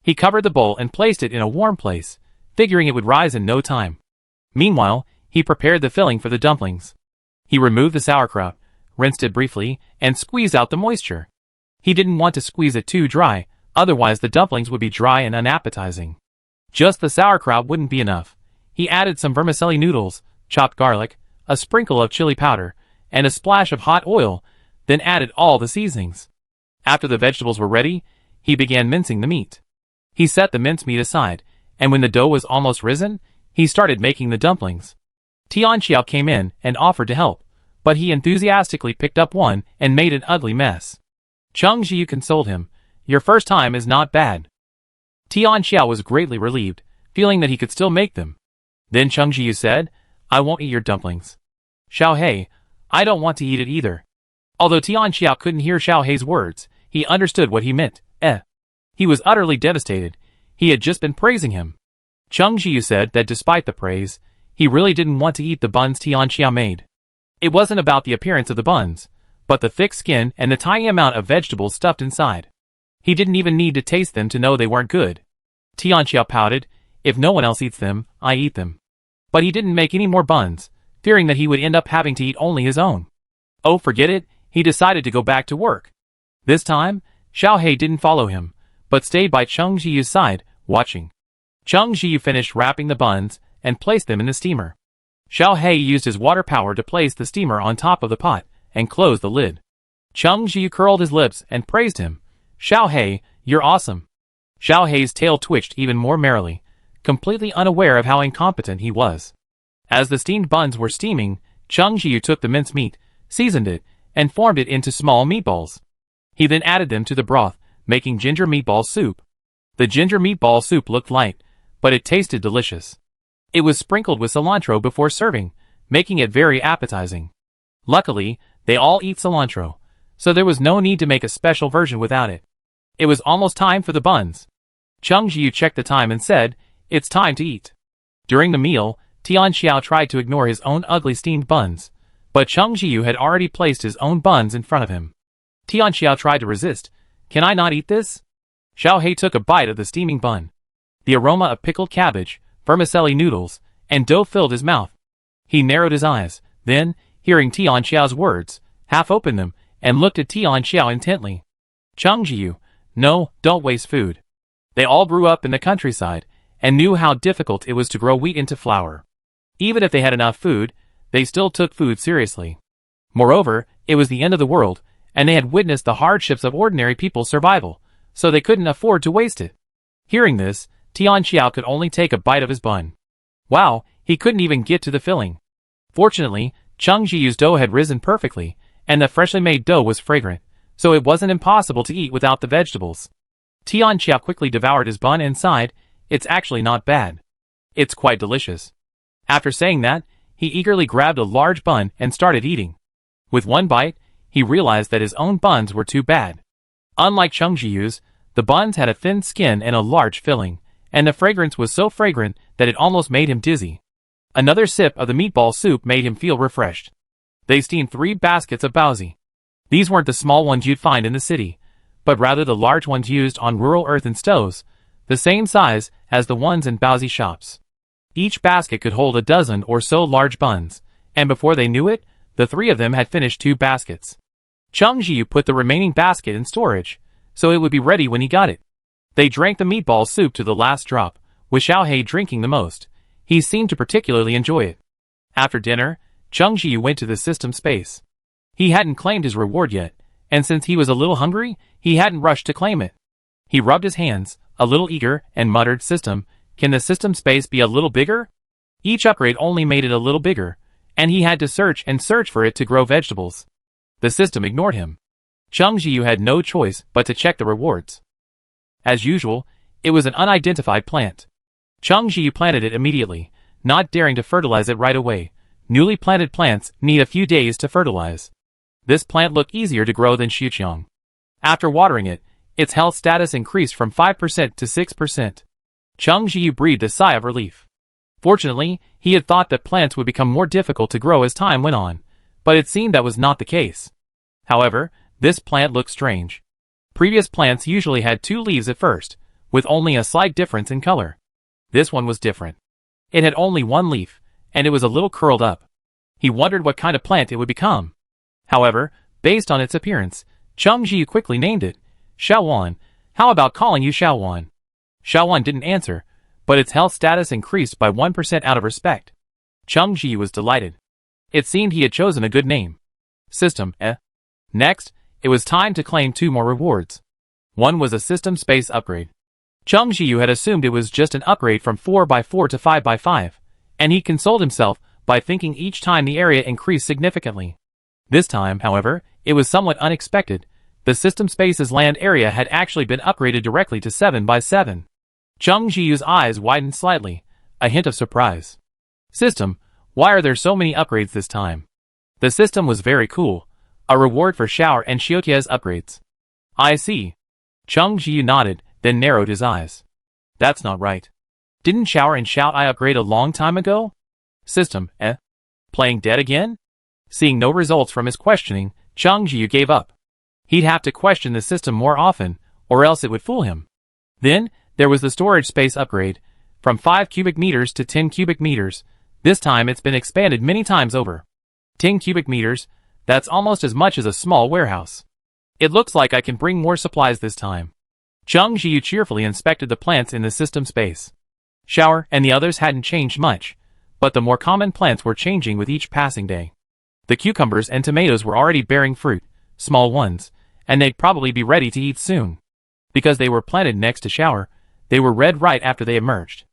He covered the bowl and placed it in a warm place, figuring it would rise in no time. Meanwhile, he prepared the filling for the dumplings. He removed the sauerkraut, rinsed it briefly, and squeezed out the moisture. He didn't want to squeeze it too dry, otherwise the dumplings would be dry and unappetizing. Just the sauerkraut wouldn't be enough. He added some vermicelli noodles, chopped garlic, a sprinkle of chili powder, and a splash of hot oil, then added all the seasonings. After the vegetables were ready, he began mincing the meat. He set the mincemeat aside, and when the dough was almost risen, he started making the dumplings. Tian Xiao came in and offered to help, but he enthusiastically picked up one and made an ugly mess. Chung Ji consoled him, your first time is not bad. Tian Xiao was greatly relieved, feeling that he could still make them. Then Chung Ji said, I won't eat your dumplings. Xiao Hei, I don't want to eat it either. Although Tian Xiao couldn't hear Xiao Hei's words, he understood what he meant, He was utterly devastated. He had just been praising him. Chung Ji said that despite the praise, he really didn't want to eat the buns Tian Xiao made. It wasn't about the appearance of the buns, but the thick skin and the tiny amount of vegetables stuffed inside. He didn't even need to taste them to know they weren't good. Tian Xiao pouted, if no one else eats them, I eat them. But he didn't make any more buns, fearing that he would end up having to eat only his own. Oh, forget it, he decided to go back to work. This time, Xiao Hei didn't follow him, but stayed by Chung Ji's side, watching. Chung Ji finished wrapping the buns and placed them in the steamer. Xiao Hei used his water power to place the steamer on top of the pot and close the lid. Chung Ji curled his lips and praised him. Xiao Hei, you're awesome. Xiao Hei's tail twitched even more merrily, completely unaware of how incompetent he was. As the steamed buns were steaming, Chung Ji took the minced meat, seasoned it, and formed it into small meatballs. He then added them to the broth, making ginger meatball soup. The ginger meatball soup looked light, but it tasted delicious. It was sprinkled with cilantro before serving, making it very appetizing. Luckily, they all eat cilantro, so there was no need to make a special version without it. It was almost time for the buns. Chung Ji checked the time and said, it's time to eat. During the meal, Tian Xiao tried to ignore his own ugly steamed buns, but Chung Ji had already placed his own buns in front of him. Tian Xiao tried to resist. Can I not eat this? Xiao Hei took a bite of the steaming bun. The aroma of pickled cabbage, vermicelli noodles, and dough filled his mouth. He narrowed his eyes, then, hearing Tian Xiao's words, half opened them, and looked at Tian Xiao intently. Cheng Jiu, no, don't waste food. They all grew up in the countryside, and knew how difficult it was to grow wheat into flour. Even if they had enough food, they still took food seriously. Moreover, it was the end of the world, and they had witnessed the hardships of ordinary people's survival, so they couldn't afford to waste it. Hearing this, Tian Xiao could only take a bite of his bun. Wow, he couldn't even get to the filling. Fortunately, Cheng Jiu's dough had risen perfectly, and the freshly made dough was fragrant, so it wasn't impossible to eat without the vegetables. Tian Xiao quickly devoured his bun and sighed, it's actually not bad. It's quite delicious. After saying that, he eagerly grabbed a large bun and started eating. With one bite, he realized that his own buns were too bad. Unlike Cheng Jiu's, the buns had a thin skin and a large filling, and the fragrance was so fragrant that it almost made him dizzy. Another sip of the meatball soup made him feel refreshed. They steamed 3 baskets of baozi. These weren't the small ones you'd find in the city, but rather the large ones used on rural earthen stoves, the same size as the ones in baozi shops. Each basket could hold a dozen or so large buns, and before they knew it, the 3 of them had finished 2 baskets. Cheng Jiu put the remaining basket in storage, so it would be ready when he got it. They drank the meatball soup to the last drop, with Xiaohei drinking the most. He seemed to particularly enjoy it. After dinner, Cheng Jiu went to the system space. He hadn't claimed his reward yet, and since he was a little hungry, he hadn't rushed to claim it. He rubbed his hands, a little eager, and muttered, "System, can the system space be a little bigger?" Each upgrade only made it a little bigger, and he had to search and search for it to grow vegetables. The system ignored him. Cheng Jiu had no choice but to check the rewards. As usual, it was an unidentified plant. Cheng Jiu planted it immediately, not daring to fertilize it right away. Newly planted plants need a few days to fertilize. This plant looked easier to grow than Xiuqiang. After watering it, its health status increased from 5% to 6%. Cheng Jiu breathed a sigh of relief. Fortunately, he had thought that plants would become more difficult to grow as time went on, but it seemed that was not the case. However, this plant looked strange. Previous plants usually had 2 leaves at first, with only a slight difference in color. This one was different. It had only 1 leaf, and it was a little curled up. He wondered what kind of plant it would become. However, based on its appearance, Cheng Jiu quickly named it Xiaowan. How about calling you Xiaowan? Xiaowan didn't answer, but its health status increased by 1% out of respect. Cheng Jiu was delighted. It seemed he had chosen a good name. System, Next, it was time to claim 2 more rewards. One was a system space upgrade. Cheng Jiu had assumed it was just an upgrade from 4x4 to 5x5, and he consoled himself by thinking each time the area increased significantly. This time, however, it was somewhat unexpected. The system space's land area had actually been upgraded directly to 7x7. Cheng Jiu's eyes widened slightly, a hint of surprise. System, why are there so many upgrades this time? The system was very cool, a reward for Xiao and Xiutia's upgrades. I see. Cheng Jiu nodded, then narrowed his eyes. That's not right. Didn't Xiao and Xiaotai upgrade a long time ago? System, Playing dead again? Seeing no results from his questioning, Cheng Jiu gave up. He'd have to question the system more often, or else it would fool him. Then, there was the storage space upgrade, from 5 cubic meters to 10 cubic meters. This time it's been expanded many times over. 10 cubic meters, that's almost as much as a small warehouse. It looks like I can bring more supplies this time. Cheng Jiu cheerfully inspected the plants in the system space. Shower and the others hadn't changed much, but the more common plants were changing with each passing day. The cucumbers and tomatoes were already bearing fruit, small ones, and they'd probably be ready to eat soon. Because they were planted next to Shower, they were red right after they emerged.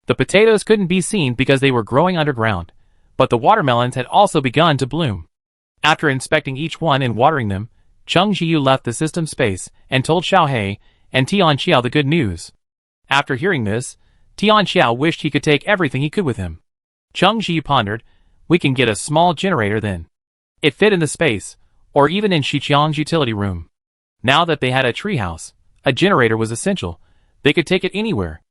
The potatoes couldn't be seen because they were growing underground, but the watermelons had also begun to bloom. After inspecting each one and watering them, Cheng Jiu left the system space and told Xiaohei and Tian Xiao the good news. After hearing this, Tian Xiao wished he could take everything he could with him. Cheng Jiu pondered, we can get a small generator then. It fit in the space, or even in Xiqiang's utility room. Now that they had a treehouse, a generator was essential. They could take it anywhere.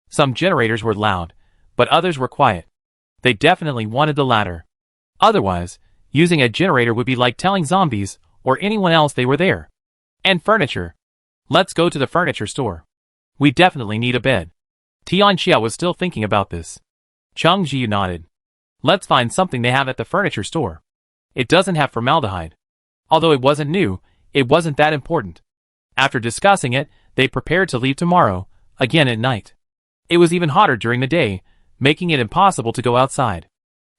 Some generators were loud, but others were quiet. They definitely wanted the latter. Otherwise, using a generator would be like telling zombies or anyone else they were there. And furniture. Let's go to the furniture store. We definitely need a bed. Tian Xia was still thinking about this. Cheng Jiu nodded. Let's find something they have at the furniture store. It doesn't have formaldehyde. Although it wasn't new, it wasn't that important. After discussing it, they prepared to leave tomorrow, again at night. It was even hotter during the day, making it impossible to go outside.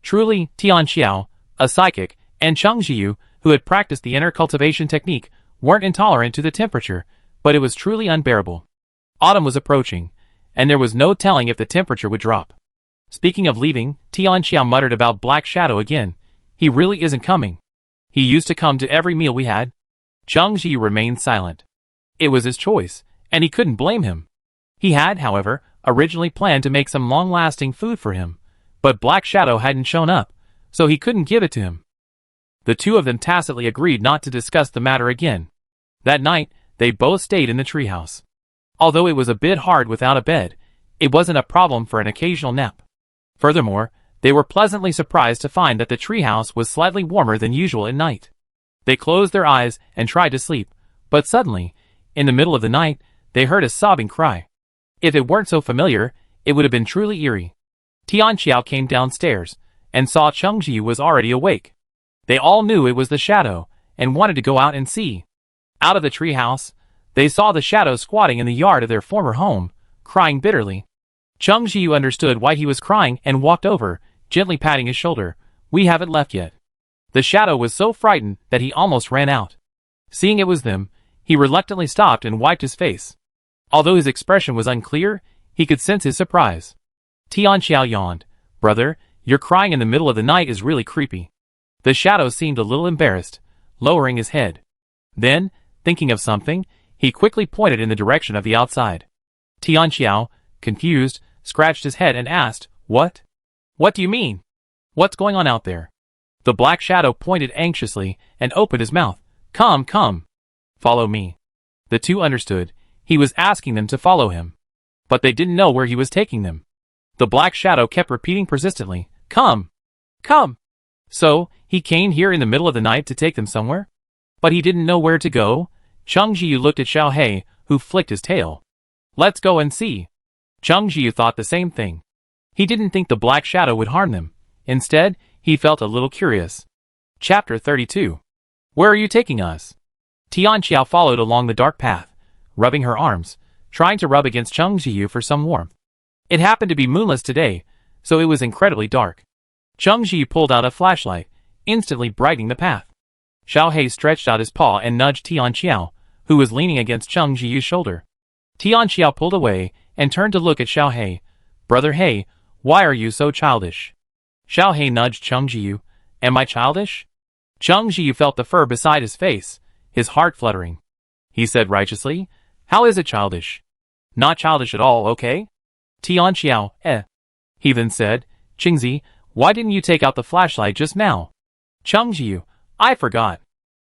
Truly, Tian Xiao, a psychic, and Cheng Jiyu, who had practiced the inner cultivation technique, weren't intolerant to the temperature, but it was truly unbearable. Autumn was approaching, and there was no telling if the temperature would drop. Speaking of leaving, Tian Xiao muttered about Black Shadow again. He really isn't coming. He used to come to every meal we had. Cheng Jiyu remained silent. It was his choice, and he couldn't blame him. He had, however, originally planned to make some long-lasting food for him, but Black Shadow hadn't shown up, so he couldn't give it to him. The two of them tacitly agreed not to discuss the matter again. That night, they both stayed in the treehouse. Although it was a bit hard without a bed, it wasn't a problem for an occasional nap. Furthermore, they were pleasantly surprised to find that the treehouse was slightly warmer than usual at night. They closed their eyes and tried to sleep, but suddenly, in the middle of the night, they heard a sobbing cry. If it weren't so familiar, it would have been truly eerie. Tian Xiao came downstairs, and saw Cheng Jiyu was already awake. They all knew it was the shadow, and wanted to go out and see. Out of the treehouse, they saw the shadow squatting in the yard of their former home, crying bitterly. Cheng Jiyu understood why he was crying and walked over, gently patting his shoulder. "We haven't left yet." The shadow was so frightened that he almost ran out. Seeing it was them, he reluctantly stopped and wiped his face. Although his expression was unclear, he could sense his surprise. Tian Xiao yawned. "Brother, your crying in the middle of the night is really creepy." The shadow seemed a little embarrassed, lowering his head. Then, thinking of something, he quickly pointed in the direction of the outside. Tian Xiao, confused, scratched his head and asked, "What? What do you mean? What's going on out there?" The black shadow pointed anxiously and opened his mouth. "Come, come. Follow me." The two understood. He was asking them to follow him. But they didn't know where he was taking them. The black shadow kept repeating persistently, "Come. Come." So, he came here in the middle of the night to take them somewhere? But he didn't know where to go. Cheng Jiyu looked at Xiao Hei, who flicked his tail. "Let's go and see." Cheng Jiyu thought the same thing. He didn't think the black shadow would harm them. Instead, he felt a little curious. Chapter 32. Where are you taking us? Tian Xiao followed along the dark path, rubbing her arms, trying to rub against Cheng Jiyu for some warmth. It happened to be moonless today, so it was incredibly dark. Cheng Jiyu pulled out a flashlight, instantly brightening the path. Xiao Hei stretched out his paw and nudged Tian Xiao, who was leaning against Cheng Jiyu's shoulder. Tian Xiao pulled away and turned to look at Xiao Hei. "Brother Hei, why are you so childish?" Xiao Hei nudged Cheng Jiyu. "Am I childish?" Cheng Jiyu felt the fur beside his face, his heart fluttering. He said righteously, "How is it childish?" "Not childish at all, okay?" Tian Xiao, He then said, "Qingzi, why didn't you take out the flashlight just now?" Cheng Jiyu, "I forgot."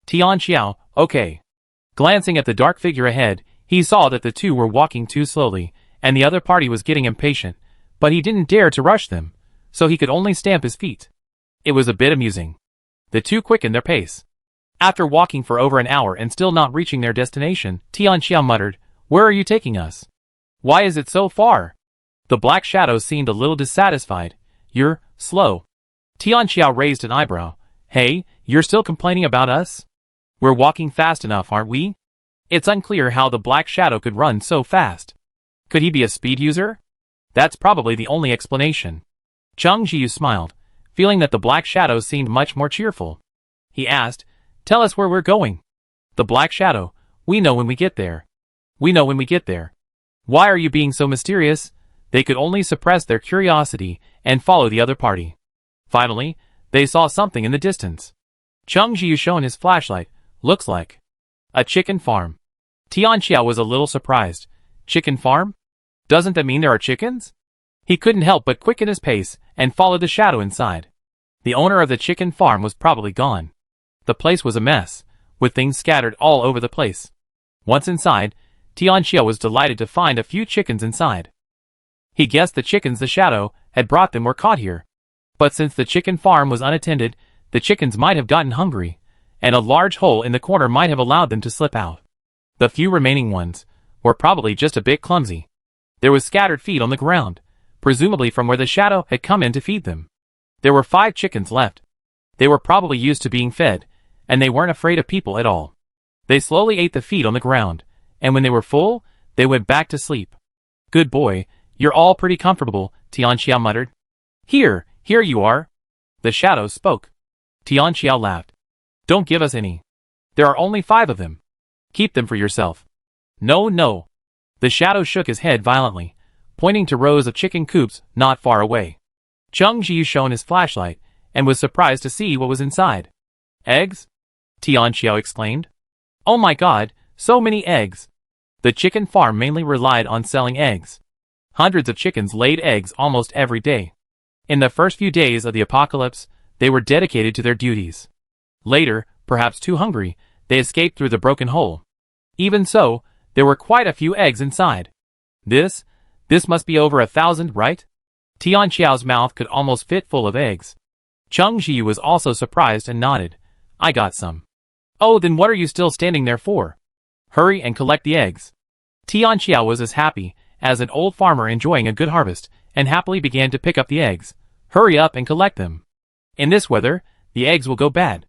Tian Xiao, "Okay." Glancing at the dark figure ahead, he saw that the two were walking too slowly, and the other party was getting impatient, but he didn't dare to rush them, so he could only stamp his feet. It was a bit amusing. The two quickened their pace. After walking for over an hour and still not reaching their destination, Tian Xiao muttered, "Where are you taking us? Why is it so far?" The black shadow seemed a little dissatisfied. "You're slow." Tian Xiao raised an eyebrow. "Hey, you're still complaining about us? We're walking fast enough, aren't we?" It's unclear how the black shadow could run so fast. Could he be a speed user? That's probably the only explanation. Cheng Jiyu smiled, feeling that the black shadow seemed much more cheerful. He asked, "Tell us where we're going." The black shadow, "We know when we get there." "We know when we get there." "Why are you being so mysterious?" They could only suppress their curiosity and follow the other party. Finally, they saw something in the distance. Cheng Jiyu shone his flashlight. "Looks like a chicken farm." Tian Xiao was a little surprised. "Chicken farm? Doesn't that mean there are chickens?" He couldn't help but quicken his pace and follow the shadow inside. The owner of the chicken farm was probably gone. The place was a mess, with things scattered all over the place. Once inside, Tian Xiao was delighted to find a few chickens inside. He guessed the chickens the shadow had brought them were caught here. But since the chicken farm was unattended, the chickens might have gotten hungry, and a large hole in the corner might have allowed them to slip out. The few remaining ones were probably just a bit clumsy. There was scattered feed on the ground, presumably from where the shadow had come in to feed them. There were 5 chickens left. They were probably used to being fed, and they weren't afraid of people at all. They slowly ate the feed on the ground, and when they were full, they went back to sleep. Good boy, you're all pretty comfortable, Tianxiao muttered. Here you are. The shadow spoke. Tianxiao laughed. Don't give us any. There are only 5 of them. Keep them for yourself. No. The shadow shook his head violently, pointing to rows of chicken coops not far away. Cheng Ji shone his flashlight and was surprised to see what was inside. Eggs? Tianxiao exclaimed. Oh my god, so many eggs. The chicken farm mainly relied on selling eggs. Hundreds of chickens laid eggs almost every day. In the first few days of the apocalypse, they were dedicated to their duties. Later, perhaps too hungry, they escaped through the broken hole. Even so, there were quite a few eggs inside. This must be over 1,000, right? Tianxiao's mouth could almost fit full of eggs. Cheng Ji was also surprised and nodded. I got some. Oh, then what are you still standing there for? Hurry and collect the eggs. Tianxiao was as happy as an old farmer enjoying a good harvest, and happily began to pick up the eggs. Hurry up and collect them. In this weather, the eggs will go bad.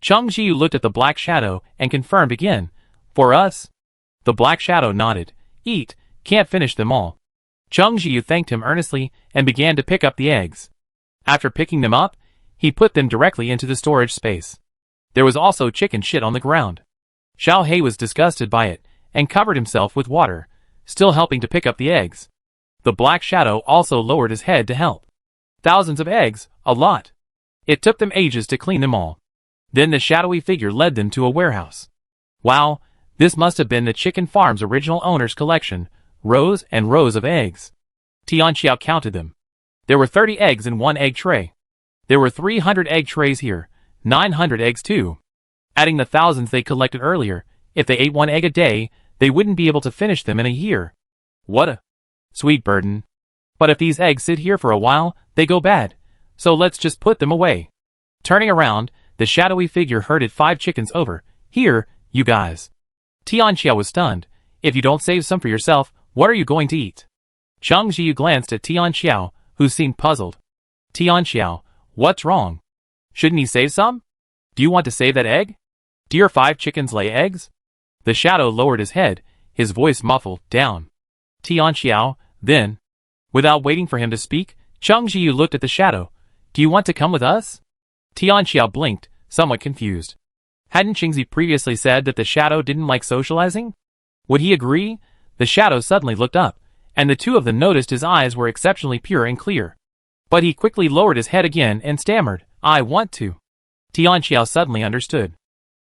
Cheng Ji looked at the black shadow and confirmed again. For us? The black shadow nodded. Eat, can't finish them all. Cheng Ji thanked him earnestly and began to pick up the eggs. After picking them up, he put them directly into the storage space. There was also chicken shit on the ground. Xiao Hei was disgusted by it and covered himself with water, still helping to pick up the eggs. The black shadow also lowered his head to help. Thousands of eggs, a lot. It took them ages to clean them all. Then the shadowy figure led them to a warehouse. Wow, this must have been the chicken farm's original owner's collection, rows and rows of eggs. Tianxiao counted them. There were 30 eggs in one egg tray. There were 300 egg trays here, 900 eggs too. Adding the thousands they collected earlier, if they ate one egg a day, they wouldn't be able to finish them in a year. What a sweet burden. But if these eggs sit here for a while, they go bad. So let's just put them away. Turning around, the shadowy figure herded 5 chickens over. Here, you guys. Tianxiao was stunned. If you don't save some for yourself, what are you going to eat? Cheng Ji glanced at Tianxiao, who seemed puzzled. Tianxiao, what's wrong? Shouldn't he save some? Do you want to save that egg? Do your 5 chickens lay eggs? The shadow lowered his head, his voice muffled down. Tianxiao, then. Without waiting for him to speak, Cheng Ji looked at the shadow. Do you want to come with us? Tianxiao blinked, somewhat confused. Hadn't Qingzi previously said that the shadow didn't like socializing? Would he agree? The shadow suddenly looked up, and the two of them noticed his eyes were exceptionally pure and clear. But he quickly lowered his head again and stammered, I want to. Tianxiao suddenly understood.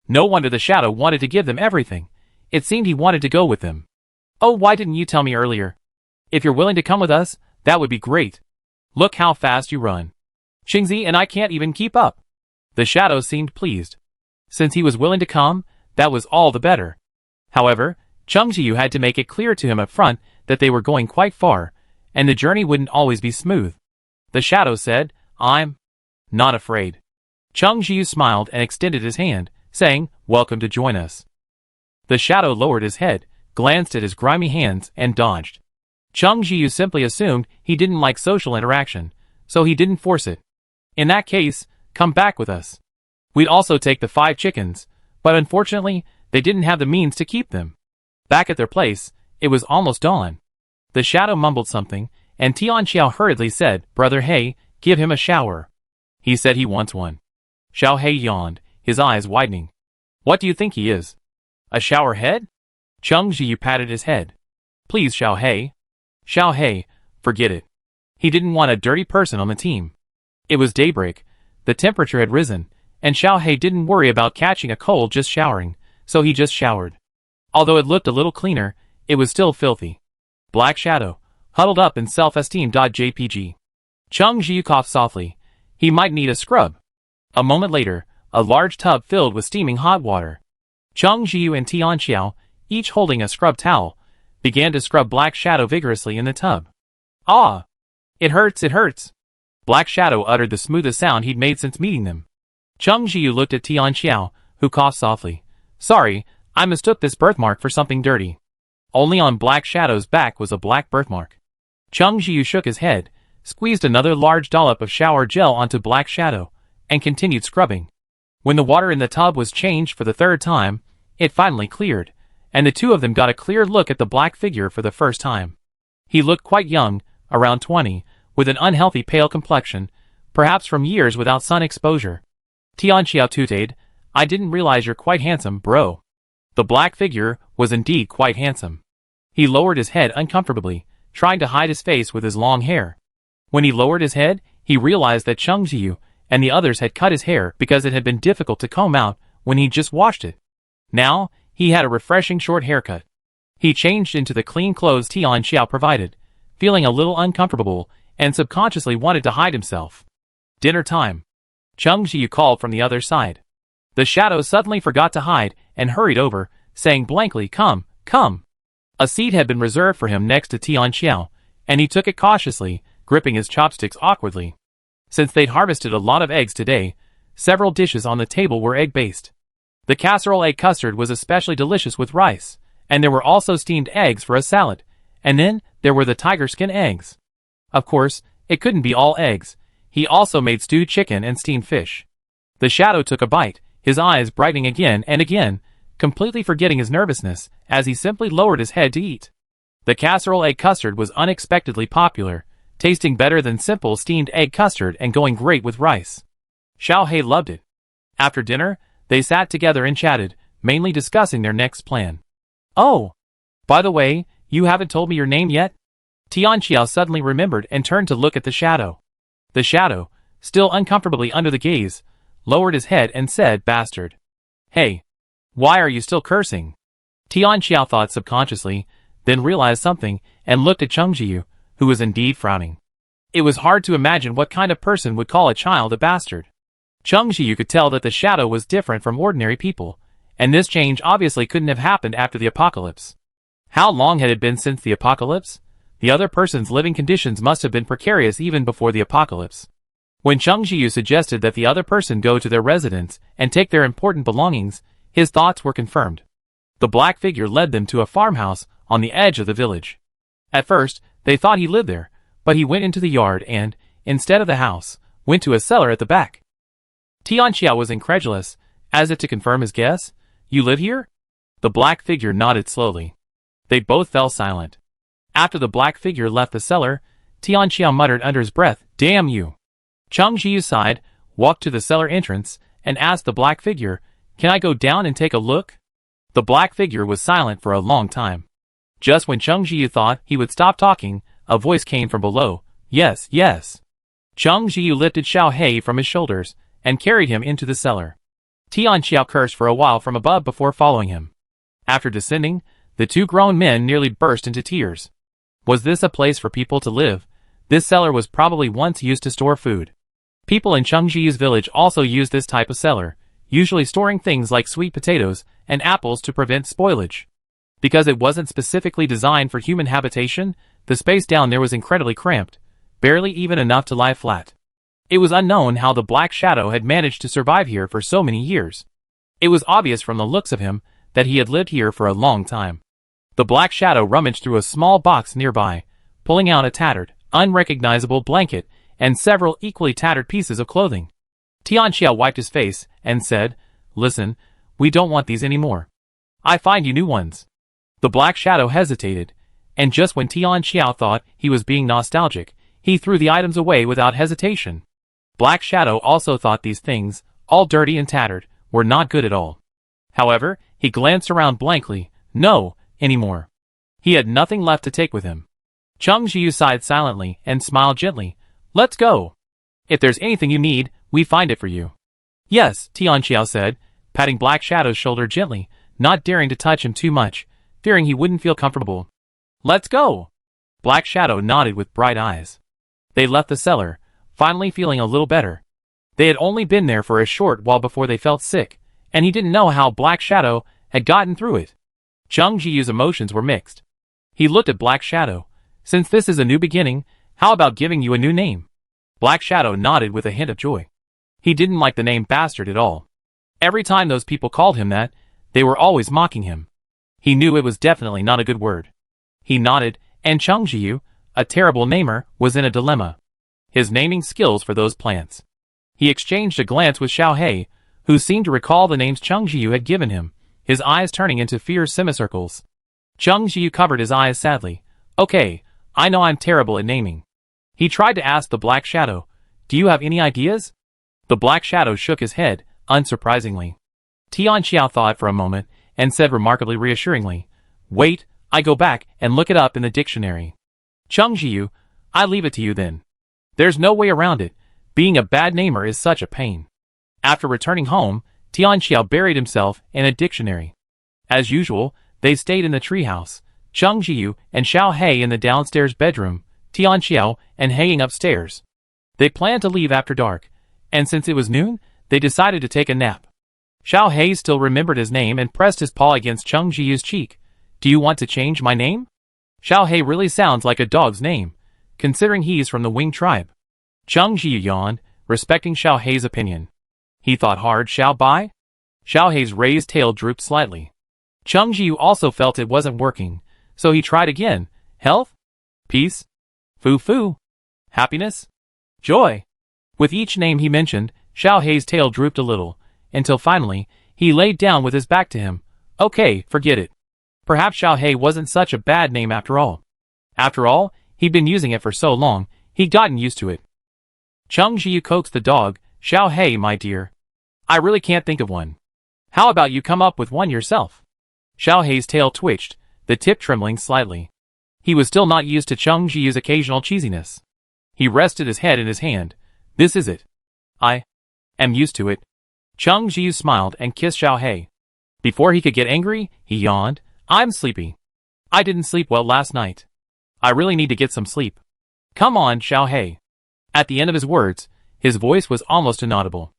No wonder the shadow wanted to give them everything. It seemed he wanted to go with them. Oh, why didn't you tell me earlier? If you're willing to come with us, that would be great. Look how fast you run. Qingzi and I can't even keep up. The shadow seemed pleased. Since he was willing to come, that was all the better. However, Cheng Ji had to make it clear to him up front that they were going quite far, and the journey wouldn't always be smooth. The shadow said, I'm not afraid. Cheng Ji smiled and extended his hand, saying, welcome to join us. The shadow lowered his head, glanced at his grimy hands, and dodged. Cheng Ji simply assumed he didn't like social interaction, so he didn't force it. In that case, come back with us. We'd also take the 5 chickens, but unfortunately, they didn't have the means to keep them. Back at their place, it was almost dawn. The shadow mumbled something, and Tianxiao hurriedly said, Brother Hei, give him a shower. He said he wants one. Xiao Hei yawned, his eyes widening. What do you think he is? A shower head? Cheng Ji patted his head. Please, Xiao Hei. Xiao Hei, forget it. He didn't want a dirty person on the team. It was daybreak, the temperature had risen, and Xiao Hei didn't worry about catching a cold just showering, so he just showered. Although it looked a little cleaner, it was still filthy. Black Shadow, huddled up in self-esteem.jpg. Cheng Ji coughed softly. He might need a scrub. A moment later, a large tub filled with steaming hot water. Cheng Ji and Tianxiao, each holding a scrub towel, began to scrub Black Shadow vigorously in the tub. Ah! It hurts, it hurts! Black Shadow uttered the smoothest sound he'd made since meeting them. Cheng Ji looked at Tianxiao, who coughed softly. Sorry, I mistook this birthmark for something dirty. Only on Black Shadow's back was a black birthmark. Cheng Ji shook his head, squeezed another large dollop of shower gel onto Black Shadow, and continued scrubbing. When the water in the tub was changed for the third time, it finally cleared, and the two of them got a clear look at the black figure for the first time. He looked quite young, around 20, with an unhealthy pale complexion, perhaps from years without sun exposure. Tianxiao tooted, I didn't realize you're quite handsome, bro. The black figure was indeed quite handsome. He lowered his head uncomfortably, trying to hide his face with his long hair. When he lowered his head, he realized that Cheng Jiu and the others had cut his hair because it had been difficult to comb out when he just washed it. Now, he had a refreshing short haircut. He changed into the clean clothes Tianxiao provided, feeling a little uncomfortable and subconsciously wanted to hide himself. Dinner time. Cheng Jiu called from the other side. The shadow suddenly forgot to hide and hurried over, saying blankly, come, come. A seat had been reserved for him next to Tianxiao, and he took it cautiously, gripping his chopsticks awkwardly. Since they'd harvested a lot of eggs today, several dishes on the table were egg-based. The casserole egg custard was especially delicious with rice, and there were also steamed eggs for a salad, and then there were the tiger skin eggs. Of course, it couldn't be all eggs. He also made stewed chicken and steamed fish. The shadow took a bite, his eyes brightening again and again, completely forgetting his nervousness as he simply lowered his head to eat. The casserole egg custard was unexpectedly popular, tasting better than simple steamed egg custard and going great with rice. Xiao Hei loved it. After dinner, they sat together and chatted, mainly discussing their next plan. Oh! By the way, you haven't told me your name yet? Tianxiao suddenly remembered and turned to look at the shadow. The shadow, still uncomfortably under the gaze, lowered his head and said, bastard. Hey! Why are you still cursing? Tianxiao thought subconsciously, then realized something, and looked at Cheng Jiu, who was indeed frowning. It was hard to imagine what kind of person would call a child a bastard. Cheng Jiu could tell that the shadow was different from ordinary people, and this change obviously couldn't have happened after the apocalypse. How long had it been since the apocalypse? The other person's living conditions must have been precarious even before the apocalypse. When Cheng Jiu suggested that the other person go to their residence and take their important belongings, his thoughts were confirmed. The black figure led them to a farmhouse on the edge of the village. At first, they thought he lived there, but he went into the yard and, instead of the house, went to a cellar at the back. Tianxiao was incredulous, as if to confirm his guess. You live here? The black figure nodded slowly. They both fell silent. After the black figure left the cellar, Tianxiao muttered under his breath, damn you. Cheng Jiu sighed, walked to the cellar entrance, and asked the black figure, can I go down and take a look? The black figure was silent for a long time. Just when Cheng Jiu thought he would stop talking, a voice came from below. Yes, yes. Cheng Jiu lifted Xiao Hei from his shoulders and carried him into the cellar. Tianxiao cursed for a while from above before following him. After descending, the two grown men nearly burst into tears. Was this a place for people to live? This cellar was probably once used to store food. People in Cheng Jiu's village also used this type of cellar, usually storing things like sweet potatoes and apples to prevent spoilage. Because it wasn't specifically designed for human habitation, the space down there was incredibly cramped, barely even enough to lie flat. It was unknown how the Black Shadow had managed to survive here for so many years. It was obvious from the looks of him that he had lived here for a long time. The Black Shadow rummaged through a small box nearby, pulling out a tattered, unrecognizable blanket and several equally tattered pieces of clothing. Tianxiao wiped his face and said, listen, we don't want these anymore. I find you new ones. The Black Shadow hesitated, and just when Tianxiao thought he was being nostalgic, he threw the items away without hesitation. Black Shadow also thought these things, all dirty and tattered, were not good at all. However, he glanced around blankly. No, anymore. He had nothing left to take with him. Cheng Jiu sighed silently and smiled gently. Let's go. If there's anything you need, we find it for you. Yes, Tianxiao said, patting Black Shadow's shoulder gently, not daring to touch him too much, fearing he wouldn't feel comfortable. Let's go. Black Shadow nodded with bright eyes. They left the cellar, finally feeling a little better. They had only been there for a short while before they felt sick, and he didn't know how Black Shadow had gotten through it. Cheng Jiu's emotions were mixed. He looked at Black Shadow. Since this is a new beginning, how about giving you a new name? Black Shadow nodded with a hint of joy. He didn't like the name Bastard at all. Every time those people called him that, they were always mocking him. He knew it was definitely not a good word. He nodded, and Cheng Jiu, a terrible namer, was in a dilemma. His naming skills for those plants. He exchanged a glance with Xiao Hei, who seemed to recall the names Cheng Jiu had given him, his eyes turning into fierce semicircles. Cheng Jiu covered his eyes sadly. Okay, I know I'm terrible at naming. He tried to ask the Black Shadow, do you have any ideas? The Black Shadow shook his head, unsurprisingly. Tian Xiao thought for a moment, and said remarkably reassuringly, wait, I go back and look it up in the dictionary. Cheng Jiu, I leave it to you then. There's no way around it, being a bad namer is such a pain. After returning home, Tian Xiao buried himself in a dictionary. As usual, they stayed in the treehouse, Cheng Jiu and Xiao Hei in the downstairs bedroom, Tian Xiao and hanging upstairs. They planned to leave after dark, and since it was noon, they decided to take a nap. Xiao Hei still remembered his name and pressed his paw against Cheng Jiu's cheek. Do you want to change my name? Xiao Hei really sounds like a dog's name, considering he's from the Wing tribe. Cheng Jiu yawned, respecting Xiao Hei's opinion. He thought hard. Xiao Bai? Xiao Hei's raised tail drooped slightly. Cheng Jiu also felt it wasn't working, so he tried again. Health? Peace? Fu-fu? Happiness? Joy? With each name he mentioned, Xiao Hei's tail drooped a little, until finally, he laid down with his back to him. Okay, forget it. Perhaps Xiao Hei wasn't such a bad name after all. After all, he'd been using it for so long, he'd gotten used to it. Cheng Jiu coaxed the dog. Xiao Hei, my dear. I really can't think of one. How about you come up with one yourself? Xiao Hei's tail twitched, the tip trembling slightly. He was still not used to Cheng Jiu's occasional cheesiness. He rested his head in his hand. This is it. I am used to it. Cheng Jiu smiled and kissed Xiao Hei. Before he could get angry, he yawned. I'm sleepy. I didn't sleep well last night. I really need to get some sleep. Come on, Xiao Hei. At the end of his words, his voice was almost inaudible.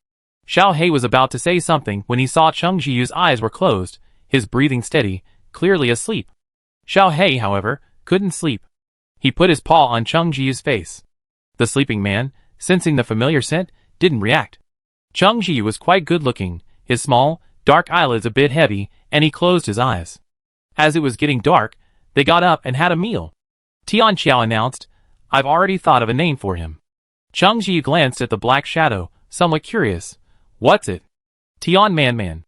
Xiao Hei was about to say something when he saw Cheng Jiu's eyes were closed, his breathing steady, clearly asleep. Xiao Hei, however, couldn't sleep. He put his paw on Cheng Jiu's face. The sleeping man, sensing the familiar scent, didn't react. Cheng Jiu was quite good-looking, his small, dark eyelids a bit heavy, and he closed his eyes. As it was getting dark, they got up and had a meal. Tian Xiao announced, I've already thought of a name for him. Cheng Jiu glanced at the Black Shadow, somewhat curious. What's it? Tian Man.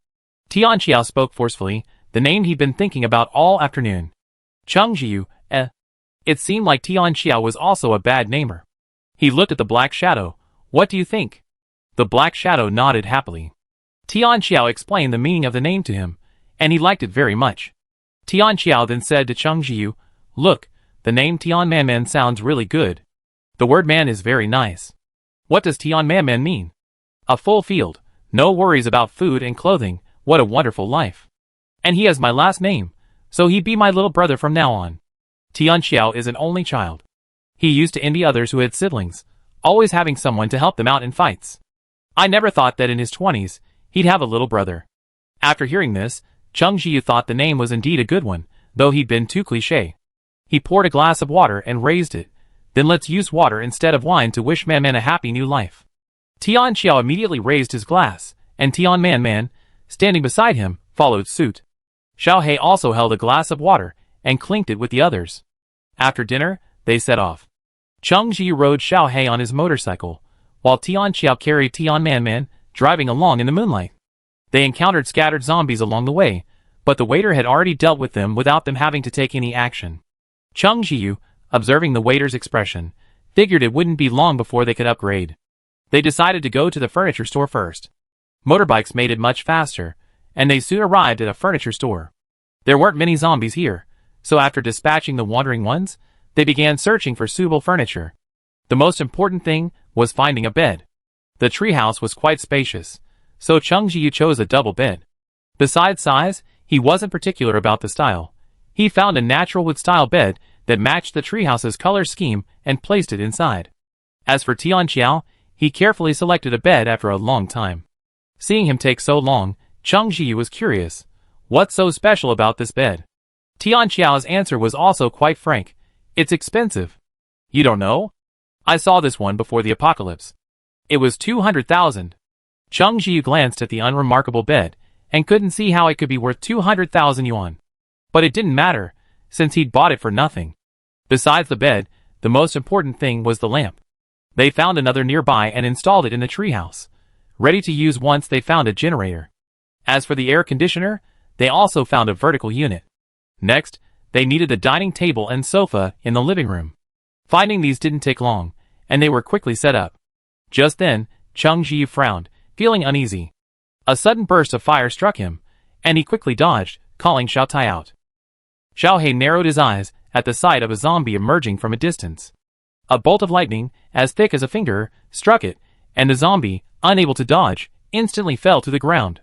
Tian Xiao spoke forcefully, the name he'd been thinking about all afternoon. Cheng Jiu, It seemed like Tian Xiao was also a bad namer. He looked at the Black Shadow. What do you think? The Black Shadow nodded happily. Tian Xiao explained the meaning of the name to him, and he liked it very much. Tian Xiao then said to Cheng Jiu, Look, the name Tian Man sounds really good. The word man is very nice. What does Tian Man mean? A full field, no worries about food and clothing, what a wonderful life. And he has my last name, so he'd be my little brother from now on. Tian Xiao is an only child. He used to envy others who had siblings, always having someone to help them out in fights. I never thought that in his 20s, he'd have a little brother. After hearing this, Cheng Jiu thought the name was indeed a good one, though he'd been too cliché. He poured a glass of water and raised it. Then let's use water instead of wine to wish Man a happy new life. Tian Xiao immediately raised his glass, and Tian Man, standing beside him, followed suit. Xiao Hei also held a glass of water, and clinked it with the others. After dinner, they set off. Cheng Jiu rode Xiao Hei on his motorcycle, while Tian Xiao carried Tian Man, driving along in the moonlight. They encountered scattered zombies along the way, but the waiter had already dealt with them without them having to take any action. Cheng Jiu, observing the waiter's expression, figured it wouldn't be long before they could upgrade. They decided to go to the furniture store first. Motorbikes made it much faster, and they soon arrived at a furniture store. There weren't many zombies here, so after dispatching the wandering ones, they began searching for suitable furniture. The most important thing was finding a bed. The treehouse was quite spacious, so Cheng Jiu chose a double bed. Besides size, he wasn't particular about the style. He found a natural wood-style bed that matched the treehouse's color scheme and placed it inside. As for Tian Xiao, he carefully selected a bed after a long time. Seeing him take so long, Cheng Jiu was curious. What's so special about this bed? Tian Xiao's answer was also quite frank. It's expensive. You don't know? I saw this one before the apocalypse. It was 200,000. Cheng Jiu glanced at the unremarkable bed, and couldn't see how it could be worth 200,000 yuan. But it didn't matter, since he'd bought it for nothing. Besides the bed, the most important thing was the lamp. They found another nearby and installed it in the treehouse. ready to use once they found a generator. As for the air conditioner, they also found a vertical unit. Next, they needed the dining table and sofa in the living room. Finding these didn't take long, and they were quickly set up. Just then, Chung Ji frowned, feeling uneasy. A sudden burst of fire struck him, and he quickly dodged, calling Xiao Tai out. Xiao He narrowed his eyes at the sight of a zombie emerging from a distance. A bolt of lightning, as thick as a finger, struck it, and the zombie, unable to dodge, instantly fell to the ground.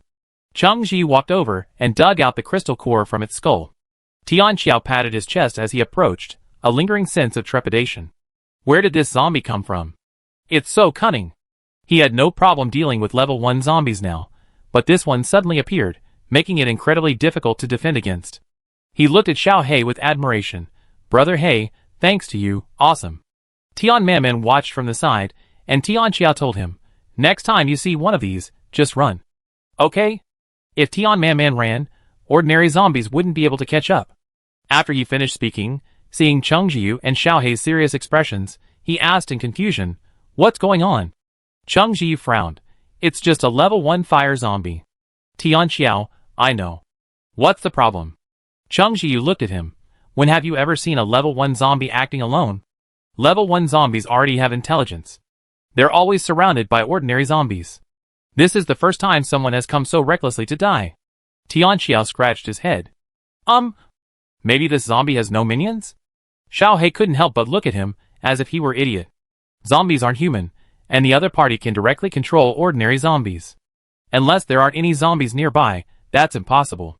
Chung Ji walked over and dug out the crystal core from its skull. Tian Xiao patted his chest as he approached, a lingering sense of trepidation. Where did this zombie come from? It's so cunning. He had no problem dealing with level 1 zombies now, but this one suddenly appeared, making it incredibly difficult to defend against. He looked at Xiao He with admiration. Brother He, thanks to you, awesome. Tian Manman watched from the side, and Tian Xiao told him, next time you see one of these, just run. Okay? If Tian Manman ran, ordinary zombies wouldn't be able to catch up. After he finished speaking, seeing Chung Jiu and Xiao He's serious expressions, he asked in confusion, what's going on? Chung Jiu frowned. It's just a level 1 fire zombie. Tian Xiao, I know. What's the problem? Chung Jiu looked at him. When have you ever seen a level 1 zombie acting alone? Level 1 zombies already have intelligence. They're always surrounded by ordinary zombies. This is the first time someone has come so recklessly to die. Tian Xiao scratched his head. Maybe this zombie has no minions? Xiao He couldn't help but look at him, as if he were idiot. Zombies aren't human, and the other party can directly control ordinary zombies. Unless there aren't any zombies nearby, that's impossible.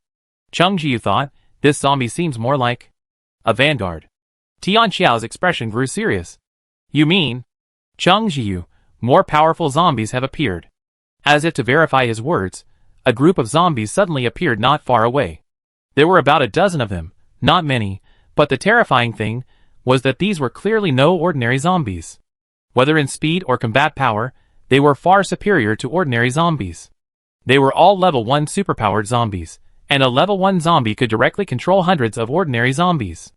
Chung Jiu thought, this zombie seems more like a vanguard. Tian Xiao's expression grew serious. You mean? Chung Jiu, more powerful zombies have appeared. As if to verify his words, a group of zombies suddenly appeared not far away. There were about a dozen of them, not many, but the terrifying thing was that these were clearly no ordinary zombies. Whether in speed or combat power, they were far superior to ordinary zombies. They were all level 1 superpowered zombies, and a level 1 zombie could directly control hundreds of ordinary zombies.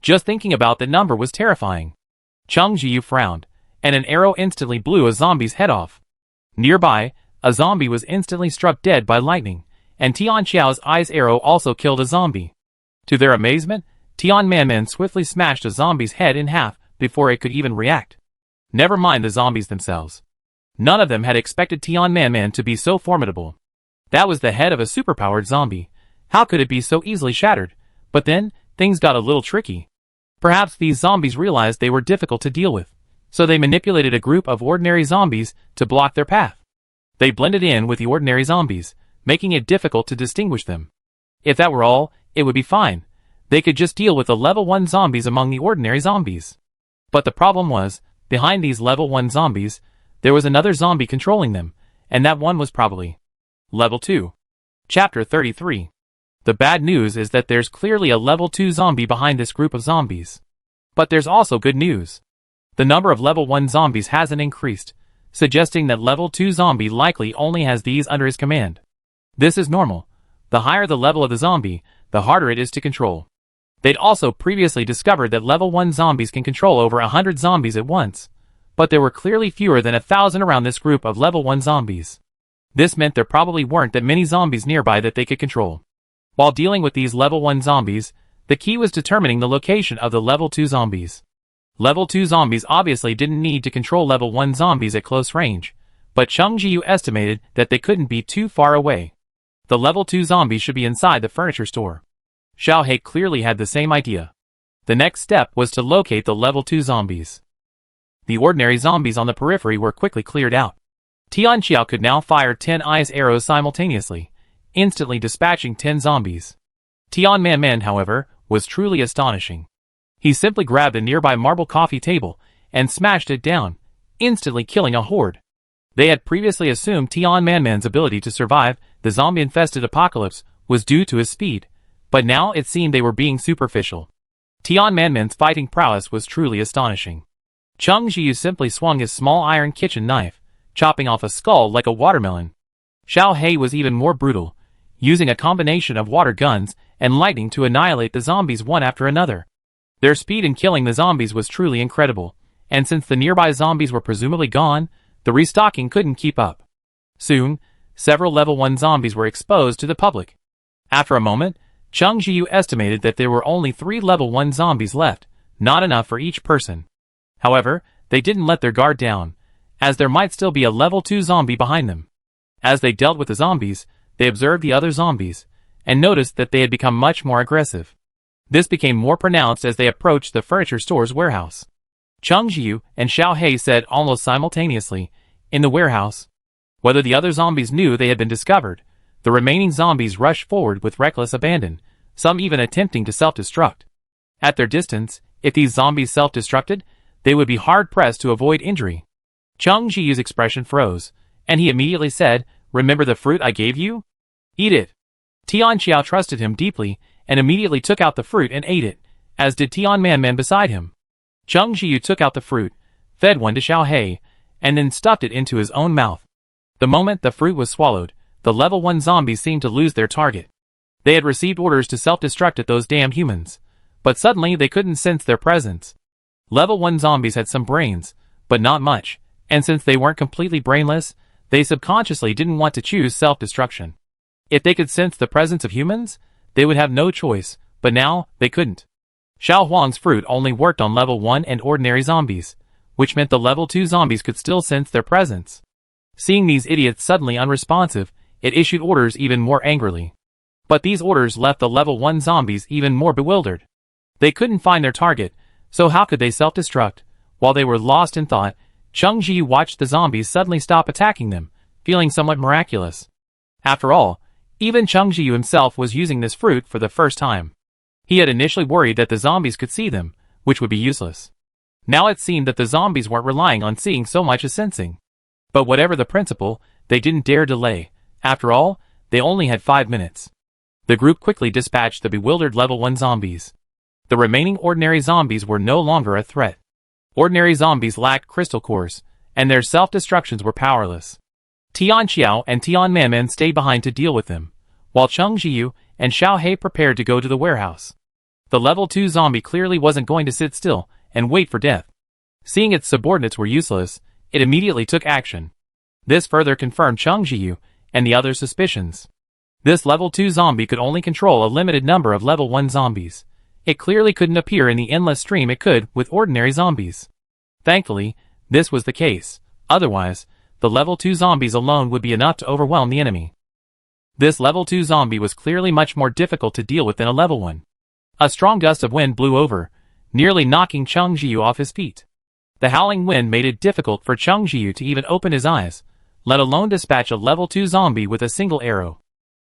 Just thinking about the number was terrifying. Chung Jiu frowned, and an arrow instantly blew a zombie's head off. Nearby, a zombie was instantly struck dead by lightning, and Tian Xiao's eye's arrow also killed a zombie. To their amazement, Tian Manman swiftly smashed a zombie's head in half before it could even react. Never mind the zombies themselves. None of them had expected Tian Manman to be so formidable. That was the head of a superpowered zombie. How could it be so easily shattered? But then, things got a little tricky. Perhaps these zombies realized they were difficult to deal with, so they manipulated a group of ordinary zombies to block their path. They blended in with the ordinary zombies, making it difficult to distinguish them. If that were all, it would be fine. They could just deal with the level 1 zombies among the ordinary zombies. But the problem was, behind these level 1 zombies, there was another zombie controlling them, and that one was probably level 2. Chapter 33. The bad news is that there's clearly a level 2 zombie behind this group of zombies. But there's also good news. The number of level 1 zombies hasn't increased, suggesting that level 2 zombie likely only has these under his command. This is normal. The higher the level of the zombie, the harder it is to control. They'd also previously discovered that level 1 zombies can control over 100 zombies at once, but there were clearly fewer than 1,000 around this group of level 1 zombies. This meant there probably weren't that many zombies nearby that they could control. While dealing with these level 1 zombies, the key was determining the location of the level 2 zombies. Level 2 zombies obviously didn't need to control level 1 zombies at close range, but Chung Jiu estimated that they couldn't be too far away. The level 2 zombie should be inside the furniture store. Xiao He clearly had the same idea. The next step was to locate the level 2 zombies. The ordinary zombies on the periphery were quickly cleared out. Tian Xiao could now fire 10 eyes arrows simultaneously, instantly dispatching 10 zombies. Tian Manman, however, was truly astonishing. He simply grabbed a nearby marble coffee table and smashed it down, instantly killing a horde. They had previously assumed Tian Manman's ability to survive the zombie-infested apocalypse was due to his speed, but now it seemed they were being superficial. Tian Manman's fighting prowess was truly astonishing. Chung Jiu simply swung his small iron kitchen knife, chopping off a skull like a watermelon. Xiao He was even more brutal, using a combination of water guns and lightning to annihilate the zombies one after another. Their speed in killing the zombies was truly incredible, and since the nearby zombies were presumably gone, the restocking couldn't keep up. Soon, several level 1 zombies were exposed to the public. After a moment, Chung Jiu estimated that there were only 3 level 1 zombies left, not enough for each person. However, they didn't let their guard down, as there might still be a level 2 zombie behind them. As they dealt with the zombies, they observed the other zombies, and noticed that they had become much more aggressive. This became more pronounced as they approached the furniture store's warehouse. Chung Jiu and Xiao He said almost simultaneously, "In the warehouse." Whether the other zombies knew they had been discovered, the remaining zombies rushed forward with reckless abandon, some even attempting to self-destruct. At their distance, if these zombies self-destructed, they would be hard-pressed to avoid injury. Chung Jiu's expression froze, and he immediately said, "Remember the fruit I gave you? Eat it." Tian Xiao trusted him deeply and immediately took out the fruit and ate it, as did Tian Man beside him. Chung Jiu took out the fruit, fed one to Xiao He, and then stuffed it into his own mouth. The moment the fruit was swallowed, the level 1 zombies seemed to lose their target. They had received orders to self-destruct at those damn humans, but suddenly they couldn't sense their presence. Level 1 zombies had some brains, but not much, and since they weren't completely brainless, they subconsciously didn't want to choose self-destruction. If they could sense the presence of humans, they would have no choice, but now, they couldn't. Xiao Huang's fruit only worked on level 1 and ordinary zombies, which meant the level 2 zombies could still sense their presence. Seeing these idiots suddenly unresponsive, it issued orders even more angrily. But these orders left the level 1 zombies even more bewildered. They couldn't find their target, so how could they self-destruct? While they were lost in thought, Chung Jiu watched the zombies suddenly stop attacking them, feeling somewhat miraculous. After all, even Chung Jiu himself was using this fruit for the first time. He had initially worried that the zombies could see them, which would be useless. Now it seemed that the zombies weren't relying on seeing so much as sensing. But whatever the principle, they didn't dare delay. After all, they only had 5 minutes. The group quickly dispatched the bewildered level 1 zombies. The remaining ordinary zombies were no longer a threat. Ordinary zombies lacked crystal cores, and their self-destructions were powerless. Tian Xiao and Tian Man stayed behind to deal with them, while Chung Jiu and Xiao He prepared to go to the warehouse. The level 2 zombie clearly wasn't going to sit still and wait for death. Seeing its subordinates were useless, it immediately took action. This further confirmed Chung Jiu and the other's suspicions. This level 2 zombie could only control a limited number of level 1 zombies. It clearly couldn't appear in the endless stream it could with ordinary zombies. Thankfully, this was the case. Otherwise, the level 2 zombies alone would be enough to overwhelm the enemy. This level 2 zombie was clearly much more difficult to deal with than a level 1. A strong gust of wind blew over, nearly knocking Chung Jiu off his feet. The howling wind made it difficult for Chung Jiu to even open his eyes, let alone dispatch a level 2 zombie with a single arrow.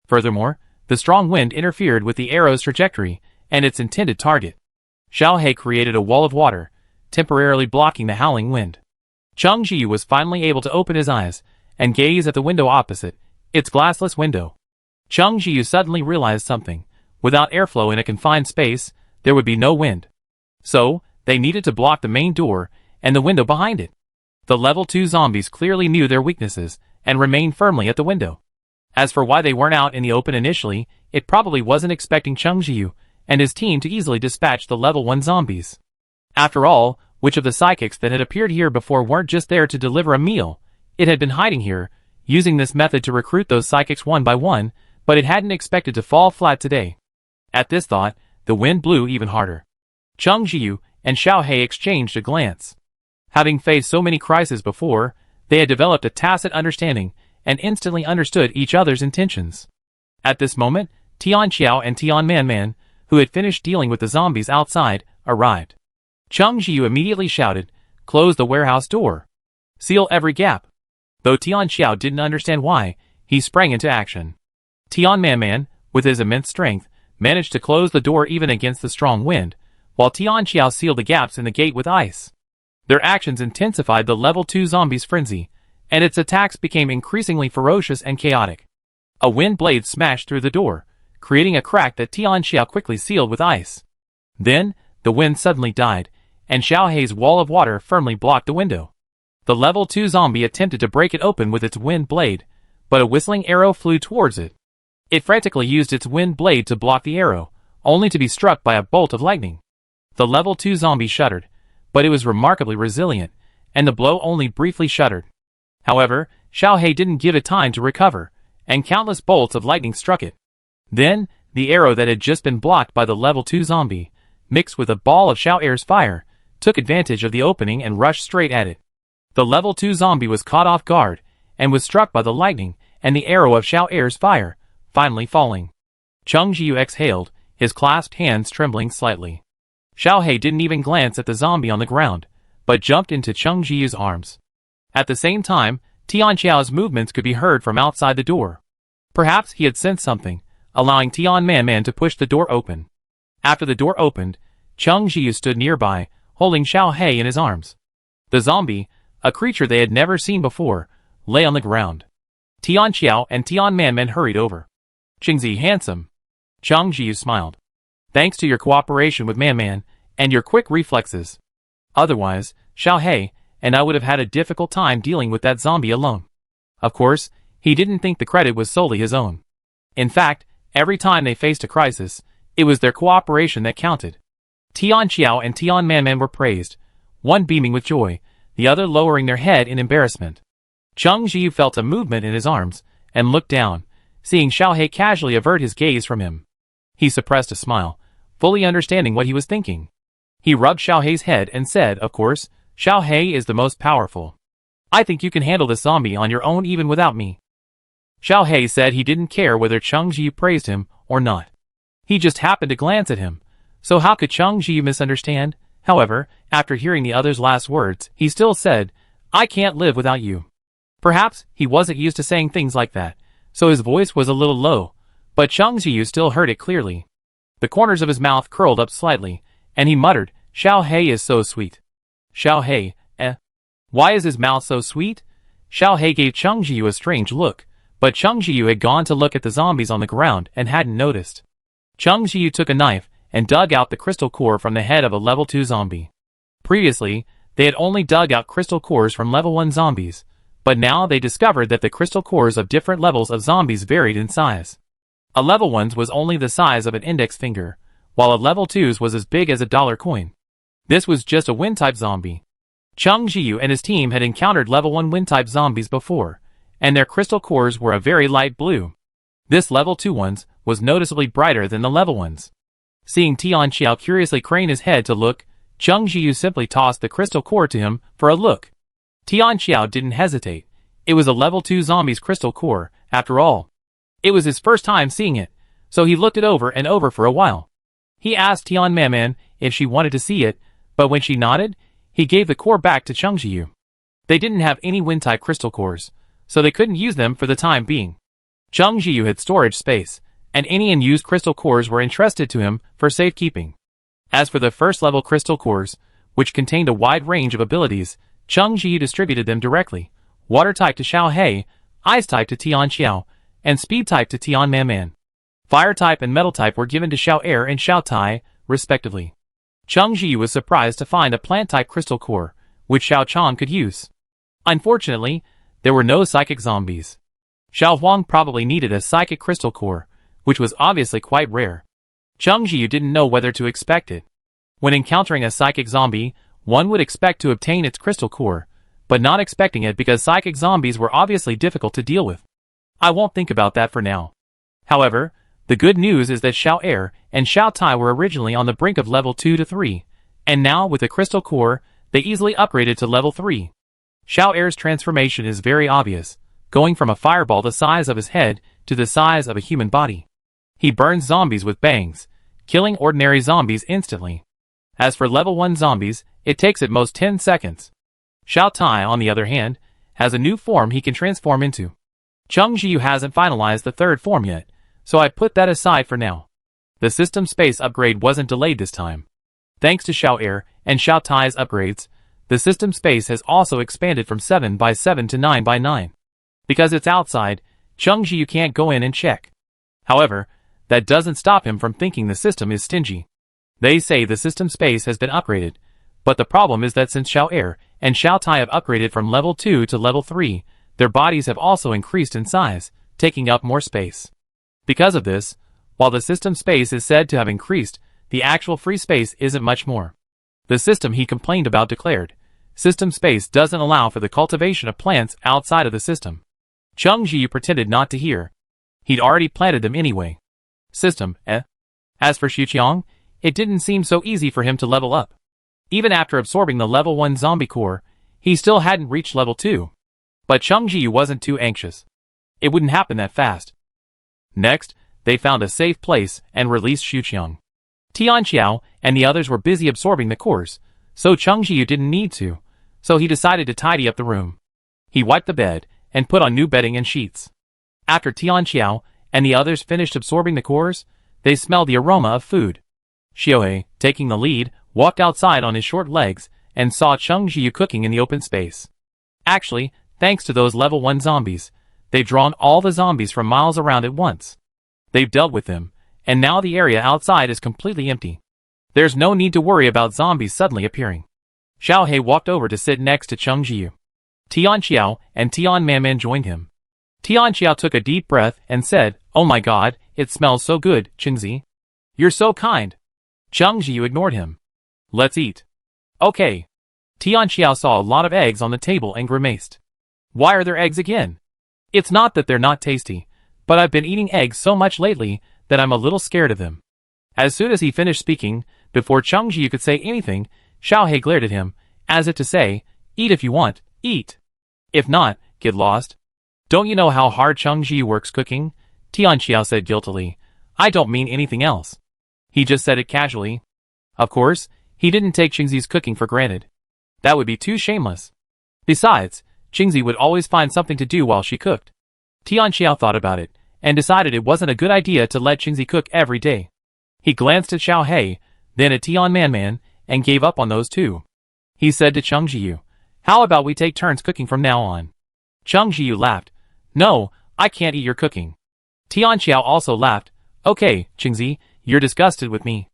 Furthermore, the strong wind interfered with the arrow's trajectory and its intended target. Xiao He created a wall of water, temporarily blocking the howling wind. Chung Jiu was finally able to open his eyes and gaze at the window opposite, its glassless window. Chung Jiu suddenly realized something. Without airflow in a confined space, there would be no wind. So, they needed to block the main door and the window behind it. The level 2 zombies clearly knew their weaknesses and remained firmly at the window. As for why they weren't out in the open initially, it probably wasn't expecting Chung Jiu and his team to easily dispatch the level 1 zombies. After all, which of the psychics that had appeared here before weren't just there to deliver a meal? It had been hiding here, using this method to recruit those psychics one by one, but it hadn't expected to fall flat today. At this thought, the wind blew even harder. Chung Jiu and Xiao He exchanged a glance. Having faced so many crises before, they had developed a tacit understanding and instantly understood each other's intentions. At this moment, Tian Xiao and Tian Man, who had finished dealing with the zombies outside, arrived. Chung Jiu immediately shouted, "Close the warehouse door. Seal every gap." Though Tian Xiao didn't understand why, he sprang into action. Tian Man, with his immense strength, managed to close the door even against the strong wind, while Tian Xiao sealed the gaps in the gate with ice. Their actions intensified the level 2 zombies' frenzy, and its attacks became increasingly ferocious and chaotic. A wind blade smashed through the door, creating a crack that Tian Xiao quickly sealed with ice. Then, the wind suddenly died, and Xiao He's wall of water firmly blocked the window. The level 2 zombie attempted to break it open with its wind blade, but a whistling arrow flew towards it. It frantically used its wind blade to block the arrow, only to be struck by a bolt of lightning. The level 2 zombie shuddered, but it was remarkably resilient, and the blow only briefly shuddered. However, Xiao didn't give it time to recover, and countless bolts of lightning struck it. Then, the arrow that had just been blocked by the level 2 zombie, mixed with a ball of Xiao fire, took advantage of the opening and rushed straight at it. The level 2 zombie was caught off guard, and was struck by the lightning and the arrow of Xiao fire, finally falling. Cheng Jiu exhaled, his clasped hands trembling slightly. Xiao didn't even glance at the zombie on the ground, but jumped into Cheng Jiu's arms. At the same time, Tianqiao's movements could be heard from outside the door. Perhaps he had sensed something, allowing Tian Man to push the door open. After the door opened, Cheng Jiu stood nearby, holding Xiao in his arms. The zombie, a creature they had never seen before, lay on the ground. Tianqiao and Tian Man hurried over. "Qingzi, handsome." Cheng Jiu smiled. "Thanks to your cooperation with Man and your quick reflexes. Otherwise, Xiao and I would have had a difficult time dealing with that zombie alone." Of course, he didn't think the credit was solely his own. In fact, every time they faced a crisis, it was their cooperation that counted. Tianqiao and Tian Man were praised, one beaming with joy, the other lowering their head in embarrassment. Cheng Jiu felt a movement in his arms, and looked down, seeing Xiao casually avert his gaze from him. He suppressed a smile, fully understanding what he was thinking. He rubbed Xiao head and said, "Of course, Xiao is the most powerful. I think you can handle this zombie on your own even without me." Xiao said he didn't care whether Cheng Jiu praised him or not. He just happened to glance at him, so how could Cheng Jiu misunderstand? However, after hearing the other's last words, he still said, "I can't live without you." Perhaps he wasn't used to saying things like that, so his voice was a little low, but Cheng Jiu still heard it clearly. The corners of his mouth curled up slightly, and he muttered, "Xiao is so sweet." "Xiao Why is his mouth so sweet?" Xiao gave Cheng Jiu a strange look, but Cheng Jiu had gone to look at the zombies on the ground and hadn't noticed. Cheng Jiu took a knife and dug out the crystal core from the head of a level 2 zombie. Previously, they had only dug out crystal cores from level 1 zombies, but now they discovered that the crystal cores of different levels of zombies varied in size. A level 1's was only the size of an index finger, while a level 2's was as big as a dollar coin. This was just a wind-type zombie. Cheng Jiu and his team had encountered level 1 wind-type zombies before, and their crystal cores were a very light blue. This level 2 one's was noticeably brighter than the level 1's. Seeing Tianqiao curiously crane his head to look, Cheng Jiu simply tossed the crystal core to him for a look. Tianqiao didn't hesitate. It was a level 2 zombie's crystal core, after all. It was his first time seeing it, so he looked it over and over for a while. He asked Tian Man if she wanted to see it, but when she nodded, he gave the core back to Cheng Jiu. They didn't have any wind-type crystal cores, so they couldn't use them for the time being. Cheng Jiu had storage space, and any unused crystal cores were entrusted to him for safekeeping. As for the first-level crystal cores, which contained a wide range of abilities, Cheng Jiu distributed them directly: water-type to Xiao, ice-type to Tianqiao, and speed-type to Tian Man. Fire-type and metal-type were given to Xiao and Xiao Tai, respectively. Cheng Jiu was surprised to find a plant-type crystal core, which Xiao Chang could use. Unfortunately, there were no psychic zombies. Xiao Huang probably needed a psychic crystal core, which was obviously quite rare. Cheng Jiu didn't know whether to expect it. When encountering a psychic zombie, one would expect to obtain its crystal core, but not expecting it because psychic zombies were obviously difficult to deal with. I won't think about that for now. However, the good news is that Xiao and Xiao Tai were originally on the brink of level 2 to 3, and now with the crystal core, they easily upgraded to level 3. Xiao transformation is very obvious, going from a fireball the size of his head to the size of a human body. He burns zombies with bangs, killing ordinary zombies instantly. As for level 1 zombies, it takes at most 10 seconds. Xiao Tai, on the other hand, has a new form he can transform into. Cheng Jiu hasn't finalized the third form yet, so I put that aside for now. The system space upgrade wasn't delayed this time. Thanks to Xiao and Xiao Tai's upgrades, the system space has also expanded from 7 by 7 to 9 by 9. Because it's outside, Cheng Jiu can't go in and check. However, that doesn't stop him from thinking the system is stingy. They say the system space has been upgraded, but the problem is that since Xiao and Xiao Tai have upgraded from level 2 to level 3, their bodies have also increased in size, taking up more space. Because of this, while the system space is said to have increased, the actual free space isn't much more. The system he complained about declared, system space doesn't allow for the cultivation of plants outside of the system. Cheng Jiyu pretended not to hear. He'd already planted them anyway. System, eh? As for Xiuqiang, it didn't seem so easy for him to level up. Even after absorbing the level 1 zombie core, he still hadn't reached level 2. But Cheng Jiyu wasn't too anxious. It wouldn't happen that fast. Next, they found a safe place and released Xiuqiang. Tianqiao and the others were busy absorbing the cores, so Cheng Jiyu didn't need to, so he decided to tidy up the room. He wiped the bed and put on new bedding and sheets. After Tianqiao and the others finished absorbing the cores, they smelled the aroma of food. Xiaohe, taking the lead, walked outside on his short legs and saw Cheng Jiyu cooking in the open space. Actually, thanks to those level 1 zombies, they've drawn all the zombies from miles around at once. They've dealt with them, and now the area outside is completely empty. There's no need to worry about zombies suddenly appearing. Xiaohe walked over to sit next to Cheng Jiyu. Tianqiao and Tian Manman joined him. Tianqiao took a deep breath and said, "Oh my god, it smells so good, Qingzi. You're so kind." Cheng Jiyu ignored him. "Let's eat." "Okay." Tianqiao saw a lot of eggs on the table and grimaced. "Why are there eggs again? It's not that they're not tasty, but I've been eating eggs so much lately that I'm a little scared of them." As soon as he finished speaking, before Cheng Jiyu could say anything, Xiaohe glared at him, as if to say, "Eat if you want, eat. If not, get lost." "Don't you know how hard Cheng Jiyu works cooking?" Tianqiao said guiltily. "I don't mean anything else." He just said it casually. Of course, he didn't take Qingzi's cooking for granted. That would be too shameless. Besides, Qingzi would always find something to do while she cooked. Tianqiao thought about it, and decided it wasn't a good idea to let Qingzi cook every day. He glanced at Xiaohe, then at Tian Manman, and gave up on those two. He said to Cheng Jiyu, "How about we take turns cooking from now on?" Cheng Jiyu laughed. "No, I can't eat your cooking." Tianqiao also laughed. "Okay, Qingzi, you're disgusted with me."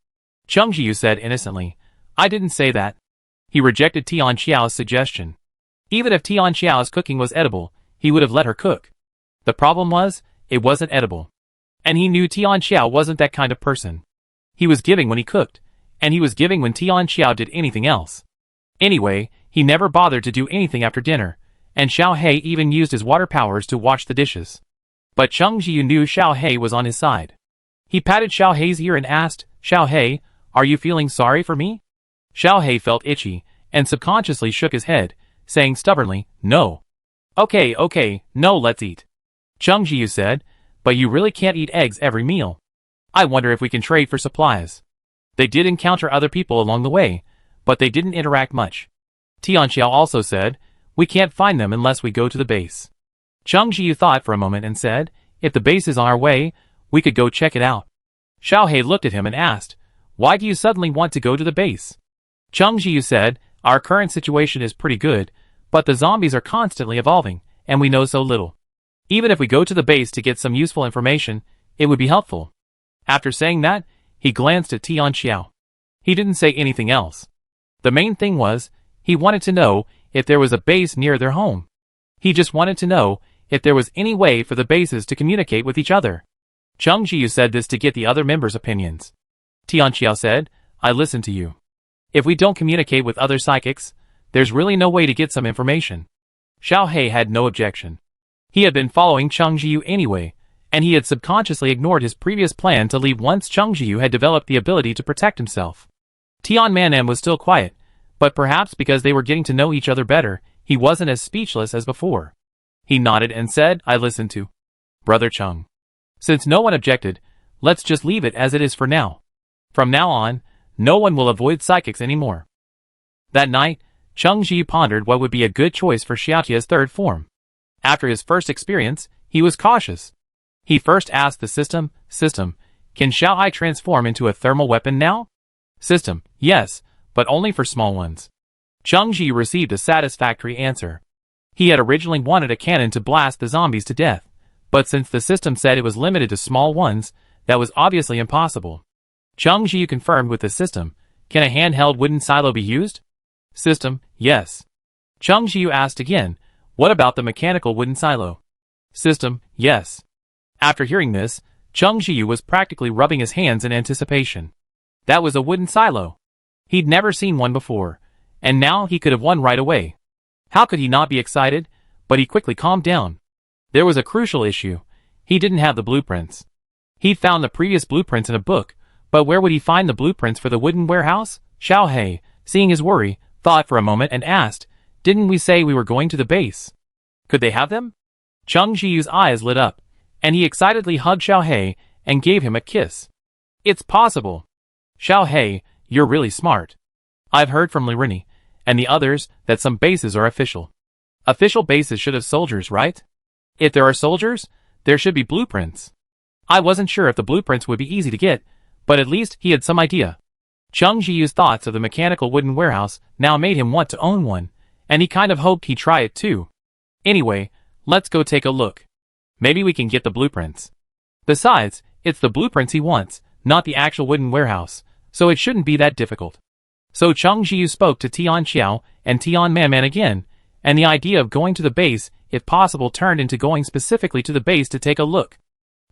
Cheng Jiyu said innocently, "I didn't say that." He rejected Tianqiao's suggestion. Even if Tianqiao's cooking was edible, he would have let her cook. The problem was, it wasn't edible. And he knew Tianqiao wasn't that kind of person. He was giving when he cooked, and he was giving when Tianqiao did anything else. Anyway, he never bothered to do anything after dinner, and Xiaohe even used his water powers to wash the dishes. But Cheng Jiyu knew Xiaohe was on his side. He patted Xiaohe's ear and asked, "Xiaohe, are you feeling sorry for me?" Xiaohe felt itchy, and subconsciously shook his head, saying stubbornly, "No." Okay, no, let's eat." Cheng Jiyu said, "But you really can't eat eggs every meal. I wonder if we can trade for supplies." They did encounter other people along the way, but they didn't interact much. Tianqiao also said, "We can't find them unless we go to the base." Cheng Jiyu thought for a moment and said, "If the base is on our way, we could go check it out." Xiaohe looked at him and asked, "Why do you suddenly want to go to the base?" Cheng Jiyu said, "Our current situation is pretty good, but the zombies are constantly evolving, and we know so little. Even if we go to the base to get some useful information, it would be helpful." After saying that, he glanced at Tianqiao. He didn't say anything else. The main thing was, he wanted to know if there was a base near their home. He just wanted to know if there was any way for the bases to communicate with each other. Cheng Jiyu said this to get the other members' opinions. Tianqiao said, "I listen to you. If we don't communicate with other psychics, there's really no way to get some information." Xiaohe had no objection. He had been following Cheng Jiyu anyway, and he had subconsciously ignored his previous plan to leave once Cheng Jiyu had developed the ability to protect himself. Tian Manman was still quiet, but perhaps because they were getting to know each other better, he wasn't as speechless as before. He nodded and said, "I listen to Brother Cheng. Since no one objected, let's just leave it as it is for now. From now on, no one will avoid psychics anymore." That night, Cheng Jiyu pondered what would be a good choice for Xiaotia's third form. After his first experience, he was cautious. He first asked the system, "Can Xiaoai transform into a thermal weapon now?" System, "Yes, but only for small ones." Cheng Jiyu received a satisfactory answer. He had originally wanted a cannon to blast the zombies to death, but since the system said it was limited to small ones, that was obviously impossible. Cheng Jiyu confirmed with the system, "Can a handheld wooden silo be used?" System, "Yes." Cheng Jiyu asked again, "What about the mechanical wooden silo?" System, "Yes." After hearing this, Cheng Jiyu was practically rubbing his hands in anticipation. That was a wooden silo. He'd never seen one before, and now he could have one right away. How could he not be excited? But he quickly calmed down. There was a crucial issue. He didn't have the blueprints. He'd found the previous blueprints in a book, but where would he find the blueprints for the wooden warehouse? Xiao He, seeing his worry, thought for a moment and asked, "Didn't we say we were going to the base? Could they have them?" Cheng Zhiyu's eyes lit up, and he excitedly hugged Xiao He and gave him a kiss. "It's possible. Xiao He, you're really smart. I've heard from Lirini and the others that some bases are official. Official bases should have soldiers, right? If there are soldiers, there should be blueprints. I wasn't sure if the blueprints would be easy to get, but at least he had some idea." Cheng Zhiyu's thoughts of the mechanical wooden warehouse now made him want to own one, and he kind of hoped he'd try it too. "Anyway, let's go take a look. Maybe we can get the blueprints. Besides, it's the blueprints he wants, not the actual wooden warehouse, so it shouldn't be that difficult." So Cheng Zhiyu spoke to Tian Xiao and Tian Manman again, and the idea of going to the base, if possible, turned into going specifically to the base to take a look.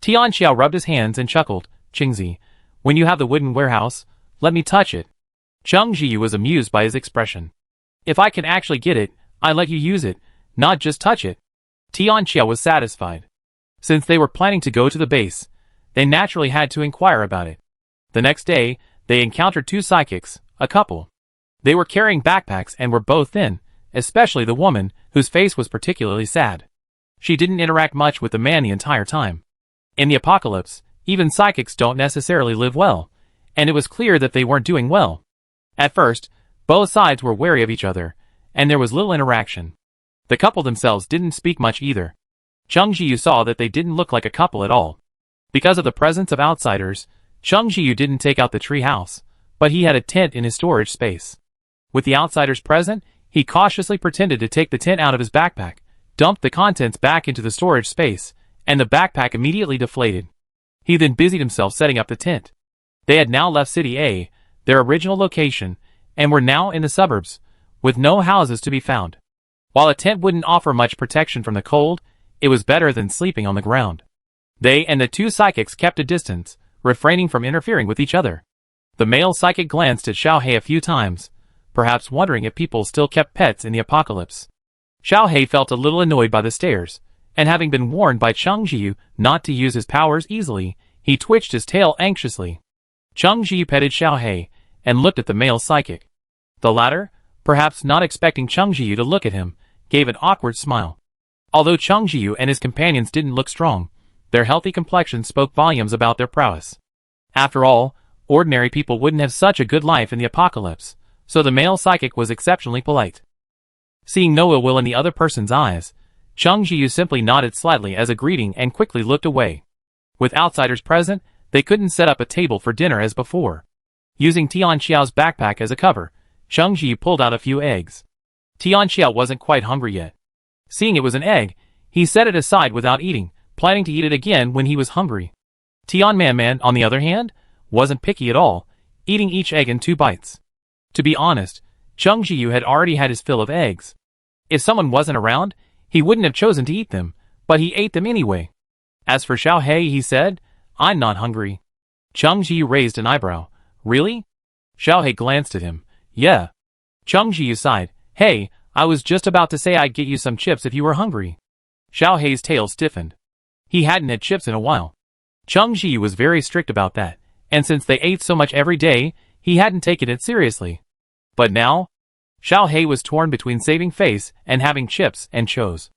Tian Xiao rubbed his hands and chuckled. "Qingzi, when you have the wooden warehouse, let me touch it." Cheng Zhiyu was amused by his expression. "If I can actually get it, I let you use it, not just touch it." Tian Xiao was satisfied. Since they were planning to go to the base, they naturally had to inquire about it. The next day, they encountered two psychics, a couple. They were carrying backpacks and were both thin, especially the woman, whose face was particularly sad. She didn't interact much with the man the entire time. In the apocalypse, even psychics don't necessarily live well, and it was clear that they weren't doing well. At first, both sides were wary of each other, and there was little interaction. The couple themselves didn't speak much either. Cheng Zhiyu saw that they didn't look like a couple at all. Because of the presence of outsiders, Cheng Zhiyu didn't take out the tree house, but he had a tent in his storage space. With the outsiders present, he cautiously pretended to take the tent out of his backpack, dumped the contents back into the storage space, and the backpack immediately deflated. He then busied himself setting up the tent. They had now left City A, their original location, and were now in the suburbs, with no houses to be found. While a tent wouldn't offer much protection from the cold, it was better than sleeping on the ground. They and the two psychics kept a distance, refraining from interfering with each other. The male psychic glanced at Xiao He a few times, perhaps wondering if people still kept pets in the apocalypse. Xiao He felt a little annoyed by the stares, and having been warned by Cheng Zhiyu not to use his powers easily, he twitched his tail anxiously. Cheng Zhiyu petted Xiao He and looked at the male psychic. The latter, perhaps not expecting Cheng Zhiyu to look at him, gave an awkward smile. Although Cheng Zhiyu and his companions didn't look strong, their healthy complexion spoke volumes about their prowess. After all, ordinary people wouldn't have such a good life in the apocalypse, so the male psychic was exceptionally polite. Seeing no ill will in the other person's eyes, Cheng Zhiyu simply nodded slightly as a greeting and quickly looked away. With outsiders present, they couldn't set up a table for dinner as before. Using Tian Xiao's backpack as a cover, Cheng Zhiyu pulled out a few eggs. Tian Xiao wasn't quite hungry yet. Seeing it was an egg, he set it aside without eating, planning to eat it again when he was hungry. Tian Manman, on the other hand, wasn't picky at all, eating each egg in 2 bites. To be honest, Cheng Zhiyu had already had his fill of eggs. If someone wasn't around, he wouldn't have chosen to eat them, but he ate them anyway. As for Xiao He, he said, "I'm not hungry." Cheng Zhiyu raised an eyebrow. "Really?" Xiao He glanced at him. "Yeah." Cheng Zhiyu sighed. "Hey, I was just about to say I'd get you some chips if you were hungry." Xiao He's tail stiffened. He hadn't had chips in a while. Cheng Zhiyu was very strict about that, and since they ate so much every day, he hadn't taken it seriously. But now, Xiao He was torn between saving face and having chips and chose.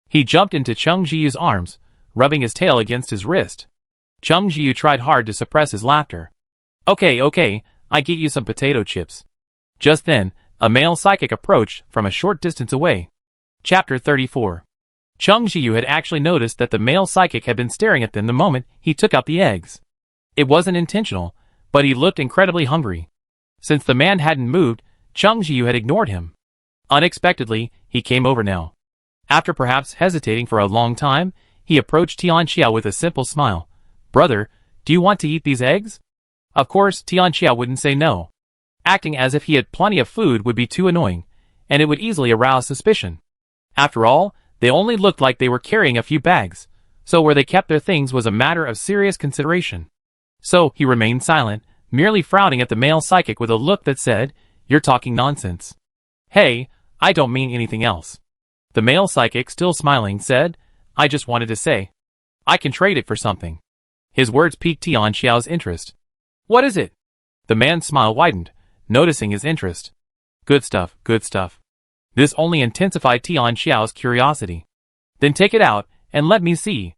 He jumped into Cheng Zhiyu's arms, rubbing his tail against his wrist. Cheng Zhiyu tried hard to suppress his laughter. Okay, I get you some potato chips." Just then, a male psychic approached from a short distance away. Chapter 34. Cheng Zhiyu had actually noticed that the male psychic had been staring at them the moment he took out the eggs. It wasn't intentional, but he looked incredibly hungry. Since the man hadn't moved, Cheng Zhiyu had ignored him. Unexpectedly, he came over now. After perhaps hesitating for a long time, he approached Tian Xiao with a simple smile. "Brother, do you want to eat these eggs?" Of course, Tian Xiao wouldn't say no. Acting as if he had plenty of food would be too annoying, and it would easily arouse suspicion. After all, they only looked like they were carrying a few bags, so where they kept their things was a matter of serious consideration. So he remained silent, merely frowning at the male psychic with a look that said, "You're talking nonsense." "Hey, I don't mean anything else." The male psychic, still smiling, said, I just wanted to say, I can trade it for something. His words piqued Tian Xiao's interest. What is it? The man's smile widened, noticing his interest. Good stuff, good stuff. This only intensified Tian Xiao's curiosity. Then take it out, and let me see.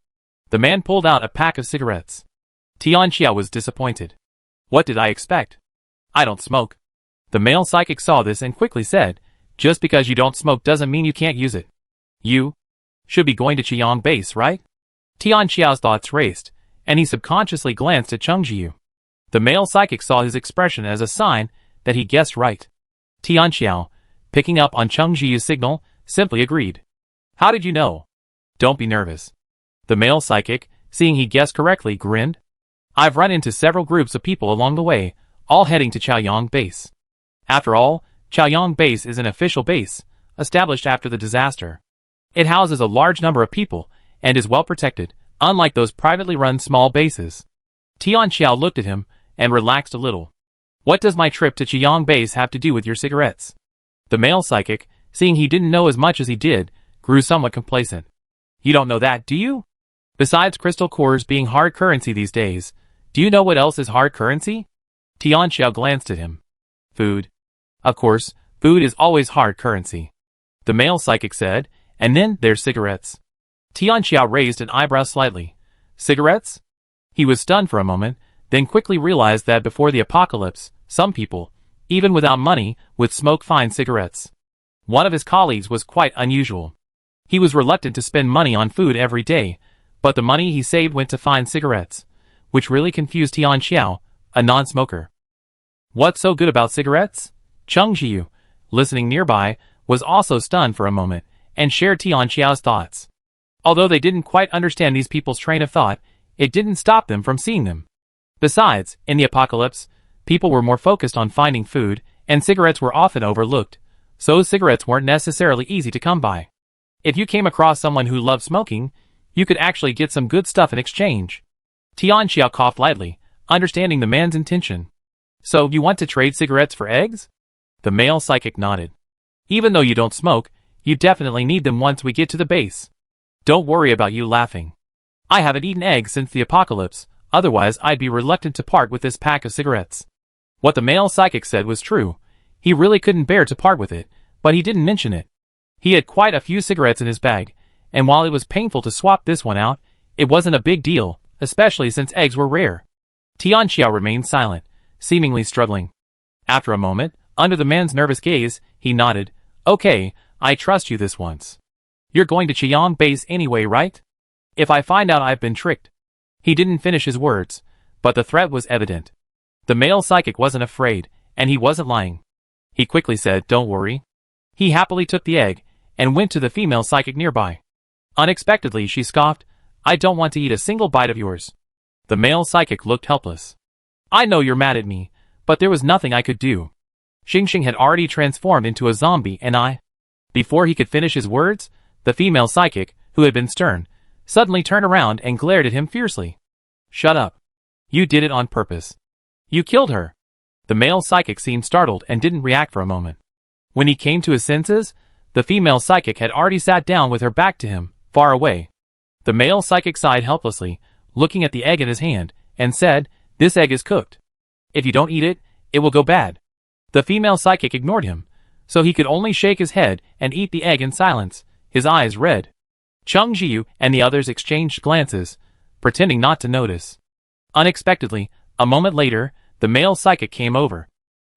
The man pulled out a pack of cigarettes. Tian Xiao was disappointed. What did I expect? I don't smoke. The male psychic saw this and quickly said, just because you don't smoke doesn't mean you can't use it. You should be going to Qiyang base, right? Tian Xiao's thoughts raced, and he subconsciously glanced at Cheng Jiu. The male psychic saw his expression as a sign that he guessed right. Tian Xiao, picking up on Cheng Jiu's signal, simply agreed. How did you know? Don't be nervous. The male psychic, seeing he guessed correctly, grinned. I've run into several groups of people along the way, all heading to Chaoyang base. After all, Chaoyang base is an official base, established after the disaster. It houses a large number of people, and is well protected, unlike those privately run small bases. Tian Xiao looked at him, and relaxed a little. What does my trip to Chaoyang base have to do with your cigarettes? The male psychic, seeing he didn't know as much as he did, grew somewhat complacent. You don't know that, do you? Besides crystal cores being hard currency these days, do you know what else is hard currency? Tian Xiao glanced at him. Food. Of course, food is always hard currency. The male psychic said, and then there's cigarettes. Tian Xiao raised an eyebrow slightly. Cigarettes? He was stunned for a moment, then quickly realized that before the apocalypse, some people, even without money, would smoke fine cigarettes. One of his colleagues was quite unusual. He was reluctant to spend money on food every day, but the money he saved went to fine cigarettes, which really confused Tian Xiao, a non-smoker. What's so good about cigarettes? Cheng Jiu, listening nearby, was also stunned for a moment, and shared Tian Xiao's thoughts. Although they didn't quite understand these people's train of thought, it didn't stop them from seeing them. Besides, in the apocalypse, people were more focused on finding food, and cigarettes were often overlooked, so cigarettes weren't necessarily easy to come by. If you came across someone who loved smoking, you could actually get some good stuff in exchange. Tian Xiao coughed lightly, understanding the man's intention. So you want to trade cigarettes for eggs? The male psychic nodded. Even though you don't smoke, you definitely need them once we get to the base. Don't worry about you laughing. I haven't eaten eggs since the apocalypse, otherwise I'd be reluctant to part with this pack of cigarettes. What the male psychic said was true. He really couldn't bear to part with it, but he didn't mention it. He had quite a few cigarettes in his bag, and while it was painful to swap this one out, it wasn't a big deal, especially since eggs were rare. Tian Xiao remained silent, seemingly struggling. After a moment, under the man's nervous gaze, he nodded. Okay, I trust you this once. You're going to Chaoyang base anyway, right? If I find out I've been tricked. He didn't finish his words, but the threat was evident. The male psychic wasn't afraid, and he wasn't lying. He quickly said, don't worry. He happily took the egg, and went to the female psychic nearby. Unexpectedly, she scoffed, I don't want to eat a single bite of yours. The male psychic looked helpless. I know you're mad at me, but there was nothing I could do. Xingxing had already transformed into a zombie and Before he could finish his words, the female psychic, who had been stern, suddenly turned around and glared at him fiercely. Shut up. You did it on purpose. You killed her. The male psychic seemed startled and didn't react for a moment. When he came to his senses, the female psychic had already sat down with her back to him, far away. The male psychic sighed helplessly, looking at the egg in his hand, and said, This egg is cooked. If you don't eat it, it will go bad. The female psychic ignored him, so he could only shake his head and eat the egg in silence, his eyes red. Cheng Jiu and the others exchanged glances, pretending not to notice. Unexpectedly, a moment later, the male psychic came over.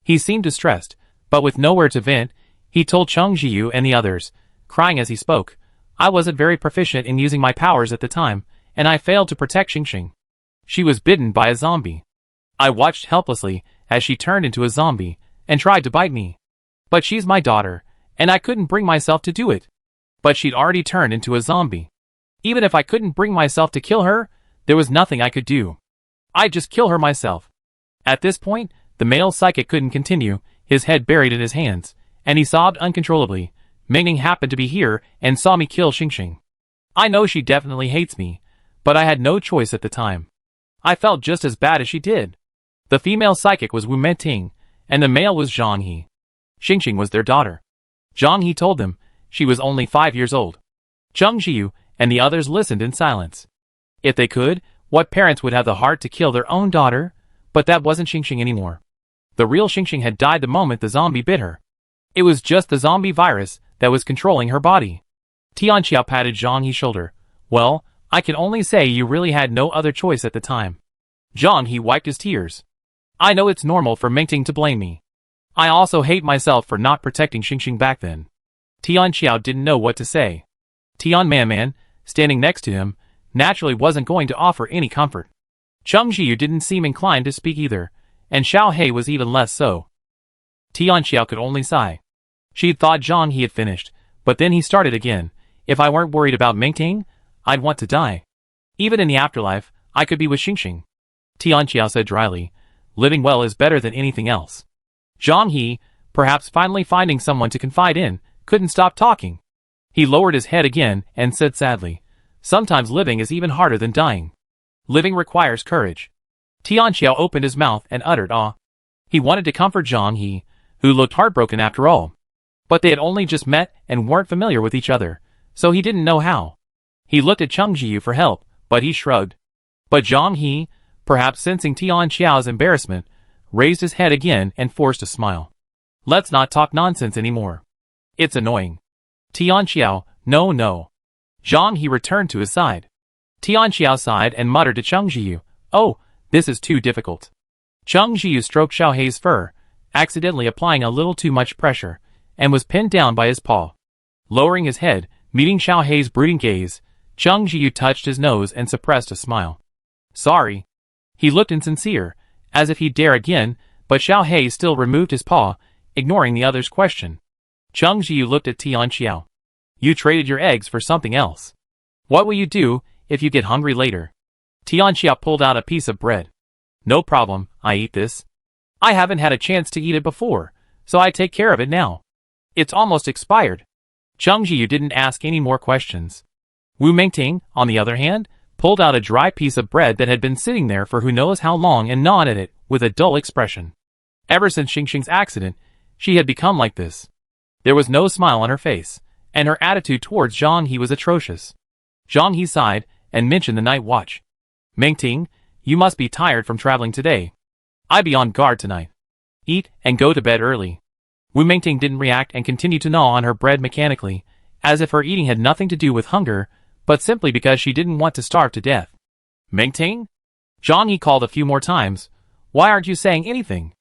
He seemed distressed, but with nowhere to vent, he told Cheng Jiu and the others, crying as he spoke, I wasn't very proficient in using my powers at the time, and I failed to protect Xingxing. She was bitten by a zombie. I watched helplessly as she turned into a zombie and tried to bite me. But she's my daughter, and I couldn't bring myself to do it. But she'd already turned into a zombie. Even if I couldn't bring myself to kill her, there was nothing I could do. I'd just kill her myself. At this point, the male psychic couldn't continue, his head buried in his hands, and he sobbed uncontrollably. Mingning happened to be here and saw me kill Xingxing. I know she definitely hates me, but I had no choice at the time. I felt just as bad as she did. The female psychic was Wu Meting, and the male was Zhang He. Xingxing was their daughter. Zhang He told them she was only 5 years old. Cheng Jiu and the others listened in silence. If they could, what parents would have the heart to kill their own daughter? But that wasn't Xingxing anymore. The real Xingxing had died the moment the zombie bit her. It was just the zombie virus that was controlling her body. Tianqiao patted Zhang He's shoulder. Well, I can only say you really had no other choice at the time. Zhang He wiped his tears. I know it's normal for Mingting to blame me. I also hate myself for not protecting Xingxing back then. Tianqiao didn't know what to say. Tian Manman, standing next to him, naturally wasn't going to offer any comfort. Cheng Jiu didn't seem inclined to speak either, and Xiao He was even less so. Tianqiao could only sigh. She'd thought Zhang He had finished, but then he started again. If I weren't worried about Mingting, I'd want to die. Even in the afterlife, I could be with Xingxing. Tianqiao said dryly, living well is better than anything else. Zhang He, perhaps finally finding someone to confide in, couldn't stop talking. He lowered his head again and said sadly, sometimes living is even harder than dying. Living requires courage. Tianqiao opened his mouth and uttered awe. He wanted to comfort Zhang He, who looked heartbroken after all. But they had only just met and weren't familiar with each other, so he didn't know how. He looked at Cheng Jiu for help, but he shrugged. But Zhang He, perhaps sensing Tianqiao's embarrassment, raised his head again and forced a smile. Let's not talk nonsense anymore. It's annoying. Tianqiao, no. Zhang He returned to his side. Tianqiao sighed and muttered to Cheng Jiu, oh, this is too difficult. Cheng Jiu stroked Xiao Hei's fur, accidentally applying a little too much pressure, and was pinned down by his paw. Lowering his head, meeting Xiao Hei's brooding gaze, Cheng Jiu touched his nose and suppressed a smile. Sorry. He looked insincere, as if he'd dare again, but Xiao Hei still removed his paw, ignoring the other's question. Cheng Jiu looked at Tianqiao. You traded your eggs for something else. What will you do if you get hungry later? Tianqiao pulled out a piece of bread. No problem, I eat this. I haven't had a chance to eat it before, so I take care of it now. It's almost expired. Cheng Jiu didn't ask any more questions. Wu Mingting, on the other hand, pulled out a dry piece of bread that had been sitting there for who knows how long and gnawed at it with a dull expression. Ever since Xingxing's accident, she had become like this. There was no smile on her face, and her attitude towards Zhang He was atrocious. Zhang He sighed and mentioned the night watch. Mingting, you must be tired from traveling today. I be on guard tonight. Eat and go to bed early. Wu Mingting didn't react and continued to gnaw on her bread mechanically, as if her eating had nothing to do with hunger, but simply because she didn't want to starve to death. Mingting? Zhang He called a few more times. Why aren't you saying anything?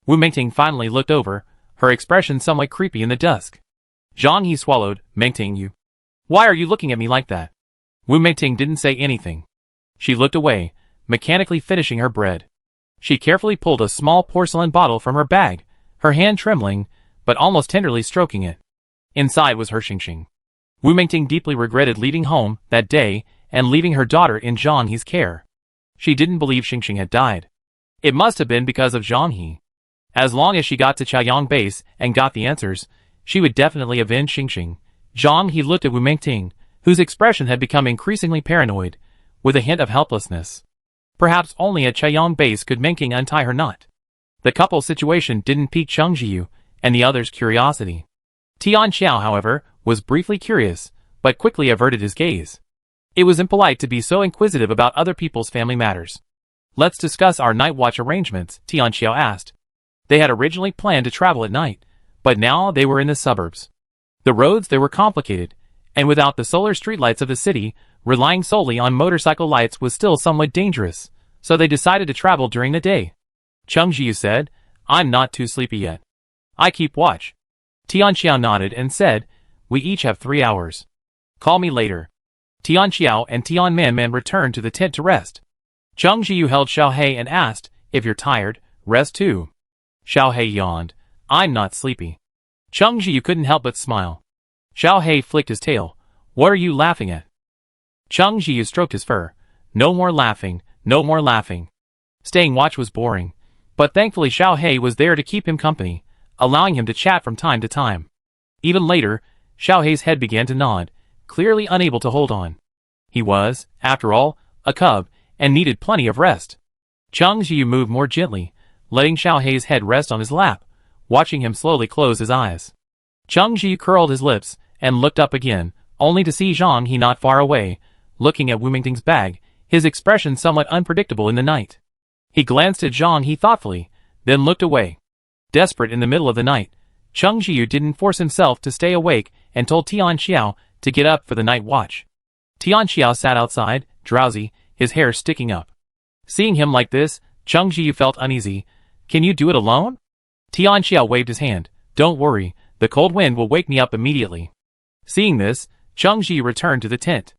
Wu Mingting finally looked over, her expression somewhat creepy in the dusk. Zhang He swallowed. Mingting, you. Why are you looking at me like that? Wu Mingting didn't say anything. She looked away, mechanically finishing her bread. She carefully pulled a small porcelain bottle from her bag, her hand trembling, but almost tenderly stroking it. Inside was her Xingxing. Wu Mingting deeply regretted leaving home that day and leaving her daughter in Zhang He's care. She didn't believe Xingxing had died. It must have been because of Zhang He. As long as she got to Chaoyang base and got the answers, she would definitely avenge Xingxing. Zhang He looked at Wu Mingting, whose expression had become increasingly paranoid, with a hint of helplessness. Perhaps only at Chaoyang base could Mingting untie her knot. The couple's situation didn't pique Cheng Jiu and the others' curiosity. Tianqiao, however, was briefly curious, but quickly averted his gaze. It was impolite to be so inquisitive about other people's family matters. Let's discuss our night watch arrangements, Tianqiao asked. They had originally planned to travel at night, but now they were in the suburbs. The roads there were complicated, and without the solar streetlights of the city, relying solely on motorcycle lights was still somewhat dangerous, so they decided to travel during the day. Cheng Jiu said, I'm not too sleepy yet. I keep watch. Tianqiao nodded and said, we each have 3 hours. Call me later. Tianqiao and Tian Manman returned to the tent to rest. Cheng Jiu held Xiao Hei and asked, if you're tired, rest too. Xiao Hei yawned, I'm not sleepy. Cheng Jiu couldn't help but smile. Xiao Hei flicked his tail, what are you laughing at? Cheng Jiu stroked his fur, no more laughing, no more laughing. Staying watch was boring, but thankfully Xiao Hei was there to keep him company, allowing him to chat from time to time. Even later, Xiao Hei's head began to nod, clearly unable to hold on. He was, after all, a cub, and needed plenty of rest. Cheng Jiu moved more gently, letting Xiao Hei's head rest on his lap, watching him slowly close his eyes. Cheng Jiu curled his lips and looked up again, only to see Zhang He not far away, looking at Wu Mingting's bag, his expression somewhat unpredictable in the night. He glanced at Zhang He thoughtfully, then looked away. Desperate in the middle of the night, Cheng Jiu didn't force himself to stay awake and told Tian Xiao to get up for the night watch. Tian Xiao sat outside, drowsy, his hair sticking up. Seeing him like this, Cheng Jiu felt uneasy. Can you do it alone? Tian Xiao waved his hand. Don't worry, the cold wind will wake me up immediately. Seeing this, Cheng Jiu returned to the tent.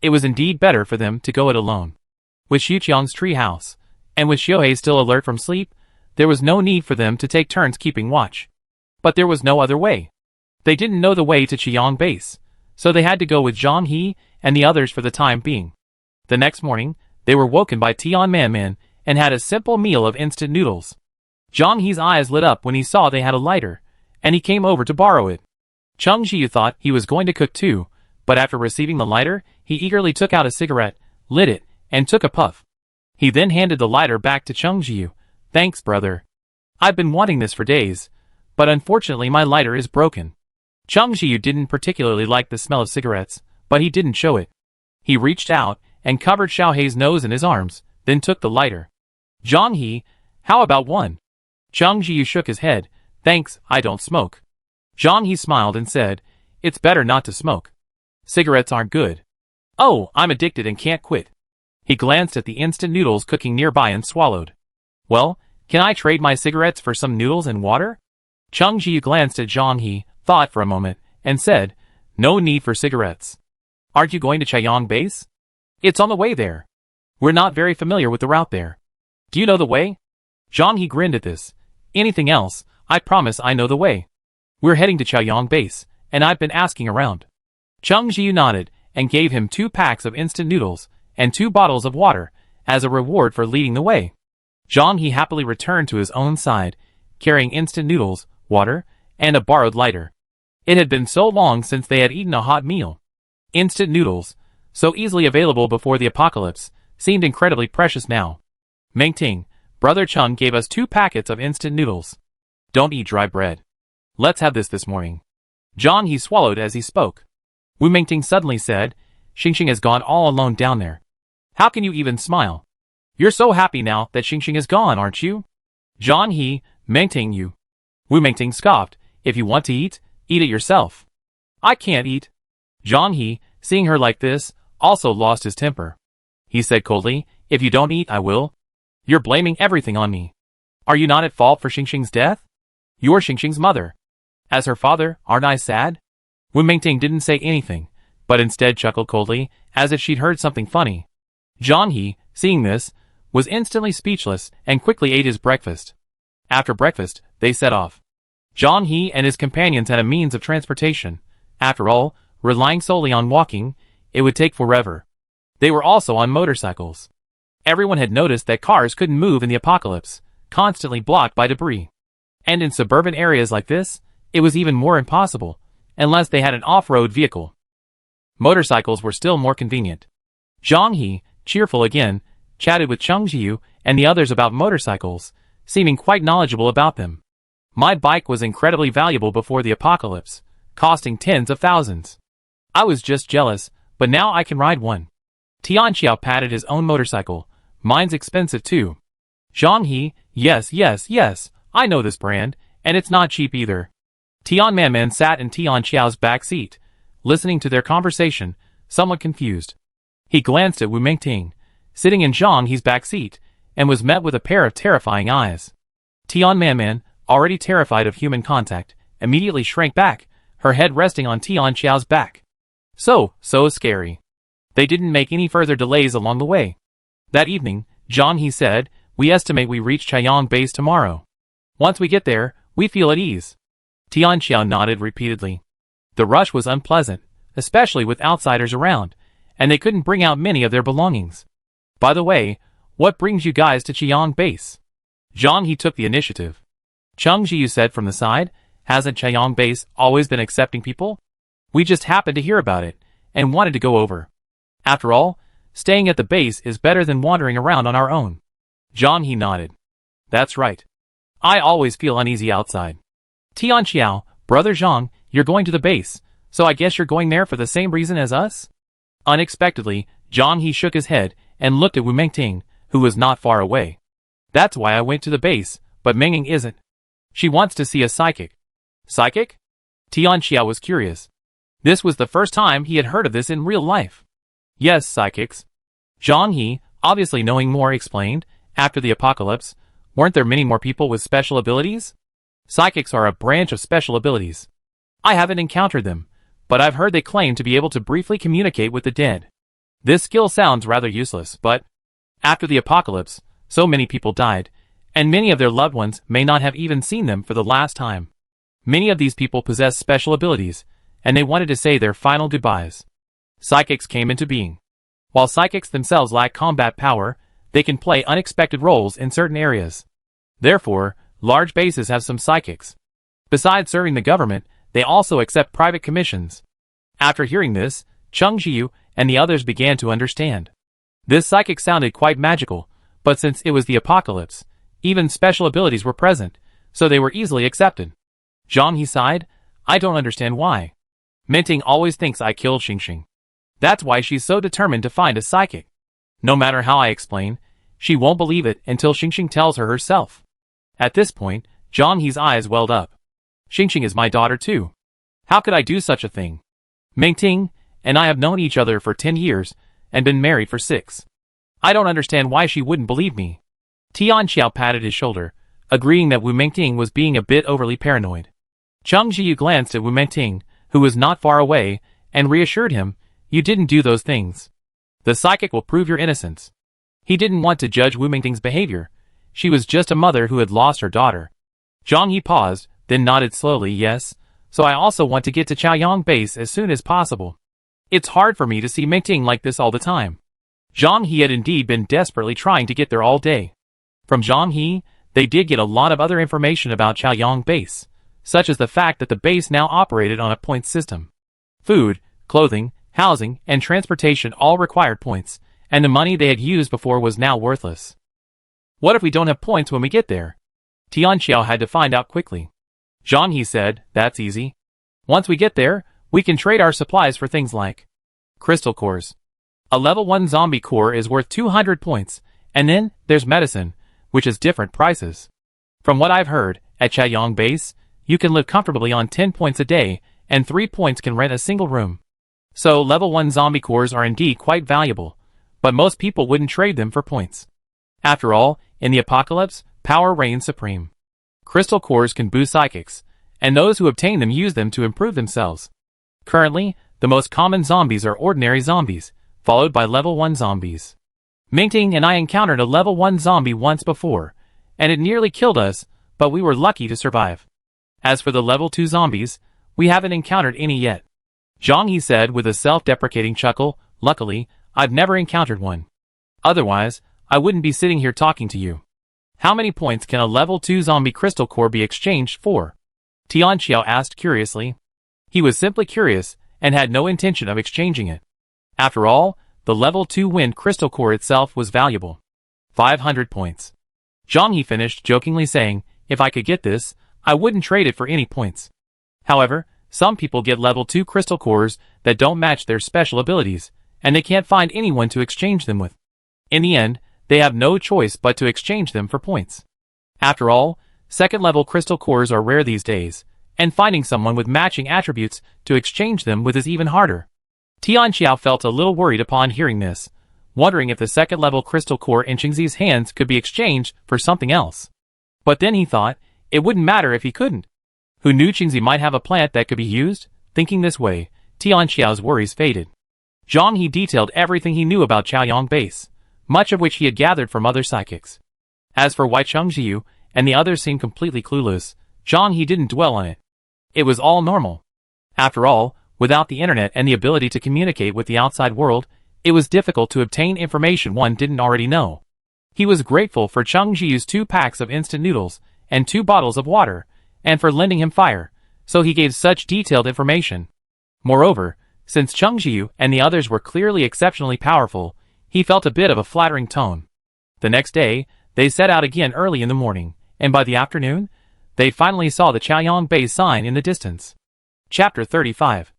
It was indeed better for them to go it alone. With Xiuqiang's tree house, and with Xiuhei still alert from sleep, there was no need for them to take turns keeping watch. But there was no other way. They didn't know the way to Qiang Base, so they had to go with Zhang He and the others for the time being. The next morning, they were woken by Tian Manman and had a simple meal of instant noodles. Zhang He's eyes lit up when he saw they had a lighter, and he came over to borrow it. Cheng Jiu thought he was going to cook too, but after receiving the lighter, he eagerly took out a cigarette, lit it, and took a puff. He then handed the lighter back to Cheng Jiu. Thanks, brother. I've been wanting this for days, but unfortunately my lighter is broken. Cheng Jiu didn't particularly like the smell of cigarettes, but he didn't show it. He reached out and covered Xiaohei's nose in his arms, then took the lighter. Zhang He, how about one? Cheng Jiu shook his head. Thanks, I don't smoke. Zhang He smiled and said, it's better not to smoke. Cigarettes aren't good. Oh, I'm addicted and can't quit. He glanced at the instant noodles cooking nearby and swallowed. Well, can I trade my cigarettes for some noodles and water? Cheng Jiu glanced at Zhang He, thought for a moment, and said, no need for cigarettes. Aren't you going to Chaiyang Base? It's on the way there. We're not very familiar with the route there. Do you know the way? Zhang He grinned at this. Anything else, I promise I know the way. We're heading to Chaiyang Base, and I've been asking around. Cheng Jiu nodded and gave him 2 packs of instant noodles and 2 bottles of water as a reward for leading the way. Zhang He happily returned to his own side, carrying instant noodles, water, and a borrowed lighter. It had been so long since they had eaten a hot meal. Instant noodles, so easily available before the apocalypse, seemed incredibly precious now. Mingting, Brother Cheng gave us 2 packets of instant noodles. Don't eat dry bread. Let's have this morning. Zhang He swallowed as he spoke. Wu Mingting suddenly said, Xingxing has gone all alone down there. How can you even smile? You're so happy now that Xingxing is gone, aren't you? Zhang He, Mingting you. Wu Mingting scoffed, if you want to eat, eat it yourself. I can't eat. Zhang He, seeing her like this, also lost his temper. He said coldly, if you don't eat, I will. You're blaming everything on me. Are you not at fault for Xingxing's death? You're Xingxing's mother. As her father, aren't I sad? Wu Mingting didn't say anything, but instead chuckled coldly, as if she'd heard something funny. Zhang He, seeing this, was instantly speechless and quickly ate his breakfast. After breakfast, they set off. Zhang He and his companions had a means of transportation. After all, relying solely on walking, it would take forever. They were also on motorcycles. Everyone had noticed that cars couldn't move in the apocalypse, constantly blocked by debris. And in suburban areas like this, it was even more impossible, unless they had an off-road vehicle. Motorcycles were still more convenient. Zhang He, cheerful again, chatted with Cheng Jiu and the others about motorcycles, seeming quite knowledgeable about them. My bike was incredibly valuable before the apocalypse, costing tens of thousands. I was just jealous, but now I can ride one. Tian Xiao patted his own motorcycle. Mine's expensive too. Zhang He, yes, I know this brand, and it's not cheap either. Tian Manman sat in Tian Xiao's back seat, listening to their conversation, somewhat confused. He glanced at Wu Mingting, sitting in Zhang He's back seat, and was met with a pair of terrifying eyes. Tian Manman, already terrified of human contact, immediately shrank back, her head resting on Tian Xiao's back. So scary. They didn't make any further delays along the way. That evening, Zhang He said, we estimate we reach Chaiyang Base tomorrow. Once we get there, we feel at ease. Tian Xiao nodded repeatedly. The rush was unpleasant, especially with outsiders around, and they couldn't bring out many of their belongings. By the way, what brings you guys to Chaiyang Base? Zhang He took the initiative. Cheng Jiu said from the side, hasn't Chaiyang Base always been accepting people? We just happened to hear about it, and wanted to go over. After all, staying at the base is better than wandering around on our own. Zhang He nodded. That's right. I always feel uneasy outside. Tian Xiao, Brother Zhang, you're going to the base, So I guess you're going there for the same reason as us? Unexpectedly, Zhang He shook his head and looked at Wu Mengting, who was not far away. That's why I went to the base, but Mengting isn't. She wants to see a psychic. Psychic? Tianxia was curious. This was the first time he had heard of this in real life. Yes, psychics. Zhang He, obviously knowing more, explained. After the apocalypse, weren't there many more people with special abilities? Psychics are a branch of special abilities. I haven't encountered them, but I've heard they claim to be able to briefly communicate with the dead. This skill sounds rather useless, but after the apocalypse, so many people died, and many of their loved ones may not have even seen them for the last time. Many of these people possess special abilities, and they wanted to say their final goodbyes. Psychics came into being. While psychics themselves lack combat power, they can play unexpected roles in certain areas. Therefore, large bases have some psychics. Besides serving the government, they also accept private commissions. After hearing this, Cheng Jiu and the others began to understand. This psychic sounded quite magical, but since it was the apocalypse, even special abilities were present, so they were easily accepted. Zhang He sighed. I don't understand why. Mengting always thinks I killed Xingxing. That's why she's so determined to find a psychic. No matter how I explain, she won't believe it until Xingxing tells her herself. At this point, Zhang He's eyes welled up. Xingxing is my daughter too. How could I do such a thing? Mengting and I have known each other for 10 years and been married for 6. I don't understand why she wouldn't believe me. Tianxiao patted his shoulder, agreeing that Wu Mengting was being a bit overly paranoid. Cheng Jiu glanced at Wu Mengting, who was not far away, and reassured him, you didn't do those things. The psychic will prove your innocence. He didn't want to judge Wu Mengting's behavior. She was just a mother who had lost her daughter. Zhang He paused, then nodded slowly. Yes, so I also want to get to Chaoyang base as soon as possible. It's hard for me to see Mengting like this all the time. Zhang He had indeed been desperately trying to get there all day. From Zhang He, they did get a lot of other information about Chaoyang base, such as the fact that the base now operated on a point system. Food, clothing, housing, and transportation all required points, and the money they had used before was now worthless. What if we don't have points when we get there? Tianxiao had to find out quickly. Zhang He said, that's easy. Once we get there, we can trade our supplies for things like crystal cores. A level 1 zombie core is worth 200 points, and then there's medicine, which is different prices. From what I've heard, at Chaoyang base, you can live comfortably on 10 points a day, and 3 points can rent a single room. So level 1 zombie cores are indeed quite valuable, but most people wouldn't trade them for points. After all, in the apocalypse, power reigns supreme. Crystal cores can boost psychics, and those who obtain them use them to improve themselves. Currently, the most common zombies are ordinary zombies, followed by level 1 zombies. Mengting and I encountered a level 1 zombie once before, and it nearly killed us, but we were lucky to survive. As for the level 2 zombies, we haven't encountered any yet. Zhang He said with a self-deprecating chuckle, luckily, I've never encountered one. Otherwise, I wouldn't be sitting here talking to you. How many points can a level 2 zombie crystal core be exchanged for? Tianxiao asked curiously. He was simply curious, and had no intention of exchanging it. After all, the level 2 wind crystal core itself was valuable. 500 points. Zhang He finished jokingly saying, if I could get this, I wouldn't trade it for any points. However, some people get level 2 crystal cores that don't match their special abilities, and they can't find anyone to exchange them with. In the end, they have no choice but to exchange them for points. After all, second-level crystal cores are rare these days, and finding someone with matching attributes to exchange them with is even harder. Tianxiao felt a little worried upon hearing this, wondering if the second-level crystal core in Qingzi's hands could be exchanged for something else. But then he thought, it wouldn't matter if he couldn't. Who knew Qingzi might have a plant that could be used? Thinking this way, Tianxiao's worries faded. Zhang He detailed everything he knew about Chaoyang base, much of which he had gathered from other psychics. As for why Cheng Jiu and the others seemed completely clueless, Zhang He didn't dwell on it. It was all normal. After all, without the internet and the ability to communicate with the outside world, it was difficult to obtain information one didn't already know. He was grateful for Cheng Jiu's 2 packs of instant noodles and 2 bottles of water, and for lending him fire, so he gave such detailed information. Moreover, since Cheng Jiu and the others were clearly exceptionally powerful, he felt a bit of a flattering tone. The next day, they set out again early in the morning, and by the afternoon, they finally saw the Chaoyang base sign in the distance. Chapter 35.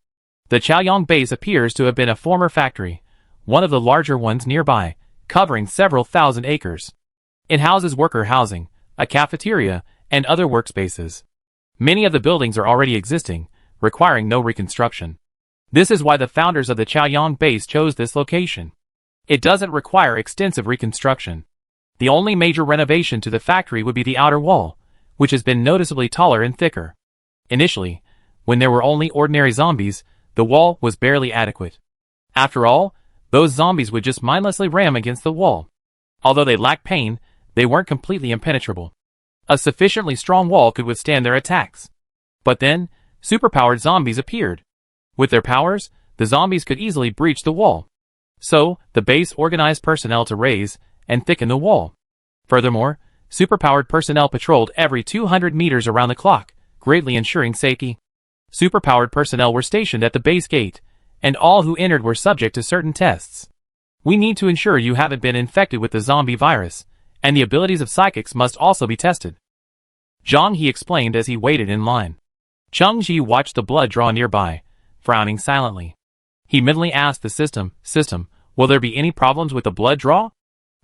The Chaoyang base appears to have been a former factory, one of the larger ones nearby, covering several thousand acres. It houses worker housing, a cafeteria, and other workspaces. Many of the buildings are already existing, requiring no reconstruction. This is why the founders of the Chaoyang base chose this location. It doesn't require extensive reconstruction. The only major renovation to the factory would be the outer wall, which has been noticeably taller and thicker. Initially, when there were only ordinary zombies, the wall was barely adequate. After all, those zombies would just mindlessly ram against the wall. Although they lacked pain, they weren't completely impenetrable. A sufficiently strong wall could withstand their attacks. But then, superpowered zombies appeared. With their powers, the zombies could easily breach the wall. So, the base organized personnel to raise and thicken the wall. Furthermore, superpowered personnel patrolled every 200 meters around the clock, greatly ensuring safety. Superpowered personnel were stationed at the base gate, and all who entered were subject to certain tests. We need to ensure you haven't been infected with the zombie virus, and the abilities of psychics must also be tested. Zhang He explained as he waited in line. Cheng Ji watched the blood draw nearby, frowning silently. He mentally asked the system, will there be any problems with the blood draw?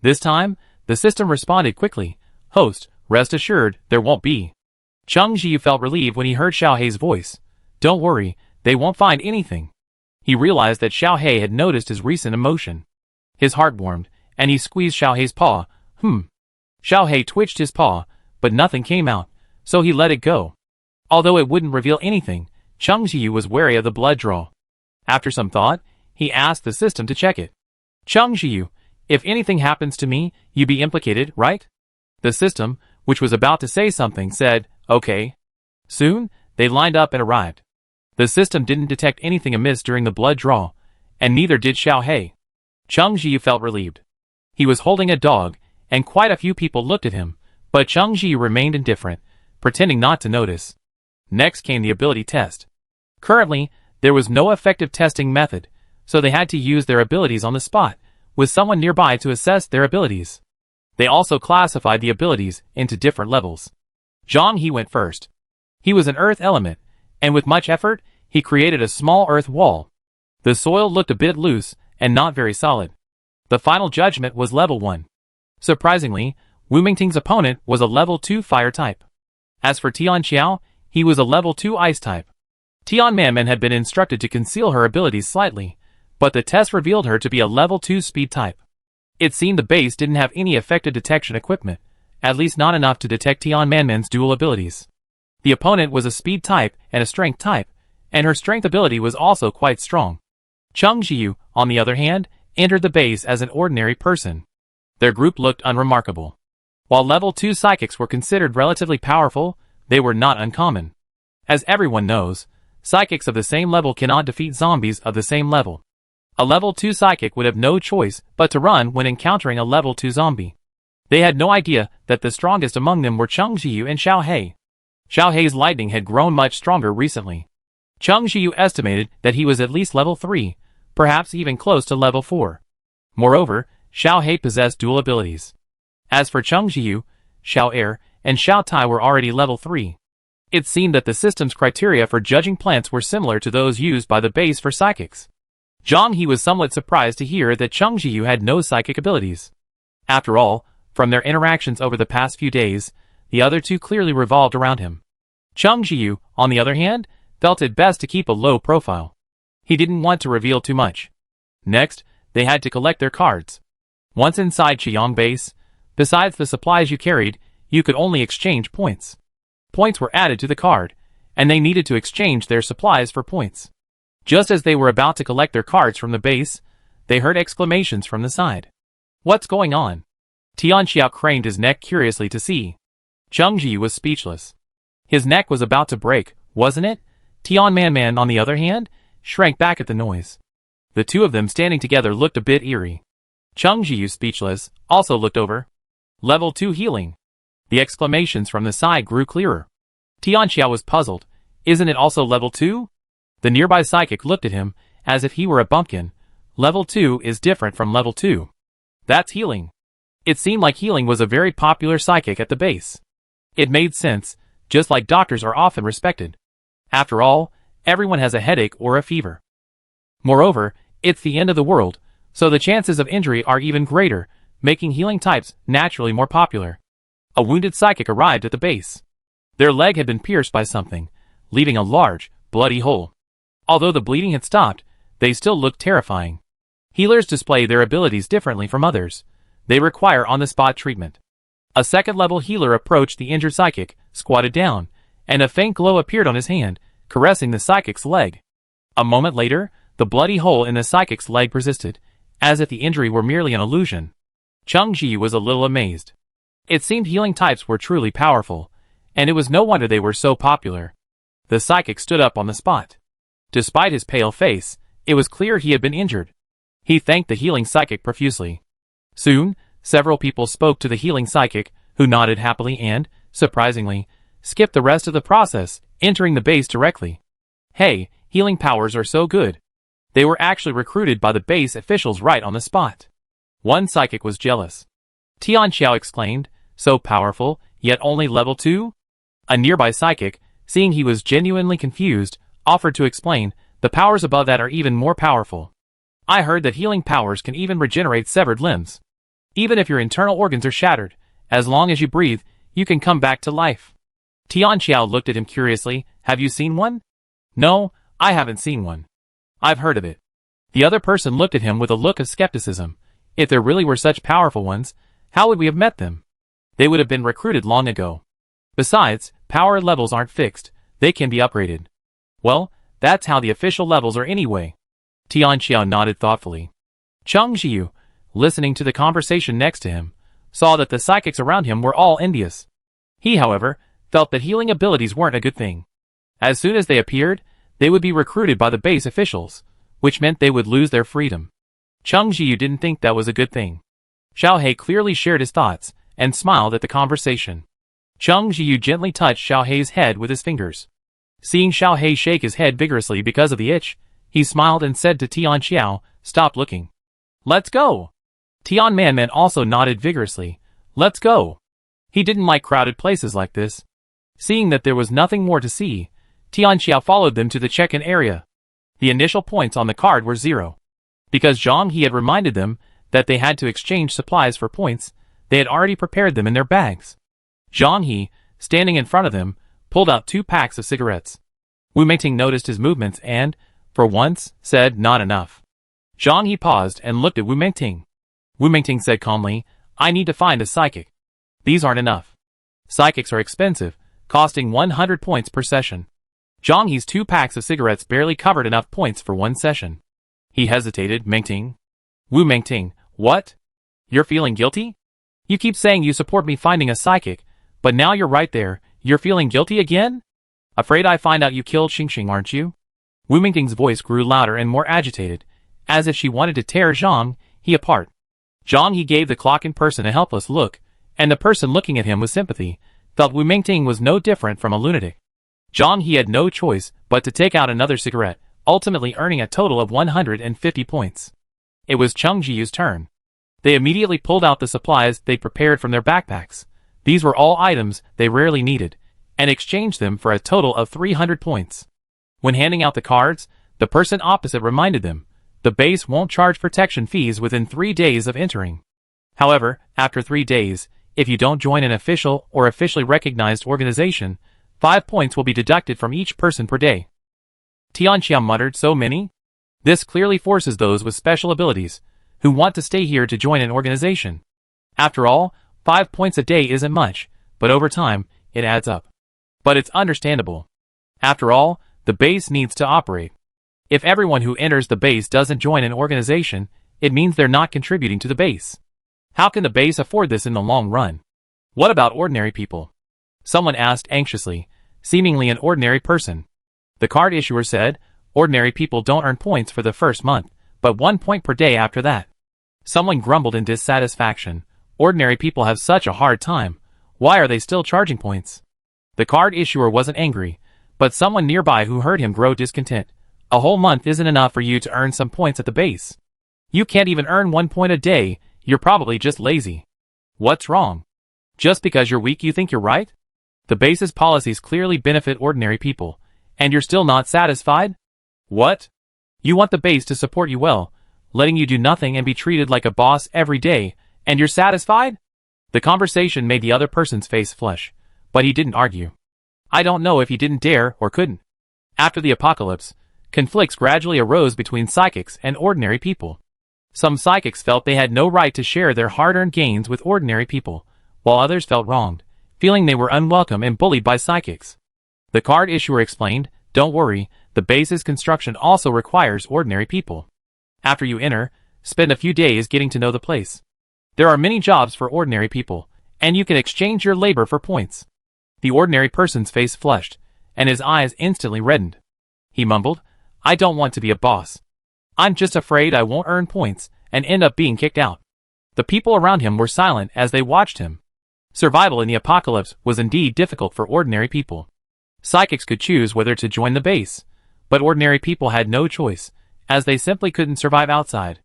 This time, the system responded quickly, host, rest assured, there won't be. Cheng Ji felt relieved when he heard Xiao Hei's voice. Don't worry, they won't find anything. He realized that Xiao Hei had noticed his recent emotion. His heart warmed, and he squeezed Xiao Hei's paw. Xiao Hei twitched his paw, but nothing came out, so he let it go. Although it wouldn't reveal anything, Cheng Ji was wary of the blood draw. After some thought, he asked the system to check it. Cheng Ji, if anything happens to me, you'd be implicated, right? The system, which was about to say something, said, okay. Soon, they lined up and arrived. The system didn't detect anything amiss during the blood draw, and neither did Xiao Hei. Cheng Ji felt relieved. He was holding a dog, and quite a few people looked at him, but Cheng Ji remained indifferent, pretending not to notice. Next came the ability test. Currently, there was no effective testing method, so they had to use their abilities on the spot, with someone nearby to assess their abilities. They also classified the abilities into different levels. Zhang He went first. He was an earth element, and with much effort, he created a small earth wall. The soil looked a bit loose and not very solid. The final judgment was level 1. Surprisingly, Wu Mingting's opponent was a level 2 fire type. As for Tian Xiao, he was a level 2 ice type. Tian Manman had been instructed to conceal her abilities slightly, but the test revealed her to be a level 2 speed type. It seemed the base didn't have any effective detection equipment, at least not enough to detect Tian Manman's dual abilities. The opponent was a speed type and a strength type, and her strength ability was also quite strong. Cheng Ji, on the other hand, entered the base as an ordinary person. Their group looked unremarkable. While level 2 psychics were considered relatively powerful, they were not uncommon. As everyone knows, psychics of the same level cannot defeat zombies of the same level. A level 2 psychic would have no choice but to run when encountering a level 2 zombie. They had no idea that the strongest among them were Cheng Ji and Xiao Hei. Xiao Hei's lightning had grown much stronger recently. Cheng Ji estimated that he was at least level 3, perhaps even close to level 4. Moreover, Xiao Hei possessed dual abilities. As for Cheng Ji, Xiao Er, and Xiao Tai were already level 3. It seemed that the system's criteria for judging plants were similar to those used by the base for psychics. Zhang He was somewhat surprised to hear that Cheng Ji had no psychic abilities. After all, from their interactions over the past few days, the other two clearly revolved around him. Cheng Ji, on the other hand, felt it best to keep a low profile. He didn't want to reveal too much. Next, they had to collect their cards. Once inside Chaoyang base, besides the supplies you carried, you could only exchange points. Points were added to the card, and they needed to exchange their supplies for points. Just as they were about to collect their cards from the base, they heard exclamations from the side. What's going on? Tian Xiao craned his neck curiously to see. Cheng Ji was speechless. His neck was about to break, wasn't it? Tian Manman, on the other hand, shrank back at the noise. The two of them standing together looked a bit eerie. Cheng Ji, speechless, also looked over. Level 2 healing. The exclamations from the side grew clearer. Tian Xiao was puzzled. Isn't it also level 2? The nearby psychic looked at him, as if he were a bumpkin. Level 2 is different from level 2. That's healing. It seemed like healing was a very popular psychic at the base. It made sense, just like doctors are often respected. After all, everyone has a headache or a fever. Moreover, it's the end of the world, so the chances of injury are even greater, making healing types naturally more popular. A wounded psychic arrived at the base. Their leg had been pierced by something, leaving a large, bloody hole. Although the bleeding had stopped, they still looked terrifying. Healers display their abilities differently from others. They require on-the-spot treatment. A second-level healer approached the injured psychic, squatted down, and a faint glow appeared on his hand, caressing the psychic's leg. A moment later, the bloody hole in the psychic's leg persisted, as if the injury were merely an illusion. Chung Ji was a little amazed. It seemed healing types were truly powerful, and it was no wonder they were so popular. The psychic stood up on the spot. Despite his pale face, it was clear he had been injured. He thanked the healing psychic profusely. Soon, several people spoke to the healing psychic, who nodded happily and, surprisingly, skipped the rest of the process, entering the base directly. Hey, healing powers are so good. They were actually recruited by the base officials right on the spot. One psychic was jealous. Tian Xiao exclaimed, so powerful, yet only level 2? A nearby psychic, seeing he was genuinely confused, offered to explain, the powers above that are even more powerful. I heard that healing powers can even regenerate severed limbs. Even if your internal organs are shattered, as long as you breathe, you can come back to life. Tian Xiao looked at him curiously, have you seen one? No, I haven't seen one. I've heard of it. The other person looked at him with a look of skepticism. If there really were such powerful ones, how would we have met them? They would have been recruited long ago. Besides, power levels aren't fixed, they can be upgraded. Well, that's how the official levels are anyway. Tian Xiao nodded thoughtfully. Chung Jiu, listening to the conversation next to him, saw that the psychics around him were all envious. He, however, felt that healing abilities weren't a good thing. As soon as they appeared, they would be recruited by the base officials, which meant they would lose their freedom. Chung Jiu didn't think that was a good thing. Xiao He clearly shared his thoughts, and smiled at the conversation. Chung Jiu gently touched Xiao He's head with his fingers. Seeing Xiao He shake his head vigorously because of the itch, he smiled and said to Tian Xiao, stop looking. Let's go. Tian Manman also nodded vigorously. Let's go. He didn't like crowded places like this. Seeing that there was nothing more to see, Tian Xiao followed them to the check-in area. The initial points on the card were 0. Because Zhang He had reminded them that they had to exchange supplies for points, they had already prepared them in their bags. Zhang He, standing in front of them, pulled out 2 packs of cigarettes. Wu Meiting noticed his movements and, for once, said not enough. Zhang He paused and looked at Wu Meiting. Wu Meiting said calmly, I need to find a psychic. These aren't enough. Psychics are expensive, costing 100 points per session. Zhang He's 2 packs of cigarettes barely covered enough points for 1 session. He hesitated, Meiting. Wu Meiting, what? You're feeling guilty? You keep saying you support me finding a psychic, but now you're right there, you're feeling guilty again? Afraid I find out you killed Xingxing, aren't you? Wu Meiting's voice grew louder and more agitated, as if she wanted to tear Zhang He apart. Zhang He gave the clock-in person a helpless look, and the person looking at him with sympathy felt Wu Meiting was no different from a lunatic. Zhang He had no choice but to take out another cigarette, ultimately earning a total of 150 points. It was Chung Jiu's turn. They immediately pulled out the supplies they prepared from their backpacks. These were all items they rarely needed, and exchanged them for a total of 300 points. When handing out the cards, the person opposite reminded them, the base won't charge protection fees within 3 days of entering. However, after 3 days, if you don't join an official or officially recognized organization, 5 points will be deducted from each person per day. Tian Xiao muttered, so many? This clearly forces those with special abilities, who want to stay here to join an organization. After all, 5 points a day isn't much, but over time, it adds up. But it's understandable. After all, the base needs to operate. If everyone who enters the base doesn't join an organization, it means they're not contributing to the base. How can the base afford this in the long run? What about ordinary people? Someone asked anxiously, seemingly an ordinary person. The card issuer said, ordinary people don't earn points for the first month, but 1 point per day after that. Someone grumbled in dissatisfaction. Ordinary people have such a hard time. Why are they still charging points? The card issuer wasn't angry, but someone nearby who heard him grow discontent. A whole month isn't enough for you to earn some points at the base. You can't even earn 1 point a day, you're probably just lazy. What's wrong? Just because you're weak you think you're right? The base's policies clearly benefit ordinary people, and you're still not satisfied? What? You want the base to support you well, letting you do nothing and be treated like a boss every day, and you're satisfied? The conversation made the other person's face flush, but he didn't argue. I don't know if he didn't dare or couldn't. After the apocalypse, conflicts gradually arose between psychics and ordinary people. Some psychics felt they had no right to share their hard-earned gains with ordinary people, while others felt wronged, feeling they were unwelcome and bullied by psychics. The card issuer explained, "Don't worry, the base's construction also requires ordinary people. After you enter, spend a few days getting to know the place. There are many jobs for ordinary people, and you can exchange your labor for points." The ordinary person's face flushed, and his eyes instantly reddened. He mumbled, "I don't want to be a boss. I'm just afraid I won't earn points and end up being kicked out." The people around him were silent as they watched him. Survival in the apocalypse was indeed difficult for ordinary people. Psychics could choose whether to join the base, but ordinary people had no choice, as they simply couldn't survive outside.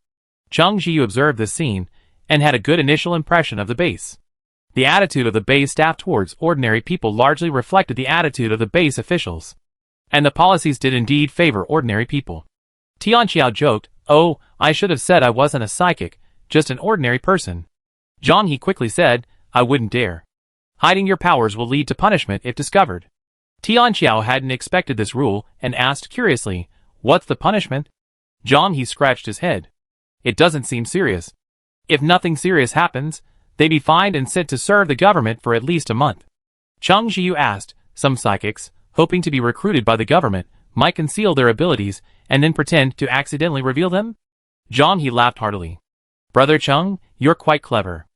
Chung Jiu observed this scene and had a good initial impression of the base. The attitude of the base staff towards ordinary people largely reflected the attitude of the base officials. And the policies did indeed favor ordinary people. Tianqiao joked, "Oh, I should have said I wasn't a psychic, just an ordinary person." Zhang He quickly said, "I wouldn't dare. Hiding your powers will lead to punishment if discovered." Tianqiao hadn't expected this rule and asked curiously, "What's the punishment?" Zhang He scratched his head. "It doesn't seem serious. If nothing serious happens, they'd be fined and sent to serve the government for at least a month." Chung Jiu asked, "Some psychics, hoping to be recruited by the government, might conceal their abilities and then pretend to accidentally reveal them?" Zhang He laughed heartily. "Brother Chung, you're quite clever.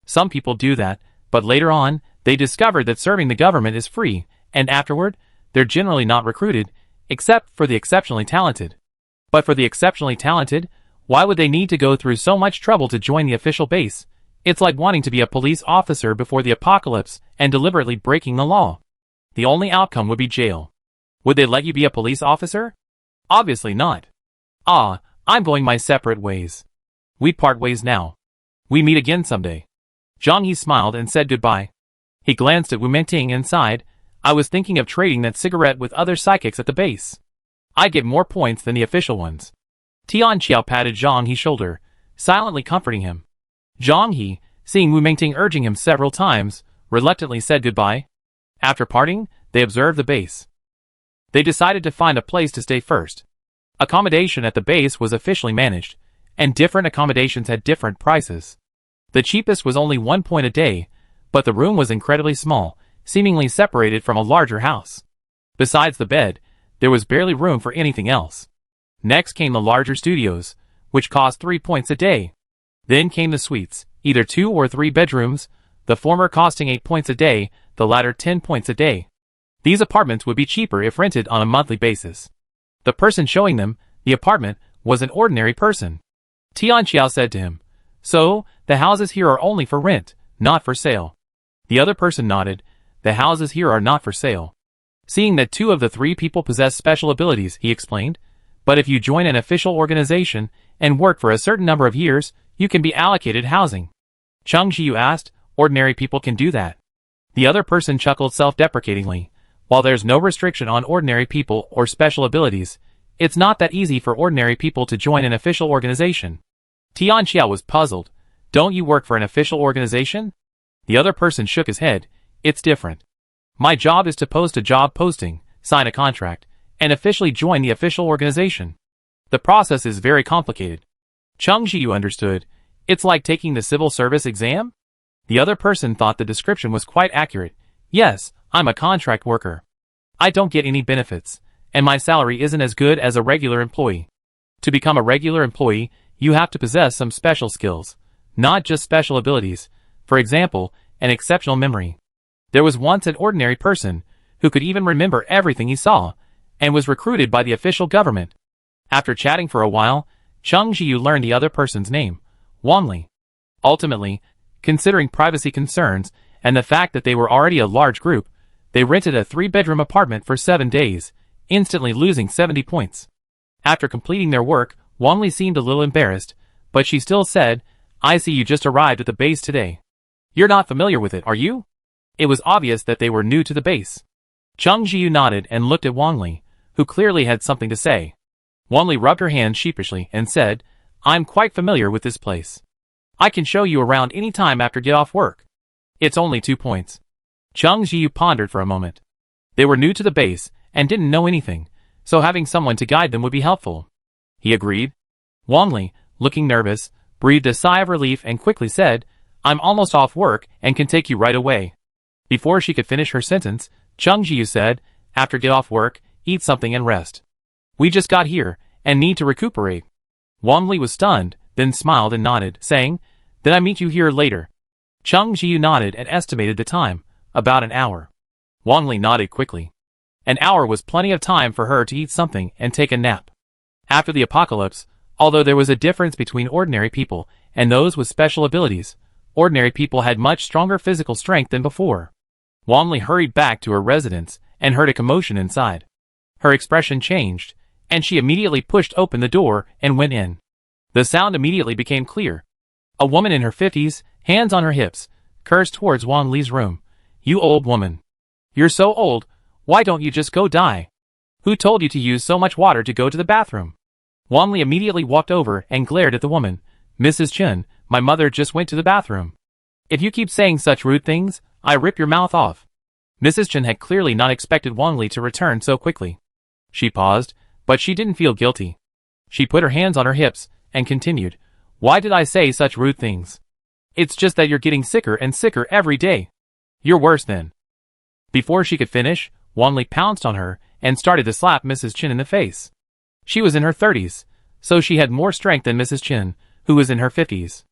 Some people do that, but later on, they discovered that serving the government is free, and afterward, they're generally not recruited, except for the exceptionally talented. But for the exceptionally talented, why would they need to go through so much trouble to join the official base? It's like wanting to be a police officer before the apocalypse and deliberately breaking the law. The only outcome would be jail. Would they let you be a police officer? Obviously not. Ah, I'm going my separate ways. We part ways now. We meet again someday." Zhang He smiled and said goodbye. He glanced at Reuniting and sighed, "I was thinking of trading that cigarette with other psychics at the base. I get more points than the official ones." Tianqiao patted Zhang He's shoulder, silently comforting him. Zhang He, seeing Reuniting urging him several times, reluctantly said goodbye. After parting, they observed the base. They decided to find a place to stay first. Accommodation at the base was officially managed, and different accommodations had different prices. The cheapest was only 1 point a day, but the room was incredibly small, seemingly separated from a larger house. Besides the bed, there was barely room for anything else. Next came the larger studios, which cost 3 points a day. Then came the suites, either 2 or 3 bedrooms, the former costing 8 points a day, the latter 10 points a day. These apartments would be cheaper if rented on a monthly basis. The person showing them the apartment was an ordinary person. Tianqiao said to him, "So, the houses here are only for rent, not for sale." The other person nodded, "The houses here are not for sale." Seeing that 2 of the 3 people possess special abilities, he explained, "But if you join an official organization and work for a certain number of years, you can be allocated housing." Chung Jiu asked, "Ordinary people can do that?" The other person chuckled self-deprecatingly. "While there's no restriction on ordinary people or special abilities, it's not that easy for ordinary people to join an official organization." Tianqiao was puzzled. "Don't you work for an official organization?" The other person shook his head. "It's different. My job is to post a job posting, sign a contract, and officially join the official organization. The process is very complicated." Chung Jiu understood. "It's like taking the civil service exam?" The other person thought the description was quite accurate. "Yes, I'm a contract worker. I don't get any benefits, and my salary isn't as good as a regular employee. To become a regular employee, you have to possess some special skills, not just special abilities, for example, an exceptional memory." There was once an ordinary person who could even remember everything he saw, and was recruited by the official government. After chatting for a while, Chung Jiu learned the other person's name, Wang Li. Ultimately, considering privacy concerns and the fact that they were already a large group, they rented a 3-bedroom apartment for 7 days, instantly losing 70 points. After completing their work, Wang Li seemed a little embarrassed, but she still said, "I see you just arrived at the base today. You're not familiar with it, are you?" It was obvious that they were new to the base. Chung Jiu nodded and looked at Wang Li, who clearly had something to say. Wang Li rubbed her hands sheepishly and said, I'm quite familiar with this place. I can show you around any time after get off work. It's only 2 points. Cheng Jiu pondered for a moment. They were new to the base and didn't know anything, so having someone to guide them would be helpful. He agreed. Wang Li, looking nervous, breathed a sigh of relief and quickly said, I'm almost off work and can take you right away. Before she could finish her sentence, Cheng Jiu said, after get off work, eat something and rest. We just got here and need to recuperate. Wang Li was stunned, then smiled and nodded, saying, Then I meet you here later. Cheng Jiu nodded and estimated the time, about an hour. Wang Li nodded quickly. An hour was plenty of time for her to eat something and take a nap. After the apocalypse, although there was a difference between ordinary people and those with special abilities, ordinary people had much stronger physical strength than before. Wang Li hurried back to her residence and heard a commotion inside. Her expression changed, and she immediately pushed open the door and went in. The sound immediately became clear. A woman in her 50s, hands on her hips, cursed towards Wang Li's room. You old woman. You're so old, why don't you just go die? Who told you to use so much water to go to the bathroom? Wang Li immediately walked over and glared at the woman. Mrs. Chen, my mother just went to the bathroom. If you keep saying such rude things, I rip your mouth off. Mrs. Chen had clearly not expected Wang Li to return so quickly. She paused, but she didn't feel guilty. She put her hands on her hips and continued, Why did I say such rude things? It's just that you're getting sicker and sicker every day. You're worse then. Before she could finish, Wang Li pounced on her and started to slap Mrs. Chen in the face. She was in her 30s, so she had more strength than Mrs. Chen, who was in her 50s.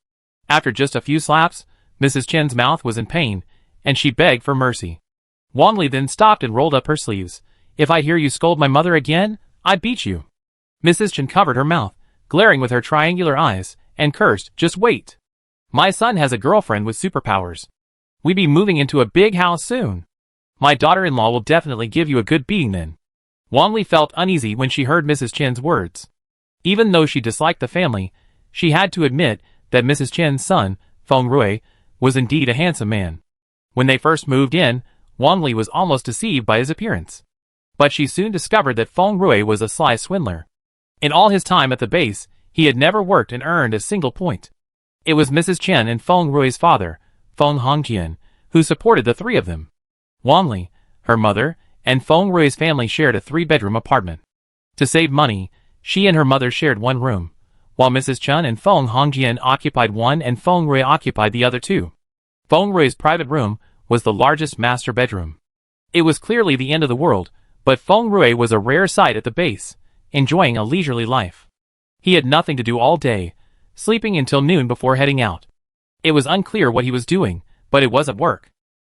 After just a few slaps, Mrs. Chen's mouth was in pain, and she begged for mercy. Wang Li then stopped and rolled up her sleeves. If I hear you scold my mother again, I beat you. Mrs. Chen covered her mouth, glaring with her triangular eyes, and cursed, Just wait. My son has a girlfriend with superpowers. We be moving into a big house soon. My daughter-in-law will definitely give you a good beating then. Wang Li felt uneasy when she heard Mrs. Chen's words. Even though she disliked the family, she had to admit that Mrs. Chen's son, Fong Rui, was indeed a handsome man. When they first moved in, Wang Li was almost deceived by his appearance. But she soon discovered that Fong Rui was a sly swindler. In all his time at the base, he had never worked and earned a single point. It was Mrs. Chen and Fong Rui's father, Fong Hongjian, who supported the three of them. Wang Li, her mother, and Fong Rui's family shared a 3-bedroom apartment. To save money, she and her mother shared one room, while Mrs. Chen and Fong Hongjian occupied one and Fong Rui occupied the other 2. Fong Rui's private room was the largest master bedroom. It was clearly the end of the world, but Fong Rui was a rare sight at the base, enjoying a leisurely life. He had nothing to do all day, sleeping until noon before heading out. It was unclear what he was doing, but it wasn't work.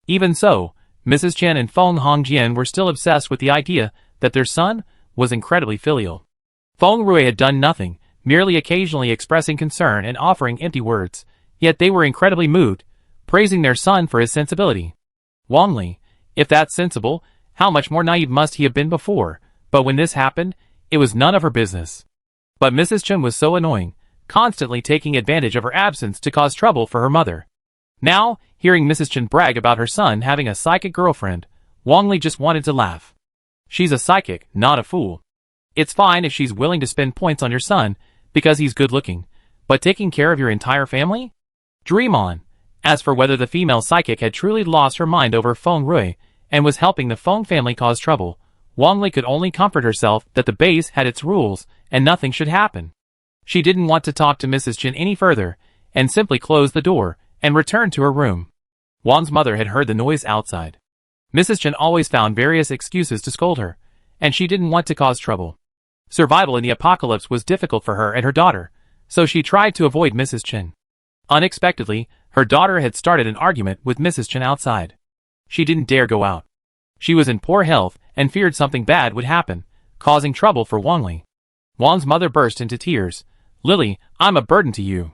Even so, Mrs. Chen and Fong Hongjian were still obsessed with the idea that their son was incredibly filial. Fong Rui had done nothing, merely occasionally expressing concern and offering empty words, yet they were incredibly moved, praising their son for his sensibility. Wang Li, if that's sensible, how much more naive must he have been before, but when this happened, it was none of her business. But Mrs. Chen was so annoying, constantly taking advantage of her absence to cause trouble for her mother. Now, hearing Mrs. Chen brag about her son having a psychic girlfriend, Wang Li just wanted to laugh. She's a psychic, not a fool. It's fine if she's willing to spend points on your son because he's good looking, but taking care of your entire family? Dream on. As for whether the female psychic had truly lost her mind over Fong Rui and was helping the Fong family cause trouble, Wang Li could only comfort herself that the base had its rules and nothing should happen. She didn't want to talk to Mrs. Chen any further and simply closed the door and returned to her room. Wang's mother had heard the noise outside. Mrs. Chen always found various excuses to scold her, and she didn't want to cause trouble. Survival in the apocalypse was difficult for her and her daughter, so she tried to avoid Mrs. Chen. Unexpectedly, her daughter had started an argument with Mrs. Chen outside. She didn't dare go out. She was in poor health and feared something bad would happen, causing trouble for Wang Li. Wang's mother burst into tears. Lily, I'm a burden to you.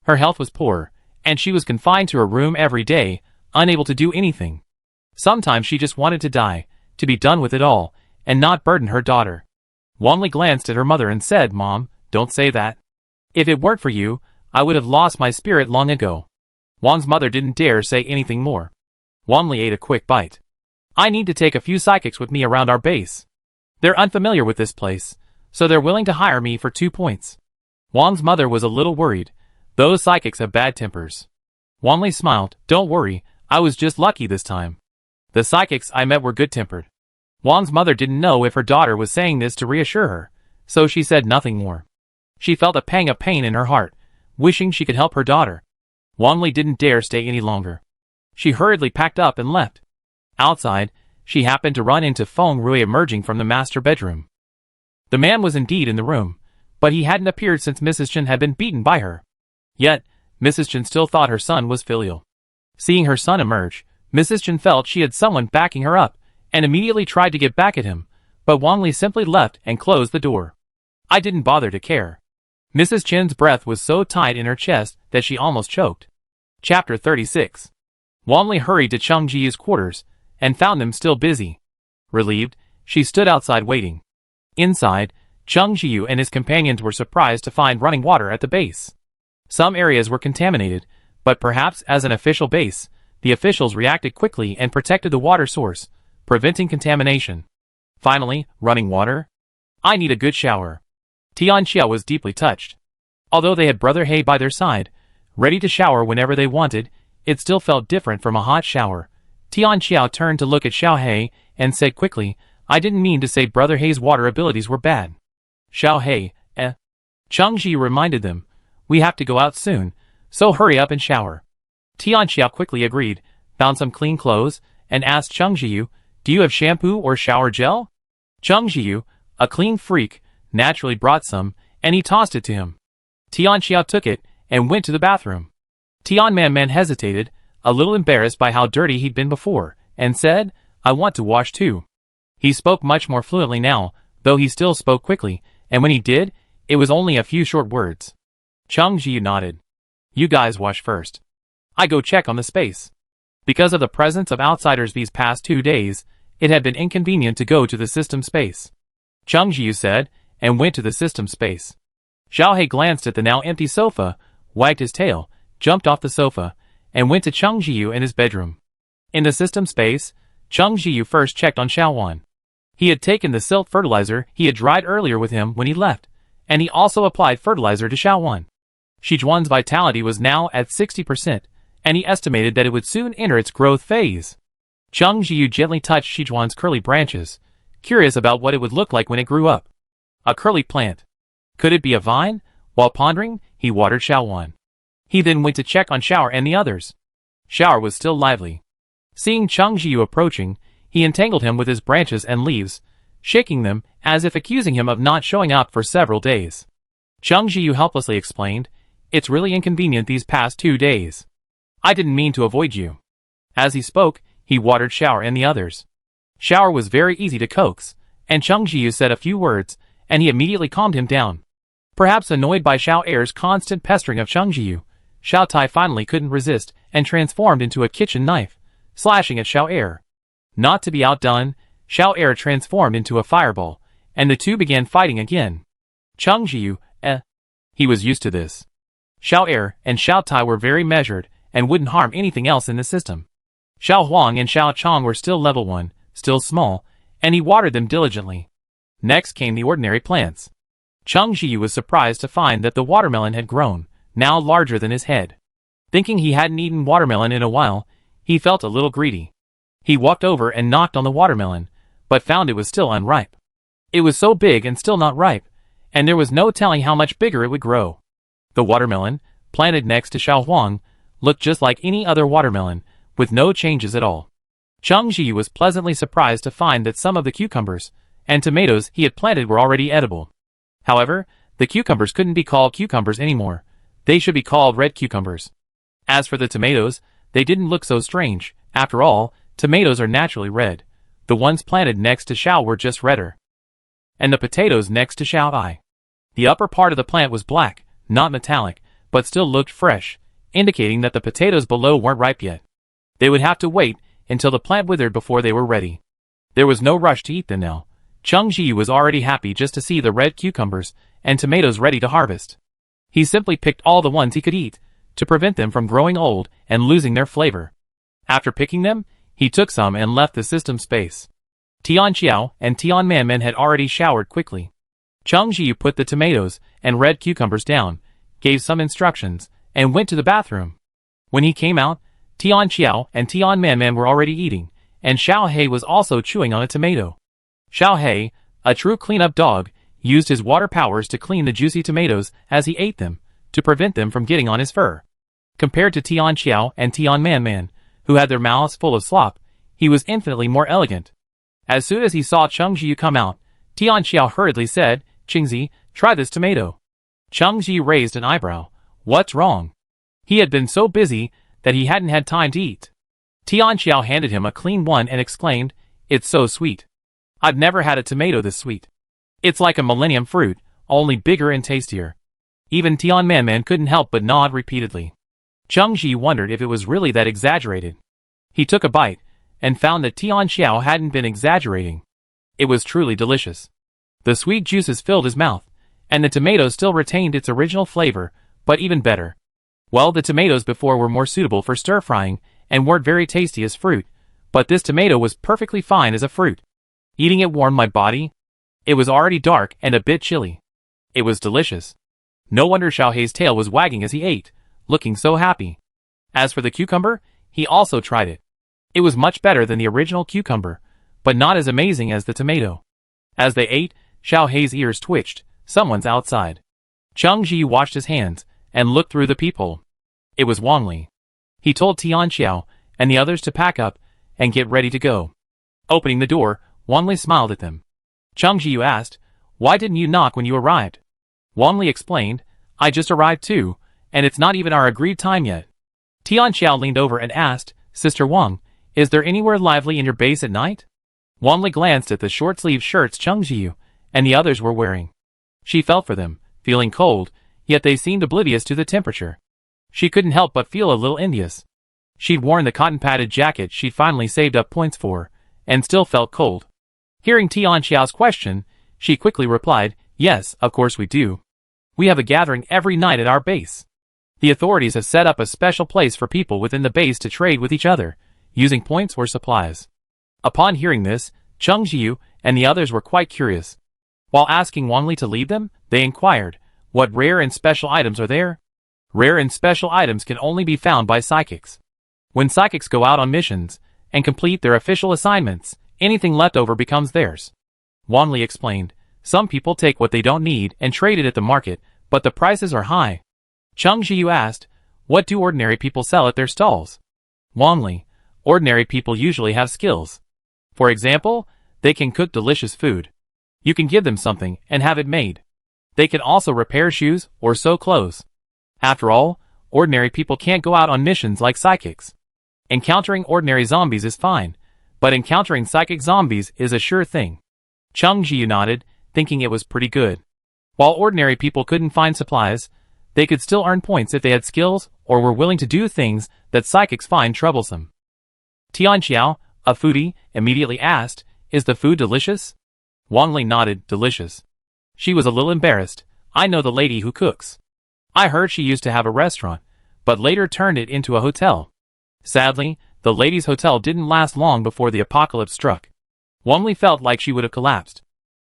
Her health was poor, and she was confined to her room every day, unable to do anything. Sometimes she just wanted to die, to be done with it all, and not burden her daughter. Wang Li glanced at her mother and said, Mom, don't say that. If it weren't for you, I would have lost my spirit long ago. Wang's mother didn't dare say anything more. Wang Li ate a quick bite. I need to take a few psychics with me around our base. They're unfamiliar with this place, So they're willing to hire me for 2 points. Wang's mother was a little worried. Those psychics have bad tempers. Wang Li smiled. Don't worry, I was just lucky this time. The psychics I met were good-tempered. Wang's mother didn't know if her daughter was saying this to reassure her, so she said nothing more. She felt a pang of pain in her heart, wishing she could help her daughter. Wang Li didn't dare stay any longer. She hurriedly packed up and left. Outside, she happened to run into Fong Rui emerging from the master bedroom. The man was indeed in the room, but he hadn't appeared since Mrs. Chen had been beaten by her. Yet, Mrs. Chen still thought her son was filial. Seeing her son emerge, Mrs. Chen felt she had someone backing her up, and immediately tried to get back at him, but Wang Li simply left and closed the door. I didn't bother to care. Mrs. Chen's breath was so tight in her chest that she almost choked. Chapter 36. Wang Li hurried to Cheng Jiyu's quarters, and found them still busy. Relieved, she stood outside waiting. Inside, Cheng Jiyu and his companions were surprised to find running water at the base. Some areas were contaminated, but perhaps as an official base, the officials reacted quickly and protected the water source, preventing contamination. Finally, running water? I need a good shower. Tian Xia was deeply touched. Although they had Brother He by their side, ready to shower whenever they wanted, it still felt different from a hot shower. Tian Xia turned to look at Xiao He and said quickly, I didn't mean to say Brother He's water abilities were bad. Xiao He, Cheng Ji reminded them, we have to go out soon, so hurry up and shower. Tian Xia quickly agreed, found some clean clothes, and asked Cheng Jiyu, do you have shampoo or shower gel? Cheng Jiyu, a clean freak, naturally brought some, and he tossed it to him. Tian Xia took it, and went to the bathroom. Tian Man hesitated, a little embarrassed by how dirty he'd been before, and said, I want to wash too. He spoke much more fluently now, though he still spoke quickly, and when he did, it was only a few short words. Cheng Jiyu nodded. You guys wash first. I go check on the space. Because of the presence of outsiders these past 2 days, it had been inconvenient to go to the system space. Cheng Jiyu said, and went to the system space. Xiao He glanced at the now empty sofa, wagged his tail, jumped off the sofa, and went to Cheng Jiyu in his bedroom. In the system space, Cheng Jiyu first checked on Xiao Wan. He had taken the silt fertilizer he had dried earlier with him when he left, and he also applied fertilizer to Xiao Wan. Shijuan's vitality was now at 60%, and he estimated that it would soon enter its growth phase. Cheng Jiyu gently touched Shijuan's curly branches, curious about what it would look like when it grew up. A curly plant. Could it be a vine? While pondering, he watered Xiao Wan. He then went to check on Shower and the others. Shower was still lively. Seeing Cheng Jiyu approaching, he entangled him with his branches and leaves, shaking them as if accusing him of not showing up for several days. Cheng Jiyu helplessly explained, it's really inconvenient these past 2 days. I didn't mean to avoid you. As he spoke, he watered Shower and the others. Shower was very easy to coax, and Cheng Jiyu said a few words, and he immediately calmed him down. Perhaps annoyed by Xiao Er's constant pestering of Cheng Jiyu, Xiao Tai finally couldn't resist and transformed into a kitchen knife, slashing at Xiao Er. Not to be outdone, Xiao Er transformed into a fireball, and the two began fighting again. Cheng Jiyu, he was used to this. Xiao Er and Xiao Tai were very measured and wouldn't harm anything else in the system. Xiao Huang and Xiao Chong were still level 1, still small, and he watered them diligently. Next came the ordinary plants. Cheng Jiyu was surprised to find that the watermelon had grown, now larger than his head. Thinking he hadn't eaten watermelon in a while, he felt a little greedy. He walked over and knocked on the watermelon, but found it was still unripe. It was so big and still not ripe, and there was no telling how much bigger it would grow. The watermelon, planted next to Xiao Huang, looked just like any other watermelon, with no changes at all. Cheng Jiyu was pleasantly surprised to find that some of the cucumbers and tomatoes he had planted were already edible. However, the cucumbers couldn't be called cucumbers anymore. They should be called red cucumbers. As for the tomatoes, they didn't look so strange. After all, tomatoes are naturally red. The ones planted next to Xiao were just redder. And the potatoes next to Xiao Ai. The upper part of the plant was black, not metallic, but still looked fresh, indicating that the potatoes below weren't ripe yet. They would have to wait until the plant withered before they were ready. There was no rush to eat them now. Cheng Jiyu was already happy just to see the red cucumbers and tomatoes ready to harvest. He simply picked all the ones he could eat, to prevent them from growing old and losing their flavor. After picking them, he took some and left the system space. Tian Xiao and Tian Man had already showered quickly. Cheng Jiu put the tomatoes and red cucumbers down, gave some instructions, and went to the bathroom. When he came out, Tian Xiao and Tian Manman were already eating, and Xiao He was also chewing on a tomato. Xiao He, a true cleanup dog, used his water powers to clean the juicy tomatoes as he ate them, to prevent them from getting on his fur. Compared to Tian Xiao and Tian Manman, who had their mouths full of slop, he was infinitely more elegant. As soon as he saw Cheng Jiu come out, Tian Xiao hurriedly said, "Qingzi, try this tomato." Cheng Jiu raised an eyebrow. What's wrong? He had been so busy that he hadn't had time to eat. Tian Xiao handed him a clean one and exclaimed, "It's so sweet. I've never had a tomato this sweet. It's like a millennium fruit, only bigger and tastier." Even Tian Manman couldn't help but nod repeatedly. Cheng Jiu wondered if it was really that exaggerated. He took a bite, and found that Tian Xiao hadn't been exaggerating. It was truly delicious. The sweet juices filled his mouth, and the tomato still retained its original flavor, but even better. Well, the tomatoes before were more suitable for stir-frying, and weren't very tasty as fruit, but this tomato was perfectly fine as a fruit. Eating it warmed my body. It was already dark and a bit chilly. It was delicious. No wonder Xiao Hei's tail was wagging as he ate, looking so happy. As for the cucumber, he also tried it. It was much better than the original cucumber, but not as amazing as the tomato. As they ate, Xiao Hei's ears twitched. Someone's outside. Cheng Jiu washed his hands and looked through the peephole. It was Wang Li. He told Tian Xiao and the others to pack up and get ready to go. Opening the door, Wang Li smiled at them. Cheng Jiu asked, "Why didn't you knock when you arrived?" Wang Li explained, "I just arrived too, and it's not even our agreed time yet." Tian Xiao leaned over and asked, "Sister Wang, is there anywhere lively in your base at night?" Wang Li glanced at the short-sleeved shirts Cheng Jiu and the others were wearing. She felt for them, feeling cold, yet they seemed oblivious to the temperature. She couldn't help but feel a little envious. She'd worn the cotton-padded jacket she'd finally saved up points for, and still felt cold. Hearing Tian Xiao's question, she quickly replied, "Yes, of course we do. We have a gathering every night at our base. The authorities have set up a special place for people within the base to trade with each other, using points or supplies." Upon hearing this, Cheng Jiu and the others were quite curious. While asking Wang Li to lead them, they inquired, "What rare and special items are there?" Rare and special items can only be found by psychics. When psychics go out on missions and complete their official assignments, anything left over becomes theirs. Wang Li explained, "Some people take what they don't need and trade it at the market, but the prices are high." Cheng Jiu asked, "What do ordinary people sell at their stalls?" Wang Li, "Ordinary people usually have skills. For example, they can cook delicious food. You can give them something and have it made. They can also repair shoes or sew clothes. After all, ordinary people can't go out on missions like psychics. Encountering ordinary zombies is fine, but encountering psychic zombies is a sure thing." Cheng Jiu nodded, thinking it was pretty good. While ordinary people couldn't find supplies, they could still earn points if they had skills or were willing to do things that psychics find troublesome. Tian Xiao, a foodie, immediately asked, "Is the food delicious?" Wang Li nodded, "Delicious." She was a little embarrassed. "I know the lady who cooks. I heard she used to have a restaurant, but later turned it into a hotel." Sadly, the lady's hotel didn't last long before the apocalypse struck. Wang Li felt like she would have collapsed.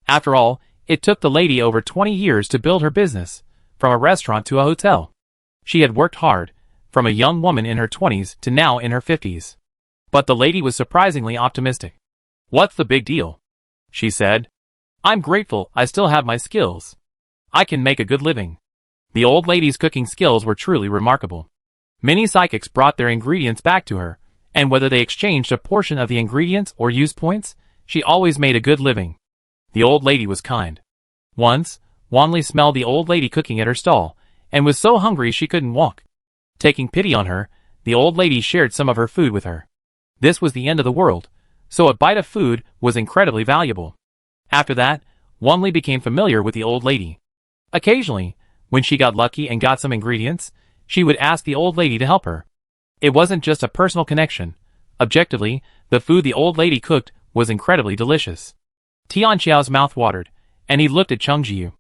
After all, it took the lady over 20 years to build her business, from a restaurant to a hotel. She had worked hard, from a young woman in her 20s to now in her 50s. But the lady was surprisingly optimistic. "What's the big deal?" she said. "I'm grateful I still have my skills. I can make a good living." The old lady's cooking skills were truly remarkable. Many psychics brought their ingredients back to her, and whether they exchanged a portion of the ingredients or used points, she always made a good living. The old lady was kind. Once, Wang Li smelled the old lady cooking at her stall, and was so hungry she couldn't walk. Taking pity on her, the old lady shared some of her food with her. This was the end of the world, so a bite of food was incredibly valuable. After that, Wang Li became familiar with the old lady. Occasionally, when she got lucky and got some ingredients, she would ask the old lady to help her. It wasn't just a personal connection. Objectively, the food the old lady cooked was incredibly delicious. Tian Xiao's mouth watered, and he looked at Cheng Jiu.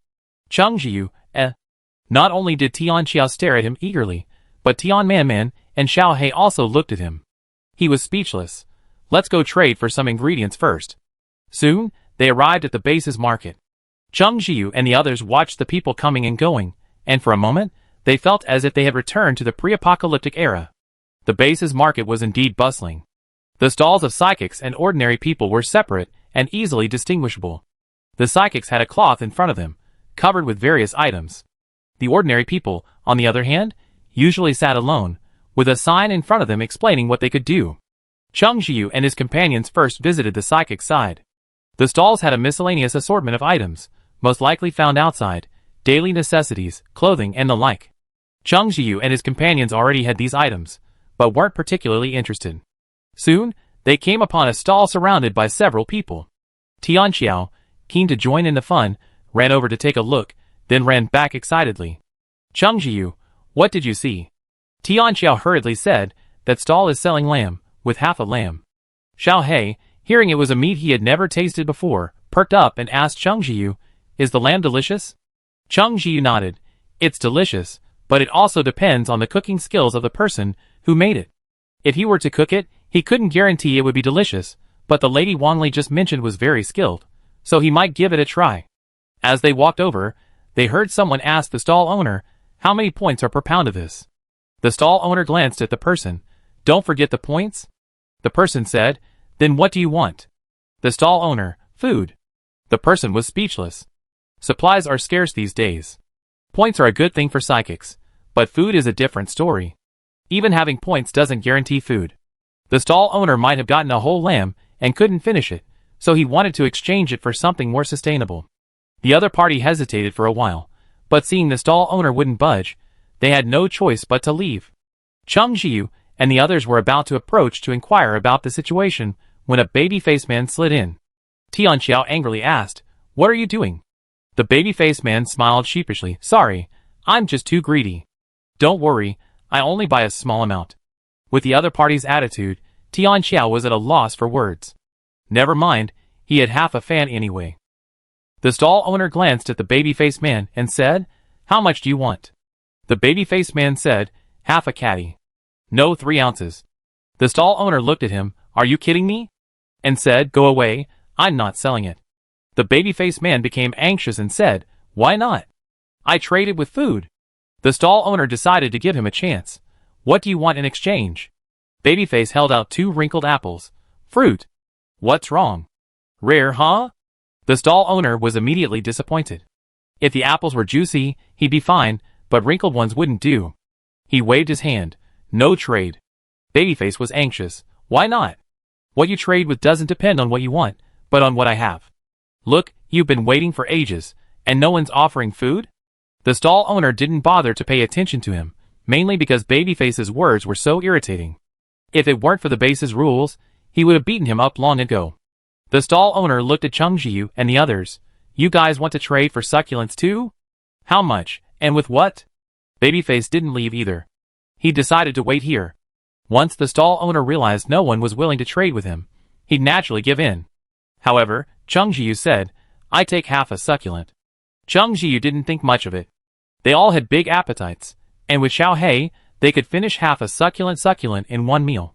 "Cheng Jiu, eh?" Not only did Tian Xiao stare at him eagerly, but Tian Manman and Xiao He also looked at him. He was speechless. "Let's go trade for some ingredients first." Soon, they arrived at the base's market. Chung Jiu and the others watched the people coming and going, and for a moment, they felt as if they had returned to the pre-apocalyptic era. The base's market was indeed bustling. The stalls of psychics and ordinary people were separate and easily distinguishable. The psychics had a cloth in front of them, covered with various items. The ordinary people, on the other hand, usually sat alone, with a sign in front of them explaining what they could do. Chung Jiu and his companions first visited the psychic side. The stalls had a miscellaneous assortment of items, most likely found outside, daily necessities, clothing, and the like. Chung Jiu and his companions already had these items, but weren't particularly interested. Soon, they came upon a stall surrounded by several people. Tianqiao, keen to join in the fun, ran over to take a look, then ran back excitedly. Chung Jiu, what did you see? Tianqiao hurriedly said, that stall is selling lamb, with half a lamb. Xiao He, hearing it was a meat he had never tasted before, perked up and asked Chung Jiu, is the lamb delicious? Chung Jiu nodded, it's delicious, but it also depends on the cooking skills of the person who made it. If he were to cook it, he couldn't guarantee it would be delicious, but the lady Wang Li just mentioned was very skilled, so he might give it a try. As they walked over, they heard someone ask the stall owner, how many points are per pound of this? The stall owner glanced at the person, don't forget the points? The person said, then what do you want? The stall owner, food. The person was speechless. Supplies are scarce these days. Points are a good thing for psychics, but food is a different story. Even having points doesn't guarantee food. The stall owner might have gotten a whole lamb and couldn't finish it, so he wanted to exchange it for something more sustainable. The other party hesitated for a while, but seeing the stall owner wouldn't budge, they had no choice but to leave. Chung Jiu and the others were about to approach to inquire about the situation when a baby-faced man slid in. Tianqiao angrily asked, what are you doing? The baby-faced man smiled sheepishly, sorry, I'm just too greedy. Don't worry, I only buy a small amount. With the other party's attitude, Tianqiao was at a loss for words. Never mind, he had half a fan anyway. The stall owner glanced at the baby-faced man and said, how much do you want? The baby-faced man said, half a caddy. No, 3 ounces. The stall owner looked at him, are you kidding me? And said, go away, I'm not selling it. The baby-faced man became anxious and said, why not? I traded with food. The stall owner decided to give him a chance. What do you want in exchange? Babyface held out 2 wrinkled apples. Fruit. What's wrong? Rare, huh? The stall owner was immediately disappointed. If the apples were juicy, he'd be fine, but wrinkled ones wouldn't do. He waved his hand. No trade. Babyface was anxious. Why not? What you trade with doesn't depend on what you want, but on what I have. Look, you've been waiting for ages, and no one's offering food? The stall owner didn't bother to pay attention to him, mainly because Babyface's words were so irritating. If it weren't for the base's rules, he would have beaten him up long ago. The stall owner looked at Chung Jiu and the others. You guys want to trade for succulents too? How much, and with what? Babyface didn't leave either. He decided to wait here. Once the stall owner realized no one was willing to trade with him, he'd naturally give in. However, Chung Jiu said, I take half a succulent. Chung Jiu didn't think much of it. They all had big appetites, and with Xiao He, they could finish half a succulent in one meal.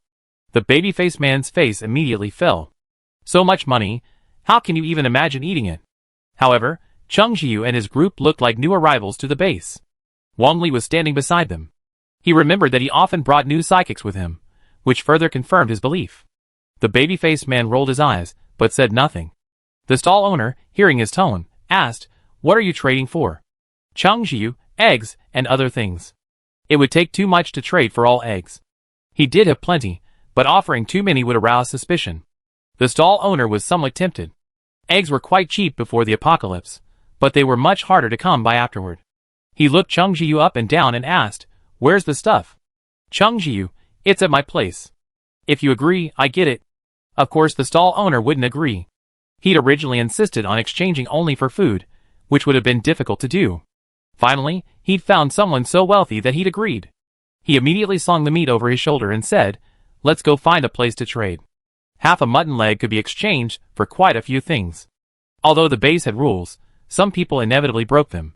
The baby-faced man's face immediately fell. So much money, how can you even imagine eating it? However, Chung Jiu and his group looked like new arrivals to the base. Wang Li was standing beside them. He remembered that he often brought new psychics with him, which further confirmed his belief. The baby-faced man rolled his eyes, but said nothing. The stall owner, hearing his tone, asked, what are you trading for? Chung Jiu, eggs, and other things. It would take too much to trade for all eggs. He did have plenty, but offering too many would arouse suspicion. The stall owner was somewhat tempted. Eggs were quite cheap before the apocalypse, but they were much harder to come by afterward. He looked Chung Jiu up and down and asked, where's the stuff? Chung Jiu, it's at my place. If you agree, I get it. Of course the stall owner wouldn't agree. He'd originally insisted on exchanging only for food, which would have been difficult to do. Finally, he'd found someone so wealthy that he'd agreed. He immediately slung the meat over his shoulder and said, let's go find a place to trade. Half a mutton leg could be exchanged for quite a few things. Although the base had rules, some people inevitably broke them.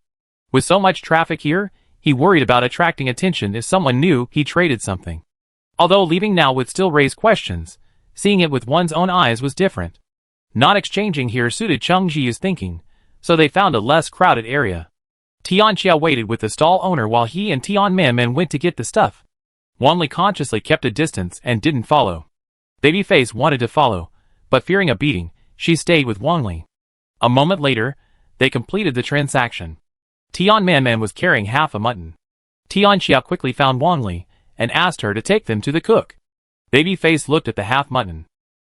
With so much traffic here, he worried about attracting attention if someone knew he traded something. Although leaving now would still raise questions, seeing it with one's own eyes was different. Not exchanging here suited Chung Jiu's thinking, so they found a less crowded area. Tianxia waited with the stall owner while he and Tian Man went to get the stuff. Wanli consciously kept a distance and didn't follow. Babyface wanted to follow, but fearing a beating, she stayed with Wanli. A moment later, they completed the transaction. Tian Man was carrying half a mutton. Tianxia quickly found Wanli and asked her to take them to the cook. Babyface looked at the half mutton.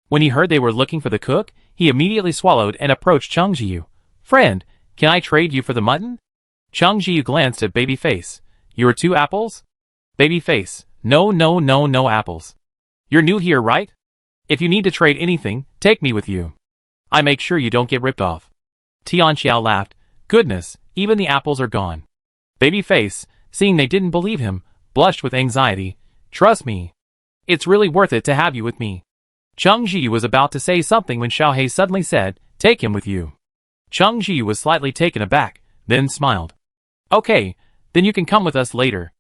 When he heard they were looking for the cook, he immediately swallowed and approached Cheng Jiu. "Friend, can I trade you for the mutton?" Cheng Jiu glanced at Babyface. "You are 2 apples?" Babyface, No apples. You're new here, right? If you need to trade anything, take me with you. I make sure you don't get ripped off." Tianxia laughed. "Goodness, even the apples are gone." Babyface, seeing they didn't believe him, blushed with anxiety. "Trust me. It's really worth it to have you with me." Cheng Jiu was about to say something when Xiaohei suddenly said, "Take him with you." Cheng Jiu was slightly taken aback, then smiled. "Okay, then you can come with us later."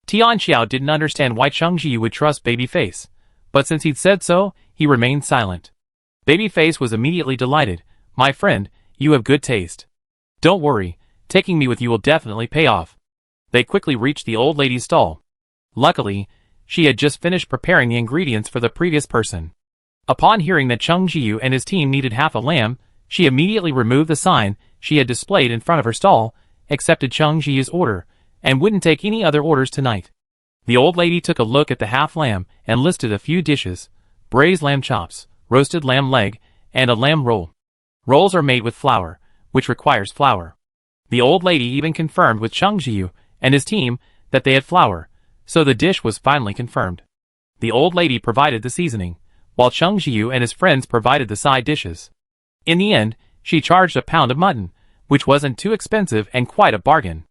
Tianxia didn't understand why Cheng Jiu would trust Babyface, but since he'd said so, he remained silent. Babyface was immediately delighted. "My friend, you have good taste. Don't worry, taking me with you will definitely pay off." They quickly reached the old lady's stall. Luckily, she had just finished preparing the ingredients for the previous person. Upon hearing that Cheng Jiu and his team needed half a lamb, she immediately removed the sign she had displayed in front of her stall, accepted Cheng Jiu's order, and wouldn't take any other orders tonight. The old lady took a look at the half lamb and listed a few dishes: braised lamb chops, roasted lamb leg, and a lamb roll. Rolls are made with flour, which requires flour. The old lady even confirmed with Cheng Jiu and his team that they had flour, so the dish was finally confirmed. The old lady provided the seasoning, while Cheng Jiu and his friends provided the side dishes. In the end, she charged a pound of mutton, which wasn't too expensive and quite a bargain.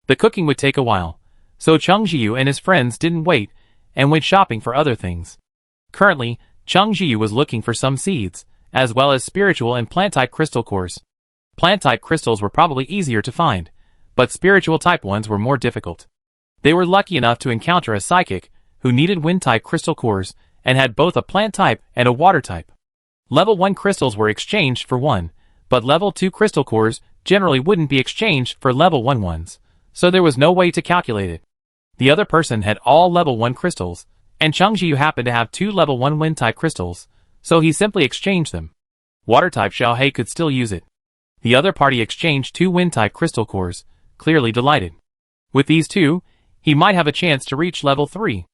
The cooking would take a while, so Cheng Jiu and his friends didn't wait and went shopping for other things. Currently, Cheng Jiu was looking for some seeds, as well as spiritual and plant-type crystal cores. Plant-type crystals were probably easier to find, but spiritual-type ones were more difficult. They were lucky enough to encounter a psychic who needed wind-type crystal cores and had both a plant-type and a water-type. Level 1 crystals were exchanged for 1, but level 2 crystal cores generally wouldn't be exchanged for level 1 ones, so there was no way to calculate it. The other person had all level 1 crystals, and Cheng Jiu happened to have 2 level 1 wind-type crystals, so he simply exchanged them. Water-type Xiaohei could still use it. The other party exchanged 2 wind-type crystal cores, clearly delighted. With these 2, he might have a chance to reach level 3.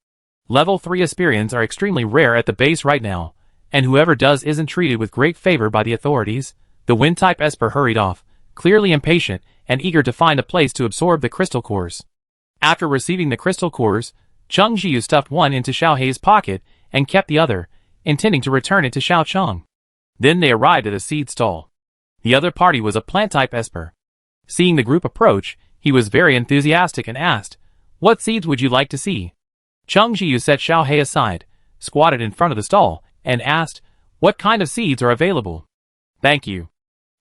Level 3 Aspirians are extremely rare at the base right now, and whoever does isn't treated with great favor by the authorities. The wind-type Esper hurried off, clearly impatient and eager to find a place to absorb the crystal cores. After receiving the crystal cores, Cheng Jiu stuffed one into Xiaohei's pocket and kept the other, intending to return it to Xiao Cheng. Then they arrived at a seed stall. The other party was a plant-type Esper. Seeing the group approach, he was very enthusiastic and asked, "What seeds would you like to see?" Cheng Jiu set Xiaohei aside, squatted in front of the stall, and asked, "What kind of seeds are available?" "Thank you."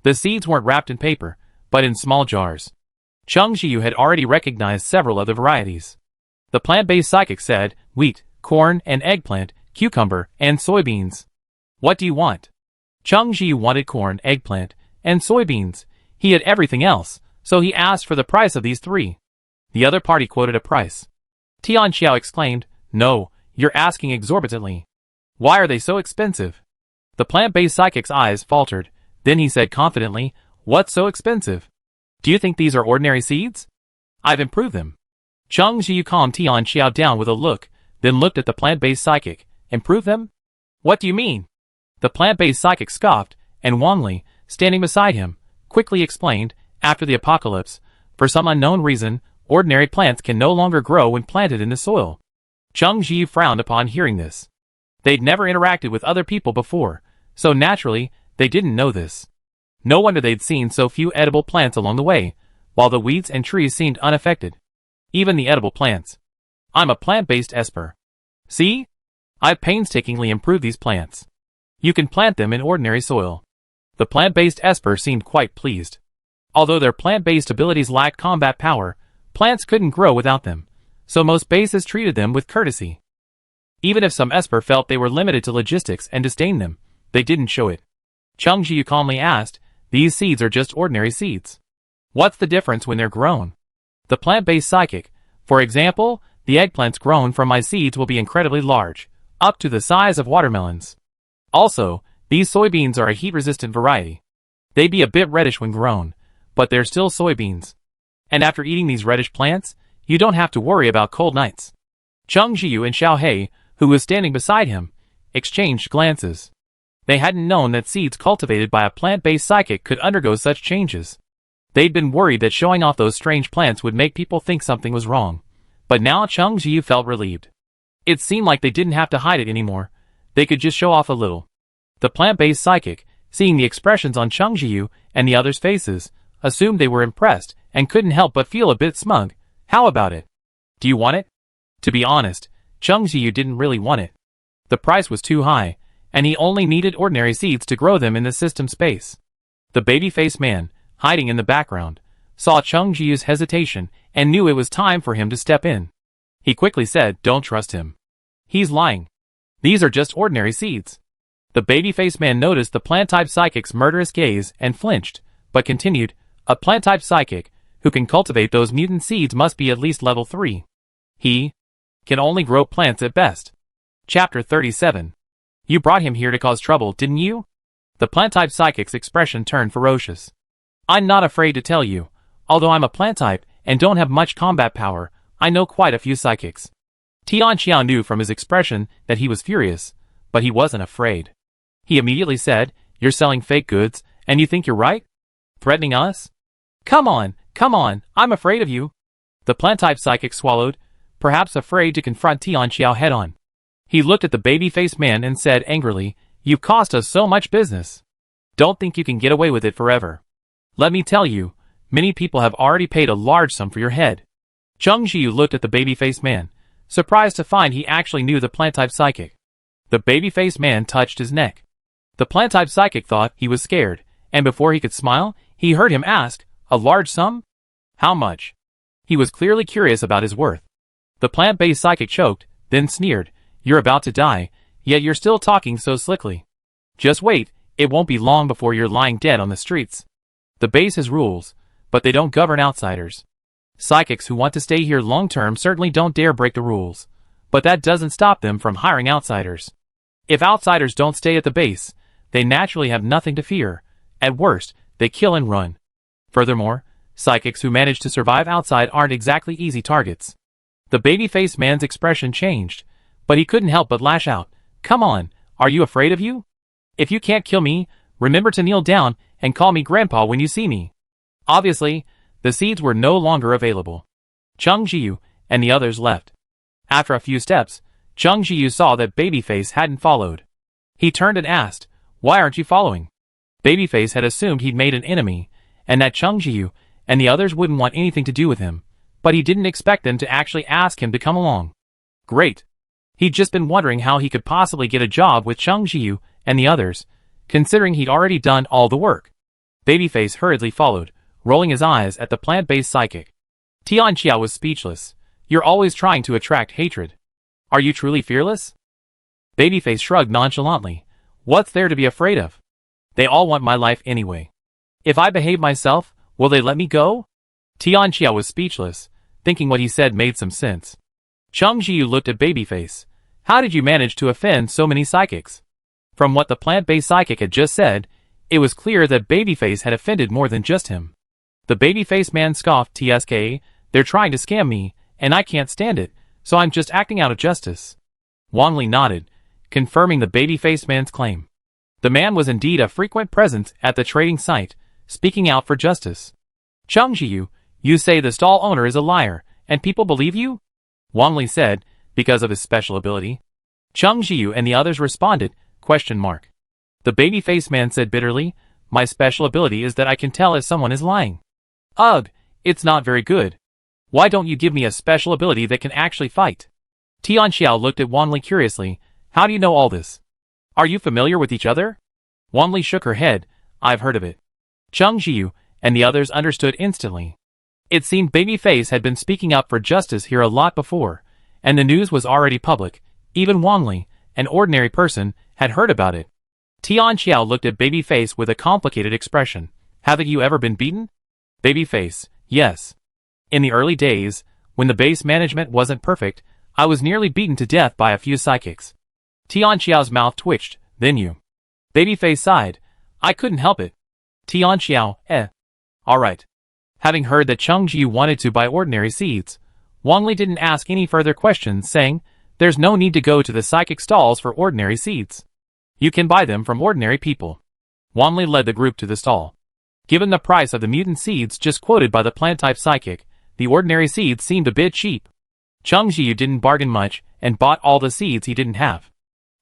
The seeds weren't wrapped in paper, but in small jars. Cheng Jiu had already recognized several of the varieties. The plant-based psychic said, wheat, corn and eggplant, cucumber, and soybeans. "What do you want?" Cheng Jiu wanted corn, eggplant, and soybeans. He had everything else, so he asked for the price of these 3. The other party quoted a price. Tianxia exclaimed, "No, you're asking exorbitantly. Why are they so expensive?" The plant-based psychic's eyes faltered. Then he said confidently, "What's so expensive? Do you think these are ordinary seeds? I've improved them." Cheng Jiu calmed Tianxia down with a look, then looked at the plant-based psychic. "Improve them? What do you mean?" The plant-based psychic scoffed, and Wanli, standing beside him, quickly explained, "After the apocalypse, for some unknown reason, ordinary plants can no longer grow when planted in the soil." Cheng Jiu frowned upon hearing this. They'd never interacted with other people before, so naturally, they didn't know this. No wonder they'd seen so few edible plants along the way, while the weeds and trees seemed unaffected. Even the edible plants. "I'm a plant-based Esper. See? I've painstakingly improved these plants. You can plant them in ordinary soil." The plant-based Esper seemed quite pleased. Although their plant-based abilities lacked combat power, plants couldn't grow without them, so most bases treated them with courtesy. Even if some Esper felt they were limited to logistics and disdained them, they didn't show it. Cheng Jiu calmly asked, These seeds are just ordinary seeds. What's the difference when they're grown? The plant-based psychic, for example, the eggplants grown from my seeds will be incredibly large, up to the size of watermelons. Also, these soybeans are a heat-resistant variety. They'd be a bit reddish when grown, but they're still soybeans. And after eating these reddish plants, you don't have to worry about cold nights. Cheng Jiu and Xiao He, who was standing beside him, exchanged glances. They hadn't known that seeds cultivated by a plant-based psychic could undergo such changes. They'd been worried that showing off those strange plants would make people think something was wrong. But now Cheng Jiu felt relieved. It seemed like they didn't have to hide it anymore. They could just show off a little. The plant-based psychic, seeing the expressions on Cheng Jiu and the others' faces, assumed they were impressed and couldn't help but feel a bit smug. How about it? Do you want it? To be honest, Cheng Jiu didn't really want it. The price was too high, and he only needed ordinary seeds to grow them in the system space. The baby-faced man, hiding in the background, saw Cheng Jiu's hesitation and knew it was time for him to step in. He quickly said, "Don't trust him. He's lying. These are just ordinary seeds." The baby-faced man noticed the plant-type psychic's murderous gaze and flinched, but continued, "A plant-type psychic, who can cultivate those mutant seeds must be at least level 3. He can only grow plants at best." Chapter 37. You brought him here to cause trouble, didn't you? The plant-type psychic's expression turned ferocious. "I'm not afraid to tell you. Although I'm a plant-type and don't have much combat power, I know quite a few psychics." Tian Xiao knew from his expression that he was furious, but he wasn't afraid. He immediately said, "You're selling fake goods, and you think you're right? Threatening us? Come on, I'm afraid of you." The plant-type psychic swallowed, perhaps afraid to confront Tian Xiao head-on. He looked at the baby-faced man and said angrily, "You've cost us so much business. Don't think you can get away with it forever. Let me tell you, many people have already paid a large sum for your head." Cheng Jiu looked at the baby-faced man, surprised to find he actually knew the plant-type psychic. The baby-faced man touched his neck. The plant-type psychic thought he was scared, and before he could smile, he heard him ask, "A large sum? How much?" He was clearly curious about his worth. The plant-based psychic choked, then sneered, "You're about to die, yet you're still talking so slickly. Just wait, it won't be long before you're lying dead on the streets." The base has rules, but they don't govern outsiders. Psychics who want to stay here long-term certainly don't dare break the rules, but that doesn't stop them from hiring outsiders. If outsiders don't stay at the base, they naturally have nothing to fear. At worst, they kill and run. Furthermore, psychics who manage to survive outside aren't exactly easy targets. The baby-faced man's expression changed, but he couldn't help but lash out, "Come on, are you afraid of you? If you can't kill me, remember to kneel down and call me Grandpa when you see me." Obviously, the seeds were no longer available. Cheng Jiu and the others left. After a few steps, Cheng Jiu saw that Babyface hadn't followed. He turned and asked, "Why aren't you following?" Babyface had assumed he'd made an enemy, and that Cheng Jiu and the others wouldn't want anything to do with him, but he didn't expect them to actually ask him to come along. Great. He'd just been wondering how he could possibly get a job with Cheng Jiu and the others, considering he'd already done all the work. Babyface hurriedly followed, rolling his eyes at the plant-based psychic. Tian Xiao was speechless. "You're always trying to attract hatred. Are you truly fearless?" Babyface shrugged nonchalantly. "What's there to be afraid of? They all want my life anyway. If I behave myself, will they let me go?" Tian Xiao was speechless, thinking what he said made some sense. Cheng Jiu looked at Babyface. "How did you manage to offend so many psychics?" From what the plant-based psychic had just said, it was clear that Babyface had offended more than just him. The baby-faced man scoffed, "TSK, they're trying to scam me, and I can't stand it, so I'm just acting out of justice." Wang Li nodded, confirming the baby-faced man's claim. The man was indeed a frequent presence at the trading site, speaking out for justice. "Cheng Jiu, you say the stall owner is a liar, and people believe you?" Wang Li said, because of his special ability. Cheng Jiu and the others responded, ? The baby-faced man said bitterly, "My special ability is that I can tell if someone is lying." Ugh, it's not very good. Why don't you give me a special ability that can actually fight? Tian Xiao looked at Wang Li curiously. "How do you know all this? Are you familiar with each other?" Wang Li shook her head. "I've heard of it." Cheng Jiu and the others understood instantly. It seemed Babyface had been speaking up for justice here a lot before, and the news was already public. Even Wang Li, an ordinary person, had heard about it. Tian Xiao looked at Babyface with a complicated expression. Haven't you ever been beaten? Babyface, yes. In the early days, when the base management wasn't perfect, I was nearly beaten to death by a few psychics. Tianxiao's mouth twitched. Then you. Babyface sighed. I couldn't help it. Tianxiao, Alright. Having heard that Cheng Jiu wanted to buy ordinary seeds, Wang Li didn't ask any further questions, saying, there's no need to go to the psychic stalls for ordinary seeds. You can buy them from ordinary people. Wang Li led the group to the stall. Given the price of the mutant seeds just quoted by the plant-type psychic, the ordinary seeds seemed a bit cheap. Cheng Jiu didn't bargain much and bought all the seeds he didn't have.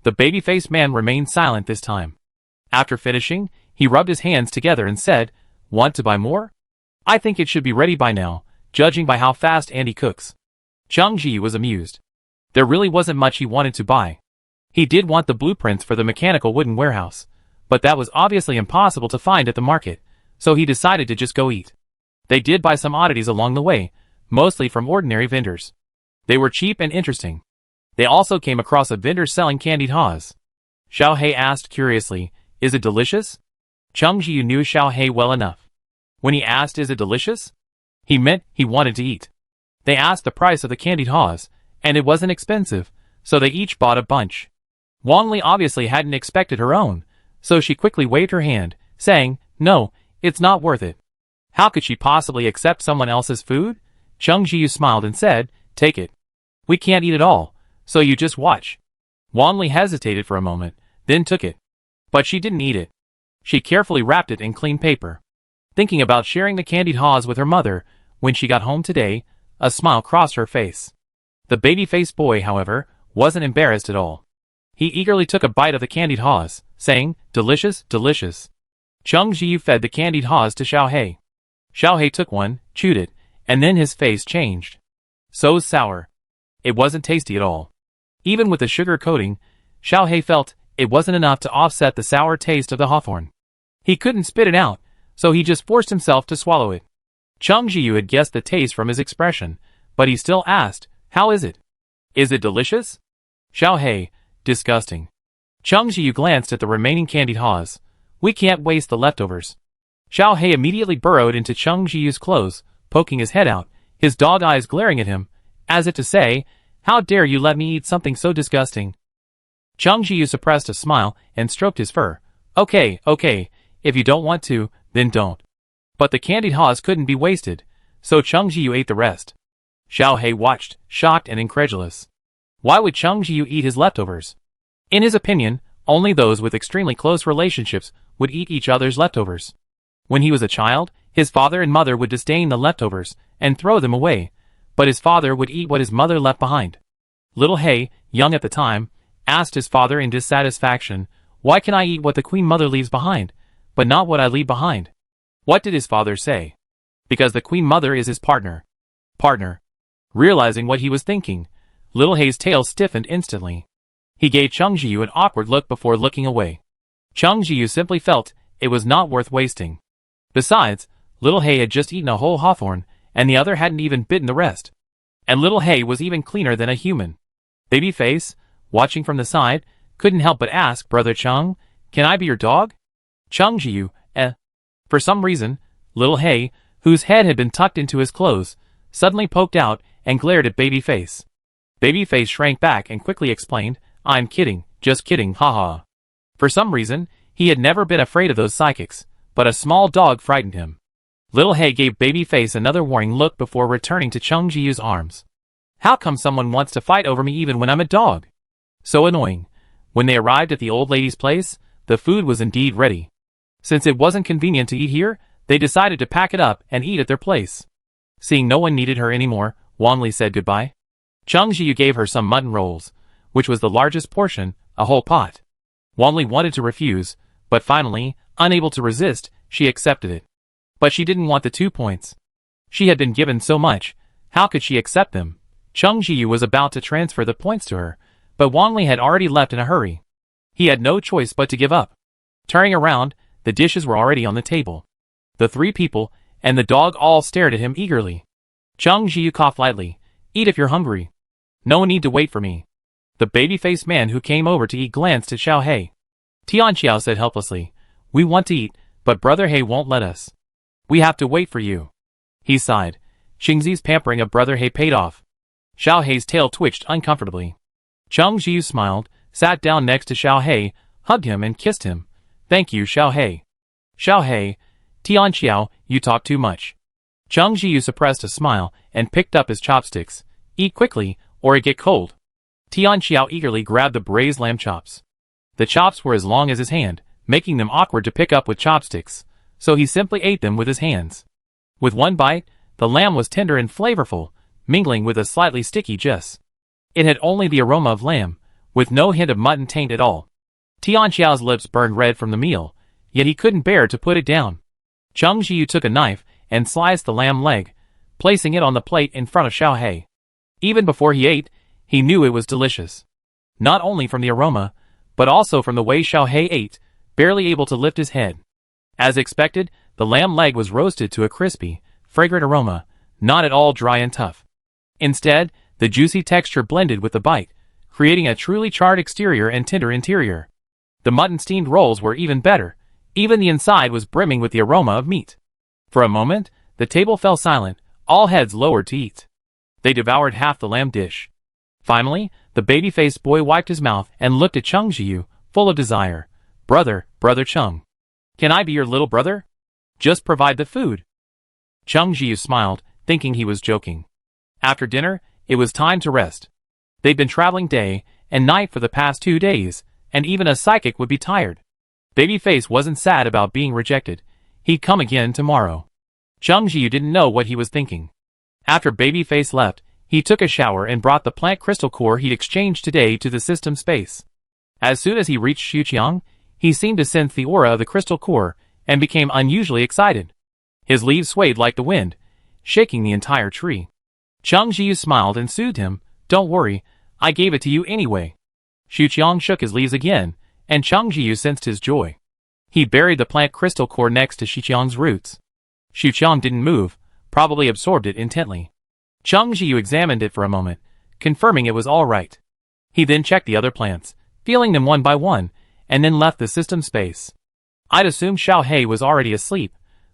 The baby-faced man remained silent this time. After finishing, he rubbed his hands together and said, want to buy more? I think it should be ready by now, judging by how fast Andy cooks. Cheng Jiu was amused. There really wasn't much he wanted to buy. He did want the blueprints for the mechanical wooden warehouse, but that was obviously impossible to find at the market, so he decided to just go eat. They did buy some oddities along the way, mostly from ordinary vendors. They were cheap and interesting. They also came across a vendor selling candied haws. Xiao He asked curiously, is it delicious? Cheng Jiu knew Xiao He well enough. When he asked is it delicious, he meant he wanted to eat. They asked the price of the candied haws, and it wasn't expensive, so they each bought a bunch. Wang Li obviously hadn't expected her own, so she quickly waved her hand, saying, no, it's not worth it. How could she possibly accept someone else's food? Cheng Jiu smiled and said, take it. We can't eat it all, so you just watch. Wang Li hesitated for a moment, then took it. But she didn't eat it. She carefully wrapped it in clean paper. Thinking about sharing the candied haws with her mother, when she got home today, a smile crossed her face. The baby-faced boy, however, wasn't embarrassed at all. He eagerly took a bite of the candied haws, saying, delicious, delicious. Cheng Jiu fed the candied haws to Xiao He. Xiao He took one, chewed it, and then his face changed. So sour. It wasn't tasty at all. Even with the sugar coating, Xiao He felt it wasn't enough to offset the sour taste of the hawthorn. He couldn't spit it out, so he just forced himself to swallow it. Cheng Jiu had guessed the taste from his expression, but he still asked, how is it? Is it delicious? Xiao He, disgusting. Cheng Jiu glanced at the remaining candied haws. We can't waste the leftovers. Xiao He immediately burrowed into Cheng Jiu's clothes, poking his head out, his dog eyes glaring at him, as if to say, how dare you let me eat something so disgusting? Cheng Jiu suppressed a smile and stroked his fur. Okay, if you don't want to, then don't. But the candied haws couldn't be wasted, so Cheng Jiu ate the rest. Xiao He watched, shocked and incredulous. Why would Cheng Jiu eat his leftovers? In his opinion, only those with extremely close relationships would eat each other's leftovers. When he was a child, his father and mother would disdain the leftovers and throw them away, but his father would eat what his mother left behind. Little He, young at the time, asked his father in dissatisfaction, why can I eat what the queen mother leaves behind, but not what I leave behind? What did his father say? Because the queen mother is his partner. Partner. Realizing what he was thinking, Little He's tail stiffened instantly. He gave Cheng Jiu an awkward look before looking away. Cheng Jiu simply felt it was not worth wasting. Besides, Little He had just eaten a whole hawthorn, and the other hadn't even bitten the rest. And Little He was even cleaner than a human. Babyface, watching from the side, couldn't help but ask, Brother Cheng, can I be your dog? Cheng Jiu, For some reason, Little He, whose head had been tucked into his clothes, suddenly poked out and glared at Babyface. Babyface shrank back and quickly explained, I'm kidding, just kidding, haha. For some reason, he had never been afraid of those psychics, but a small dog frightened him. Little He gave Babyface another warning look before returning to Cheng Jiu's arms. How come someone wants to fight over me even when I'm a dog? So annoying. When they arrived at the old lady's place, the food was indeed ready. Since it wasn't convenient to eat here, they decided to pack it up and eat at their place. Seeing no one needed her anymore, Wang Li said goodbye. Cheng Jiu gave her some mutton rolls, which was the largest portion, a whole pot. Wang Li wanted to refuse, but finally, unable to resist, she accepted it. But she didn't want the 2 points. She had been given so much, how could she accept them? Cheng Jiu was about to transfer the points to her, but Wang Li had already left in a hurry. He had no choice but to give up. Turning around, the dishes were already on the table. The 3 people and the dog all stared at him eagerly. Cheng Jiu coughed lightly. Eat if you're hungry. No need to wait for me. The baby-faced man who came over to eat glanced at Xiao He. Tianxiao said helplessly, we want to eat, But Brother He won't let us. We have to wait for you. He sighed. Qingzi's pampering of Brother He paid off. Xiao Hei's tail twitched uncomfortably. Cheng Jiu smiled, sat down next to Xiao Hei, hugged him and kissed him. Thank you, Xiao Hei. Xiao Hei, Tian Xiao, you talk too much. Cheng Jiu suppressed a smile and picked up his chopsticks. Eat quickly, or it get cold. Tian Xiao eagerly grabbed the braised lamb chops. The chops were as long as his hand, making them awkward to pick up with chopsticks, so he simply ate them with his hands. With one bite, the lamb was tender and flavorful, mingling with a slightly sticky juice. It had only the aroma of lamb, with no hint of mutton taint at all. Tian Xiao's lips burned red from the meal, yet he couldn't bear to put it down. Cheng Jiu took a knife and sliced the lamb leg, placing it on the plate in front of Xiao Hei. Even before he ate, he knew it was delicious. Not only from the aroma, but also from the way Xiao Hei ate, barely able to lift his head. As expected, the lamb leg was roasted to a crispy, fragrant aroma, not at all dry and tough. Instead, the juicy texture blended with the bite, creating a truly charred exterior and tender interior. The mutton steamed rolls were even better. Even the inside was brimming with the aroma of meat. For a moment, the table fell silent, all heads lowered to eat. They devoured half the lamb dish. Finally, the baby-faced boy wiped his mouth and looked at Cheng Jiu, full of desire. Brother Cheng. Can I be your little brother? Just provide the food. Cheng Jiu smiled, thinking he was joking. After dinner, it was time to rest. They'd been traveling day and night for the past 2 days, and even a psychic would be tired. Babyface wasn't sad about being rejected. He'd come again tomorrow. Cheng Jiu didn't know what he was thinking. After Babyface left, he took a shower and brought the plant crystal core he'd exchanged today to the system space. As soon as he reached Xuqiang, he seemed to sense the aura of the crystal core and became unusually excited. His leaves swayed like the wind, shaking the entire tree. Cheng Jiu smiled and soothed him. Don't worry, I gave it to you anyway. Xuqiang shook his leaves again, and Cheng Jiu sensed his joy. He buried the plant crystal core next to Xuqiang's roots. Xuqiang didn't move, probably absorbed it intently. Cheng Jiu examined it for a moment, confirming it was all right. He then checked the other plants, feeling them one by one, and then left the system space. I'd assumed Xiao Hei was already asleep,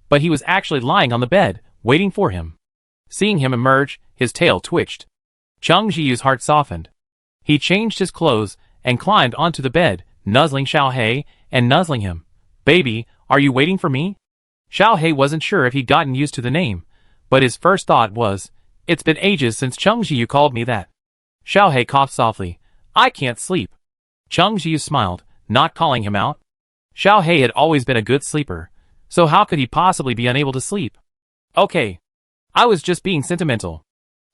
but he was actually lying on the bed, waiting for him. Seeing him emerge, his tail twitched. Cheng Jiu's heart softened. He changed his clothes and climbed onto the bed, nuzzling Xiao Hei and nuzzling him. Baby, are you waiting for me? Xiao Hei wasn't sure if he'd gotten used to the name, but his first thought was, it's been ages since Cheng Jiu called me that. Xiao Hei coughed softly. I can't sleep. Cheng Jiu smiled, not calling him out. Xiao Hei had always been a good sleeper, so how could he possibly be unable to sleep? Okay. I was just being sentimental.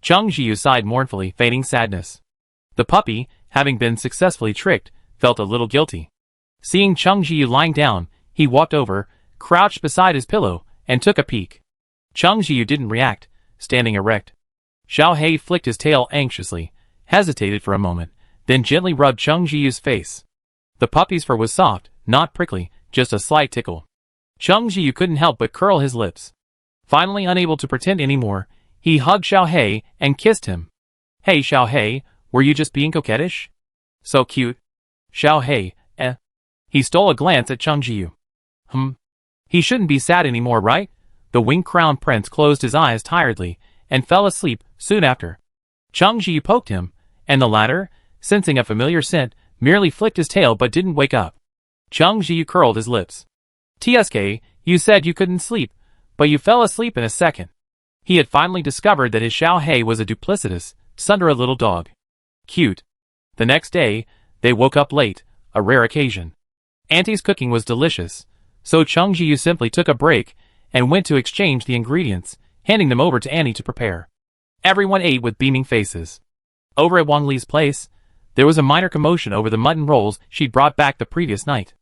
Cheng Jiu sighed mournfully, feigning sadness. The puppy, having been successfully tricked, felt a little guilty. Seeing Cheng Jiu lying down, he walked over, crouched beside his pillow, and took a peek. Cheng Jiu didn't react, standing erect. Xiao Hei flicked his tail anxiously, hesitated for a moment, then gently rubbed Cheng Jiu's face. The puppy's fur was soft, not prickly, just a slight tickle. Cheng Jiu couldn't help but curl his lips. Finally unable to pretend anymore, he hugged Xiao Hei and kissed him. Hey Xiao Hei, were you just being coquettish? So cute. Xiao Hei, eh? He stole a glance at Cheng Jiu. He shouldn't be sad anymore, right? The wing-crowned prince closed his eyes tiredly and fell asleep soon after. Cheng Jiu poked him, and the latter, sensing a familiar scent, merely flicked his tail but didn't wake up. Cheng Jiu curled his lips. TSK, you said you couldn't sleep, but you fell asleep in a second. He had finally discovered that his Xiao Hei was a duplicitous, slender little dog. Cute. The next day, they woke up late, a rare occasion. Auntie's cooking was delicious, so Cheng Jiu simply took a break and went to exchange the ingredients, handing them over to Annie to prepare. Everyone ate with beaming faces. Over at Wang Li's place, there was a minor commotion over the mutton rolls she'd brought back the previous night.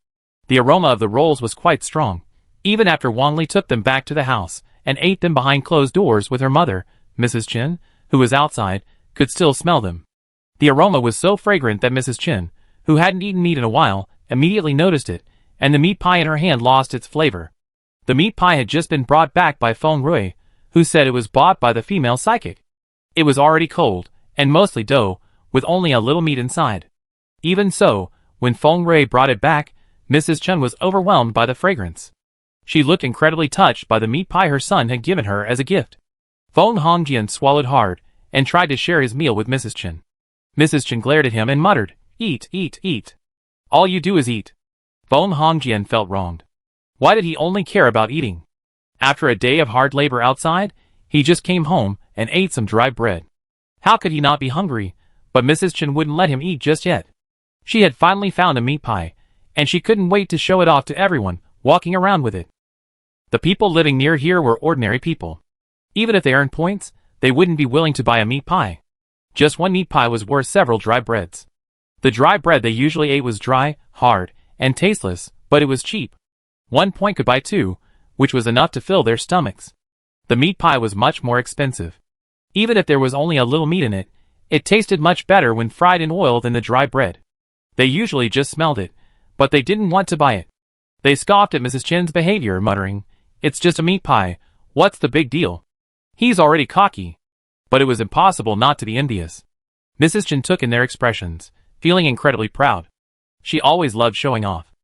The aroma of the rolls was quite strong, even after Wang Li took them back to the house and ate them behind closed doors with her mother, Mrs. Chen, who was outside, could still smell them. The aroma was so fragrant that Mrs. Chen, who hadn't eaten meat in a while, immediately noticed it, and the meat pie in her hand lost its flavor. The meat pie had just been brought back by Fong Rui, who said it was bought by the female psychic. It was already cold, and mostly dough, with only a little meat inside. Even so, when Fong Rui brought it back, Mrs. Chen was overwhelmed by the fragrance. She looked incredibly touched by the meat pie her son had given her as a gift. Fong Hongjian swallowed hard and tried to share his meal with Mrs. Chen. Mrs. Chen glared at him and muttered, "Eat, eat, eat. All you do is eat." Fong Hongjian felt wronged. Why did he only care about eating? After a day of hard labor outside, he just came home and ate some dry bread. How could he not be hungry? But Mrs. Chen wouldn't let him eat just yet. She had finally found a meat pie, and she couldn't wait to show it off to everyone, walking around with it. The people living near here were ordinary people. Even if they earned points, they wouldn't be willing to buy a meat pie. Just one meat pie was worth several dry breads. The dry bread they usually ate was dry, hard, and tasteless, but it was cheap. 1 point could buy 2, which was enough to fill their stomachs. The meat pie was much more expensive. Even if there was only a little meat in it, it tasted much better when fried in oil than the dry bread. They usually just smelled it, but they didn't want to buy it. They scoffed at Mrs. Chen's behavior, muttering, "It's just a meat pie, what's the big deal?" He's already cocky. But it was impossible not to be envious. Mrs. Chen took in their expressions, feeling incredibly proud. She always loved showing off.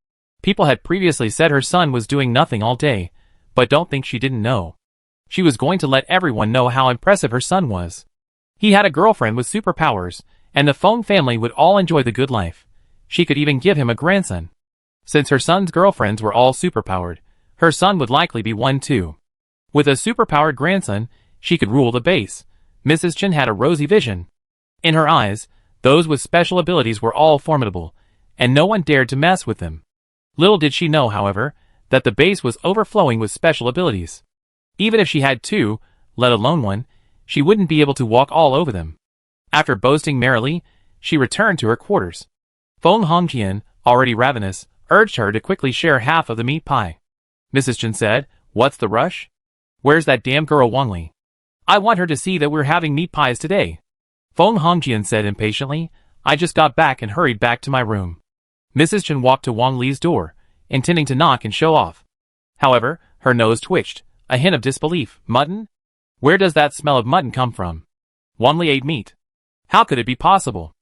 People had previously said her son was doing nothing all day, but don't think she didn't know. She was going to let everyone know how impressive her son was. He had a girlfriend with superpowers, and the Fong family would all enjoy the good life. She could even give him a grandson. Since her son's girlfriends were all superpowered, her son would likely be one too. With a superpowered grandson, she could rule the base. Mrs. Chen had a rosy vision. In her eyes, those with special abilities were all formidable, and no one dared to mess with them. Little did she know, however, that the base was overflowing with special abilities. Even if she had 2, let alone 1, she wouldn't be able to walk all over them. After boasting merrily, she returned to her quarters. Fong Hongjian, already ravenous, urged her to quickly share half of the meat pie. Mrs. Chen said, "What's the rush? Where's that damn girl Wang Li? I want her to see that we're having meat pies today." Fong Hongjian said impatiently, "I just got back and hurried back to my room." Mrs. Chen walked to Wang Li's door, intending to knock and show off. However, her nose twitched, a hint of disbelief. "Mutton? Where does that smell of mutton come from? Wang Li ate meat. How could it be possible?"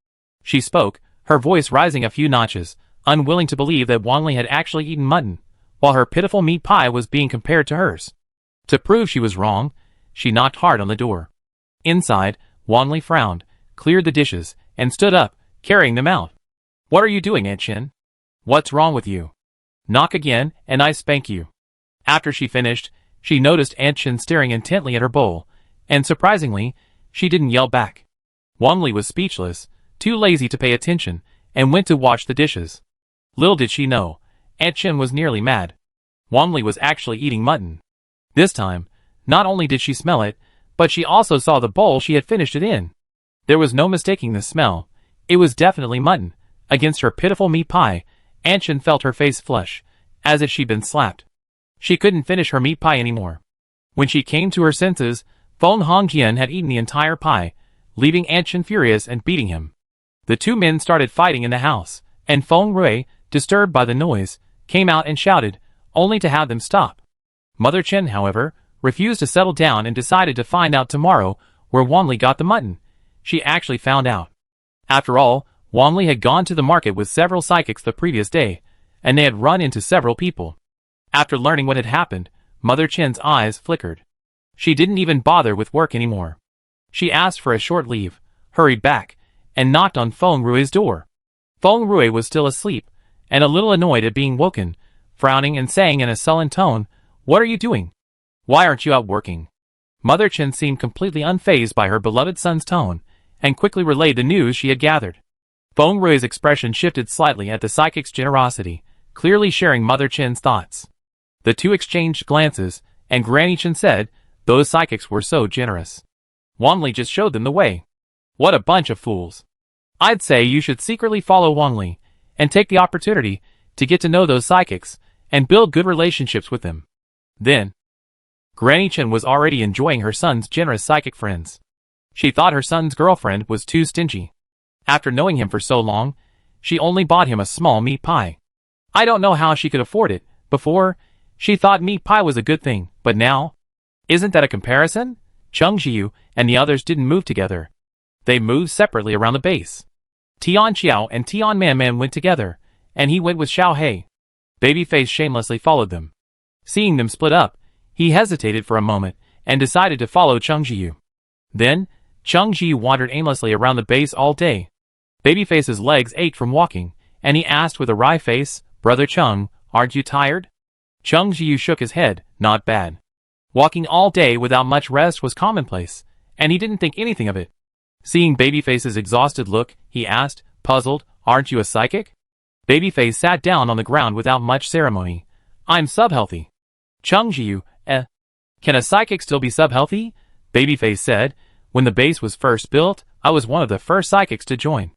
She spoke, her voice rising a few notches, unwilling to believe that Wang Li had actually eaten mutton, while her pitiful meat pie was being compared to hers. To prove she was wrong, she knocked hard on the door. Inside, Wang Li frowned, cleared the dishes, and stood up, carrying them out. "What are you doing, Aunt Chen? What's wrong with you? Knock again, and I spank you." After she finished, she noticed Aunt Chen staring intently at her bowl, and surprisingly, she didn't yell back. Wang Li was speechless, too lazy to pay attention, and went to wash the dishes. Little did she know, Aunt Chen was nearly mad. Wang Li was actually eating mutton. This time, not only did she smell it, but she also saw the bowl she had finished it in. There was no mistaking the smell. It was definitely mutton. Against her pitiful meat pie, Aunt Chen felt her face flush, as if she'd been slapped. She couldn't finish her meat pie anymore. When she came to her senses, Fong Hongjian had eaten the entire pie, leaving Aunt Chen furious and beating him. The 2 men started fighting in the house, and Feng Rui, disturbed by the noise, came out and shouted, only to have them stop. Mother Chen, however, refused to settle down and decided to find out tomorrow where Wang Li got the mutton. She actually found out. After all, Wang Li had gone to the market with several psychics the previous day, and they had run into several people. After learning what had happened, Mother Chen's eyes flickered. She didn't even bother with work anymore. She asked for a short leave, hurried back, and knocked on Feng Rui's door. Feng Rui was still asleep, and a little annoyed at being woken, frowning and saying in a sullen tone, "What are you doing? Why aren't you out working?" Mother Chen seemed completely unfazed by her beloved son's tone, and quickly relayed the news she had gathered. Feng Rui's expression shifted slightly at the psychic's generosity, clearly sharing Mother Chen's thoughts. The 2 exchanged glances, and Granny Chen said, "Those psychics were so generous. Wang Li just showed them the way. What a bunch of fools. I'd say you should secretly follow Wang Li, and take the opportunity to get to know those psychics, and build good relationships with them. Then." Granny Chen was already enjoying her son's generous psychic friends. She thought her son's girlfriend was too stingy. After knowing him for so long, she only bought him a small meat pie. I don't know how she could afford it. Before, she thought meat pie was a good thing, but now? Isn't that a comparison? Cheng Jiu and the others didn't move together. They moved separately around the base. Tian Xiao and Tian Man Man went together, and he went with Xiao He. Babyface shamelessly followed them. Seeing them split up, he hesitated for a moment and decided to follow Chung Jiyu. Then, Chung Jiyu wandered aimlessly around the base all day. Babyface's legs ached from walking, and he asked with a wry face, "Brother Chung, aren't you tired?" Chung Jiyu shook his head, "Not bad." Walking all day without much rest was commonplace, and he didn't think anything of it. Seeing Babyface's exhausted look, he asked, puzzled, "Aren't you a psychic?" Babyface sat down on the ground without much ceremony. "I'm sub-healthy." Chung Jiyu, Can a psychic still be sub-healthy?" Babyface said, "When the base was first built, I was one of the first psychics to join.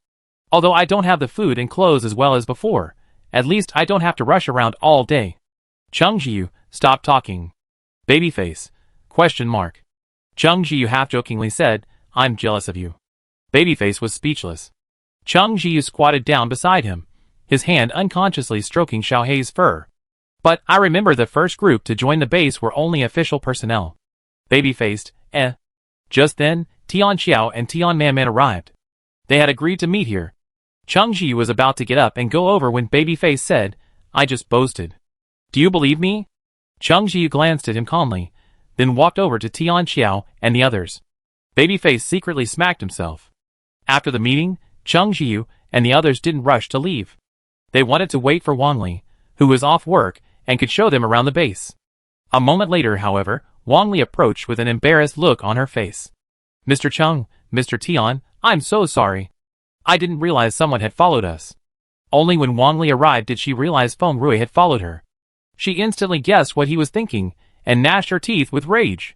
Although I don't have the food and clothes as well as before, at least I don't have to rush around all day." Chung Jiyu, "Stop talking." Babyface, ? Chung Jiyu half-jokingly said, "I'm jealous of you." Babyface was speechless. Chung Jiyu squatted down beside him, his hand unconsciously stroking Xiaohei's fur. "But I remember the first group to join the base were only official personnel." Babyface, Just then, Tian Xiao and Tian Manman arrived. They had agreed to meet here. Chung Jiyu was about to get up and go over when Babyface said, "I just boasted. Do you believe me?" Chung Jiyu glanced at him calmly, then walked over to Tian Xiao and the others. Babyface secretly smacked himself. After the meeting, Chung Jiyu and the others didn't rush to leave. They wanted to wait for Wang Li, who was off work and could show them around the base. A moment later, however, Wang Li approached with an embarrassed look on her face. "Mr. Chung, Mr. Tian, I'm so sorry. I didn't realize someone had followed us." Only when Wang Li arrived did she realize Fong Rui had followed her. She instantly guessed what he was thinking and gnashed her teeth with rage.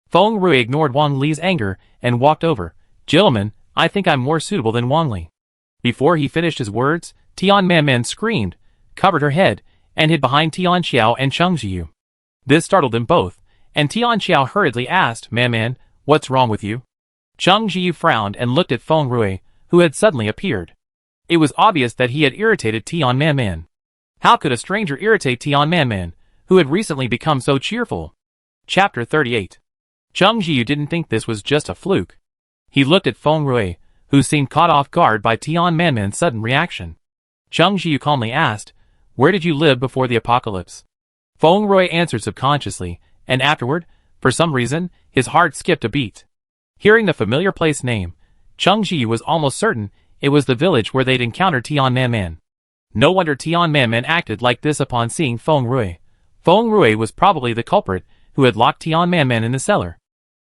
Fong Rui ignored Wang Li's anger and walked over. "Gentlemen, I think I'm more suitable than Wang Li." Before he finished his words, Tian Manman screamed, covered her head, and hid behind Tian Xiao and Chung Jiyu. This startled them both, and Tian Xiao hurriedly asked, "Manman, what's wrong with you?" Chung Jiyu frowned and looked at Fong Rui, who had suddenly appeared. It was obvious that he had irritated Tian Manman. How could a stranger irritate Tian Manman, who had recently become so cheerful? Chapter 38. Chung Jiyu didn't think this was just a fluke. He looked at Fong Rui, who seemed caught off guard by Tian Manman's sudden reaction. Chung Jiyu calmly asked, "Where did you live before the apocalypse?" Fong Rui answered subconsciously, and afterward, for some reason, his heart skipped a beat. Hearing the familiar place name, Chung Jiyu was almost certain it was the village where they'd encountered Tian Manman. No wonder Tian Manman acted like this upon seeing Fong Rui. Fong Rui was probably the culprit who had locked Tian Manman in the cellar.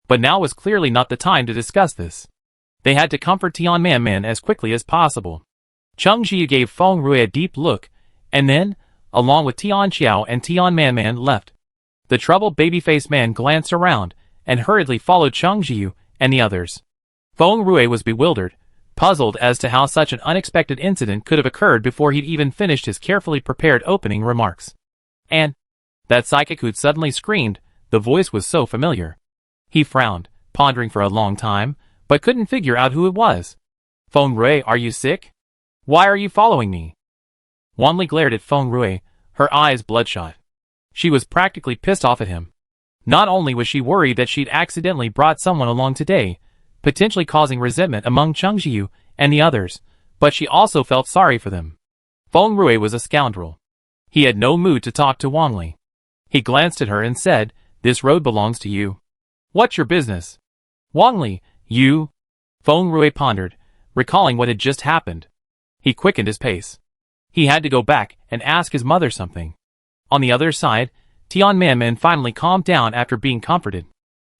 But now was clearly not the time to discuss this. They had to comfort Tian Manman as quickly as possible. Chung Jiyu gave Fong Rui a deep look, and then, along with Tian Xiao and Tian Manman, left. The troubled baby-faced man glanced around and hurriedly followed Chung Jiyu and the others. Fong Rui was bewildered, puzzled as to how such an unexpected incident could have occurred before he'd even finished his carefully prepared opening remarks. And that psychic who'd suddenly screamed, the voice was so familiar. He frowned, pondering for a long time, but couldn't figure out who it was. "Fong Rui, are you sick? Why are you following me?" Wang Li glared at Fong Rui, her eyes bloodshot. She was practically pissed off at him. Not only was she worried that she'd accidentally brought someone along today, potentially causing resentment among Chung Jiyu and the others, but she also felt sorry for them. Fong Rui was a scoundrel. He had no mood to talk to Wang Li. He glanced at her and said, "This road belongs to you. What's your business?" "Wang Li, you..." Fong Rui pondered, recalling what had just happened. He quickened his pace. He had to go back and ask his mother something. On the other side, Tian Manman finally calmed down after being comforted.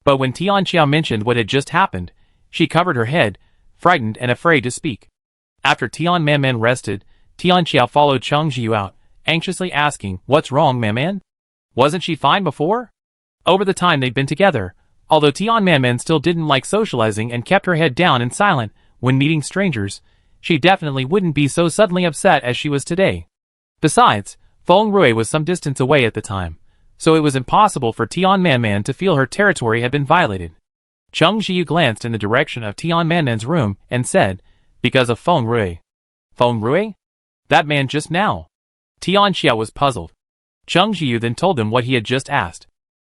But when Tian Xiao mentioned what had just happened, she covered her head, frightened and afraid to speak. After Tian Manman rested, Tian Xiao followed Chung Jiyu out, anxiously asking, "What's wrong, Manman? Wasn't she fine before?" Over the time they'd been together, although Tian Manman still didn't like socializing and kept her head down and silent when meeting strangers, she definitely wouldn't be so suddenly upset as she was today. Besides, Fong Rui was some distance away at the time, so it was impossible for Tian Manman to feel her territory had been violated. Chung Jiyu glanced in the direction of Tian Manman's room and said, "Because of Fong Rui." "Fong Rui? That man just now?" Tian Xiao was puzzled. Chung Jiyu then told them what he had just asked.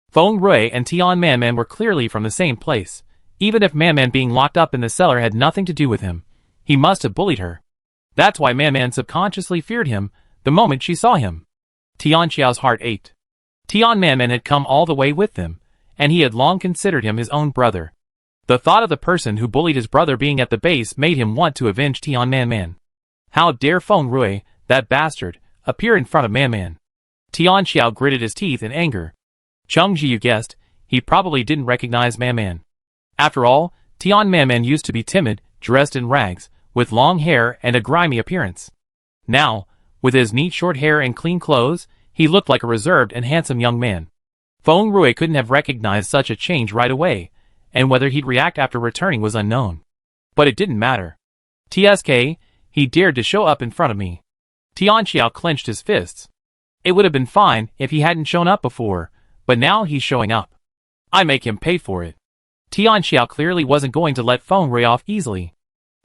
Fong Rui and Tian Manman were clearly from the same place. Even if Manman being locked up in the cellar had nothing to do with him, he must have bullied her. That's why Manman subconsciously feared him the moment she saw him. Tian Xiao's heart ached. Tian Manman had come all the way with them, and he had long considered him his own brother. The thought of the person who bullied his brother being at the base made him want to avenge Tian Manman. How dare Fong Rui, that bastard, appear in front of Manman? Tian Xiao gritted his teeth in anger. Cheng Jiu guessed, he probably didn't recognize Manman. After all, Tian Manman used to be timid, dressed in rags, with long hair and a grimy appearance. Now, with his neat short hair and clean clothes, he looked like a reserved and handsome young man. Fong Rui couldn't have recognized such a change right away, and whether he'd react after returning was unknown. But it didn't matter. TSK, he dared to show up in front of me. Tian Xiao clenched his fists. It would have been fine if he hadn't shown up before, but now he's showing up. I make him pay for it. Tian Xiao clearly wasn't going to let Fong Rui off easily.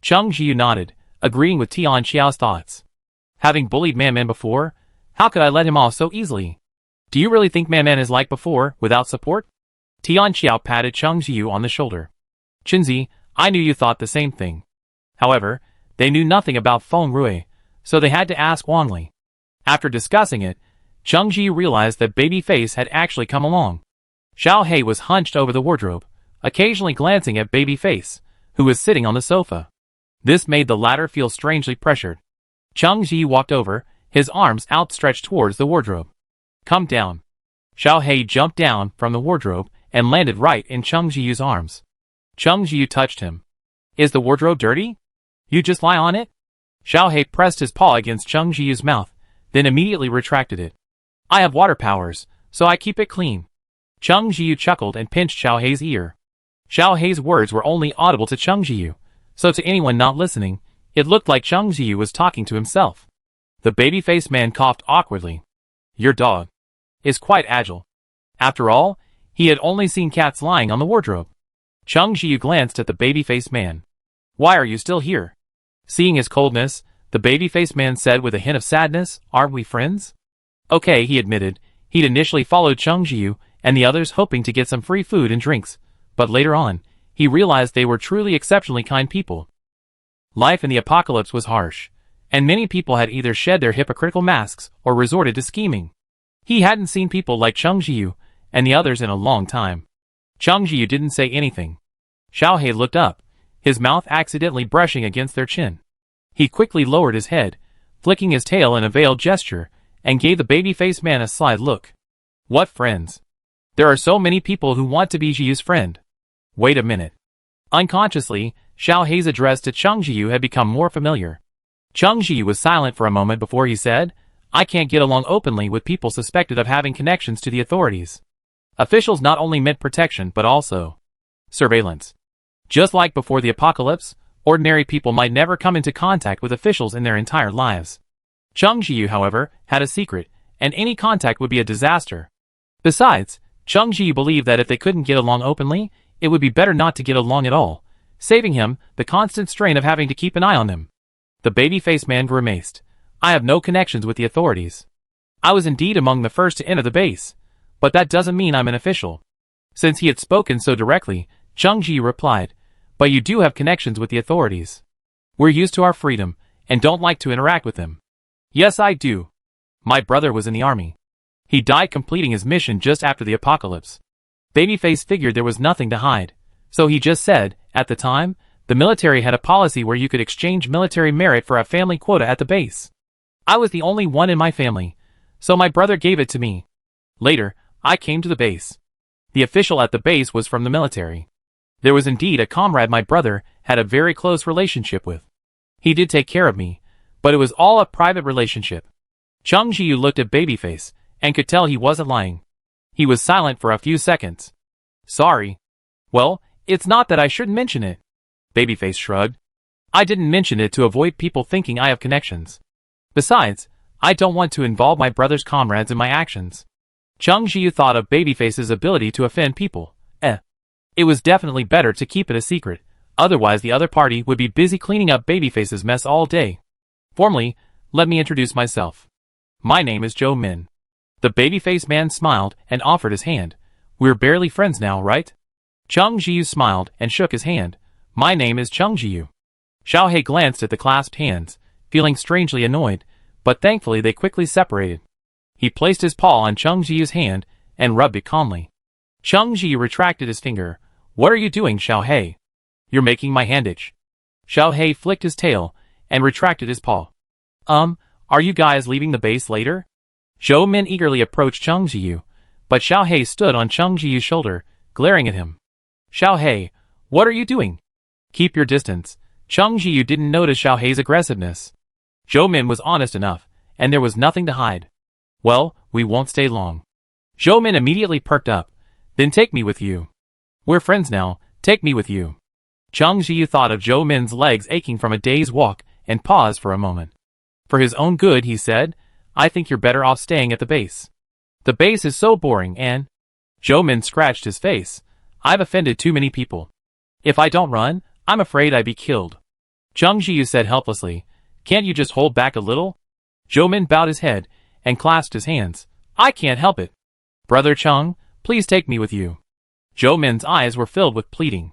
Cheng Jiu nodded, agreeing with Tian Xiao's thoughts. Having bullied Manman before, how could I let him off so easily? Do you really think Manman is like before, without support? Tian Xiao patted Cheng Jiu on the shoulder. Chinzi, I knew you thought the same thing. However, they knew nothing about Fong Rui, so they had to ask Wang Li. After discussing it, Cheng Jiu realized that Babyface had actually come along. Xiao Hei was hunched over the wardrobe, occasionally glancing at Babyface, who was sitting on the sofa. This made the latter feel strangely pressured. Cheng Jiu walked over, his arms outstretched towards the wardrobe. Come down. Xiao Hei jumped down from the wardrobe and landed right in Cheng Jiu's arms. Cheng Jiu touched him. Is the wardrobe dirty? You just lie on it? Xiao Hei pressed his paw against Cheng Jiu's mouth, then immediately retracted it. I have water powers, so I keep it clean. Cheng Jiu chuckled and pinched Xiao Hei's ear. Xiao Hei's words were only audible to Cheng Jiu, so to anyone not listening, it looked like Cheng Jiu was talking to himself. The baby-faced man coughed awkwardly. Your dog is quite agile. After all, he had only seen cats lying on the wardrobe. Cheng Jiu glanced at the baby-faced man. Why are you still here? Seeing his coldness, the baby-faced man said with a hint of sadness, aren't we friends? Okay, he admitted. He'd initially followed Cheng Jiu and the others hoping to get some free food and drinks, but later on, he realized they were truly exceptionally kind people. Life in the apocalypse was harsh, and many people had either shed their hypocritical masks or resorted to scheming. He hadn't seen people like Cheng Jiu and the others in a long time. Cheng Jiu didn't say anything. Xiao Hei looked up, his mouth accidentally brushing against their chin. He quickly lowered his head, flicking his tail in a veiled gesture, and gave the baby-faced man a sly look. What friends? There are so many people who want to be Jiu's friend. Wait a minute. Unconsciously, Xiao Hei's address to Cheng Jiu had become more familiar. Cheng Jiu was silent for a moment before he said, I can't get along openly with people suspected of having connections to the authorities. Officials not only meant protection but also surveillance. Just like before the apocalypse, ordinary people might never come into contact with officials in their entire lives. Cheng Jiu, however, had a secret, and any contact would be a disaster. Besides, Cheng Jiu believed that if they couldn't get along openly, it would be better not to get along at all, saving him the constant strain of having to keep an eye on them. The baby-faced man grimaced. I have no connections with the authorities. I was indeed among the first to enter the base, but that doesn't mean I'm an official. Since he had spoken so directly, Cheng Jiu replied, but you do have connections with the authorities. We're used to our freedom, and don't like to interact with them. Yes, I do. My brother was in the army. He died completing his mission just after the apocalypse. Babyface figured there was nothing to hide, so he just said, at the time, the military had a policy where you could exchange military merit for a family quota at the base. I was the only one in my family, so my brother gave it to me. Later, I came to the base. The official at the base was from the military. There was indeed a comrade my brother had a very close relationship with. He did take care of me, but it was all a private relationship. Cheng Jiu looked at Babyface, and could tell he wasn't lying. He was silent for a few seconds. Sorry. Well, it's not that I shouldn't mention it. Babyface shrugged. I didn't mention it to avoid people thinking I have connections. Besides, I don't want to involve my brother's comrades in my actions. Cheng Jiu thought of Babyface's ability to offend people. It was definitely better to keep it a secret, otherwise the other party would be busy cleaning up Babyface's mess all day. Formally, let me introduce myself. My name is Zhou Min. The baby-faced man smiled and offered his hand. We're barely friends now, right? Cheng Jiu smiled and shook his hand. My name is Cheng Jiu. Xiao Hei glanced at the clasped hands, feeling strangely annoyed, but thankfully they quickly separated. He placed his paw on Cheng Jiu's hand and rubbed it calmly. Cheng Ji retracted his finger. What are you doing, Xiao Hei? You're making my hand itch. Xiao Hei flicked his tail and retracted his paw. Are you guys leaving the base later? Zhou Min eagerly approached Cheng Ji, but Xiao Hei stood on Cheng Ji's shoulder, glaring at him. Xiao Hei, what are you doing? Keep your distance. Cheng Ji didn't notice Xiao Hei's aggressiveness. Zhou Min was honest enough, and there was nothing to hide. Well, we won't stay long. Zhou Min immediately perked up. Then take me with you. We're friends now, take me with you. Cheng Ji thought of Zhou Min's legs aching from a day's walk and paused for a moment. For his own good, he said, I think you're better off staying at the base. The base is so boring and... Zhou Min scratched his face. I've offended too many people. If I don't run, I'm afraid I'd be killed. Cheng Ji said helplessly, can't you just hold back a little? Zhou Min bowed his head and clasped his hands. I can't help it. Brother Cheng, please take me with you. Zhou Min's eyes were filled with pleading.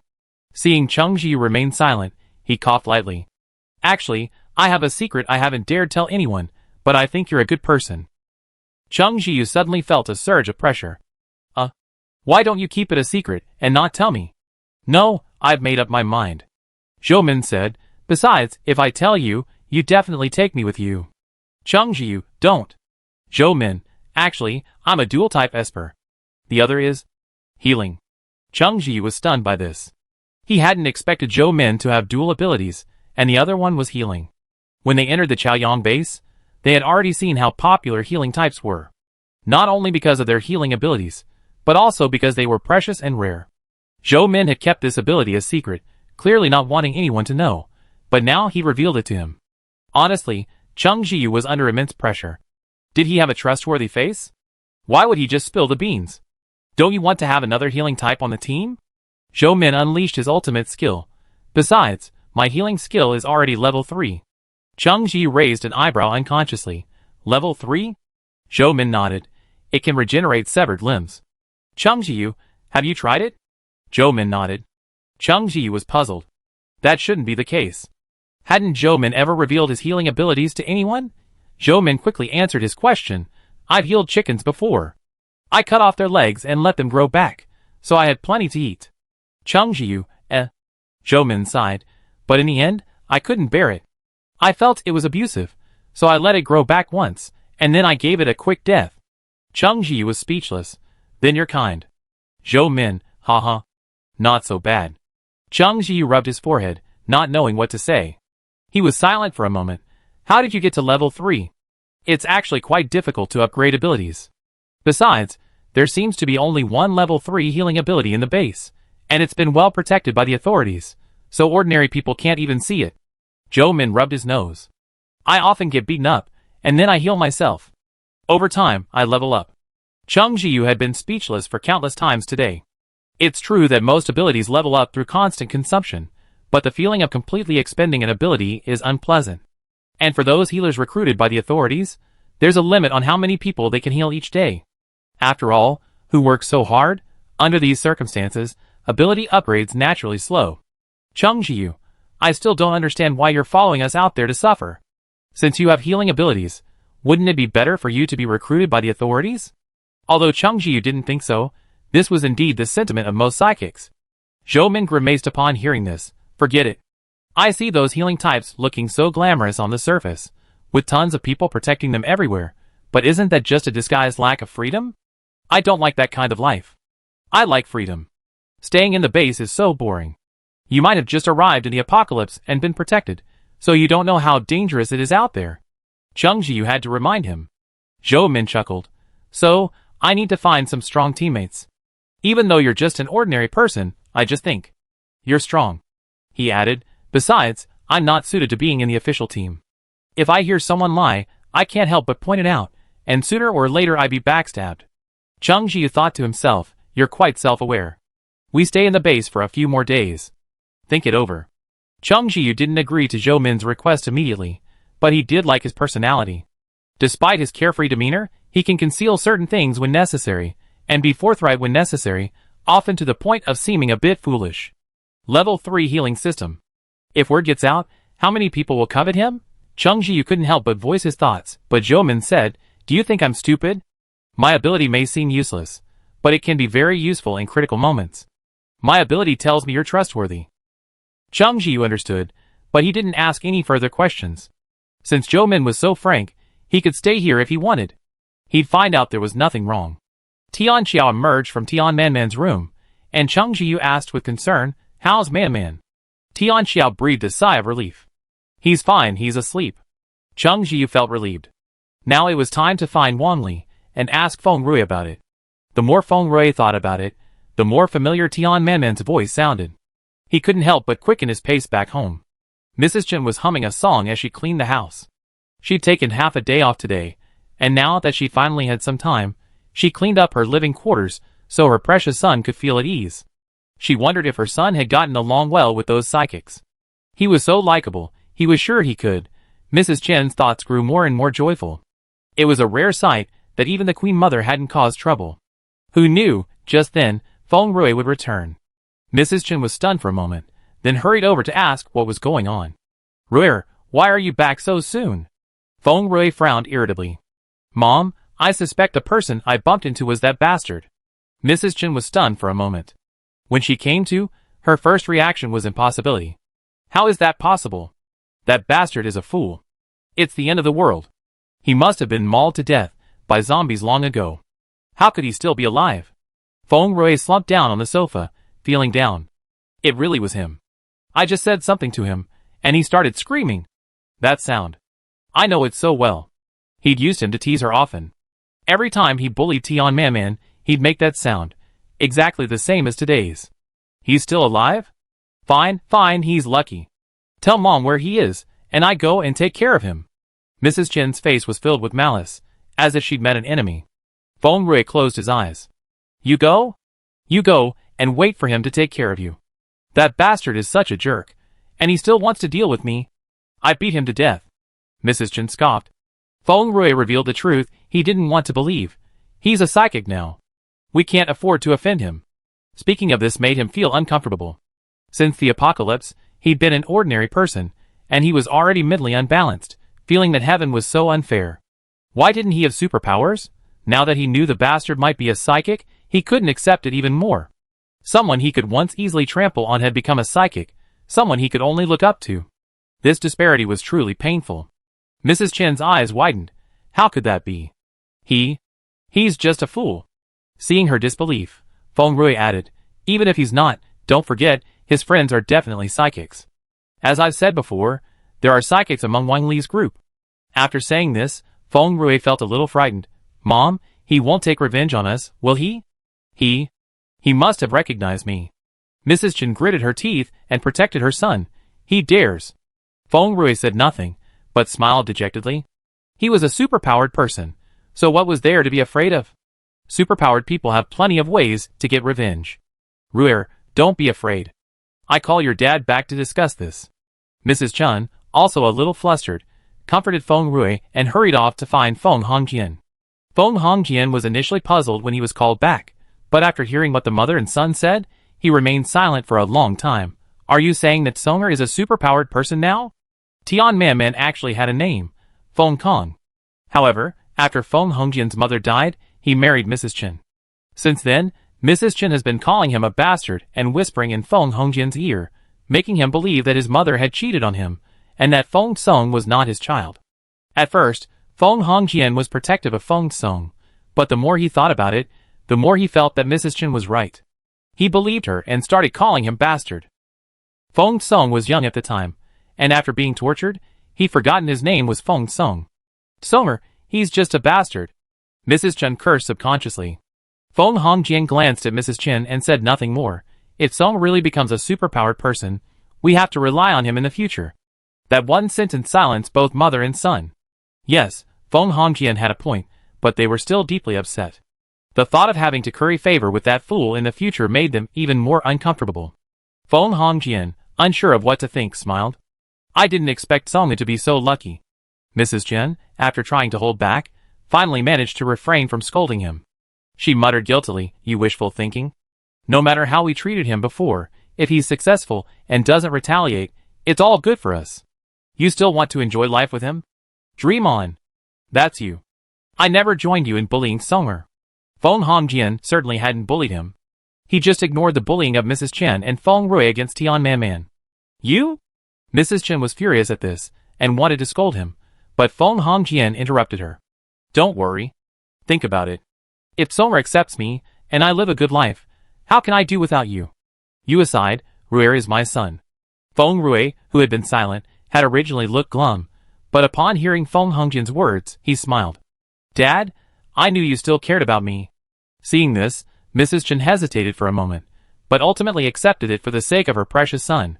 Seeing Cheng Ji remain silent, he coughed lightly. Actually, I have a secret I haven't dared tell anyone, but I think you're a good person. Cheng Ji suddenly felt a surge of pressure. Why don't you keep it a secret and not tell me? No, I've made up my mind. Zhou Min said, besides, if I tell you, you definitely take me with you. Cheng Ji, don't. Zhou Min, actually, I'm a dual-type Esper. The other is healing. Cheng Ji was stunned by this. He hadn't expected Zhou Min to have dual abilities, and the other one was healing. When they entered the Chaoyang base, they had already seen how popular healing types were. Not only because of their healing abilities, but also because they were precious and rare. Zhou Min had kept this ability a secret, clearly not wanting anyone to know, but now he revealed it to him. Honestly, Cheng Ji was under immense pressure. Did he have a trustworthy face? Why would he just spill the beans? Don't you want to have another healing type on the team? Zhou Min unleashed his ultimate skill. Besides, my healing skill is already level 3. Cheng Ji raised an eyebrow unconsciously. Level 3? Zhou Min nodded. It can regenerate severed limbs. Cheng Ji, have you tried it? Zhou Min nodded. Cheng Ji was puzzled. That shouldn't be the case. Hadn't Zhou Min ever revealed his healing abilities to anyone? Zhou Min quickly answered his question. I've healed chickens before. I cut off their legs and let them grow back, so I had plenty to eat. Cheng Ji, Zhou Min sighed, but in the end, I couldn't bear it. I felt it was abusive, so I let it grow back once, and then I gave it a quick death. Cheng Ji was speechless. Then you're kind. Zhou Min, haha. Not so bad. Cheng Ji rubbed his forehead, not knowing what to say. He was silent for a moment. How did you get to level 3? It's actually quite difficult to upgrade abilities. Besides, there seems to be only one level 3 healing ability in the base, and it's been well protected by the authorities, so ordinary people can't even see it. Zhou Min rubbed his nose. I often get beaten up, and then I heal myself. Over time, I level up. Cheng Ji had been speechless for countless times today. It's true that most abilities level up through constant consumption, but the feeling of completely expending an ability is unpleasant. And for those healers recruited by the authorities, there's a limit on how many people they can heal each day. After all, who work so hard? Under these circumstances, ability upgrades naturally slow. Cheng Ji, I still don't understand why you're following us out there to suffer. Since you have healing abilities, wouldn't it be better for you to be recruited by the authorities? Although Cheng Ji didn't think so, this was indeed the sentiment of most psychics. Zhou Min grimaced upon hearing this. Forget it. I see those healing types looking so glamorous on the surface, with tons of people protecting them everywhere, but isn't that just a disguised lack of freedom? I don't like that kind of life. I like freedom. Staying in the base is so boring. You might have just arrived in the apocalypse and been protected, so you don't know how dangerous it is out there. Cheng Ji had to remind him. Zhou Min chuckled. So, I need to find some strong teammates. Even though you're just an ordinary person, I just think you're strong. He added, besides, I'm not suited to being in the official team. If I hear someone lie, I can't help but point it out, and sooner or later I'd be backstabbed. Cheng Ji thought to himself, you're quite self-aware. We stay in the base for a few more days. Think it over. Cheng Ji didn't agree to Zhou Min's request immediately, but he did like his personality. Despite his carefree demeanor, he can conceal certain things when necessary, and be forthright when necessary, often to the point of seeming a bit foolish. Level 3 healing system. If word gets out, how many people will covet him? Cheng Ji couldn't help but voice his thoughts, but Zhou Min said, do you think I'm stupid? My ability may seem useless, but it can be very useful in critical moments. My ability tells me you're trustworthy. Chung Jiu understood, but he didn't ask any further questions. Since Zhou Min was so frank, he could stay here if he wanted. He'd find out there was nothing wrong. Tian Xiao emerged from Tian Manman's room, and Chung Jiu asked with concern, "How's Manman?" Tian Xiao breathed a sigh of relief. "He's fine, he's asleep." Chung Jiu felt relieved. Now it was time to find Wang Li and ask Feng Rui about it. The more Feng Rui thought about it, the more familiar Tian Manman's voice sounded. He couldn't help but quicken his pace back home. Mrs. Chen was humming a song as she cleaned the house. She'd taken half a day off today, and now that she finally had some time, she cleaned up her living quarters so her precious son could feel at ease. She wondered if her son had gotten along well with those psychics. He was so likable, he was sure he could. Mrs. Chen's thoughts grew more and more joyful. It was a rare sight that even the Queen Mother hadn't caused trouble. Who knew, just then, Feng Rui would return. Mrs. Chen was stunned for a moment, then hurried over to ask what was going on. "Rui, why are you back so soon?" Feng Rui frowned irritably. "Mom, I suspect the person I bumped into was that bastard." Mrs. Chen was stunned for a moment. When she came to, her first reaction was impossibility. How is that possible? That bastard is a fool. It's the end of the world. He must have been mauled to death by zombies long ago. How could he still be alive? Feng Rui slumped down on the sofa, feeling down. It really was him. I just said something to him, and he started screaming. That sound. I know it so well. He'd used him to tease her often. Every time he bullied Tian Manman, he'd make that sound, exactly the same as today's. He's still alive? Fine, he's lucky. Tell Mom where he is, and I go and take care of him. Mrs. Chen's face was filled with malice, as if she'd met an enemy. Feng Rui closed his eyes. You go? You go, and wait for him to take care of you. That bastard is such a jerk, and he still wants to deal with me. I beat him to death. Mrs. Chen scoffed. Feng Rui revealed the truth he didn't want to believe. He's a psychic now. We can't afford to offend him. Speaking of this made him feel uncomfortable. Since the apocalypse, he'd been an ordinary person, and he was already mentally unbalanced, feeling that heaven was so unfair. Why didn't he have superpowers? Now that he knew the bastard might be a psychic, he couldn't accept it even more. Someone he could once easily trample on had become a psychic, someone he could only look up to. This disparity was truly painful. Mrs. Chen's eyes widened. How could that be? He's just a fool. Seeing her disbelief, Feng Rui added, even if he's not, don't forget, his friends are definitely psychics. As I've said before, there are psychics among Wang Li's group. After saying this, Feng Rui felt a little frightened. Mom, he won't take revenge on us, will he? He must have recognized me. Mrs. Chen gritted her teeth and protected her son. He dares. Feng Rui said nothing, but smiled dejectedly. He was a superpowered person, so what was there to be afraid of? Superpowered people have plenty of ways to get revenge. Rui, don't be afraid. I call your dad back to discuss this. Mrs. Chen, also a little flustered, comforted Feng Rui and hurried off to find Feng Hongjian. Feng Hongjian was initially puzzled when he was called back, but after hearing what the mother and son said, he remained silent for a long time. Are you saying that Songer is a superpowered person now? Tian Manman actually had a name, Feng Kong. However, after Feng Hongjian's mother died, he married Mrs. Chen. Since then, Mrs. Chen has been calling him a bastard and whispering in Feng Hongjian's ear, making him believe that his mother had cheated on him, and that Feng Song was not his child. At first, Feng Hongjian was protective of Feng Song, but the more he thought about it, the more he felt that Mrs. Chen was right. He believed her and started calling him bastard. Feng Song was young at the time, and after being tortured, he'd forgotten his name was Feng Song. Songer, he's just a bastard. Mrs. Chen cursed subconsciously. Feng Hongjian glanced at Mrs. Chen and said nothing more. If Song really becomes a superpowered person, we have to rely on him in the future. That one sentence silenced both mother and son. Yes, Feng Hongjian had a point, but they were still deeply upset. The thought of having to curry favor with that fool in the future made them even more uncomfortable. Feng Hongjian, unsure of what to think, smiled. I didn't expect Song to be so lucky. Mrs. Chen, after trying to hold back, finally managed to refrain from scolding him. She muttered guiltily, you wishful thinking. No matter how we treated him before, if he's successful and doesn't retaliate, it's all good for us. You still want to enjoy life with him? Dream on. That's you. I never joined you in bullying Songer. Fong Hongjian certainly hadn't bullied him. He just ignored the bullying of Mrs. Chen and Fong Rui against Tian Man. You? Mrs. Chen was furious at this, and wanted to scold him, but Fong Hongjian interrupted her. Don't worry. Think about it. If Song'er accepts me, and I live a good life, how can I do without you? You aside, Rui is my son. Fong Rui, who had been silent, had originally looked glum, but upon hearing Fong Hongjian's words, he smiled. Dad, I knew you still cared about me. Seeing this, Mrs. Chen hesitated for a moment, but ultimately accepted it for the sake of her precious son.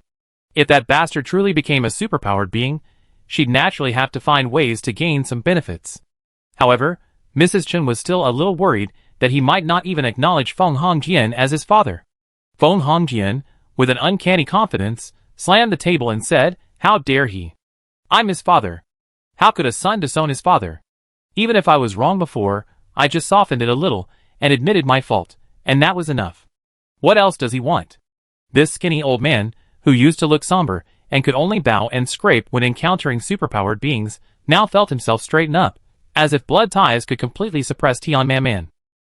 If that bastard truly became a superpowered being, she'd naturally have to find ways to gain some benefits. However, Mrs. Chen was still a little worried that he might not even acknowledge Fong Hongjian as his father. Fong Hongjian, with an uncanny confidence, slammed the table and said, How dare he? I'm his father. How could a son disown his father? Even if I was wrong before, I just softened it a little and admitted my fault, and that was enough. What else does he want? This skinny old man, who used to look somber and could only bow and scrape when encountering superpowered beings, now felt himself straighten up, as if blood ties could completely suppress Tian Man.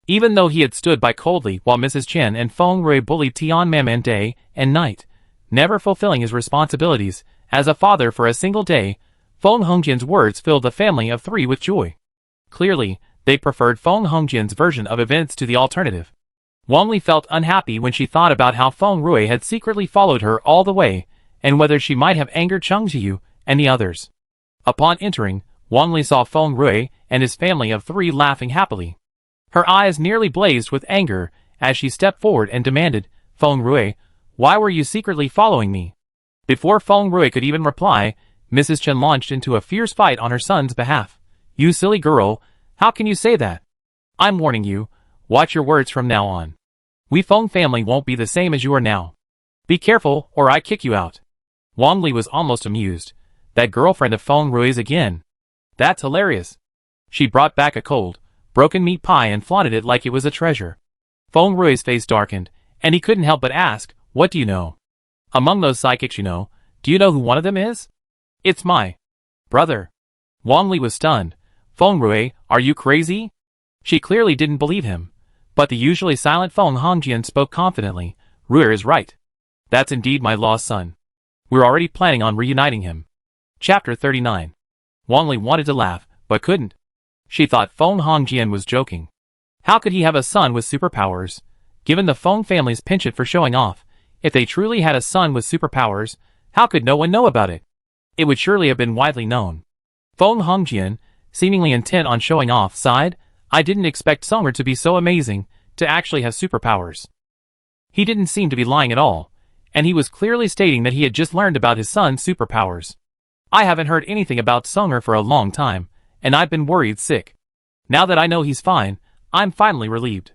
Even though he had stood by coldly while Mrs. Chen and Fong Rui bullied Tian Man day and night, never fulfilling his responsibilities as a father for a single day, Fong Hongjian's words filled the family of three with joy. Clearly, they preferred Fong Hongjian's version of events to the alternative. Wang Li felt unhappy when she thought about how Fong Rui had secretly followed her all the way, and whether she might have angered Cheng Jiu and the others. Upon entering, Wang Li saw Fong Rui and his family of three laughing happily. Her eyes nearly blazed with anger as she stepped forward and demanded, Fong Rui, why were you secretly following me? Before Fong Rui could even reply, Mrs. Chen launched into a fierce fight on her son's behalf. You silly girl, how can you say that? I'm warning you, watch your words from now on. We Fong family won't be the same as you are now. Be careful or I kick you out. Wang Li was almost amused. That girlfriend of Fong Rui's again. That's hilarious. She brought back a cold, broken meat pie and flaunted it like it was a treasure. Fong Rui's face darkened, and he couldn't help but ask, what do you know? Among those psychics you know, do you know who one of them is? It's my brother. Wang Li was stunned. Fong Rui, are you crazy? She clearly didn't believe him. But the usually silent Fong Hongjian spoke confidently. Rui is right. That's indeed my lost son. We're already planning on reuniting him. Chapter 39. Wang Li wanted to laugh, but couldn't. She thought Fong Hongjian was joking. How could he have a son with superpowers? Given the Fong family's penchant for showing off, if they truly had a son with superpowers, how could no one know about it? It would surely have been widely known. Fong Hongjian, seemingly intent on showing off, sighed, I didn't expect Song'er to be so amazing, to actually have superpowers. He didn't seem to be lying at all, and he was clearly stating that he had just learned about his son's superpowers. I haven't heard anything about Song'er for a long time, and I've been worried sick. Now that I know he's fine, I'm finally relieved.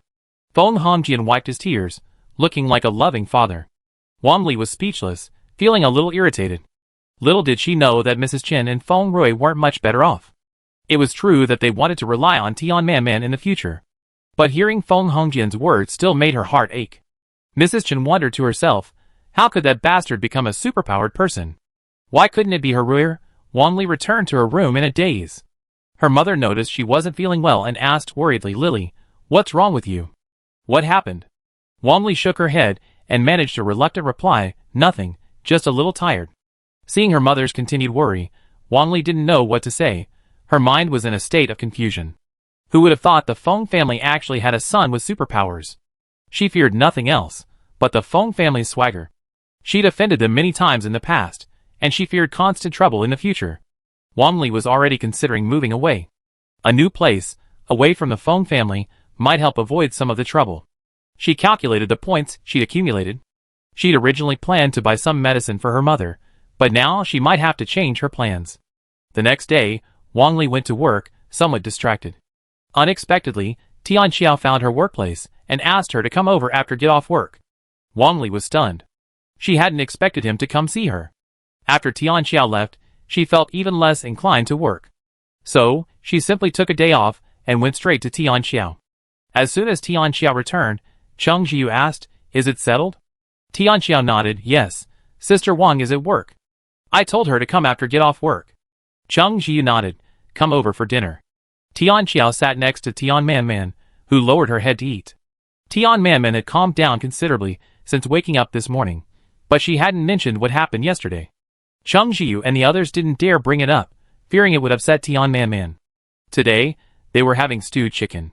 Fong Hongjian wiped his tears, looking like a loving father. Wang Li was speechless, feeling a little irritated. Little did she know that Mrs. Chen and Fong Rui weren't much better off. It was true that they wanted to rely on Tian Man in the future. But hearing Fong Hongjian's words still made her heart ache. Mrs. Chen wondered to herself, how could that bastard become a superpowered person? Why couldn't it be her Rui? Wang Li returned to her room in a daze. Her mother noticed she wasn't feeling well and asked worriedly, Lily, what's wrong with you? What happened? Wang Li shook her head and managed a reluctant reply, nothing, just a little tired. Seeing her mother's continued worry, Wang Li didn't know what to say. Her mind was in a state of confusion. Who would have thought the Fong family actually had a son with superpowers? She feared nothing else but the Fong family's swagger. She'd offended them many times in the past, and she feared constant trouble in the future. Wang Li was already considering moving away. A new place, away from the Fong family, might help avoid some of the trouble. She calculated the points she'd accumulated. She'd originally planned to buy some medicine for her mother, but now she might have to change her plans. The next day, Wang Li went to work, somewhat distracted. Unexpectedly, Tian Xiao found her workplace and asked her to come over after get off work. Wang Li was stunned. She hadn't expected him to come see her. After Tian Xiao left, she felt even less inclined to work. So, she simply took a day off and went straight to Tian Xiao. As soon as Tian Xiao returned, Cheng Jiu asked, is it settled? Tian Xiao nodded, yes, Sister Wang is at work. I told her to come after get off work. Cheng Jiu nodded, come over for dinner. Tian Xiao sat next to Tian Man, who lowered her head to eat. Tian Manman had calmed down considerably since waking up this morning, but she hadn't mentioned what happened yesterday. Cheng Jiu and the others didn't dare bring it up, fearing it would upset Tian Manman. Today, they were having stewed chicken.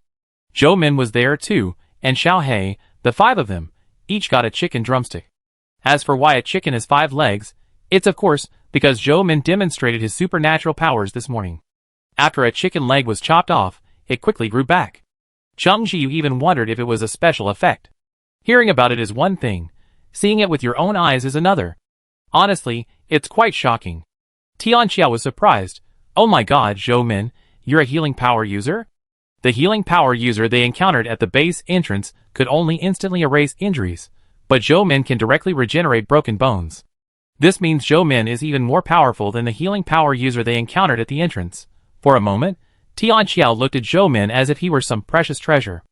Zhou Min was there too, and Xiao He, the 5 of them, each got a chicken drumstick. As for why a chicken has 5 legs, it's of course because Zhou Min demonstrated his supernatural powers this morning. After a chicken leg was chopped off, it quickly grew back. Cheng Jiu even wondered if it was a special effect. Hearing about it is one thing, seeing it with your own eyes is another. Honestly, it's quite shocking. Tian Xiao was surprised. Oh my god, Zhou Min, you're a healing power user? The healing power user they encountered at the base entrance could only instantly erase injuries, but Zhou Min can directly regenerate broken bones. This means Zhou Min is even more powerful than the healing power user they encountered at the entrance. For a moment, Tian Xiao looked at Zhou Min as if he were some precious treasure.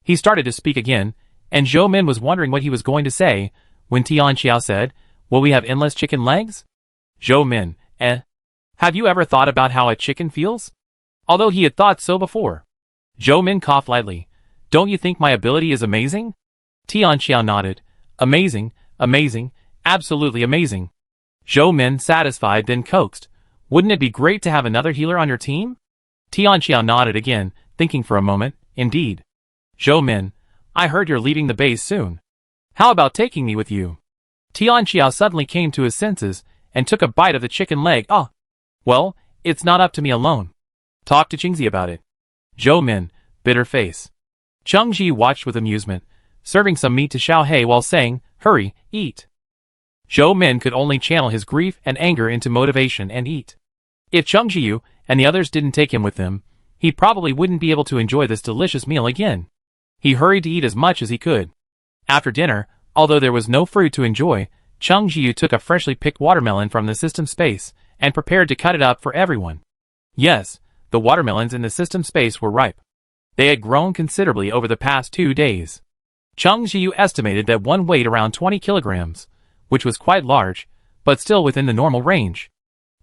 He started to speak again, and Zhou Min was wondering what he was going to say, when Tian Xiao said, "Will we have endless chicken legs?" Zhou Min, have you ever thought about how a chicken feels? Although he had thought so before. Zhou Min coughed lightly. Don't you think my ability is amazing? Tian Xiao nodded. Amazing, amazing, absolutely amazing. Zhou Min, satisfied, then coaxed. Wouldn't it be great to have another healer on your team? Tian Xiao nodded again, thinking for a moment. Indeed. Zhou Min, I heard you're leaving the base soon. How about taking me with you? Tian Xiao suddenly came to his senses and took a bite of the chicken leg. Ah, well, it's not up to me alone. Talk to Qingzi about it. Zhou Min, bitter face. Cheng Ji watched with amusement, serving some meat to Xiao He while saying, hurry, eat. Zhou Min could only channel his grief and anger into motivation and eat. If Cheng Jiu and the others didn't take him with them, he probably wouldn't be able to enjoy this delicious meal again. He hurried to eat as much as he could. After dinner, although there was no fruit to enjoy, Cheng Jiu took a freshly picked watermelon from the system space and prepared to cut it up for everyone. Yes, the watermelons in the system space were ripe. They had grown considerably over the past 2 days. Cheng Jiu estimated that one weighed around 20 kilograms, which was quite large, but still within the normal range.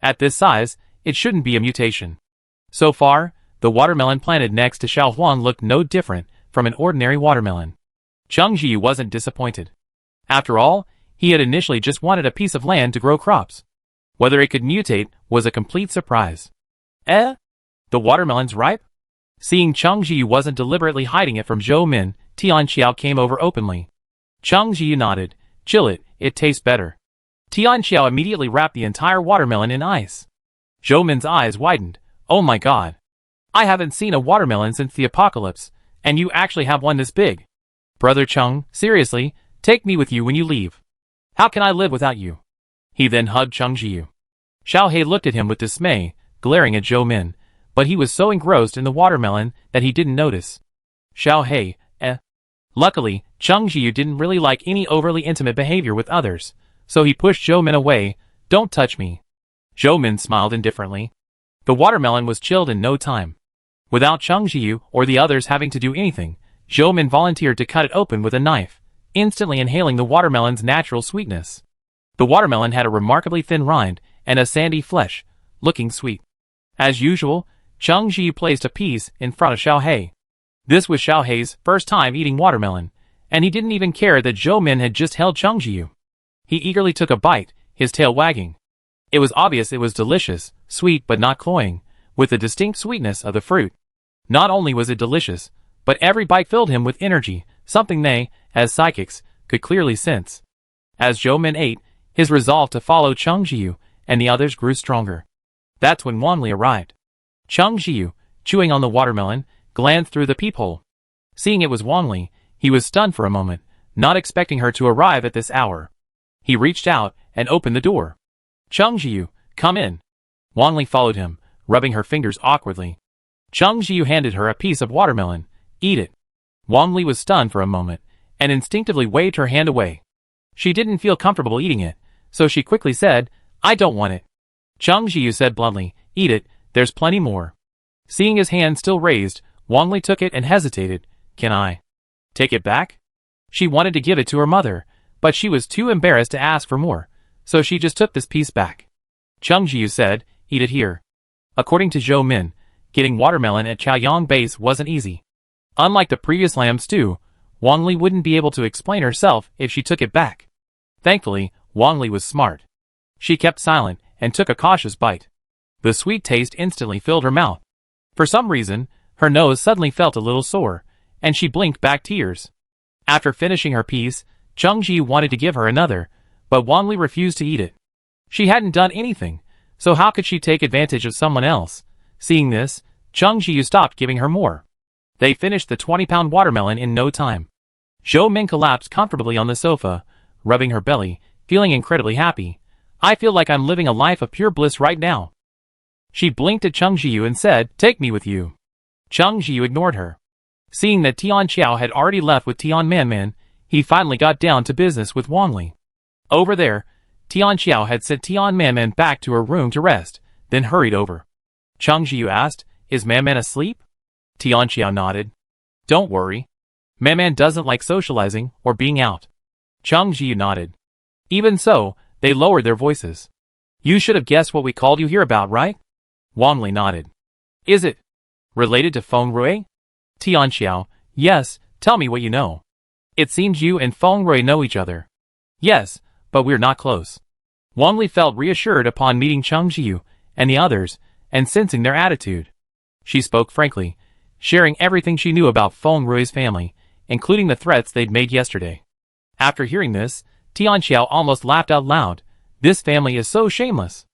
At this size, it shouldn't be a mutation. So far, the watermelon planted next to Xiao Huang looked no different from an ordinary watermelon. Cheng Jiu wasn't disappointed. After all, he had initially just wanted a piece of land to grow crops. Whether it could mutate was a complete surprise. The watermelon's ripe? Seeing Cheng Jiu wasn't deliberately hiding it from Zhou Min, Tian Xiao came over openly. Cheng Jiu nodded. Chill it, it tastes better. Tian Xiao immediately wrapped the entire watermelon in ice. Zhou Min's eyes widened. Oh my god. I haven't seen a watermelon since the apocalypse, and you actually have one this big. Brother Cheng, seriously, take me with you when you leave. How can I live without you? He then hugged Cheng Jiu. Xiao He looked at him with dismay, glaring at Zhou Min, but he was so engrossed in the watermelon that he didn't notice. Xiao He, Luckily, Cheng Jiu didn't really like any overly intimate behavior with others, so he pushed Zhou Min away. Don't touch me. Zhou Min smiled indifferently. The watermelon was chilled in no time. Without Cheng Jiu or the others having to do anything, Zhou Min volunteered to cut it open with a knife, instantly inhaling the watermelon's natural sweetness. The watermelon had a remarkably thin rind and a sandy flesh, looking sweet. As usual, Cheng Jiu placed a piece in front of Xiao He. This was Xiao He's first time eating watermelon, and he didn't even care that Zhou Min had just held Cheng Jiu. He eagerly took a bite, his tail wagging. It was obvious it was delicious, sweet but not cloying, with the distinct sweetness of the fruit. Not only was it delicious, but every bite filled him with energy, something they, as psychics, could clearly sense. As Zhou Min ate, his resolve to follow Cheng Jiu and the others grew stronger. That's when Wang Li arrived. Cheng Jiu, chewing on the watermelon, glanced through the peephole. Seeing it was Wang Li, he was stunned for a moment, not expecting her to arrive at this hour. He reached out and opened the door. Cheng Jiu, come in. Wang Li followed him, rubbing her fingers awkwardly. Cheng Jiu handed her a piece of watermelon. Eat it. Wang Li was stunned for a moment, and instinctively waved her hand away. She didn't feel comfortable eating it, so she quickly said, I don't want it. Cheng Jiu said bluntly, eat it, there's plenty more. Seeing his hand still raised, Wang Li took it and hesitated. Can I take it back? She wanted to give it to her mother, but she was too embarrassed to ask for more, so she just took this piece back. Cheng Jiu said, eat it here. According to Zhou Min, getting watermelon at Chaoyang Base wasn't easy. Unlike the previous lamb stew, Wang Li wouldn't be able to explain herself if she took it back. Thankfully, Wang Li was smart. She kept silent and took a cautious bite. The sweet taste instantly filled her mouth. For some reason, her nose suddenly felt a little sore, and she blinked back tears. After finishing her piece, Cheng Ji wanted to give her another, but Wang Li refused to eat it. She hadn't done anything, so how could she take advantage of someone else? Seeing this, Cheng Ji stopped giving her more. They finished the 20-pound watermelon in no time. Zhou Min collapsed comfortably on the sofa, rubbing her belly, feeling incredibly happy. I feel like I'm living a life of pure bliss right now. She blinked at Cheng Jiu and said, take me with you. Cheng Jiu ignored her. Seeing that Tian Xiao had already left with Tian Manman, he finally got down to business with Wang Li. Over there, Tian Xiao had sent Tian Manman back to her room to rest, then hurried over. Cheng Jiu asked, is Manman asleep? Tian Xiao nodded. Don't worry. Manman doesn't like socializing or being out. Cheng Jiu nodded. Even so, they lowered their voices. You should have guessed what we called you here about, right? Wang Li nodded. Is it related to Fong Rui? Tian Xiao, yes, tell me what you know. It seems you and Fong Rui know each other. Yes, but we're not close. Wang Li felt reassured upon meeting Cheng Jiu and the others, and sensing their attitude. She spoke frankly, sharing everything she knew about Fong Rui's family, including the threats they'd made yesterday. After hearing this, Tian Xiao almost laughed out loud. This family is so shameless.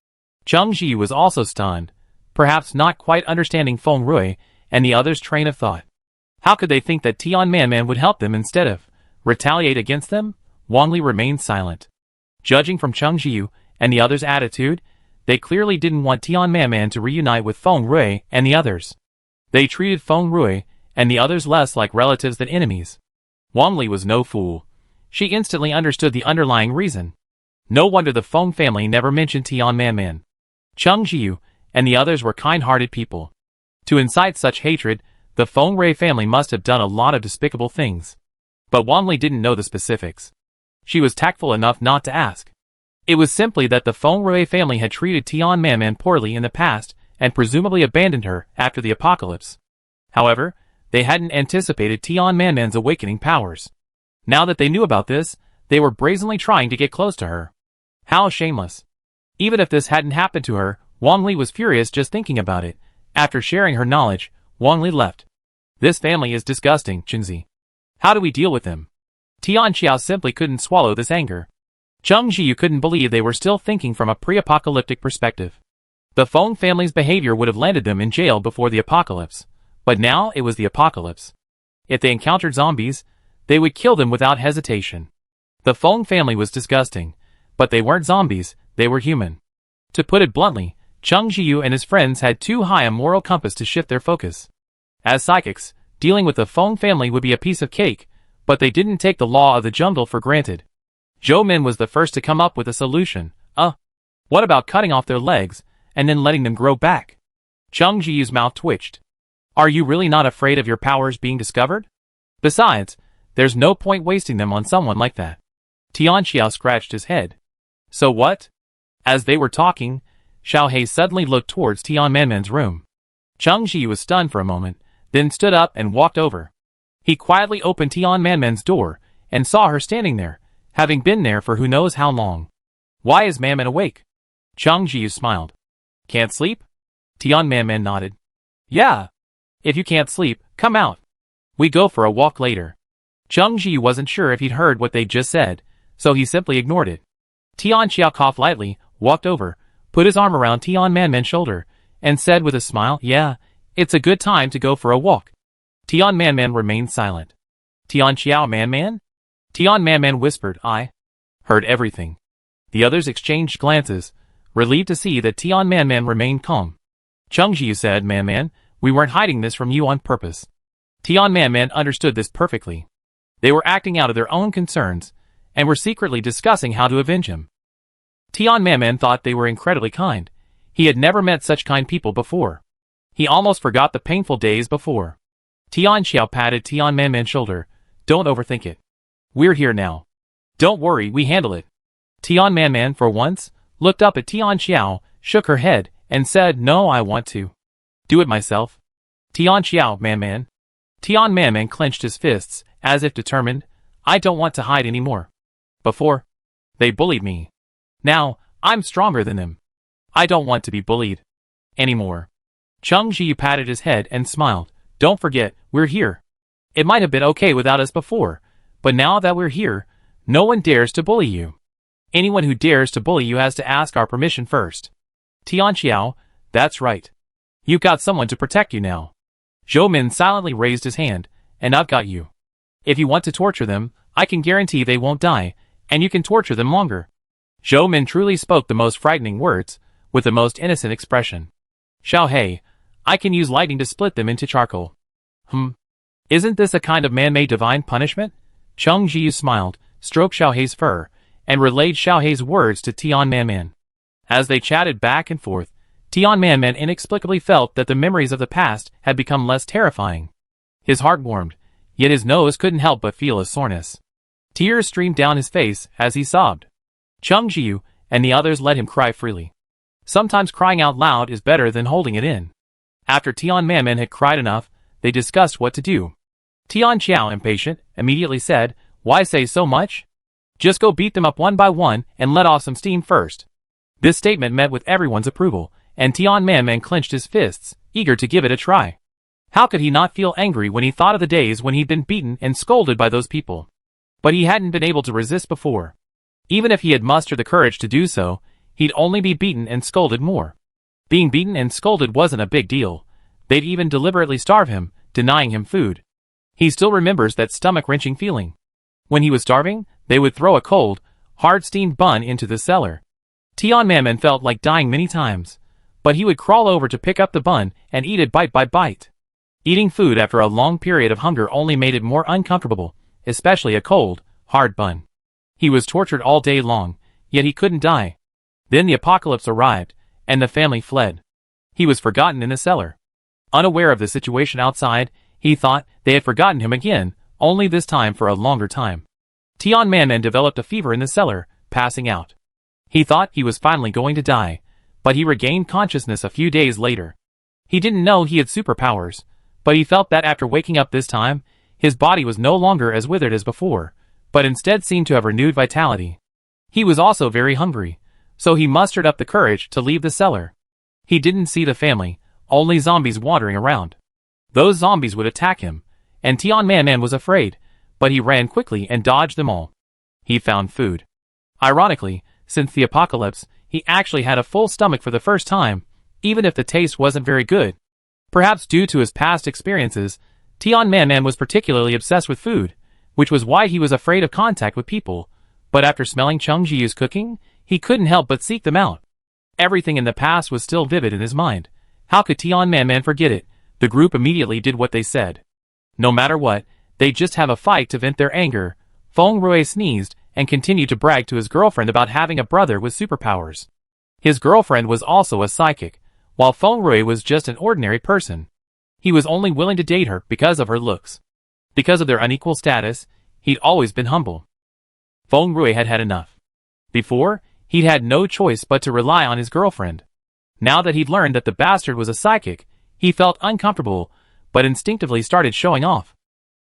Cheng Jiu was also stunned, perhaps not quite understanding Fong Rui and the others' train of thought. How could they think that Tian Manman would help them instead of retaliate against them? Wang Li remained silent. Judging from Cheng Jiu and the others' attitude, they clearly didn't want Tian Manman to reunite with Fong Rui and the others. They treated Fong Rui and the others less like relatives than enemies. Wang Li was no fool. She instantly understood the underlying reason. No wonder the Fong family never mentioned Tian Manman. Cheng Jiu and the others were kind-hearted people. To incite such hatred, the Fong Rui family must have done a lot of despicable things. But Wang Li didn't know the specifics. She was tactful enough not to ask. It was simply that the Fong Rui family had treated Tian Manman poorly in the past and presumably abandoned her after the apocalypse. However, they hadn't anticipated Tian Manman's awakening powers. Now that they knew about this, they were brazenly trying to get close to her. How shameless. Even if this hadn't happened to her, Wang Li was furious just thinking about it. After sharing her knowledge, Wang Li left. This family is disgusting, Chenzi. How do we deal with them? Tian Xiao simply couldn't swallow this anger. Cheng Jiu couldn't believe they were still thinking from a pre-apocalyptic perspective. The Fong family's behavior would have landed them in jail before the apocalypse, but now it was the apocalypse. If they encountered zombies, they would kill them without hesitation. The Fong family was disgusting, but they weren't zombies, they were human. To put it bluntly, Cheng Jiu and his friends had too high a moral compass to shift their focus. As psychics, dealing with the Fong family would be a piece of cake, but they didn't take the law of the jungle for granted. Zhou Min was the first to come up with a solution. What about cutting off their legs, and then letting them grow back? Cheng Jiu's mouth twitched. Are you really not afraid of your powers being discovered? Besides, there's no point wasting them on someone like that. Tian Xiao scratched his head. So what? As they were talking, Xiao He suddenly looked towards Tian Manman's room. Cheng Jiu was stunned for a moment, then stood up and walked over. He quietly opened Tian Manman's door, and saw her standing there, having been there for who knows how long. Why is Manman awake? Cheng Jiu smiled. Can't sleep? Tian Manman nodded. Yeah. If you can't sleep, come out. We go for a walk later. Cheng Jiu wasn't sure if he'd heard what they'd just said, so he simply ignored it. Tian Xiao coughed lightly, walked over, put his arm around Tian Manman's shoulder, and said with a smile, yeah, it's a good time to go for a walk. Tian Manman remained silent. Tian Xiao Manman? Tian Manman whispered, I heard everything. The others exchanged glances, relieved to see that Tian Manman remained calm. Cheng Jiu said, Manman, we weren't hiding this from you on purpose. Tian Manman understood this perfectly. They were acting out of their own concerns, and were secretly discussing how to avenge him. Tian Manman thought they were incredibly kind. He had never met such kind people before. He almost forgot the painful days before. Tian Xiao patted Tian Manman's shoulder. Don't overthink it. We're here now. Don't worry, we handle it. Tian Manman, for once, looked up at Tian Xiao, shook her head, and said, no, I want to do it myself. Tian Xiao, Manman. Tian Manman clenched his fists, as if determined. I don't want to hide anymore. Before, they bullied me. Now, I'm stronger than them. I don't want to be bullied anymore. Cheng Jiu patted his head and smiled. Don't forget, we're here. It might have been okay without us before, but now that we're here, no one dares to bully you. Anyone who dares to bully you has to ask our permission first. Tian Xiao, that's right. You've got someone to protect you now. Zhou Min silently raised his hand, and I've got you. If you want to torture them, I can guarantee they won't die, and you can torture them longer. Zhou Min truly spoke the most frightening words, with the most innocent expression. Xiao He, I can use lightning to split them into charcoal. Isn't this a kind of man-made divine punishment? Cheng Jiu smiled, stroked Xiao He's fur, and relayed Xiao He's words to Tian Manman. As they chatted back and forth, Tian Manman inexplicably felt that the memories of the past had become less terrifying. His heart warmed, yet his nose couldn't help but feel a soreness. Tears streamed down his face as he sobbed. Cheng Jiu and the others let him cry freely. Sometimes crying out loud is better than holding it in. After Tian Manman had cried enough, they discussed what to do. Tian Xiao, impatient, immediately said, Why say so much? Just go beat them up one by one and let off some steam first. This statement met with everyone's approval, and Tian Manman clenched his fists, eager to give it a try. How could he not feel angry when he thought of the days when he'd been beaten and scolded by those people? But he hadn't been able to resist before. Even if he had mustered the courage to do so, he'd only be beaten and scolded more. Being beaten and scolded wasn't a big deal. They'd even deliberately starve him, denying him food. He still remembers that stomach-wrenching feeling. When he was starving, they would throw a cold, hard-steamed bun into the cellar. Tian Manman felt like dying many times, but he would crawl over to pick up the bun and eat it bite by bite. Eating food after a long period of hunger only made it more uncomfortable, especially a cold, hard bun. He was tortured all day long, yet he couldn't die. Then the apocalypse arrived, and the family fled. He was forgotten in the cellar. Unaware of the situation outside, he thought they had forgotten him again, only this time for a longer time. Tian Manman developed a fever in the cellar, passing out. He thought he was finally going to die, but he regained consciousness a few days later. He didn't know he had superpowers, but he felt that after waking up this time, his body was no longer as withered as before, but instead seemed to have renewed vitality. He was also very hungry, so he mustered up the courage to leave the cellar. He didn't see the family, only zombies wandering around. Those zombies would attack him, and Tian Manman was afraid, but he ran quickly and dodged them all. He found food. Ironically, since the apocalypse, he actually had a full stomach for the first time, even if the taste wasn't very good. Perhaps due to his past experiences, Tian Manman was particularly obsessed with food, which was why he was afraid of contact with people, but after smelling Cheng Jiu's cooking, he couldn't help but seek them out. Everything in the past was still vivid in his mind. How could Tian Manman forget it? The group immediately did what they said. No matter what, they'd just have a fight to vent their anger. Fong Rui sneezed and continued to brag to his girlfriend about having a brother with superpowers. His girlfriend was also a psychic, while Fong Rui was just an ordinary person. He was only willing to date her because of her looks. Because of their unequal status, he'd always been humble. Fong Rui had had enough. Before, he'd had no choice but to rely on his girlfriend. Now that he'd learned that the bastard was a psychic, he felt uncomfortable, but instinctively started showing off.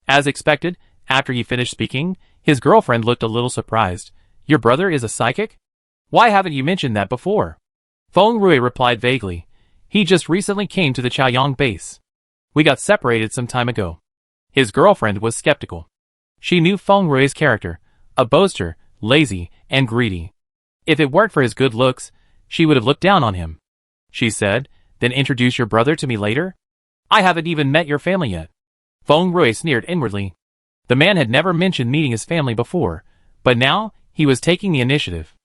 As expected, after he finished speaking, his girlfriend looked a little surprised. Your brother is a psychic? Why haven't you mentioned that before? Fong Rui replied vaguely. He just recently came to the Chaoyang base. We got separated some time ago. His girlfriend was skeptical. She knew Fong Rui's character, a boaster, lazy, and greedy. If it weren't for his good looks, she would have looked down on him. She said, then introduce your brother to me later? I haven't even met your family yet. Fong Rui sneered inwardly. The man had never mentioned meeting his family before, but now he was taking the initiative.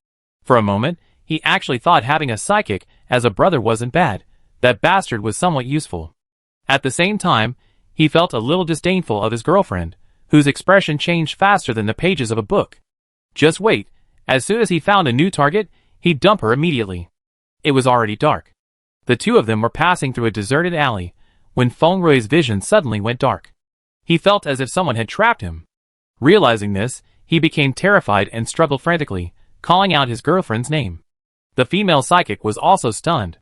For a moment, he actually thought having a psychic as a brother wasn't bad. That bastard was somewhat useful. At the same time, he felt a little disdainful of his girlfriend, whose expression changed faster than the pages of a book. Just wait, as soon as he found a new target, he'd dump her immediately. It was already dark. The two of them were passing through a deserted alley, when Fong Rui's vision suddenly went dark. He felt as if someone had trapped him. Realizing this, he became terrified and struggled frantically, calling out his girlfriend's name. The female psychic was also stunned.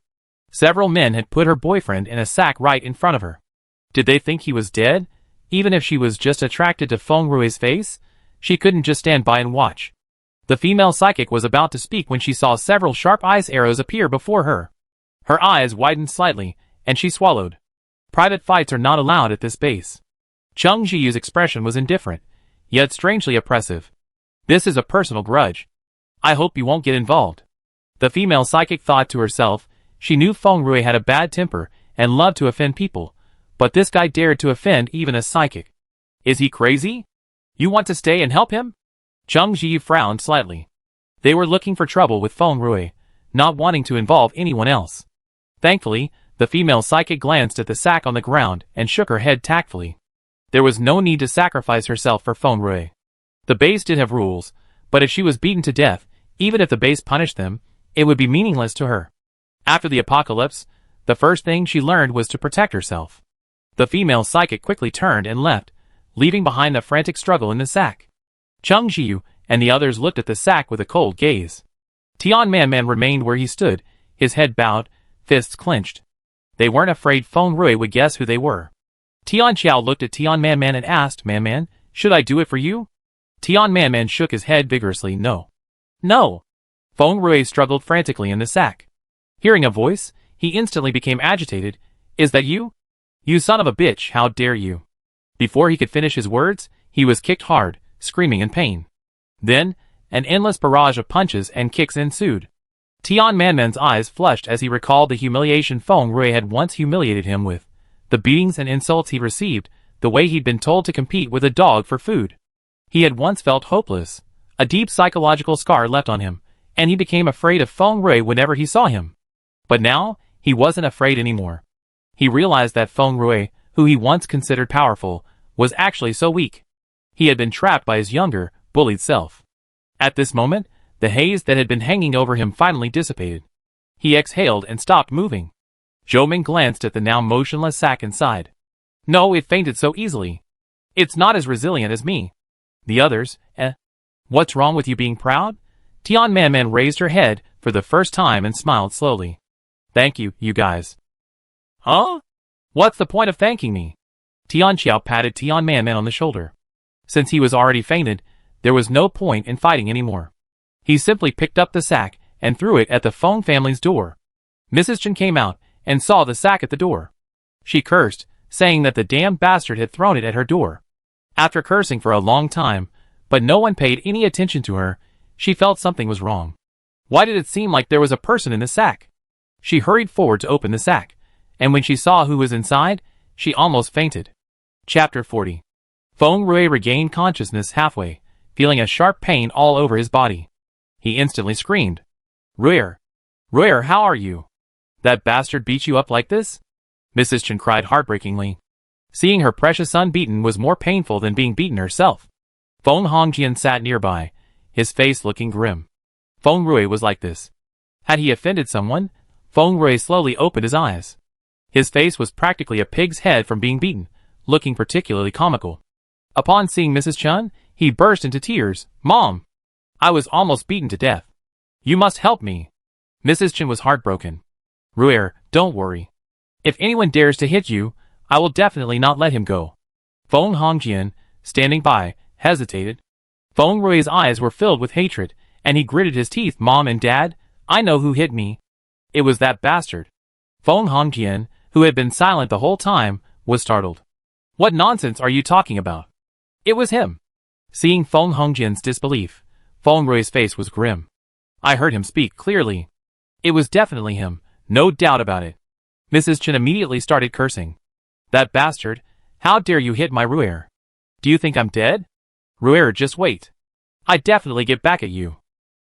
Several men had put her boyfriend in a sack right in front of her. Did they think he was dead? Even if she was just attracted to Feng Rui's face, she couldn't just stand by and watch. The female psychic was about to speak when she saw several sharp ice arrows appear before her. Her eyes widened slightly, and she swallowed. Private fights are not allowed at this base. Chung Zhiyu's expression was indifferent, yet strangely oppressive. This is a personal grudge. I hope you won't get involved. The female psychic thought to herself. She knew Feng Rui had a bad temper and loved to offend people, but this guy dared to offend even a psychic. Is he crazy? You want to stay and help him? Chung Zhiyu frowned slightly. They were looking for trouble with Feng Rui, not wanting to involve anyone else. Thankfully, the female psychic glanced at the sack on the ground and shook her head tactfully. There was no need to sacrifice herself for Feng Rui. The base did have rules, but if she was beaten to death, even if the base punished them, it would be meaningless to her. After the apocalypse, the first thing she learned was to protect herself. The female psychic quickly turned and left, leaving behind a frantic struggle in the sack. Chung Zhiyu and the others looked at the sack with a cold gaze. Tian Man remained where he stood, his head bowed, fists clenched. They weren't afraid Feng Rui would guess who they were. Tian Xiao looked at Tian Man and asked, Man, should I do it for you? Tian Man shook his head vigorously, no. No! Feng Rui struggled frantically in the sack. Hearing a voice, he instantly became agitated. Is that you? You son of a bitch, how dare you? Before he could finish his words, he was kicked hard, screaming in pain. Then, an endless barrage of punches and kicks ensued. Tian Man's eyes flushed as he recalled the humiliation Feng Rui had once humiliated him with, the beatings and insults he received, the way he'd been told to compete with a dog for food. He had once felt hopeless, a deep psychological scar left on him, and he became afraid of Feng Rui whenever he saw him. But now, he wasn't afraid anymore. He realized that Feng Rui, who he once considered powerful, was actually so weak. He had been trapped by his younger, bullied self. At this moment, the haze that had been hanging over him finally dissipated. He exhaled and stopped moving. Zhou Ming glanced at the now motionless sack inside. No, it fainted so easily. It's not as resilient as me. The others, What's wrong with you being proud? Tian Man raised her head for the first time and smiled slowly. Thank you, you guys. Huh? What's the point of thanking me? Tian Xiao patted Tian Man on the shoulder. Since he was already fainted, there was no point in fighting anymore. He simply picked up the sack and threw it at the Fong family's door. Mrs. Chen came out and saw the sack at the door. She cursed, saying that the damn bastard had thrown it at her door. After cursing for a long time, but no one paid any attention to her, she felt something was wrong. Why did it seem like there was a person in the sack? She hurried forward to open the sack, and when she saw who was inside, she almost fainted. Chapter 40. Feng Rui regained consciousness halfway, feeling a sharp pain all over his body. He instantly screamed. Rui, how are you? That bastard beat you up like this? Mrs. Chen cried heartbreakingly. Seeing her precious son beaten was more painful than being beaten herself. Feng Hongjian sat nearby, his face looking grim. Feng Rui was like this. Had he offended someone? Feng Rui slowly opened his eyes. His face was practically a pig's head from being beaten, looking particularly comical. Upon seeing Mrs. Chen, he burst into tears. Mom! I was almost beaten to death. You must help me. Mrs. Chen was heartbroken. Rui, don't worry. If anyone dares to hit you, I will definitely not let him go. Feng Hongjian, standing by, hesitated. Feng Rui's eyes were filled with hatred, and he gritted his teeth. Mom and Dad, I know who hit me. It was that bastard. Feng Hongjian, who had been silent the whole time, was startled. What nonsense are you talking about? It was him. Seeing Feng Hongjian's disbelief, Feng Rui's face was grim. I heard him speak clearly. It was definitely him, no doubt about it. Mrs. Chen immediately started cursing. That bastard, how dare you hit my Rui? Do you think I'm dead? Rui, just wait. I definitely get back at you.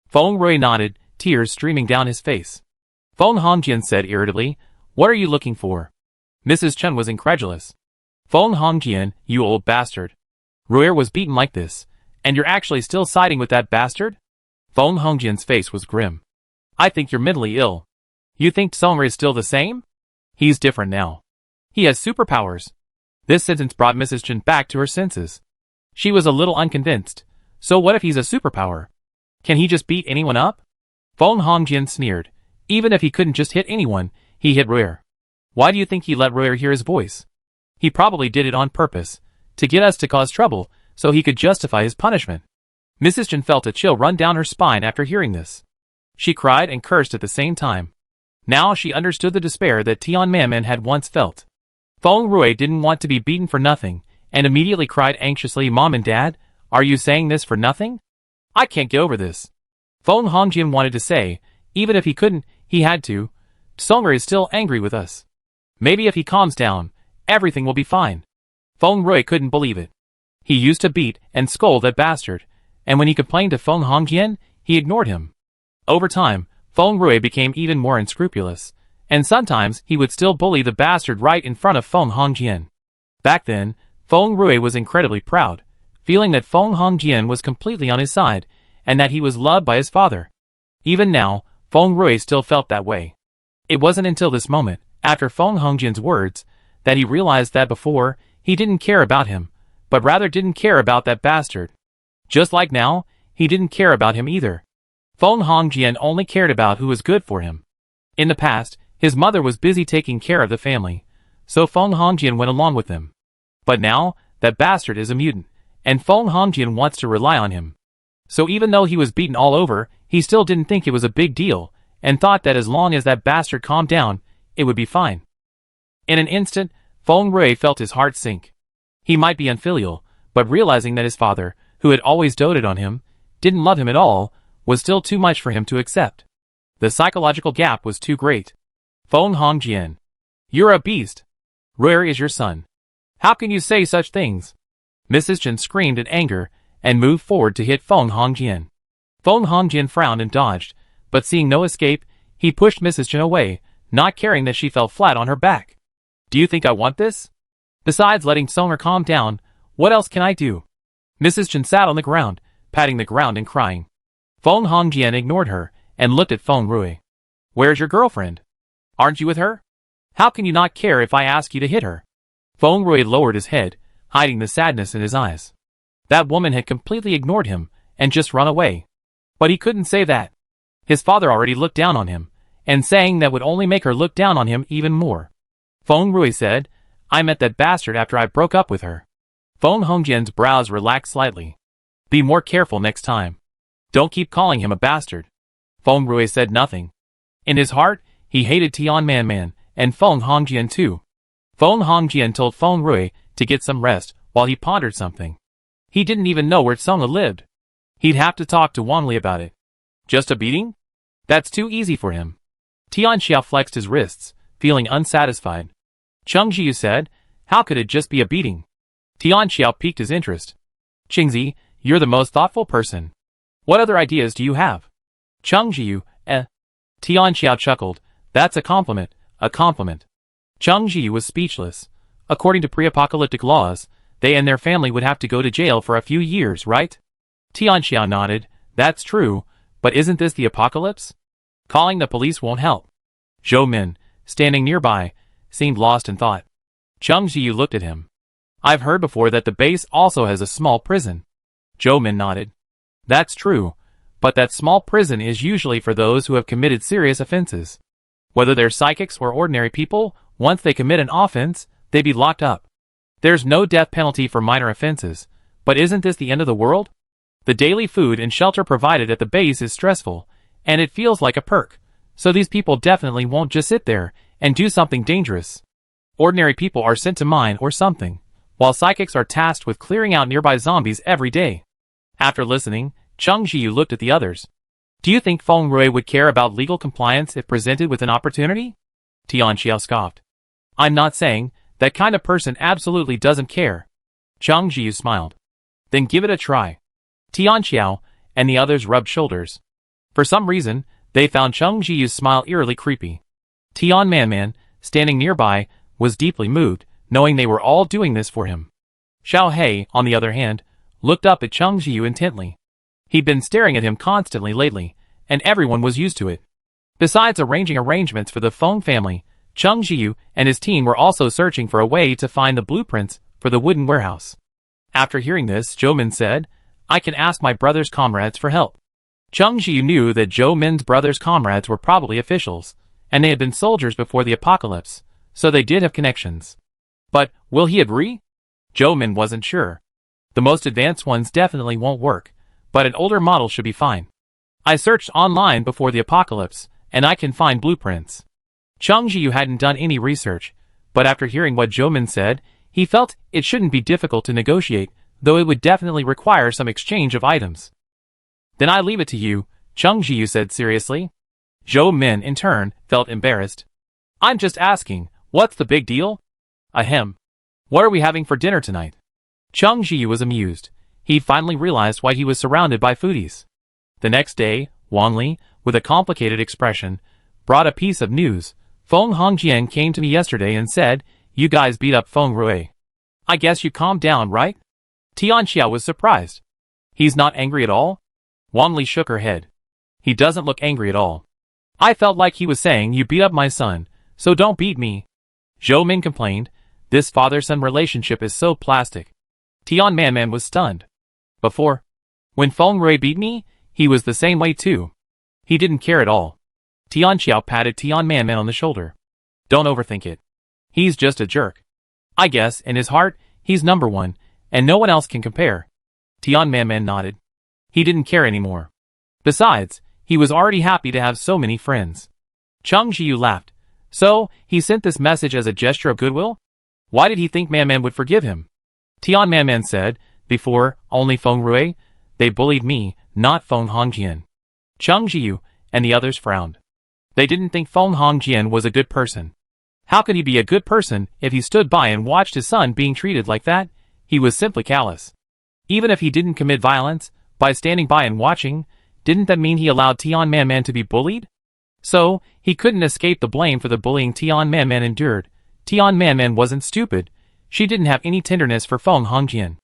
Feng Rui nodded, tears streaming down his face. Feng Hongjian said irritably, what are you looking for? Mrs. Chen was incredulous. Feng Hongjian, you old bastard. Rui was beaten like this, and you're actually still siding with that bastard? Feng Hongjian's face was grim. I think you're mentally ill. You think Songri is still the same? He's different now. He has superpowers. This sentence brought Mrs. Chen back to her senses. She was a little unconvinced. So what if he's a superpower? Can he just beat anyone up? Feng Hongjian sneered. Even if he couldn't just hit anyone, he hit Rui. Why do you think he let Rui hear his voice? He probably did it on purpose, to get us to cause trouble, so he could justify his punishment. Mrs. Chen felt a chill run down her spine after hearing this. She cried and cursed at the same time. Now she understood the despair that Tian Manman had once felt. Fong Rui didn't want to be beaten for nothing, and immediately cried anxiously, "Mom and Dad, are you saying this for nothing? I can't get over this." Fong Hongjian wanted to say, even if he couldn't, he had to. "Song'er is still angry with us. Maybe if he calms down, everything will be fine." Fong Rui couldn't believe it. He used to beat and scold that bastard, and when he complained to Fong Hongjian, he ignored him. Over time, Fong Rui became even more unscrupulous, and sometimes he would still bully the bastard right in front of Fong Hongjian. Back then, Fong Rui was incredibly proud, feeling that Fong Hongjian was completely on his side, and that he was loved by his father. Even now, Fong Rui still felt that way. It wasn't until this moment, after Fong Hongjian's words, that he realized that before, he didn't care about him, but rather didn't care about that bastard. Just like now, he didn't care about him either. Fong Hongjian only cared about who was good for him. In the past, his mother was busy taking care of the family, so Fong Hongjian went along with them. But now, that bastard is a mutant, and Fong Hongjian wants to rely on him. So even though he was beaten all over, he still didn't think it was a big deal, and thought that as long as that bastard calmed down, it would be fine. In an instant, Fong Rui felt his heart sink. He might be unfilial, but realizing that his father, who had always doted on him, didn't love him at all, was still too much for him to accept. The psychological gap was too great. Fong Hongjian. You're a beast. Where is your son? How can you say such things? Mrs. Chen screamed in anger, and moved forward to hit Fong Hongjian. Fong Hongjian frowned and dodged, but seeing no escape, he pushed Mrs. Chen away, not caring that she fell flat on her back. Do you think I want this? Besides letting Song'er calm down, what else can I do? Mrs. Chen sat on the ground, patting the ground and crying. Fong Hongjian ignored her, and looked at Fong Rui. Where's your girlfriend? Aren't you with her? How can you not care if I ask you to hit her? Fong Rui lowered his head, hiding the sadness in his eyes. That woman had completely ignored him, and just run away. But he couldn't say that. His father already looked down on him, and saying that would only make her look down on him even more. Fong Rui said, I met that bastard after I broke up with her. Fong Hongjian's brows relaxed slightly. Be more careful next time. Don't keep calling him a bastard. Fong Rui said nothing. In his heart, he hated Tian Manman, and Fong Hongjian too. Fong Hongjian told Fong Rui to get some rest while he pondered something. He didn't even know where Song'er lived. He'd have to talk to Wang Li about it. Just a beating? That's too easy for him. Tian Xiao flexed his wrists, feeling unsatisfied. Cheng Jiu said, how could it just be a beating? Tian Xiao piqued his interest. Qingzi, you're the most thoughtful person. What other ideas do you have? Cheng Jiu, Tian Xiao chuckled. That's a compliment, a compliment. Cheng Jiu was speechless. According to pre-apocalyptic laws, they and their family would have to go to jail for a few years, right? Tian Xiao nodded. That's true, but isn't this the apocalypse? Calling the police won't help. Zhou Min, standing nearby, seemed lost in thought. Cheng Jiu looked at him. I've heard before that the base also has a small prison. Zhou Min nodded. That's true, but that small prison is usually for those who have committed serious offenses. Whether they're psychics or ordinary people, once they commit an offense, they be locked up. There's no death penalty for minor offenses, but isn't this the end of the world? The daily food and shelter provided at the base is stressful, and it feels like a perk, so these people definitely won't just sit there and do something dangerous. Ordinary people are sent to mine or something, while psychics are tasked with clearing out nearby zombies every day. After listening, Cheng Jiu looked at the others. Do you think Fong Rui would care about legal compliance if presented with an opportunity? Tian Xiao scoffed. I'm not saying, that kind of person absolutely doesn't care. Cheng Jiu smiled. Then give it a try. Tian Xiao and the others rubbed shoulders. For some reason, they found Cheng Jiu's smile eerily creepy. Tian Manman, standing nearby, was deeply moved, knowing they were all doing this for him. Xiao He, on the other hand, looked up at Cheng Jiu intently. He'd been staring at him constantly lately, and everyone was used to it. Besides arranging arrangements for the Fong family, Cheng Jiu and his team were also searching for a way to find the blueprints for the wooden warehouse. After hearing this, Zhou Min said, I can ask my brother's comrades for help. Cheng Jiu knew that Zhou Min's brother's comrades were probably officials, and they had been soldiers before the apocalypse, so they did have connections. But, will he agree? Zhou Min wasn't sure. The most advanced ones definitely won't work, but an older model should be fine. I searched online before the apocalypse, and I can find blueprints. Cheng Jiu hadn't done any research, but after hearing what Zhou Min said, he felt it shouldn't be difficult to negotiate, though it would definitely require some exchange of items. Then I leave it to you, Cheng Jiu said seriously. Zhou Min, in turn, felt embarrassed. I'm just asking, what's the big deal? Ahem. What are we having for dinner tonight? Cheng Jiu was amused. He finally realized why he was surrounded by foodies. The next day, Wang Li, with a complicated expression, brought a piece of news. Fong Hongjian came to me yesterday and said, "You guys beat up Feng Rui. I guess you calmed down, right?" Tian Xiao was surprised. He's not angry at all? Wang Li shook her head. He doesn't look angry at all. I felt like he was saying, "You beat up my son, so don't beat me." Zhou Min complained, "This father-son relationship is so plastic." Tian Manman was stunned. Before, when Feng Rui beat me, he was the same way too. He didn't care at all. Tian Xiao patted Tian Manman on the shoulder. Don't overthink it. He's just a jerk. I guess, in his heart, he's number one, and no one else can compare. Tian Manman nodded. He didn't care anymore. Besides, he was already happy to have so many friends. Cheng Jiu laughed. So, he sent this message as a gesture of goodwill? Why did he think Manman would forgive him? Tian Manman said, "Before, only Feng Rui. They bullied me, not Feng Hongjian." Cheng Jiu and the others frowned. They didn't think Feng Hongjian was a good person. How could he be a good person if he stood by and watched his son being treated like that? He was simply callous. Even if he didn't commit violence, by standing by and watching, didn't that mean he allowed Tian Manman to be bullied? So, he couldn't escape the blame for the bullying Tian Manman endured. Tian Manman wasn't stupid. She didn't have any tenderness for Feng Hongjian.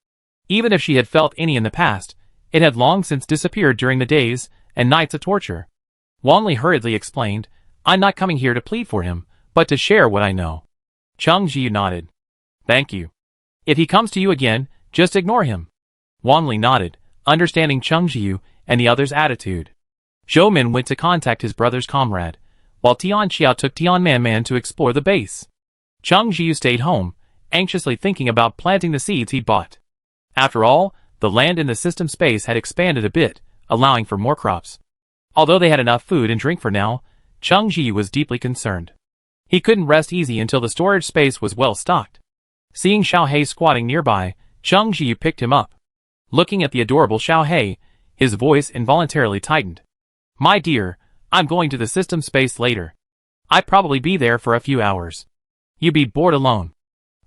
Even if she had felt any in the past, it had long since disappeared during the days and nights of torture. Wang Li hurriedly explained, "I'm not coming here to plead for him, but to share what I know." Cheng Jiu nodded. "Thank you. If he comes to you again, just ignore him." Wang Li nodded, understanding Cheng Jiu and the other's attitude. Zhou Min went to contact his brother's comrade, while Tian Xiao took Tian Manman to explore the base. Cheng Jiu stayed home, anxiously thinking about planting the seeds he'd bought. After all, the land in the system space had expanded a bit, allowing for more crops. Although they had enough food and drink for now, Cheng Jiu was deeply concerned. He couldn't rest easy until the storage space was well stocked. Seeing Xiao He squatting nearby, Cheng Jiu picked him up. Looking at the adorable Xiao He, his voice involuntarily tightened. "My dear, I'm going to the system space later. I'd probably be there for a few hours. You'd be bored alone.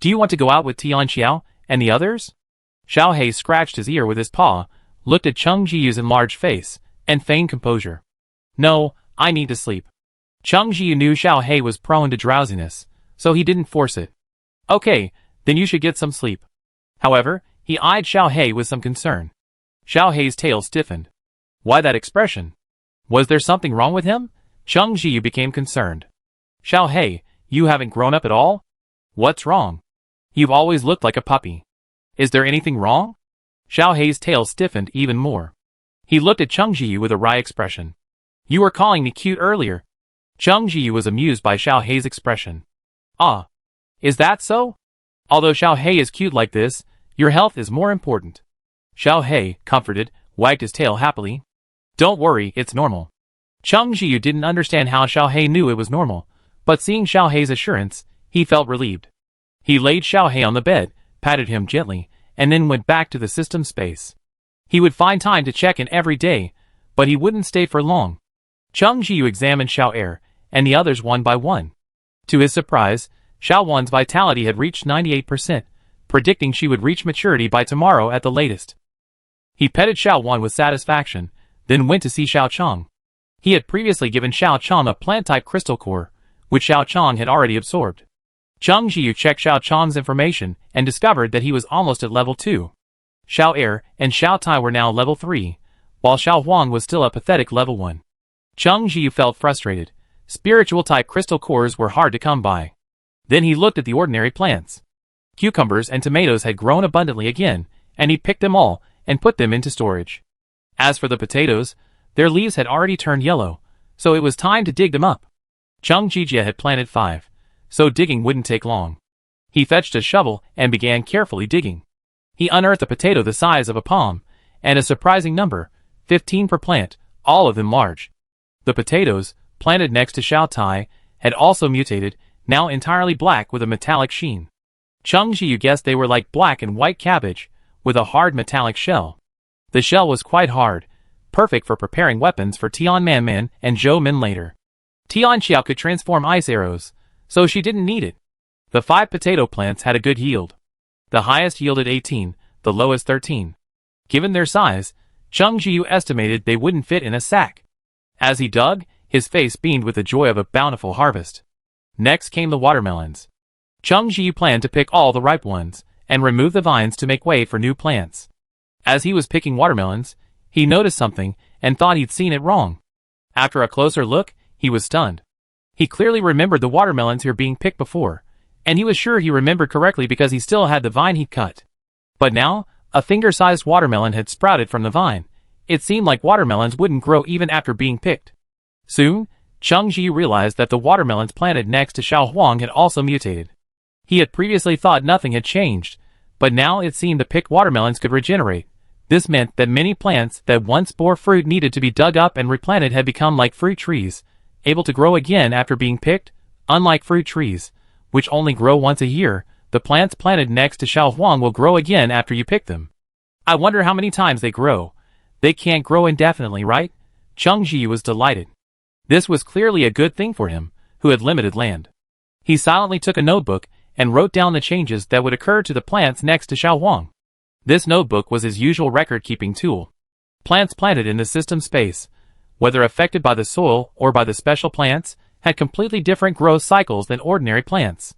Do you want to go out with Tian Xiao and the others?" Xiao He scratched his ear with his paw, looked at Cheng Jiu's enlarged face, and feigned composure. "No, I need to sleep." Cheng Jiu knew Xiao He was prone to drowsiness, so he didn't force it. "Okay, then you should get some sleep." However, he eyed Xiao He with some concern. Xiao He's tail stiffened. Why that expression? Was there something wrong with him? Cheng Jiu became concerned. "Xiao He, you haven't grown up at all? What's wrong? You've always looked like a puppy. Is there anything wrong?" Xiao He's tail stiffened even more. He looked at Cheng Jiu with a wry expression. "You were calling me cute earlier." Cheng Jiu was amused by Xiao He's expression. "Ah, is that so? Although Xiao He is cute like this, your health is more important." Xiao He, comforted, wagged his tail happily. "Don't worry, it's normal." Cheng Jiu didn't understand how Xiao He knew it was normal, but seeing Xiao He's assurance, he felt relieved. He laid Xiao He on the bed, patted him gently, and then went back to the system space. He would find time to check in every day, but he wouldn't stay for long. Cheng Jiu examined Xiao Er and the others one by one. To his surprise, Xiao Wan's vitality had reached 98%, predicting she would reach maturity by tomorrow at the latest. He petted Xiao Wan with satisfaction, then went to see Xiao Chong. He had previously given Xiao Chong a plant-type crystal core, which Xiao Chong had already absorbed. Cheng Jiu checked Xiao Chong's information and discovered that he was almost at level 2. Xiao Er and Xiao Tai were now level 3, while Xiao Huang was still a pathetic level 1. Cheng Jiu felt frustrated. Spiritual-type crystal cores were hard to come by. Then he looked at the ordinary plants. Cucumbers and tomatoes had grown abundantly again, and he picked them all and put them into storage. As for the potatoes, their leaves had already turned yellow, so it was time to dig them up. Cheng Jijia had planted 5, so digging wouldn't take long. He fetched a shovel and began carefully digging. He unearthed a potato the size of a palm, and a surprising number, 15 per plant, all of them large. The potatoes, planted next to Xiao Tai, had also mutated, now entirely black with a metallic sheen. Cheng Jiyu guessed they were like black and white cabbage, with a hard metallic shell. The shell was quite hard, perfect for preparing weapons for Tian Man and Zhou Min later. Tian Xiao could transform ice arrows, so she didn't need it. The 5 potato plants had a good yield. The highest yielded 18, the lowest 13. Given their size, Cheng Jiyu estimated they wouldn't fit in a sack. As he dug, his face beamed with the joy of a bountiful harvest. Next came the watermelons. Cheng Jiyu planned to pick all the ripe ones, and remove the vines to make way for new plants. As he was picking watermelons, he noticed something, and thought he'd seen it wrong. After a closer look, he was stunned. He clearly remembered the watermelons here being picked before, and he was sure he remembered correctly because he still had the vine he'd cut. But now, a finger-sized watermelon had sprouted from the vine. It seemed like watermelons wouldn't grow even after being picked. Soon, Cheng Jiyu realized that the watermelons planted next to Xiao Huang had also mutated. He had previously thought nothing had changed, but now it seemed the picked watermelons could regenerate. This meant that many plants that once bore fruit needed to be dug up and replanted had become like fruit trees, able to grow again after being picked. Unlike fruit trees, which only grow once a year, the plants planted next to Xiao Huang will grow again after you pick them. I wonder how many times they grow. They can't grow indefinitely, right? Cheng Jiyu was delighted. This was clearly a good thing for him, who had limited land. He silently took a notebook and wrote down the changes that would occur to the plants next to Xiao Huang. This notebook was his usual record-keeping tool. Plants planted in the system space, whether affected by the soil or by the special plants, had completely different growth cycles than ordinary plants.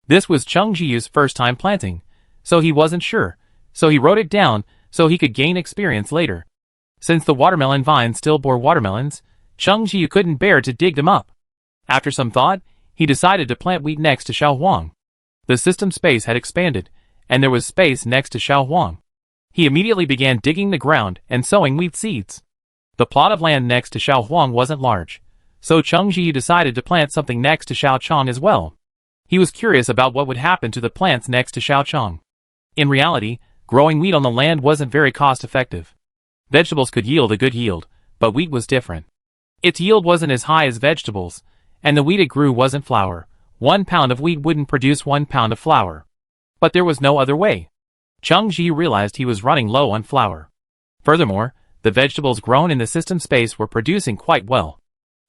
This was Cheng Jiyu's first time planting, so he wasn't sure, so he wrote it down so he could gain experience later. Since the watermelon vine still bore watermelons, Cheng Jiyu couldn't bear to dig them up. After some thought, he decided to plant wheat next to Xiao Huang. The system space had expanded, and there was space next to Xiao Huang. He immediately began digging the ground and sowing wheat seeds. The plot of land next to Xiao Huang wasn't large, so Cheng Jiyu decided to plant something next to Xiao Chong as well. He was curious about what would happen to the plants next to Xiao Chong. In reality, growing wheat on the land wasn't very cost-effective. Vegetables could yield a good yield, but wheat was different. Its yield wasn't as high as vegetables, and the wheat it grew wasn't flour. 1 pound of wheat wouldn't produce 1 pound of flour. But there was no other way. Cheng Jiyu realized he was running low on flour. Furthermore, the vegetables grown in the system space were producing quite well.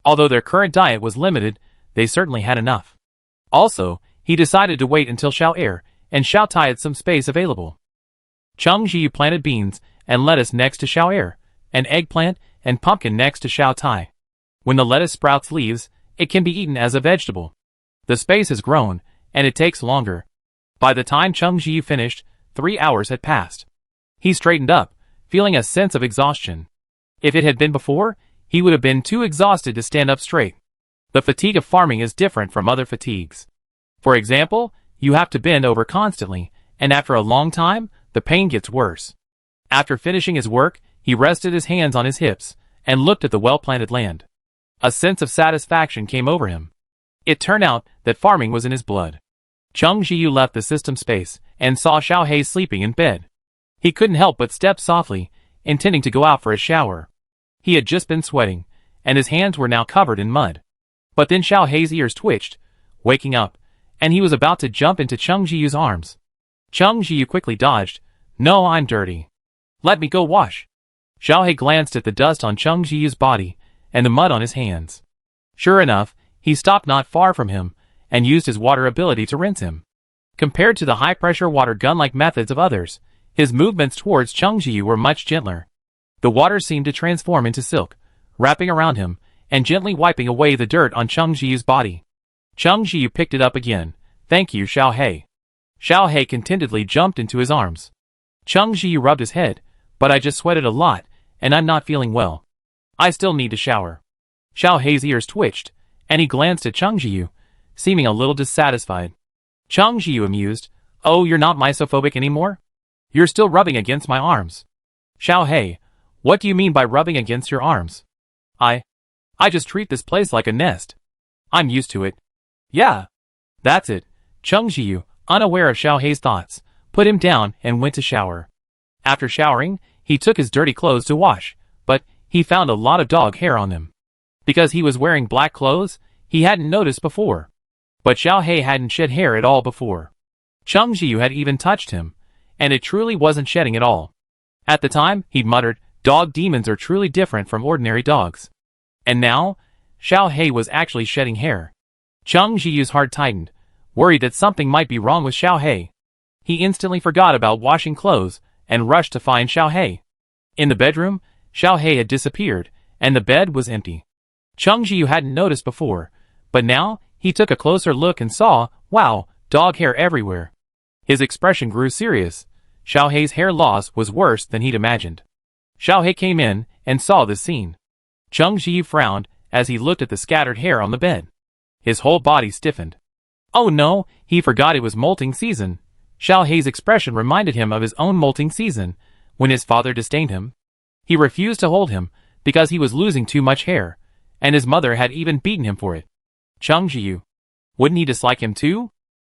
Although their current diet was limited, they certainly had enough. Also, he decided to wait until Xiao Er and Xiao Tai had some space available. Cheng Jiyu planted beans and lettuce next to Xiao Er, an eggplant and pumpkin next to Xiao Tai. When the lettuce sprouts leaves, it can be eaten as a vegetable. The space has grown, and it takes longer. By the time Cheng Jiyu finished, 3 hours had passed. He straightened up, feeling a sense of exhaustion. If it had been before, he would have been too exhausted to stand up straight. The fatigue of farming is different from other fatigues. For example, you have to bend over constantly, and after a long time, the pain gets worse. After finishing his work, he rested his hands on his hips, and looked at the well-planted land. A sense of satisfaction came over him. It turned out that farming was in his blood. Cheng Jiyu left the system space, and saw Xiao He sleeping in bed. He couldn't help but step softly, intending to go out for a shower. He had just been sweating, and his hands were now covered in mud. But then Xiao He's ears twitched, waking up, and he was about to jump into Cheng Jiyu's arms. Cheng Jiyu quickly dodged. "No, I'm dirty. Let me go wash." Xiao He glanced at the dust on Cheng Jiyu's body, and the mud on his hands. Sure enough, he stopped not far from him, and used his water ability to rinse him. Compared to the high-pressure water gun-like methods of others, his movements towards Cheng Jiyu were much gentler. The water seemed to transform into silk, wrapping around him, and gently wiping away the dirt on Cheng Jiyu's body. Cheng Jiyu picked it up again. "Thank you, Xiao He." Xiao He contentedly jumped into his arms. Cheng Jiyu rubbed his head. "But I just sweated a lot, and I'm not feeling well. I still need to shower." Xiao He's ears twitched, and he glanced at Cheng Jiyu, seeming a little dissatisfied. Cheng Jiyu amused. "Oh, you're not misophobic anymore? You're still rubbing against my arms." "Xiao He, what do you mean by rubbing against your arms?" I just treat this place like a nest. I'm used to it." "Yeah. That's it, Cheng Jiyu, unaware of Xiao Hei's thoughts, put him down and went to shower. After showering, he took his dirty clothes to wash, but he found a lot of dog hair on them. Because he was wearing black clothes, he hadn't noticed before. But Xiao Hei hadn't shed hair at all before. Cheng Jiu had even touched him, and it truly wasn't shedding at all. At the time, he'd muttered, "Dog demons are truly different from ordinary dogs." And now, Xiao Hei was actually shedding hair. Cheng Jiu's heart tightened, worried that something might be wrong with Xiao Hei. He instantly forgot about washing clothes and rushed to find Xiao Hei. In the bedroom, Xiao Hei had disappeared, and the bed was empty. Cheng Jiu hadn't noticed before, but now he took a closer look and saw, wow, dog hair everywhere. His expression grew serious. Xiao Hei's hair loss was worse than he'd imagined. Xiao Hei came in and saw this scene. Cheng Jiu frowned as he looked at the scattered hair on the bed. His whole body stiffened. Oh no, he forgot it was molting season. Xiao Hei's expression reminded him of his own molting season, when his father disdained him. He refused to hold him, because he was losing too much hair, and his mother had even beaten him for it. Cheng Jiu. Wouldn't he dislike him too?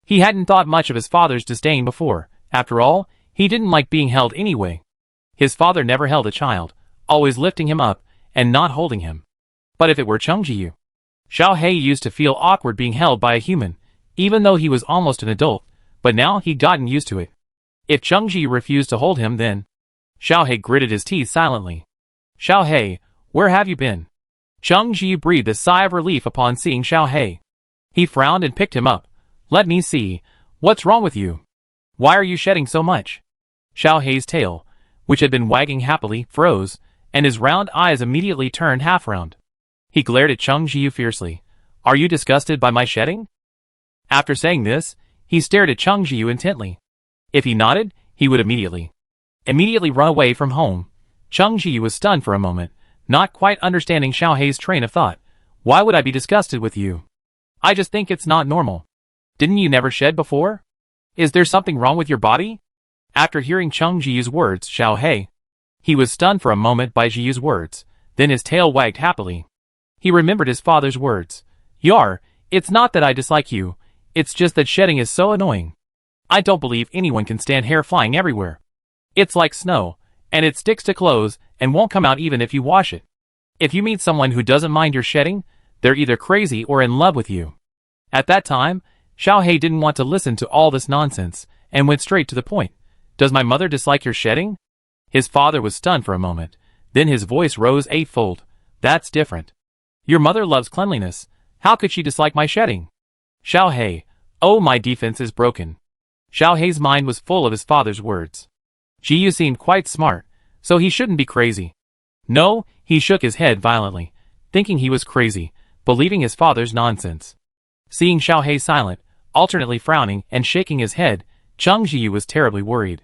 He hadn't thought much of his father's disdain before. After all, he didn't like being held anyway. His father never held a child, always lifting him up and not holding him. But if it were Cheng Jiu? Xiao Hei used to feel awkward being held by a human, even though he was almost an adult, but now he'd gotten used to it. If Cheng Jiu refused to hold him, then... Xiao Hei gritted his teeth silently. Xiao Hei, where have you been? Cheng Jiu breathed a sigh of relief upon seeing Xiao Hei. He frowned and picked him up. Let me see. What's wrong with you? Why are you shedding so much? Xiao Hei's tail, which had been wagging happily, froze, and his round eyes immediately turned half round. He glared at Cheng Jiu fiercely. Are you disgusted by my shedding? After saying this, he stared at Cheng Jiu intently. If he nodded, he would immediately run away from home. Cheng Jiu was stunned for a moment, not quite understanding Xiao Hei's train of thought. Why would I be disgusted with you? I just think it's not normal. Didn't you never shed before? Is there something wrong with your body? After hearing Cheng Jiu's words, Xiao Hei. He was stunned for a moment by Jiu's words, then his tail wagged happily. He remembered his father's words. Yar, it's not that I dislike you, it's just that shedding is so annoying. I don't believe anyone can stand hair flying everywhere. It's like snow, and it sticks to clothes and won't come out even if you wash it. If you meet someone who doesn't mind your shedding, they're either crazy or in love with you. At that time, Xiao Hei didn't want to listen to all this nonsense, and went straight to the point. Does my mother dislike your shedding? His father was stunned for a moment, then his voice rose eightfold. That's different. Your mother loves cleanliness. How could she dislike my shedding? Xiao Hei, oh, my defense is broken. Xiao Hei's mind was full of his father's words. Jiu seemed quite smart, so he shouldn't be crazy. No, he shook his head violently, thinking he was crazy, believing his father's nonsense. Seeing Xiao Hei silent, alternately frowning and shaking his head, Cheng Jiu was terribly worried.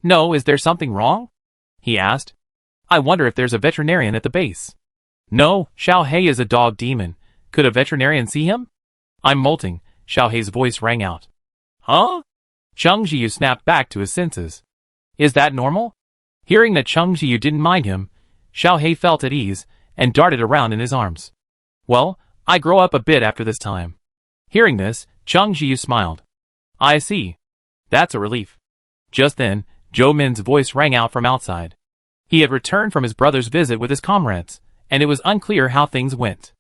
No, is there something wrong? He asked. I wonder if there's a veterinarian at the base. No, Xiao Hei is a dog demon. Could a veterinarian see him? I'm molting, Xiao Hei's voice rang out. Huh? Cheng Jiu snapped back to his senses. Is that normal? Hearing that Cheng Jiu didn't mind him, Xiao Hei felt at ease and darted around in his arms. Well, I grow up a bit after this time. Hearing this, Cheng Jiu smiled. I see. That's a relief. Just then, Zhou Min's voice rang out from outside. He had returned from his brother's visit with his comrades, and it was unclear how things went.